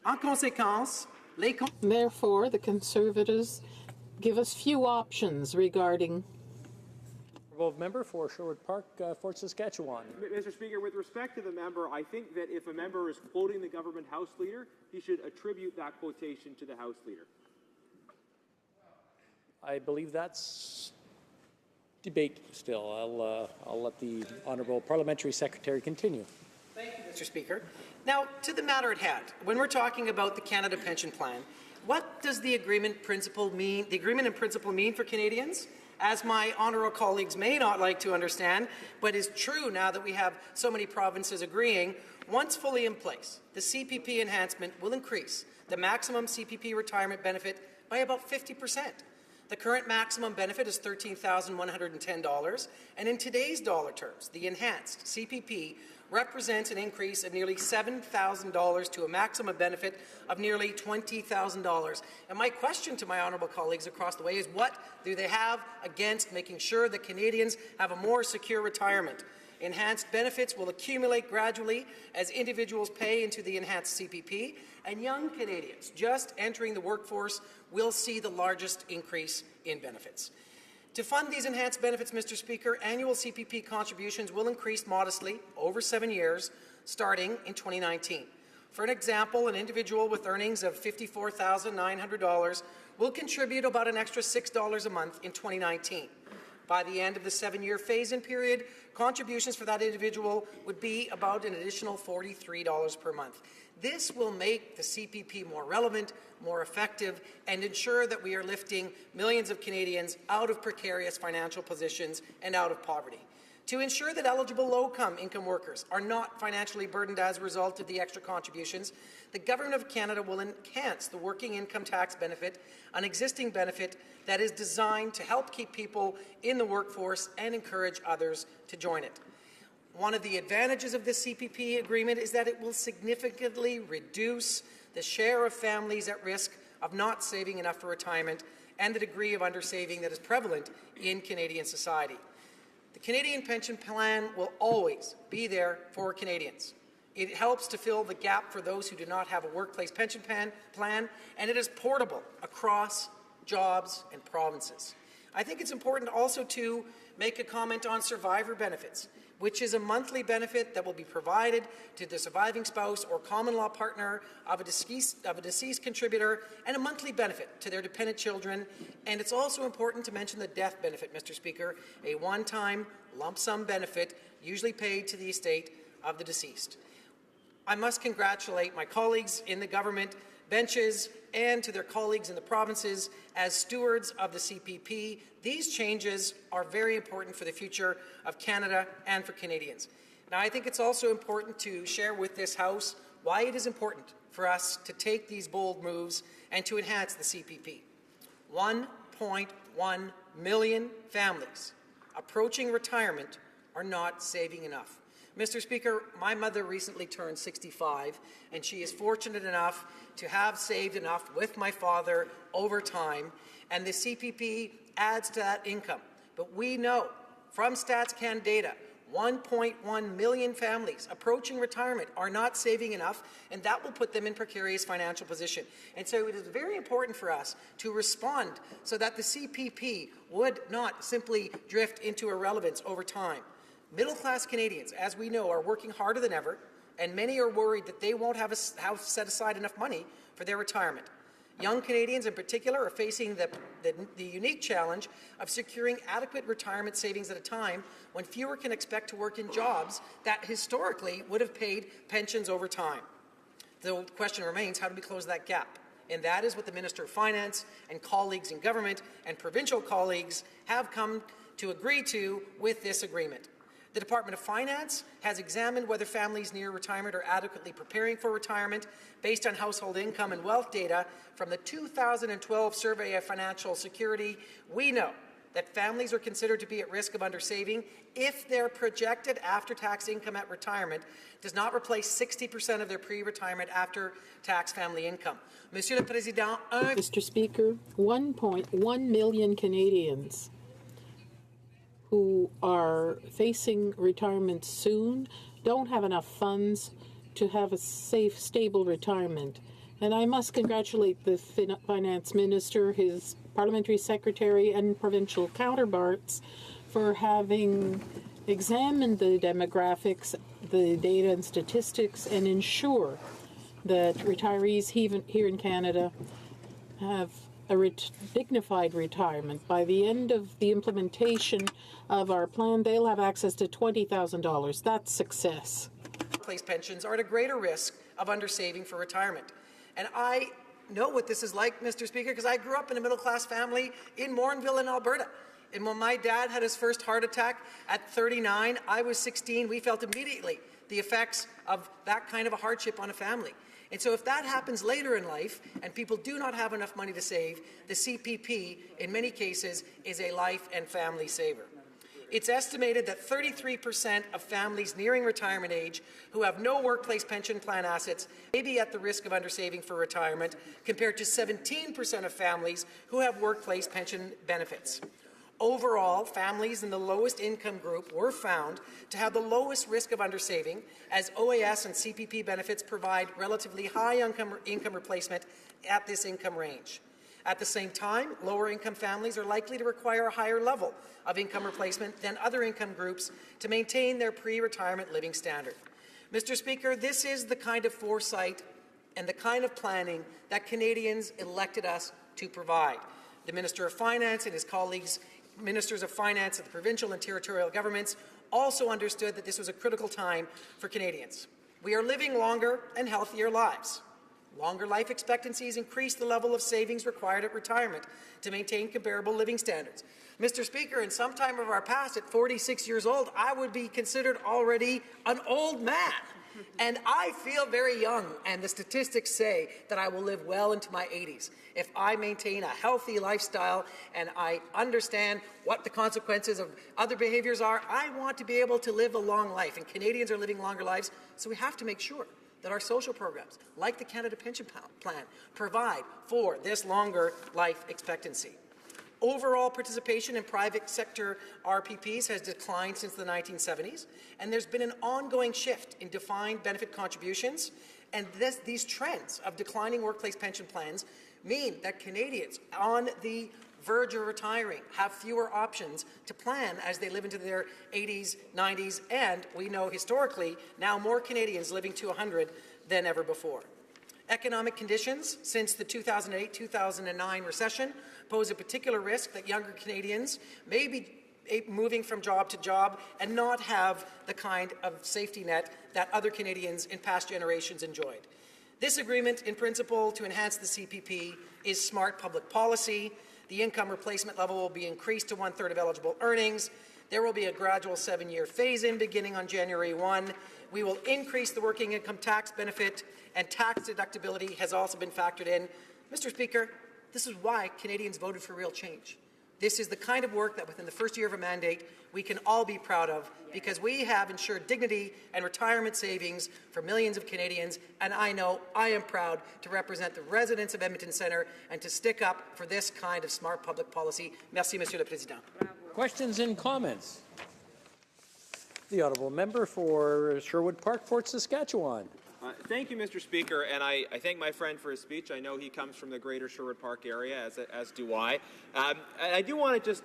En conséquence, Therefore, the Conservatives give us few options regarding Member for Sherwood Park, Fort Saskatchewan. Mr. Speaker, with respect to the member, I think that if a member is quoting the government House Leader, he should attribute that quotation to the House Leader. I believe that's debate still. I'll let the Honourable Parliamentary Secretary continue. Thank you, Mr. Speaker. Now, to the matter at hand, when we're talking about the Canada Pension Plan, what does the agreement in principle mean for Canadians? As my honourable colleagues may not like to understand, but is true now that we have so many provinces agreeing, once fully in place, the CPP enhancement will increase the maximum CPP retirement benefit by about 50%. The current maximum benefit is $13,110, and in today's dollar terms, the enhanced CPP represents an increase of nearly $7,000 to a maximum benefit of nearly $20,000. And my question to my honourable colleagues across the way is what do they have against making sure that Canadians have a more secure retirement? Enhanced benefits will accumulate gradually as individuals pay into the enhanced CPP, and young Canadians just entering the workforce will see the largest increase in benefits. To fund these enhanced benefits, Mr. Speaker, annual CPP contributions will increase modestly over 7 years, starting in 2019. For an example, an individual with earnings of $54,900 will contribute about an extra $6 a month in 2019. By the end of the 7-year phase-in period, contributions for that individual would be about an additional $43 per month. This will make the CPP more relevant, more effective, and ensure that we are lifting millions of Canadians out of precarious financial positions and out of poverty. To ensure that eligible low-income workers are not financially burdened as a result of the extra contributions, the Government of Canada will enhance the working income tax benefit, an existing benefit that is designed to help keep people in the workforce and encourage others to join it. One of the advantages of this CPP agreement is that it will significantly reduce the share of families at risk of not saving enough for retirement and the degree of undersaving that is prevalent in Canadian society. The Canadian Pension Plan will always be there for Canadians. It helps to fill the gap for those who do not have a workplace pension plan, and it is portable across jobs and provinces. I think it's important also to make a comment on survivor benefits, which is a monthly benefit that will be provided to the surviving spouse or common law partner of a deceased contributor, and a monthly benefit to their dependent children. And it's also important to mention the death benefit, Mr. Speaker, a one-time lump sum benefit usually paid to the estate of the deceased. I must congratulate my colleagues in the government benches and to their colleagues in the provinces as stewards of the CPP. These changes are very important for the future of Canada and for Canadians. Now, I think it's also important to share with this House why it is important for us to take these bold moves and to enhance the CPP. 1.1 million families approaching retirement are not saving enough. Mr. Speaker, my mother recently turned 65, and she is fortunate enough to have saved enough with my father over time, and the CPP adds to that income. But we know from StatsCan data, 1.1 million families approaching retirement are not saving enough, and that will put them in precarious financial position. And so it is very important for us to respond so that the CPP would not simply drift into irrelevance over time. Middle-class Canadians, as we know, are working harder than ever, and many are worried that they won't have set aside enough money for their retirement. Young Canadians in particular are facing the unique challenge of securing adequate retirement savings at a time when fewer can expect to work in jobs that historically would have paid pensions over time. The question remains, how do we close that gap? And that is what the Minister of Finance and colleagues in government and provincial colleagues have come to agree to with this agreement. The Department of Finance has examined whether families near retirement are adequately preparing for retirement based on household income and wealth data from the 2012 Survey of Financial Security. We know that families are considered to be at risk of undersaving if their projected after-tax income at retirement does not replace 60% of their pre-retirement after-tax family income. Monsieur le Président, Mr. Speaker, 1.1 million Canadians who are facing retirement soon don't have enough funds to have a safe, stable retirement. And I must congratulate the Finance Minister, his Parliamentary Secretary and provincial counterparts for having examined the demographics, the data and statistics, and ensure that retirees here in Canada have a dignified retirement. By the end of the implementation of our plan, they'll have access to $20,000. That's success. Workplace pensions are at a greater risk of undersaving for retirement. And I know what this is like, Mr. Speaker, because I grew up in a middle-class family in Morinville in Alberta. And when my dad had his first heart attack at 39, I was 16, we felt immediately the effects of that kind of a hardship on a family. And so if that happens later in life and people do not have enough money to save, the CPP, in many cases, is a life and family saver. It's estimated that 33% of families nearing retirement age who have no workplace pension plan assets may be at the risk of undersaving for retirement, compared to 17% of families who have workplace pension benefits. Overall, families in the lowest income group were found to have the lowest risk of undersaving, as OAS and CPP benefits provide relatively high income replacement at this income range. At the same time, lower income families are likely to require a higher level of income replacement than other income groups to maintain their pre-retirement living standard. Mr. Speaker, this is the kind of foresight and the kind of planning that Canadians elected us to provide. The Minister of Finance and his colleagues, Ministers of Finance of the provincial and territorial governments, also understood that this was a critical time for Canadians. We are living longer and healthier lives. Longer life expectancies increase the level of savings required at retirement to maintain comparable living standards. Mr. Speaker, in some time of our past, at 46 years old, I would be considered already an old man. And I feel very young, and the statistics say that I will live well into my 80s. If I maintain a healthy lifestyle and I understand what the consequences of other behaviors are, I want to be able to live a long life. And Canadians are living longer lives, so we have to make sure that our social programs, like the Canada Pension Plan, provide for this longer life expectancy. Overall participation in private sector RPPs has declined since the 1970s, and there's been an ongoing shift in defined benefit contributions, and these trends of declining workplace pension plans mean that Canadians on the verge of retiring have fewer options to plan as they live into their 80s, 90s, and we know historically now more Canadians living to 100 than ever before. Economic conditions since the 2008-2009 recession pose a particular risk that younger Canadians may be moving from job to job and not have the kind of safety net that other Canadians in past generations enjoyed. This agreement, in principle, to enhance the CPP is smart public policy. The income replacement level will be increased to 1/3 of eligible earnings. There will be a gradual 7-year phase-in beginning on January 1. We will increase the working income tax benefit, and tax deductibility has also been factored in. Mr. Speaker, this is why Canadians voted for real change. This is the kind of work that within the first year of a mandate we can all be proud of, because we have ensured dignity and retirement savings for millions of Canadians, and I know I am proud to represent the residents of Edmonton Centre and to stick up for this kind of smart public policy. Merci, Monsieur le Président. Questions and comments? The honourable member for Sherwood Park, Fort Saskatchewan. Thank you, Mr. Speaker, and I thank my friend for his speech. I know he comes from the greater Sherwood Park area, as do I. And I do want to just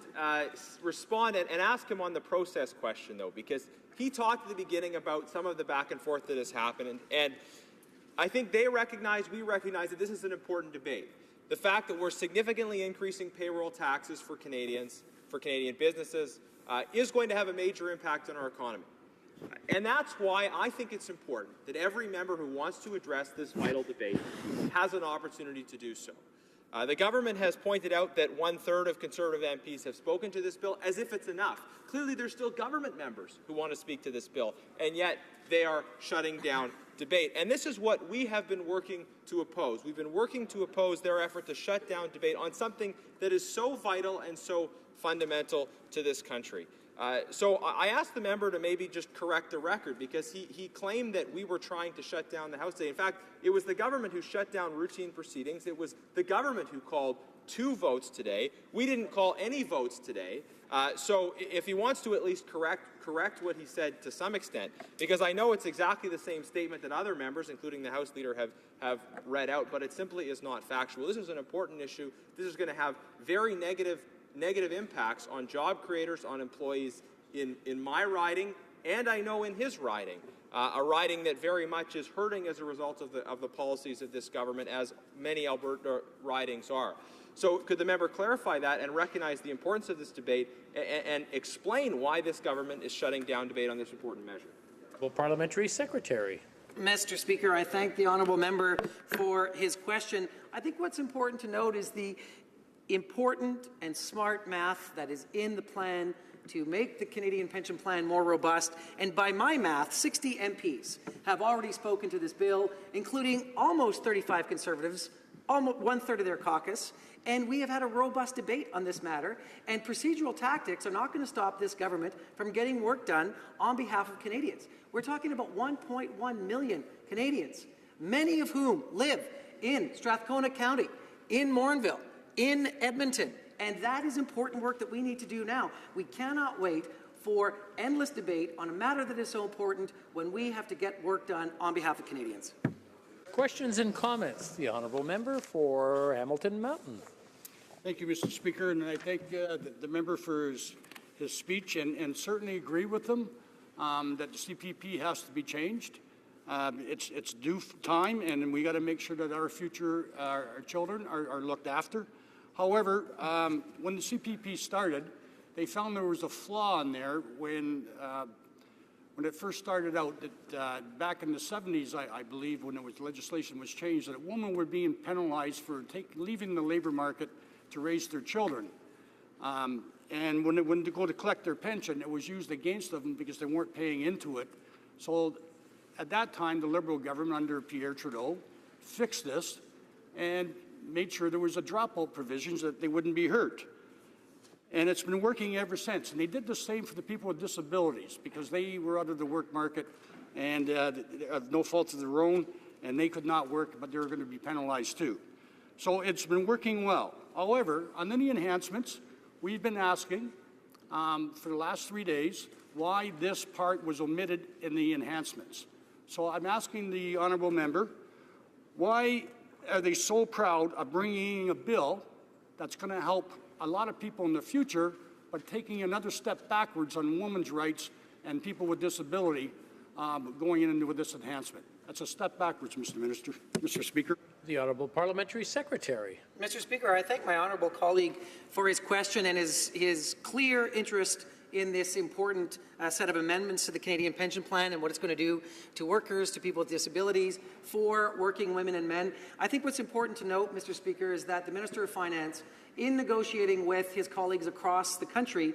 respond and ask him on the process question, though, because he talked at the beginning about some of the back and forth that has happened, and I think we recognize that this is an important debate. The fact that we're significantly increasing payroll taxes for Canadians, for Canadian businesses, is going to have a major impact on our economy. And that's why I think it's important that every member who wants to address this vital debate has an opportunity to do so. The government has pointed out that 1/3 of Conservative MPs have spoken to this bill as if it's enough. Clearly, there's still government members who want to speak to this bill, and yet they are shutting down debate. And this is what we have been working to oppose. We've been working to oppose their effort to shut down debate on something that is so vital and so fundamental to this country. So I asked the member to maybe just correct the record, because he claimed that we were trying to shut down the House today. In fact, it was the government who shut down routine proceedings. It was the government who called 2 votes today. We didn't call any votes today. So if he wants to at least correct what he said to some extent, because I know it's exactly the same statement that other members, including the House Leader, have read out, but it simply is not factual. This is an important issue. This is going to have very negative impacts on job creators, on employees in my riding, and I know in his riding, a riding that very much is hurting as a result of the policies of this government, as many Alberta ridings are. So could the member clarify that and recognize the importance of this debate and explain why this government is shutting down debate on this important measure? Well, Parliamentary Secretary. Mr. Speaker, I thank the honourable member for his question. I think what's important to note is the important and smart math that is in the plan to make the Canadian Pension Plan more robust. And by my math, 60 MPs have already spoken to this bill, including almost 35 Conservatives, almost one-third of their caucus, and we have had a robust debate on this matter, and procedural tactics are not going to stop this government from getting work done on behalf of Canadians. We're talking about 1.1 million Canadians, many of whom live in Strathcona County, in Morinville, in Edmonton, and that is important work that we need to do now. We cannot wait for endless debate on a matter that is so important when we have to get work done on behalf of Canadians. Questions and comments. The honourable member for Hamilton Mountain. Thank you, Mr. Speaker, and I thank the member for his speech and certainly agree with him that the CPP has to be changed. It's due time, and we got to make sure that our future, our children are looked after. However, when the CPP started, they found there was a flaw in there when it first started out that back in the 70s, I believe, when legislation was changed, that women were being penalized for leaving the labor market to raise their children. And when they go to collect their pension, it was used against them because they weren't paying into it. So at that time, the Liberal government under Pierre Trudeau fixed this and made sure there was a dropout provisions that they wouldn't be hurt. And it's been working ever since. And they did the same for the people with disabilities because they were out of the work market and of no fault of their own, and they could not work, but they were going to be penalized too. So it's been working well. However, on any enhancements, we've been asking for the last 3 days why this part was omitted in the enhancements. So I'm asking the honourable member, why are they so proud of bringing a bill that's going to help a lot of people in the future, but taking another step backwards on women's rights and people with disability going in with this enhancement? That's a step backwards, Mr. Speaker. The Honourable Parliamentary Secretary. Mr. Speaker, I thank my honourable colleague for his question and his clear interest in this important set of amendments to the Canadian Pension Plan and what it's going to do to workers, to people with disabilities, for working women and men. I think what's important to note, Mr. Speaker, is that the Minister of Finance, in negotiating with his colleagues across the country,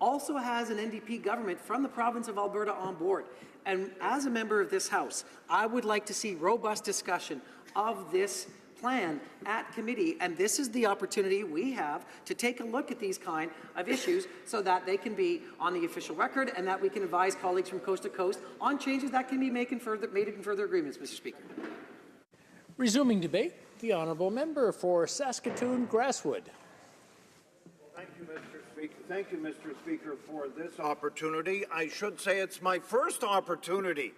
also has an NDP government from the province of Alberta on board. And as a member of this House, I would like to see robust discussion of this plan at committee, and this is the opportunity we have to take a look at these kind of issues so that they can be on the official record and that we can advise colleagues from coast to coast on changes that can be made in further agreements, Mr. Speaker. Resuming debate, the honourable member for Saskatoon Grasswood. Thank you, Mr. Speaker. Thank you, Mr. Speaker, for this opportunity. I should say it's my first opportunity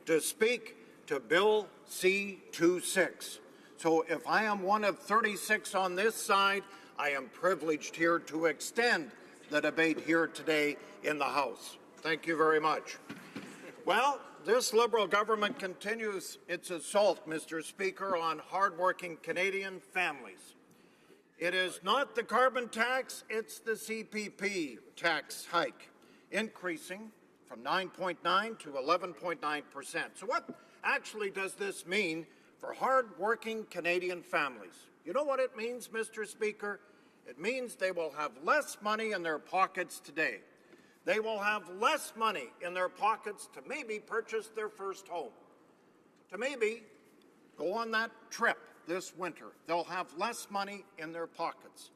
to speak to Bill C-26. So if I am one of 36 on this side, I am privileged here to extend the debate here today in the House. Thank you very much. Well, this Liberal government continues its assault, Mr. Speaker, on hardworking Canadian families. It is not the carbon tax, it's the CPP tax hike, increasing from 9.9 to 11.9%. So what actually does this mean for hard-working Canadian families? You know what it means, Mr. Speaker? It means they will have less money in their pockets today. They will have less money in their pockets to maybe purchase their first home, to maybe go on that trip this winter. They'll have less money in their pockets.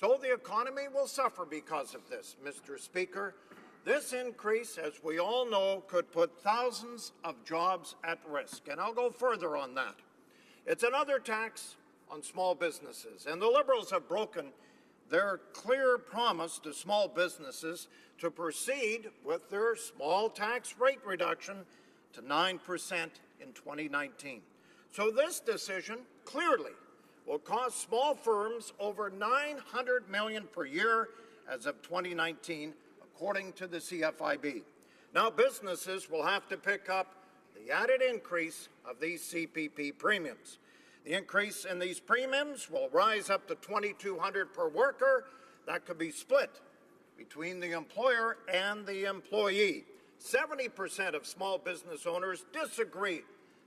So the economy will suffer because of this, Mr. Speaker. This increase, as we all know, could put thousands of jobs at risk, and I'll go further on that. It's another tax on small businesses, and the Liberals have broken their clear promise to small businesses to proceed with their small tax rate reduction to 9% in 2019. So this decision clearly will cost small firms over $900 million per year as of 2019, according to the CFIB. Now businesses will have to pick up the added increase of these CPP premiums. The increase in these premiums will rise up to $2,200 per worker. That could be split between the employer and the employee. 70% of small business owners disagree,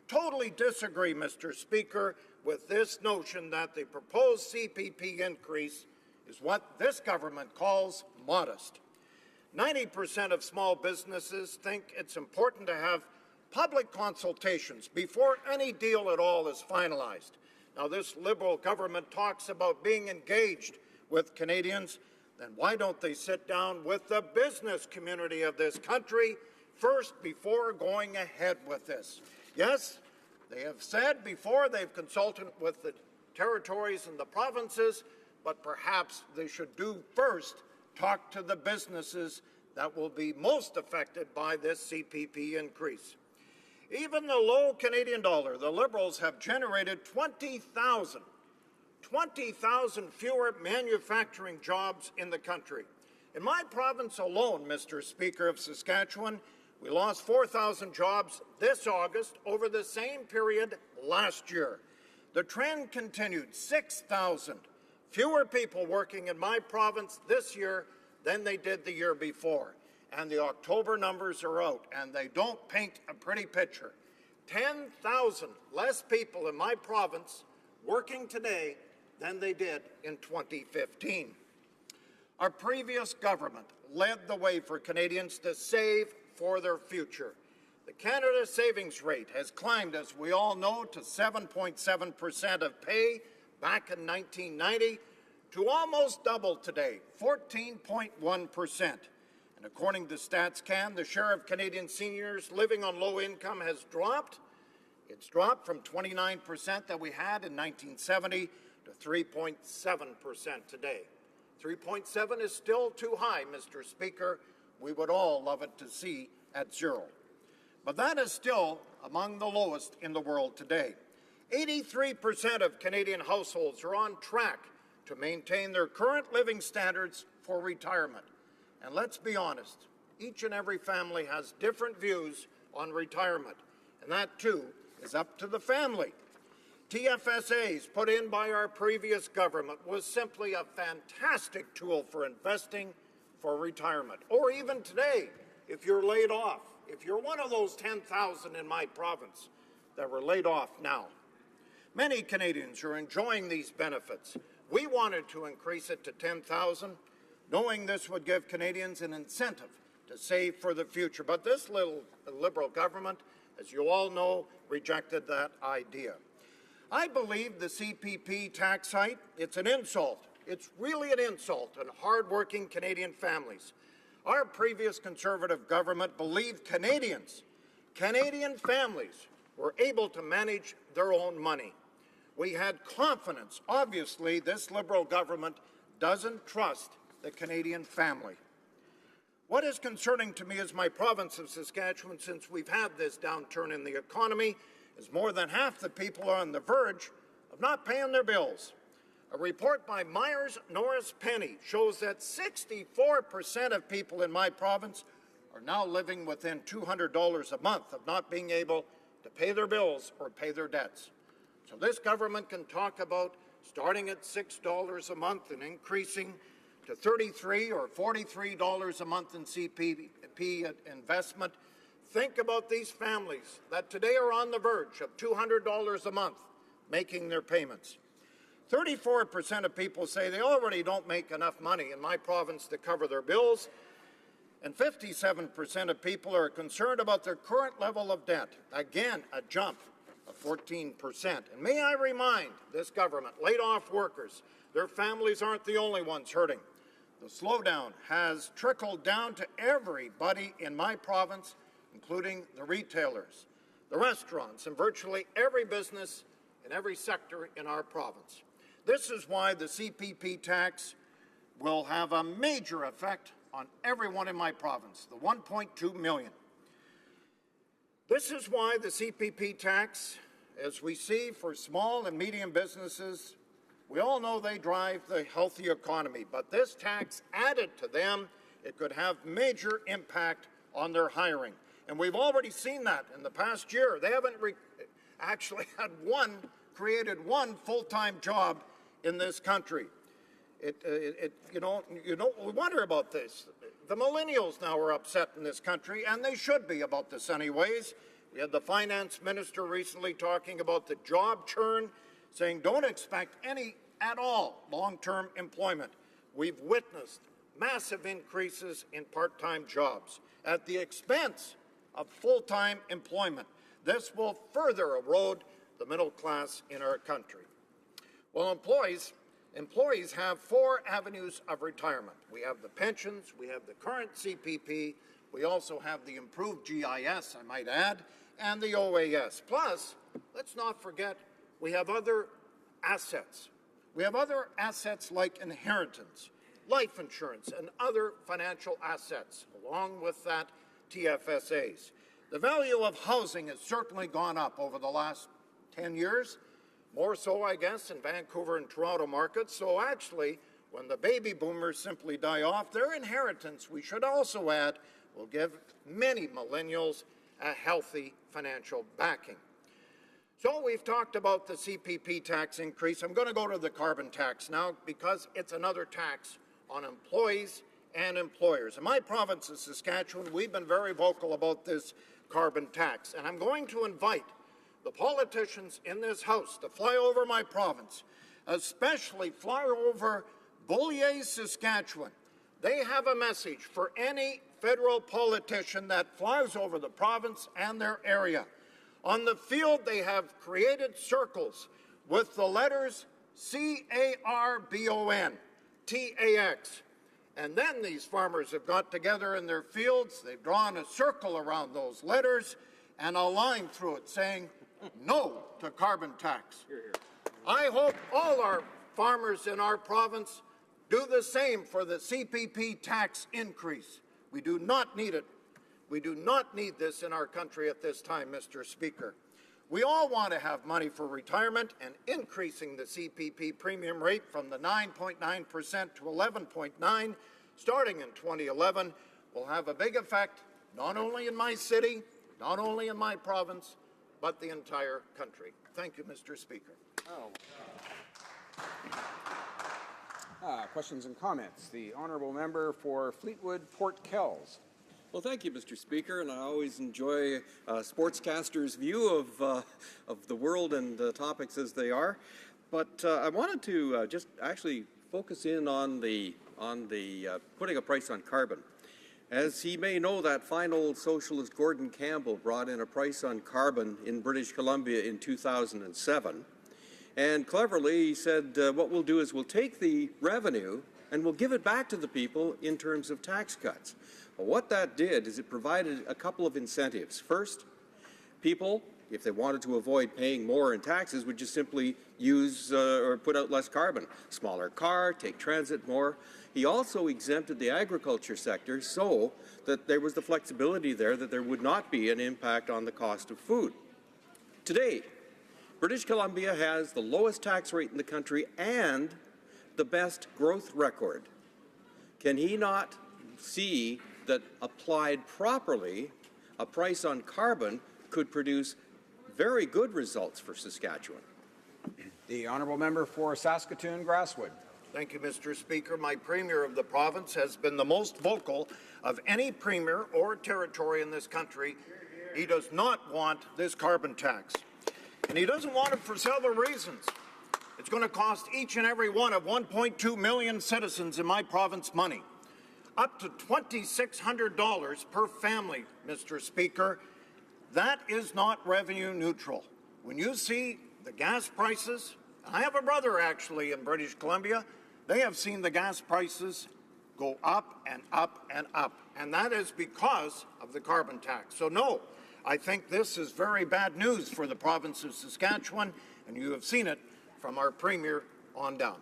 totally disagree, Mr. Speaker, with this notion that the proposed CPP increase is what this government calls modest. 90% of small businesses think it's important to have public consultations before any deal at all is finalized. Now, this Liberal government talks about being engaged with Canadians. Then why don't they sit down with the business community of this country first before going ahead with this? Yes, they have said before they've consulted with the territories and the provinces, but perhaps they should do first talk to the businesses that will be most affected by this CPP increase. Even the low Canadian dollar, the Liberals have generated 20,000 fewer manufacturing jobs in the country. In my province alone, Mr. Speaker, of Saskatchewan, we lost 4,000 jobs this August over the same period last year. The trend continued, 6,000 fewer people working in my province this year than they did the year before. And the October numbers are out, and they don't paint a pretty picture. 10,000 less people in my province working today than they did in 2015. Our previous government led the way for Canadians to save for their future. The Canada savings rate has climbed, as we all know, to 7.7% of pay back in 1990 to almost double today, 14.1%. And according to StatsCan, the share of Canadian seniors living on low income has dropped. It's dropped from 29% that we had in 1970 to 3.7% today. 3.7 is still too high, Mr. Speaker. We would all love it to see at zero. But that is still among the lowest in the world today. 83% of Canadian households are on track to maintain their current living standards for retirement. And let's be honest, each and every family has different views on retirement, and that too is up to the family. TFSAs put in by our previous government was simply a fantastic tool for investing for retirement. Or even today, if you're laid off, if you're one of those 10,000 in my province that were laid off now. Many Canadians are enjoying these benefits. We wanted to increase it to 10,000, knowing this would give Canadians an incentive to save for the future. But this little Liberal government, as you all know, rejected that idea. I believe the CPP tax hike, it's an insult. It's really an insult on hard-working Canadian families. Our previous Conservative government believed Canadian families were able to manage their own money. We had confidence. Obviously, this Liberal government doesn't trust the Canadian family. What is concerning to me is my province of Saskatchewan, since we've had this downturn in the economy, is more than half the people are on the verge of not paying their bills. A report by Myers Norris Penny shows that 64% of people in my province are now living within $200 a month of not being able to pay their bills or pay their debts. So this government can talk about starting at $6 a month and increasing to $33 or $43 a month in CPP investment. Think about these families that today are on the verge of $200 a month making their payments. 34% of people say they already don't make enough money in my province to cover their bills, and 57% of people are concerned about their current level of debt. Again, a jump of 14%. And may I remind this government, laid-off workers, their families aren't the only ones hurting. The slowdown has trickled down to everybody in my province, including the retailers, the restaurants, and virtually every business in every sector in our province. This is why the CPP tax will have a major effect on everyone in my province, the 1.2 million. This is why the CPP tax, as we see for small and medium businesses, we all know they drive the healthy economy, but this tax added to them, it could have major impact on their hiring. And we've already seen that in the past year. They haven't actually had created one full-time job in this country. We wonder about this. The millennials now are upset in this country, and they should be about this anyways. We had the finance minister recently talking about the job churn, saying don't expect any at all long-term employment. We've witnessed massive increases in part-time jobs at the expense of full-time employment. This will further erode the middle class in our country. Well, employees have 4 avenues of retirement. We have the pensions, we have the current CPP, we also have the improved GIS, I might add, and the OAS. Plus, let's not forget, we have other assets. We have other assets like inheritance, life insurance, and other financial assets, along with that, TFSAs. The value of housing has certainly gone up over the last 10 years, more so, I guess, in Vancouver and Toronto markets. So actually, when the baby boomers simply die off, their inheritance, we should also add, will give many millennials a healthy financial backing. So we've talked about the CPP tax increase. I'm going to go to the carbon tax now because it's another tax on employees and employers. In my province of Saskatchewan, we've been very vocal about this carbon tax, and I'm going to invite the politicians in this House to fly over my province, especially fly over Beaulieu, Saskatchewan. They have a message for any federal politician that flies over the province and their area. On the field, they have created circles with the letters CARBON, TAX. And then these farmers have got together in their fields, they've drawn a circle around those letters and a line through it saying no to carbon tax. I hope all our farmers in our province do the same for the CPP tax increase. We do not need it. We do not need this in our country at this time, Mr. Speaker. We all want to have money for retirement, and increasing the CPP premium rate from the 9.9% to 11.9% starting in 2011 will have a big effect not only in my city, not only in my province, but the entire country. Thank you, Mr. Speaker. Questions and comments. The honourable member for Fleetwood Port Kells. Well, thank you, Mr. Speaker, and I always enjoy sportscasters' view of the world and topics as they are. But I wanted to just actually focus in on the putting a price on carbon. As he may know, that fine old socialist Gordon Campbell brought in a price on carbon in British Columbia in 2007. And cleverly, he said, what we'll do is we'll take the revenue and we'll give it back to the people in terms of tax cuts. Well, what that did is it provided a couple of incentives. First, people, if they wanted to avoid paying more in taxes, would just simply use or put out less carbon. Smaller car, take transit more. He also exempted the agriculture sector so that there was the flexibility there that there would not be an impact on the cost of food. Today, British Columbia has the lowest tax rate in the country and the best growth record. Can he not see that applied properly, a price on carbon could produce very good results for Saskatchewan? The honourable member for Saskatoon Grasswood. Thank you, Mr. Speaker. My Premier of the province has been the most vocal of any Premier or territory in this country. He does not want this carbon tax. And he doesn't want it for several reasons. It's going to cost each and every one of 1.2 million citizens in my province money. Up to $2,600 per family, Mr. Speaker. That is not revenue neutral. When you see the gas prices, I have a brother actually in British Columbia, they have seen the gas prices go up and up and up. And that is because of the carbon tax. So no, I think this is very bad news for the province of Saskatchewan, and you have seen it from our Premier on down.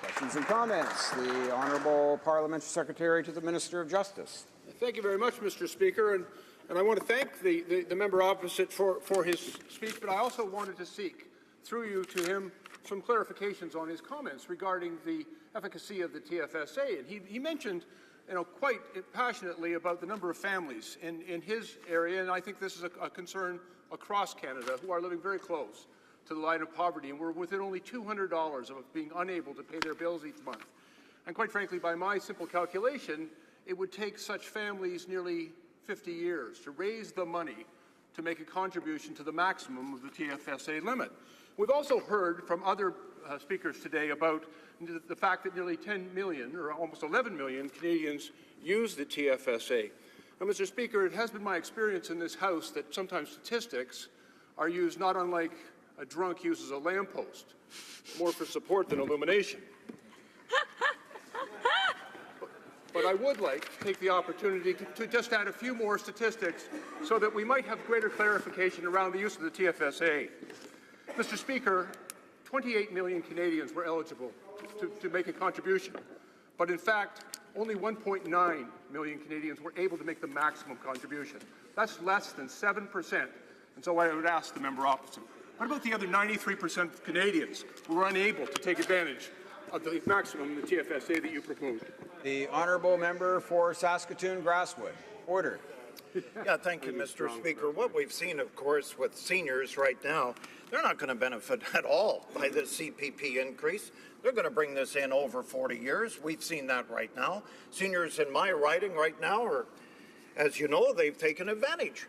Questions and comments. The Honourable Parliamentary Secretary to the Minister of Justice. Thank you very much, Mr. Speaker, and I want to thank the member opposite for his speech, but I also wanted to seek, through you to him, some clarifications on his comments regarding the efficacy of the TFSA. And he mentioned, quite passionately about the number of families in his area, and I think this is a concern across Canada, who are living very close to the line of poverty, and we're within only $200 of being unable to pay their bills each month. And quite frankly, by my simple calculation, it would take such families nearly 50 years to raise the money to make a contribution to the maximum of the TFSA limit. We've also heard from other speakers today about the fact that nearly 10 million, or almost 11 million Canadians use the TFSA. Now, Mr. Speaker, it has been my experience in this House that sometimes statistics are used not unlike a drunk uses a lamppost, more for support than illumination. But I would like to take the opportunity to just add a few more statistics so that we might have greater clarification around the use of the TFSA. Mr. Speaker, 28 million Canadians were eligible to make a contribution, but in fact, only 1.9 million Canadians were able to make the maximum contribution. That's less than 7%, and so I would ask the member opposite, what about the other 93% of Canadians who were unable to take advantage of the maximum in the TFSA that you proposed? The honourable member for Saskatoon-Grasswood. Order. Yeah, thank you, Mr. Speaker. What we've seen, of course, with seniors right now, they're not going to benefit at all by the CPP increase. They're going to bring this in over 40 years. We've seen that right now. Seniors in my riding right now are, as you know, they've taken advantage.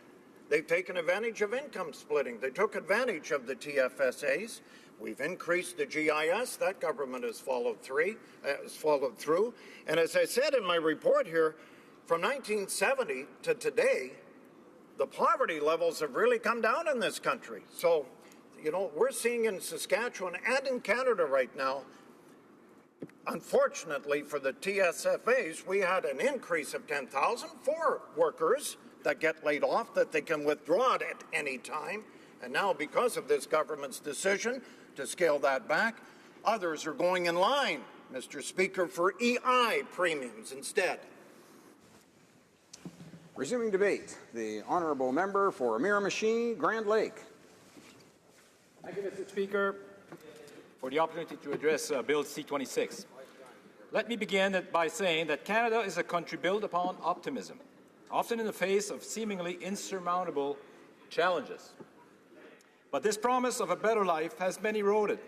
They've taken advantage of income splitting. They took advantage of the TFSAs. We've increased the GIS. That government has followed through. And as I said in my report here, from 1970 to today, the poverty levels have really come down in this country. So, you know, we're seeing in Saskatchewan and in Canada right now, unfortunately for the TSFAs, we had an increase of 10,000 for workers that get laid off that they can withdraw it at any time. And now, because of this government's decision to scale that back, others are going in line, Mr. Speaker, for EI premiums instead. Resuming debate, the honourable member for Miramichi, Grand Lake. Thank you, Mr. Speaker, for the opportunity to address Bill C-26. Let me begin by saying that Canada is a country built upon optimism, often in the face of seemingly insurmountable challenges. But this promise of a better life has been eroded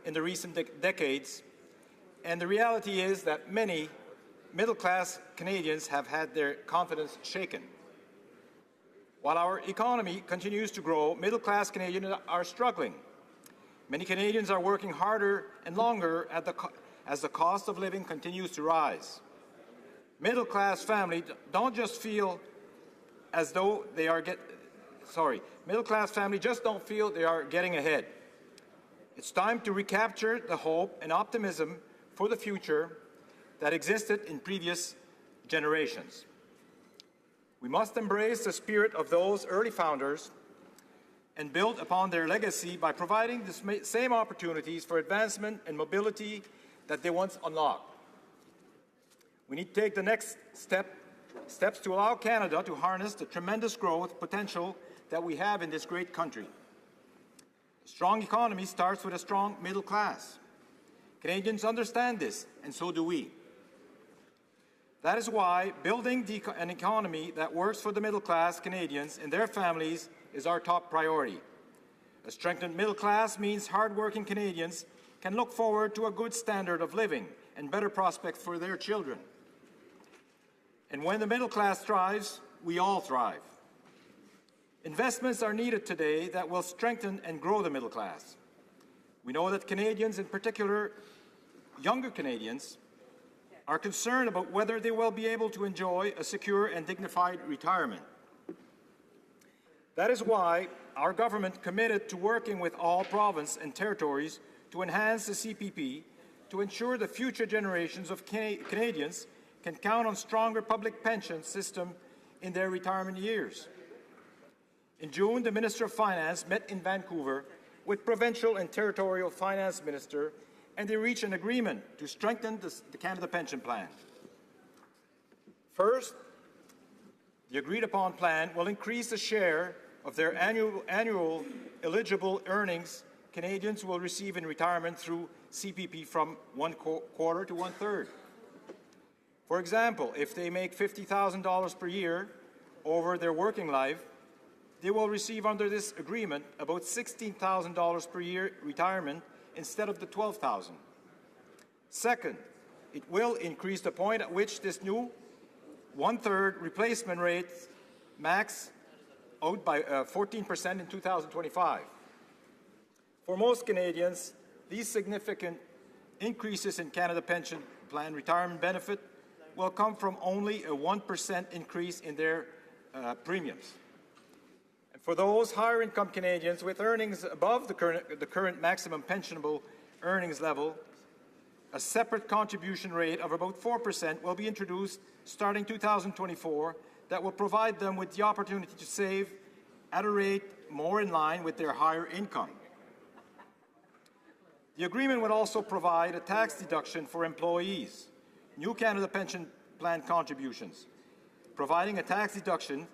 in the recent decades, and the reality is that many middle-class Canadians have had their confidence shaken. While our economy continues to grow, middle-class Canadians are struggling. Many Canadians are working harder and longer as the cost of living continues to rise. Middle-class families don't just feel as though they are middle-class families just don't feel they are getting ahead. It's time to recapture the hope and optimism for the future that existed in previous generations. We must embrace the spirit of those early founders and build upon their legacy by providing the same opportunities for advancement and mobility that they once unlocked. We need to take the next steps to allow Canada to harness the tremendous growth potential that we have in this great country. A strong economy starts with a strong middle class. Canadians understand this, and so do we. That is why building an economy that works for the middle-class Canadians and their families is our top priority. A strengthened middle class means hard-working Canadians can look forward to a good standard of living and better prospects for their children. And when the middle class thrives, we all thrive. Investments are needed today that will strengthen and grow the middle class. We know that Canadians, in particular younger Canadians, are concerned about whether they will be able to enjoy a secure and dignified retirement. That is why our government committed to working with all provinces and territories to enhance the CPP to ensure the future generations of Canadians can count on stronger public pension system in their retirement years. In June, the Minister of Finance met in Vancouver with provincial and territorial finance minister, and they reached an agreement to strengthen the Canada Pension Plan. First, the agreed-upon plan will increase the share of their annual eligible earnings Canadians will receive in retirement through CPP from 1/4 to 1/3. For example, if they make $50,000 per year over their working life, they will receive under this agreement about $16,000 per year retirement instead of the $12,000. Second, it will increase the point at which this new 1/3 replacement rate max out by 14% in 2025. For most Canadians, these significant increases in Canada Pension Plan retirement benefit will come from only a 1% increase in their premiums. And For those higher income Canadians with earnings above the current maximum pensionable earnings level, a separate contribution rate of about 4% will be introduced starting 2024 that will provide them with the opportunity to save at a rate more in line with their higher income. The agreement would also provide a tax deduction for employees, New Canada Pension Plan contributions. Providing a tax deduction,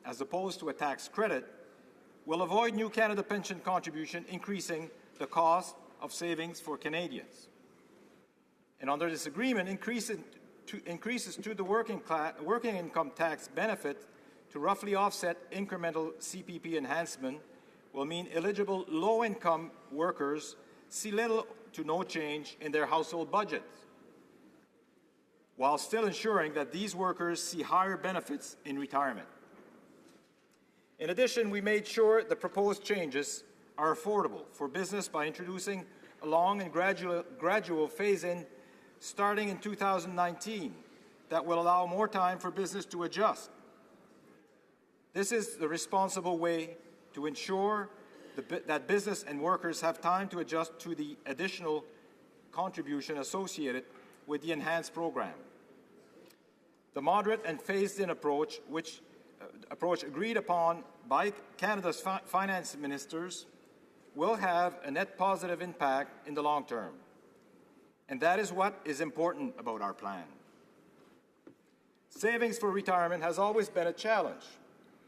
as opposed to a tax credit, will avoid New Canada Pension contribution increasing the cost of savings for Canadians. And under this agreement, increases to the working income tax benefit to roughly offset incremental CPP enhancement will mean eligible low-income workers see little to no change in their household budgets, while still ensuring that these workers see higher benefits in retirement. In addition, we made sure the proposed changes are affordable for business by introducing a long and gradual phase-in starting in 2019 that will allow more time for business to adjust. This is the responsible way to ensure that business and workers have time to adjust to the additional contribution associated with the enhanced program. The moderate and phased-in approach, agreed upon by Canada's finance ministers, will have a net positive impact in the long term. And that is what is important about our plan. Savings for retirement has always been a challenge,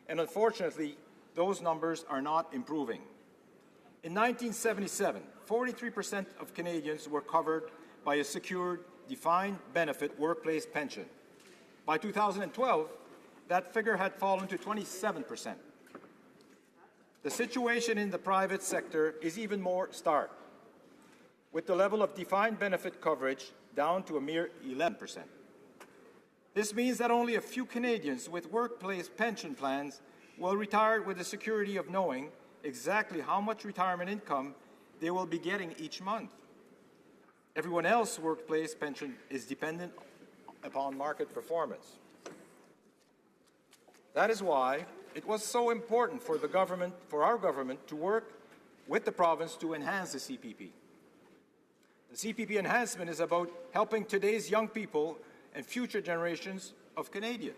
and unfortunately, those numbers are not improving. In 1977, 43% of Canadians were covered by a secured, defined benefit workplace pension. By 2012, that figure had fallen to 27%. The situation in the private sector is even more stark, with the level of defined benefit coverage down to a mere 11%. This means that only a few Canadians with workplace pension plans will retire with the security of knowing exactly how much retirement income they will be getting each month. Everyone else's workplace pension is dependent upon market performance. That is why it was so important for our government to work with the province to enhance the CPP. The CPP enhancement is about helping today's young people and future generations of Canadians.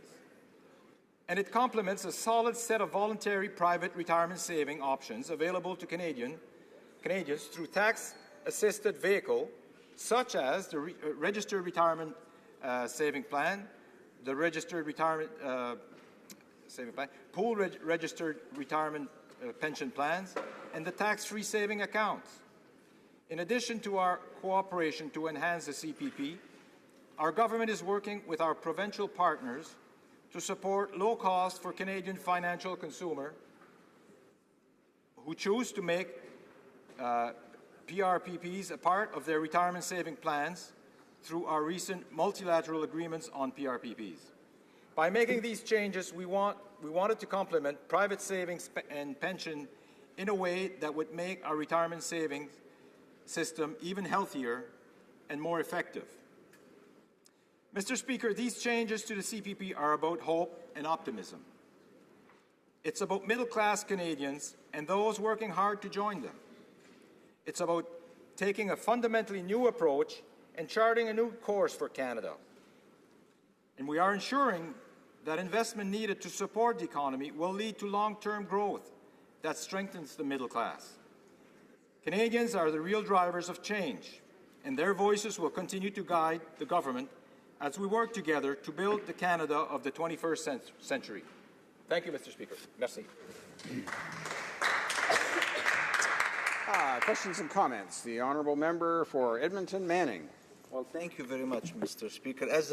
And it complements a solid set of voluntary private retirement saving options available to Canadians through tax-assisted vehicle, such as the Registered Retirement Saving Plan, the Registered Retirement Saving Plan, Registered Retirement Pension Plans, and the tax-free saving accounts. In addition to our cooperation to enhance the CPP, our government is working with our provincial partners to support low cost for Canadian financial consumers who choose to make PRPPs a part of their retirement saving plans through our recent multilateral agreements on PRPPs. By making these changes, we wanted to complement private savings and pension in a way that would make our retirement savings system even healthier and more effective. Mr. Speaker, these changes to the CPP are about hope and optimism. It's about middle-class Canadians and those working hard to join them. It's about taking a fundamentally new approach and charting a new course for Canada. And we are ensuring that investment needed to support the economy will lead to long-term growth that strengthens the middle class. Canadians are the real drivers of change, and their voices will continue to guide the government as we work together to build the Canada of the 21st century. Thank you, Mr. Speaker. Merci. Questions and comments. The honourable member for Edmonton Manning. Well, thank you very much, Mr. Speaker. As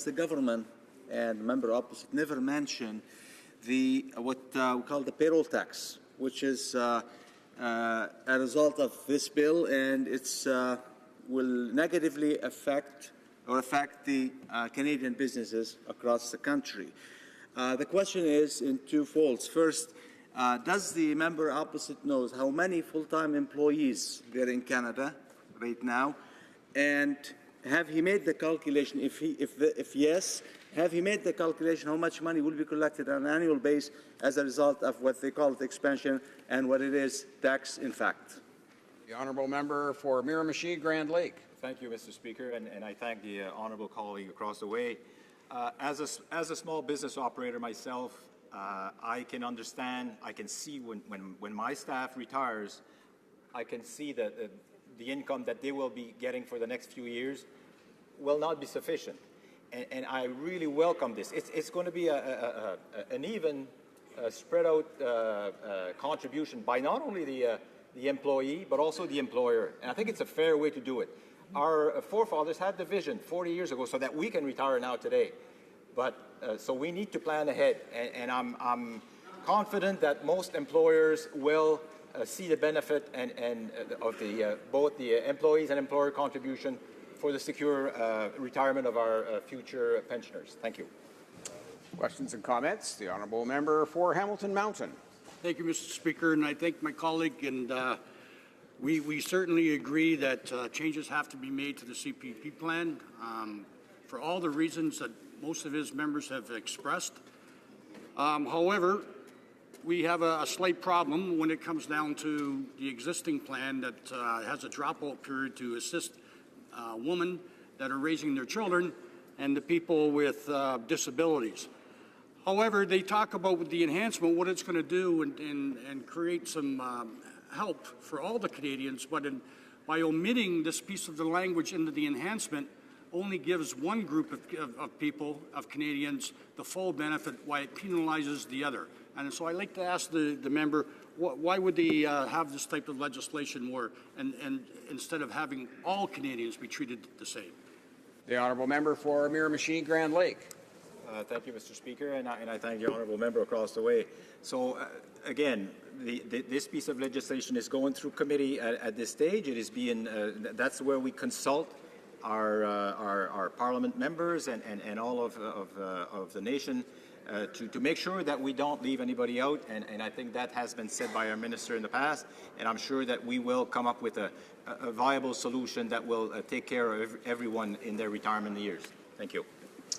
the government and member opposite never mentioned what we call the payroll tax, which is a result of this bill, and it's will negatively affect the Canadian businesses across the country. The question is in two folds. First, does the member opposite knows how many full-time employees there in Canada right now, and have he made the calculation? If yes, Have you made the calculation how much money will be collected on an annual basis as a result of what they call the expansion and what it is tax in fact? The honourable member for Miramichi Grand Lake. Thank you, Mr. Speaker, and I thank the honourable colleague across the way. As a small business operator myself, I can understand, I can see when my staff retires, I can see that the income that they will be getting for the next few years will not be sufficient. And I really welcome this. It's going to be an even spread out contribution by not only the employee, but also the employer. And I think it's a fair way to do it. Our forefathers had the vision 40 years ago so that we can retire now today. But so we need to plan ahead. And I'm confident that most employers will see the benefit of both the employees and employer contribution for the secure retirement of our future pensioners. Thank you. Questions and comments? The honourable member for Hamilton Mountain. Thank you, Mr. Speaker, and I thank my colleague, and we certainly agree that changes have to be made to the CPP plan for all the reasons that most of his members have expressed. However, we have a slight problem when it comes down to the existing plan that has a dropout period to assist women that are raising their children and the people with disabilities. However, they talk about with the enhancement what it's going to do and create some help for all the Canadians, but by omitting this piece of the language into the enhancement only gives one group of people, of Canadians, the full benefit while it penalizes the other. And so I'd like to ask the member, why would they have this type of legislation and instead of having all Canadians be treated the same? The honourable member for Miramichi Grand Lake. Thank you, Mr. Speaker, and I thank the honourable member across the way. So, again, this piece of legislation is going through committee at this stage. It is being that's where we consult our Parliament members and all of the nation to make sure that we don't leave anybody out. And I think that has been said by our minister in the past, and I'm sure that we will come up with a viable solution that will take care of everyone in their retirement years. Thank you.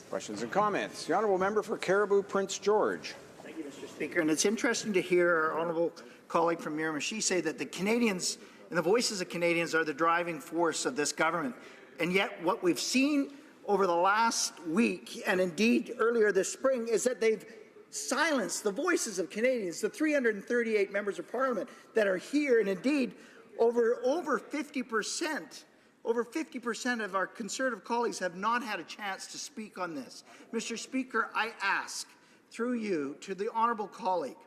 Questions and comments? The honourable member for Caribou Prince George. Thank you, Mr. Speaker. And it's interesting to hear our honourable colleague from Miramichi say that the Canadians and the voices of Canadians are the driving force of this government. And yet what we've seen over the last week, and indeed earlier this spring, is that they've silenced the voices of Canadians, the 338 members of Parliament that are here, and indeed over 50%. Over 50% of our Conservative colleagues have not had a chance to speak on this. Mr. Speaker, I ask, through you, to the honourable colleague.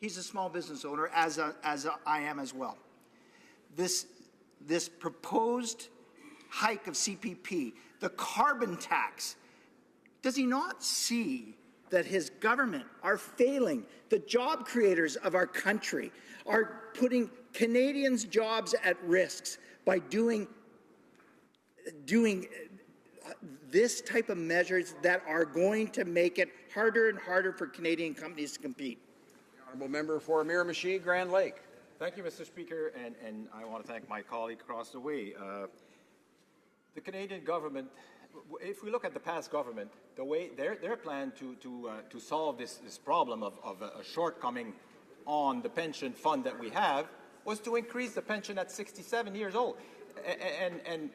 He's a small business owner, as I am as well. This proposed hike of CPP, the carbon tax, does he not see that his government are failing the job creators of our country, are putting Canadians' jobs at risk by doing this type of measures that are going to make it harder and harder for Canadian companies to compete? The honourable member for Miramichi Grand Lake. Thank you, Mr. Speaker, and I want to thank my colleague across the way. The Canadian government, if we look at the past government, the way their plan to solve this problem of a shortcoming on the pension fund that we have was to increase the pension at 67 years old. And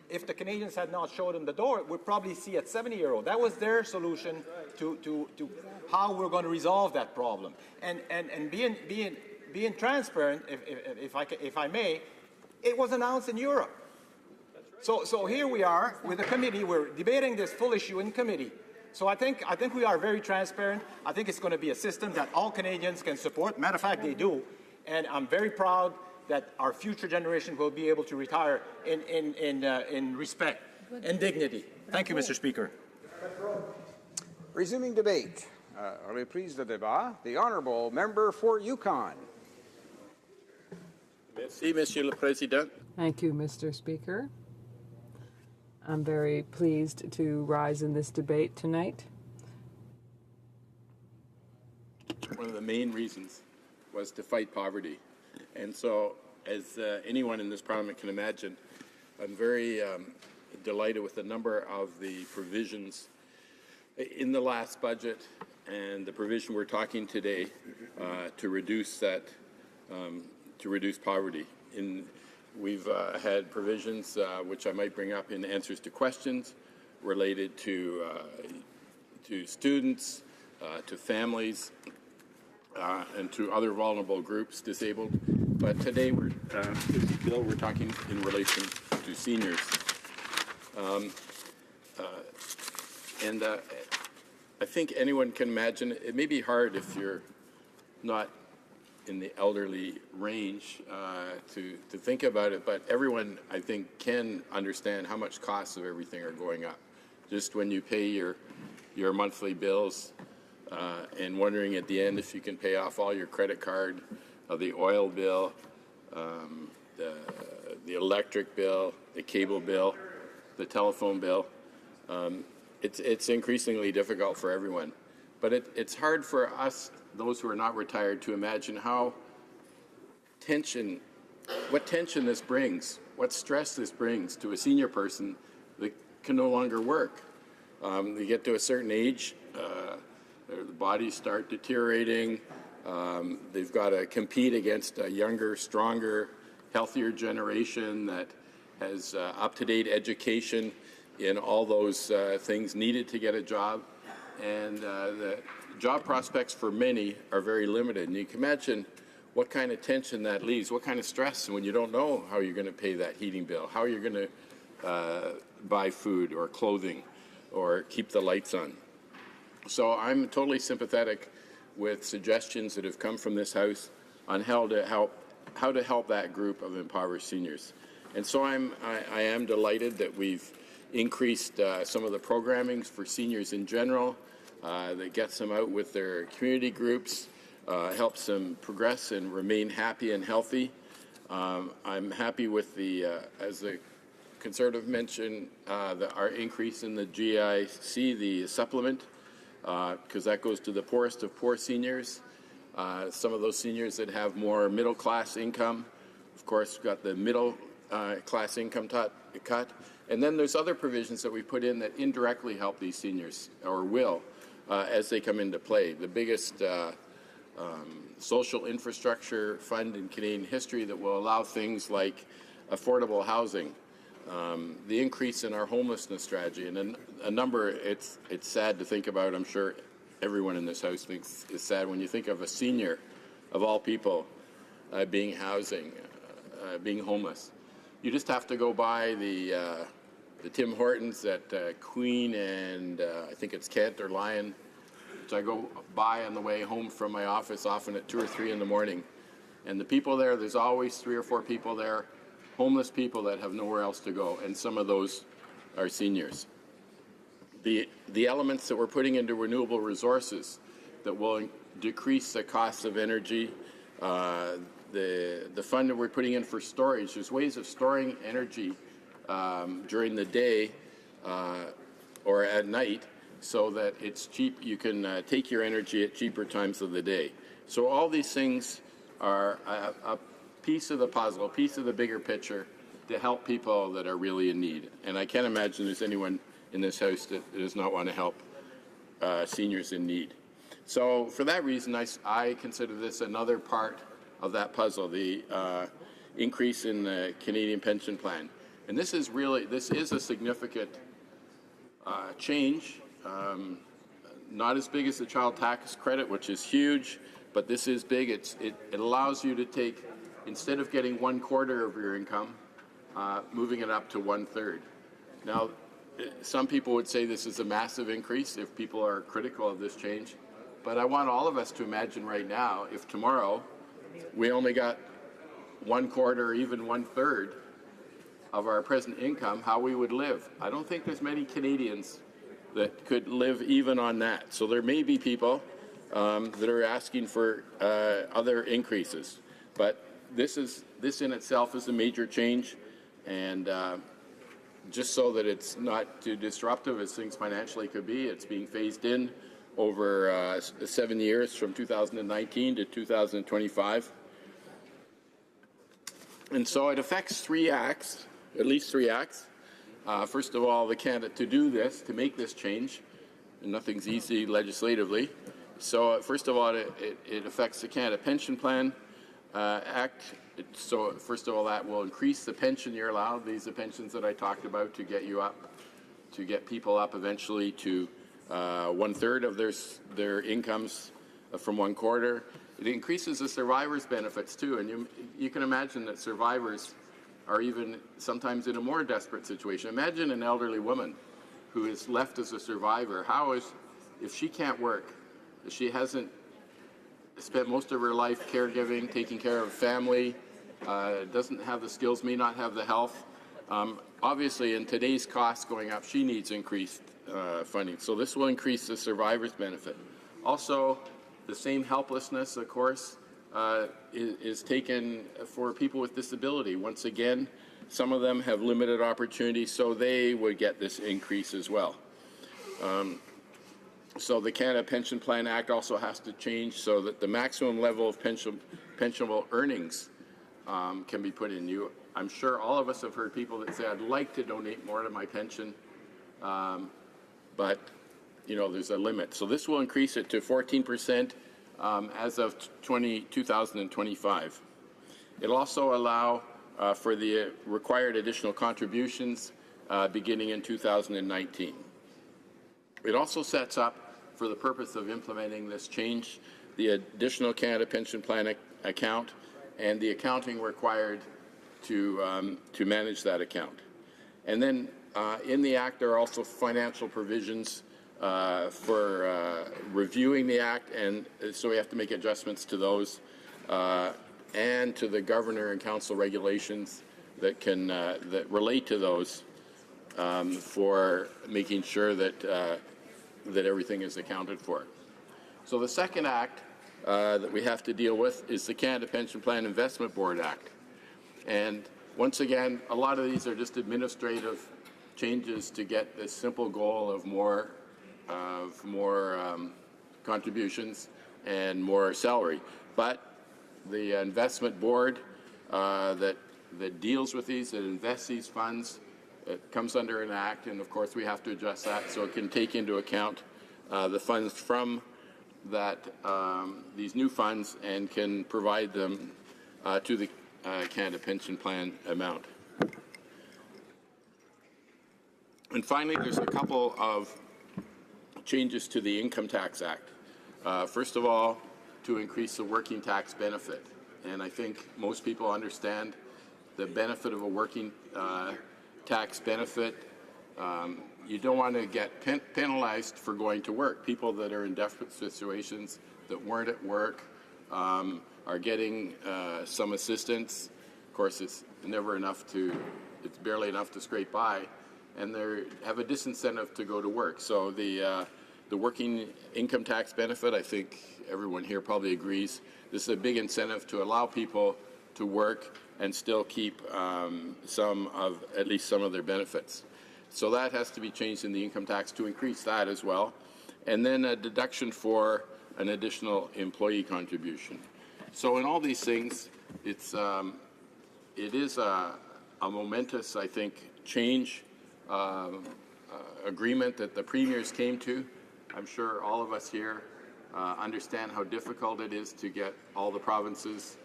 if the Canadians had not showed them the door, we'd probably see at 70-year-old. That was their solution to how we're going to resolve that problem. And being transparent, if I may, it was announced in Europe. So here we are with a committee. We're debating this full issue in committee. So I think we are very transparent. I think it's going to be a system that all Canadians can support. Matter of fact, they do. And I'm very proud that our future generation will be able to retire in respect and dignity. Thank you, Mr. Speaker. Resuming debate. Reprise de débat. The honourable member for Yukon. Merci, Monsieur le Président. Thank you, Mr. Speaker. I'm very pleased to rise in this debate tonight. One of the main reasons was to fight poverty. And so, as anyone in this Parliament can imagine, I'm very delighted with a number of the provisions in the last budget and the provision we're talking today to reduce that, to reduce poverty. We've had provisions which I might bring up in answers to questions related to students, to families, and to other vulnerable groups, disabled. But today, this bill, we're talking in relation to seniors. I think anyone can imagine, it may be hard if you're not in the elderly range to think about it, but everyone, I think, can understand how much costs of everything are going up. Just when you pay your monthly bills and wondering at the end if you can pay off all your credit card, the oil bill, the electric bill, the cable bill, the telephone bill. It's increasingly difficult for everyone. But it's hard for us, those who are not retired, to imagine what tension this brings, what stress this brings to a senior person that can no longer work. They get to a certain age, their bodies start deteriorating, they've got to compete against a younger, stronger, healthier generation that has up-to-date education in all those things needed to get a job. And the job prospects for many are very limited. And you can imagine what kind of tension that leaves, what kind of stress when you don't know how you're going to pay that heating bill, how you're going to buy food or clothing or keep the lights on. So I'm totally sympathetic with suggestions that have come from this House on how to help that group of impoverished seniors. And so I am delighted that we've increased some of the programming for seniors in general, that gets them out with their community groups, helps them progress and remain happy and healthy. I'm happy with as the Conservative mentioned, our increase in the GIC, the supplement, because that goes to the poorest of poor seniors. Some of those seniors that have more middle-class income. Of course, we've got the middle-class income cut. And then there's other provisions that we put in that indirectly help these seniors, or will, as they come into play. The biggest social infrastructure fund in Canadian history that will allow things like affordable housing, the increase in our homelessness strategy, and a number, it's sad to think about. I'm sure everyone in this House thinks it's sad when you think of a senior, of all people, being being homeless. You just have to go by the Tim Hortons at Queen and I think it's Kent or Lyon, which I go by on the way home from my office often at 2 or 3 in the morning. And the people there's always 3 or 4 people there, homeless people that have nowhere else to go, and some of those are seniors. The elements that we're putting into renewable resources that will decrease the cost of energy, the fund that we're putting in for storage, there's ways of storing energy during the day or at night so that it's cheap. You can take your energy at cheaper times of the day. So all these things are a piece of the puzzle, a piece of the bigger picture to help people that are really in need. And I can't imagine there's anyone in this House that does not want to help seniors in need. So for that reason, I consider this another part of that puzzle, the increase in the Canadian pension plan. And this is a significant change, not as big as the child tax credit, which is huge, but this is big. It allows you to take, instead of getting 1/4 of your income, moving it up to 1/3. Now, some people would say this is a massive increase if people are critical of this change, but I want all of us to imagine right now, if tomorrow we only got 1/4 or even 1/3 of our present income, how we would live. I don't think there's many Canadians that could live even on that. So there may be people that are asking for other increases, but this in itself is a major change, and just so that it's not too disruptive as things financially could be, it's being phased in over 7 years from 2019 to 2025. And so it affects 3 acts, at least 3 acts. First of all, to do this, to make this change, nothing's easy legislatively. So first of all, it affects the Canada Pension Plan Act. So first of all, that will increase the pension you're allowed. These are pensions that I talked about to get you up, to get people up eventually to 1/3 of their incomes from 1/4. It increases the survivors' benefits too, and you can imagine that survivors are even sometimes in a more desperate situation. Imagine an elderly woman who is left as a survivor. If she can't work, if she hasn't spent most of her life caregiving, taking care of family, doesn't have the skills, may not have the health. Obviously, in today's costs going up, she needs increased funding. So this will increase the survivor's benefit. Also, the same helplessness, of course, is taken for people with disability. Once again, some of them have limited opportunities, so they would get this increase as well. So the Canada Pension Plan Act also has to change so that the maximum level of pensionable earnings can be put in. I'm sure all of us have heard people that say, I'd like to donate more to my pension, but there's a limit. So this will increase it to 14% as of 2025. It'll also allow for the required additional contributions beginning in 2019. It also sets up, for the purpose of implementing this change, the additional Canada Pension Plan account and the accounting required to manage that account. And then in the Act, there are also financial provisions for reviewing the Act, and so we have to make adjustments to those and to the Governor and Council regulations that relate to those for making sure that everything is accounted for. So the second Act that we have to deal with is the Canada Pension Plan Investment Board Act. And once again, a lot of these are just administrative changes to get this simple goal of more contributions and more salary. But the investment board that deals with these, that invests these funds, it comes under an act, and of course we have to adjust that so it can take into account the funds from these new funds and can provide them to the Canada Pension Plan amount. And finally, there's a couple of changes to the Income Tax Act. First of all, to increase the working tax benefit. And I think most people understand the benefit of a working tax benefit. You don't want to get penalized for going to work. People that are in desperate situations that weren't at work are getting some assistance. Of course, it's barely enough to scrape by, and they have a disincentive to go to work. So the working income tax benefit, I think everyone here probably agrees, this is a big incentive to allow people to work and still keep at least some of their benefits. So that has to be changed in the income tax to increase that as well. And then a deduction for an additional employee contribution. So in all these things, it is a momentous, I think, change agreement that the premiers came to. I'm sure all of us here understand how difficult it is to get all the provinces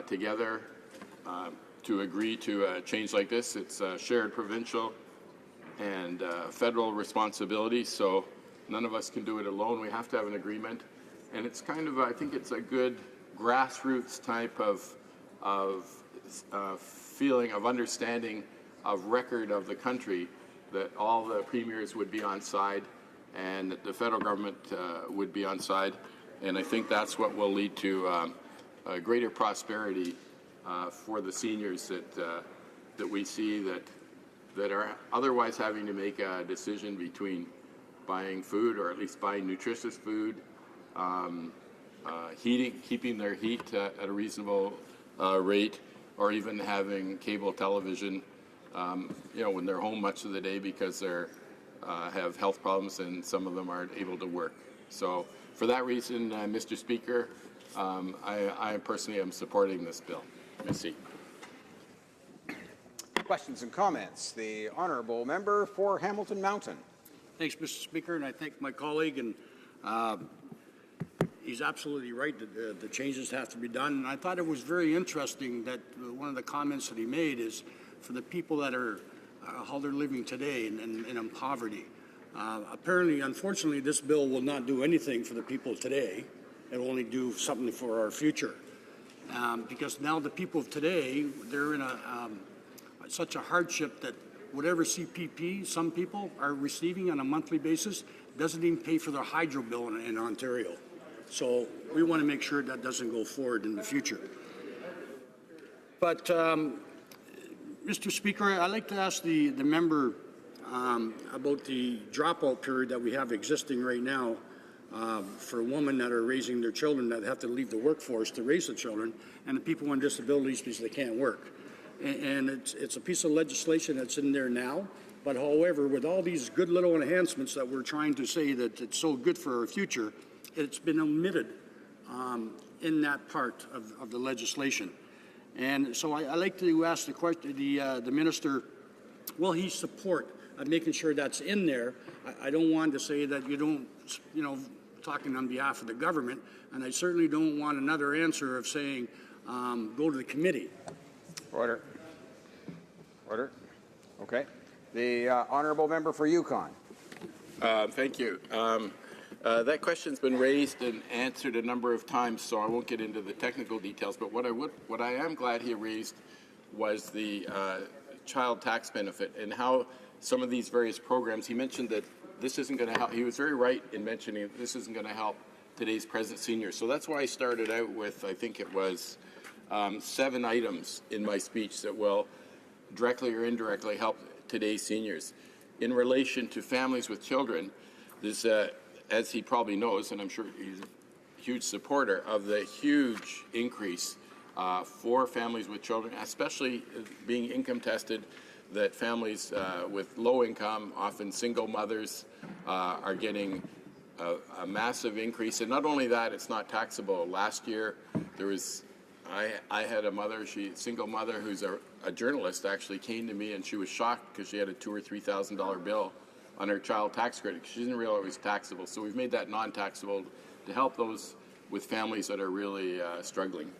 together to agree to a change like this. It's a shared provincial and federal responsibility, so none of us can do it alone. We have to have an agreement, and it's kind of, I think it's a good grassroots type of feeling of understanding of record of the country, that all the premiers would be on side and that the federal government would be on side, and I think that's what will lead to a greater prosperity for the seniors that we see that are otherwise having to make a decision between buying food, or at least buying nutritious food, keeping their heat at a reasonable rate, or even having cable television, when they're home much of the day because they have health problems and some of them aren't able to work. So for that reason, Mr. Speaker, I personally am supporting this bill. Merci. Questions and comments. The honourable member for Hamilton Mountain. Thanks, Mr. Speaker, and I thank my colleague, and he's absolutely right that the changes have to be done. And I thought it was very interesting that one of the comments that he made is for the people that are how they're living today and in poverty. Apparently, unfortunately, this bill will not do anything for the people today. It will only do something for our future. Because now the people of today, they're in such a hardship that whatever CPP some people are receiving on a monthly basis doesn't even pay for their hydro bill in Ontario. So we want to make sure that doesn't go forward in the future. But, Mr. Speaker, I'd like to ask the member about the dropout period that we have existing right now for women that are raising their children that have to leave the workforce to raise the children, and the people with disabilities because they can't work. And it's a piece of legislation that's in there now. But however, with all these good little enhancements that we're trying to say that it's so good for our future, it's been omitted in that part of the legislation. And so I like to ask the question, the minister, will he support making sure that's in there? I don't want to say that you don't, talking on behalf of the government, and I certainly don't want another answer of saying, go to the committee. Order. Order. Okay. The honourable member for Yukon. Thank you. That question's been raised and answered a number of times, so I won't get into the technical details. But what I am glad he raised was the child tax benefit and how some of these various programs. He mentioned that this isn't going to help. He was very right in mentioning that this isn't going to help today's present seniors. So that's why I started out with, I think it was 7 items in my speech that will directly or indirectly help today's seniors. In relation to families with children, this, as he probably knows, and I'm sure he's a huge supporter of the huge increase for families with children, especially being income tested, that families with low income, often single mothers, are getting a massive increase. And not only that, it's not taxable. Last year, there was I had a mother, single mother, who's a journalist, actually came to me, and she was shocked because she had a $2,000 or $3,000 bill on her child tax credit. She didn't realize it was taxable. So we've made that non-taxable to help those with families that are really struggling.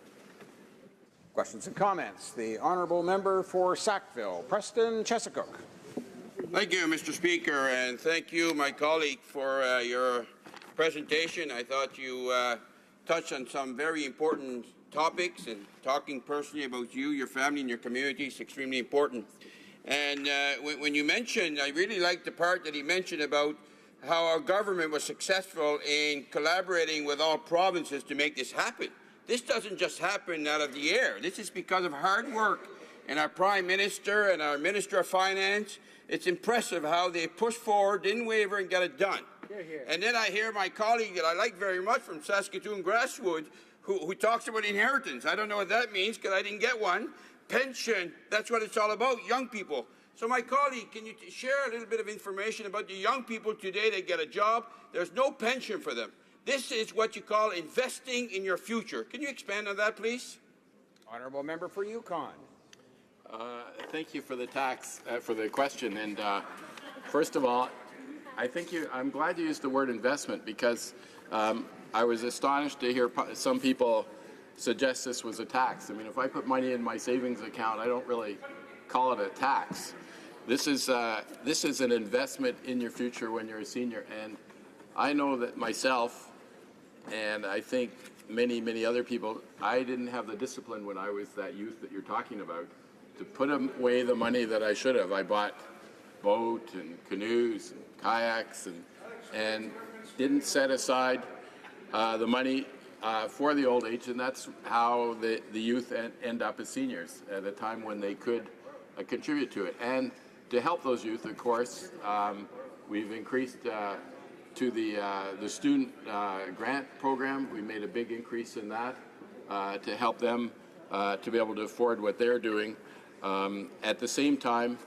Questions and comments. The honourable member for Sackville, Preston Chesapeake. Thank you, Mr. Speaker, and thank you, my colleague, for your presentation. I thought you touched on some very important topics, and talking personally about you, your family, and your community is extremely important. And when you mentioned, I really liked the part that he mentioned about how our government was successful in collaborating with all provinces to make this happen. This doesn't just happen out of the air. This is because of hard work and our Prime Minister and our Minister of Finance. It's impressive how they pushed forward, didn't waver, and got it done. And then I hear my colleague that I like very much from Saskatoon Grasswood, who talks about inheritance. I don't know what that means because I didn't get one. Pension, that's what it's all about, young people. So my colleague, can you share a little bit of information about the young people today that get a job? There's no pension for them. This is what you call investing in your future. Can you expand on that, please? Honourable member for Yukon. Thank you for the for the question. And first of all, I'm glad you used the word investment because I was astonished to hear some people suggest this was a tax. I mean, if I put money in my savings account, I don't really call it a tax. This is an investment in your future when you're a senior. And I know that myself, and I think many, many other people, I didn't have the discipline when I was that youth that you're talking about to put away the money that I should have. I bought boat and canoes and kayaks and didn't set aside the money for the old age, and that's how the youth end up as seniors at a time when they could contribute to it. And to help those youth, of course, we've increased to the student grant program. We made a big increase in that to help them to be able to afford what they're doing. At the same time,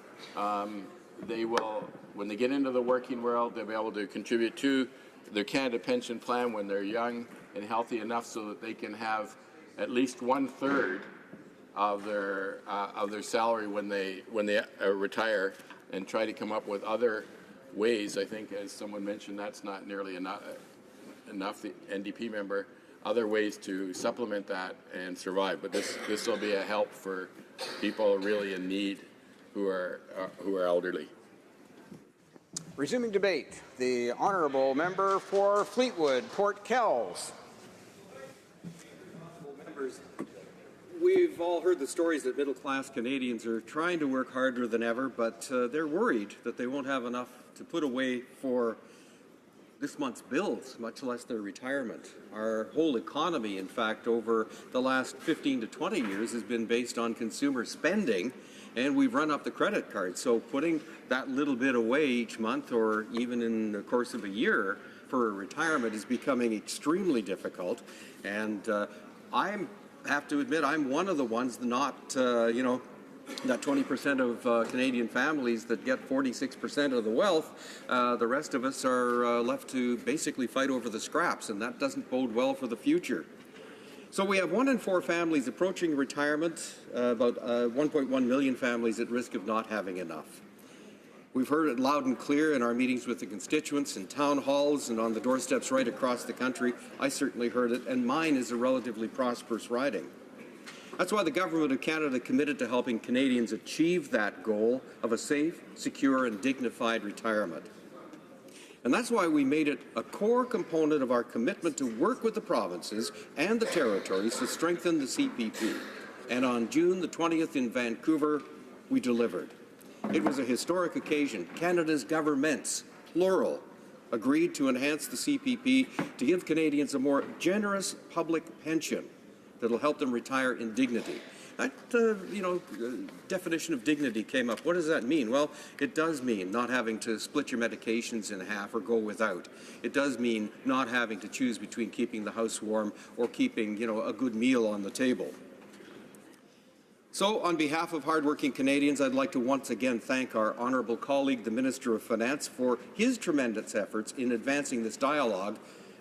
they will, when they get into the working world, they'll be able to contribute to their Canada Pension Plan when they're young and healthy enough so that they can have at least 1/3 of their salary when they retire, and try to come up with other ways. I think, as someone mentioned, that's not nearly enough. The NDP member, other ways to supplement that and survive. But this will be a help for people really in need who are elderly. Resuming debate, the honourable member for Fleetwood, Port Kells. Members, we've all heard the stories that middle-class Canadians are trying to work harder than ever, but they're worried that they won't have enough to put away for this month's bills, much less their retirement. Our whole economy, in fact, over the last 15 to 20 years has been based on consumer spending, and we've run up the credit card. So putting that little bit away each month or even in the course of a year for a retirement is becoming extremely difficult. And I have to admit, I'm one of the ones not, that 20% of Canadian families that get 46% of the wealth. The rest of us are left to basically fight over the scraps, and that doesn't bode well for the future. So we have 1 in 4 families approaching retirement, about 1.1 million families at risk of not having enough. We've heard it loud and clear in our meetings with the constituents, in town halls, and on the doorsteps right across the country. I certainly heard it, and mine is a relatively prosperous riding. That's why the Government of Canada committed to helping Canadians achieve that goal of a safe, secure, and dignified retirement. And that's why we made it a core component of our commitment to work with the provinces and the territories to strengthen the CPP. And on June the 20th in Vancouver, we delivered. It was a historic occasion. Canada's governments, plural, agreed to enhance the CPP to give Canadians a more generous public pension that will help them retire in dignity. That, definition of dignity came up. What does that mean? Well, it does mean not having to split your medications in half or go without. It does mean not having to choose between keeping the house warm or keeping, a good meal on the table. So, on behalf of hardworking Canadians, I'd like to once again thank our honourable colleague, the Minister of Finance, for his tremendous efforts in advancing this dialogue,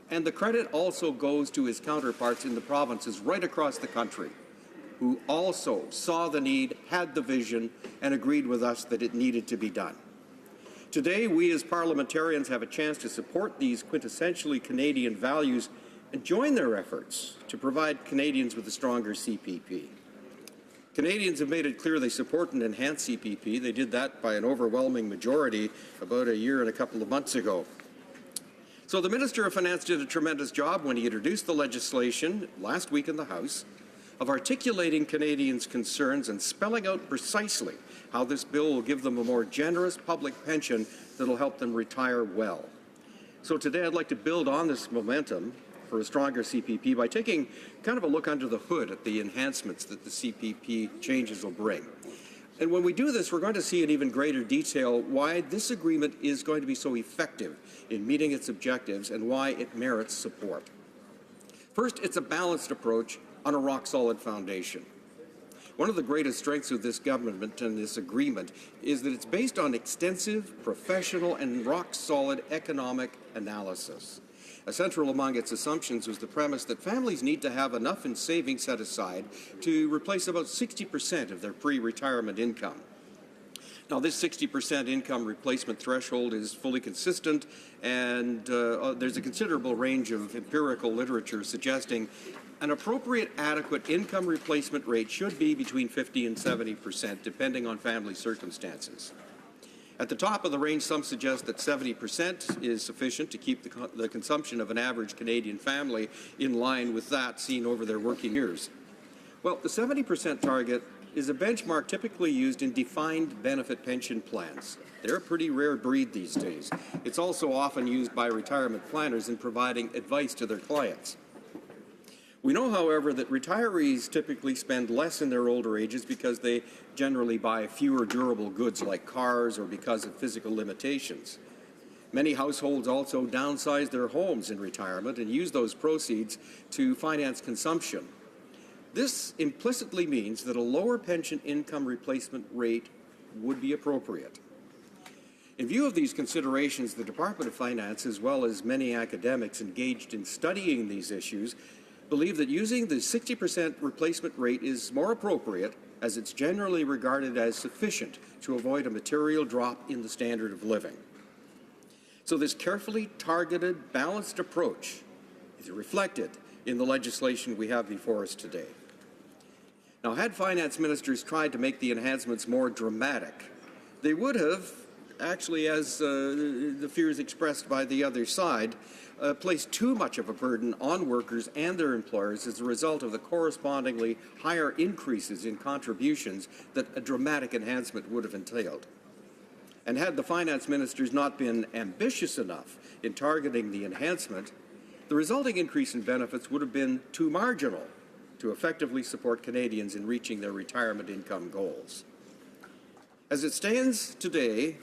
and the credit also goes to his counterparts in the provinces right across the country, who also saw the need, had the vision, and agreed with us that it needed to be done. Today, we as parliamentarians have a chance to support these quintessentially Canadian values and join their efforts to provide Canadians with a stronger CPP. Canadians have made it clear they support an enhanced CPP. They did that by an overwhelming majority about a year and a couple of months ago. So the Minister of Finance did a tremendous job when he introduced the legislation last week in the House of articulating Canadians' concerns and spelling out precisely how this bill will give them a more generous public pension that will help them retire well. So today I'd like to build on this momentum for a stronger CPP by taking kind of a look under the hood at the enhancements that the CPP changes will bring. And when we do this, we're going to see in even greater detail why this agreement is going to be so effective in meeting its objectives and why it merits support. First, it's a balanced approach on a rock-solid foundation. One of the greatest strengths of this government and this agreement is that it's based on extensive, professional, and rock-solid economic analysis. Central among its assumptions was the premise that families need to have enough in savings set aside to replace about 60% of their pre-retirement income. Now, this 60% income replacement threshold is fully consistent, and there's a considerable range of empirical literature suggesting an appropriate adequate income replacement rate should be between 50 and 70%, depending on family circumstances. At the top of the range, some suggest that 70% is sufficient to keep the consumption of an average Canadian family in line with that seen over their working years. Well, the 70% target is a benchmark typically used in defined benefit pension plans. They're a pretty rare breed these days. It's also often used by retirement planners in providing advice to their clients. We know, however, that retirees typically spend less in their older ages because they generally buy fewer durable goods like cars or because of physical limitations. Many households also downsize their homes in retirement and use those proceeds to finance consumption. This implicitly means that a lower pension income replacement rate would be appropriate. In view of these considerations, the Department of Finance, as well as many academics engaged in studying these issues, believe that using the 60% replacement rate is more appropriate, as it's generally regarded as sufficient to avoid a material drop in the standard of living. So this carefully targeted, balanced approach is reflected in the legislation we have before us today. Now, had finance ministers tried to make the enhancements more dramatic, they would have, actually, as the fears expressed by the other side, placed too much of a burden on workers and their employers as a result of the correspondingly higher increases in contributions that a dramatic enhancement would have entailed. And had the finance ministers not been ambitious enough in targeting the enhancement, the resulting increase in benefits would have been too marginal to effectively support Canadians in reaching their retirement income goals. As it stands today,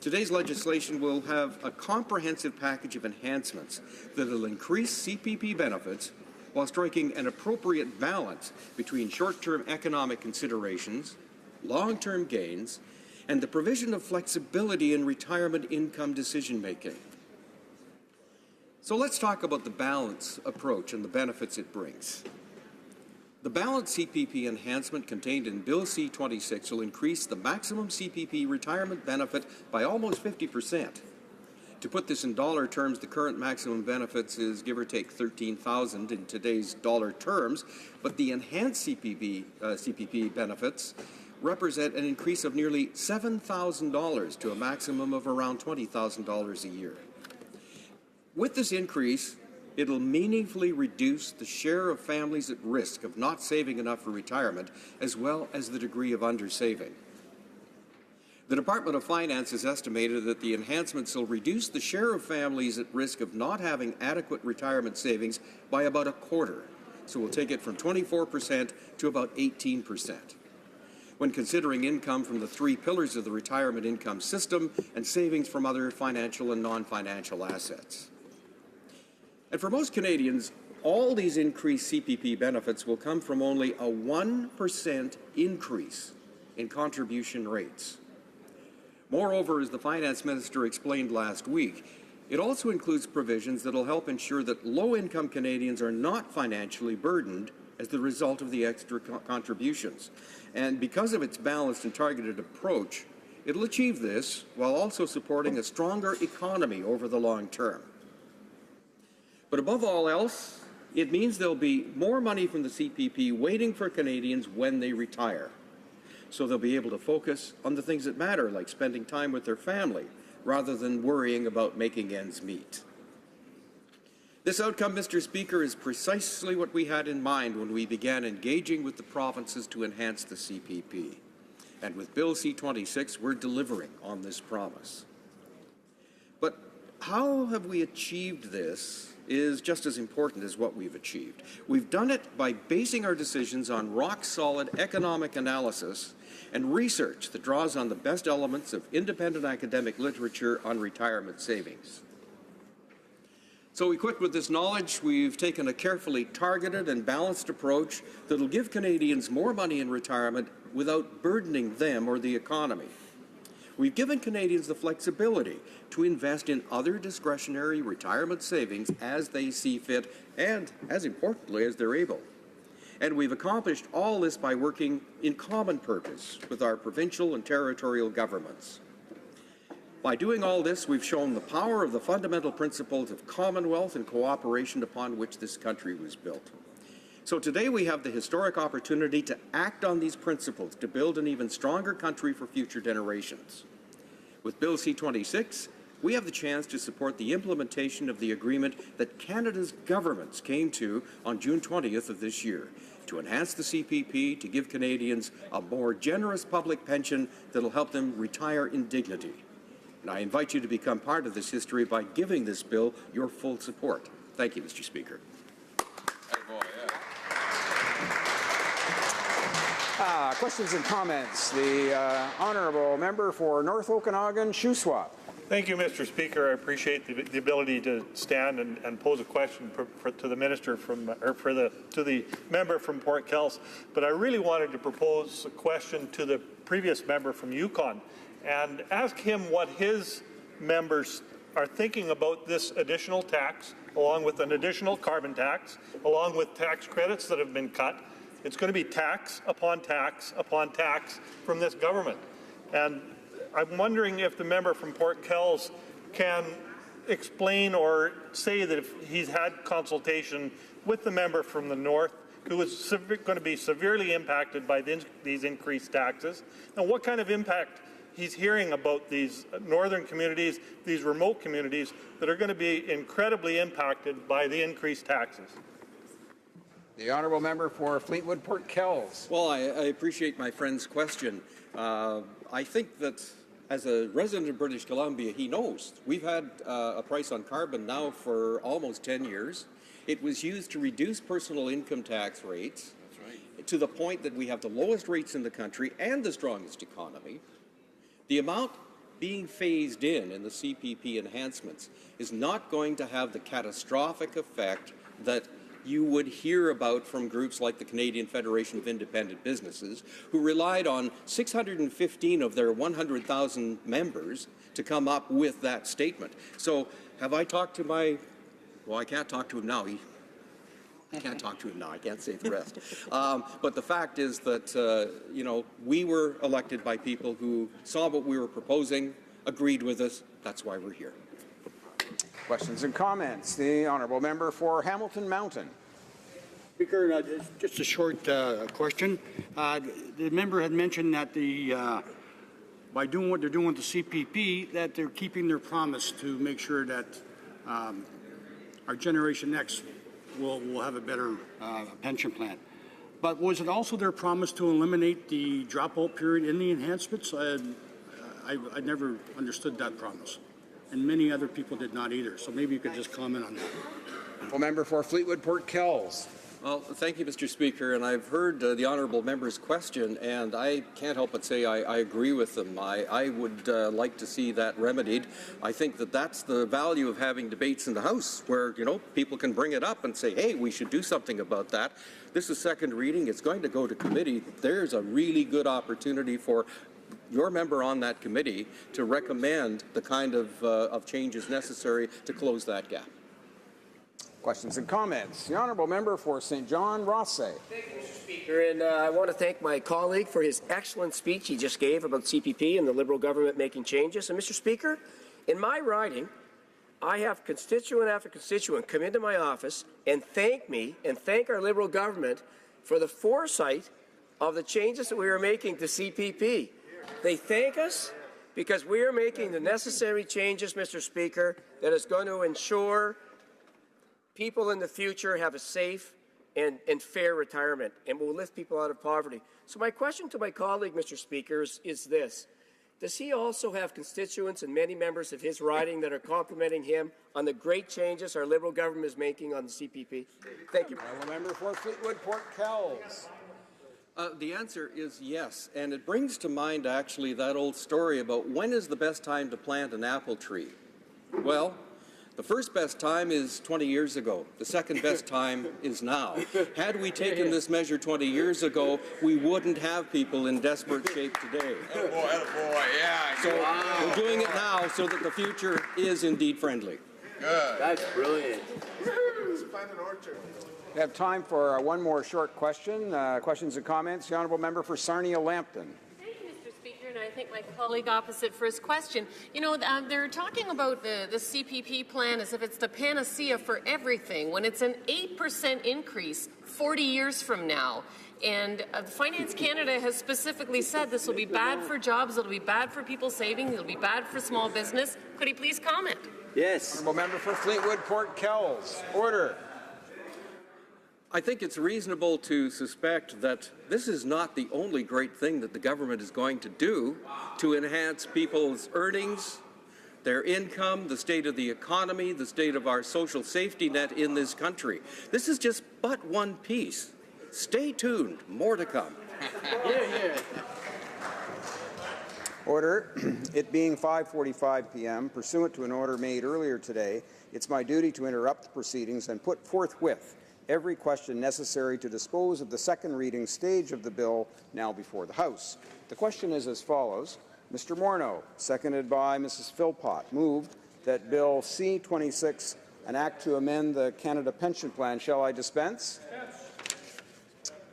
today's legislation will have a comprehensive package of enhancements that will increase CPP benefits while striking an appropriate balance between short-term economic considerations, long-term gains, and the provision of flexibility in retirement income decision-making. So let's talk about the balance approach and the benefits it brings. The balanced CPP enhancement contained in Bill C-26 will increase the maximum CPP retirement benefit by almost 50%. To put this in dollar terms, the current maximum benefits is give or take $13,000 in today's dollar terms, but the enhanced CPP benefits represent an increase of nearly $7,000 to a maximum of around $20,000 a year. With this increase, it'll meaningfully reduce the share of families at risk of not saving enough for retirement, as well as the degree of undersaving. The Department of Finance has estimated that the enhancements will reduce the share of families at risk of not having adequate retirement savings by about a quarter, so we'll take it from 24% to about 18%. When considering income from the three pillars of the retirement income system and savings from other financial and non-financial assets. And for most Canadians, all these increased CPP benefits will come from only a 1% increase in contribution rates. Moreover, as the Finance Minister explained last week, it also includes provisions that will help ensure that low-income Canadians are not financially burdened as the result of the extra contributions. And because of its balanced and targeted approach, it'll achieve this while also supporting a stronger economy over the long term. But above all else, it means there'll be more money from the CPP waiting for Canadians when they retire. So they'll be able to focus on the things that matter, like spending time with their family, rather than worrying about making ends meet. This outcome, Mr. Speaker, is precisely what we had in mind when we began engaging with the provinces to enhance the CPP. And with Bill C-26, we're delivering on this promise. But how have we achieved this is just as important as what we've achieved. We've done it by basing our decisions on rock-solid economic analysis and research that draws on the best elements of independent academic literature on retirement savings. So equipped with this knowledge, we've taken a carefully targeted and balanced approach that will give Canadians more money in retirement without burdening them or the economy. We've given Canadians the flexibility to invest in other discretionary retirement savings as they see fit and, as importantly, as they're able. And we've accomplished all this by working in common purpose with our provincial and territorial governments. By doing all this, we've shown the power of the fundamental principles of commonwealth and cooperation upon which this country was built. So today we have the historic opportunity to act on these principles to build an even stronger country for future generations. With Bill C-26, we have the chance to support the implementation of the agreement that Canada's governments came to on June 20th of this year to enhance the CPP to give Canadians a more generous public pension that will help them retire in dignity. And I invite you to become part of this history by giving this bill your full support. Thank you, Mr. Speaker. Questions and comments. The honourable member for North Okanagan, Shuswap. Thank you, Mr. Speaker. I appreciate the ability to stand and pose a question to the minister to the member from Port Kels. But I really wanted to propose a question to the previous member from Yukon and ask him what his members are thinking about this additional tax along with an additional carbon tax, along with tax credits that have been cut. It's going to be tax upon tax upon tax from this government. And I'm wondering if the member from Port Kells can explain or say that if he's had consultation with the member from the north who is going to be severely impacted by these increased taxes, and what kind of impact he's hearing about these northern communities, these remote communities that are going to be incredibly impacted by the increased taxes. The honourable member for Fleetwood Port Kells. Well, I appreciate my friend's question. I think that as a resident of British Columbia, he knows. We've had a price on carbon now for almost 10 years. It was used to reduce personal income tax rates to the point that we have the lowest rates in the country and the strongest economy. The amount being phased in the CPP enhancements is not going to have the catastrophic effect that you would hear about from groups like the Canadian Federation of Independent Businesses, who relied on 615 of their 100,000 members to come up with that statement. So have I talked to my, well, I can't talk to him now. I can't talk to him now. I can't say the rest. But the fact is that, you know, we were elected by people who saw what we were proposing, agreed with us. That's why we're here. Questions and comments. The honourable member for Hamilton Mountain. Speaker, just a short question. The member had mentioned that by doing what they're doing with the CPP, that they're keeping their promise to make sure that our Generation X will have a better pension plan. But was it also their promise to eliminate the dropout period in the enhancements? I never understood that promise. And many other people did not either. So maybe you could just comment on that. Well, member for Fleetwood Port Kells. Well, thank you, Mr. Speaker, and I've heard the honourable member's question, and I can't help but say I agree with them. I would like to see that remedied. I think that that's the value of having debates in the House, where, you know, people can bring it up and say, hey, we should do something about that. This is second reading. It's going to go to committee. There's a really good opportunity for your member on that committee to recommend the kind of changes necessary to close that gap. Questions and comments. The honourable member for St. John, Rothsay. Thank you, Mr. Speaker. And I want to thank my colleague for his excellent speech he just gave about CPP and the Liberal government making changes. And Mr. Speaker, in my riding, I have constituent after constituent come into my office and thank me and thank our Liberal government for the foresight of the changes that we are making to CPP. They thank us because we are making the necessary changes, Mr. Speaker, that is going to ensure people in the future have a safe and fair retirement and will lift people out of poverty. So my question to my colleague, Mr. Speaker, is this. Does he also have constituents and many members of his riding that are complimenting him on the great changes our Liberal government is making on the CPP? Thank you. The member for Fleetwood Port Kells. The answer is yes, and it brings to mind actually that old story about when is the best time to plant an apple tree. Well, the first best time is 20 years ago. The second best time is now. Had we taken this measure 20 years ago, we wouldn't have people in desperate shape today. Attaboy, yeah. So we're doing it now so that the future is indeed friendly. Good. That's brilliant. Let's plant an orchard. We have time for one more short question. Questions and comments. The honourable member for Sarnia-Lambton. Thank you, Mr. Speaker, and I thank my colleague opposite for his question. You know, they're talking about the CPP plan as if it's the panacea for everything, when it's an 8% increase 40 years from now. And Finance Canada has specifically said this will be bad for jobs, it'll be bad for people saving, it'll be bad for small business. Could he please comment? Yes. Honourable member for Fleetwood Port Kells. Order. I think it's reasonable to suspect that this is not the only great thing that the government is going to do to enhance people's earnings, their income, the state of the economy, the state of our social safety net in this country. This is just but one piece. Stay tuned. More to come. Order. It being 5:45 p.m., pursuant to an order made earlier today, it's my duty to interrupt the proceedings and put forthwith every question necessary to dispose of the second reading stage of the bill now before the House. The question is as follows. Mr. Morneau, seconded by Mrs. Philpott, moved that Bill C-26 an act to amend the Canada Pension Plan. Shall I dispense? Yes.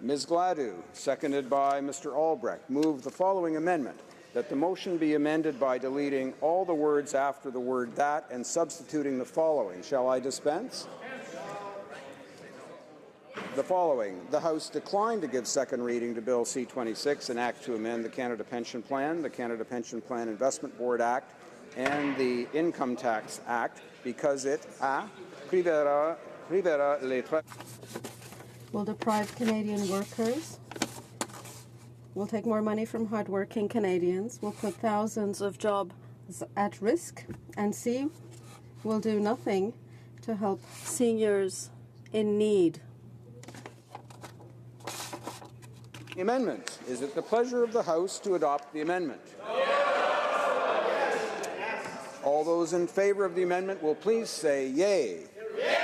Ms. Gladue, seconded by Mr. Albrecht, move the following amendment, that the motion be amended by deleting all the words after the word that and substituting the following. Shall I dispense? The following. The House declined to give second reading to Bill C-26, an act to amend the Canada Pension Plan, the Canada Pension Plan Investment Board Act, and the Income Tax Act because it privera les will deprive Canadian workers, will take more money from hardworking Canadians, will put thousands of jobs at risk, and C, will do nothing to help seniors in need. Amendment. Is it the pleasure of the House to adopt the amendment? All those in favour of the amendment will please say yea. Yay!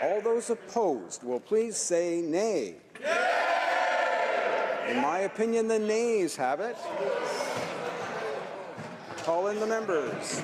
All those opposed will please say nay. Nay! In my opinion, the nays have it. Call in the members.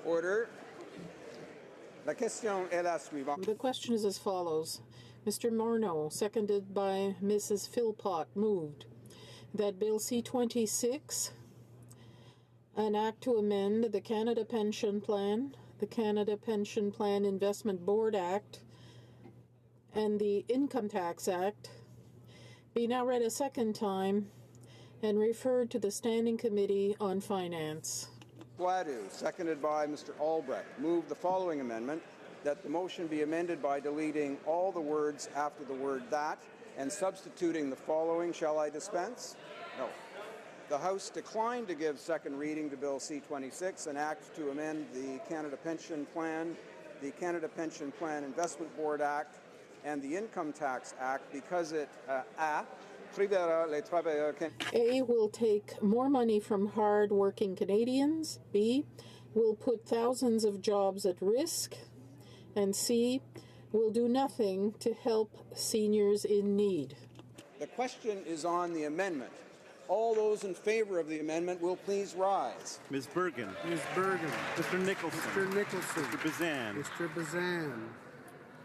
Order. La question est la suivante. The question is as follows. Mr. Morneau, seconded by Mrs. Philpott, moved that Bill C-26, an act to amend the Canada Pension Plan, the Canada Pension Plan Investment Board Act, and the Income Tax Act, be now read a second time and referred to the Standing Committee on Finance. Gladue, seconded by Mr. Albrecht, moved the following amendment, that the motion be amended by deleting all the words after the word that and substituting the following. Shall I dispense? No. The House declined to give second reading to Bill C-26, an act to amend the Canada Pension Plan, the Canada Pension Plan Investment Board Act, and the Income Tax Act because it, A, will take more money from hard-working Canadians, B, will put thousands of jobs at risk, and C, will do nothing to help seniors in need. The question is on the amendment. All those in favor of the amendment will please rise. Ms. Bergen. Ms. Bergen. Mr. Nicholson. Mr. Nicholson. Mr. Bazan. Mr. Bazan.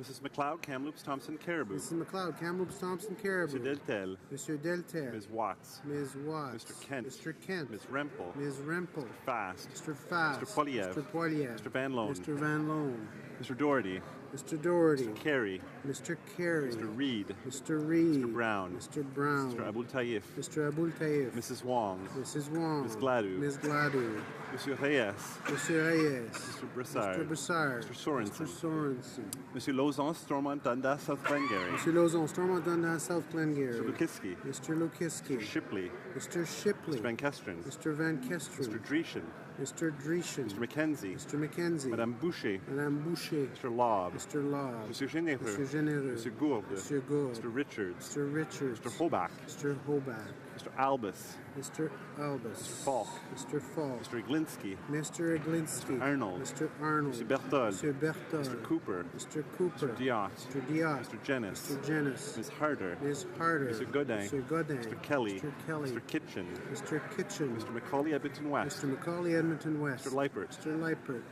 Mrs. McLeod, Kamloops, Thompson, Caribou. Mrs. McLeod, Kamloops, Thompson, Caribou. Mr. Deltel. Mr. Deltel. Ms. Watts. Ms. Watts. Mr. Kent. Mr. Kent. Ms. Rempel. Ms. Rempel. Mr. Fast. Mr. Fast. Mr. Poiliev. Mr. Poiliev. Mr. Van Loan. Mr. Van Loan. Mr. Doherty. Mr. Doherty. Mr. Carey. Mr. Carey. Mr. Reid. Mr. Reid. Mr. Brown. Mr. Brown. Mr. Abul Taif. Mr. Abul Taif. Mrs. Wong. Mrs. Wong. Ms. Gladue. Ms. Gladue. Monsieur Reyes. Monsieur Reyes. Mr. Brassard. Mr. Brassard. Mr. Sorensen. Mr. Sorensen. Monsieur Lauzon, Stormont, Dundas, South Glengarry. Monsieur Lauzon, Stormont, Dundas, South Glengarry. Mr. Lukiski. Mr. Lukiski. Mr. Shipley. Mr. Shipley. Mr. Van Kesteren. Mr. Van Kesteren. Mr. Dreeshen. Mr. Dreeshen. Mr. McKenzie. Mr. McKenzie. Madame Boucher. Madame Boucher. Mr. Lobb. Mr. Lobb. Monsieur Généreux. Monsieur Généreux. Monsieur Gourde. Monsieur Gourde. Mr. Richards. Mr. Richards. Mr. Hobach. Mr. Hobach. Mr. Albus. Mr. Albus. Mr. Falk. Mr. Falk. Mr. Iglinski. Mr. Iglinski. Mr. Arnold. Mr. Arnold. Mr. Berthold. Mr. Berthold. Mr. Cooper. Mr. Cooper. Mr. Diot. Mr. Diot. Mr. Jennis. Mr. Jennis. Ms. Harder. Ms. Harder. Mr. Godin. Mr. Godin. Mr. Kelly. Mr. Kelly. Mr. Kitchen. Mr. Kitchen. Mr. Macaulay, Edmonton West. Mr. Macaulay, Edmonton West. Mr. Leipert. Mr. Leipert.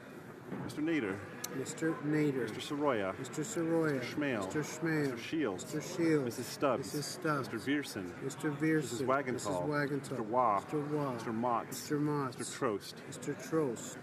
Mr. Nader. Mr. Nader. Mr. Soroya. Mr. Soroya. Mr. Schmale. Mr. Schmale. Mr. Shields. Mr. Shields. Mrs. Stubbs. Mrs. Stubbs. Mr. Vierson. Mr. Vierson. Mrs. Wagenthal. Mrs. Wagenthal. Mr. Waugh. Mr. Waugh. Mr. Motts. Mr. Motts. Mr. Trost. Mr. Trost.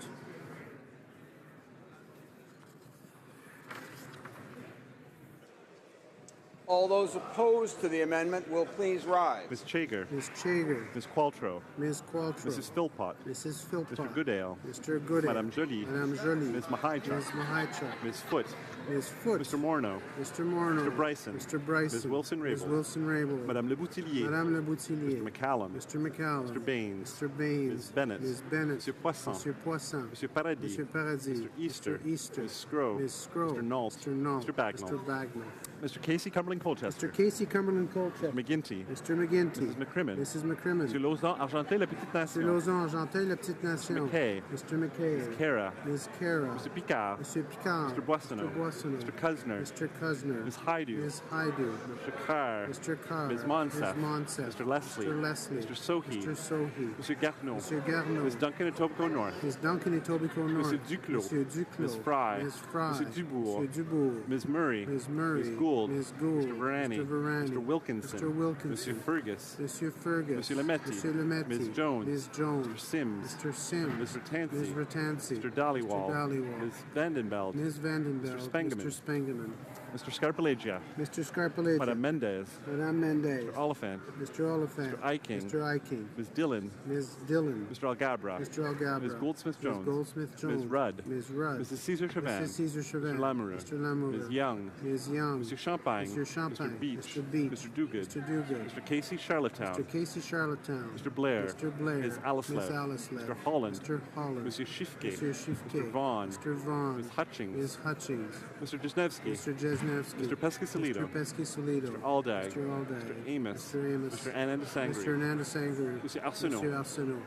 All those opposed to the amendment will please rise. Ms. Chager. Ms. Chager. Ms. Qualtrough. Ms. Qualtrough. Mrs. Philpott. Mrs. Philpott. Mr. Goodale. Mr. Goodale. Madame Joly. Madame Joly. Ms. Mahaichuk. Ms. Mahaichuk. Ms. Foote. Ms. Foote. Mr. Morneau. Mr. Morneau. Mr. Bryson. Mr. Bryson. Ms. Wilson-Raybould. Ms. Wilson-Raybould. Madame Le Boutillier. Madame Le Boutillier. Mr. McCallum. Mr. McCallum. Mr. Baines. Mr. Baines. Ms. Bennett. Ms. Bennett. Monsieur Poisson. Monsieur Poisson. Monsieur Paradis. Monsieur Paradis. Mr. Easter. Mr. Easter. Ms. Scrow. Ms. Scrow. Mr. Nault. Mr. Nault. Mr. Bagnall. Mr. Bagnall. Mr. Casey Cumberland Colchester. Mr. Casey Cumberland Colchester. Mr. McGinty. Mr. McGinty. Mrs. McCrimmon. Mrs. McCrimmon. Monsieur Lauzon, Argentin, La Petite Mr. Nation. Lauzon, Argentin, La Petite Nation. Mr. McKay. Mr. McKay. Ms. Cara. Ms. Cara. Mr. Picard. Mr. Picard. Mr. Boissonneau. Mr. Boissonneau. Mr. Cuzner. Mr. Cuzner. Ms. Haidu. Ms. Haidu. Mr. Carr. Mr. Carr. Ms. Monsef. Ms. Monsef. Mr. Leslie. Mr. Leslie. Mr. Sohi. Mr. Sohi. Monsieur Garneau. Monsieur Garneau. Ms. Duncan and Etobicoke North. Ms. Duncan and Etobicoke North. Monsieur Duclos. Monsieur Duclos. Ms. Fry. Ms. Fry. Monsieur Dubourg. Monsieur Dubourg. Ms. Murray. Ms. Murray. Ms. Gould. Ms. Gould. Mr. Varani. Mr. Varani. Mr. Wilkinson. Mr. Wilkinson. Monsieur Fergus. Monsieur Fergus. Monsieur Lametti. Monsieur Lametti. Ms. Jones. Ms. Jones. Mr. Sims. Mr. Sims. Ms. Ratansi. Ms. Ratansi. Mr. Dhaliwal. Mr. Dhaliwal. Ms. Vandenbeld. Ms. Vandenbeld. Mr. Spengeman. Mr. Spengeman. Mr. Scarpelagia. Mr. Scarpelagia. Madame Mendez. Madame Mendez. Mr. Oliphant. Mr. Oliphant. Mr. Eiking. Mr. Eiking. Ms. Dillon. Ms. Dillon. Mr. Algabra. Mr. Algabra. Ms. Goldsmith-Jones. Ms. Goldsmith-Jones. Ms. Rudd. Ms. Rudd. Mrs. Caesar Chauvin. Mrs. Caesar Chauvin. Mr. Lamoureux. Mr. Lamoureux. Ms. Young. Ms. Young. Monsieur Champagne. Monsieur Champagne. Mr. Beach. Mr. Beach. Mr. Duguid. Mr. Duguid. Mr. Casey Charlottetown. Mr. Casey Charlottetown. Mr. Blair. Mr. Blair. Ms. Allislev. Ms. Allislev. Mr. Holland. Mr. Holland. Monsieur Schiffke. Monsieur Schiffke. Mr. Vaughn. Mr. Vaughn. Ms. Hutchings. Ms. Hutchings. Mr. Jesnevsky. Mr. Jesnevsky. Mr. Pescasolido. Mr. Pescasolido. Mr. Aldag. Mr. Aldag. Mr. Amos. Mr. Amos. Mr. Anandasangri. Mr. Anandasangri. Monsieur Arsenault. Monsieur Arsenault.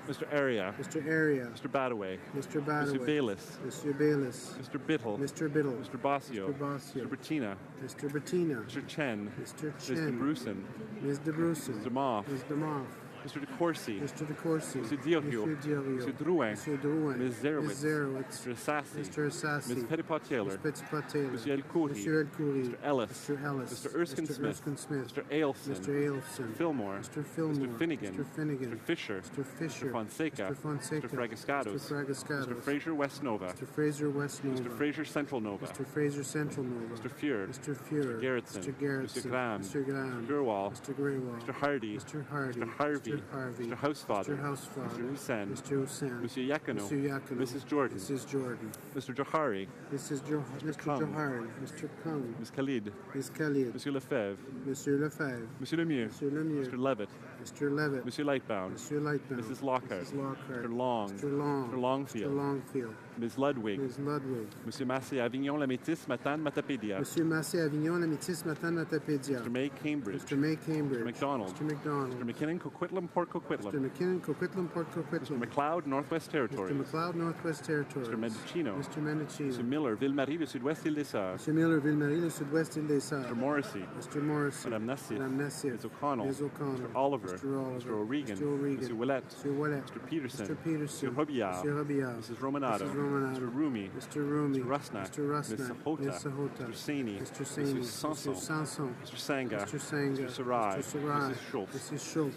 Mr. Area. Mr. Area. Mr. Badaway. Mr. Badaway. Mr. Bayless. Mr. Bayless. Mr. Biddle. Mr. Biddle. Mr. Bossio. Mr. Bossio. Mr. Bettina. Mr. Bettina. Mr. Chen. Mr. Mr. Chen. Bruson. Ms. DeBruson. Mr. Moff. Ms. DeMoff. Mr. De Courcy, Mr. De Courcy, Mr. Diorio, Mr. Diorio, Mr. Drouin, Mr. Drouin, Ms. Zerowitz, Ms. Zerowitz, Mr. Assassi, Mr. Assassi, Ms. Petitpat-Taylor, Ms. Petitpat-Taylor, Mr. El Khoury, Mr. El Khoury, Mr. Ellis, Mr. Ellis, Mr. Erskine-Smith, Erskine-Smith, Mr. Ailson, Mr. Ailson, Mr. Fillmore, Mr. Fillmore, Mr. Finnegan, Mr. Finnegan, Mr. Fisher, Mr. Fisher, Mr. Fonseca, Mr. Fonseca, Mr. Fragascados, Mr. Fragascados, Mr. Fraser West Nova, Mr. Fraser West Nova, Mr. Fraser Central Nova, Mr. Fraser Central Nova, Mr. Fuhr, Mr. Fuhrer, Mr. Gerritsen, Mr. Gerritsen, Mr. Graham, Mr. Graham, Mr. Grewal, Mr. Greywall, Mr. Hardy, Mr. Hardy, Mr. Harvey, Mr. Harvey, Mr. Housefather, Mr. Housefather, Mr. Hussein, Mr. Hussein, Mr. Yacono, Mr. Yacono, Mrs. Jordan, Mrs. Jordan, Mr. Johari, Mr. Kung, Johari, Mr. Kung, Ms. Khalid, Ms. Khalid, Monsieur Lefebvre, Monsieur Lefebvre, Monsieur Lemieux, Monsieur Lemieux, Mr. Levitt, Mr. Levitt, Monsieur Lightbound, Monsieur Lightbound, Mrs. Lockhart, Mrs. Lockhart, Mr. Long, Mr. Long, Mr. Longfield, Mr. Longfield, Ms. Ludwig, Ms. Ludwig, Monsieur Massé Avignon, la Métis, Matane, Matapédia, Monsieur Massé Avignon, la Métis, Matane, Matapédia, Mr. May Cambridge, Mr. May Cambridge, Mr. McDonald, Mr. McDonald, Mr. McKinnon, Coquitlam, Port Coquitlam, Mr. McKinnon, Coquitlam, Port Coquitlam, Mr. McLeod, Northwest Territories, Mr. McLeod, Northwest Territories, Mr. Mendocino, Mr. Mendocino, Mr. Miller, Ville-Marie, le Sud-Ouest, Île des Sœurs, Mr. Miller, Ville-Marie, le Sud-Ouest, Île des Sœurs, Mr. Morrissey, Mr. Morrissey, Madame Nassif, Madame Nassif, Ms. O'Connell, Ms. O'Connell, Mr. Oliver, Mr. Oliver, Mr. O'Regan, Mr. O'Regan, Mr. Willett, Mr. Willett, Mr. Peterson, Mr. Peterson, Mr. Robillard, Mr. Robillard, Mrs. Romanado, Mrs. Romanado, Mr. Rumi, Mr. Rumi, Mr. Rusnak, Mr. Rusnak, Ms. Sahota, Ms. Sahota, Mr. Saini, Mr. Saini, Mr. Sanson, Mr. Sanson, Mr. Sanga, Mr. Sanga, Mr. Sarai, Mr. Sarai, Mrs. Schultz, Mrs. Schultz,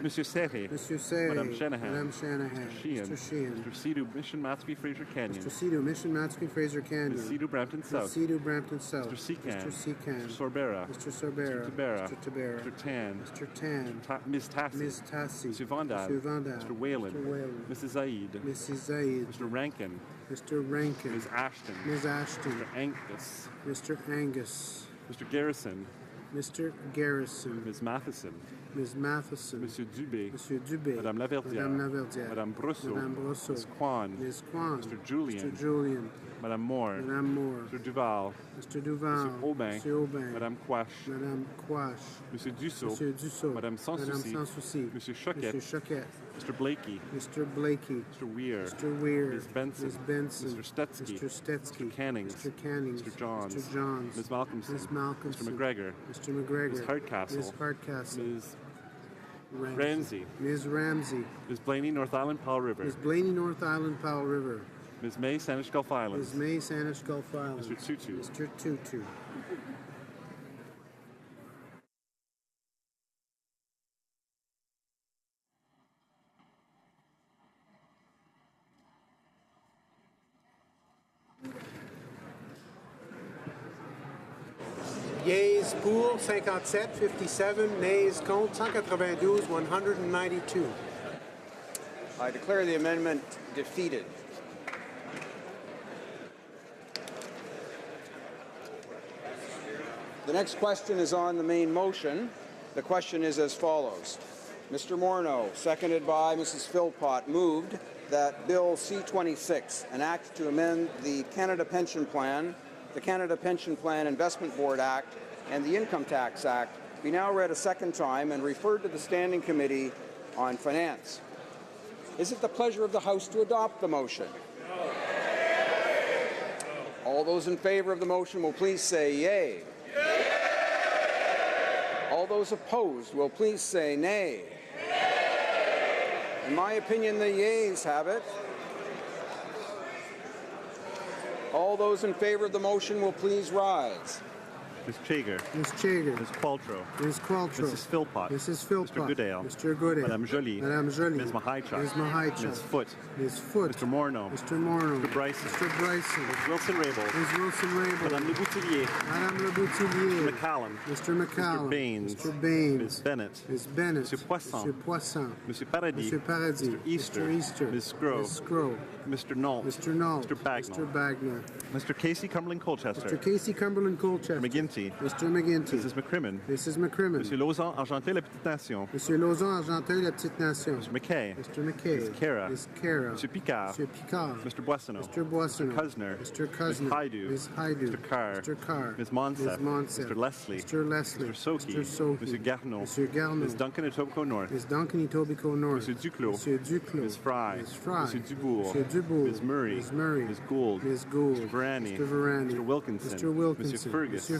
Monsieur Serre, Mr. Say, Madame Shanahan, Madame Shanahan, Mr. Sheehan, Mr. Sheehan, Mr. Sidhu, Mission Matsby, Fraser Canyon, Mr. Sidhu, Mission Matsky, Fraser Canyon, Ms. Sidhu, Brampton South, Mr. Sidhu, Brampton South, Mr. Secan, Mr. Secan, Mr. Sorbera, Mr. Sorbera, Mr. Tabera, Mr. Tabera, Mr. Tan, Mr. Tan, Ms. Tassi, Ms. Tassi, Mr. Vandal, Mr. Vandal, Mr. Whalen, Mr. Whalen, Mrs. Zaid, Mrs. Zaid, Mr. Rankin, Mr. Rankin, Ms. Ashton, Ms. Ashton, Mr. Angus, Mr. Angus, Mr. Garrison, Mr. Garrison, Ms. Matheson, Ms. Matheson, Monsieur Dubé, Monsieur Dubé, Madame Laverdière, Madame Laverdière, Madame Brosseau, Madame Brosseau, Ms. Kwan, Ms. Kwan, Mr. Julian, Mr. Julian, Madame Moore, Madame Moore, Mr. Duval, Mr. Duval, Monsieur Aubin, Monsieur Aubin, Madame Quash, Madame Quash, Monsieur Dussault, Monsieur Dussault, Madame Sanssouci, Madame Sanssouci, Monsieur Choquette, Monsieur Choquette, Mr. Blakey, Mr. Blakey, Mr. Weir, Mr. Weir, Ms. Benson, Ms. Benson, Mr. Stetsky, Mr. Stetsky, Mr. Cannings, Mr. Cannings, Mr. Johns, Mr. Johns, Ms. Malcolmson, Ms. Malcolmson, Mr. McGregor, Mr. McGregor, Ms. Hardcastle, Ms. Hardcastle, Ms. Ramsey, Ms. Ramsey, Ms. Blaney, North Island, Powell River, Ms. Blaney, North Island, Powell River, Ms. May, Saanich Gulf Islands, Ms. May, Saanich Gulf Islands, Mr. Tutu, Mr. Tutu. Yeas pour 57, 57, nays contre 192, 192. I declare the amendment defeated. The next question is on the main motion. The question is as follows. Mr. Morneau, seconded by Mrs. Philpott, moved that Bill C-26, an act to amend the Canada Pension Plan, the Canada Pension Plan Investment Board Act, and the Income Tax Act, be now read a second time and referred to the Standing Committee on Finance. Is it the pleasure of the House to adopt the motion? All those in favor of the motion will please say yea. All those opposed will please say nay. In my opinion, the yeas have it. All those in favor of the motion will please rise. Ms. Chager, Ms. Chager, Ms. Qualtrough, Ms. Qualtrough, Mrs. Philpott, Mrs. Philpott, Mr. Goodale, Mr. Goodale, Madame Joly, Madame Joly, Ms. Mahaichuk, Ms. Mahaichuk, Ms. Foote, Ms. Foote, Mr. Morneau, Mr. Morneau, Mr. Bryson, Mr. Bryson, Ms. Wilson-Raybould, Ms. Wilson-Raybould, Madame Le Boutillier, Madame Le Boutillier, Mr. McCallum, Mr. McCallum, Mr. Baines, Mr. Baines, Ms. Bennett, Ms. Bennett, Mr. Poisson, Mr. Poisson, Mr. Paradis, Mr. Paradis, Mr. Easter, Mr. Easter, Ms. Scrow, Ms. Scrow, Mr. Knoll, Mr. Knoll, Mr. Bagnall, Mr. Bagnall, Mr. Casey Cumberland Colchester, Mr. Casey Cumberland Colchester, McGuinty, Mr. McGuinty, Mrs. McCrimmon, Mrs. McCrimmon, Monsieur Lauzon, Argenté, La Petite Nation, Monsieur Lauzon, Argenteuil, La Petite Nation, Mr. McKay, Mr. McKay, Ms. Kara, Ms. Kara, Mr. Picard, Mr. Picard, Mr. Boissonneau, Mr. Boissonneau, Mr. Cusner, Mr. Cusner, Ms. Haidu, Ms. Haidu, Mr. Carr, Mr. Carr, Ms. Monsef, Ms. Monsef, Mr. Leslie, Mr. Leslie, Mr. Soki, Mr. Soki, Mr. Garneau, Mr. Garneau, Ms. Duncan Etobicoke North, Ms. Duncan Etobicoke North, Mr. Duclos, Monsieur Duclos, Ms. Fry, Ms. Fry, Mr. Dubourg, Mr. Dubourg, Ms. Murray, Ms. Murray, Ms. Gould, Ms. Gould, Mr. Varani, Mr. Varani, Mr. Wilkinson, Mr. Wilkinson, Monsieur Fergus, Monsieur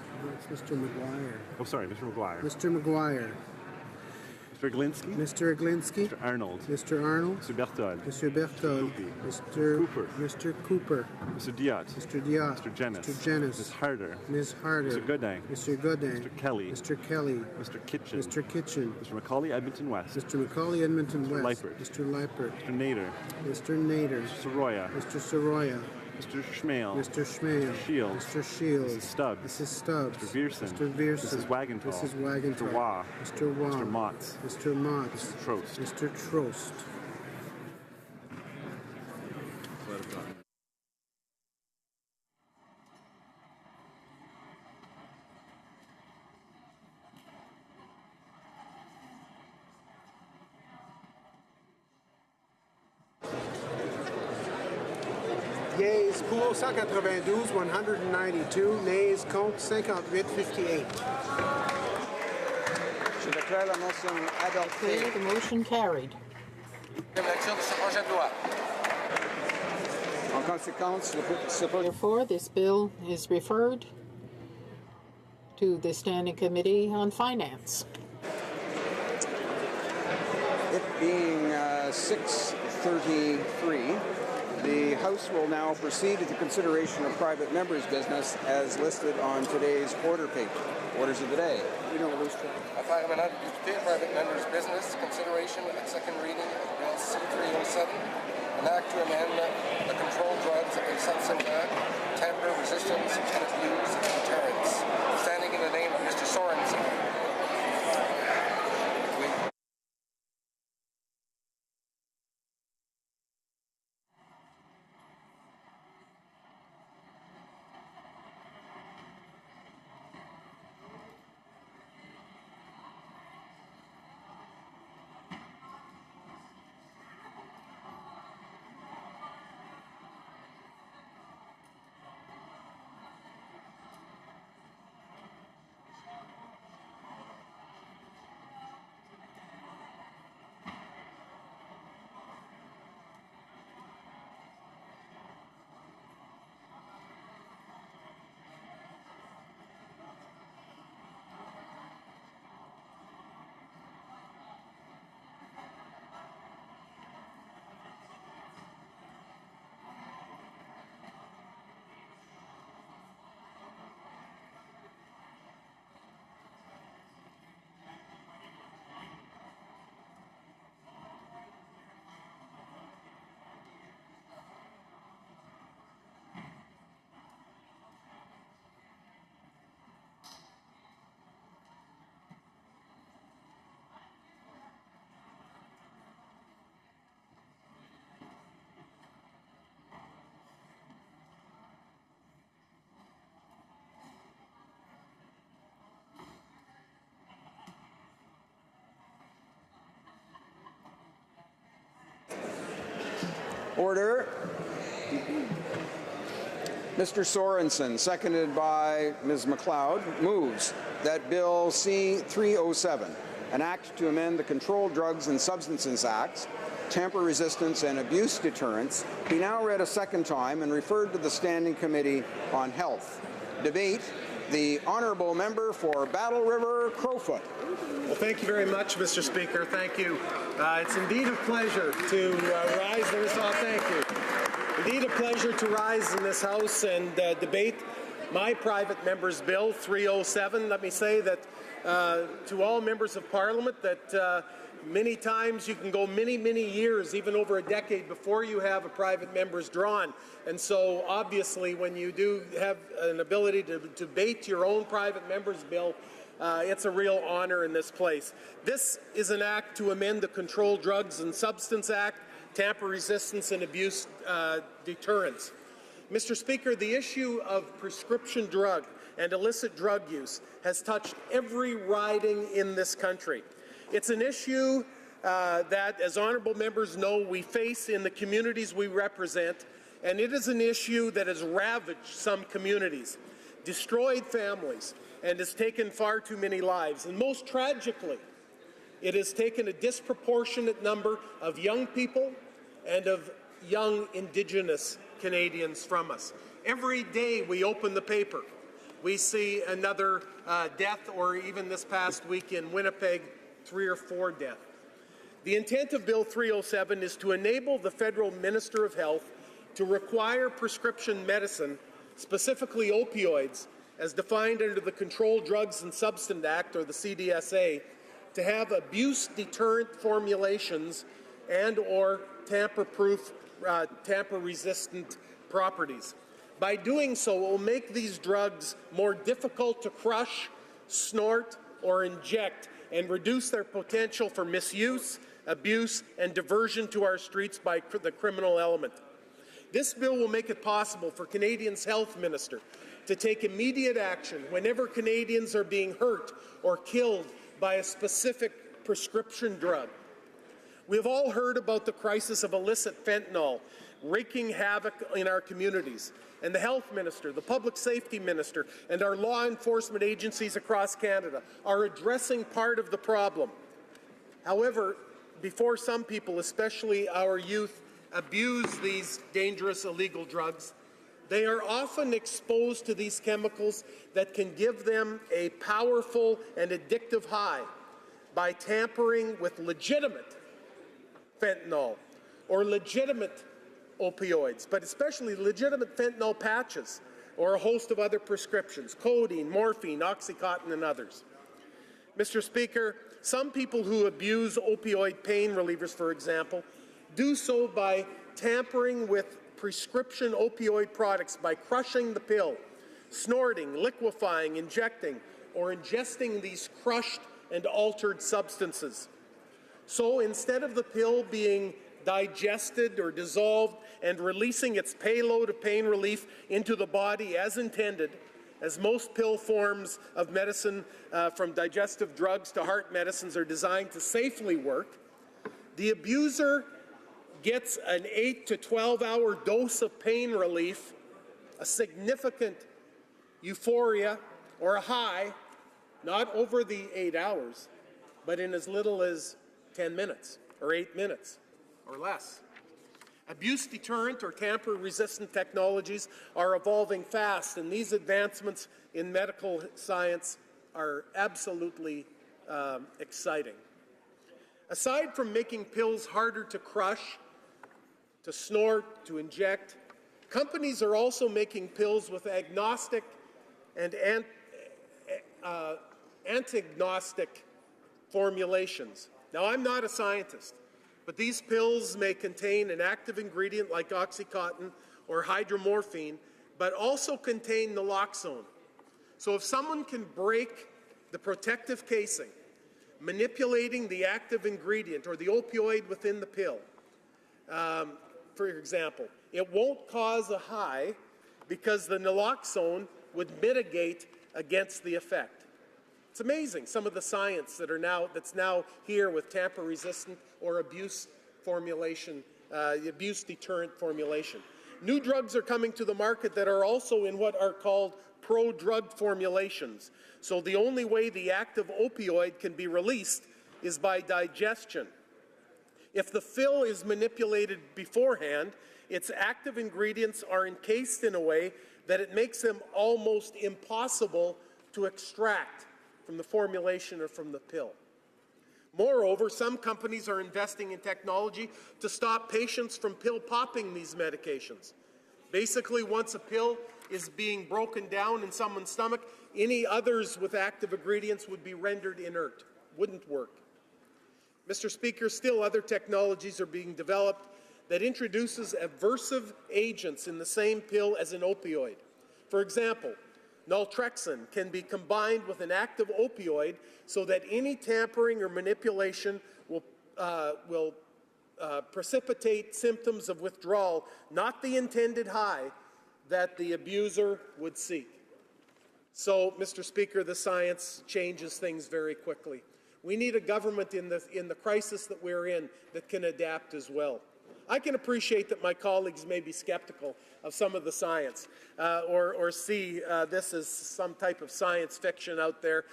It's Mr. McGuire. Oh, sorry, Mr. McGuire. Mr. McGuire. Mr. Glinski. Mr. Glinski. Mr. Arnold. Mr. Arnold. Mr. Berthold. Mr. Berthold. Mr. Cooper. Mr. Cooper. Mr. Diot. Mr. Diot. Mr. Jennis. Mr. Jennis. Ms. Harder. Ms. Harder. Mr. Godin. Mr. Godin. Mr. Kelly. Mr. Kelly. Mr. Kitchen. Mr. Kitchen. Mr. Macaulay, Edmonton West. Mr. Macaulay, Edmonton Mr. West. Lippert. Mr. Lippert. Mr. Nader. Mr. Nader. Mr. Soroya. Mr. Soroya. Mr. Schmale. Mr. Schmale. Mr. Shields. Mr. Shields. Mrs. Stubbs. Mrs. Stubbs. Mr. Vierson. Mr. Vierson. Mrs. Wagenthal. Mrs. Wagenthal. Mr. Waugh. Mr. Waugh. Mr. Motz. Mr. Motz. Mr. Trost. Mr. Trost. Yeas pour 192, 192. Nays contre 58, 58. Je déclare la motion adoptée. Okay, the motion carried. En conséquence, Therefore, this bill is referred to the Standing Committee on Finance. it being 6:33, the House will now proceed to the consideration of private members' business as listed on today's order paper. Orders of the day. We don't lose track. Affaire maintenant discuter private members' business consideration at second reading of Bill C-307, an act to amend the Controlled Drugs and Substance Act, tamper resistance and abuse deterrence. Standing in the name of Mr. Sorensen. Order. Mr. Sorensen, seconded by Ms. MacLeod, moves that Bill C-307, an act to amend the Controlled Drugs and Substances Act, tamper resistance and abuse deterrence, be now read a second time and referred to the Standing Committee on Health. Debate. The Honourable Member for Battle River, Crowfoot. Well, thank you very much, Mr. Speaker. Thank you. It's indeed a pleasure to rise in this House. Thank you. Indeed a pleasure to rise in this House and debate my private member's bill 307. Let me say that to all members of Parliament that many times you can go many, many years, even over a decade, before you have a private member's drawn. And so, obviously, when you do have an ability to debate your own private member's bill, it's a real honor in this place. This is an act to amend the Controlled Drugs and Substance Act, tamper resistance and abuse deterrence. Mr. Speaker, the issue of prescription drug and illicit drug use has touched every riding in this country. It's an issue that, as honourable members know, we face in the communities we represent, and it is an issue that has ravaged some communities, destroyed families, and has taken far too many lives. And most tragically, it has taken a disproportionate number of young people and of young Indigenous Canadians from us. Every day we open the paper, we see another death, or even this past week in Winnipeg, 3 or 4 deaths. The intent of Bill 307 is to enable the Federal Minister of Health to require prescription medicine, specifically opioids, as defined under the Controlled Drugs and Substance Act, or the CDSA, to have abuse-deterrent formulations and or tamper-proof, tamper-resistant properties. By doing so, it will make these drugs more difficult to crush, snort, or inject, and reduce their potential for misuse, abuse, and diversion to our streets by the criminal element. This bill will make it possible for Canadians' health minister to take immediate action whenever Canadians are being hurt or killed by a specific prescription drug. We have all heard about the crisis of illicit fentanyl wreaking havoc in our communities, and the health minister, the public safety minister, and our law enforcement agencies across Canada are addressing part of the problem. However, before some people, especially our youth, abuse these dangerous illegal drugs, they are often exposed to these chemicals that can give them a powerful and addictive high by tampering with legitimate fentanyl or legitimate opioids, but especially legitimate fentanyl patches or a host of other prescriptions, codeine, morphine, Oxycontin, and others. Mr. Speaker, some people who abuse opioid pain relievers, for example, do so by tampering with prescription opioid products by crushing the pill, snorting, liquefying, injecting, or ingesting these crushed and altered substances. So instead of the pill being digested or dissolved and releasing its payload of pain relief into the body as intended, as most pill forms of medicine, from digestive drugs to heart medicines, are designed to safely work, the abuser gets an 8 to 12-hour dose of pain relief, a significant euphoria or a high, not over the 8 hours, but in as little as 10 minutes or 8 minutes or less. Abuse deterrent or tamper-resistant technologies are evolving fast, and these advancements in medical science are absolutely exciting. Aside from making pills harder to crush, to snort, to inject, companies are also making pills with agnostic and antagonistic formulations. Now, I'm not a scientist, but these pills may contain an active ingredient like Oxycontin or hydromorphine, but also contain naloxone. So if someone can break the protective casing, manipulating the active ingredient or the opioid within the pill, for example, it won't cause a high because the naloxone would mitigate against the effect. It's amazing, some of the science that's now here with tamper-resistant or abuse formulation, abuse-deterrent formulation. New drugs are coming to the market that are also in what are called pro-drug formulations. So the only way the active opioid can be released is by digestion. If the fill is manipulated beforehand, its active ingredients are encased in a way that it makes them almost impossible to extract from the formulation or from the pill. Moreover, some companies are investing in technology to stop patients from pill popping these medications. Basically, once a pill is being broken down in someone's stomach, any others with active ingredients would be rendered inert, wouldn't work. Mr. Speaker, still other technologies are being developed that introduces aversive agents in the same pill as an opioid. For example, naltrexone can be combined with an active opioid so that any tampering or manipulation will precipitate symptoms of withdrawal, not the intended high that the abuser would seek. So, Mr. Speaker, the science changes things very quickly. We need a government in the crisis that we're in that can adapt as well. I can appreciate that my colleagues may be skeptical of some of the science or see this as some type of science fiction out there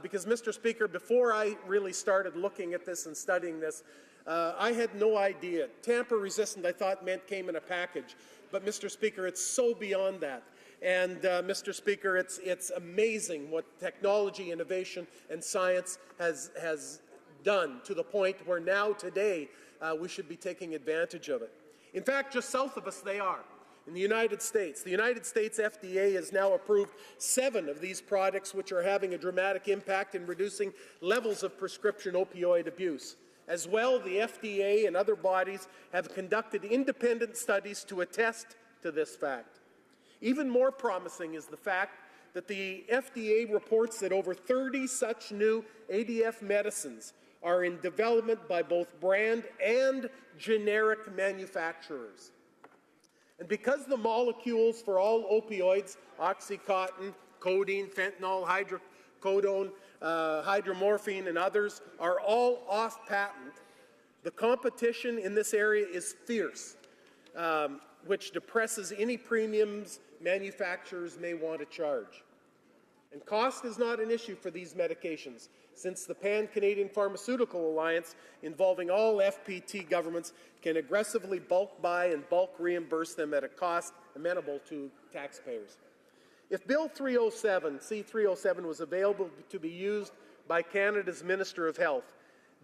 because, Mr. Speaker, before I really started looking at this and studying this, I had no idea. Tamper-resistant, I thought, came in a package. But, Mr. Speaker, it's so beyond that. And, Mr. Speaker, it's amazing what technology, innovation, and science has done to the point where now today we should be taking advantage of it. In fact, just south of us they are. In the United States FDA has now approved 7 of these products which are having a dramatic impact in reducing levels of prescription opioid abuse. As well, the FDA and other bodies have conducted independent studies to attest to this fact. Even more promising is the fact that the FDA reports that over 30 such new ADF medicines are in development by both brand and generic manufacturers. And because the molecules for all opioids, Oxycontin, codeine, fentanyl, hydrocodone, hydromorphine, and others, are all off patent, the competition in this area is fierce, which depresses any premiums manufacturers may want to charge. And cost is not an issue for these medications, since the Pan-Canadian Pharmaceutical Alliance, involving all FPT governments, can aggressively bulk buy and bulk reimburse them at a cost amenable to taxpayers. If Bill 307, C-307, was available to be used by Canada's Minister of Health,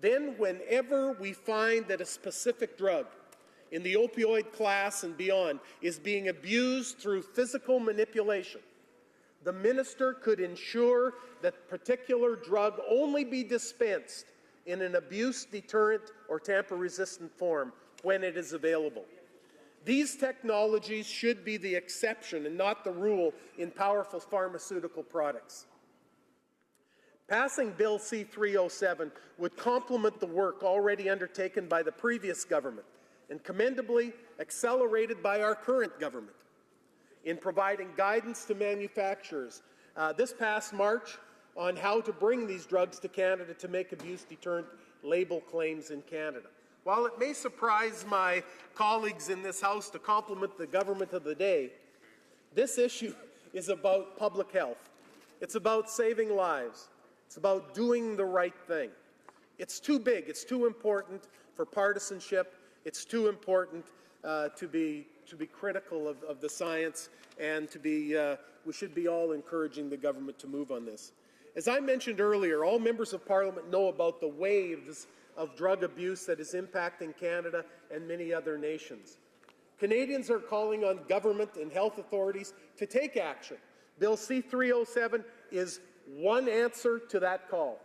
then whenever we find that a specific drug in the opioid class and beyond is being abused through physical manipulation, the minister could ensure that particular drug only be dispensed in an abuse-deterrent or tamper-resistant form when it is available. These technologies should be the exception and not the rule in powerful pharmaceutical products. Passing Bill C-307 would complement the work already undertaken by the previous government and commendably accelerated by our current government in providing guidance to manufacturers this past March on how to bring these drugs to Canada to make abuse-deterrent label claims in Canada. While it may surprise my colleagues in this House to compliment the government of the day, this issue is about public health. It's about saving lives. It's about doing the right thing. It's too big. It's too important for partisanship. It's too important to be critical of the science, and we should be all encouraging the government to move on this. As I mentioned earlier, all members of Parliament know about the waves of drug abuse that is impacting Canada and many other nations. Canadians are calling on government and health authorities to take action. Bill C-307 is one answer to that call.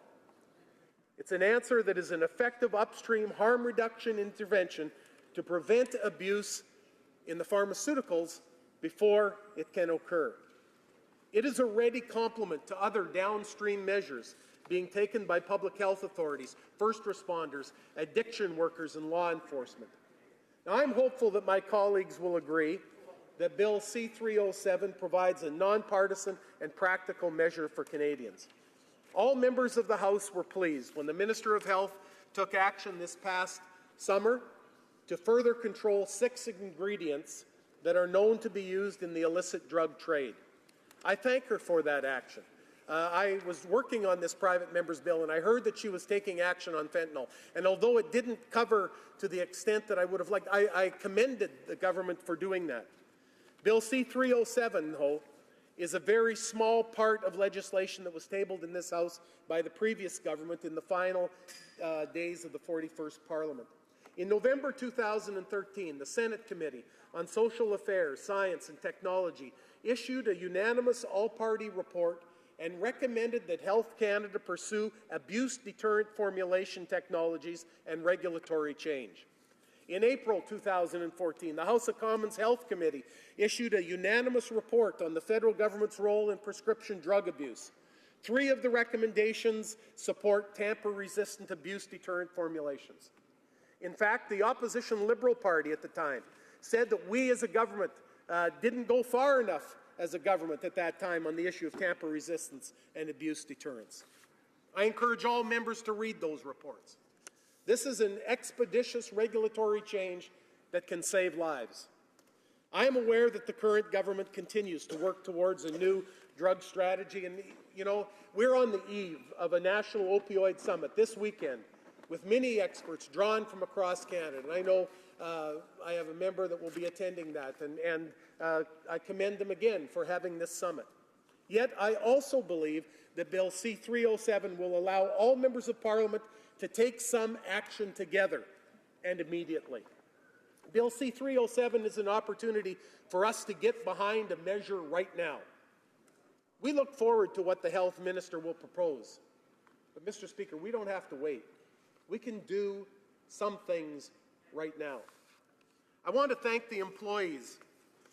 It's an answer that is an effective upstream harm reduction intervention to prevent abuse in the pharmaceuticals before it can occur. It is a ready complement to other downstream measures being taken by public health authorities, first responders, addiction workers, and law enforcement. Now, I'm hopeful that my colleagues will agree that Bill C-307 provides a nonpartisan and practical measure for Canadians. All members of the House were pleased when the Minister of Health took action this past summer to further control 6 ingredients that are known to be used in the illicit drug trade. I thank her for that action. I was working on this private member's bill, and I heard that she was taking action on fentanyl. And although it didn't cover to the extent that I would have liked, I commended the government for doing that. Bill C-307, though, is a very small part of legislation that was tabled in this House by the previous government in the final days of the 41st Parliament. In November 2013, the Senate Committee on Social Affairs, Science and Technology issued a unanimous all-party report and recommended that Health Canada pursue abuse-deterrent formulation technologies and regulatory change. In April 2014, the House of Commons Health Committee issued a unanimous report on the federal government's role in prescription drug abuse. 3 of the recommendations support tamper-resistant abuse-deterrent formulations. In fact, the opposition Liberal Party at the time said that we as a government didn't go far enough as a government at that time on the issue of tamper resistance and abuse deterrence. I encourage all members to read those reports. This is an expeditious regulatory change that can save lives. I am aware that the current government continues to work towards a new drug strategy, and we're on the eve of a national opioid summit this weekend with many experts drawn from across Canada. And I know I have a member that will be attending that, and I commend them again for having this summit. Yet I also believe that Bill C-307 will allow all members of Parliament to take some action together and immediately. Bill C-307 is an opportunity for us to get behind a measure right now. We look forward to what the Health Minister will propose. But, Mr. Speaker, we don't have to wait. We can do some things right now. I want to thank the employees,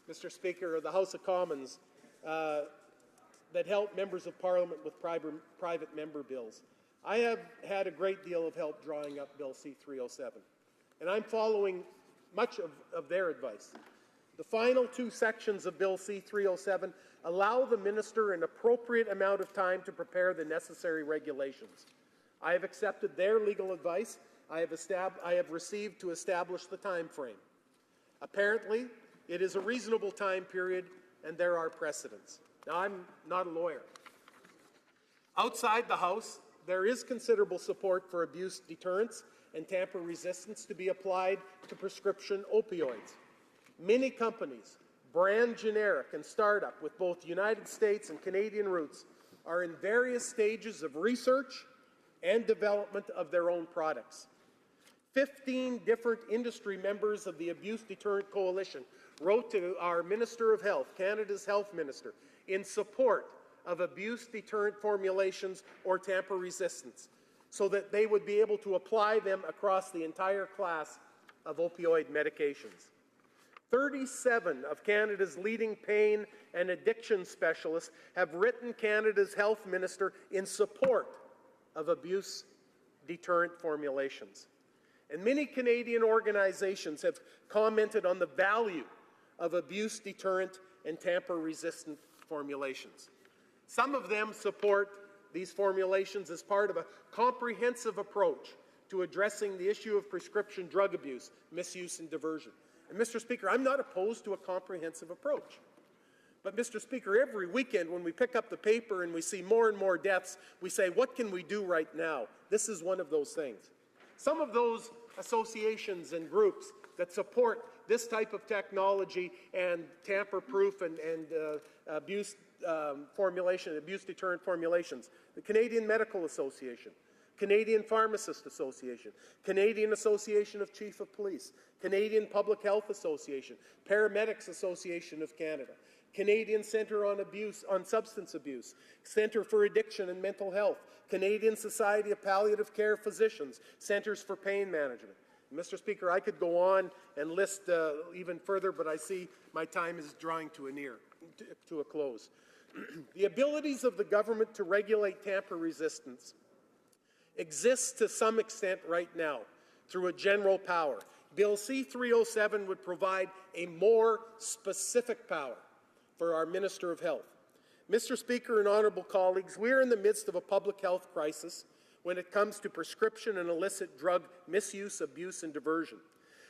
Mr. Speaker, of the House of Commons that help members of Parliament with private member bills. I have had a great deal of help drawing up Bill C-307, and I'm following much of their advice. The final two sections of Bill C-307 allow the minister an appropriate amount of time to prepare the necessary regulations. I have accepted their legal advice I have received to establish the time frame. Apparently, it is a reasonable time period, and there are precedents. Now, I'm not a lawyer. Outside the House, there is considerable support for abuse deterrence and tamper resistance to be applied to prescription opioids. Many companies, brand generic and startup with both United States and Canadian roots, are in various stages of research and development of their own products. 15 different industry members of the Abuse Deterrent Coalition wrote to our Minister of Health, Canada's Health Minister, in support of abuse deterrent formulations or tamper resistance, so that they would be able to apply them across the entire class of opioid medications. 37 of Canada's leading pain and addiction specialists have written Canada's Health Minister in support of abuse deterrent formulations. And many Canadian organizations have commented on the value of abuse deterrent and tamper-resistant formulations. Some of them support these formulations as part of a comprehensive approach to addressing the issue of prescription drug abuse, misuse, and diversion. And, Mr. Speaker, I'm not opposed to a comprehensive approach. But, Mr. Speaker, every weekend when we pick up the paper and we see more and more deaths, we say, what can we do right now? This is one of those things. Some of those associations and groups that support this type of technology and tamper-proof and abuse deterrent formulations, the Canadian Medical Association, Canadian Pharmacist Association, Canadian Association of Chief of Police, Canadian Public Health Association, Paramedics Association of Canada, Canadian Centre on Substance Abuse, Centre for Addiction and Mental Health, Canadian Society of Palliative Care Physicians, Centres for Pain Management. Mr. Speaker, I could go on and list even further, but I see my time is drawing to a close. The abilities of the government to regulate tamper resistance exists to some extent right now through a general power. Bill C-307 would provide a more specific power for our Minister of Health. Mr. Speaker and honourable colleagues, we are in the midst of a public health crisis when it comes to prescription and illicit drug misuse, abuse, and diversion.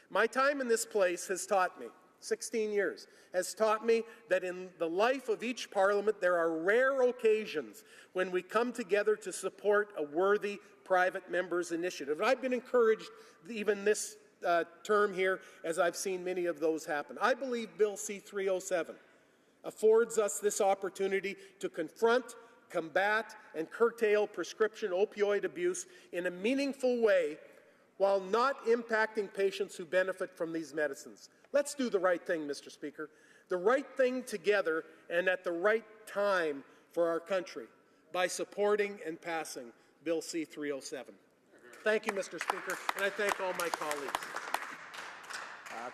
My time in this place has taught me, 16 years, has taught me that in the life of each Parliament there are rare occasions when we come together to support a worthy private member's initiative. And I've been encouraged even this term here as I've seen many of those happen. I believe Bill C-307 affords us this opportunity to confront, combat, and curtail prescription opioid abuse in a meaningful way while not impacting patients who benefit from these medicines. Let's do the right thing, Mr. Speaker. The right thing together and at the right time for our country by supporting and passing Bill C-307. Thank you, Mr. Speaker, and I thank all my colleagues.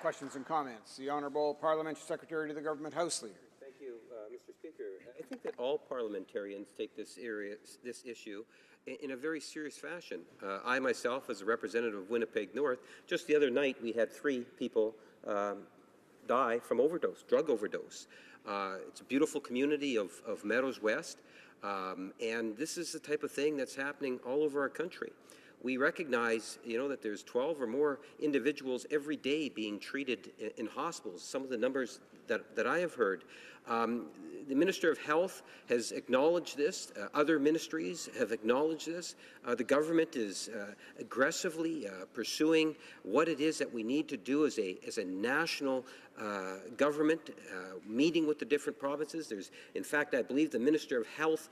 Questions and comments. The Honourable Parliamentary Secretary to the Government House Leader. Thank you, Mr. Speaker. I think that all parliamentarians take this issue in a very serious fashion. I myself, as a representative of Winnipeg North, just the other night we had 3 people die from drug overdose. It's a beautiful community of Meadows West, and this is the type of thing that's happening all over our country. We recognize, that there's 12 or more individuals every day being treated in hospitals. Some of the numbers that I have heard. The Minister of Health has acknowledged this. Other ministries have acknowledged this. The government is aggressively pursuing what it is that we need to do as a national government, meeting with the different provinces. In fact, I believe the Minister of Health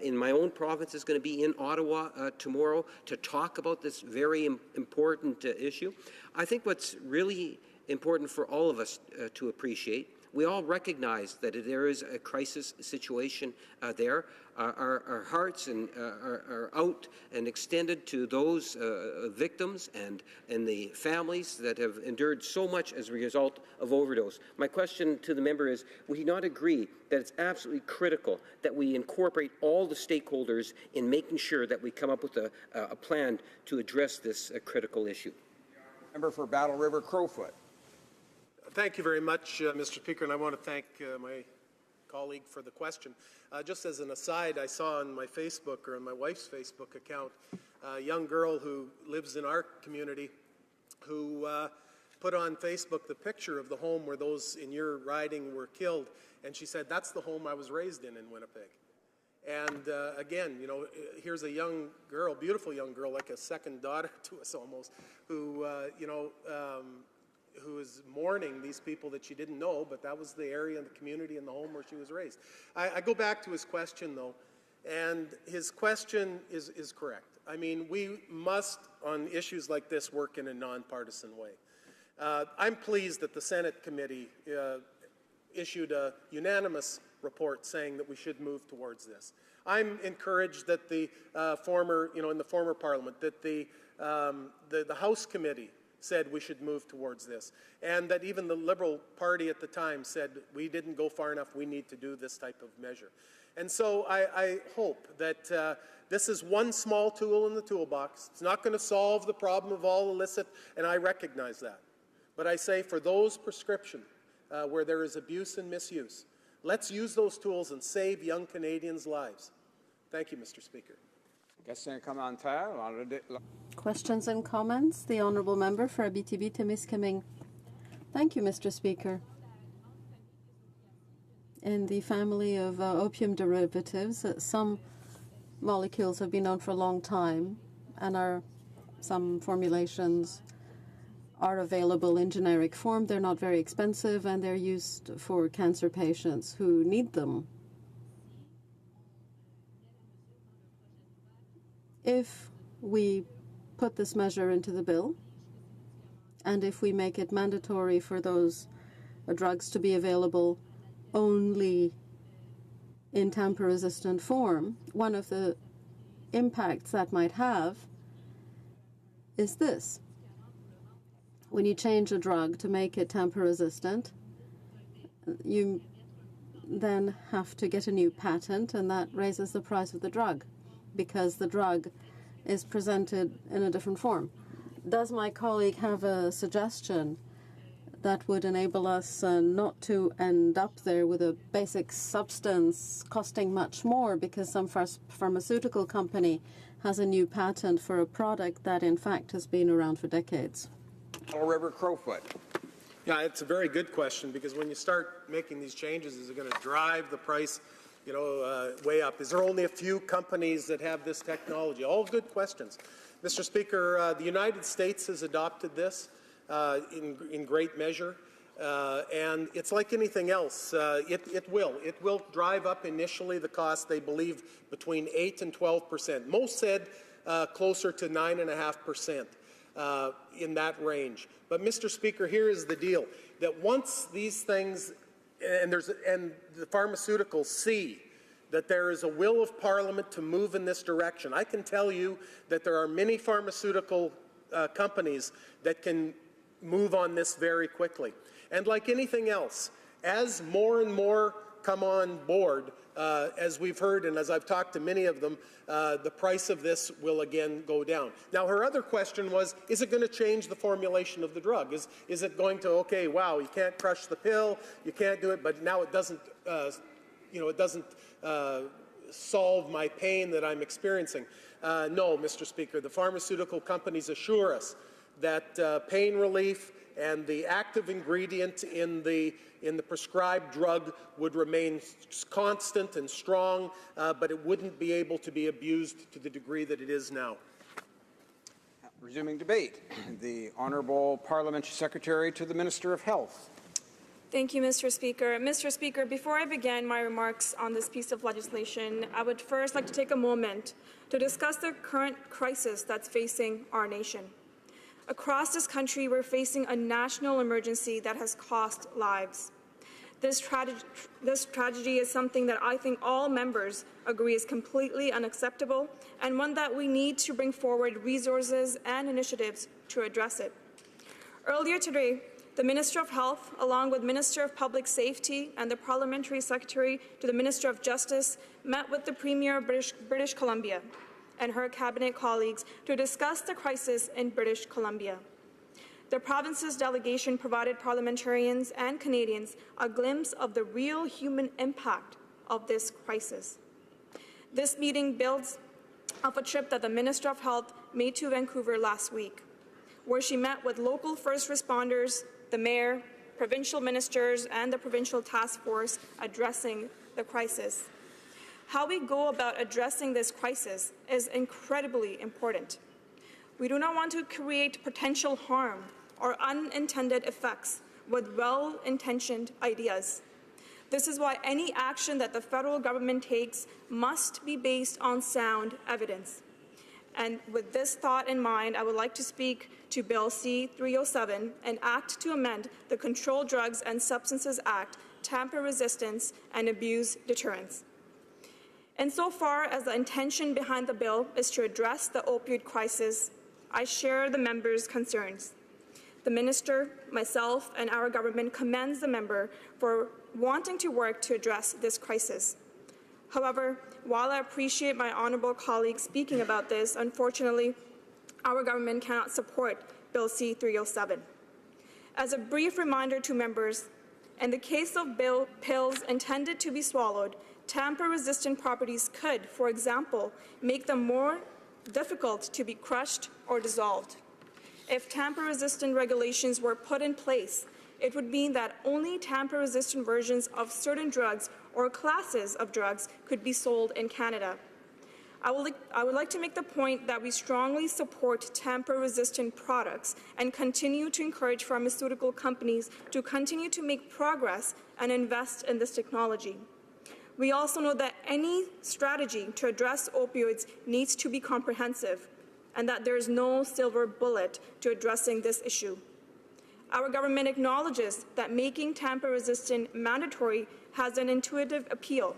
in my own province is going to be in Ottawa tomorrow to talk about this very important issue. I think what's really important for all of us to appreciate, we all recognize that there is a crisis situation there. Our hearts are out and extended to those victims and the families that have endured so much as a result of overdose. My question to the member is, would he not agree that it's absolutely critical that we incorporate all the stakeholders in making sure that we come up with a plan to address this critical issue? Member for Battle River Crowfoot. Thank you very much, Mr. Speaker, and I want to thank my colleague for the question. Just as an aside, I saw on my Facebook or on my wife's Facebook account a young girl who lives in our community who put on Facebook the picture of the home where those in your riding were killed, and she said, "That's the home I was raised in Winnipeg." And again, you know, here's a young girl, beautiful young girl, like a second daughter to us almost, who, who is mourning these people that she didn't know, but that was the area and the community and the home where she was raised. I go back to his question, though, and his question is correct. I mean, we must, on issues like this, work in a nonpartisan way. I'm pleased that the Senate committee issued a unanimous report saying that we should move towards this. I'm encouraged that the in the former Parliament, that the House committee said we should move towards this, and that even the Liberal Party at the time said we didn't go far enough, we need to do this type of measure. And so I hope that this is one small tool in the toolbox. It's not going to solve the problem of all illicit, and I recognize that. But I say for those prescriptions where there is abuse and misuse, let's use those tools and save young Canadians' lives. Thank you, Mr. Speaker. Questions and comments? The Honourable Member for Abitibi-Témiscamingue. Thank you, Mr. Speaker. In the family of opium derivatives, some molecules have been known for a long time, and some formulations are available in generic form. They're not very expensive, and they're used for cancer patients who need them. If we put this measure into the bill, and if we make it mandatory for those drugs to be available only in tamper-resistant form, one of the impacts that might have is this. When you change a drug to make it tamper-resistant, you then have to get a new patent, and that raises the price of the drug, because the drug is presented in a different form. Does my colleague have a suggestion that would enable us not to end up there with a basic substance costing much more because some pharmaceutical company has a new patent for a product that in fact has been around for decades? River Crowfoot. Yeah, it's a very good question, because when you start making these changes, is it going to drive the price way up? Is there only a few companies that have this technology? All good questions. Mr. Speaker, the United States has adopted this in great measure, and it's like anything else. It will drive up initially the cost, they believe, between 8 and 12%. Most said closer to 9.5%. In that range. But, Mr. Speaker, here is the deal, that once these things, and the pharmaceuticals see that there is a will of Parliament to move in this direction, I can tell you that there are many pharmaceutical companies that can move on this very quickly. And like anything else, as more and more come on board, as we've heard and as I've talked to many of them, the price of this will again go down. Now, her other question was, is it going to change the formulation of the drug? Is it going to, okay, wow, you can't crush the pill, you can't do it, but now it doesn't, solve my pain that I'm experiencing? No, Mr. Speaker, the pharmaceutical companies assure us that pain relief and the active ingredient in the prescribed drug would remain constant and strong, but it wouldn't be able to be abused to the degree that it is now. Resuming debate, the Honourable Parliamentary Secretary to the Minister of Health. Thank you, Mr. Speaker. Mr. Speaker, before I begin my remarks on this piece of legislation, I would first like to take a moment to discuss the current crisis that's facing our nation. Across this country, we're facing a national emergency that has cost lives. This tragedy is something that I think all members agree is completely unacceptable and one that we need to bring forward resources and initiatives to address it. Earlier today, the Minister of Health, along with Minister of Public Safety and the Parliamentary Secretary to the Minister of Justice, met with the Premier of British Columbia and her cabinet colleagues to discuss the crisis in British Columbia. The province's delegation provided parliamentarians and Canadians a glimpse of the real human impact of this crisis. This meeting builds off a trip that the Minister of Health made to Vancouver last week, where she met with local first responders, the mayor, provincial ministers, and the provincial task force addressing the crisis. How we go about addressing this crisis is incredibly important. We do not want to create potential harm or unintended effects with well-intentioned ideas. This is why any action that the federal government takes must be based on sound evidence. And with this thought in mind, I would like to speak to Bill C-307, an act to amend the Controlled Drugs and Substances Act, Tamper Resistance and Abuse Deterrence. Insofar as the intention behind the bill is to address the opioid crisis, I share the member's concerns. The Minister, myself, and our government commends the member for wanting to work to address this crisis. However, while I appreciate my honourable colleague speaking about this, unfortunately, our government cannot support Bill C-307. As a brief reminder to members, in the case of pills intended to be swallowed, tamper-resistant properties could, for example, make them more difficult to be crushed or dissolved. If tamper-resistant regulations were put in place, it would mean that only tamper-resistant versions of certain drugs or classes of drugs could be sold in Canada. I would like to make the point that we strongly support tamper-resistant products and continue to encourage pharmaceutical companies to continue to make progress and invest in this technology. We also know that any strategy to address opioids needs to be comprehensive, and that there is no silver bullet to addressing this issue. Our government acknowledges that making tamper-resistant mandatory has an intuitive appeal.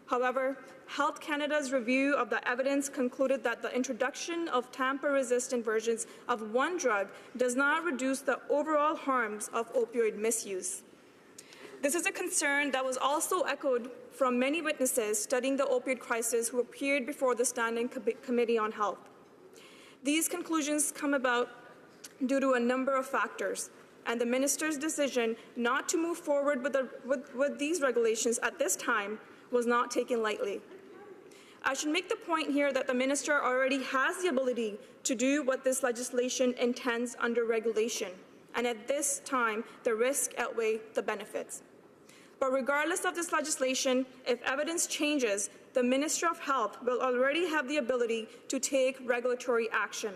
However, Health Canada's review of the evidence concluded that the introduction of tamper-resistant versions of one drug does not reduce the overall harms of opioid misuse. This is a concern that was also echoed from many witnesses studying the opioid crisis who appeared before the Standing Committee on Health. These conclusions come about due to a number of factors, and the Minister's decision not to move forward with these regulations at this time was not taken lightly. I should make the point here that the Minister already has the ability to do what this legislation intends under regulation, and at this time, the risk outweighs the benefits. But regardless of this legislation, if evidence changes, the Minister of Health will already have the ability to take regulatory action.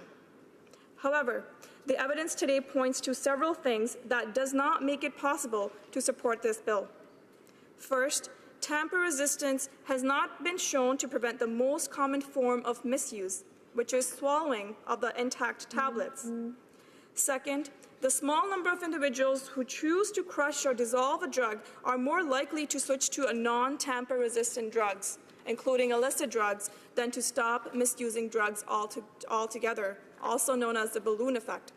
However, the evidence today points to several things that does not make it possible to support this bill. First, tamper resistance has not been shown to prevent the most common form of misuse, which is swallowing of the intact tablets. Second, the small number of individuals who choose to crush or dissolve a drug are more likely to switch to a non-tamper-resistant drugs, including illicit drugs, than to stop misusing drugs altogether, also known as the balloon effect.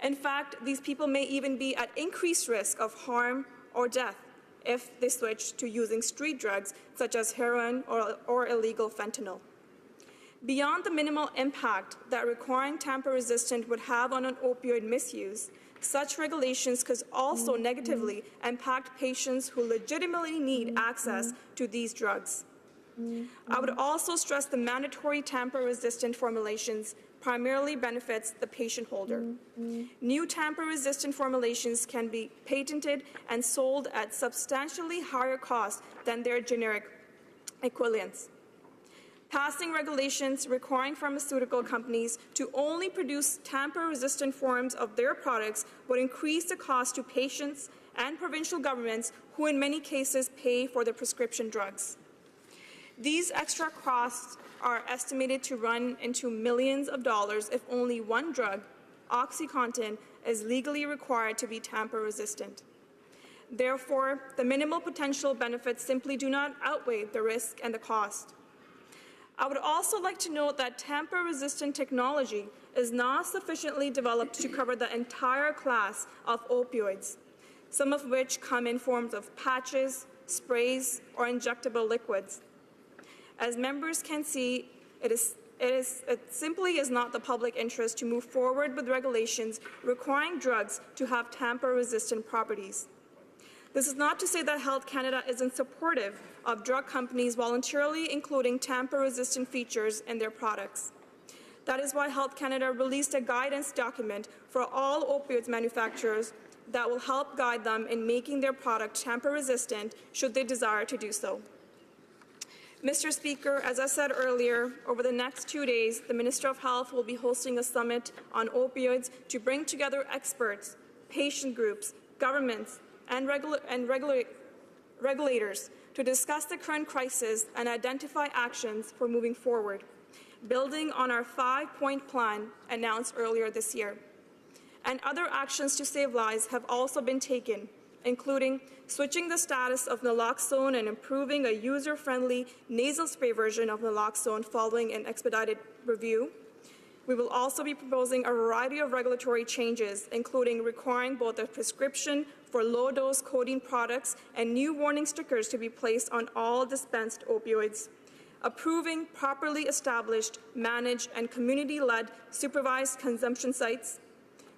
In fact, these people may even be at increased risk of harm or death if they switch to using street drugs such as heroin or illegal fentanyl. Beyond the minimal impact that requiring tamper-resistant would have on an opioid misuse, such regulations could also negatively impact patients who legitimately need access to these drugs. I would also stress the mandatory tamper-resistant formulations primarily benefits the patient holder. New tamper-resistant formulations can be patented and sold at substantially higher costs than their generic equivalents. Passing regulations requiring pharmaceutical companies to only produce tamper-resistant forms of their products would increase the cost to patients and provincial governments, who in many cases pay for the prescription drugs. These extra costs are estimated to run into millions of dollars if only one drug, OxyContin, is legally required to be tamper-resistant. Therefore, the minimal potential benefits simply do not outweigh the risk and the cost. I would also like to note that tamper-resistant technology is not sufficiently developed to cover the entire class of opioids, some of which come in forms of patches, sprays, or injectable liquids. As members can see, it simply is not the public interest to move forward with regulations requiring drugs to have tamper-resistant properties. This is not to say that Health Canada isn't supportive of drug companies voluntarily including tamper-resistant features in their products. That is why Health Canada released a guidance document for all opioids manufacturers that will help guide them in making their product tamper-resistant should they desire to do so. Mr. Speaker, as I said earlier, over the next 2 days, the Minister of Health will be hosting a summit on opioids to bring together experts, patient groups, governments, and regulators to discuss the current crisis and identify actions for moving forward, building on our 5-point plan announced earlier this year. And other actions to save lives have also been taken, including switching the status of naloxone and improving a user-friendly nasal spray version of naloxone following an expedited review. We will also be proposing a variety of regulatory changes, including requiring both a prescription for low-dose codeine products and new warning stickers to be placed on all dispensed opioids, approving properly established, managed, and community-led supervised consumption sites,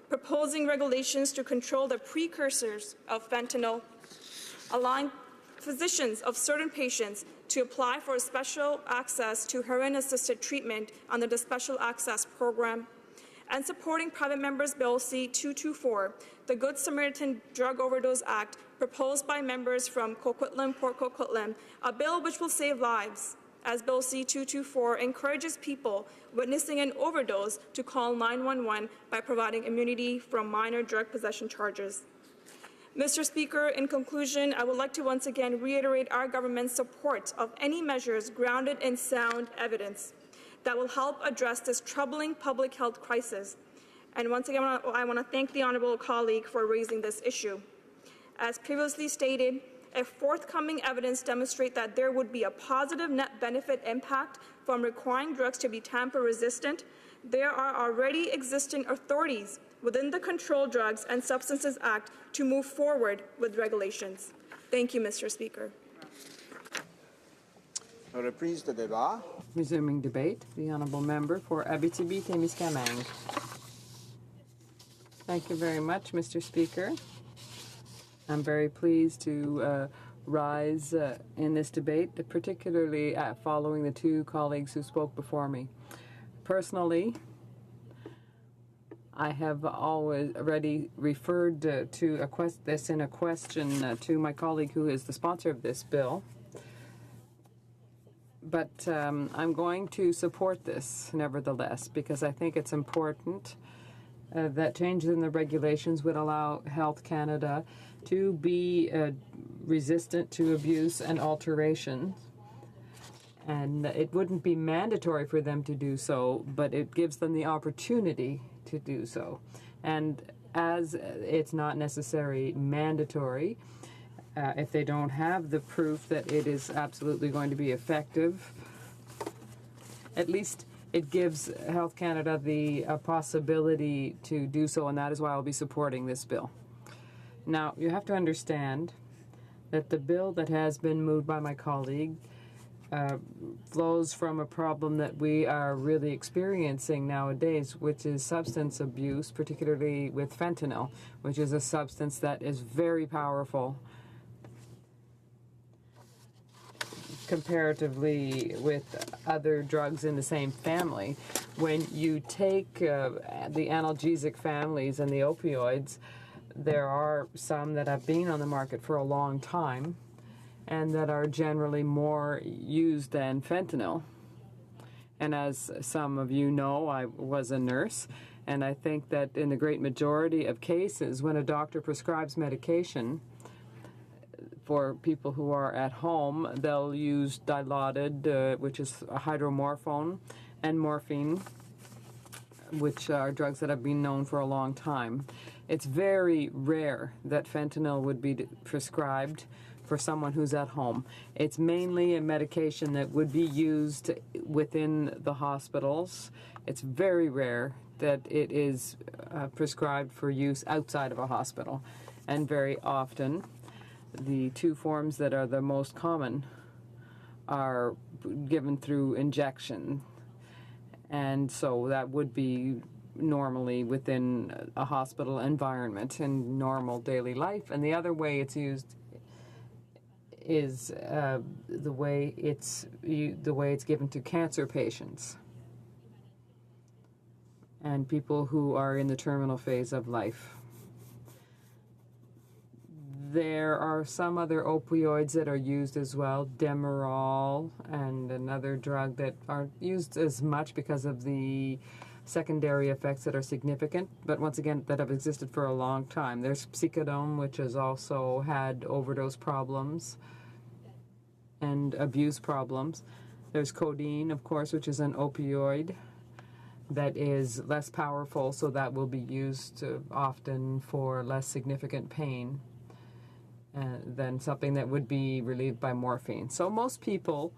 proposing regulations to control the precursors of fentanyl, allowing physicians of certain patients to apply for special access to heroin-assisted treatment under the Special Access Program, and supporting Private Members Bill C-224, the Good Samaritan Drug Overdose Act, proposed by members from Coquitlam, Port Coquitlam, a bill which will save lives, as Bill C-224 encourages people witnessing an overdose to call 911 by providing immunity from minor drug possession charges. Mr. Speaker, in conclusion, I would like to once again reiterate our government's support of any measures grounded in sound evidence that will help address this troubling public health crisis. And once again, I want to thank the honourable colleague for raising this issue. As previously stated, if forthcoming evidence demonstrates that there would be a positive net benefit impact from requiring drugs to be tamper-resistant, there are already existing authorities within the Controlled Drugs and Substances Act to move forward with regulations. Thank you, Mr. Speaker. Reprise de débat. Resuming debate, the honourable member for Abitibi-Témiscamingue. Thank you very much, Mr. Speaker. I'm very pleased to rise in this debate, particularly following the two colleagues who spoke before me. Personally, I have already referred to this in a question to my colleague who is the sponsor of this bill. But I'm going to support this, nevertheless, because I think it's important that changes in the regulations would allow Health Canada to be resistant to abuse and alteration. And it wouldn't be mandatory for them to do so, but it gives them the opportunity to do so. And as it's not necessarily mandatory, if they don't have the proof that it is absolutely going to be effective, at least it gives Health Canada the possibility to do so, and that is why I'll be supporting this bill. Now, you have to understand that the bill that has been moved by my colleague flows from a problem that we are really experiencing nowadays, which is substance abuse, particularly with fentanyl, which is a substance that is very powerful comparatively with other drugs in the same family. When you take the analgesic families and the opioids, there are some that have been on the market for a long time and that are generally more used than fentanyl. And as some of you know, I was a nurse, and I think that in the great majority of cases, when a doctor prescribes medication for people who are at home, they'll use Dilaudid, which is a hydromorphone, and morphine, which are drugs that have been known for a long time. It's very rare that fentanyl would be prescribed for someone who's at home. It's mainly a medication that would be used within the hospitals. It's very rare that it is prescribed for use outside of a hospital. And very often, the two forms that are the most common are given through injection. And so that would be normally within a hospital environment in normal daily life. And the other way it's used is the way it's given to cancer patients and people who are in the terminal phase of life. There are some other opioids that are used as well, Demerol and another drug that aren't used as much because of the secondary effects that are significant, but once again, that have existed for a long time. There's Psicodone, which has also had overdose problems and abuse problems. There's codeine, of course, which is an opioid that is less powerful, so that will be used often for less significant pain than something that would be relieved by morphine. So most people,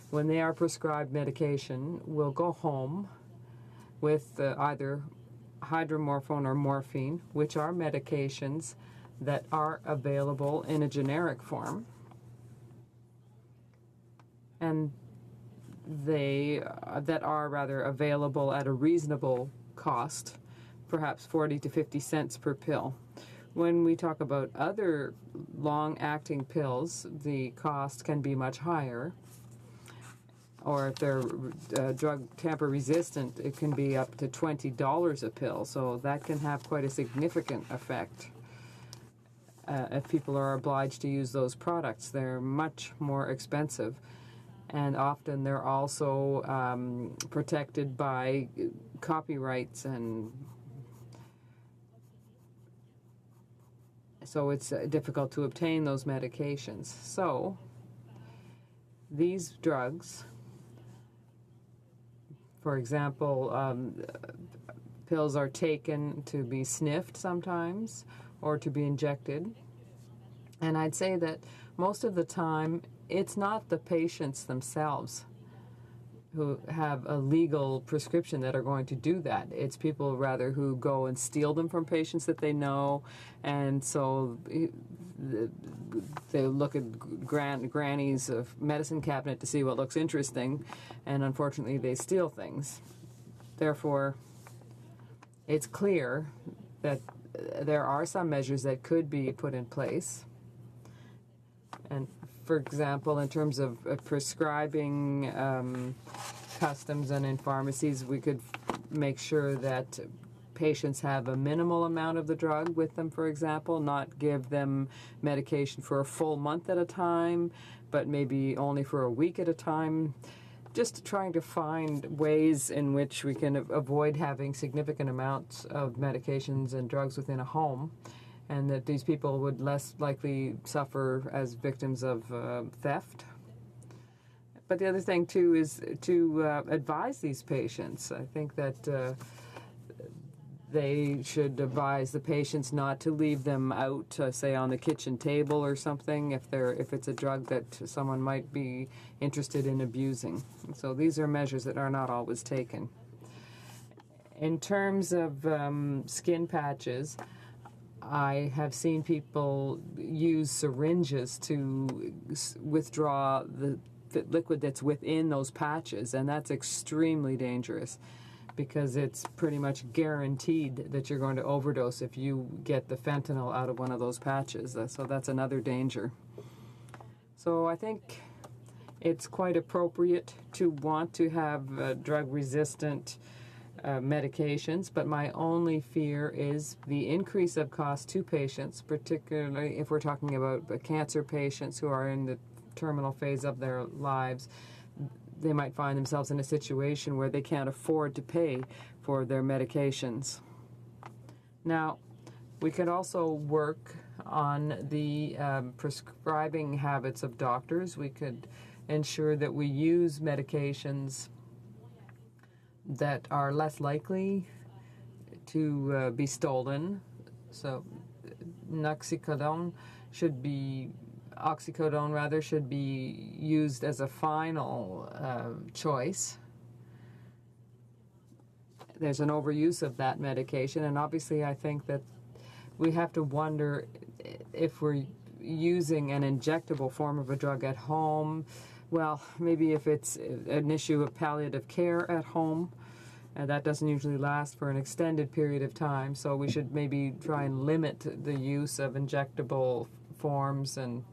when they are prescribed medication, will go home with either hydromorphone or morphine, which are medications that are available in a generic form. And they that are rather available at a reasonable cost, perhaps 40 to 50 cents per pill. When we talk about other long-acting pills, the cost can be much higher. Or if they're drug tamper resistant, it can be up to $20 a pill. So that can have quite a significant effect if people are obliged to use those products. They're much more expensive. And often they're also protected by copyrights, and so it's difficult to obtain those medications. So these drugs, for example, pills are taken to be sniffed sometimes or to be injected. And I'd say that most of the time, it's not the patients themselves who have a legal prescription that are going to do that. It's people rather who go and steal them from patients that they know, and so they look at Granny's medicine cabinet to see what looks interesting, and unfortunately they steal things. Therefore, it's clear that there are some measures that could be put in place. And for example, in terms of prescribing customs and in pharmacies, we could make sure that patients have a minimal amount of the drug with them, for example, not give them medication for a full month at a time, but maybe only for a week at a time. Just trying to find ways in which we can avoid having significant amounts of medications and drugs within a home, and that these people would less likely suffer as victims of theft. But the other thing, too, is to advise these patients. I think that they should advise the patients not to leave them out, say, on the kitchen table or something, if it's a drug that someone might be interested in abusing. So these are measures that are not always taken. In terms of skin patches, I have seen people use syringes to withdraw the liquid that's within those patches, and that's extremely dangerous because it's pretty much guaranteed that you're going to overdose if you get the fentanyl out of one of those patches. So that's another danger. So I think it's quite appropriate to want to have drug-resistant medications, but my only fear is the increase of cost to patients, particularly if we're talking about cancer patients who are in the terminal phase of their lives. They might find themselves in a situation where they can't afford to pay for their medications. Now, we could also work on the prescribing habits of doctors. We could ensure that we use medications that are less likely to be stolen. So oxycodone should be used as a final choice. There's an overuse of that medication, and obviously I think that we have to wonder if we're using an injectable form of a drug at home. Well, maybe if it's an issue of palliative care at home, and that doesn't usually last for an extended period of time, so we should maybe try and limit the use of injectable forms, and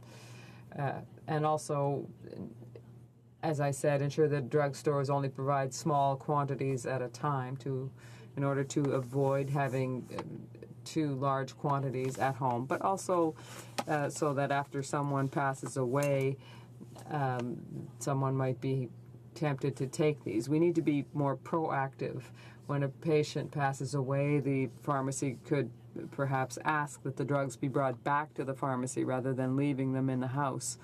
also, as I said, ensure that drugstores only provide small quantities at a time in order to avoid having too large quantities at home, but also so that after someone passes away, someone might be tempted to take these. We need to be more proactive. When a patient passes away, the pharmacy could perhaps ask that the drugs be brought back to the pharmacy rather than leaving them in the house,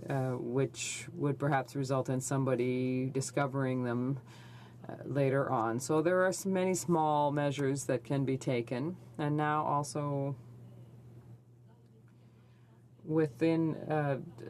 which would perhaps result in somebody discovering them later on. So there are many small measures that can be taken. And now also within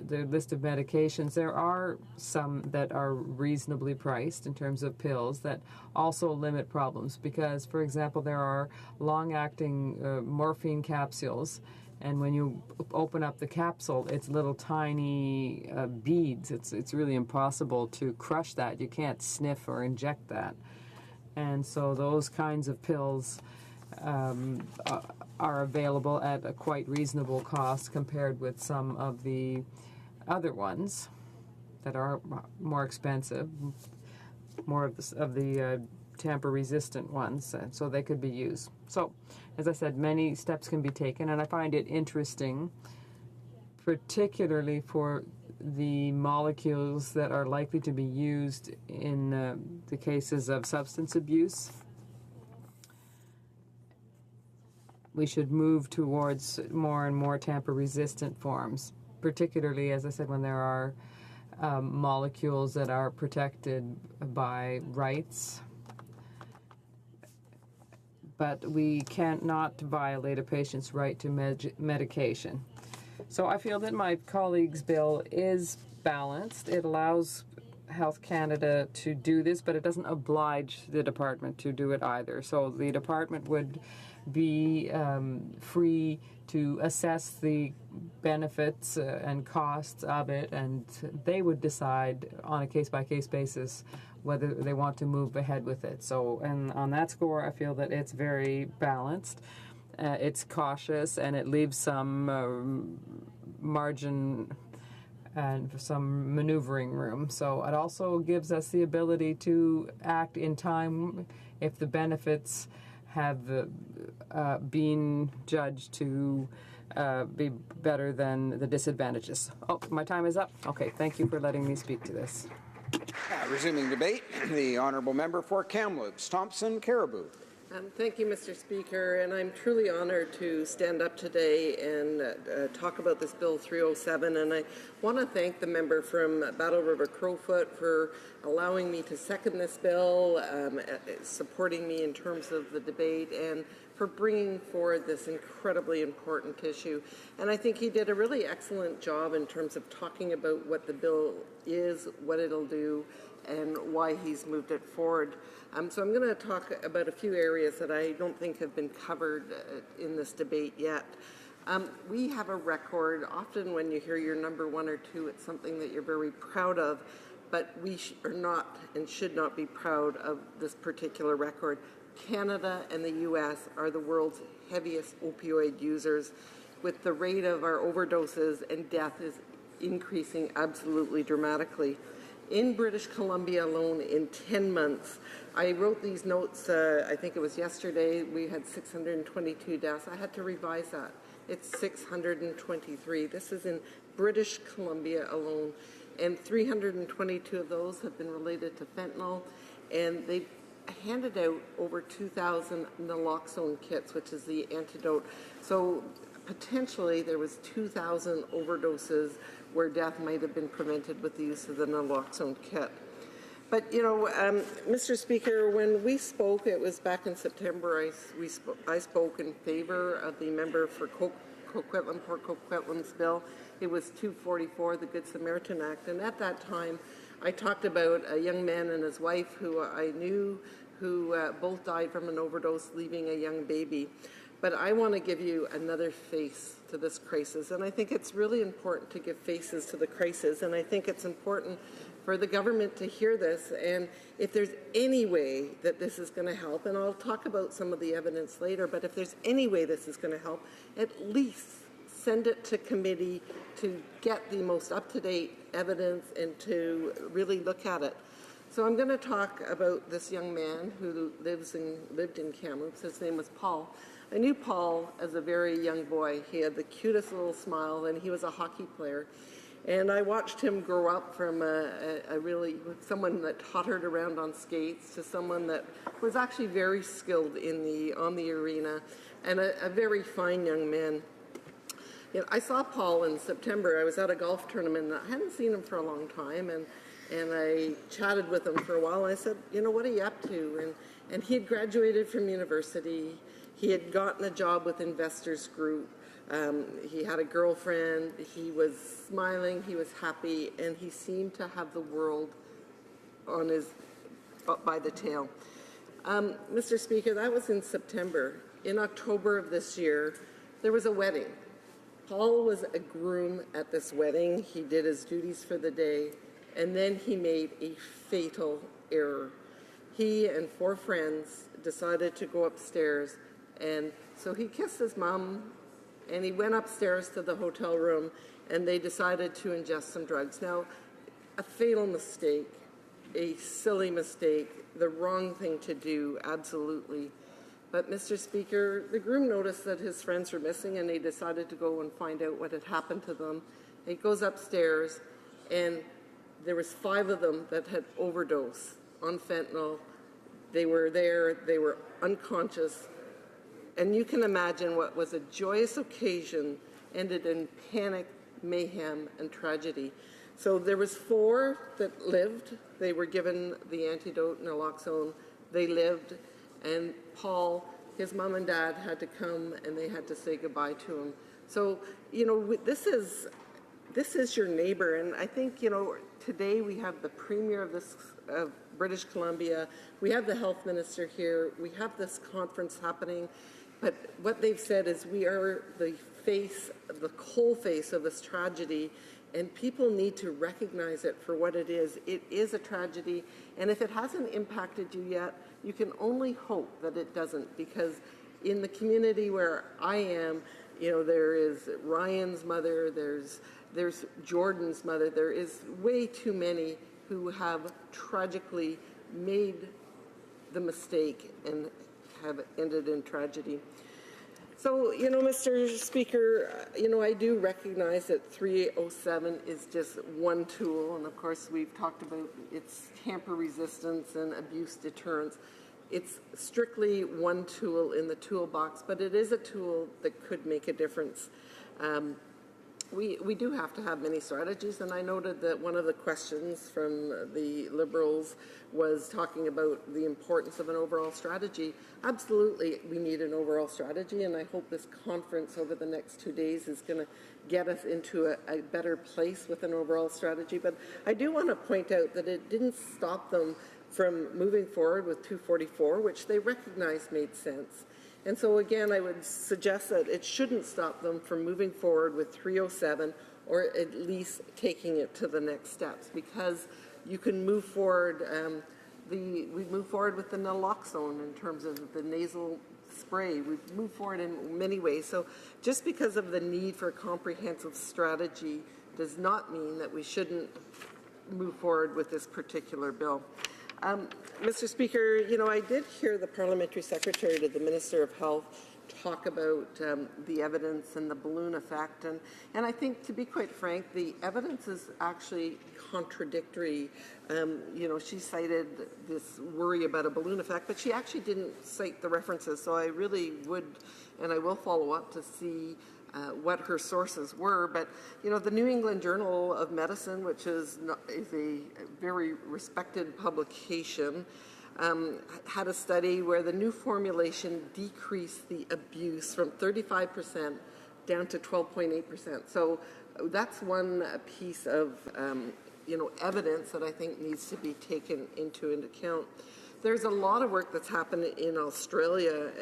the list of medications, there are some that are reasonably priced in terms of pills that also limit problems because, for example, there are long-acting morphine capsules, and when you open up the capsule, it's little tiny beads. It's really impossible to crush that. You can't sniff or inject that. And so those kinds of pills are available at a quite reasonable cost compared with some of the other ones that are more expensive, more of the tamper-resistant ones, so they could be used. So, as I said, many steps can be taken, and I find it interesting, particularly for the molecules that are likely to be used in the cases of substance abuse. We should move towards more and more tamper-resistant forms, particularly, as I said, when there are molecules that are protected by rights. But we cannot violate a patient's right to medication. So I feel that my colleague's bill is balanced. It allows Health Canada to do this, but it doesn't oblige the department to do it either. So the department would be free to assess the benefits and costs of it, and they would decide on a case-by-case basis whether they want to move ahead with it. So, and on that score, I feel that it's very balanced. It's cautious, and it leaves some margin and some maneuvering room. So it also gives us the ability to act in time if the benefits have been judged to be better than the disadvantages. Oh, my time is up. Okay, thank you for letting me speak to this. Resuming debate, the honourable member for Kamloops, Thompson Caribou. Thank you, Mr. Speaker, and I'm truly honored to stand up today and talk about this Bill 307, and I want to thank the member from Battle River Crowfoot for allowing me to second this bill, supporting me in terms of the debate, and for bringing forward this incredibly important issue. And I think he did a really excellent job in terms of talking about what the bill is, what it'll do, and why he's moved it forward. So I'm going to talk about a few areas that I don't think have been covered in this debate yet. We have a record. Often when you hear your number one or two, it's something that you're very proud of, but we are not and should not be proud of this particular record. Canada and the U.S. are the world's heaviest opioid users, with the rate of our overdoses and death is increasing absolutely dramatically. In British Columbia alone, in 10 months, I wrote these notes, I think it was yesterday, we had 622 deaths. I had to revise that. It's 623. This is in British Columbia alone. And 322 of those have been related to fentanyl. And they've handed out over 2,000 naloxone kits, which is the antidote. So potentially there was 2,000 overdoses where death might have been prevented with the use of the naloxone kit. But, you know, Mr. Speaker, when we spoke, it was back in September, I spoke in favor of the member for Coquitlam, Port Coquitlam's bill. It was 244, the Good Samaritan Act. And at that time, I talked about a young man and his wife who I knew who both died from an overdose, leaving a young baby. But I want to give you another face to this crisis. And I think it's really important to give faces to the crisis. And I think it's important for the government to hear this. And if there's any way that this is going to help, and I'll talk about some of the evidence later, but if there's any way this is going to help, at least send it to committee to get the most up-to-date evidence and to really look at it. So I'm going to talk about this young man who lived in Kamloops. His name was Paul. I knew Paul as a very young boy. He had the cutest little smile, and he was a hockey player. And I watched him grow up from someone that tottered around on skates to someone that was actually very skilled on the arena, and a very fine young man. You know, I saw Paul in September. I was at a golf tournament, and I hadn't seen him for a long time, and I chatted with him for a while. And I said, you know, what are you up to? And he had graduated from university. He had gotten a job with Investors Group. He had a girlfriend. He was smiling. He was happy, and he seemed to have the world by the tail. Mr. Speaker, that was in September. In October of this year, there was a wedding. Paul was a groom at this wedding. He did his duties for the day, and then he made a fatal error. He and 4 friends decided to go upstairs, and so he kissed his mom, and he went upstairs to the hotel room, and they decided to ingest some drugs. Now, a fatal mistake, a silly mistake, the wrong thing to do, absolutely. But, Mr. Speaker, the groom noticed that his friends were missing, and he decided to go and find out what had happened to them. He goes upstairs, and there was 5 of them that had overdosed on fentanyl. They were there, they were unconscious, and you can imagine what was a joyous occasion ended in panic, mayhem, and tragedy. So there was 4 that lived. They were given the antidote, naloxone. They lived, and Paul, his mom and dad had to come, and they had to say goodbye to him. So, you know, this is your neighbor, and I think, you know, today we have the Premier of British Columbia, we have the Health Minister here, we have this conference happening, but what they've said is we are the coal face of this tragedy, and people need to recognize it for what it is. It is a tragedy, and if it hasn't impacted you yet, you can only hope that it doesn't, because in the community where I am, you know, there is Ryan's mother, there's Jordan's mother, there is way too many who have tragically made the mistake and have ended in tragedy. So, you know, Mr. Speaker, you know, I do recognize that 307 is just one tool, and of course we've talked about its tamper resistance and abuse deterrence. It's strictly one tool in the toolbox, but it is a tool that could make a difference. We do have to have many strategies, and I noted that one of the questions from the Liberals was talking about the importance of an overall strategy. Absolutely, we need an overall strategy, and I hope this conference over the next 2 days is going to get us into a better place with an overall strategy. But I do want to point out that it didn't stop them from moving forward with 244, which they recognized made sense. And so again, I would suggest that it shouldn't stop them from moving forward with 307, or at least taking it to the next steps, because you can move forward. We move forward with the naloxone in terms of the nasal spray. We've moved forward in many ways. So just because of the need for a comprehensive strategy does not mean that we shouldn't move forward with this particular bill. Mr. Speaker, you know, I did hear the Parliamentary Secretary to the Minister of Health talk about the evidence and the balloon effect, and I think, to be quite frank, the evidence is actually contradictory. You know, she cited this worry about a balloon effect, but she actually didn't cite the references, so I really would, and I will follow up to see what her sources were. But, you know, the New England Journal of Medicine, which is a very respected publication, had a study where the new formulation decreased the abuse from 35% down to 12.8%. So that's one piece of, you know, evidence that I think needs to be taken into account. There's a lot of work that's happened in Australia,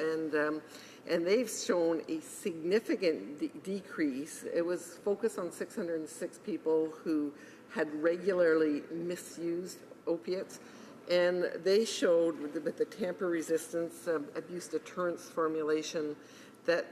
and they've shown a significant decrease. It was focused on 606 people who had regularly misused opiates, and they showed with the tamper-resistance abuse deterrence formulation that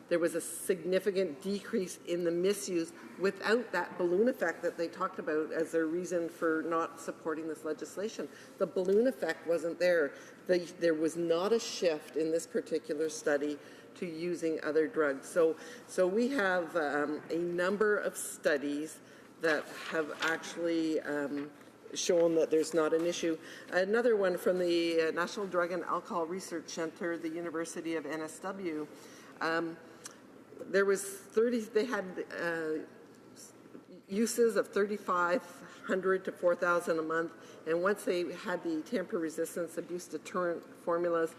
there was a significant decrease in the misuse without that balloon effect that they talked about as their reason for not supporting this legislation. The balloon effect wasn't there. There was not a shift in this particular study to using other drugs. So we have a number of studies that have actually shown that there's not an issue. Another one from the National Drug and Alcohol Research Center, the University of NSW, there was they had uses of 3,500 to 4,000 a month, and once they had the tamper-resistance abuse deterrent formulas,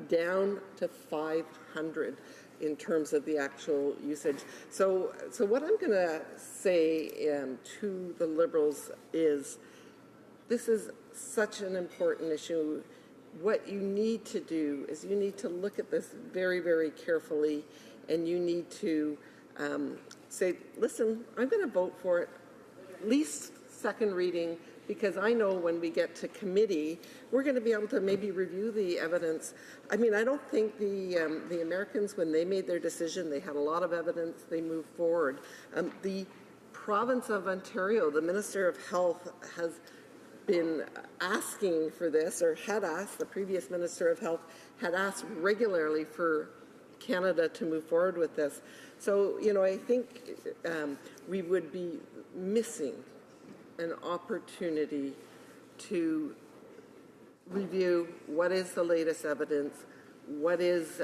down to 500 in terms of the actual usage. So what I'm going to say to the Liberals is, this is such an important issue. What you need to do is you need to look at this very, very carefully, and you need to say, listen, I'm going to vote for it, at least second reading, because I know when we get to committee, we're going to be able to maybe review the evidence. I mean, I don't think the Americans, when they made their decision, they had a lot of evidence, they moved forward. The province of Ontario, the Minister of Health has been asking for this, or had asked, the previous Minister of Health had asked regularly for Canada to move forward with this. So, you know, I think we would be missing an opportunity to review what is the latest evidence, what is,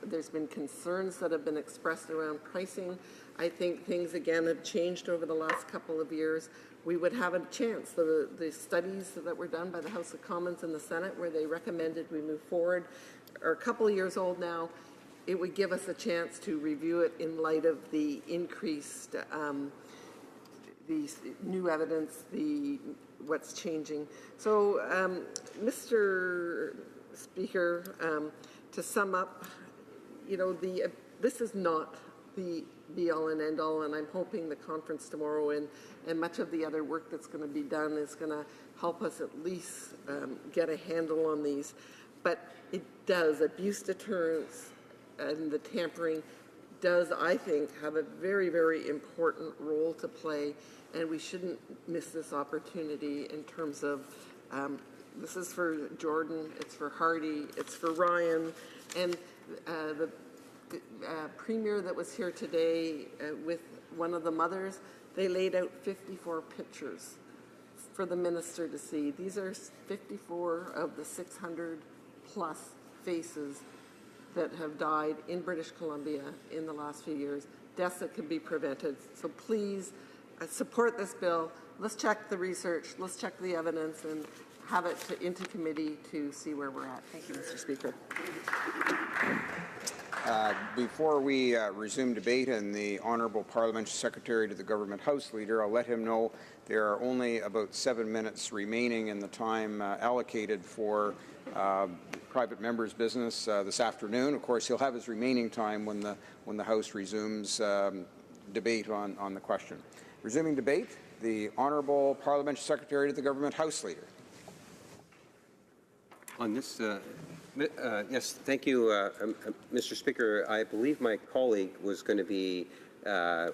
there's been concerns that have been expressed around pricing. I think things, again, have changed over the last couple of years. We would have a chance. The studies that were done by the House of Commons and the Senate, where they recommended we move forward, are a couple of years old now. It would give us a chance to review it in light of the increased the new evidence, what's changing. So, Mr. Speaker, to sum up, you know, this is not the be-all and end-all, and I'm hoping the conference tomorrow and much of the other work that's going to be done is going to help us at least get a handle on these. But it does, abuse deterrence and the tampering does, I think, have a very, very important role to play, and we shouldn't miss this opportunity in terms of, this is for Jordan, it's for Hardy, it's for Ryan, and the Premier that was here today with one of the mothers, they laid out 54 pictures for the minister to see. These are 54 of the 600 plus faces that have died in British Columbia in the last few years, deaths that could be prevented. So please support this bill. Let's check the research, let's check the evidence, and have it into committee to see where we're at. Thank you, Mr. Speaker. Before we resume debate and the Honourable Parliamentary Secretary to the Government House Leader, I'll let him know there are only about 7 minutes remaining in the time allocated for private members' business this afternoon. Of course, he'll have his remaining time when the House resumes debate on the question. Resuming debate, the Honourable Parliamentary Secretary to the Government House Leader. On this, yes, thank you, Mr. Speaker. I believe my colleague was going to be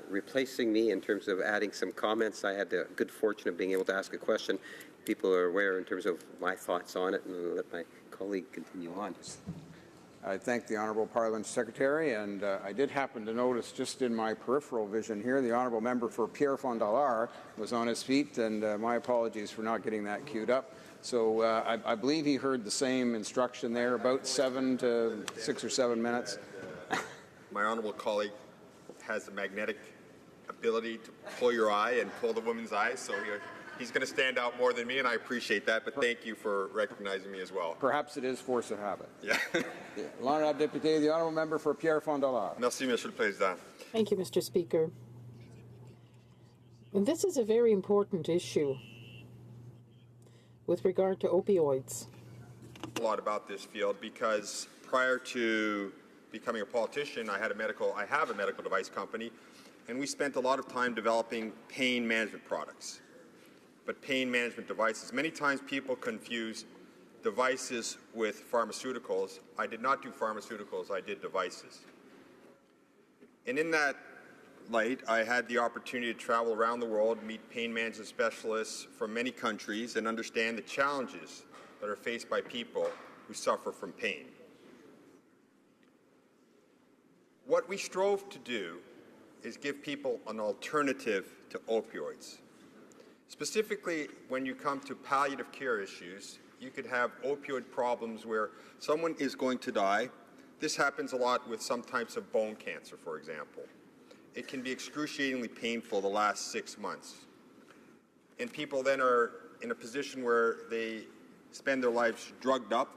replacing me in terms of adding some comments. I had the good fortune of being able to ask a question. People are aware in terms of my thoughts on it, and I'll let my colleague continue on. I thank the Honourable Parliament Secretary, and I did happen to notice just in my peripheral vision here, the Honourable Member for Pierre Fondalard was on his feet, and my apologies for not getting that queued up. So I believe he heard the same instruction there, about 7 to 6 or 7 minutes. My honourable colleague has a magnetic ability to pull your eye and pull the woman's eye, so he's going to stand out more than me, and I appreciate that, but thank you for recognizing me as well. Perhaps it is force of habit. Yeah. L'honorable député, the Honourable Member for Pierre Fondalard. Merci, Monsieur le Président. Thank you, Mr. Speaker. And this is a very important issue with regard to opioids. A lot about this field because prior to becoming a politician, I have a medical device company, and we spent a lot of time developing pain management products. But pain management devices, many times people confuse devices with pharmaceuticals. I did not do pharmaceuticals, I did devices. And in that light, I had the opportunity to travel around the world, meet pain management specialists from many countries, and understand the challenges that are faced by people who suffer from pain. What we strove to do is give people an alternative to opioids. Specifically, when you come to palliative care issues, you could have opioid problems where someone is going to die. This happens a lot with some types of bone cancer, for example. It can be excruciatingly painful the last 6 months. And people then are in a position where they spend their lives drugged up,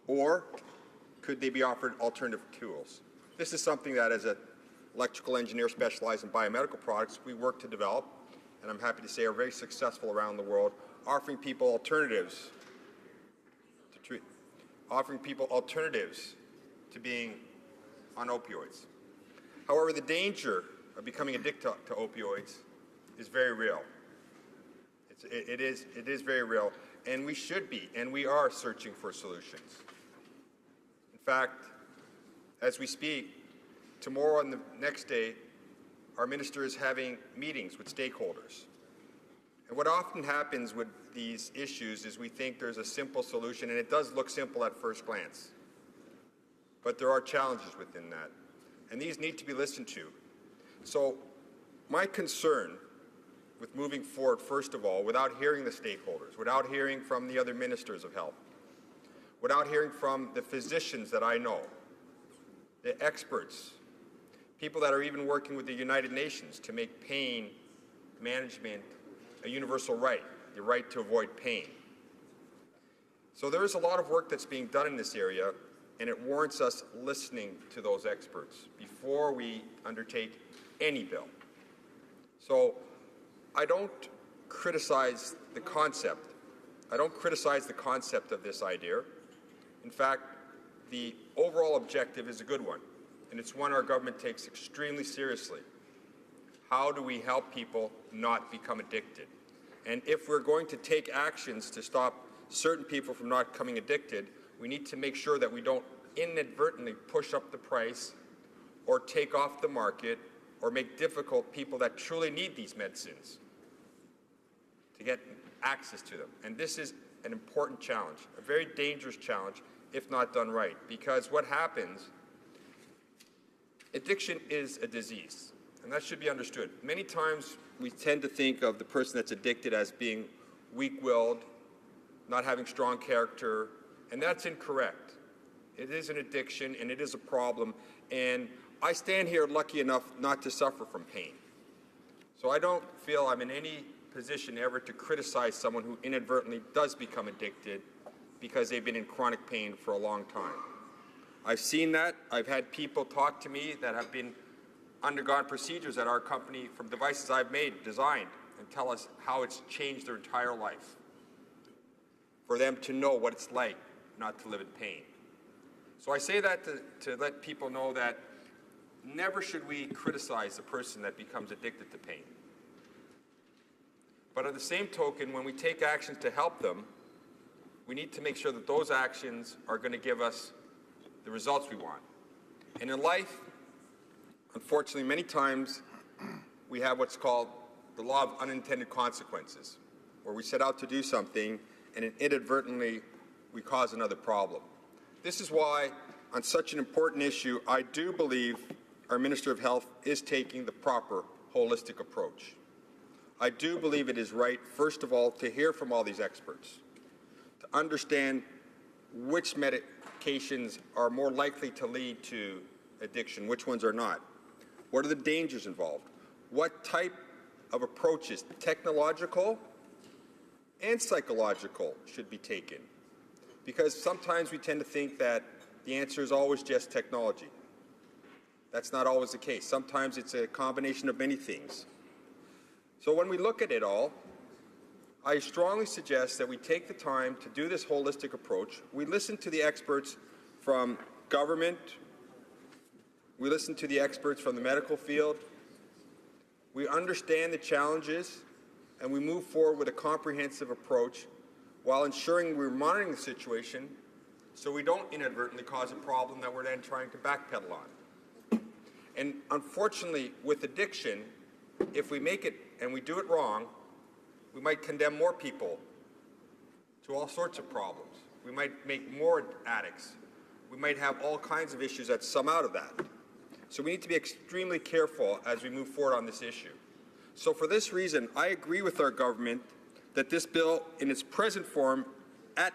or could they be offered alternative tools? This is something that, as an electrical engineer specialized in biomedical products, we work to develop, and I'm happy to say are very successful around the world, offering people alternatives to being on opioids. However, the danger of becoming addicted to opioids is very real. It is very real, and we should be, and we are searching for solutions. In fact, as we speak, tomorrow and the next day, our minister is having meetings with stakeholders. And what often happens with these issues is we think there's a simple solution, and it does look simple at first glance. But there are challenges within that, and these need to be listened to. So my concern with moving forward, first of all, without hearing the stakeholders, without hearing from the other ministers of health, without hearing from the physicians that I know, the experts, people that are even working with the United Nations to make pain management a universal right, the right to avoid pain. So there is a lot of work that's being done in this area, and it warrants us listening to those experts before we undertake any bill. So I don't criticize the concept. I don't criticize the concept of this idea. In fact, the overall objective is a good one, and it's one our government takes extremely seriously. How do we help people not become addicted? And if we're going to take actions to stop certain people from not becoming addicted, we need to make sure that we don't inadvertently push up the price or take off the market or make difficult people that truly need these medicines to get access to them. And this is an important challenge, a very dangerous challenge if not done right, because what happens, addiction is a disease, and that should be understood. Many times we tend to think of the person that's addicted as being weak-willed, not having strong character, and that's incorrect. It is an addiction, and it is a problem, and I stand here lucky enough not to suffer from pain. So I don't feel I'm in any position ever to criticize someone who inadvertently does become addicted because they've been in chronic pain for a long time. I've seen that. I've had people talk to me that have undergone procedures at our company from devices I've designed, and tell us how it's changed their entire life. For them to know what it's like not to live in pain. So I say that to let people know that never should we criticize the person that becomes addicted to pain. But on the same token, when we take actions to help them, we need to make sure that those actions are going to give us the results we want. And in life, unfortunately, many times we have what's called the law of unintended consequences, where we set out to do something and inadvertently we cause another problem. This is why, on such an important issue, I do believe our Minister of Health is taking the proper holistic approach. I do believe it is right, first of all, to hear from all these experts, to understand which medications are more likely to lead to addiction, which ones are not. What are the dangers involved? What type of approaches, technological and psychological, should be taken? Because sometimes we tend to think that the answer is always just technology. That's not always the case. Sometimes it's a combination of many things. So when we look at it all, I strongly suggest that we take the time to do this holistic approach. We listen to the experts from government. We listen to the experts from the medical field. We understand the challenges, and we move forward with a comprehensive approach while ensuring we're monitoring the situation so we don't inadvertently cause a problem that we're then trying to backpedal on. And unfortunately, with addiction, if we make it and we do it wrong, we might condemn more people to all sorts of problems. We might make more addicts. We might have all kinds of issues that sum out of that. So we need to be extremely careful as we move forward on this issue. So for this reason, I agree with our government that this bill in its present form at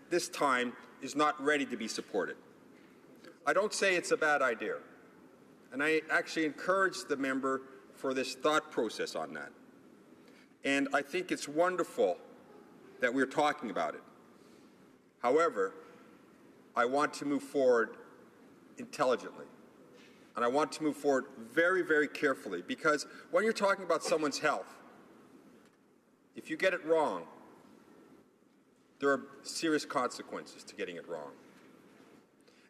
this time is not ready to be supported. I don't say it's a bad idea, and I actually encourage the member for this thought process on that. And I think it's wonderful that we're talking about it. However, I want to move forward intelligently. And I want to move forward very, very carefully, because when you're talking about someone's health, if you get it wrong, there are serious consequences to getting it wrong.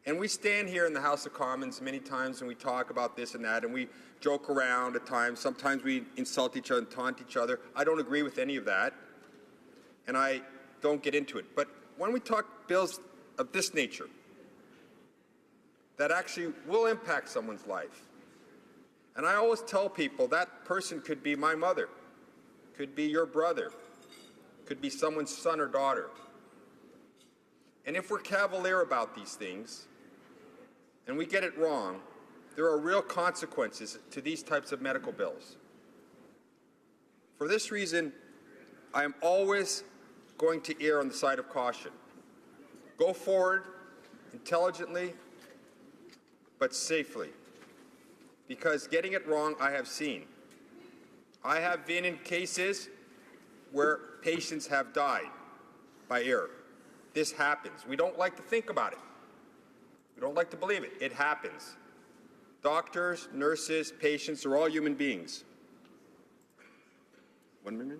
And we stand here in the House of Commons many times and we talk about this and that, and we joke around at times. Sometimes we insult each other and taunt each other. I don't agree with any of that, and I don't get into it. But when we talk bills of this nature, that actually will impact someone's life. And I always tell people that person could be my mother, could be your brother, could be someone's son or daughter. And if we're cavalier about these things and we get it wrong, there are real consequences to these types of medical bills. For this reason, I am always going to err on the side of caution. Go forward intelligently, but safely, because getting it wrong I have seen. I have been in cases where patients have died by error. This happens. We don't like to think about it. We don't like to believe it. It happens. Doctors, nurses, patients are all human beings. 1 minute?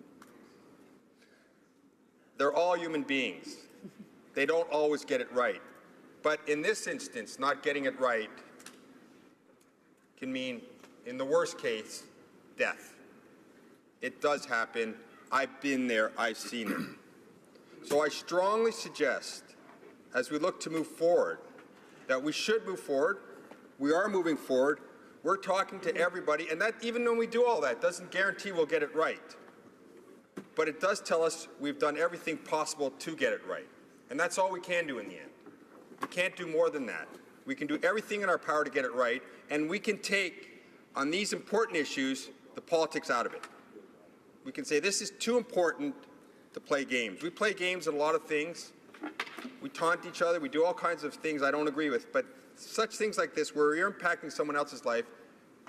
They're all human beings. They don't always get it right. But in this instance, not getting it right can mean, in the worst case, death. It does happen. I've been there. I've seen it. So I strongly suggest, as we look to move forward, that we should move forward. We are moving forward. We're talking to everybody, and that, even when we do all that, doesn't guarantee we'll get it right. But it does tell us we've done everything possible to get it right. And that's all we can do in the end. We can't do more than that. We can do everything in our power to get it right, and we can take, on these important issues, the politics out of it. We can say this is too important to play games. We play games in a lot of things. We taunt each other. We do all kinds of things I don't agree with. But such things like this, where you're impacting someone else's life,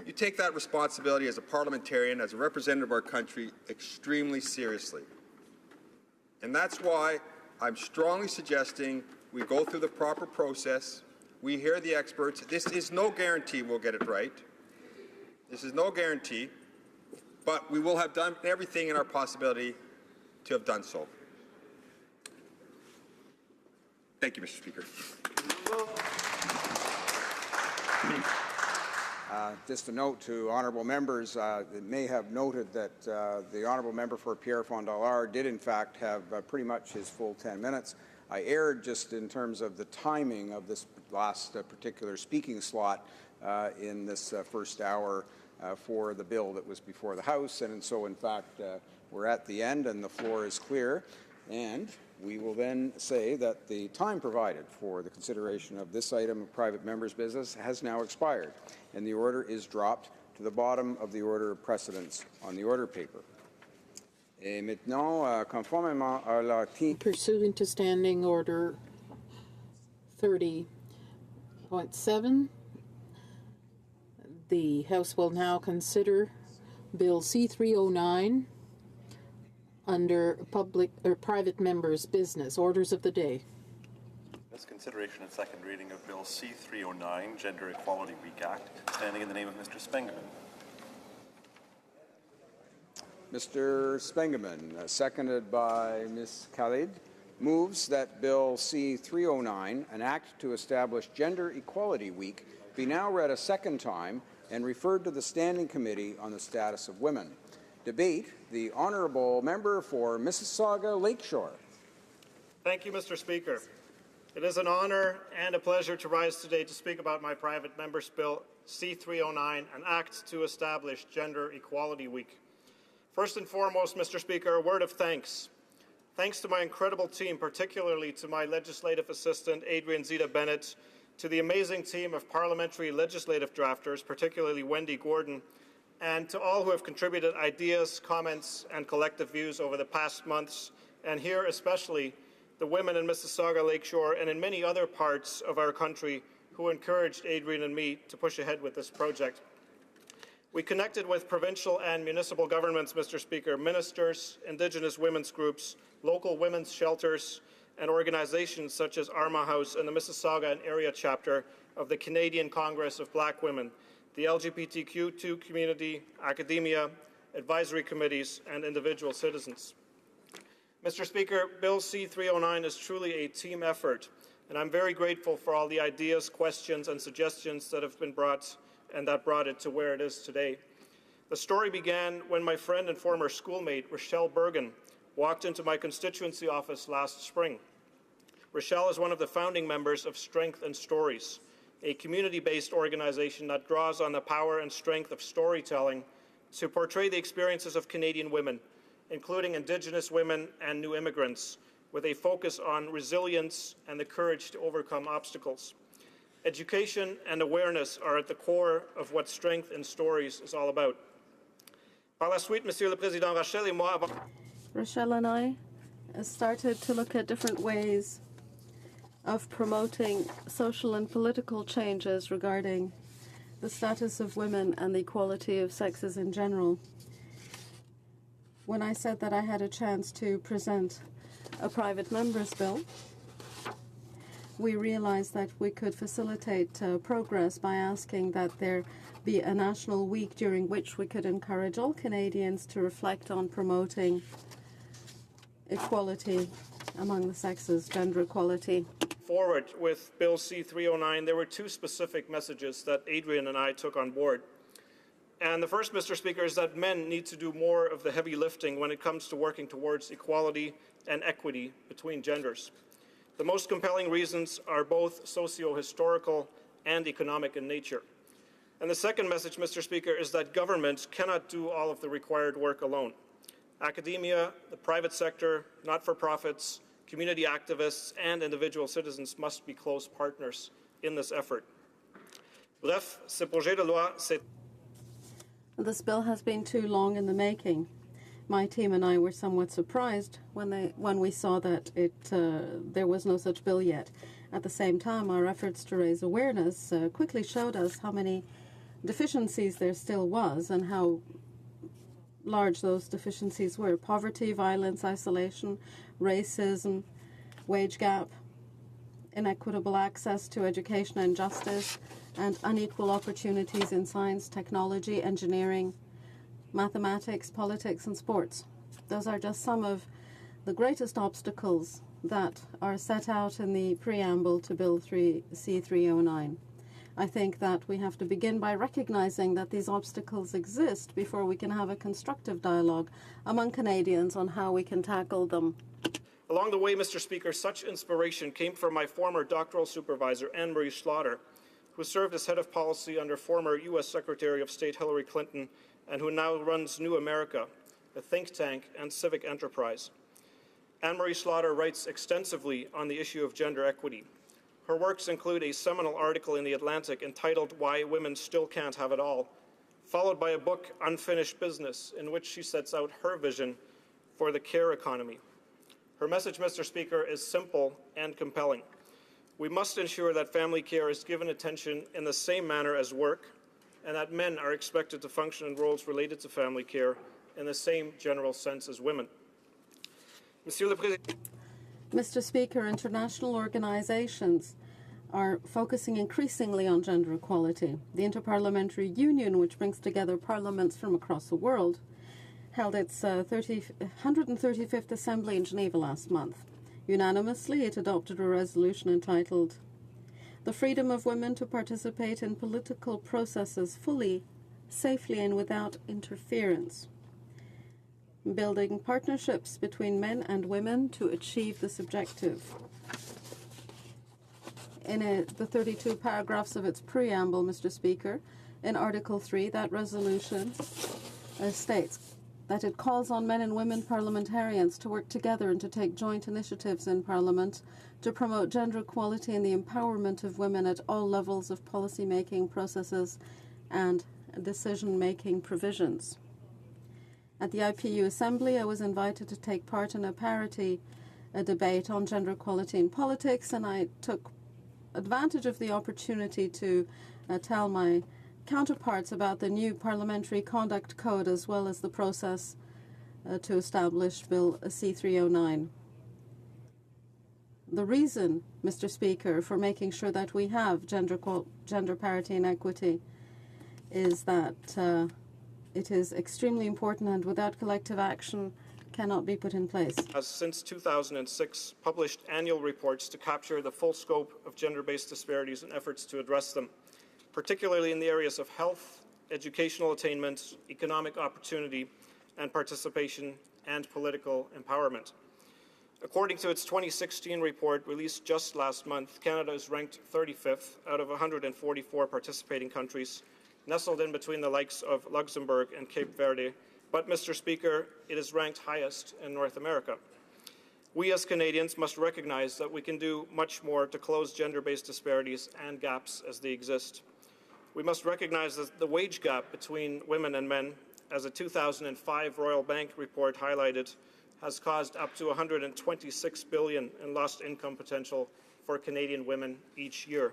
you take that responsibility as a parliamentarian, as a representative of our country, extremely seriously. And that's why I'm strongly suggesting we go through the proper process. We hear the experts. This is no guarantee we'll get it right. This is no guarantee. But we will have done everything in our possibility to have done so. Thank you, Mr. Speaker. Just a note to honourable members that may have noted that the honourable member for Pierre Fond du Lard did in fact have pretty much his full 10 minutes. I erred just in terms of the timing of this last particular speaking slot in this first hour for the bill that was before the House. And so, in fact, we're at the end and the floor is clear. And we will then say that the time provided for the consideration of this item of private member's business has now expired, and the order is dropped to the bottom of the order of precedence on the order paper. Et maintenant, conformément à l'article... Pursuant to Standing Order 30.7, the House will now consider Bill C-309 under public or private members' business. Orders of the day. This consideration and second reading of Bill C-309, Gender Equality Week Act, standing in the name of Mr. Spengeman. Mr. Spengeman, seconded by Ms. Khalid, moves that Bill C-309, an act to establish Gender Equality Week, be now read a second time and referred to the Standing Committee on the Status of Women. Debate, the Honourable Member for Mississauga Lakeshore. Thank you, Mr. Speaker. It is an honour and a pleasure to rise today to speak about my private member's bill C-309, an act to establish Gender Equality Week. First and foremost, Mr. Speaker, a word of thanks. Thanks to my incredible team, particularly to my legislative assistant, Adrian Zita Bennett, to the amazing team of parliamentary legislative drafters, particularly Wendy Gordon, and to all who have contributed ideas, comments, and collective views over the past months, and here especially the women in Mississauga Lakeshore and in many other parts of our country who encouraged Adrian and me to push ahead with this project. We connected with provincial and municipal governments, Mr. Speaker, ministers, Indigenous women's groups, local women's shelters, and organizations such as Arma House and the Mississauga and area chapter of the Canadian Congress of Black Women, the LGBTQ2 community, academia, advisory committees, and individual citizens. Mr. Speaker, Bill C-309 is truly a team effort, and I'm very grateful for all the ideas, questions, and suggestions that have been brought and that brought it to where it is today. The story began when my friend and former schoolmate, Rochelle Bergen, walked into my constituency office last spring. Rochelle is one of the founding members of Strength and Stories, a community-based organization that draws on the power and strength of storytelling to portray the experiences of Canadian women, including Indigenous women and new immigrants, with a focus on resilience and the courage to overcome obstacles. Education and awareness are at the core of what Strength in Stories is all about. Par la suite, Monsieur le Président, Rachel et moi avons... Rochelle and I started to look at different ways of promoting social and political changes regarding the status of women and the equality of sexes in general. When I said that I had a chance to present a private member's bill, we realized that we could facilitate progress by asking that there be a national week during which we could encourage all Canadians to reflect on promoting equality among the sexes, gender equality. Forward with Bill C-309, there were two specific messages that Adrian and I took on board. And the first, Mr. Speaker, is that men need to do more of the heavy lifting when it comes to working towards equality and equity between genders. The most compelling reasons are both socio-historical and economic in nature. And the second message, Mr. Speaker, is that government cannot do all of the required work alone. Academia, the private sector, not-for-profits, community activists, and individual citizens must be close partners in this effort. Bref, ce projet de loi, c'est... This bill has been too long in the making. My team and I were somewhat surprised when we saw that there was no such bill yet. At the same time, our efforts to raise awareness quickly showed us how many deficiencies there still was and how large those deficiencies were. Poverty, violence, isolation, racism, wage gap, inequitable access to education and justice, and unequal opportunities in science, technology, engineering, mathematics, politics, and sports. Those are just some of the greatest obstacles that are set out in the preamble to Bill C-309. I think that we have to begin by recognizing that these obstacles exist before we can have a constructive dialogue among Canadians on how we can tackle them. Along the way, Mr. Speaker, such inspiration came from my former doctoral supervisor, Anne-Marie Slaughter, who served as head of policy under former U.S. Secretary of State Hillary Clinton and who now runs New America, a think tank and civic enterprise. Anne-Marie Slaughter writes extensively on the issue of gender equity. Her works include a seminal article in The Atlantic entitled Why Women Still Can't Have It All, followed by a book, Unfinished Business, in which she sets out her vision for the care economy. Her message, Mr. Speaker, is simple and compelling. We must ensure that family care is given attention in the same manner as work, and that men are expected to function in roles related to family care in the same general sense as women. Monsieur le Président. Mr. Speaker, international organizations are focusing increasingly on gender equality. The Interparliamentary Union, which brings together parliaments from across the world, held its 135th Assembly in Geneva last month. Unanimously, it adopted a resolution entitled, "The freedom of women to participate in political processes fully, safely, and without interference. Building partnerships between men and women to achieve this objective." In the 32 paragraphs of its preamble, Mr. Speaker, in Article 3, that resolution states that it calls on men and women parliamentarians to work together and to take joint initiatives in Parliament to promote gender equality and the empowerment of women at all levels of policy-making processes and decision-making provisions. At the IPU Assembly, I was invited to take part in a parity debate on gender equality in politics, and I took advantage of the opportunity to tell my counterparts about the new Parliamentary Conduct Code as well as the process to establish Bill C-309. The reason, Mr. Speaker, for making sure that we have gender parity and equity is that it is extremely important and without collective action cannot be put in place. Has since 2006 published annual reports to capture the full scope of gender-based disparities and efforts to address them, particularly in the areas of health, educational attainment, economic opportunity, and participation and political empowerment. According to its 2016 report released just last month, Canada is ranked 35th out of 144 participating countries, nestled in between the likes of Luxembourg and Cape Verde. But, Mr. Speaker, it is ranked highest in North America. We as Canadians must recognize that we can do much more to close gender-based disparities and gaps as they exist. We must recognize that the wage gap between women and men, as a 2005 Royal Bank report highlighted, has caused up to $126 billion in lost income potential for Canadian women each year.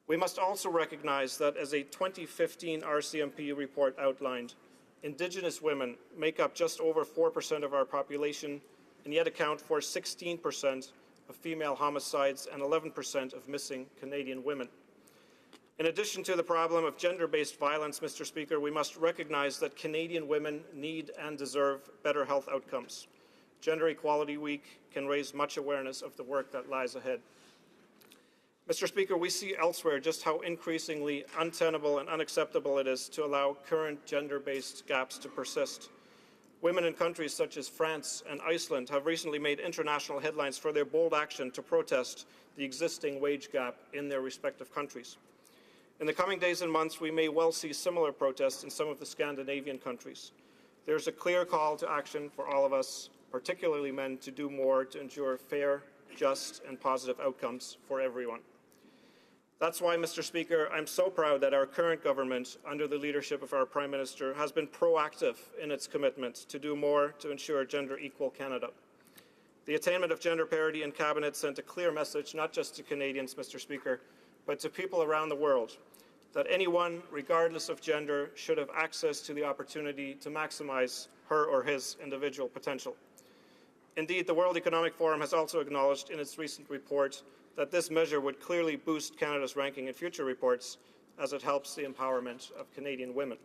We must also recognize that, as a 2015 RCMP report outlined, Indigenous women make up just over 4% of our population and yet account for 16% of female homicides and 11% of missing Canadian women. In addition to the problem of gender-based violence, Mr. Speaker, we must recognize that Canadian women need and deserve better health outcomes. Gender Equality Week can raise much awareness of the work that lies ahead. Mr. Speaker, we see elsewhere just how increasingly untenable and unacceptable it is to allow current gender-based gaps to persist. Women in countries such as France and Iceland have recently made international headlines for their bold action to protest the existing wage gap in their respective countries. In the coming days and months, we may well see similar protests in some of the Scandinavian countries. There's a clear call to action for all of us, particularly men, to do more to ensure fair, just, and positive outcomes for everyone. That's why, Mr. Speaker, I'm so proud that our current government, under the leadership of our Prime Minister, has been proactive in its commitment to do more to ensure gender-equal Canada. The attainment of gender parity in Cabinet sent a clear message, not just to Canadians, Mr. Speaker, but to people around the world, that anyone, regardless of gender, should have access to the opportunity to maximize her or his individual potential. Indeed, the World Economic Forum has also acknowledged in its recent report that this measure would clearly boost Canada's ranking in future reports as it helps the empowerment of Canadian women.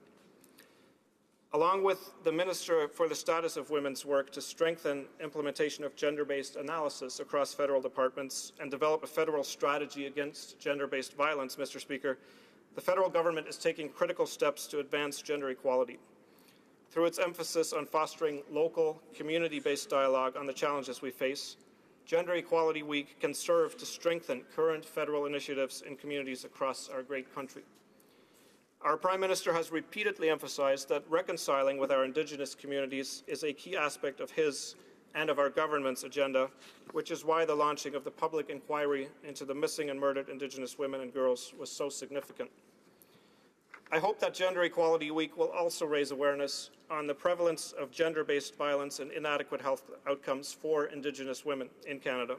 Along with the Minister for the Status of Women's work to strengthen implementation of gender-based analysis across federal departments and develop a federal strategy against gender-based violence, Mr. Speaker, the federal government is taking critical steps to advance gender equality. Through its emphasis on fostering local, community-based dialogue on the challenges we face, Gender Equality Week can serve to strengthen current federal initiatives in communities across our great country. Our Prime Minister has repeatedly emphasized that reconciling with our Indigenous communities is a key aspect of his and of our government's agenda, which is why the launching of the public inquiry into the missing and murdered Indigenous women and girls was so significant. I hope that Gender Equality Week will also raise awareness on the prevalence of gender-based violence and inadequate health outcomes for Indigenous women in Canada.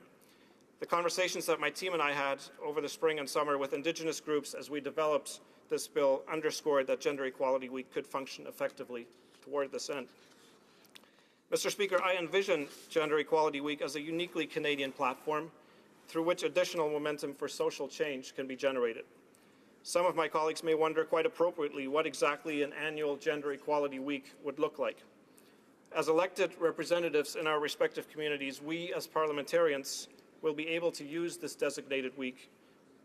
The conversations that my team and I had over the spring and summer with Indigenous groups as we developed this bill underscored that Gender Equality Week could function effectively toward this end. Mr. Speaker, I envision Gender Equality Week as a uniquely Canadian platform through which additional momentum for social change can be generated. Some of my colleagues may wonder quite appropriately what exactly an annual Gender Equality Week would look like. As elected representatives in our respective communities, we as parliamentarians will be able to use this designated week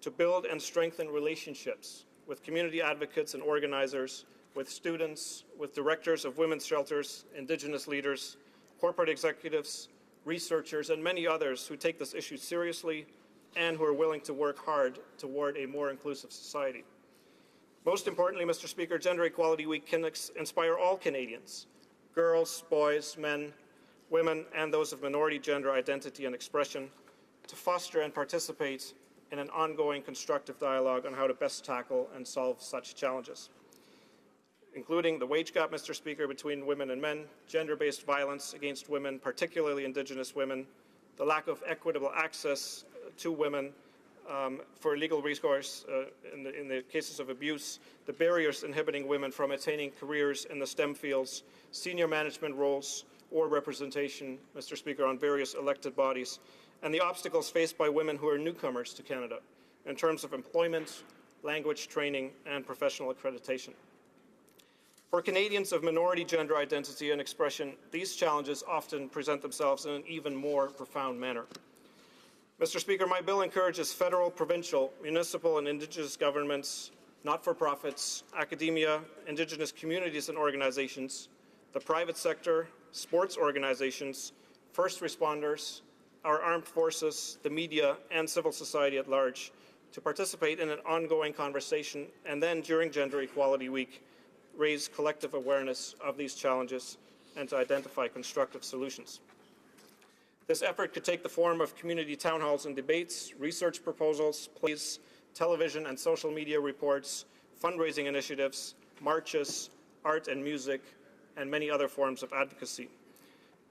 to build and strengthen relationships with community advocates and organizers, with students, with directors of women's shelters, Indigenous leaders, corporate executives, researchers, and many others who take this issue seriously and who are willing to work hard toward a more inclusive society. Most importantly, Mr. Speaker, Gender Equality Week can inspire all Canadians, girls, boys, men, women, and those of minority gender identity and expression, to foster and participate in an ongoing constructive dialogue on how to best tackle and solve such challenges, including the wage gap, Mr. Speaker, between women and men, gender-based violence against women, particularly Indigenous women, the lack of equitable access to women for legal recourse in the cases of abuse, the barriers inhibiting women from attaining careers in the STEM fields, senior management roles, or representation, Mr. Speaker, on various elected bodies, and the obstacles faced by women who are newcomers to Canada in terms of employment, language training, and professional accreditation. For Canadians of minority gender identity and expression, these challenges often present themselves in an even more profound manner. Mr. Speaker, my bill encourages federal, provincial, municipal, and Indigenous governments, not-for-profits, academia, Indigenous communities and organizations, the private sector, sports organizations, first responders, our armed forces, the media, and civil society at large to participate in an ongoing conversation and then, during Gender Equality Week, raise collective awareness of these challenges and to identify constructive solutions. This effort could take the form of community town halls and debates, research proposals, plays, television and social media reports, fundraising initiatives, marches, art and music, and many other forms of advocacy.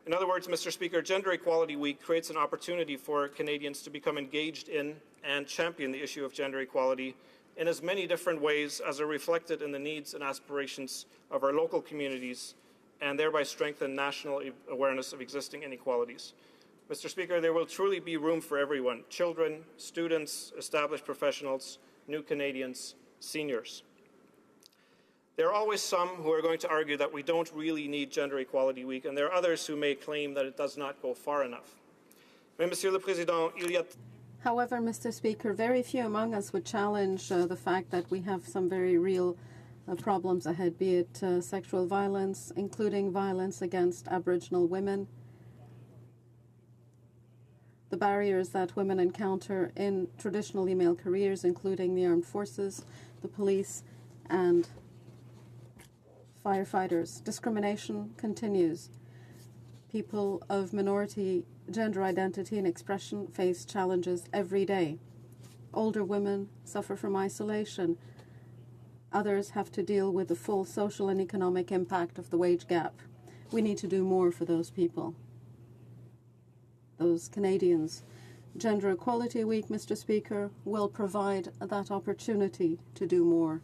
In other words, Mr. Speaker, Gender Equality Week creates an opportunity for Canadians to become engaged in and champion the issue of gender equality in as many different ways as are reflected in the needs and aspirations of our local communities, and thereby strengthen national awareness of existing inequalities. Mr. Speaker, there will truly be room for everyone: children, students, established professionals, new Canadians, seniors. There are always some who are going to argue that we don't really need Gender Equality Week, and there are others who may claim that it does not go far enough. Mais, Monsieur le Président, il y a... However, Mr. Speaker, very few among us would challenge the fact that we have some very real problems ahead, be it sexual violence, including violence against Aboriginal women, the barriers that women encounter in traditionally male careers, including the armed forces, the police, and firefighters. Discrimination continues. People of minority gender identity and expression face challenges every day. Older women suffer from isolation. Others have to deal with the full social and economic impact of the wage gap. We need to do more for those people, those Canadians. Gender Equality Week, Mr. Speaker, will provide that opportunity to do more.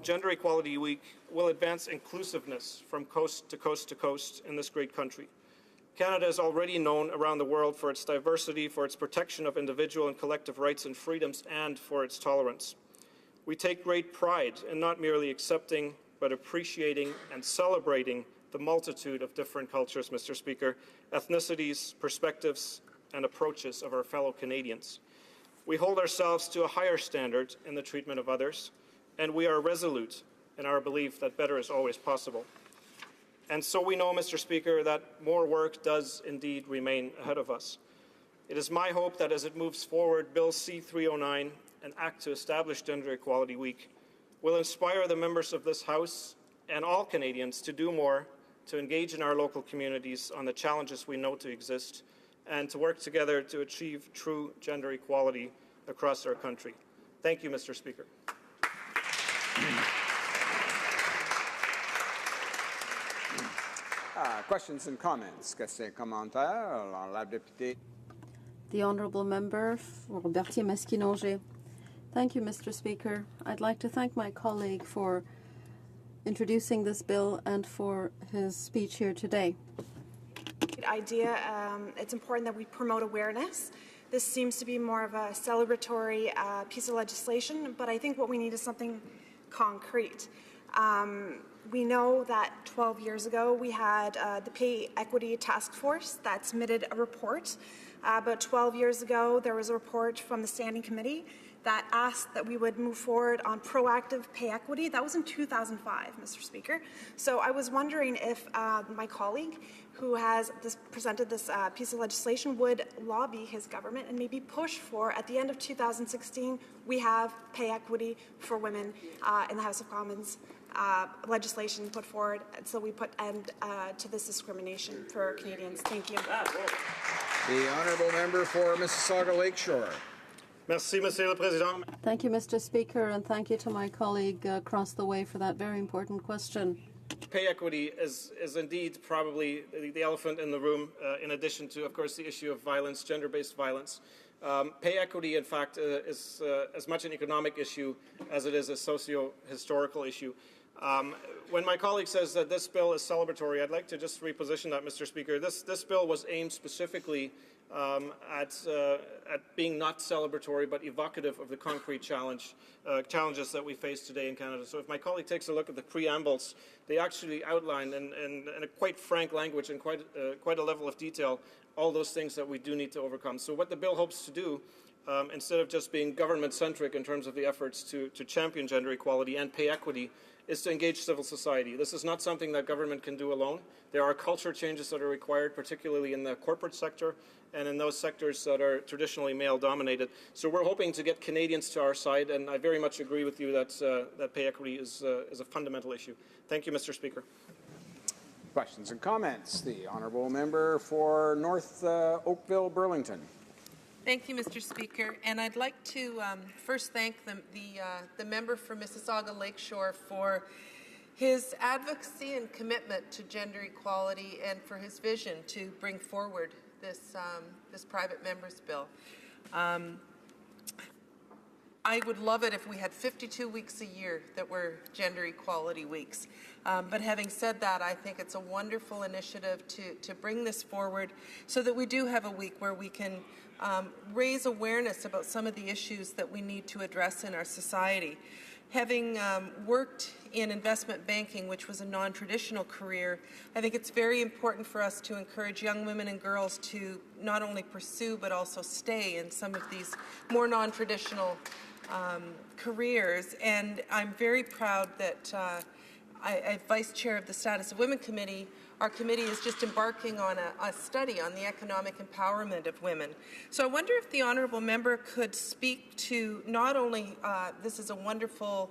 Gender Equality Week will advance inclusiveness from coast to coast to coast in this great country. Canada is already known around the world for its diversity, for its protection of individual and collective rights and freedoms, and for its tolerance. We take great pride in not merely accepting, but appreciating and celebrating the multitude of different cultures, Mr. Speaker, ethnicities, perspectives, and approaches of our fellow Canadians. We hold ourselves to a higher standard in the treatment of others, and we are resolute in our belief that better is always possible. And so we know, Mr. Speaker, that more work does indeed remain ahead of us. It is my hope that as it moves forward, Bill C-309, an act to establish Gender Equality Week, will inspire the members of this House and all Canadians to do more, to engage in our local communities on the challenges we know to exist, and to work together to achieve true gender equality across our country. Thank you, Mr. Speaker. Questions and comments? Questions et commentaires? La députée. The Honourable Member for Berthier-Masquinongé. Thank you, Mr. Speaker. I'd like to thank my colleague for introducing this bill and for his speech here today. Good idea. It's important that we promote awareness. This seems to be more of a celebratory piece of legislation, but I think what we need is something concrete. We know that 12 years ago we had the Pay Equity Task Force that submitted a report. About 12 years ago, there was a report from the Standing Committee that asked that we would move forward on proactive pay equity. That was in 2005, Mr. Speaker. So I was wondering if my colleague, who has presented this piece of legislation, would lobby his government and maybe push for, at the end of 2016, we have pay equity for women in the House of Commons. Legislation put forward, and so we put end to this discrimination for Canadians. Thank you. The Honourable Member for Mississauga Lakeshore. Merci, Monsieur le Président. Thank you, Mr. Speaker, and thank you to my colleague across the way for that very important question. Pay equity is indeed probably the elephant in the room, in addition to, of course, the issue of violence, gender-based violence. Pay equity, in fact, is as much an economic issue as it is a socio-historical issue. When my colleague says that this bill is celebratory, I'd like to just reposition that, Mr. Speaker. This bill was aimed specifically at being not celebratory but evocative of the concrete challenges that we face today in Canada. So if my colleague takes a look at the preambles, they actually outline in a quite frank language and quite a level of detail all those things that we do need to overcome. So what the bill hopes to do, instead of just being government-centric in terms of the efforts to champion gender equality and pay equity, is to engage civil society. This is not something that government can do alone. There are culture changes that are required, particularly in the corporate sector and in those sectors that are traditionally male-dominated. So we're hoping to get Canadians to our side, and I very much agree with you that pay equity is a fundamental issue. Thank you, Mr. Speaker. Questions and comments? The Honourable Member for North Oakville, Burlington. Thank you, Mr. Speaker. And I'd like to first thank the member for Mississauga Lakeshore for his advocacy and commitment to gender equality and for his vision to bring forward this private member's bill. I would love it if we had 52 weeks a year that were gender equality weeks. But having said that, I think it's a wonderful initiative to bring this forward so that we do have a week where we can raise awareness about some of the issues that we need to address in our society. Having worked in investment banking, which was a non-traditional career, I think it's very important for us to encourage young women and girls to not only pursue but also stay in some of these more non-traditional careers. And I'm very proud that as Vice Chair of the Status of Women Committee, our committee is just embarking on a study on the economic empowerment of women. So I wonder if the Honourable Member could speak to not only this is a wonderful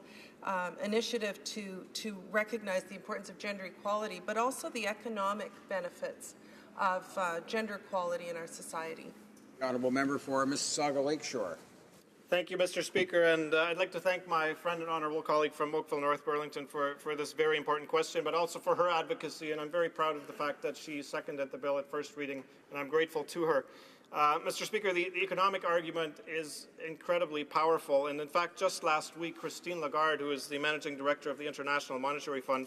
initiative to recognize the importance of gender equality, but also the economic benefits of gender equality in our society. Honourable Member for Mississauga Lakeshore. Thank you, Mr. Speaker, and I'd like to thank my friend and honourable colleague from Oakville North Burlington for this very important question, but also for her advocacy, and I'm very proud of the fact that she seconded the bill at first reading, and I'm grateful to her. Mr. Speaker, the economic argument is incredibly powerful, and in fact, just last week, Christine Lagarde, who is the Managing Director of the International Monetary Fund,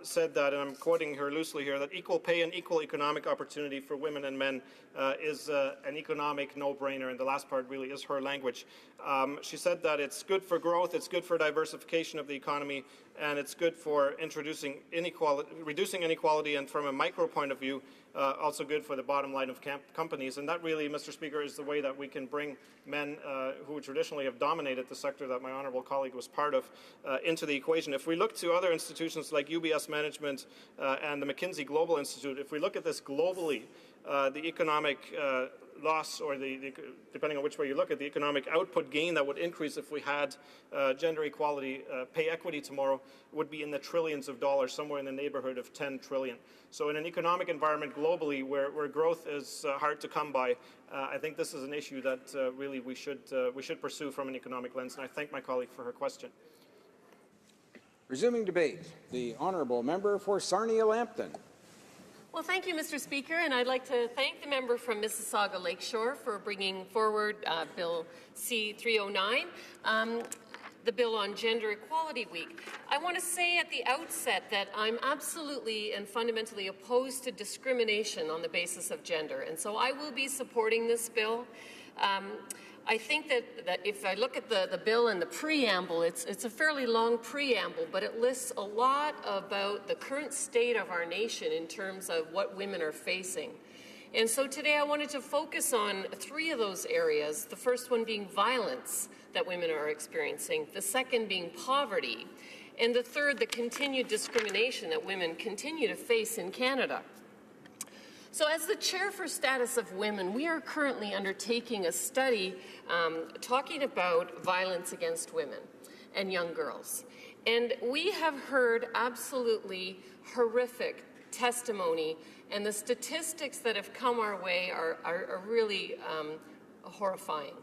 said that, and I'm quoting her loosely here, that equal pay and equal economic opportunity for women and men is an economic no-brainer, and the last part really is her language. She said that it's good for growth, it's good for diversification of the economy, and it's good for reducing inequality, and from a micro point of view, also good for the bottom line of companies. And that really, Mr. Speaker, is the way that we can bring men who traditionally have dominated the sector that my honourable colleague was part of into the equation. If we look to other institutions like UBS Management and the McKinsey Global Institute, if we look at this globally, the economic loss, or depending on which way you look at the economic output gain that would increase if we had gender equality, pay equity tomorrow, would be in the trillions of dollars, somewhere in the neighborhood of 10 trillion. So in an economic environment globally where growth is hard to come by, I think this is an issue that really we should pursue from an economic lens, and I thank my colleague for her question. Resuming debate, the honourable member for Sarnia-Lambton. Well, thank you, Mr. Speaker, and I'd like to thank the member from Mississauga Lakeshore for bringing forward Bill C-309, the bill on Gender Equality Week. I want to say at the outset that I'm absolutely and fundamentally opposed to discrimination on the basis of gender, and so I will be supporting this bill. I think that if I look at the bill and the preamble, it's a fairly long preamble, but it lists a lot about the current state of our nation in terms of what women are facing. And so today I wanted to focus on 3 of those areas, the first one being violence that women are experiencing, the second being poverty, and the third, the continued discrimination that women continue to face in Canada. So as the Chair for Status of Women, we are currently undertaking a study talking about violence against women and young girls. And we have heard absolutely horrific testimony, and the statistics that have come our way are really horrifying.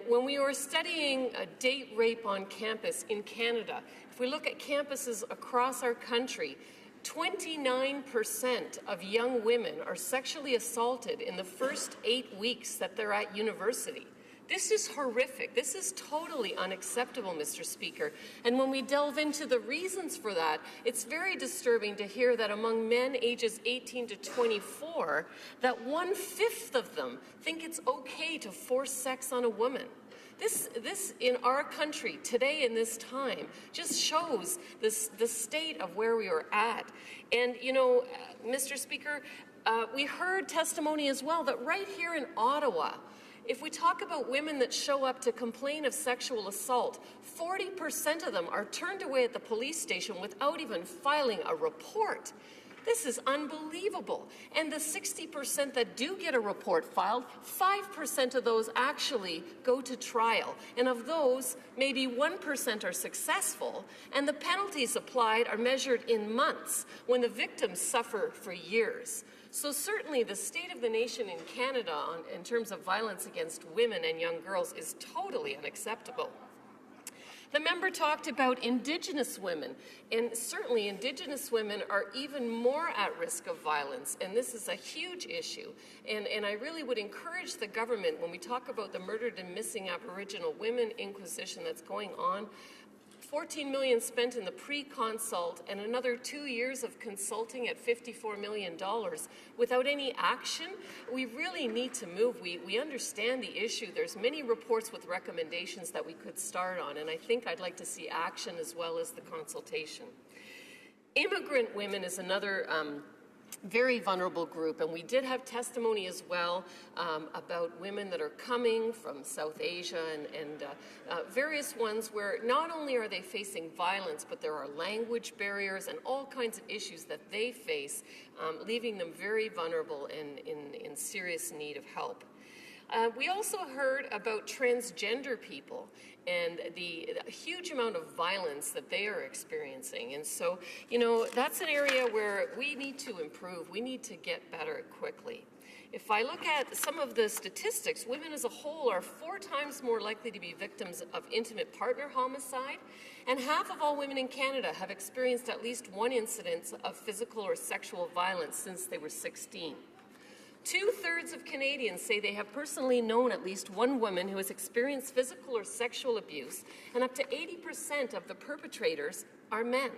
When we were studying date rape on campus in Canada, if we look at campuses across our country, 29% of young women are sexually assaulted in the first 8 weeks that they're at university. This is horrific. This is totally unacceptable, Mr. Speaker. And when we delve into the reasons for that, it's very disturbing to hear that among men ages 18 to 24, that 1/5 of them think it's okay to force sex on a woman. This in our country today in this time just shows the state of where we are at. And, you know, Mr. Speaker, we heard testimony as well that right here in Ottawa, if we talk about women that show up to complain of sexual assault, 40% of them are turned away at the police station without even filing a report. This is unbelievable. And the 60% that do get a report filed, 5% of those actually go to trial. And of those, maybe 1% are successful, and the penalties applied are measured in months when the victims suffer for years. So certainly the state of the nation in Canada in terms of violence against women and young girls is totally unacceptable. The member talked about Indigenous women, and certainly Indigenous women are even more at risk of violence, and this is a huge issue. And I really would encourage the government, when we talk about the murdered and missing Aboriginal women inquisition that's going on, $14 million spent in the pre-consult and another 2 years of consulting at $54 million without any action. We really need to move. We understand the issue. There's many reports with recommendations that we could start on, and I think I'd like to see action as well as the consultation. Immigrant women is another very vulnerable group, and we did have testimony as well about women that are coming from South Asia and various ones where not only are they facing violence, but there are language barriers and all kinds of issues that they face, leaving them very vulnerable and in serious need of help. We also heard about transgender people and the huge amount of violence that they are experiencing. And so, you know, that's an area where we need to improve. We need to get better quickly. If I look at some of the statistics, women as a whole are 4 times more likely to be victims of intimate partner homicide, and half of all women in Canada have experienced at least one incident of physical or sexual violence since they were 16. 2/3 of Canadians say they have personally known at least one woman who has experienced physical or sexual abuse, and up to 80% of the perpetrators are men.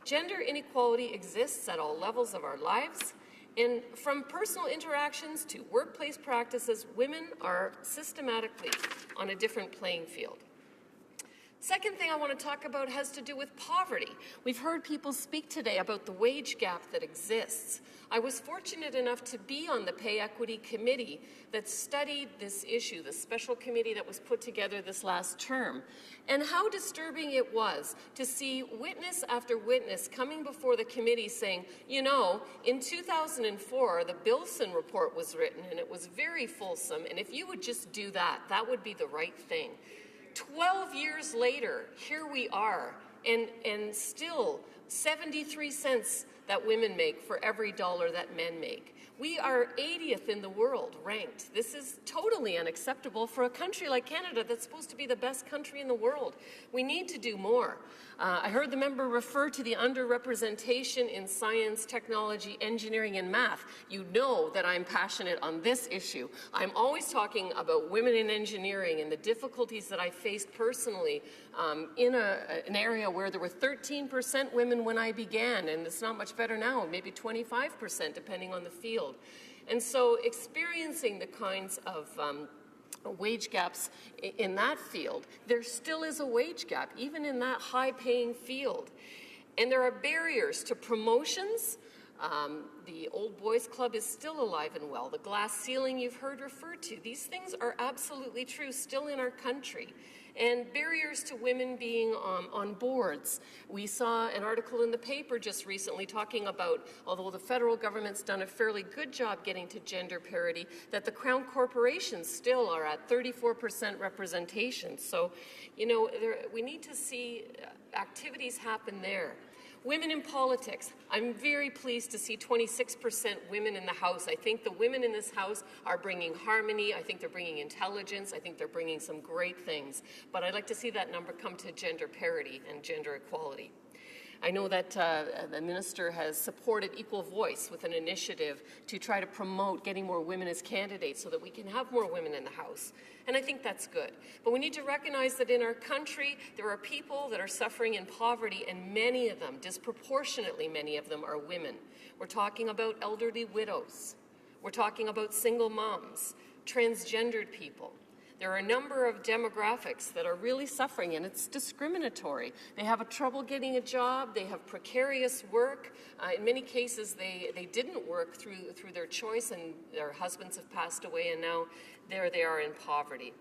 Gender inequality exists at all levels of our lives, and from personal interactions to workplace practices, women are systematically on a different playing field. Second thing I want to talk about has to do with poverty. We've heard people speak today about the wage gap that exists. I was fortunate enough to be on the Pay Equity Committee that studied this issue, the special committee that was put together this last term, and how disturbing it was to see witness after witness coming before the committee saying, you know, in 2004, the Bilson report was written, and it was very fulsome, and if you would just do that, that would be the right thing. 12 years later, here we are, and still 73 cents that women make for every dollar that men make. We are 80th in the world ranked. This is totally unacceptable for a country like Canada that's supposed to be the best country in the world. We need to do more. I heard the member refer to the underrepresentation in science, technology, engineering, and math. You know that I'm passionate on this issue. I'm always talking about women in engineering and the difficulties that I faced personally in an area where there were 13% women when I began, and it's not much better now, maybe 25% depending on the field. And so experiencing the kinds of wage gaps in that field, there still is a wage gap, even in that high-paying field. And there are barriers to promotions. The Old Boys Club is still alive and well. The glass ceiling you've heard referred to. These things are absolutely true still in our country. And barriers to women being on boards. We saw an article in the paper just recently talking about, although the federal government's done a fairly good job getting to gender parity, that the Crown corporations still are at 34% representation. So, you know, we need to see activities happen there. Women in politics. I'm very pleased to see 26% women in the House. I think the women in this House are bringing harmony. I think they're bringing intelligence. I think they're bringing some great things. But I'd like to see that number come to gender parity and gender equality. I know that the minister has supported Equal Voice with an initiative to try to promote getting more women as candidates so that we can have more women in the House. And I think that's good. But we need to recognize that in our country, there are people that are suffering in poverty, and many of them, disproportionately many of them, are women. We're talking about elderly widows. We're talking about single moms, transgendered people. There are a number of demographics that are really suffering, and it's discriminatory. They have trouble getting a job. They have precarious work. In many cases, they didn't work through their choice, and their husbands have passed away, and now there they are in poverty.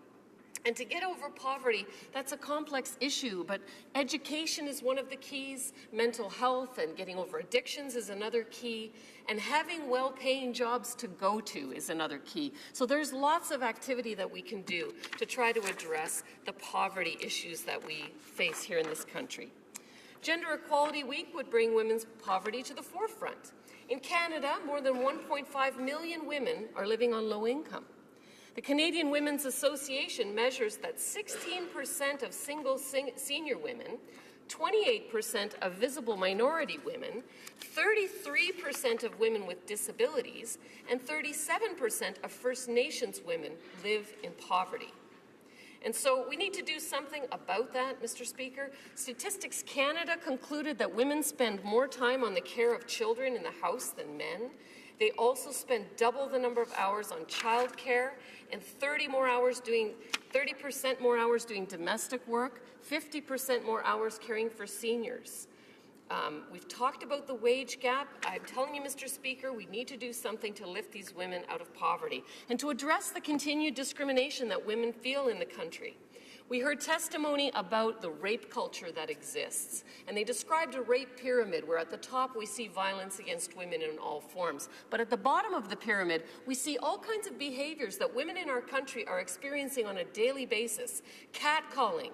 And to get over poverty, that's a complex issue, but education is one of the keys. Mental health and getting over addictions is another key. And having well-paying jobs to go to is another key. So there's lots of activity that we can do to try to address the poverty issues that we face here in this country. Gender Equality Week would bring women's poverty to the forefront. In Canada, more than 1.5 million women are living on low income. The Canadian Women's Association measures that 16% of single senior women, 28% of visible minority women, 33% of women with disabilities, and 37% of First Nations women live in poverty. And so we need to do something about that, Mr. Speaker. Statistics Canada concluded that women spend more time on the care of children in the house than men. They also spend double the number of hours on childcare and 30% more hours doing domestic work, 50% more hours caring for seniors. We've talked about the wage gap. I'm telling you, Mr. Speaker, we need to do something to lift these women out of poverty and to address the continued discrimination that women feel in the country. We heard testimony about the rape culture that exists, and they described a rape pyramid where at the top we see violence against women in all forms, but at the bottom of the pyramid we see all kinds of behaviors that women in our country are experiencing on a daily basis: catcalling,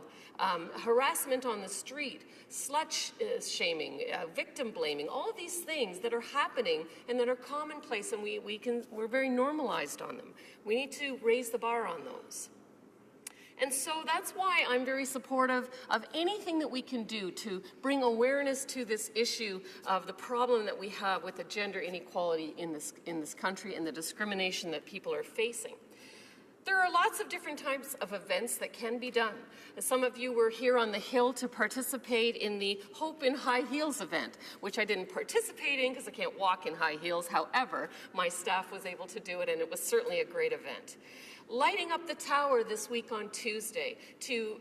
harassment on the street, slut shaming, victim blaming, all of these things that are happening and that are commonplace, and we're very normalized on them. We need to raise the bar on those. And so that's why I'm very supportive of anything that we can do to bring awareness to this issue of the problem that we have with the gender inequality in this country and the discrimination that people are facing. There are lots of different types of events that can be done. Some of you were here on the Hill to participate in the Hope in High Heels event, which I didn't participate in because I can't walk in high heels. However, my staff was able to do it, and it was certainly a great event. lighting up the tower this week on Tuesday to,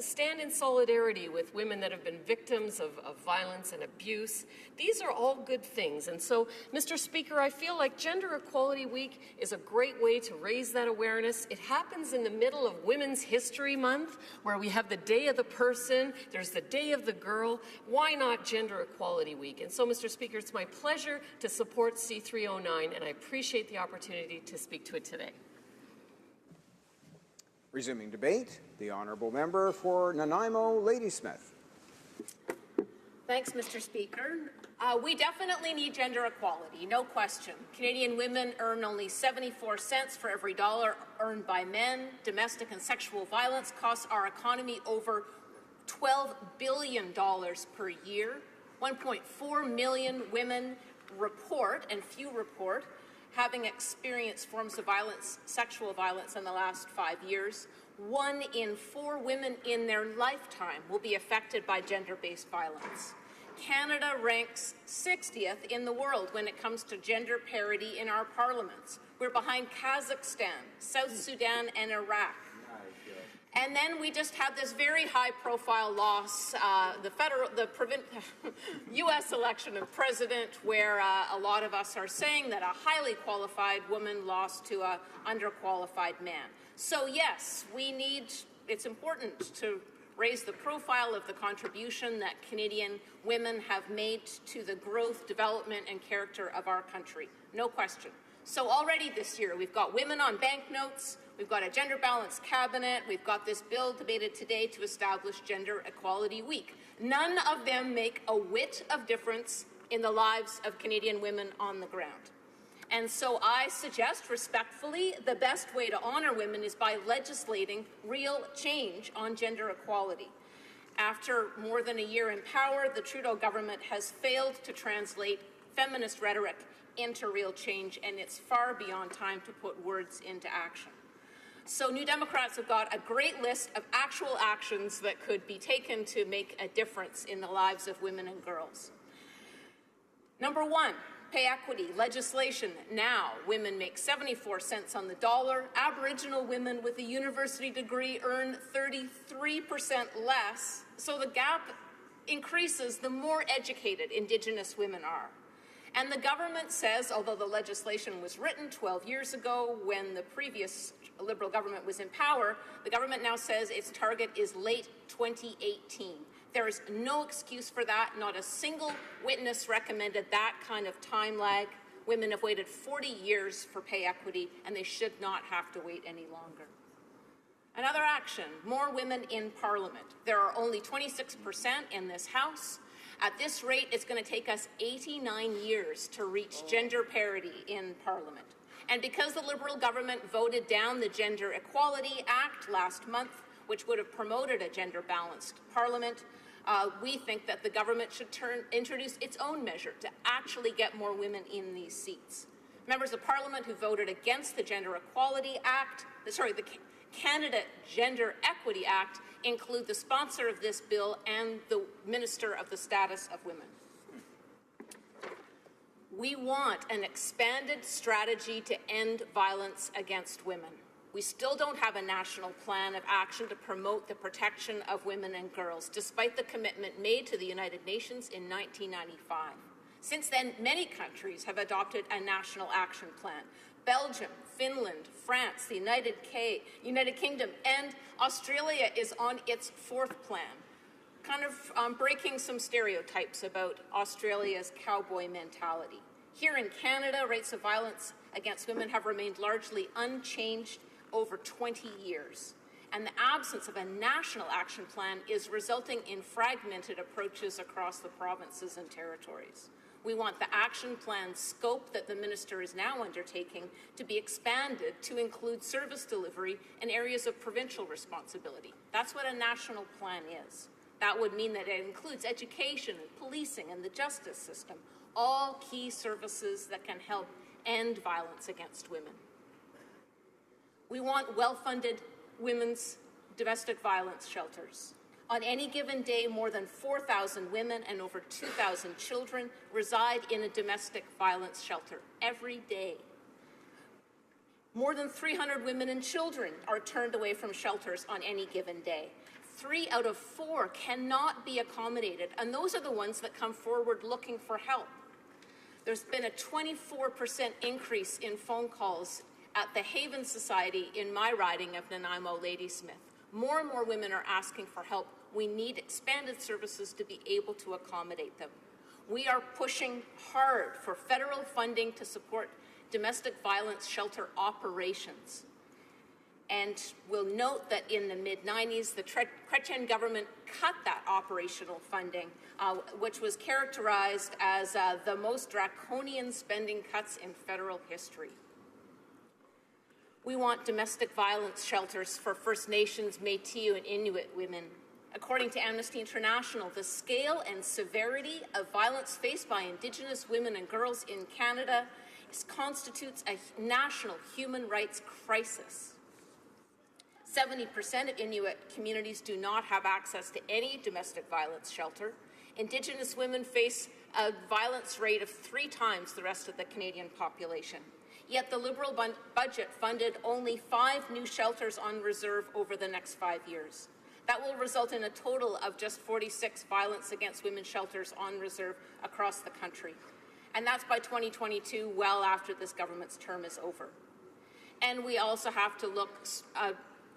stand in solidarity with women that have been victims of violence and abuse. These are all good things. And so, Mr. Speaker, I feel like Gender Equality Week is a great way to raise that awareness. It happens in the middle of Women's History Month, where we have the Day of the Person, there's the Day of the Girl. Why not Gender Equality Week? And so, Mr. Speaker, it's my pleasure to support C309, and I appreciate the opportunity to speak to it today. Resuming debate, the honourable member for Nanaimo, Ladysmith. Thanks, Mr. Speaker. We definitely need gender equality, no question. Canadian women earn only 74 cents for every dollar earned by men. Domestic and sexual violence costs our economy over $12 billion per year. 1.4 million women report, and few report, having experienced forms of violence, sexual violence in the last 5 years. 1 in 4 women in their lifetime will be affected by gender-based violence. Canada ranks 60th in the world when it comes to gender parity in our parliaments. We're behind Kazakhstan, South Sudan, and Iraq. And then we just had this very high-profile loss, the U.S. election of president, where a lot of us are saying that a highly qualified woman lost to an underqualified man. So yes, it's important to raise the profile of the contribution that Canadian women have made to the growth, development, and character of our country. No question. So already this year, we've got women on banknotes, we've got a gender-balanced cabinet, we've got this bill debated today to establish Gender Equality Week. None of them make a whit of difference in the lives of Canadian women on the ground. And so I suggest respectfully the best way to honor women is by legislating real change on gender equality. After more than a year in power, the Trudeau government has failed to translate feminist rhetoric into real change, and it's far beyond time to put words into action. So New Democrats have got a great list of actual actions that could be taken to make a difference in the lives of women and girls. Number 1, pay equity legislation. Now, women make 74 cents on the dollar. Aboriginal women with a university degree earn 33% less, so the gap increases the more educated Indigenous women are. And the government says, although the legislation was written 12 years ago when the previous Liberal government was in power, the government now says its target is late 2018. There is no excuse for that. Not a single witness recommended that kind of time lag. Women have waited 40 years for pay equity, and they should not have to wait any longer. Another action, more women in Parliament. There are only 26% in this House. At this rate, it's going to take us 89 years to reach gender parity in Parliament. And because the Liberal government voted down the Gender Equality Act last month, which would have promoted a gender-balanced Parliament, we think that the government should introduce its own measure to actually get more women in these seats. Members of Parliament who voted against the Gender Equality Act, the Canada Gender Equity Act, include the sponsor of this bill and the Minister of the Status of Women. We want an expanded strategy to end violence against women. We still don't have a national plan of action to promote the protection of women and girls, despite the commitment made to the United Nations in 1995. Since then, many countries have adopted a national action plan. Belgium, Finland, France, the United Kingdom, and Australia is on its 4th plan, kind of breaking some stereotypes about Australia's cowboy mentality. Here in Canada, rates of violence against women have remained largely unchanged over 20 years. And the absence of a national action plan is resulting in fragmented approaches across the provinces and territories. We want the action plan scope that the minister is now undertaking to be expanded to include service delivery and areas of provincial responsibility. That's what a national plan is. That would mean that it includes education and policing and the justice system, all key services that can help end violence against women. We want well-funded women's domestic violence shelters. On any given day, more than 4,000 women and over 2,000 children reside in a domestic violence shelter every day. More than 300 women and children are turned away from shelters on any given day. 3 out of 4 cannot be accommodated, and those are the ones that come forward looking for help. There's been a 24% increase in phone calls at the Haven Society in my riding of Nanaimo Ladysmith. More and more women are asking for help. We need expanded services to be able to accommodate them. We are pushing hard for federal funding to support domestic violence shelter operations. And we'll note that in the mid-90s, the Chrétien government cut that operational funding, which was characterized as the most draconian spending cuts in federal history. We want domestic violence shelters for First Nations, Métis, and Inuit women. According to Amnesty International, the scale and severity of violence faced by Indigenous women and girls in Canada constitutes a national human rights crisis. 70% of Inuit communities do not have access to any domestic violence shelter. Indigenous women face a violence rate of 3 times the rest of the Canadian population. Yet the Liberal budget funded only 5 new shelters on reserve over the next 5 years. That will result in a total of just 46 violence against women shelters on reserve across the country. And that's by 2022, well after this government's term is over. And we also have to look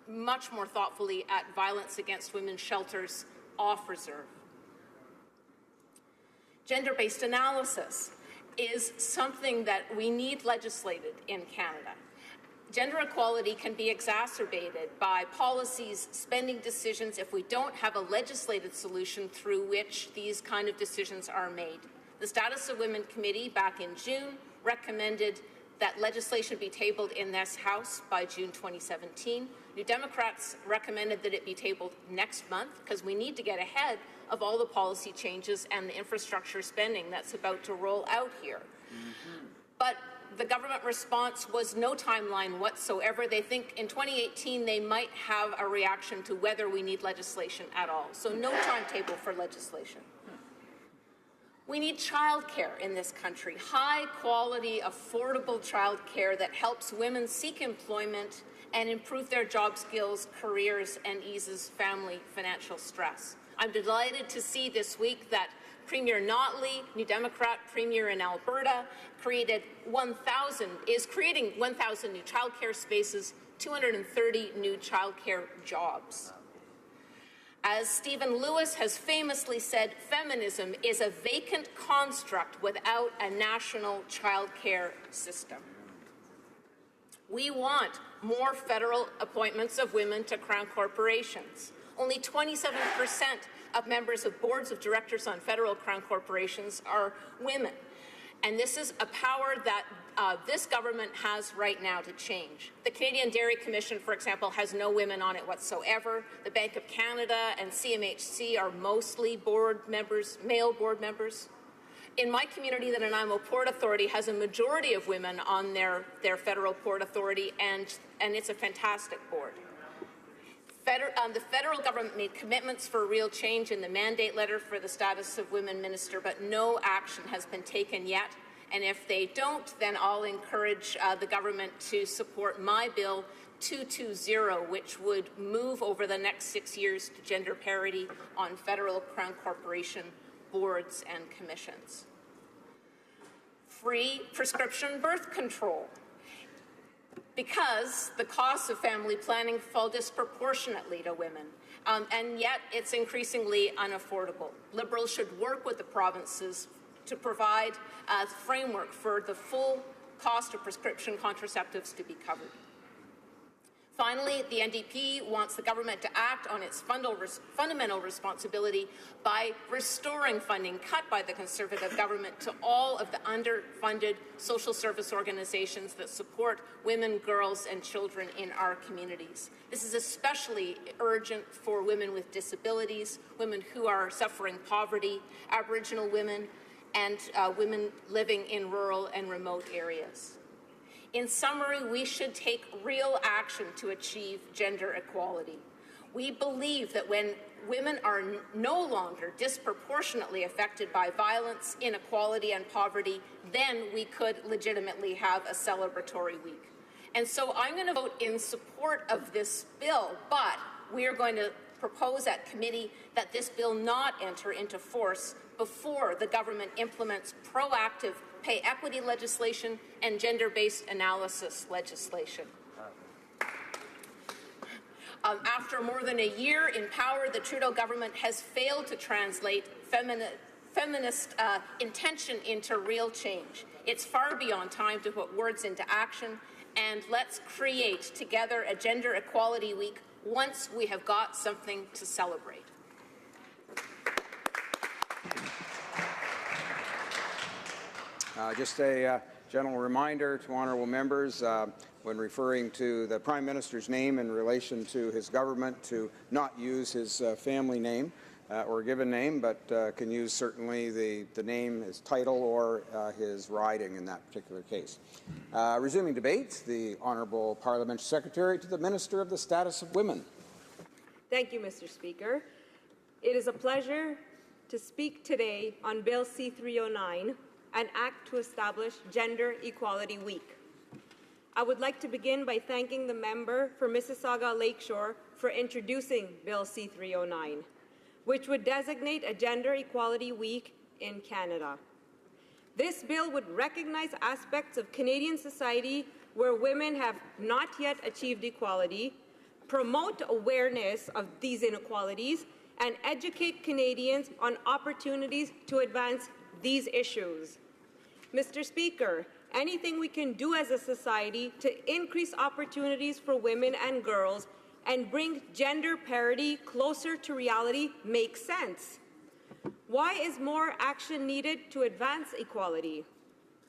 much more thoughtfully at violence against women shelters off reserve. Gender-based analysis is something that we need legislated in Canada. Gender equality can be exacerbated by policies, spending decisions if we don't have a legislated solution through which these kind of decisions are made. The Status of Women Committee back in June recommended that legislation be tabled in this House by June 2017. New Democrats recommended that it be tabled next month because we need to get ahead of all the policy changes and the infrastructure spending that's about to roll out here. But the government response was no timeline whatsoever. They think in 2018 they might have a reaction to whether we need legislation at all. So no timetable for legislation. We need childcare in this country, high-quality, affordable childcare that helps women seek employment and improve their job skills, careers, and eases family financial stress. I'm delighted to see this week that Premier Notley, New Democrat Premier in Alberta, is creating 1,000 new childcare spaces, 230 new childcare jobs. As Stephen Lewis has famously said, feminism is a vacant construct without a national childcare system. We want more federal appointments of women to Crown corporations. Only 27% of members of boards of directors on federal Crown corporations are women. And this is a power that this government has right now to change. The Canadian Dairy Commission, for example, has no women on it whatsoever. The Bank of Canada and CMHC are mostly board members, male board members. In my community, the Nanaimo Port Authority has a majority of women on their federal port authority, and it's a fantastic board. The federal government made commitments for real change in the mandate letter for the Status of Women Minister, but no action has been taken yet. And if they don't, then I'll encourage the government to support my bill 220, which would move over the next 6 years to gender parity on federal Crown corporation boards and commissions. Free prescription birth control, because the costs of family planning fall disproportionately to women, and yet it's increasingly unaffordable. Liberals should work with the provinces to provide a framework for the full cost of prescription contraceptives to be covered. Finally, the NDP wants the government to act on its fundamental responsibility by restoring funding cut by the Conservative government to all of the underfunded social service organizations that support women, girls, and children in our communities. This is especially urgent for women with disabilities, women who are suffering poverty, Aboriginal women, and women living in rural and remote areas. In summary, we should take real action to achieve gender equality. We believe that when women are no longer disproportionately affected by violence, inequality, and poverty, then we could legitimately have a celebratory week. And so I'm going to vote in support of this bill, but we are going to propose at committee that this bill not enter into force before the government implements proactive pay equity legislation and gender-based analysis legislation. After more than a year in power, the Trudeau government has failed to translate feminist intention into real change. It's far beyond time to put words into action, and let's create together a Gender Equality Week once we have got something to celebrate. Just a general reminder to honourable members when referring to the Prime Minister's name in relation to his government to not use his family name or given name, but can use certainly the name, his title, or his riding in that particular case. Resuming debate, the Honourable Parliamentary Secretary to the Minister of the Status of Women. Thank you, Mr. Speaker. It is a pleasure to speak today on Bill C-309, an act to establish Gender Equality Week. I would like to begin by thanking the member for Mississauga Lakeshore for introducing Bill C-309, which would designate a Gender Equality Week in Canada. This bill would recognize aspects of Canadian society where women have not yet achieved equality, promote awareness of these inequalities, and educate Canadians on opportunities to advance these issues. Mr. Speaker, anything we can do as a society to increase opportunities for women and girls and bring gender parity closer to reality makes sense. Why is more action needed to advance equality?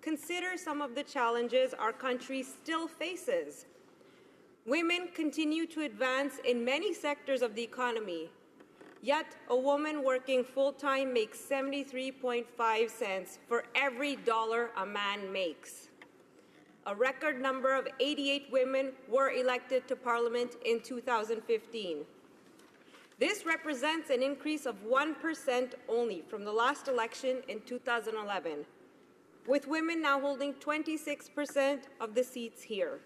Consider some of the challenges our country still faces. Women continue to advance in many sectors of the economy, yet a woman working full-time makes 73.5 cents for every dollar a man makes. A record number of 88 women were elected to Parliament in 2015. This represents an increase of 1% only from the last election in 2011, with women now holding 26% of the seats here.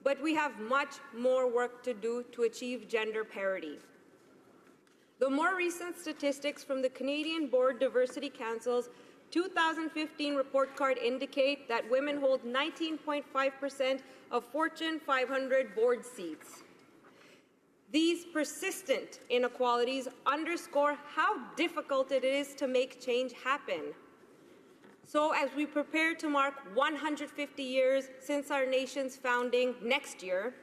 But we have much more work to do to achieve gender parity. The more recent statistics from the Canadian Board Diversity Council's 2015 report card indicate that women hold 19.5% of Fortune 500 board seats. These persistent inequalities underscore how difficult it is to make change happen. So as we prepare to mark 150 years since our nation's founding next year,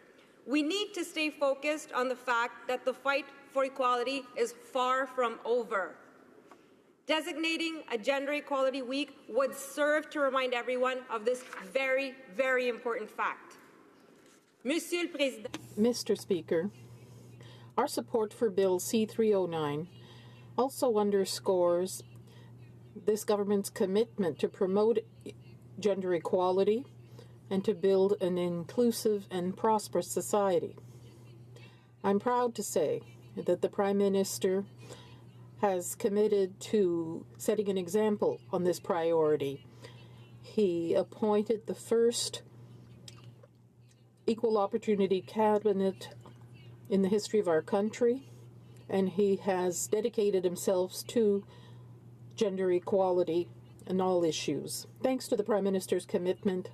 we need to stay focused on the fact that the fight for equality is far from over. Designating a Gender Equality Week would serve to remind everyone of this very, very important fact. Monsieur le Président. Mr. Speaker, our support for Bill C-309 also underscores this government's commitment to promote gender equality and to build an inclusive and prosperous society. I'm proud to say that the Prime Minister has committed to setting an example on this priority. He appointed the first equal opportunity cabinet in the history of our country, and he has dedicated himself to gender equality in all issues. Thanks to the Prime Minister's commitment,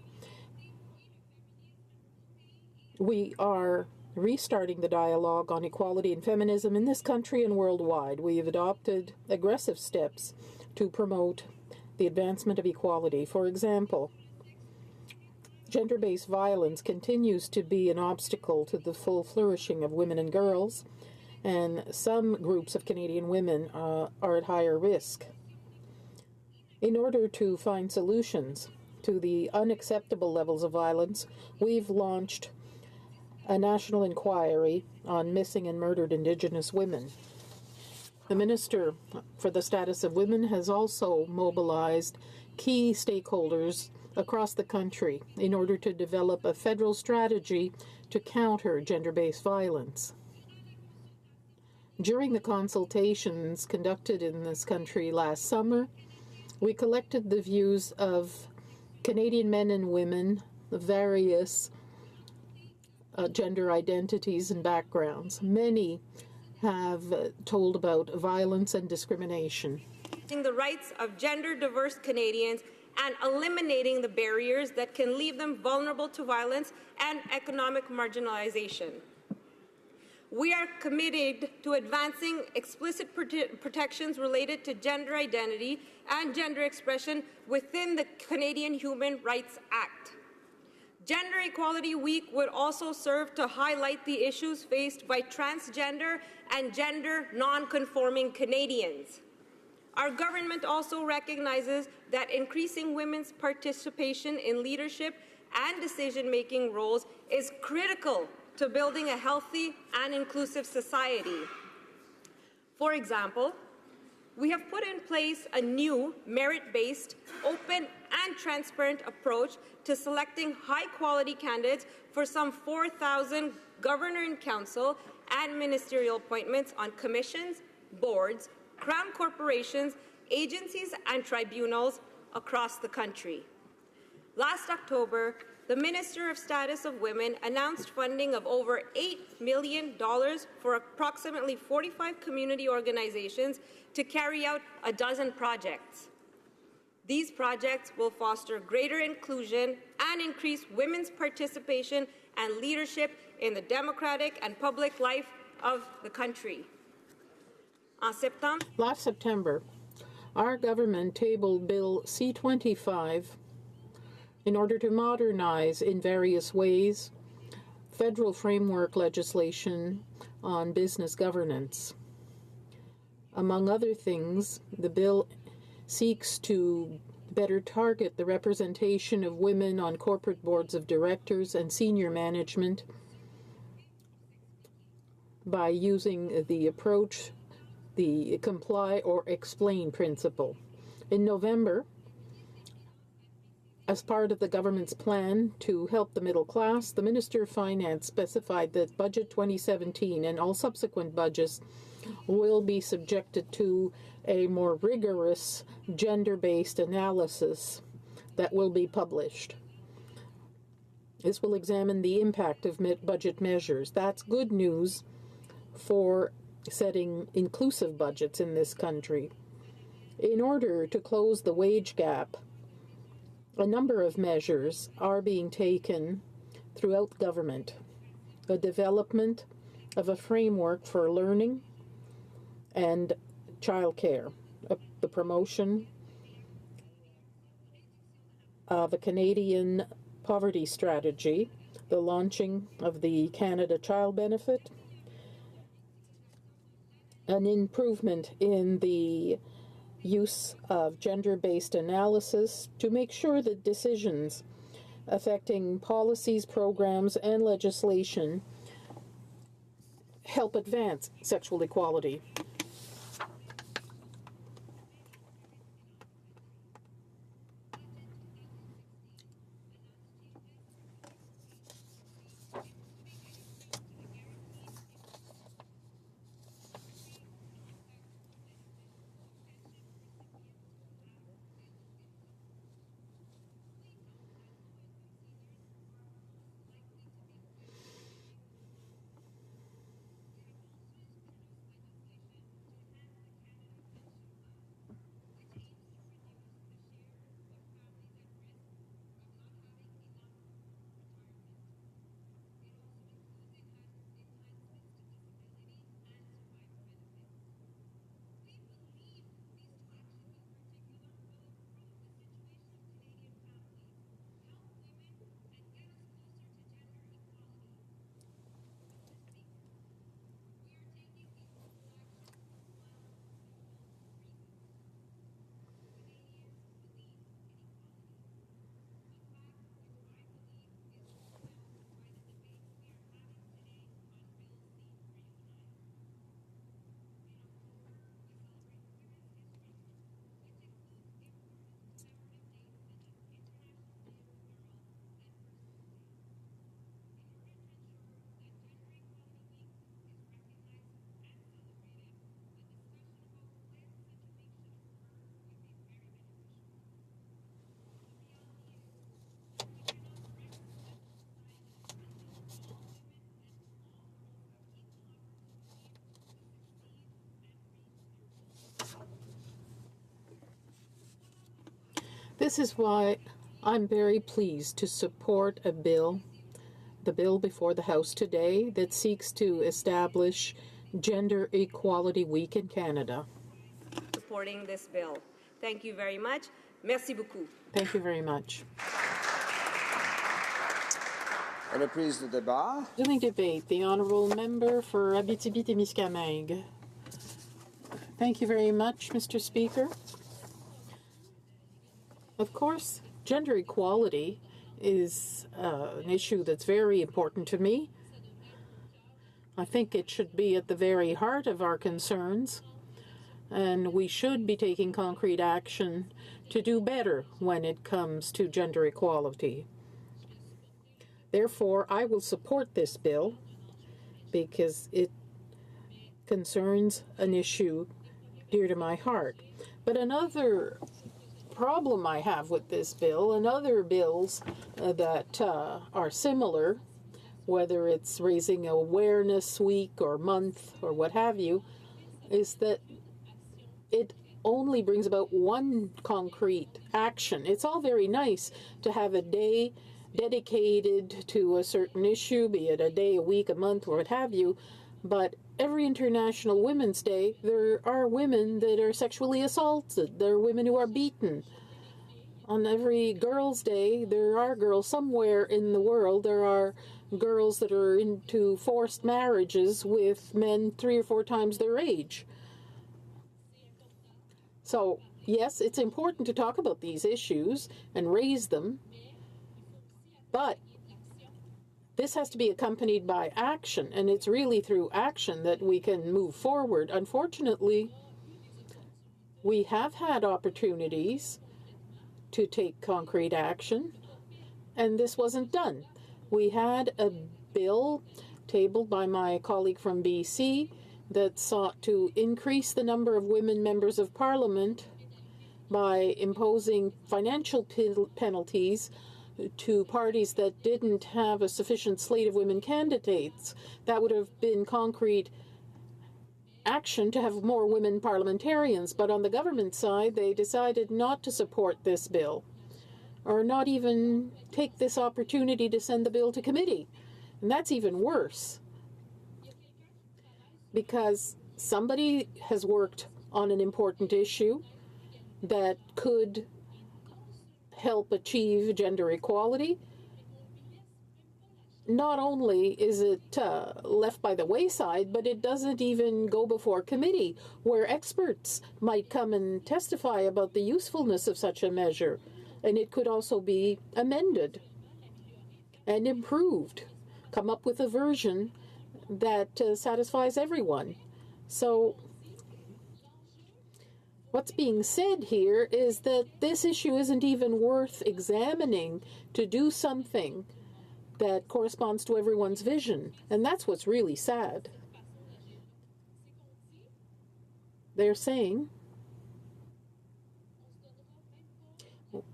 we are restarting the dialogue on equality and feminism in this country and worldwide. We have adopted aggressive steps to promote the advancement of equality. For example, gender-based violence continues to be an obstacle to the full flourishing of women and girls, and some groups of Canadian women are at higher risk. In order to find solutions to the unacceptable levels of violence, we've launched a national inquiry on missing and murdered Indigenous women. The Minister for the Status of Women has also mobilized key stakeholders across the country in order to develop a federal strategy to counter gender-based violence. During the consultations conducted in this country last summer, we collected the views of Canadian men and women of various gender identities and backgrounds. Many have told about violence and discrimination. The rights of gender-diverse Canadians and eliminating the barriers that can leave them vulnerable to violence and economic marginalization. We are committed to advancing explicit protections related to gender identity and gender expression within the Canadian Human Rights Act. Gender Equality Week would also serve to highlight the issues faced by transgender and gender non-conforming Canadians. Our government also recognizes that increasing women's participation in leadership and decision-making roles is critical to building a healthy and inclusive society. For example, we have put in place a new merit-based, open and transparent approach to selecting high-quality candidates for some 4,000 governor and council and ministerial appointments on commissions, boards, crown corporations, agencies and tribunals across the country. Last October, the Minister of Status of Women announced funding of over $8 million for approximately 45 community organizations to carry out a dozen projects. These projects will foster greater inclusion and increase women's participation and leadership in the democratic and public life of the country. Last September, our government tabled Bill C-25 in order to modernize in various ways federal framework legislation on business governance. Among other things, the bill seeks to better target the representation of women on corporate boards of directors and senior management by using the approach, the comply or explain principle. In November, as part of the government's plan to help the middle class, the Minister of Finance specified that Budget 2017 and all subsequent budgets will be subjected to a more rigorous gender-based analysis that will be published. This will examine the impact of budget measures. That's good news for setting inclusive budgets in this country. In order to close the wage gap, a number of measures are being taken throughout government. The development of a framework for learning and childcare, the promotion of a Canadian poverty strategy, the launching of the Canada Child Benefit, an improvement in the use of gender-based analysis to make sure that decisions affecting policies, programs, and legislation help advance sexual equality. This is why I'm very pleased to support the bill before the House today that seeks to establish Gender Equality Week in Canada. Supporting this bill. Thank you very much. Merci beaucoup. Thank you very much. Reprise du débat. During debate, the Honourable Member for Abitibi-Témiscamingue. Thank you very much, Mr. Speaker. Of course, gender equality is an issue that's very important to me. I think it should be at the very heart of our concerns, and we should be taking concrete action to do better when it comes to gender equality. Therefore, I will support this bill because it concerns an issue dear to my heart. But another problem I have with this bill and other bills that are similar, whether it's raising awareness week or month or what have you, is that it only brings about one concrete action. It's all very nice to have a day dedicated to a certain issue, be it a day, a week, a month, or what have you, but every International Women's Day, there are women that are sexually assaulted. There are women who are beaten. On every Girls' Day, there are girls somewhere in the world. There are girls that are into forced marriages with men 3 or 4 times their age. So, yes, it's important to talk about these issues and raise them, but this has to be accompanied by action, and it's really through action that we can move forward. Unfortunately, we have had opportunities to take concrete action, and this wasn't done. We had a bill tabled by my colleague from BC that sought to increase the number of women members of Parliament by imposing financial penalties to parties that didn't have a sufficient slate of women candidates. That would have been concrete action to have more women parliamentarians. But on the government side, they decided not to support this bill, or not even take this opportunity to send the bill to committee. And that's even worse, because somebody has worked on an important issue that could help achieve gender equality. Not only is it left by the wayside, but it doesn't even go before committee, where experts might come and testify about the usefulness of such a measure. And it could also be amended and improved, come up with a version that satisfies everyone. So what's being said here is that this issue isn't even worth examining to do something that corresponds to everyone's vision. And that's what's really sad. They're saying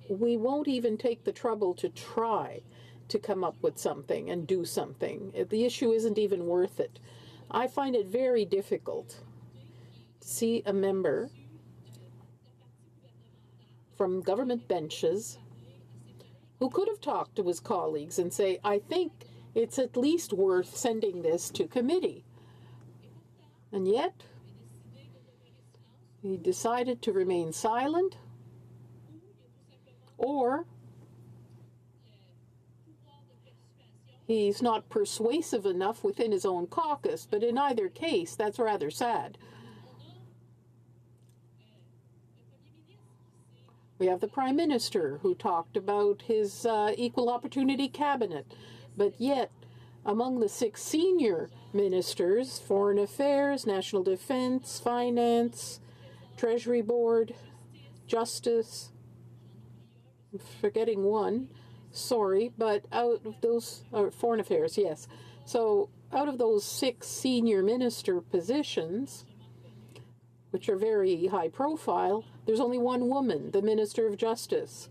we won't even take the trouble to try to come up with something and do something. The issue isn't even worth it. I find it very difficult to see a member from government benches who could have talked to his colleagues and say, I think it's at least worth sending this to committee. And yet, he decided to remain silent, or he's not persuasive enough within his own caucus. But in either case, that's rather sad. We have the Prime Minister who talked about his equal opportunity cabinet, but yet among the 6 senior ministers, Foreign Affairs, National Defense, Finance, Treasury Board, Justice, I'm forgetting one, sorry, but out of those, Foreign Affairs, yes. So out of those 6 senior minister positions, which are very high profile, there's only one woman, the Minister of Justice.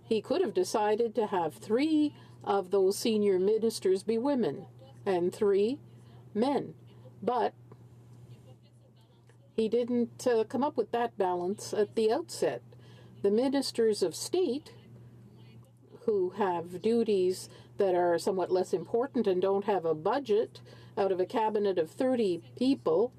He could have decided to have 3 of those senior ministers be women and 3 men. But he didn't come up with that balance at the outset. The ministers of state who have duties that are somewhat less important and don't have a budget, out of a cabinet of 30 people,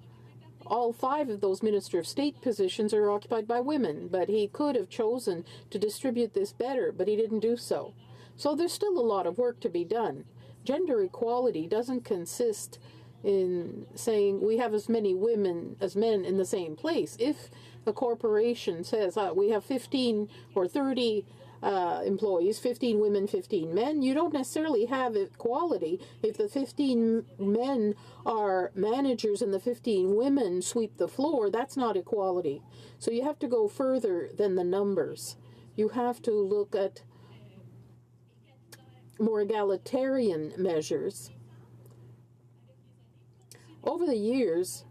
all 5 of those Minister of State positions are occupied by women. But he could have chosen to distribute this better, but he didn't do so. So there's still a lot of work to be done. Gender equality doesn't consist in saying we have as many women as men in the same place. If a corporation says we have 15 or 30 employees, 15 women, 15 men, you don't necessarily have equality if the 15 men are managers and the 15 women sweep the floor. That's not equality. So you have to go further than the numbers. You have to look at more egalitarian measures. Over the years,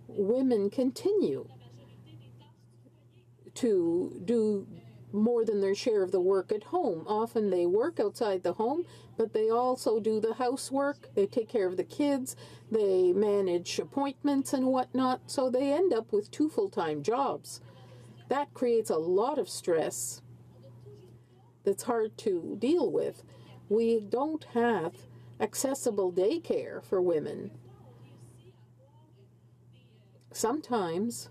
women continue to do more than their share of the work at home. Often they work outside the home, but they also do the housework. They take care of the kids. They manage appointments and whatnot. So they end up with 2 full-time jobs. That creates a lot of stress that's hard to deal with. We don't have accessible daycare for women. Sometimes,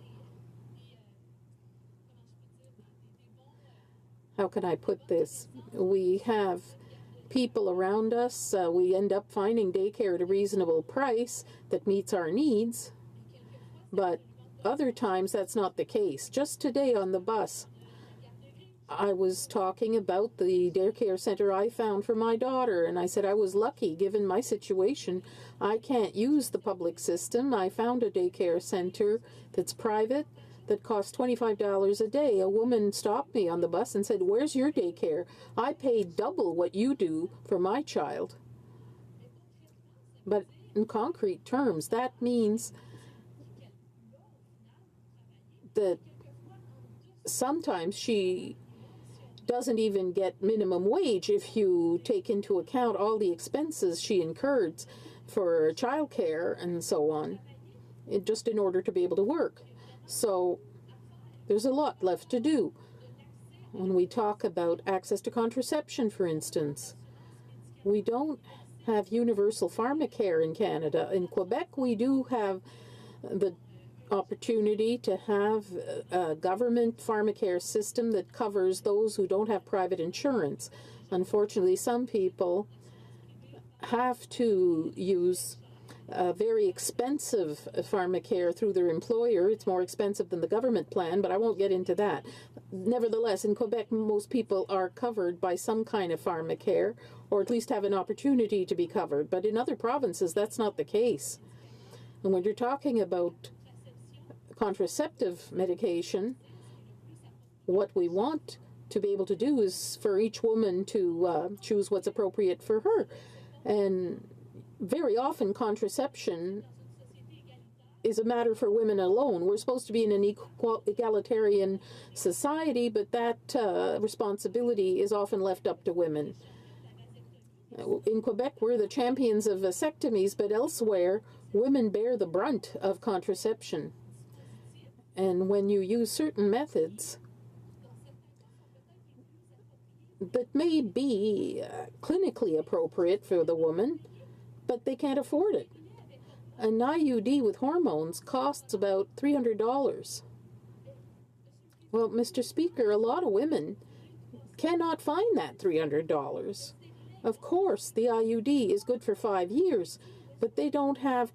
how can I put this? We have people around us. We end up finding daycare at a reasonable price that meets our needs. But other times that's not the case. Just today on the bus, I was talking about the daycare center I found for my daughter, and I said I was lucky given my situation. I can't use the public system. I found a daycare center that's private that costs $25 a day. A woman stopped me on the bus and said, "Where's your daycare? I pay double what you do for my child." But in concrete terms, that means that sometimes she doesn't even get minimum wage if you take into account all the expenses she incurred for childcare and so on, just in order to be able to work. So there's a lot left to do. When we talk about access to contraception, for instance, we don't have universal pharmacare in Canada. In Quebec, we do have the opportunity to have a government pharmacare system that covers those who don't have private insurance. Unfortunately, some people have to use very expensive pharmacare through their employer. It's more expensive than the government plan, but I won't get into that. Nevertheless, in Quebec, most people are covered by some kind of pharmacare, or at least have an opportunity to be covered. But in other provinces, that's not the case. And when you're talking about contraceptive medication, what we want to be able to do is for each woman to choose what's appropriate for her. And very often contraception is a matter for women alone. We're supposed to be in an egalitarian society, but that responsibility is often left up to women. In Quebec, we're the champions of vasectomies, but elsewhere, women bear the brunt of contraception. And when you use certain methods that may be clinically appropriate for the woman, but they can't afford it. An IUD with hormones costs about $300. Well, Mr. Speaker, a lot of women cannot find that $300. Of course, the IUD is good for 5 years, but they don't have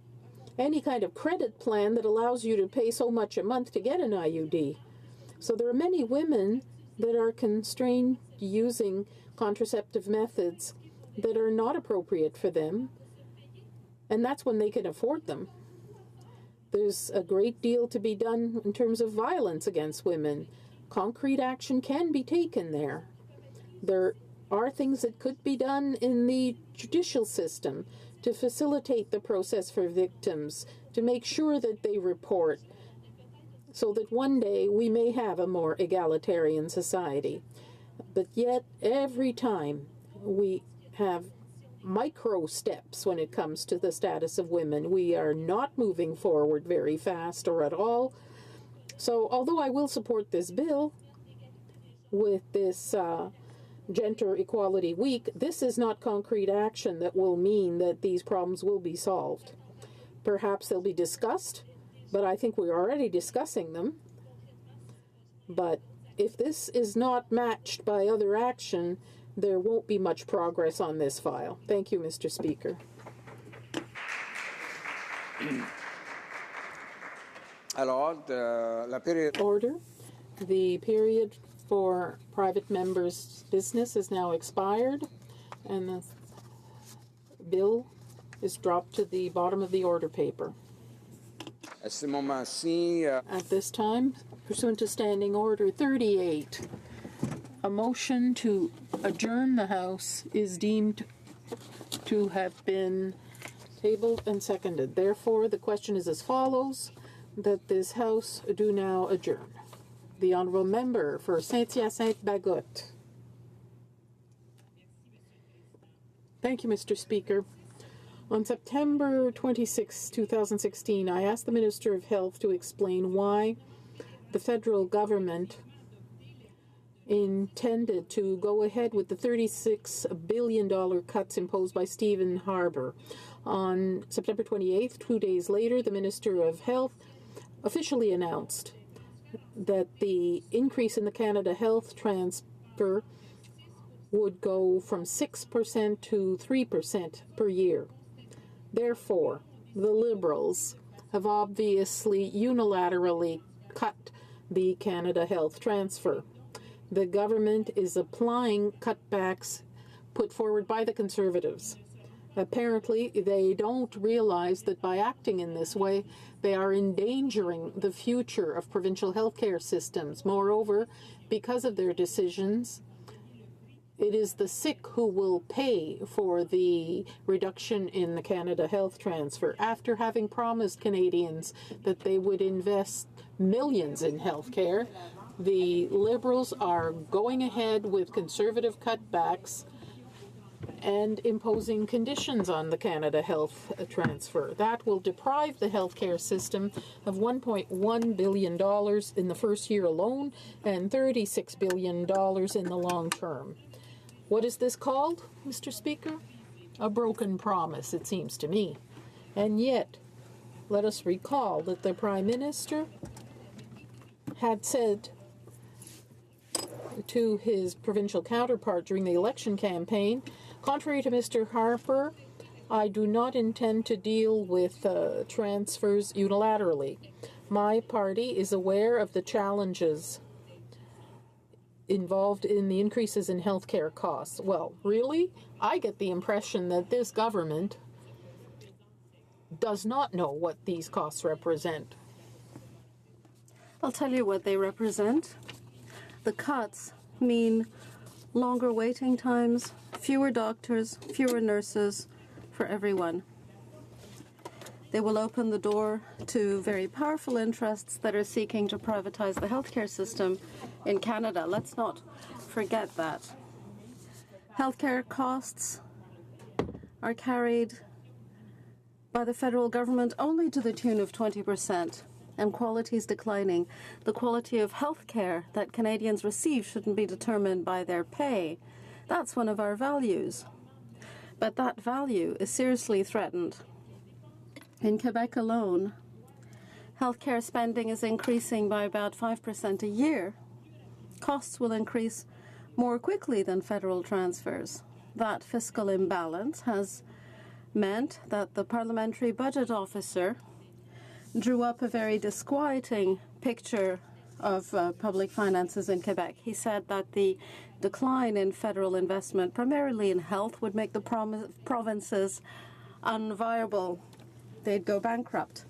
any kind of credit plan that allows you to pay so much a month to get an IUD. So there are many women that are constrained using contraceptive methods that are not appropriate for them, and that's when they can afford them. There's a great deal to be done in terms of violence against women. Concrete action can be taken there. There are things that could be done in the judicial system to facilitate the process for victims, to make sure that they report, so that one day we may have a more egalitarian society. But yet, every time we have micro steps when it comes to the status of women, we are not moving forward very fast or at all. So, although I will support this bill, with this Gender Equality Week, this is not concrete action that will mean that these problems will be solved. Perhaps they'll be discussed, but I think we're already discussing them. But if this is not matched by other action, there won't be much progress on this file. Thank you, Mr. Speaker. Order. The period for private members' business is now expired, and the bill is dropped to the bottom of the order paper. At this time, pursuant to Standing Order 38, a motion to adjourn the House is deemed to have been tabled and seconded. Therefore, the question is as follows, that this House do now adjourn. The Honourable Member for Saint-Hyacinthe-Bagotte. Thank you, Mr. Speaker. On September 26, 2016, I asked the Minister of Health to explain why the federal government intended to go ahead with the $36 billion cuts imposed by Stephen Harper. On September 28th, 2 days later, the Minister of Health officially announced that the increase in the Canada Health transfer would go from 6% to 3% per year. Therefore, the Liberals have obviously unilaterally cut the Canada Health transfer. The government is applying cutbacks put forward by the Conservatives. Apparently, they don't realize that by acting in this way, they are endangering the future of provincial healthcare systems. Moreover, because of their decisions, it is the sick who will pay for the reduction in the Canada Health transfer. After having promised Canadians that they would invest millions in healthcare, the Liberals are going ahead with Conservative cutbacks and imposing conditions on the Canada Health transfer. That will deprive the healthcare system of $1.1 billion in the first year alone and $36 billion in the long term. What is this called, Mr. Speaker? A broken promise, it seems to me. And yet, let us recall that the Prime Minister had said to his provincial counterpart during the election campaign, contrary to Mr. Harper, I do not intend to deal with transfers unilaterally. My party is aware of the challenges involved in the increases in healthcare costs. Well, really? I get the impression that this government does not know what these costs represent. I'll tell you what they represent. The cuts mean longer waiting times, fewer doctors, fewer nurses for everyone. They will open the door to very powerful interests that are seeking to privatize the healthcare system in Canada. Let's not forget that. Healthcare costs are carried by the federal government only to the tune of 20%. And quality is declining. The quality of health care that Canadians receive shouldn't be determined by their pay. That's one of our values. But that value is seriously threatened. In Quebec alone, healthcare spending is increasing by about 5% a year. Costs will increase more quickly than federal transfers. That fiscal imbalance has meant that the Parliamentary Budget Officer drew up a very disquieting picture of public finances in Quebec. He said that the decline in federal investment, primarily in health, would make the provinces unviable. They'd go bankrupt.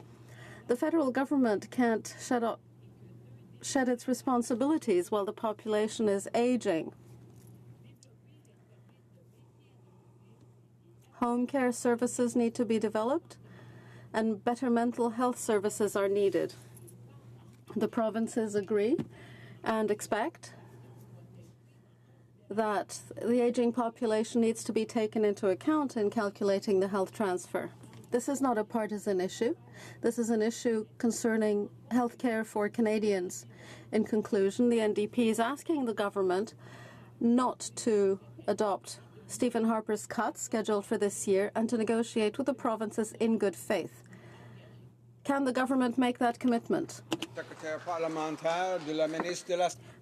The federal government can't shed its responsibilities while the population is aging. Home care services need to be developed, and better mental health services are needed. The provinces agree and expect that the aging population needs to be taken into account in calculating the health transfer. This is not a partisan issue. This is an issue concerning health care for Canadians. In conclusion, the NDP is asking the government not to adopt Stephen Harper's cuts scheduled for this year and to negotiate with the provinces in good faith. Can the government make that commitment?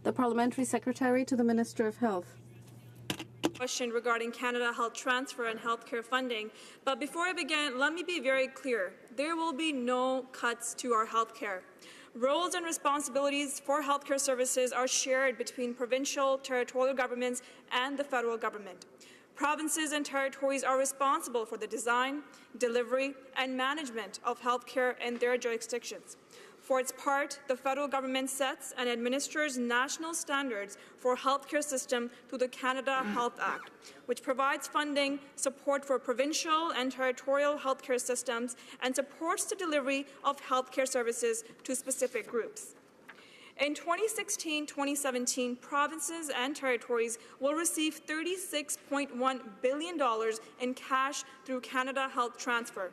The Parliamentary Secretary to the Minister of Health. Question regarding Canada Health Transfer and healthcare funding. But before I begin, let me be very clear. There will be no cuts to our healthcare. Roles and responsibilities for healthcare services are shared between provincial, territorial governments and the federal government. Provinces and territories are responsible for the design, delivery, and management of healthcare in their jurisdictions. For its part, the federal government sets and administers national standards for healthcare system through the Canada Health Act, which provides funding, support for provincial and territorial healthcare systems, and supports the delivery of healthcare services to specific groups. In 2016-2017, provinces and territories will receive $36.1 billion in cash through Canada Health Transfer.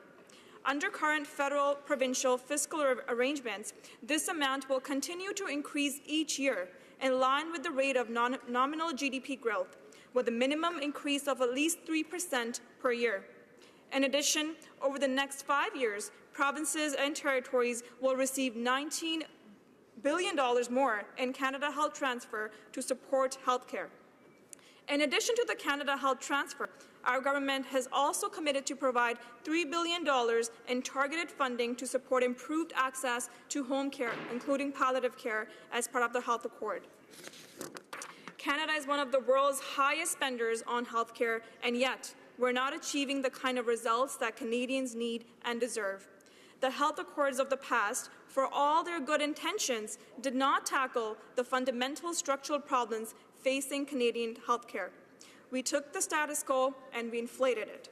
Under current federal-provincial fiscal arrangements, this amount will continue to increase each year in line with the rate of nominal GDP growth, with a minimum increase of at least 3% per year. In addition, over the next 5 years, provinces and territories will receive $19 billion more in Canada Health Transfer to support healthcare. In addition to the Canada Health Transfer, our government has also committed to provide $3 billion in targeted funding to support improved access to home care, including palliative care, as part of the Health Accord. Canada is one of the world's highest spenders on health care, and yet we're not achieving the kind of results that Canadians need and deserve. The health accords of the past, for all their good intentions, did not tackle the fundamental structural problems facing Canadian healthcare. We took the status quo and we inflated it.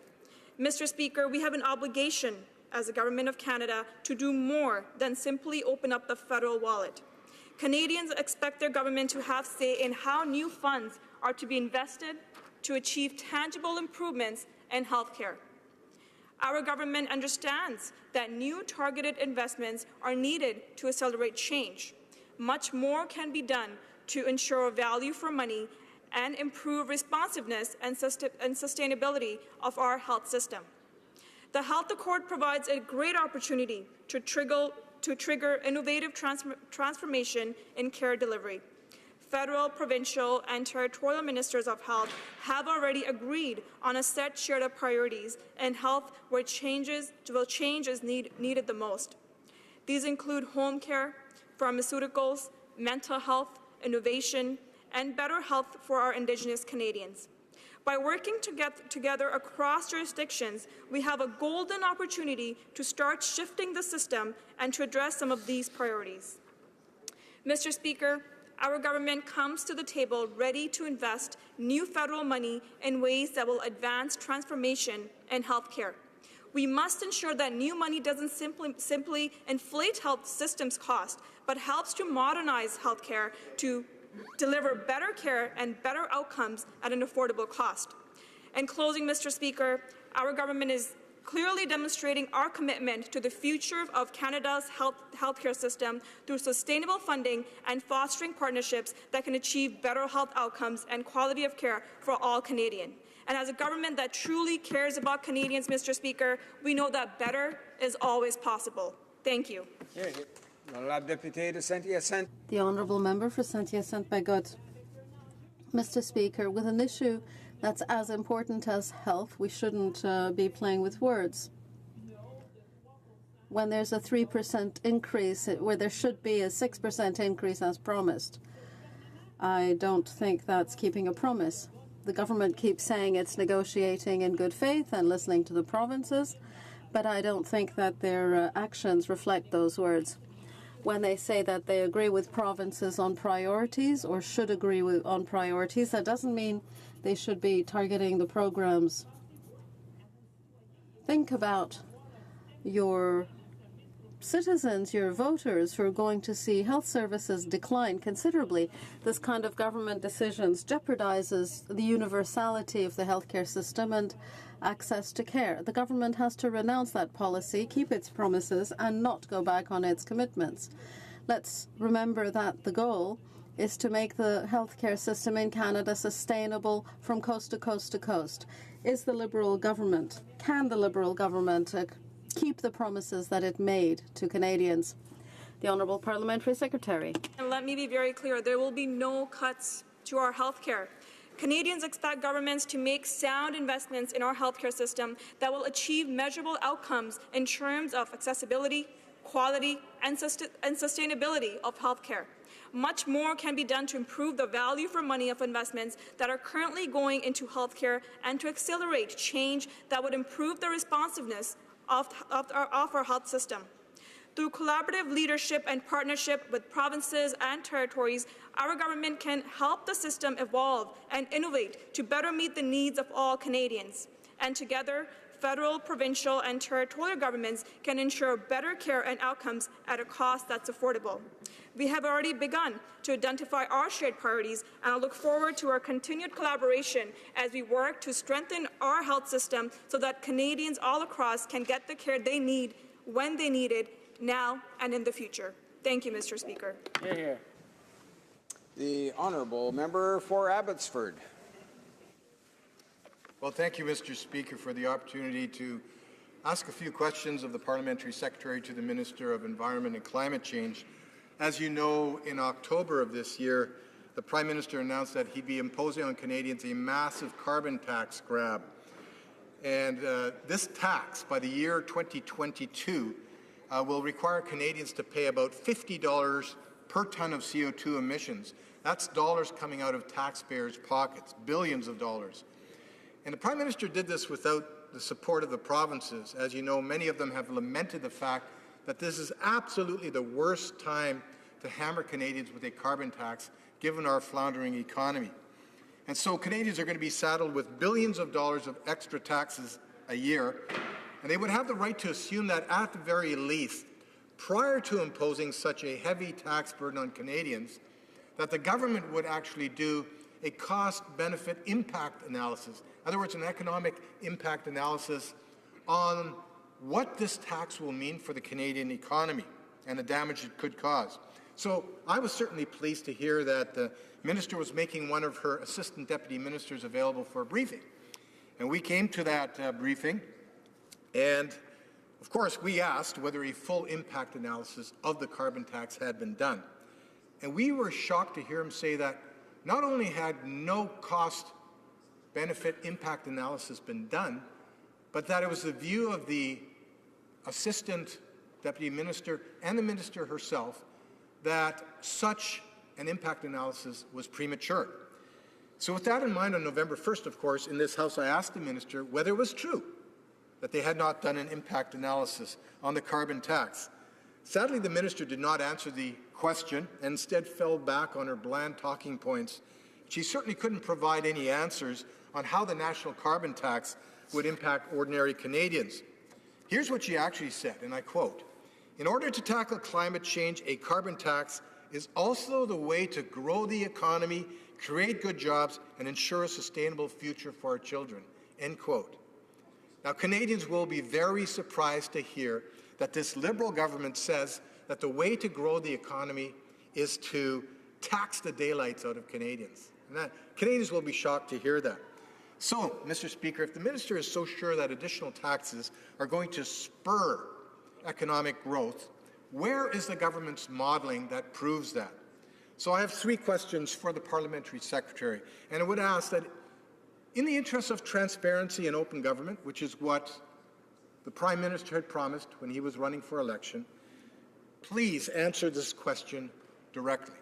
Mr. Speaker, we have an obligation as the Government of Canada to do more than simply open up the federal wallet. Canadians expect their government to have say in how new funds are to be invested to achieve tangible improvements in healthcare. Our government understands that new targeted investments are needed to accelerate change. Much more can be done to ensure value for money and improve responsiveness and sustainability of our health system. The Health Accord provides a great opportunity to trigger innovative transformation in care delivery. Federal, provincial, and territorial ministers of health have already agreed on a set share of priorities in health where change is needed the most. These include home care, pharmaceuticals, mental health, innovation, and better health for our Indigenous Canadians. By working together across jurisdictions, we have a golden opportunity to start shifting the system and to address some of these priorities. Mr. Speaker, our government comes to the table ready to invest new federal money in ways that will advance transformation in healthcare. We must ensure that new money doesn't simply inflate health systems costs, but helps to modernize healthcare to deliver better care and better outcomes at an affordable cost. In closing, Mr. Speaker, our government is clearly demonstrating our commitment to the future of Canada's healthcare system through sustainable funding and fostering partnerships that can achieve better health outcomes and quality of care for all Canadians. And as a government that truly cares about Canadians, Mr. Speaker, we know that better is always possible. Thank you. The Honourable Member for Saint-Hyacinthe-Bagotte. Mr. Speaker, with an issue that's as important as health, we shouldn't be playing with words. When there's a 3% increase, where there should be a 6% increase as promised, I don't think that's keeping a promise. The government keeps saying it's negotiating in good faith and listening to the provinces, but I don't think that their actions reflect those words. When they say that they agree with provinces on priorities or should agree on priorities, that doesn't mean they should be targeting the programs. Think about your citizens, your voters, who are going to see health services decline considerably. This kind of government decisions jeopardizes the universality of the healthcare system and access to care. The government has to renounce that policy, keep its promises, and not go back on its commitments. Let's remember that the goal is to make the healthcare system in Canada sustainable from coast to coast to coast. Can the Liberal government keep the promises that it made to Canadians? The Honourable Parliamentary Secretary. And let me be very clear, there will be no cuts to our health care. Canadians expect governments to make sound investments in our healthcare system that will achieve measurable outcomes in terms of accessibility, quality, and sustainability of healthcare. Much more can be done to improve the value for money of investments that are currently going into healthcare and to accelerate change that would improve the responsiveness of our health system. Through collaborative leadership and partnership with provinces and territories, our government can help the system evolve and innovate to better meet the needs of all Canadians. And together, federal, provincial, and territorial governments can ensure better care and outcomes at a cost that's affordable. We have already begun to identify our shared priorities, and I look forward to our continued collaboration as we work to strengthen our health system so that Canadians all across can get the care they need when they need it, now and in the future. Thank you, Mr. Speaker. Hear, hear. The Honourable Member for Abbotsford. Well, thank you, Mr. Speaker, for the opportunity to ask a few questions of the Parliamentary Secretary to the Minister of Environment and Climate Change. As you know, in October of this year, the Prime Minister announced that he'd be imposing on Canadians a massive carbon tax grab. And this tax, by the year 2022, will require Canadians to pay about $50 per tonne of CO2 emissions. That's dollars coming out of taxpayers' pockets, billions of dollars. And the Prime Minister did this without the support of the provinces. As you know, many of them have lamented the fact that this is absolutely the worst time to hammer Canadians with a carbon tax, given our floundering economy. And so Canadians are going to be saddled with billions of dollars of extra taxes a year, and they would have the right to assume that at the very least, prior to imposing such a heavy tax burden on Canadians, that the government would actually do a cost-benefit impact analysis. In other words, an economic impact analysis on what this tax will mean for the Canadian economy and the damage it could cause. So I was certainly pleased to hear that the Minister was making one of her Assistant Deputy Ministers available for a briefing. And we came to that briefing, and of course we asked whether a full impact analysis of the carbon tax had been done. And we were shocked to hear him say that not only had no cost-benefit impact analysis been done, but that it was the view of the Assistant Deputy Minister and the Minister herself that such an impact analysis was premature. So with that in mind, on November 1st, of course, in this House, I asked the Minister whether it was true that they had not done an impact analysis on the carbon tax. Sadly, the Minister did not answer the question and instead fell back on her bland talking points. She certainly couldn't provide any answers on how the national carbon tax would impact ordinary Canadians. Here's what she actually said, and I quote, "In order to tackle climate change, a carbon tax is also the way to grow the economy, create good jobs, and ensure a sustainable future for our children." End quote. Now, Canadians will be very surprised to hear that this Liberal government says that the way to grow the economy is to tax the daylights out of Canadians. And Canadians will be shocked to hear that. So, Mr. Speaker, if the Minister is so sure that additional taxes are going to spur economic growth, where is the government's modelling that proves that? So I have three questions for the Parliamentary Secretary, and I would ask that in the interest of transparency and open government, which is what the Prime Minister had promised when he was running for election, please answer this question directly.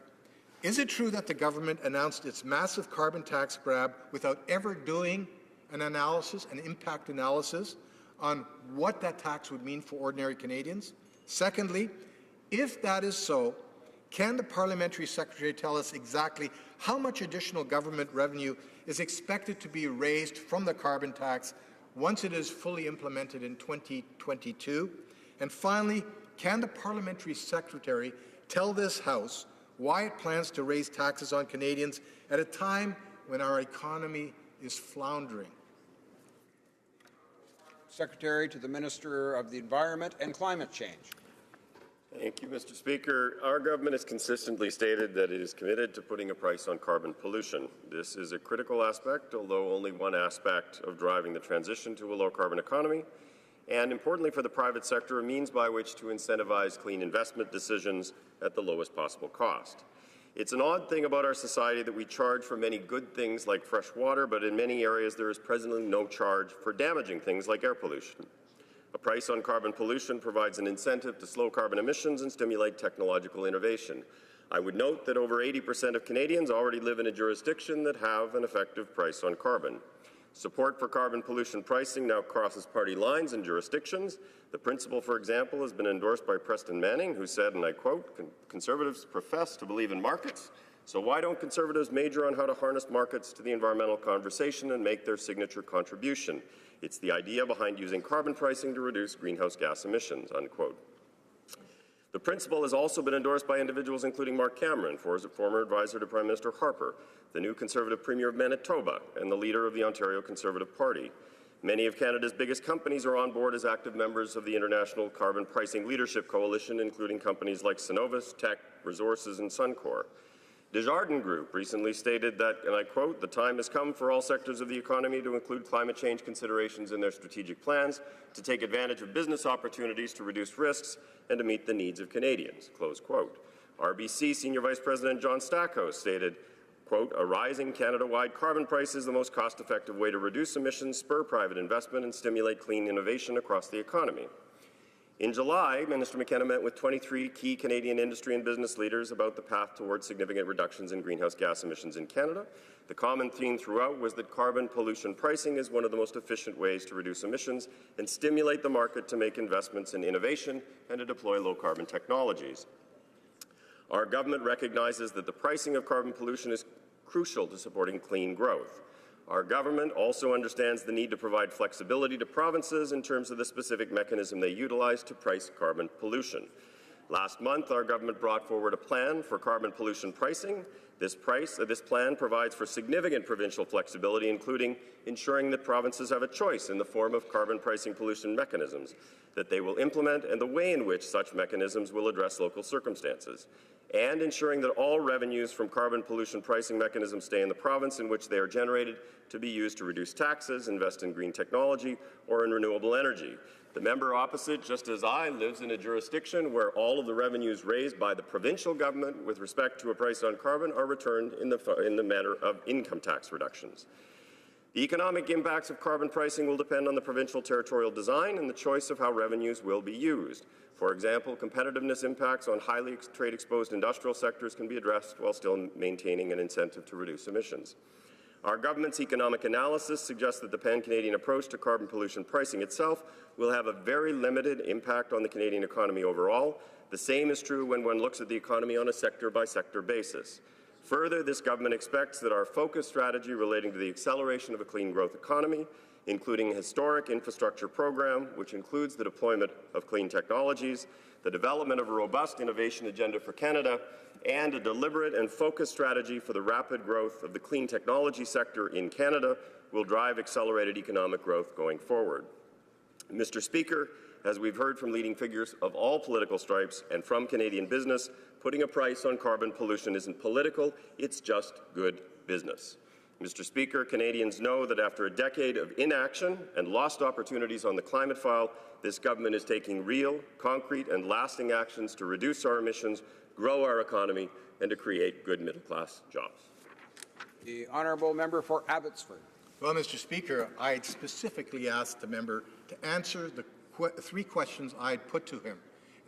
Is it true that the government announced its massive carbon tax grab without ever doing an analysis, an impact analysis, on what that tax would mean for ordinary Canadians? Secondly, if that is so, can the Parliamentary Secretary tell us exactly how much additional government revenue is expected to be raised from the carbon tax once it is fully implemented in 2022? And finally, can the parliamentary secretary tell this House why it plans to raise taxes on Canadians at a time when our economy is floundering? Secretary to the Minister of the Environment and Climate Change. Thank you, Mr. Speaker. Our government has consistently stated that it is committed to putting a price on carbon pollution. This is a critical aspect, although only one aspect of driving the transition to a low-carbon economy, and importantly for the private sector, a means by which to incentivize clean investment decisions at the lowest possible cost. It's an odd thing about our society that we charge for many good things like fresh water, but in many areas there is presently no charge for damaging things like air pollution. A price on carbon pollution provides an incentive to slow carbon emissions and stimulate technological innovation. I would note that over 80% of Canadians already live in a jurisdiction that have an effective price on carbon. Support for carbon pollution pricing now crosses party lines and jurisdictions. The principle, for example, has been endorsed by Preston Manning, who said, and I quote, "Conservatives profess to believe in markets, so why don't Conservatives major on how to harness markets to the environmental conversation and make their signature contribution? It's the idea behind using carbon pricing to reduce greenhouse gas emissions," unquote. The principle has also been endorsed by individuals including Mark Cameron, former advisor to Prime Minister Harper, the new Conservative Premier of Manitoba, and the leader of the Ontario Conservative Party. Many of Canada's biggest companies are on board as active members of the International Carbon Pricing Leadership Coalition, including companies like Cenovus, Teck, Resources, and Suncor. Desjardins Group recently stated that, and I quote, "The time has come for all sectors of the economy to include climate change considerations in their strategic plans, to take advantage of business opportunities to reduce risks, and to meet the needs of Canadians," close quote. RBC Senior Vice President John Stackhouse stated, quote, "A rising Canada-wide carbon price is the most cost-effective way to reduce emissions, spur private investment, and stimulate clean innovation across the economy." In July, Minister McKenna met with 23 key Canadian industry and business leaders about the path towards significant reductions in greenhouse gas emissions in Canada. The common theme throughout was that carbon pollution pricing is one of the most efficient ways to reduce emissions and stimulate the market to make investments in innovation and to deploy low-carbon technologies. Our government recognizes that the pricing of carbon pollution is crucial to supporting clean growth. Our government also understands the need to provide flexibility to provinces in terms of the specific mechanism they utilize to price carbon pollution. Last month, our government brought forward a plan for carbon pollution pricing. This plan provides for significant provincial flexibility, including ensuring that provinces have a choice in the form of carbon pricing pollution mechanisms that they will implement and the way in which such mechanisms will address local circumstances, and ensuring that all revenues from carbon pollution pricing mechanisms stay in the province in which they are generated to be used to reduce taxes, invest in green technology, or in renewable energy. The member opposite, just as I, lives in a jurisdiction where all of the revenues raised by the provincial government with respect to a price on carbon are returned in the manner of income tax reductions. The economic impacts of carbon pricing will depend on the provincial territorial design and the choice of how revenues will be used. For example, competitiveness impacts on highly trade-exposed industrial sectors can be addressed while still maintaining an incentive to reduce emissions. Our government's economic analysis suggests that the pan-Canadian approach to carbon pollution pricing itself will have a very limited impact on the Canadian economy overall. The same is true when one looks at the economy on a sector-by-sector basis. Further, this government expects that our focused strategy relating to the acceleration of a clean growth economy, including a historic infrastructure program, which includes the deployment of clean technologies, the development of a robust innovation agenda for Canada, and a deliberate and focused strategy for the rapid growth of the clean technology sector in Canada will drive accelerated economic growth going forward. Mr. Speaker, as we've heard from leading figures of all political stripes and from Canadian business, putting a price on carbon pollution isn't political, it's just good business. Mr. Speaker, Canadians know that after a decade of inaction and lost opportunities on the climate file, this government is taking real, concrete and lasting actions to reduce our emissions, grow our economy, and to create good middle-class jobs. The honourable member for Abbotsford. Well, Mr. Speaker, I specifically asked the member to answer the three questions I had put to him.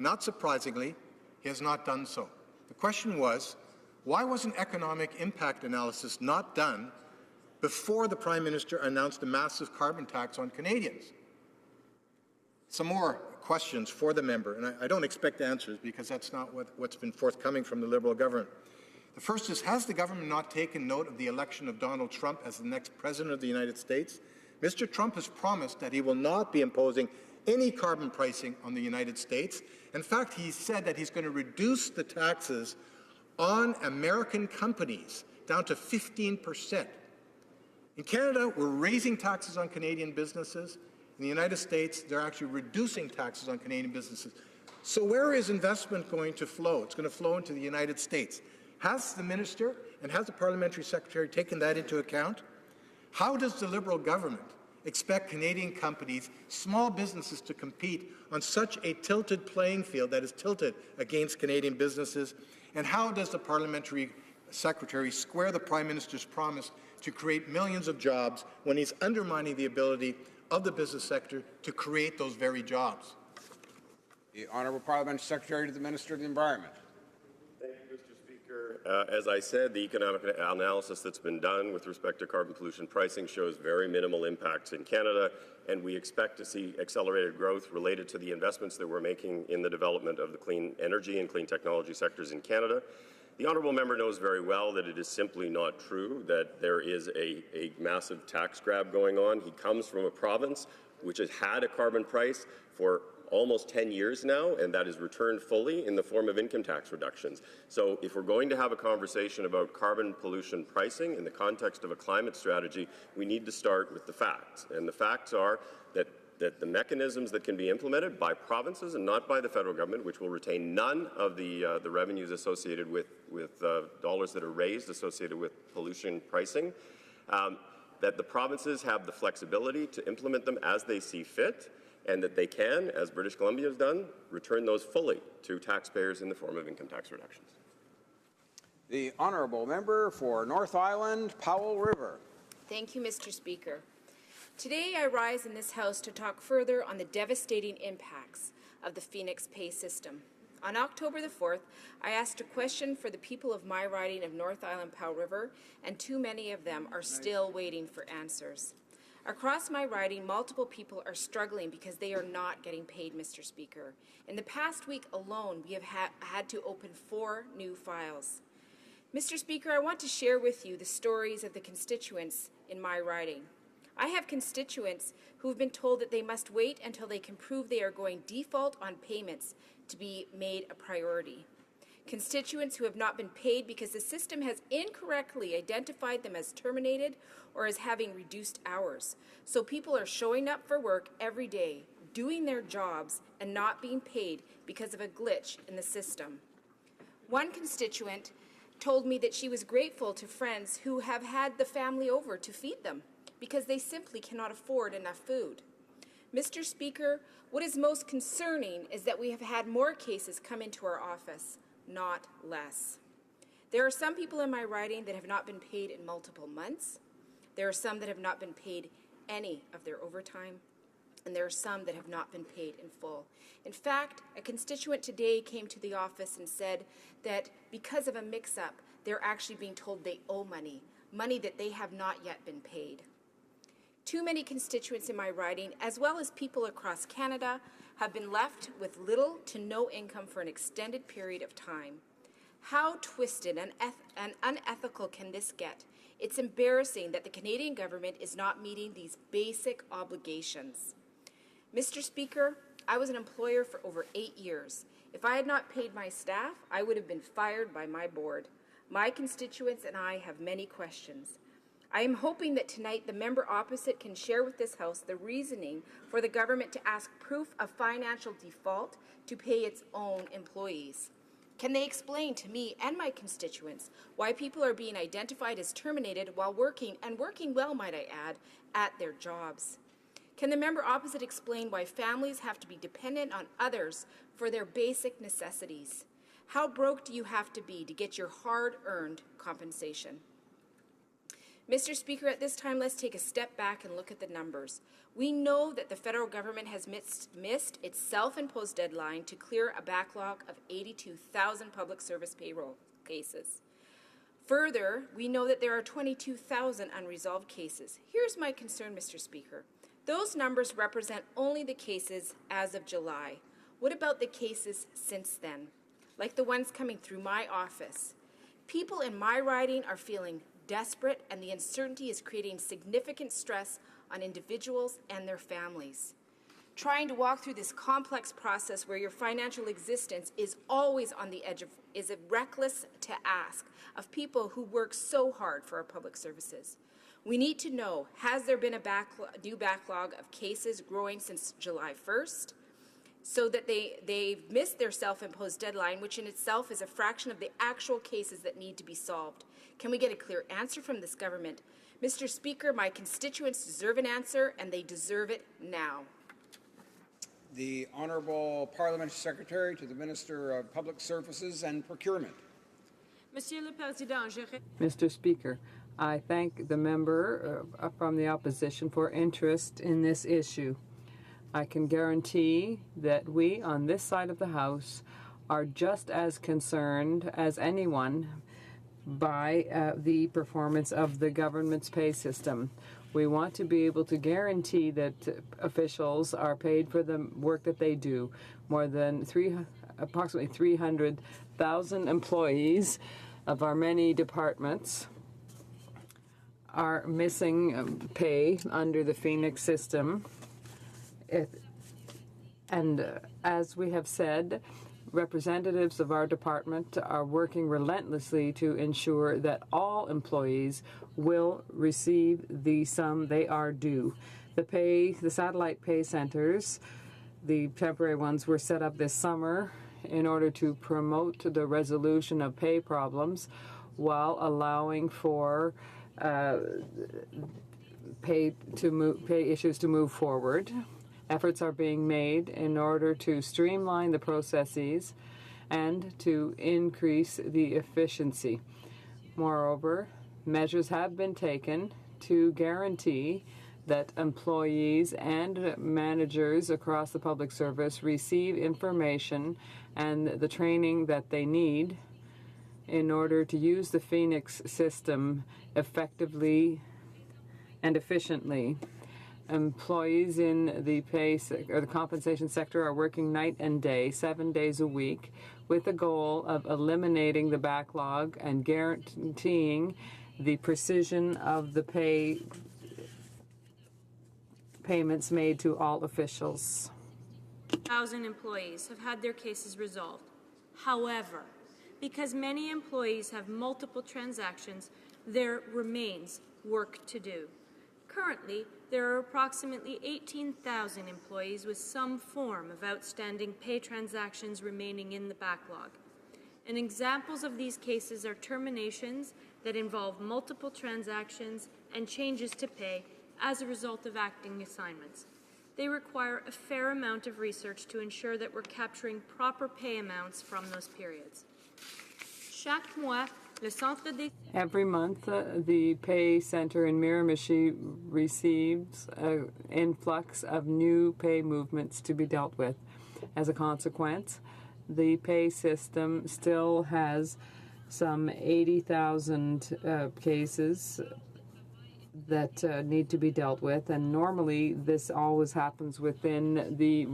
Not surprisingly, he has not done so. The question was, why was an economic impact analysis not done before the Prime Minister announced a massive carbon tax on Canadians? Some more questions for the member, and I don't expect answers because that's not what's been forthcoming from the Liberal government. The first is, has the government not taken note of the election of Donald Trump as the next President of the United States? Mr. Trump has promised that he will not be imposing any carbon pricing on the United States. In fact, he said that he's going to reduce the taxes on American companies down to 15%. In Canada, we're raising taxes on Canadian businesses. In the United States, they're actually reducing taxes on Canadian businesses. So where is investment going to flow? It's going to flow into the United States. Has the minister and has the parliamentary secretary taken that into account? How does the Liberal government expect Canadian companies, small businesses, to compete on such a tilted playing field that is tilted against Canadian businesses? And how does the parliamentary secretary square the Prime Minister's promise to create millions of jobs when he's undermining the ability of the business sector to create those very jobs? The Honourable Parliamentary Secretary to the Minister of the Environment. Thank you, Mr. Speaker. As I said, the economic analysis that's been done with respect to carbon pollution pricing shows very minimal impacts in Canada, and we expect to see accelerated growth related to the investments that we're making in the development of the clean energy and clean technology sectors in Canada. The honourable member knows very well that it is simply not true that there is a massive tax grab going on. He comes from a province which has had a carbon price for almost 10 years now, and that is returned fully in the form of income tax reductions. So if we're going to have a conversation about carbon pollution pricing in the context of a climate strategy, we need to start with the facts. And the facts are that the mechanisms that can be implemented by provinces and not by the federal government, which will retain none of the revenues associated with dollars that are raised associated with pollution pricing, that the provinces have the flexibility to implement them as they see fit, and that they can, as British Columbia has done, return those fully to taxpayers in the form of income tax reductions. The Honourable Member for North Island, Powell River. Thank you, Mr. Speaker. Today I rise in this House to talk further on the devastating impacts of the Phoenix pay system. On October the 4th, I asked a question for the people of my riding of North Island Powell River, and too many of them are still waiting for answers. Across my riding, multiple people are struggling because they are not getting paid, Mr. Speaker. In the past week alone, we have had to open 4 new files. Mr. Speaker, I want to share with you the stories of the constituents in my riding. I have constituents who have been told that they must wait until they can prove they are going default on payments to be made a priority. Constituents who have not been paid because the system has incorrectly identified them as terminated or as having reduced hours. So people are showing up for work every day, doing their jobs, and not being paid because of a glitch in the system. One constituent told me that she was grateful to friends who have had the family over to feed them because they simply cannot afford enough food. Mr. Speaker, what is most concerning is that we have had more cases come into our office, not less. There are some people in my riding that have not been paid in multiple months. There are some that have not been paid any of their overtime. And there are some that have not been paid in full. In fact, a constituent today came to the office and said that because of a mix-up, they're actually being told they owe money, money that they have not yet been paid. Too many constituents in my riding, as well as people across Canada, have been left with little to no income for an extended period of time. How twisted and unethical can this get? It's embarrassing that the Canadian government is not meeting these basic obligations. Mr. Speaker, I was an employer for over 8 years. If I had not paid my staff, I would have been fired by my board. My constituents and I have many questions. I am hoping that tonight the member opposite can share with this House the reasoning for the government to ask proof of financial default to pay its own employees. Can they explain to me and my constituents why people are being identified as terminated while working, and working well, might I add, at their jobs? Can the member opposite explain why families have to be dependent on others for their basic necessities? How broke do you have to be to get your hard-earned compensation? Mr. Speaker, at this time, let's take a step back and look at the numbers. We know that the federal government has missed its self-imposed deadline to clear a backlog of 82,000 public service payroll cases. Further, we know that there are 22,000 unresolved cases. Here's my concern, Mr. Speaker. Those numbers represent only the cases as of July. What about the cases since then, like the ones coming through my office? People in my riding are feeling desperate, and the uncertainty is creating significant stress on individuals and their families. Trying to walk through this complex process where your financial existence is always on the edge of is reckless to ask of people who work so hard for our public services. We need to know, has there been a new backlog of cases growing since July 1st? So that they've missed their self-imposed deadline, which in itself is a fraction of the actual cases that need to be solved. Can we get a clear answer from this government? Mr. Speaker, my constituents deserve an answer, and they deserve it now. The Honourable Parliamentary Secretary to the Minister of Public Services and Procurement. Mr. Speaker, I thank the member from the opposition for interest in this issue. I can guarantee that we on this side of the House are just as concerned as anyone by the performance of the government's pay system. We want to be able to guarantee that officials are paid for the work that they do. More than approximately 300,000 employees of our many departments are missing pay under the Phoenix system. As we have said, representatives of our department are working relentlessly to ensure that all employees will receive the sum they are due. The satellite pay centers, the temporary ones, were set up this summer in order to promote the resolution of pay problems while allowing for pay issues to move forward. Efforts are being made in order to streamline the processes and to increase the efficiency. Moreover, measures have been taken to guarantee that employees and managers across the public service receive information and the training that they need in order to use the Phoenix system effectively and efficiently. Employees in the the compensation sector are working night and day, 7 days a week, with the goal of eliminating the backlog and guaranteeing the precision of the payments made to all officials. 1,000 employees have had their cases resolved. However, because many employees have multiple transactions, there remains work to do. Currently, there are approximately 18,000 employees with some form of outstanding pay transactions remaining in the backlog. And examples of these cases are terminations that involve multiple transactions and changes to pay as a result of acting assignments. They require a fair amount of research to ensure that we're capturing proper pay amounts from those periods. Chaque mois, Every month, the pay center in Miramichi receives an influx of new pay movements to be dealt with. As a consequence, the pay system still has some 80,000 cases that need to be dealt with, and normally this always happens within the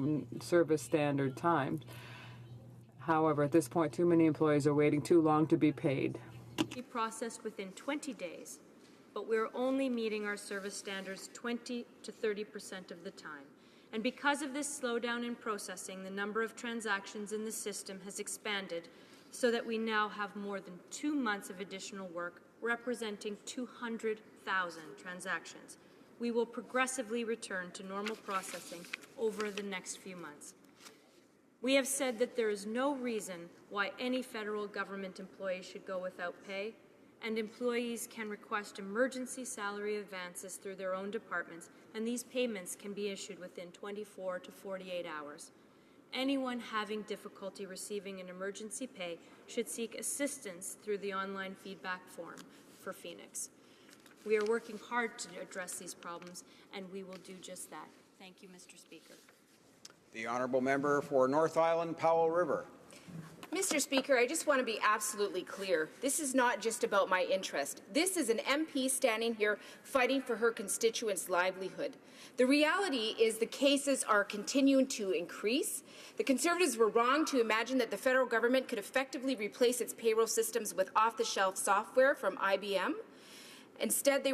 service standard time. However, at this point, too many employees are waiting too long to be paid. Be processed within 20 days, but we're only meeting our service standards 20 to 30% of the time. And because of this slowdown in processing, the number of transactions in the system has expanded so that we now have more than 2 months of additional work, representing 200,000 transactions. We will progressively return to normal processing over the next few months. We have said that there is no reason why any federal government employee should go without pay, and employees can request emergency salary advances through their own departments, and these payments can be issued within 24 to 48 hours. Anyone having difficulty receiving an emergency pay should seek assistance through the online feedback form for Phoenix. We are working hard to address these problems, and we will do just that. Thank you, Mr. Speaker. The Honourable Member for North Island, Powell River. Mr. Speaker, I just want to be absolutely clear. This is not just about my interest. This is an MP standing here fighting for her constituents' livelihood. The reality is the cases are continuing to increase. The Conservatives were wrong to imagine that the federal government could effectively replace its payroll systems with off-the-shelf software from IBM. Instead, they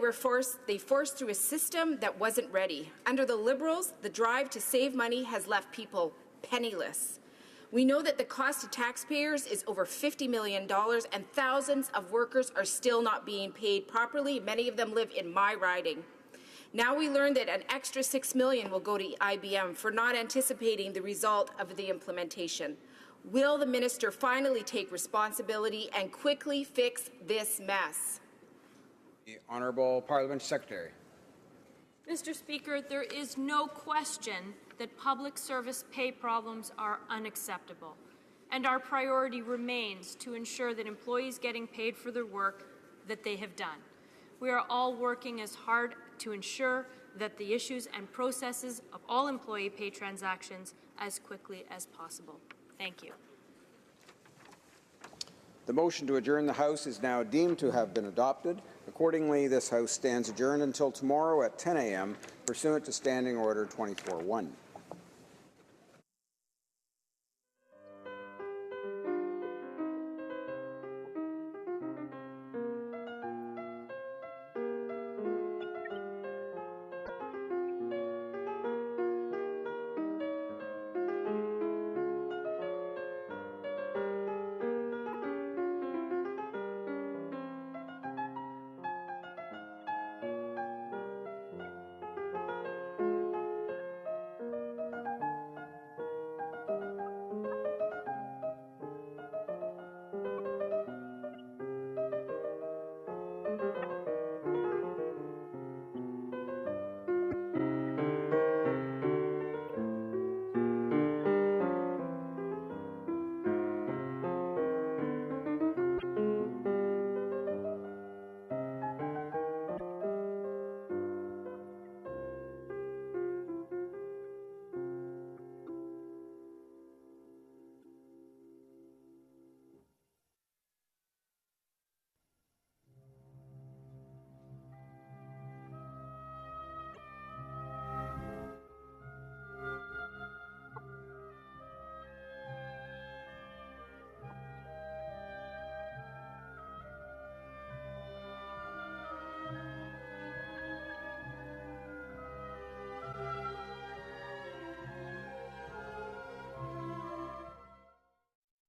forced through a system that wasn't ready. Under the Liberals, the drive to save money has left people penniless. We know that the cost to taxpayers is over $50 million, and thousands of workers are still not being paid properly. Many of them live in my riding. Now we learn that an extra $6 million will go to IBM for not anticipating the result of the implementation. Will the minister finally take responsibility and quickly fix this mess? The Honourable Parliamentary Secretary. Mr. Speaker, there is no question that public service pay problems are unacceptable, and our priority remains to ensure that employees getting paid for their work that they have done. We are all working as hard to ensure that the issues and processes of all employee pay transactions as quickly as possible. Thank you. The motion to adjourn the House is now deemed to have been adopted. Accordingly, this House stands adjourned until tomorrow at 10 a.m. pursuant to Standing Order 24-1.